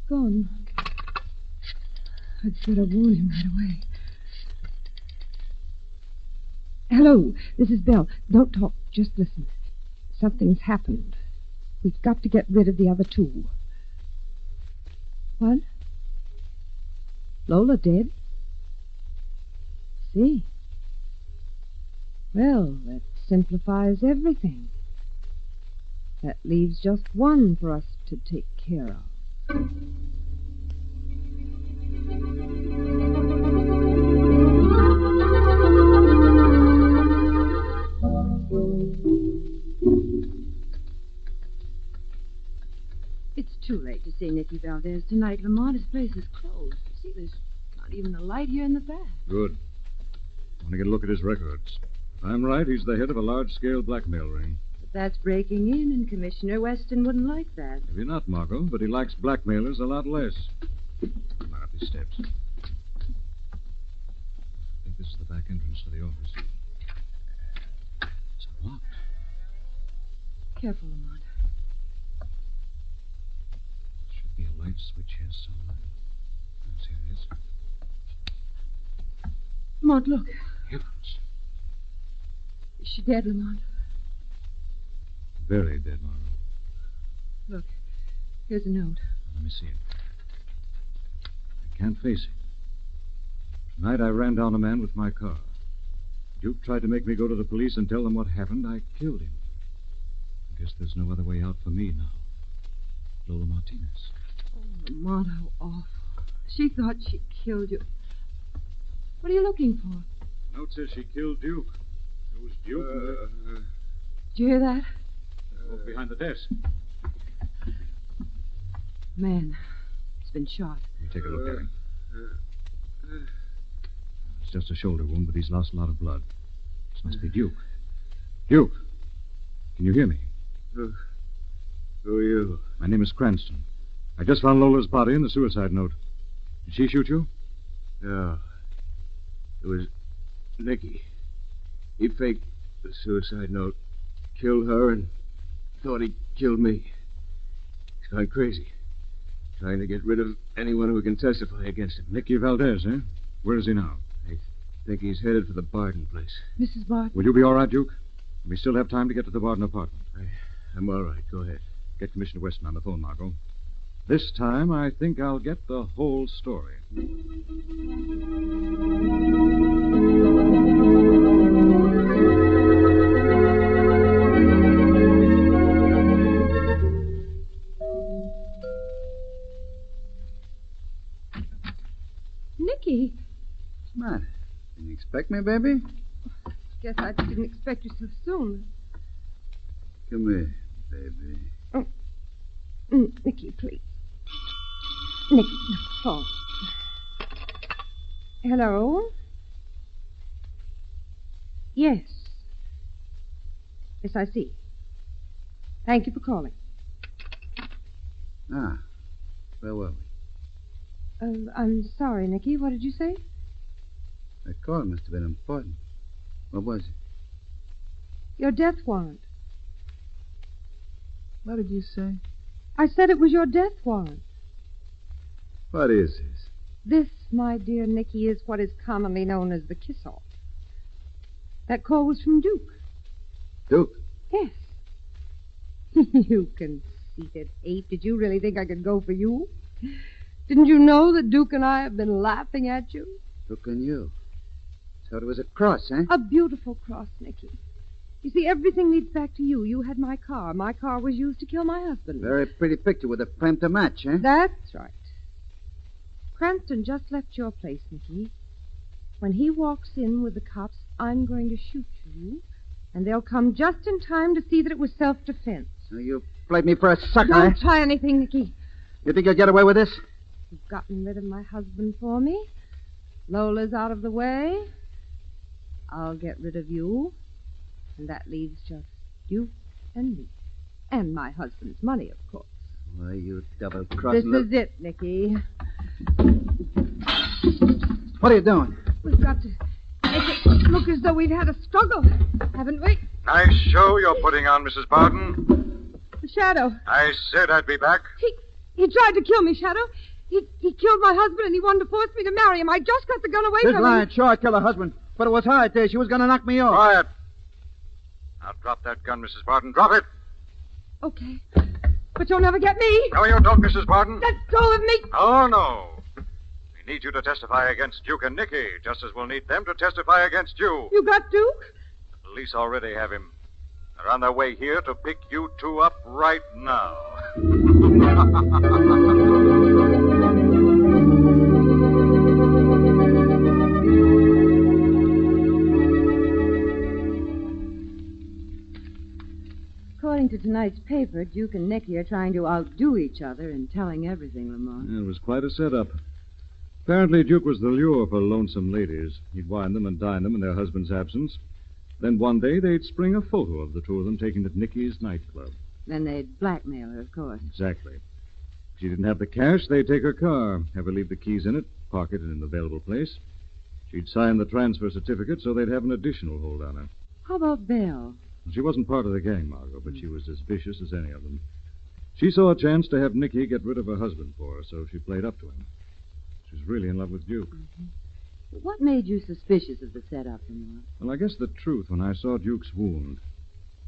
Speaker 2: Gone. I'd better warn him right away. Hello, this is Belle. Don't talk, just listen. Something's happened. We've got to get rid of the other two. What? Lola dead? See. Well, that simplifies everything. That leaves just one for us to take care of. It's too late to see Nicky Valdez tonight, Lamont. His place is closed. See, there's not even a light here in the back.
Speaker 4: Good. I want to get a look at his records. If I'm right, he's the head of a large-scale blackmail ring.
Speaker 2: But that's breaking in, and Commissioner Weston wouldn't like that.
Speaker 4: Maybe not, Margo, but he likes blackmailers a lot less. Come on up these steps. I think this is the back entrance to the office. It's unlocked.
Speaker 2: Careful, Lamont.
Speaker 4: Should be a light switch here somewhere. Yes, here it is.
Speaker 2: Lamont, look.
Speaker 4: Heavens.
Speaker 2: Is she dead, Lamont?
Speaker 4: Very dead, Margo.
Speaker 2: Look, here's a note.
Speaker 4: Let me see it. I can't face it. Tonight I ran down a man with my car. Duke tried to make me go to the police and tell them what happened. I killed him. I guess there's no other way out for me now. Lola Martinez.
Speaker 2: Oh, Lamont, how awful. She thought she killed you. What are you looking for?
Speaker 4: Note says she killed Duke. It was Duke.
Speaker 2: Did you hear that?
Speaker 4: Over behind the desk.
Speaker 2: Man, he's been shot.
Speaker 4: Let me take a look at him. It's just a shoulder wound, but he's lost a lot of blood. This must be Duke. Duke, can you hear me?
Speaker 9: Who are you?
Speaker 4: My name is Cranston. I just found Lola's body in the suicide note. Did she shoot you?
Speaker 19: No. It was Nicky. He faked the suicide note, killed her, and thought he killed me. He's gone crazy. Trying to get rid of anyone who can testify against him.
Speaker 4: Nicky Valdez, eh? Where is he now?
Speaker 19: I think he's headed for the Barton place.
Speaker 2: Mrs. Barton?
Speaker 4: Will you be all right, Duke? We still have time to get to the Barton apartment.
Speaker 19: I'm all right. Go ahead.
Speaker 4: Get Commissioner Weston on the phone, Margo. This time, I think I'll get the whole story.
Speaker 2: Nicky.
Speaker 11: What's the matter? Didn't you expect me, baby?
Speaker 2: Guess I didn't expect you so soon.
Speaker 11: Come here, baby.
Speaker 2: Oh. Nicky, please. Nicky, no, phone. Hello? Yes. Yes, I see. Thank you for calling.
Speaker 11: Ah, where were we?
Speaker 2: I'm sorry, Nicky. What did you say?
Speaker 11: That call must have been important. What was it?
Speaker 2: Your death warrant.
Speaker 11: What did you say?
Speaker 2: I said it was your death warrant.
Speaker 11: What is this?
Speaker 2: This, my dear Nicky, is what is commonly known as the kiss-off. That call was from Duke.
Speaker 11: Duke?
Speaker 2: Yes. You conceited ape. Did you really think I could go for you? Didn't you know that Duke and I have been laughing at you?
Speaker 11: Duke and you. So it was a cross, eh?
Speaker 2: A beautiful cross, Nicky. You see, everything leads back to you. You had my car. My car was used to kill my husband.
Speaker 11: Very pretty picture with a frame to match, eh?
Speaker 2: That's right. Cranston just left your place, Nicky. When he walks in with the cops, I'm going to shoot you, and they'll come just in time to see that it was self-defense.
Speaker 11: So you played me for a sucker,
Speaker 2: Don't
Speaker 11: eh?
Speaker 2: try anything, Nicky.
Speaker 11: You think you'll get away with this?
Speaker 2: You've gotten rid of my husband for me. Lola's out of the way. I'll get rid of you, and that leaves just you and me. And my husband's money, of course.
Speaker 11: Why, you
Speaker 2: This
Speaker 11: double-crossing...
Speaker 2: is it, Nicky.
Speaker 11: What are you doing?
Speaker 2: We've got to make it look as though we've had a struggle, haven't we?
Speaker 7: Nice show you're putting on, Mrs. Barton.
Speaker 2: The Shadow.
Speaker 7: I said I'd be back.
Speaker 2: He tried to kill me, Shadow. He killed my husband, and he wanted to force me to marry him. I just got the gun away
Speaker 11: This
Speaker 2: from
Speaker 11: lying
Speaker 2: him.
Speaker 11: sure I killed her husband, but it was her idea. She was going to knock me off.
Speaker 7: Quiet. Now drop that gun, Mrs. Barton. Drop it.
Speaker 2: Okay. But you'll never get me.
Speaker 7: No, you don't, Mrs. Barton.
Speaker 2: Let go of me.
Speaker 7: Oh, no. We need you to testify against Duke and Nicky, just as we'll need them to testify against you.
Speaker 2: You got Duke?
Speaker 7: The police already have him. They're on their way here to pick you two up right now.
Speaker 2: According to tonight's paper, Duke and Nicky are trying to outdo each other in telling everything, Lamont.
Speaker 4: It was quite a setup. Apparently, Duke was the lure for lonesome ladies. He'd wine them and dine them in their husband's absence. Then one day they'd spring a photo of the two of them taken at Nicky's nightclub.
Speaker 2: Then they'd blackmail her, of course.
Speaker 4: Exactly. If she didn't have the cash, they'd take her car, have her leave the keys in it, park it in an available place. She'd sign the transfer certificate so they'd have an additional hold on her.
Speaker 2: How about Belle?
Speaker 4: She wasn't part of the gang, Margo, but she was as vicious as any of them. She saw a chance to have Nicky get rid of her husband for her, so she played up to him. She was really in love with Duke.
Speaker 2: Mm-hmm. What made you suspicious of the setup, Lamont?
Speaker 4: Well, I guess the truth when I saw Duke's wound.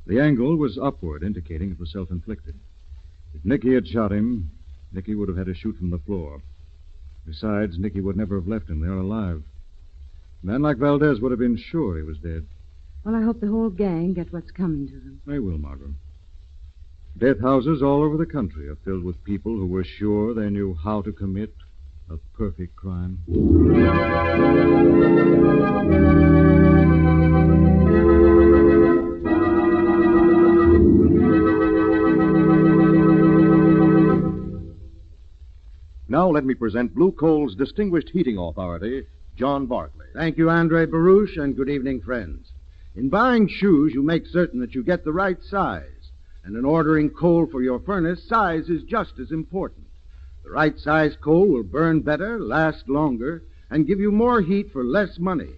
Speaker 4: The angle was upward, indicating it was self-inflicted. If Nicky had shot him, Nicky would have had to shoot from the floor. Besides, Nicky would never have left him there alive. A man like Valdez would have been sure he was dead.
Speaker 2: Well, I hope the whole gang get what's coming to them.
Speaker 4: They will, Margaret. Death houses all over the country are filled with people who were sure they knew how to commit a perfect crime.
Speaker 12: Now let me present Blue Coal's distinguished heating authority, John Barkley.
Speaker 21: Thank you, Andre Baruch, and good evening, friends. In buying shoes, you make certain that you get the right size. And in ordering coal for your furnace, size is just as important. The right size coal will burn better, last longer, and give you more heat for less money.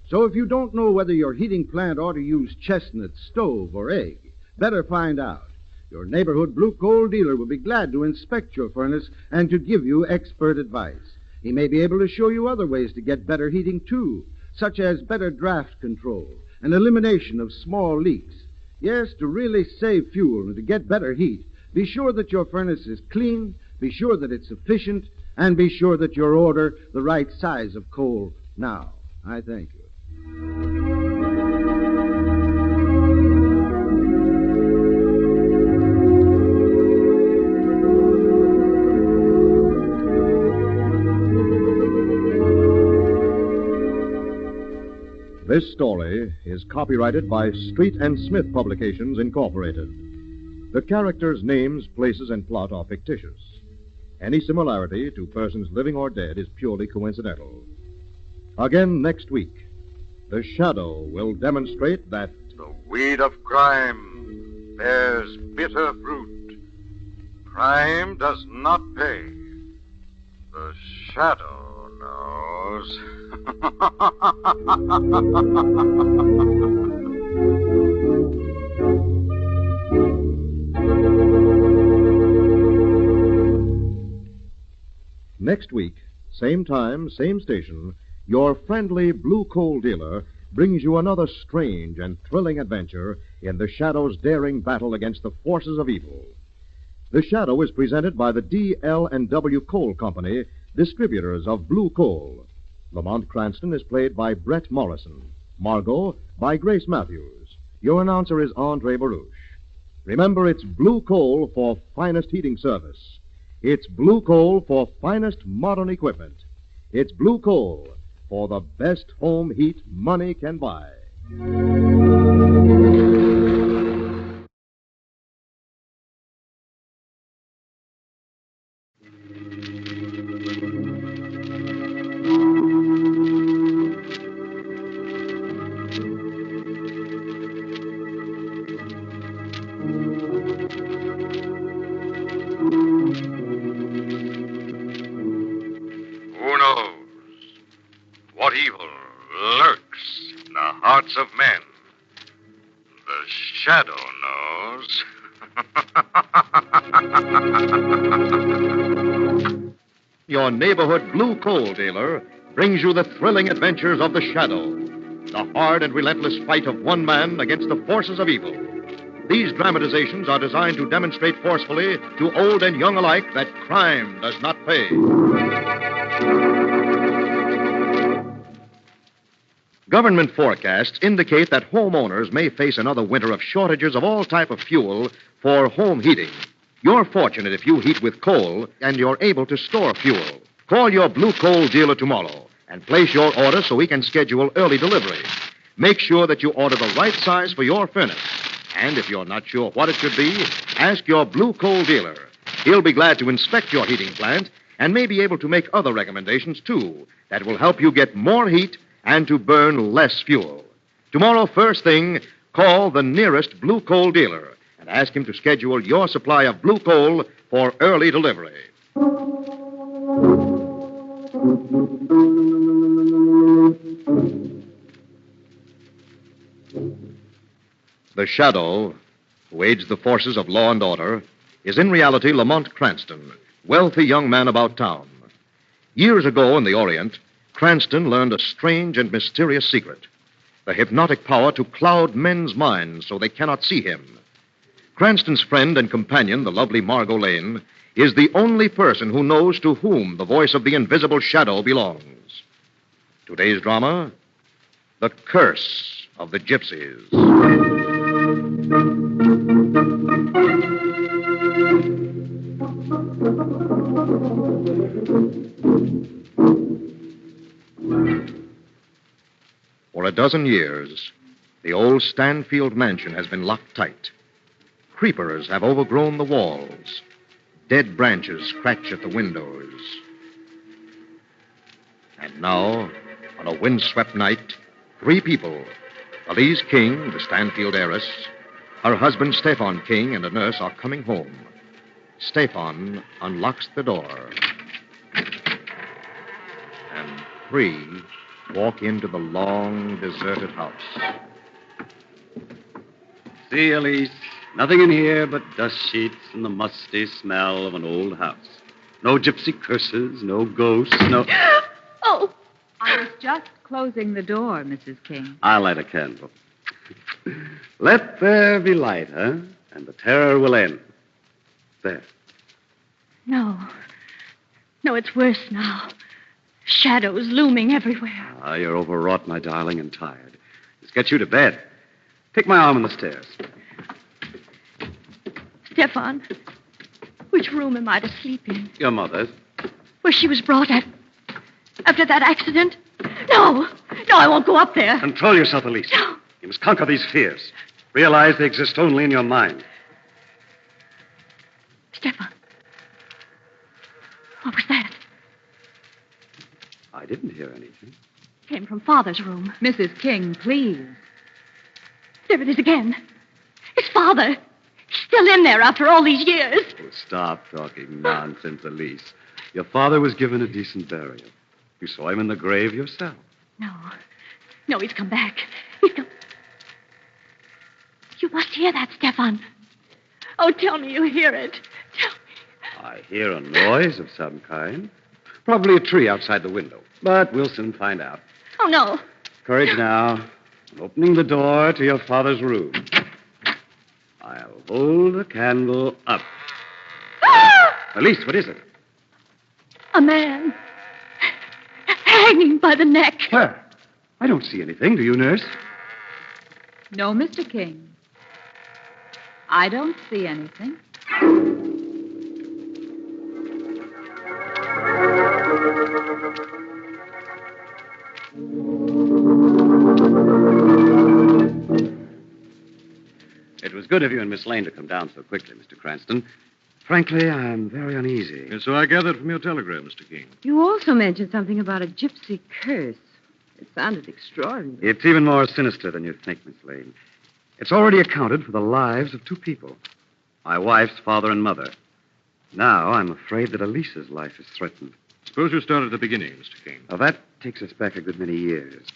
Speaker 21: So if you don't know whether your heating plant ought to use chestnut, stove, or egg, better find out. Your neighborhood blue coal dealer will be glad to inspect your furnace and to give you expert advice. He may be able to show you other ways to get better heating, too, such as better draft control and elimination of small leaks. Yes, to really save fuel and to get better heat, be sure that your furnace is clean, be sure that it's efficient, and be sure that you order the right size of coal now. I thank you.
Speaker 12: This story is copyrighted by Street and Smith Publications, Incorporated. The characters' names, places, and plot are fictitious. Any similarity to persons living or dead is purely coincidental. Again next week, The Shadow will demonstrate that
Speaker 7: The weed of crime bears bitter fruit. Crime does not pay. The Shadow knows.
Speaker 12: next week, same time, same station, your friendly blue coal dealer brings you another strange and thrilling adventure in The Shadow's daring battle against the forces of evil. The Shadow is presented by the D.L.&W. Coal Company, distributors of blue coal. Lamont Cranston is played by Brett Morrison. Margo by Grace Matthews. Your announcer is Andre Baruch. Remember, it's blue coal for finest heating service. It's blue coal for finest modern equipment. It's blue coal for the best home heat money can buy. your neighborhood blue coal dealer brings you the thrilling adventures of the Shadow, the hard and relentless fight of one man against the forces of evil. These dramatizations are designed to demonstrate forcefully to old and young alike that crime does not pay. Government forecasts indicate that homeowners may face another winter of shortages of all type of fuel for home heating. You're fortunate if you heat with coal and you're able to store fuel. Call your blue coal dealer tomorrow and place your order so we can schedule early delivery. Make sure that you order the right size for your furnace. And if you're not sure what it should be, ask your blue coal dealer. He'll be glad to inspect your heating plant and may be able to make other recommendations, too, that will help you get more heat and to burn less fuel. Tomorrow, first thing, call the nearest blue coal dealer and ask him to schedule your supply of blue coal for early delivery. The Shadow, who aids the forces of law and order, is in reality Lamont Cranston, wealthy young man about town. Years ago in the Orient, Cranston learned a strange and mysterious secret, the hypnotic power to cloud men's minds so they cannot see him. Cranston's friend and companion, the lovely Margo Lane, is the only person who knows to whom the voice of the invisible Shadow belongs. Today's drama, The Curse of the Gypsies. For a dozen years, the old Stanfield mansion has been locked tight. Creepers have overgrown the walls. Dead branches scratch at the windows. And now, on a windswept night, 3 people, Elise King, the Stanfield heiress, her husband Stefan King, and a nurse are coming home. Stefan unlocks the door. And 3 walk into the long, deserted house.
Speaker 14: See, Elise, nothing in here but dust sheets and the musty smell of an old house. No gypsy curses, no ghosts, no...
Speaker 16: Oh!
Speaker 15: I was just closing the door, Mrs. King.
Speaker 14: I'll light a candle. Let there be light, huh? And the terror will end. There.
Speaker 16: No. No, it's worse now. Shadows looming everywhere.
Speaker 14: Ah, you're overwrought, my darling, and tired. Let's get you to bed. Take my arm on the stairs.
Speaker 16: Stefan, which room am I to sleep in?
Speaker 14: Your mother's.
Speaker 16: Where she was brought at? After that accident? No, I won't go up there.
Speaker 14: Control yourself, Elise. No. You must conquer these fears. Realize they exist only in your mind.
Speaker 16: Stefan, what was that?
Speaker 14: I didn't hear anything.
Speaker 16: Came from Father's room.
Speaker 15: Mrs. King, please.
Speaker 16: There it is again. His father. He's still in there after all these years.
Speaker 14: Oh, stop talking nonsense, Elise. Your father was given a decent burial. You saw him in the grave yourself.
Speaker 16: No, he's come back. He's come... You must hear that, Stefan. Oh, tell me you hear it. Tell me.
Speaker 14: I hear a noise of some kind. Probably a tree outside the window. But we'll soon find out.
Speaker 16: Oh, no.
Speaker 14: Courage now. I'm opening the door to your father's room. I'll hold the candle up. Elise, what is it?
Speaker 16: A man. Hanging by the neck.
Speaker 14: Where? I don't see anything. Do you, nurse?
Speaker 15: No, Mr. King. I don't see anything.
Speaker 14: It was good of you and Miss Lane to come down so quickly, Mr. Cranston. Frankly, I'm very uneasy.
Speaker 4: And so I gathered from your telegram, Mr. King.
Speaker 2: You also mentioned something about a gypsy curse. It sounded extraordinary.
Speaker 14: It's even more sinister than you think, Miss Lane. It's already accounted for the lives of 2 people. My wife's father and mother. Now I'm afraid that Elisa's life is threatened.
Speaker 4: Suppose you start at the beginning, Mr. King.
Speaker 14: Now, that takes us back a good many years.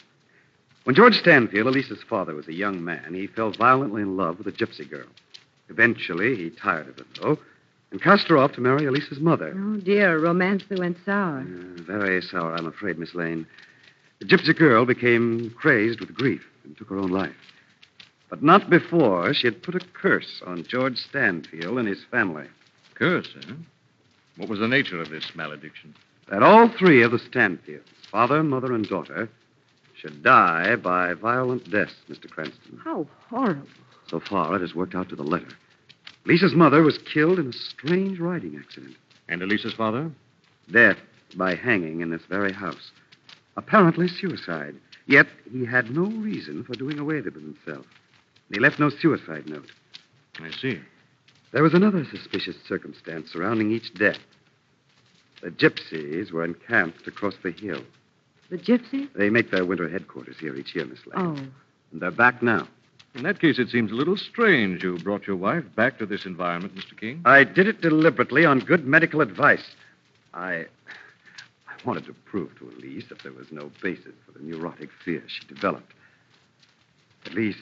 Speaker 14: When George Stanfield, Elisa's father, was a young man, he fell violently in love with a gypsy girl. Eventually, he tired of her, though, and cast her off to marry Elisa's mother.
Speaker 2: Oh, dear, romance that went sour.
Speaker 14: Very sour, I'm afraid, Miss Lane. The gypsy girl became crazed with grief and took her own life. But not before she had put a curse on George Stanfield and his family.
Speaker 4: Curse, eh? What was the nature of this malediction?
Speaker 14: That all three of the Stanfields, father, mother, and daughter, should die by violent deaths, Mr. Cranston.
Speaker 2: How horrible.
Speaker 14: So far, it has worked out to the letter. Lisa's mother was killed in a strange riding accident.
Speaker 4: And Elisa's father?
Speaker 14: Death by hanging in this very house. Apparently suicide. Yet he had no reason for doing away with himself. He left no suicide note.
Speaker 4: I see.
Speaker 14: There was another suspicious circumstance surrounding each death. The Gypsies were encamped across the hill.
Speaker 2: The Gypsies?
Speaker 14: They make their winter headquarters here each year, Miss Lane.
Speaker 2: Oh.
Speaker 14: And they're back now.
Speaker 4: In that case, it seems a little strange you brought your wife back to this environment, Mr. King.
Speaker 14: I did it deliberately on good medical advice. I wanted to prove to Elise that there was no basis for the neurotic fear she developed. At least,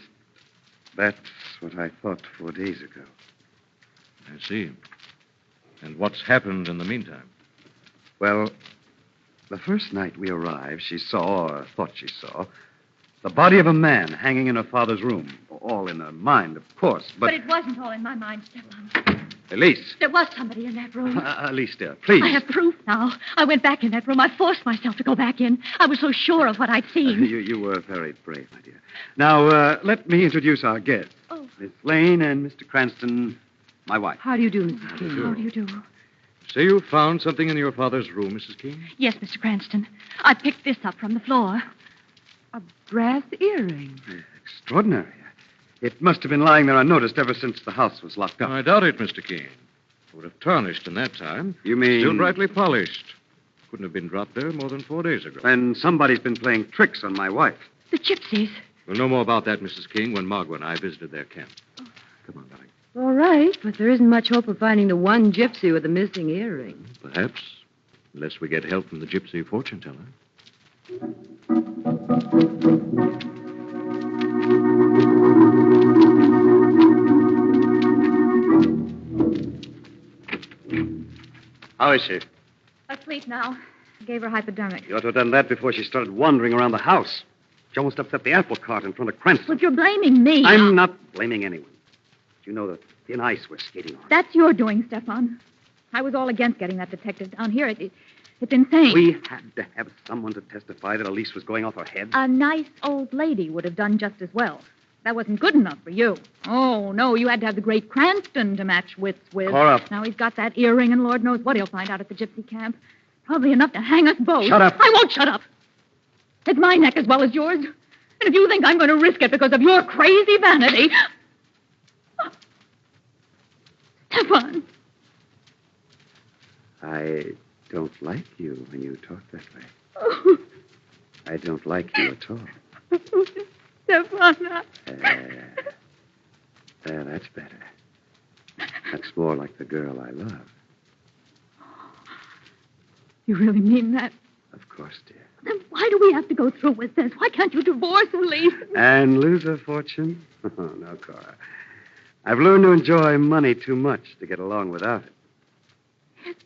Speaker 14: that's what I thought 4 days ago.
Speaker 4: I see. And what's happened in the meantime?
Speaker 14: Well, the first night we arrived, she saw, or thought she saw, the body of a man hanging in her father's room. All in her mind, of course,
Speaker 20: But it wasn't all in my mind, Stefan.
Speaker 14: Elise.
Speaker 20: There was somebody in that room.
Speaker 14: Elise, dear, please.
Speaker 20: I have proof now. I went back in that room. I forced myself to go back in. I was so sure of what I'd seen.
Speaker 14: You were very brave, my dear. Now, let me introduce our guests.
Speaker 20: Oh.
Speaker 14: Miss Lane and Mr. Cranston, my wife.
Speaker 2: How do you do, Mrs. King?
Speaker 20: How do you do?
Speaker 4: So you found something in your father's room, Mrs. King?
Speaker 20: Yes, Mr. Cranston. I picked this up from the floor.
Speaker 2: A brass earring.
Speaker 14: Extraordinary. It must have been lying there unnoticed ever since the house was locked up.
Speaker 4: I doubt it, Mr. King. It would have tarnished in that time.
Speaker 14: You mean...
Speaker 4: Still brightly polished. Couldn't have been dropped there more than 4 days ago.
Speaker 14: And somebody's been playing tricks on my wife.
Speaker 20: The Gypsies.
Speaker 4: We'll know more about that, Mrs. King, when Margo and I visited their camp. Come on, darling.
Speaker 2: All right, but there isn't much hope of finding the one gypsy with the missing earring.
Speaker 4: Perhaps, unless we get help from the gypsy fortune teller.
Speaker 14: How is she?
Speaker 20: Asleep now. Gave her hypodermic.
Speaker 14: You ought to have done that before she started wandering around the house. She almost upset the apple cart in front of Crescent.
Speaker 20: But you're blaming me.
Speaker 14: I'm not blaming anyone. You know the thin ice we're skating on.
Speaker 20: That's your doing, Stefan. I was all against getting that detective down here. It's insane.
Speaker 14: We had to have someone to testify that Elise was going off her head.
Speaker 20: A nice old lady would have done just as well. That wasn't good enough for you. Oh, no, you had to have the great Cranston to match wits with.
Speaker 14: Cora.
Speaker 20: Now he's got that earring, and Lord knows what he'll find out at the gypsy camp. Probably enough to hang us both.
Speaker 14: Shut up.
Speaker 20: I won't shut up. It's my neck as well as yours. And if you think I'm going to risk it because of your crazy vanity... Stefan.
Speaker 14: I don't like you when you talk that way. I don't like you at all.
Speaker 20: Stefan.
Speaker 14: There, that's better. That's more like the girl I love.
Speaker 20: You really mean that?
Speaker 14: Of course, dear.
Speaker 20: Then why do we have to go through with this? Why can't you divorce Elise?
Speaker 14: And lose her fortune? Oh, no, Cora. I've learned to enjoy money too much to get along without it.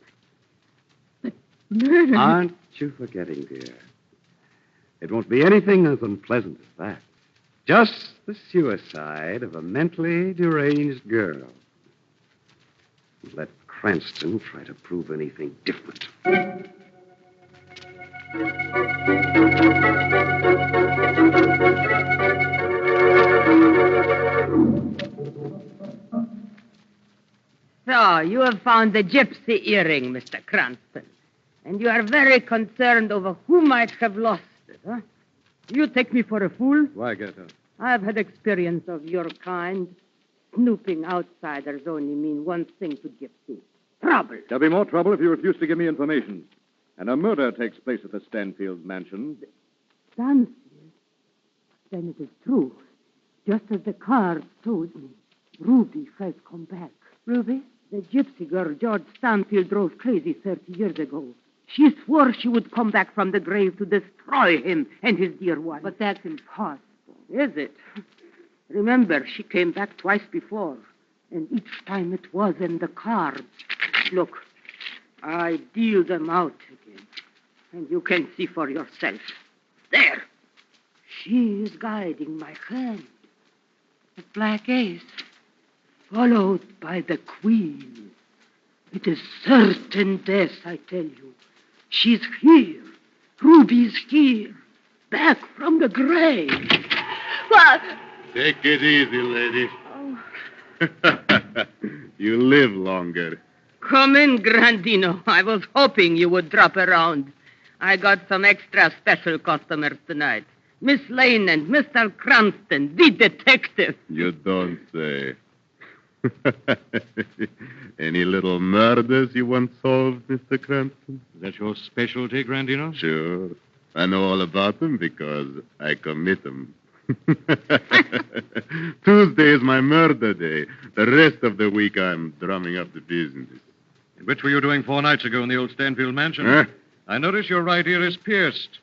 Speaker 20: But murder...
Speaker 14: Aren't you forgetting, dear? It won't be anything as unpleasant as that. Just the suicide of a mentally deranged girl. Let Cranston try to prove anything different.
Speaker 1: So, you have found the gypsy earring, Mr. Cranston. And you are very concerned over who might have lost it, huh? You take me for a fool?
Speaker 4: Why, Gertrude?
Speaker 1: I've had experience of your kind. Snooping outsiders only mean one thing to gypsies. Trouble.
Speaker 10: There'll be more trouble if you refuse to give me information. And a murder takes place at the Stanfield mansion.
Speaker 1: Stanfield? Then it is true. Just as the cards told me. Ruby has come back. Ruby? The gypsy girl George Stanfield drove crazy 30 years ago. She swore she would come back from the grave to destroy him and his dear wife. But that's impossible. Is it? Remember, she came back twice before. And each time it was in the cards. Look, I deal them out again. And you can see for yourself. There. She is guiding my hand. The black ace, followed by the queen. It is certain death, I tell you. She's here. Ruby's here. Back from the grave. What?
Speaker 9: Take it easy, lady.
Speaker 1: Oh.
Speaker 9: You live longer.
Speaker 1: Come in, Grandino. I was hoping you would drop around. I got some extra special customers tonight. Miss Lane and Mr. Cranston, the detective.
Speaker 9: You don't say. Any little murders you want solved, Mr. Cranston?
Speaker 17: Is that your specialty, Grandino?
Speaker 9: Sure. I know all about them because I commit them. Tuesday is my murder day. The rest of the week I'm drumming up the business.
Speaker 17: Which were you doing 4 nights ago in the old Stanfield mansion?
Speaker 9: Huh?
Speaker 17: I notice your right ear is pierced.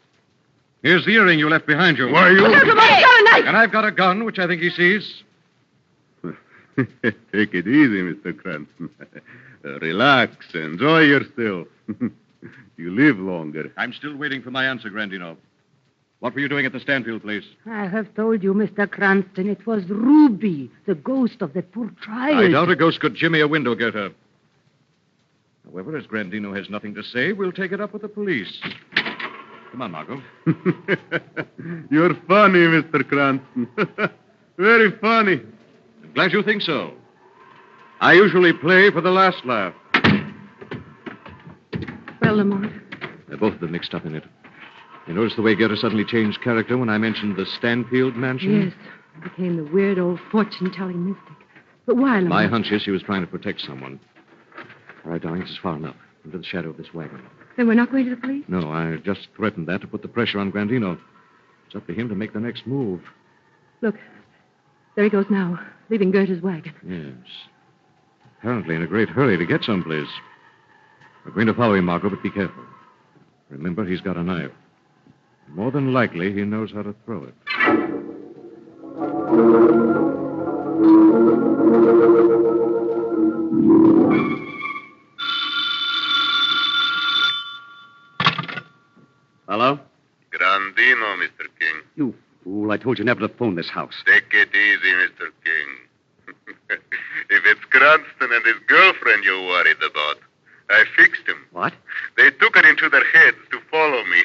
Speaker 17: Here's the earring you left behind you.
Speaker 9: Why, you...
Speaker 17: And I've got a gun, which I think he sees.
Speaker 9: Take it easy, Mr. Cranston. Relax. Enjoy yourself. You live longer.
Speaker 17: I'm still waiting for my answer, Grandino. What were you doing at the Stanfield place?
Speaker 1: I have told you, Mr. Cranston, it was Ruby, the ghost of the poor child.
Speaker 17: I doubt a ghost could jimmy a window girder. However, as Grandino has nothing to say, we'll take it up with the police. Come on, Margo.
Speaker 9: You're funny, Mr. Cranston. Very funny.
Speaker 17: I'm glad you think so. I usually play for the last laugh.
Speaker 2: Well, Lamont.
Speaker 17: They're both of them mixed up in it. You notice the way Gerda suddenly changed character when I mentioned the Stanfield mansion?
Speaker 2: Yes. I became the weird old fortune-telling mystic. But why, Lamont?
Speaker 17: My hunch is she was trying to protect someone. All right, darling, this is far enough. Into the shadow of this wagon.
Speaker 2: Then we're not going to the police?
Speaker 17: No, I just threatened that to put the pressure on Grandino. It's up to him to make the next move.
Speaker 2: Look, there he goes now, leaving Gerda's wagon.
Speaker 17: Yes. Apparently in a great hurry to get someplace. We're going to follow him, Margo, but be careful. Remember, he's got a knife. More than likely, he knows how to throw it.
Speaker 14: Hello?
Speaker 9: Grandino, Mr. King.
Speaker 14: You fool. I told you never to phone this house.
Speaker 9: Take it easy, Mr. King. If it's Cranston and his girlfriend you're worried about, I fixed him.
Speaker 14: What?
Speaker 9: They took it into their heads to follow me.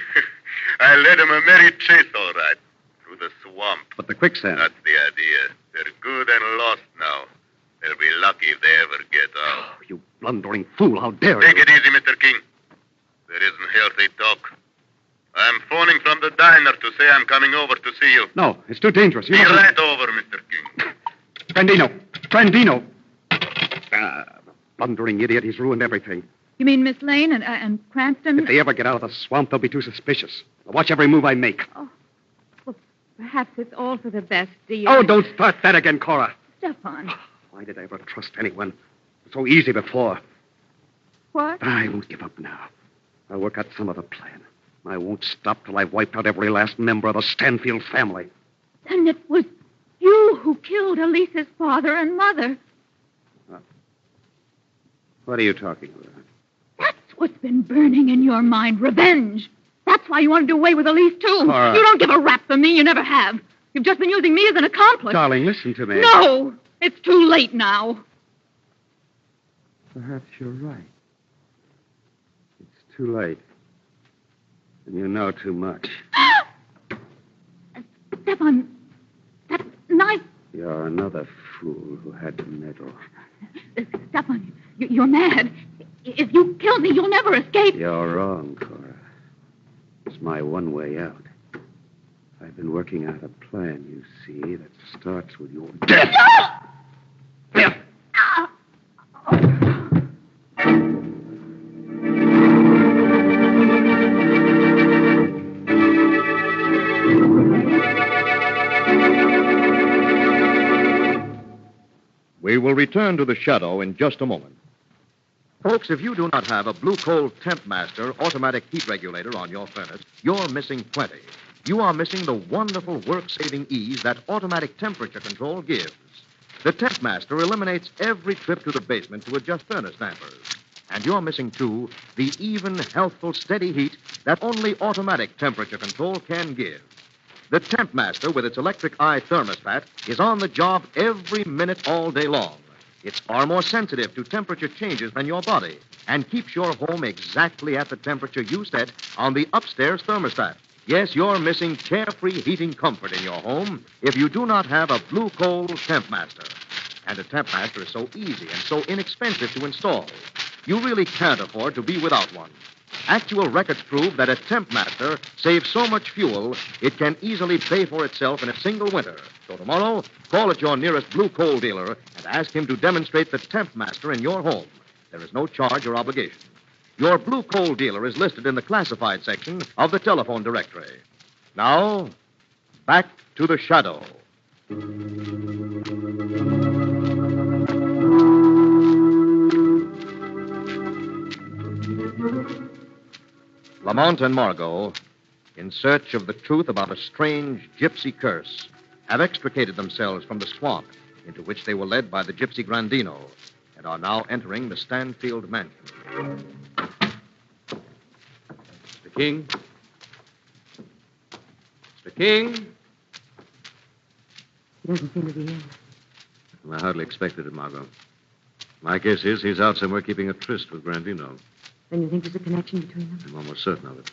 Speaker 9: I led them a merry chase, all right, through the swamp.
Speaker 14: But the quicksand.
Speaker 9: That's the idea. They're good and lost now. They'll be lucky if they ever get out.
Speaker 14: Oh, you blundering fool. How dare
Speaker 9: Take
Speaker 14: you?
Speaker 9: it easy, Mr. King. There isn't healthy talk. I'm phoning from the diner to say I'm coming over to see you.
Speaker 14: No, it's too dangerous. You
Speaker 9: Be
Speaker 14: mustn't-
Speaker 9: right over, Mr. King.
Speaker 14: Grandino! The blundering idiot. He's ruined everything.
Speaker 15: You mean Miss Lane and Cranston?
Speaker 14: If they ever get out of the swamp, they'll be too suspicious. They'll watch every move I make.
Speaker 15: Well, perhaps it's all for the best, dear.
Speaker 14: Oh, don't start that again, Cora.
Speaker 15: Stefan.
Speaker 14: Why did I ever trust anyone? It was so easy before.
Speaker 15: What?
Speaker 14: But I won't give up now. I'll work out some other plan. I won't stop till I've wiped out every last member of the Stanfield family.
Speaker 15: Then it was you who killed Elisa's father and mother.
Speaker 14: What are you talking about?
Speaker 15: That's what's been burning in your mind, revenge. That's why you want to do away with Elise, too.
Speaker 14: Cora.
Speaker 15: You don't give a rap for me. You never have. You've just been using me as an accomplice.
Speaker 14: Darling, listen to me.
Speaker 15: No! It's too late now.
Speaker 14: Perhaps you're right. It's too late. And you know too much.
Speaker 15: Stefan, that knife...
Speaker 14: You're another fool who had to meddle.
Speaker 15: Stefan, you're mad. If you kill me, you'll never escape.
Speaker 14: You're wrong, Cora. It's my one way out. I've been working out a plan, you see, that starts with your death. Death!
Speaker 4: We will return to the shadow in just a moment. Folks, if you do not have a Blue Coal Temp Master automatic heat regulator on your furnace, you're missing plenty. You are missing the wonderful work-saving ease that automatic temperature control gives. The Temp Master eliminates every trip to the basement to adjust furnace dampers.
Speaker 8: And you're missing, too, the even, healthful, steady heat that only automatic temperature control can give. The Temp Master, with its electric eye thermostat, is on the job every minute all day long. It's far more sensitive to temperature changes than your body and keeps your home exactly at the temperature you set on the upstairs thermostat. Yes, you're missing carefree heating comfort in your home if you do not have a Blue Coal Temp Master. And a Temp Master is so easy and so inexpensive to install. You really can't afford to be without one. Actual records prove that a Temp Master saves so much fuel, it can easily pay for itself in a single winter. So tomorrow, call at your nearest Blue Coal dealer and ask him to demonstrate the Temp Master in your home. There is no charge or obligation. Your Blue Coal dealer is listed in the classified section of the telephone directory. Now, back to the shadow. Lamont and Margo, in search of the truth about a strange gypsy curse, have extricated themselves from the swamp into which they were led by the gypsy Grandino and are now entering the Stanfield mansion.
Speaker 17: Mr. King? Mr. King?
Speaker 1: He doesn't seem to be in.
Speaker 17: I hardly expected it, Margo. My guess is he's out somewhere keeping a tryst with Grandino.
Speaker 1: Then you think there's a connection between them?
Speaker 17: I'm almost certain of it.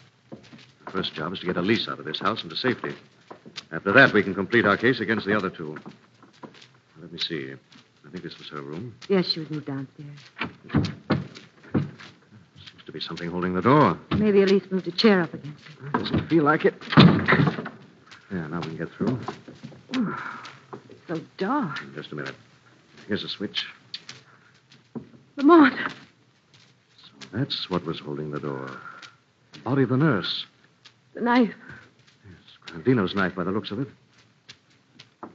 Speaker 17: The first job is to get Elise out of this house into safety. After that, we can complete our case against the other two. Let me see. I think this was her room.
Speaker 1: Yes, she was moved downstairs.
Speaker 17: Seems to be something holding the door.
Speaker 1: Maybe Elise moved a chair up against it.
Speaker 17: Doesn't feel like it. Yeah, now we can get through.
Speaker 1: It's so dark.
Speaker 17: Just a minute. Here's a switch.
Speaker 1: Lamont.
Speaker 17: That's what was holding the door. The body of the nurse.
Speaker 1: The knife.
Speaker 17: Grandino's knife by the looks of it.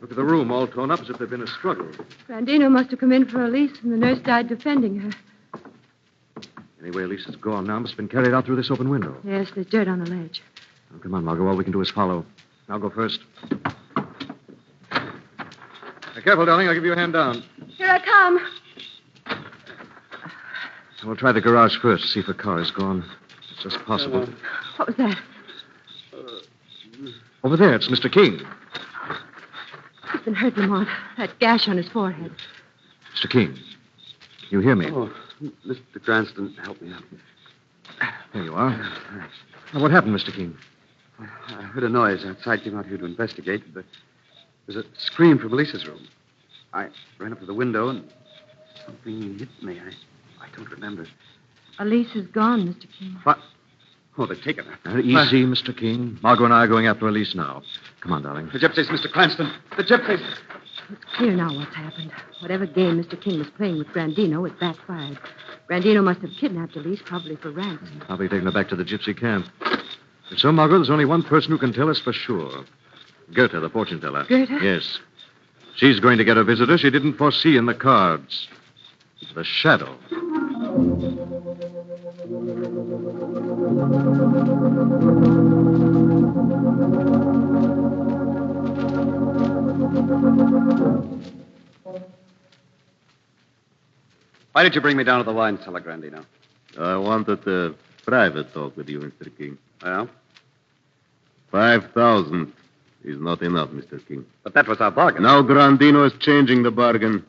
Speaker 17: Look at the room, all torn up as if there'd been a struggle.
Speaker 1: Grandino must have come in for Elise, and the nurse died defending her.
Speaker 17: Anyway, Elise is gone now. Must have been carried out through this open window.
Speaker 1: Yes, there's dirt on the ledge.
Speaker 17: Oh, come on, Margo. All we can do is follow. I'll go first. Be careful, darling. I'll give you a hand down.
Speaker 1: Here I come.
Speaker 17: We'll try the garage first, see if the car is gone. It's just possible.
Speaker 1: What was that?
Speaker 17: Over there, it's Mr. King.
Speaker 1: He's been hurt, Lamont. That gash on his forehead.
Speaker 17: Mr. King, you hear me?
Speaker 14: Oh, Mr. Cranston, help me up.
Speaker 17: There you are. Now, what happened, Mr. King?
Speaker 14: I heard a noise outside, came out here to investigate. There was a scream from Elisa's room. I ran up to the window and something hit me. I don't remember.
Speaker 1: Elise is gone, Mr. King.
Speaker 14: What? Oh, they've taken her.
Speaker 17: Easy, Mr. King. Margo and I are going after Elise now. Come on, darling.
Speaker 14: The gypsies, Mr. Cranston. The gypsies.
Speaker 1: It's clear now what's happened. Whatever game Mr. King was playing with Grandino, it backfired. Grandino must have kidnapped Elise, probably for ransom.
Speaker 17: Probably taken her back to the gypsy camp. If so, Margo, there's only one person who can tell us for sure. Goethe, the fortune teller.
Speaker 1: Goethe?
Speaker 17: Yes. She's going to get a visitor she didn't foresee in the cards. The shadow.
Speaker 14: Why did you bring me down to the wine cellar, Grandino?
Speaker 13: I wanted a private talk with you, Mr. King.
Speaker 14: Well?
Speaker 13: 5,000 is not enough, Mr. King.
Speaker 14: But that was our bargain.
Speaker 13: Now Grandino is changing the bargain.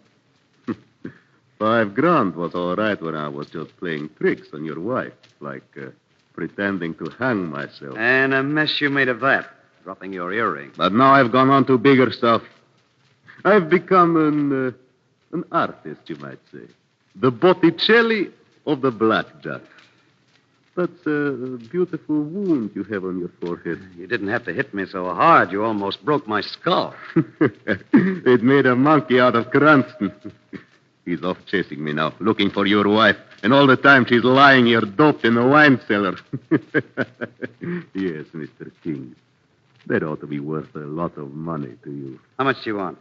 Speaker 13: $5,000 was all right when I was just playing tricks on your wife, like pretending to hang myself.
Speaker 14: And a mess you made of that, dropping your earring.
Speaker 13: But now I've gone on to bigger stuff. I've become an artist, you might say. The Botticelli of the blackjack. That's a beautiful wound you have on your forehead.
Speaker 14: You didn't have to hit me so hard. You almost broke my skull.
Speaker 13: It made a monkey out of Cranston. He's off chasing me now, looking for your wife. And all the time she's lying here doped in the wine cellar. Yes, Mr. King. That ought to be worth a lot of money to you.
Speaker 14: How much do you want?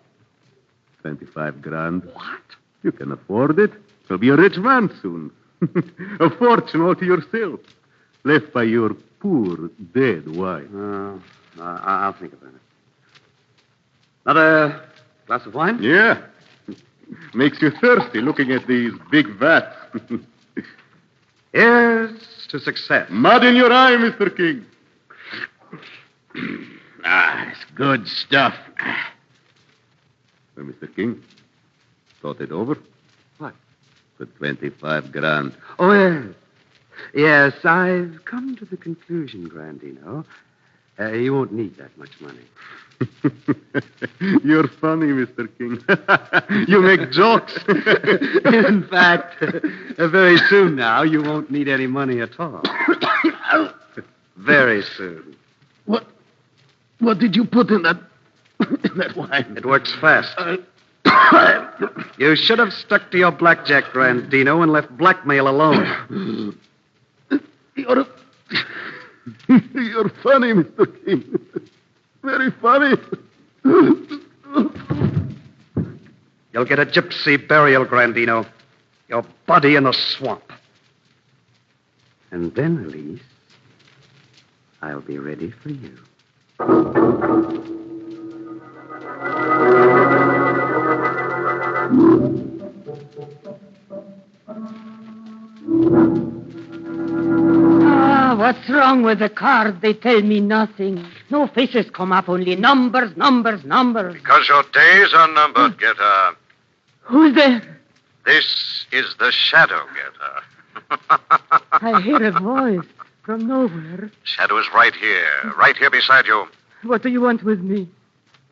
Speaker 13: $25,000.
Speaker 14: What?
Speaker 13: You can afford it. You'll be a rich man soon. A fortune all to yourself. Left by your poor, dead wife.
Speaker 14: I'll think about it. Another glass of wine?
Speaker 13: Yeah. Makes you thirsty looking at these big vats.
Speaker 14: Heirs to success.
Speaker 13: Mud in your eye, Mr. King.
Speaker 19: It's good stuff.
Speaker 13: Well, Mr. King, thought it over?
Speaker 14: What?
Speaker 13: For 25 grand.
Speaker 14: Oh, yes. Yes, I've come to the conclusion, Grandino. You won't need that much money.
Speaker 13: You're funny, Mr. King. You make jokes.
Speaker 14: In fact, very soon now, you won't need any money at all. Very soon.
Speaker 19: What did you put in that wine?
Speaker 14: It works fast. You should have stuck to your blackjack, Grandino, and left blackmail alone.
Speaker 19: You're funny, Mr. King. Very funny.
Speaker 14: You'll get a gypsy burial, Grandino. Your body in the swamp. And then, Elise, I'll be ready for you.
Speaker 1: What's wrong with the cards? They tell me nothing. No faces come up, only numbers.
Speaker 7: Because your days are numbered, Getter.
Speaker 1: Who's there?
Speaker 7: This is the shadow, Getter.
Speaker 1: I hear a voice from nowhere.
Speaker 7: Shadow is right here beside you.
Speaker 1: What do you want with me?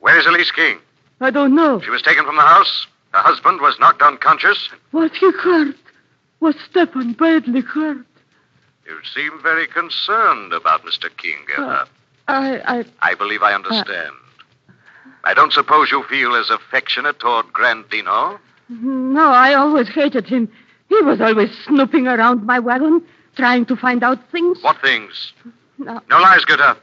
Speaker 7: Where is Elise King?
Speaker 1: I don't know.
Speaker 7: She was taken from the house. Her husband was knocked unconscious.
Speaker 1: Was he hurt? Was Stefan badly hurt?
Speaker 7: You seem very concerned about Mr. King, Getter.
Speaker 1: I
Speaker 7: believe I understand. I don't suppose you feel as affectionate toward Grandino?
Speaker 1: No, I always hated him. He was always snooping around my wagon, trying to find out things.
Speaker 7: What things?
Speaker 1: No
Speaker 7: lies, Getter.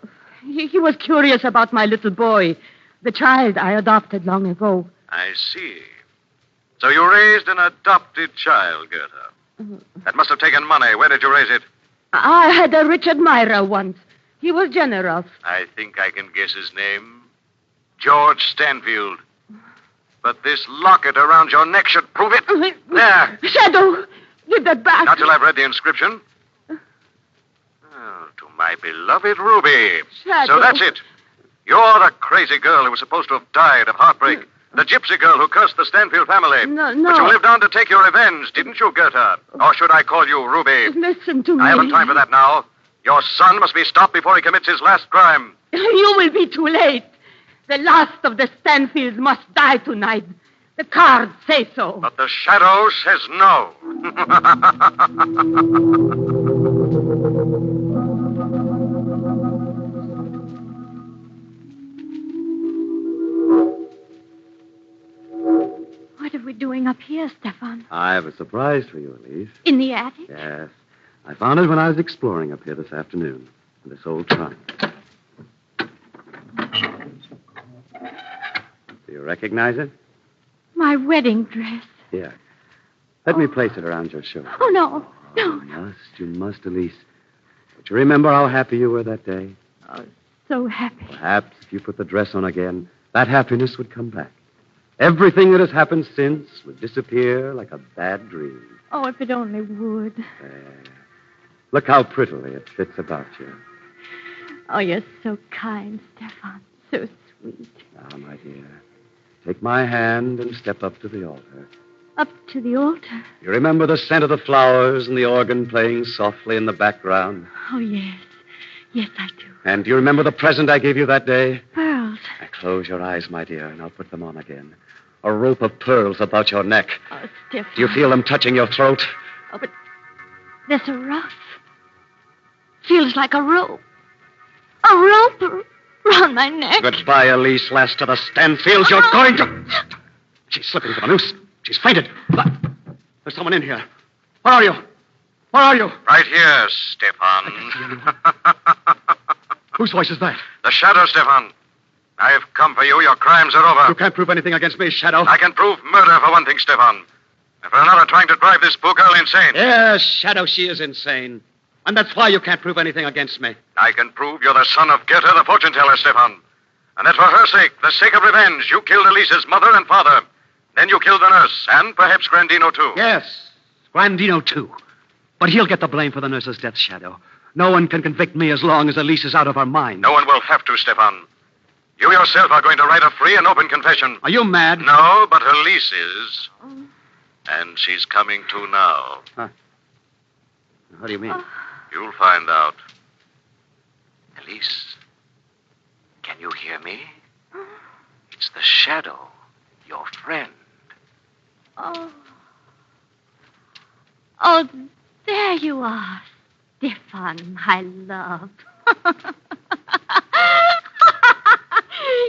Speaker 1: He was curious about my little boy, the child I adopted long ago.
Speaker 7: I see. So you raised an adopted child, Getter. That must have taken money. Where did you raise it?
Speaker 1: I had a rich admirer once. He was generous.
Speaker 7: I think I can guess his name. George Stanfield. But this locket around your neck should prove it. There.
Speaker 1: Shadow, give that back.
Speaker 7: Not till I've read the inscription. Oh, to my beloved Ruby.
Speaker 1: Shadow.
Speaker 7: So that's it. You're the crazy girl who was supposed to have died of heartbreak. The gypsy girl who cursed the Stanfield family.
Speaker 1: No.
Speaker 7: But you lived on to take your revenge, didn't you, Gerta? Or should I call you Ruby?
Speaker 1: Listen to me.
Speaker 7: I haven't time for that now. Your son must be stopped before he commits his last crime.
Speaker 1: You will be too late. The last of the Stanfields must die tonight. The cards say so.
Speaker 7: But the shadow says no.
Speaker 15: What are we doing up here, Stefan?
Speaker 14: I have a surprise for you, Elise.
Speaker 15: In the attic?
Speaker 14: Yes. I found it when I was exploring up here this afternoon. In this old trunk. Do you recognize it?
Speaker 15: My wedding dress.
Speaker 14: Here. Let me place it around your shoulder.
Speaker 15: Oh, no. No.
Speaker 14: You must, Elise. Don't you remember how happy you were that day?
Speaker 15: Oh, so happy.
Speaker 14: Perhaps if you put the dress on again, that happiness would come back. Everything that has happened since would disappear like a bad dream.
Speaker 15: Oh, if it only would.
Speaker 14: Look how prettily it fits about you.
Speaker 15: Oh, you're so kind, Stefan. So sweet.
Speaker 14: Now, my dear, take my hand and step up to the altar.
Speaker 15: Up to the altar?
Speaker 14: You remember the scent of the flowers and the organ playing softly in the background?
Speaker 15: Oh, yes. Yes, I do.
Speaker 14: And do you remember the present I gave you that day?
Speaker 15: Pearls.
Speaker 14: Now, close your eyes, my dear, and I'll put them on again. A rope of pearls about your neck.
Speaker 15: Oh, Stefan.
Speaker 14: Do you feel them touching your throat?
Speaker 15: Oh, but there's a ruff. Feels like a rope. A rope around my neck.
Speaker 14: Goodbye, Elise, last of the Stanfields. You're going to... She's slipping from the noose. She's fainted. There's someone in here. Where are you? Where are you?
Speaker 7: Right here, Stefan.
Speaker 14: Whose voice is that?
Speaker 7: The shadow, Stefan. I have come for you. Your crimes are over.
Speaker 14: You can't prove anything against me, Shadow.
Speaker 7: I can prove murder for one thing, Stefan. And for another, trying to drive this poor girl insane.
Speaker 14: Yes, Shadow, she is insane. And that's why you can't prove anything against me.
Speaker 7: I can prove you're the son of Goethe, the fortune teller, Stefan. And that for her sake, the sake of revenge, you killed Elise's mother and father. Then you killed the nurse, and perhaps Grandino, too.
Speaker 14: Yes, Grandino, too. But he'll get the blame for the nurse's death, Shadow. No one can convict me as long as Elise is out of her mind.
Speaker 8: No one will have to, Stefan. You yourself are going to write a free and open confession.
Speaker 14: Are you mad?
Speaker 8: No, but Elise is. And she's coming to now.
Speaker 14: Huh. What do you mean?
Speaker 8: You'll find out. Elise, can you hear me? It's the Shadow, your friend.
Speaker 15: Oh. Oh, there you are, Stefan, my love.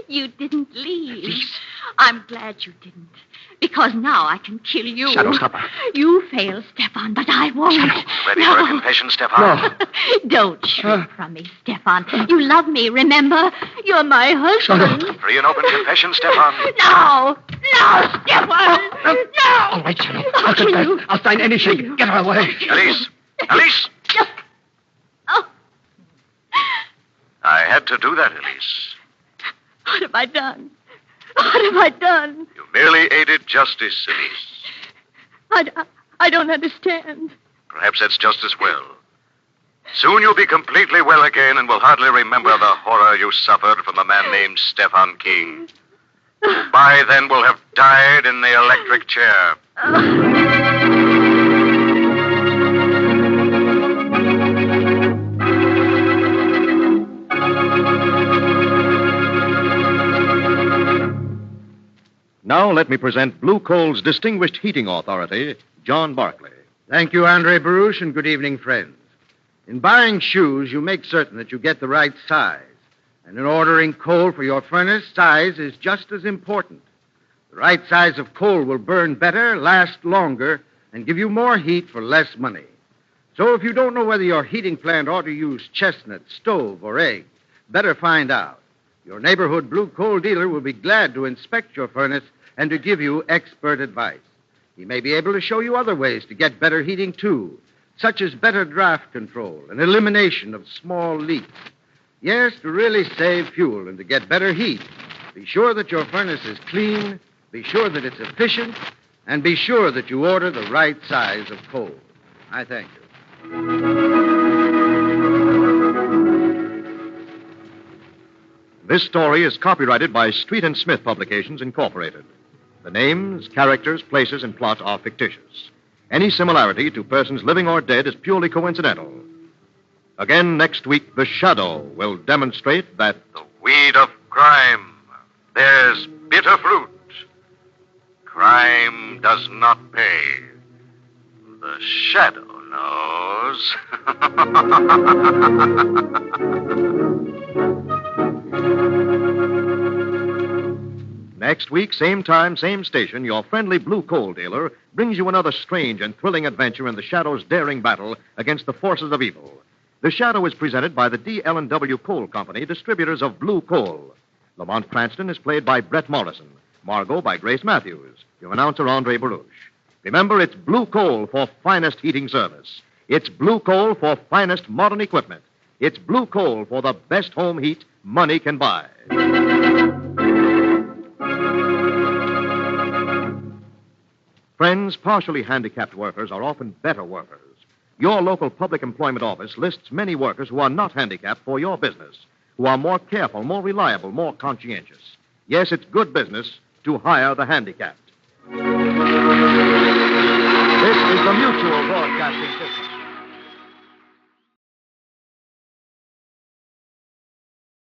Speaker 15: You didn't leave.
Speaker 14: Elise.
Speaker 15: I'm glad you didn't. Because now I can kill you.
Speaker 14: Shadow, stop her.
Speaker 15: You fail, Stefan, but I won't.
Speaker 14: Shadow.
Speaker 8: Ready for a confession, Stefan?
Speaker 14: No.
Speaker 15: Don't shrink from me, Stefan. You love me, remember? You're my husband.
Speaker 8: A free and open confession, Stefan?
Speaker 15: No! No, Stefan! No!
Speaker 14: All right, Shadow. I'll confess. I'll sign anything. Get her away.
Speaker 8: Elise! Elise!
Speaker 15: Oh.
Speaker 8: I had to do that, Elise.
Speaker 15: What have I done? What have I done?
Speaker 8: You merely aided justice, Elise.
Speaker 15: I don't understand.
Speaker 8: Perhaps that's just as well. Soon you'll be completely well again and will hardly remember the horror you suffered from a man named Stefan King. By then, will have died in the electric chair. Now let me present Blue Coal's distinguished heating authority, John Barclay.
Speaker 11: Thank you, Andre Baruch, and good evening, friends. In buying shoes, you make certain that you get the right size. And in ordering coal for your furnace, size is just as important. The right size of coal will burn better, last longer, and give you more heat for less money. So if you don't know whether your heating plant ought to use chestnut, stove, or egg, better find out. Your neighborhood blue coal dealer will be glad to inspect your furnace and to give you expert advice. He may be able to show you other ways to get better heating, too, such as better draft control and elimination of small leaks. Yes, to really save fuel and to get better heat, be sure that your furnace is clean, be sure that it's efficient, and be sure that you order the right size of coal. I thank you.
Speaker 8: This story is copyrighted by Street and Smith Publications, Incorporated. The names, characters, places, and plot are fictitious. Any similarity to persons living or dead is purely coincidental. Again, next week, The Shadow will demonstrate that the weed of crime bears bitter fruit. Crime does not pay. The Shadow knows. Next week, same time, same station, your friendly blue coal dealer brings you another strange and thrilling adventure in the Shadow's daring battle against the forces of evil. The Shadow is presented by the D.L.&W. Coal Company, distributors of blue coal. Lamont Cranston is played by Brett Morrison. Margo by Grace Matthews. Your announcer, Andre Baruch. Remember, it's blue coal for finest heating service. It's blue coal for finest modern equipment. It's blue coal for the best home heat money can buy. Friends, partially handicapped workers are often better workers. Your local public employment office lists many workers who are not handicapped for your business, who are more careful, more reliable, more conscientious. Yes, it's good business to hire the handicapped. This is the Mutual Broadcasting System.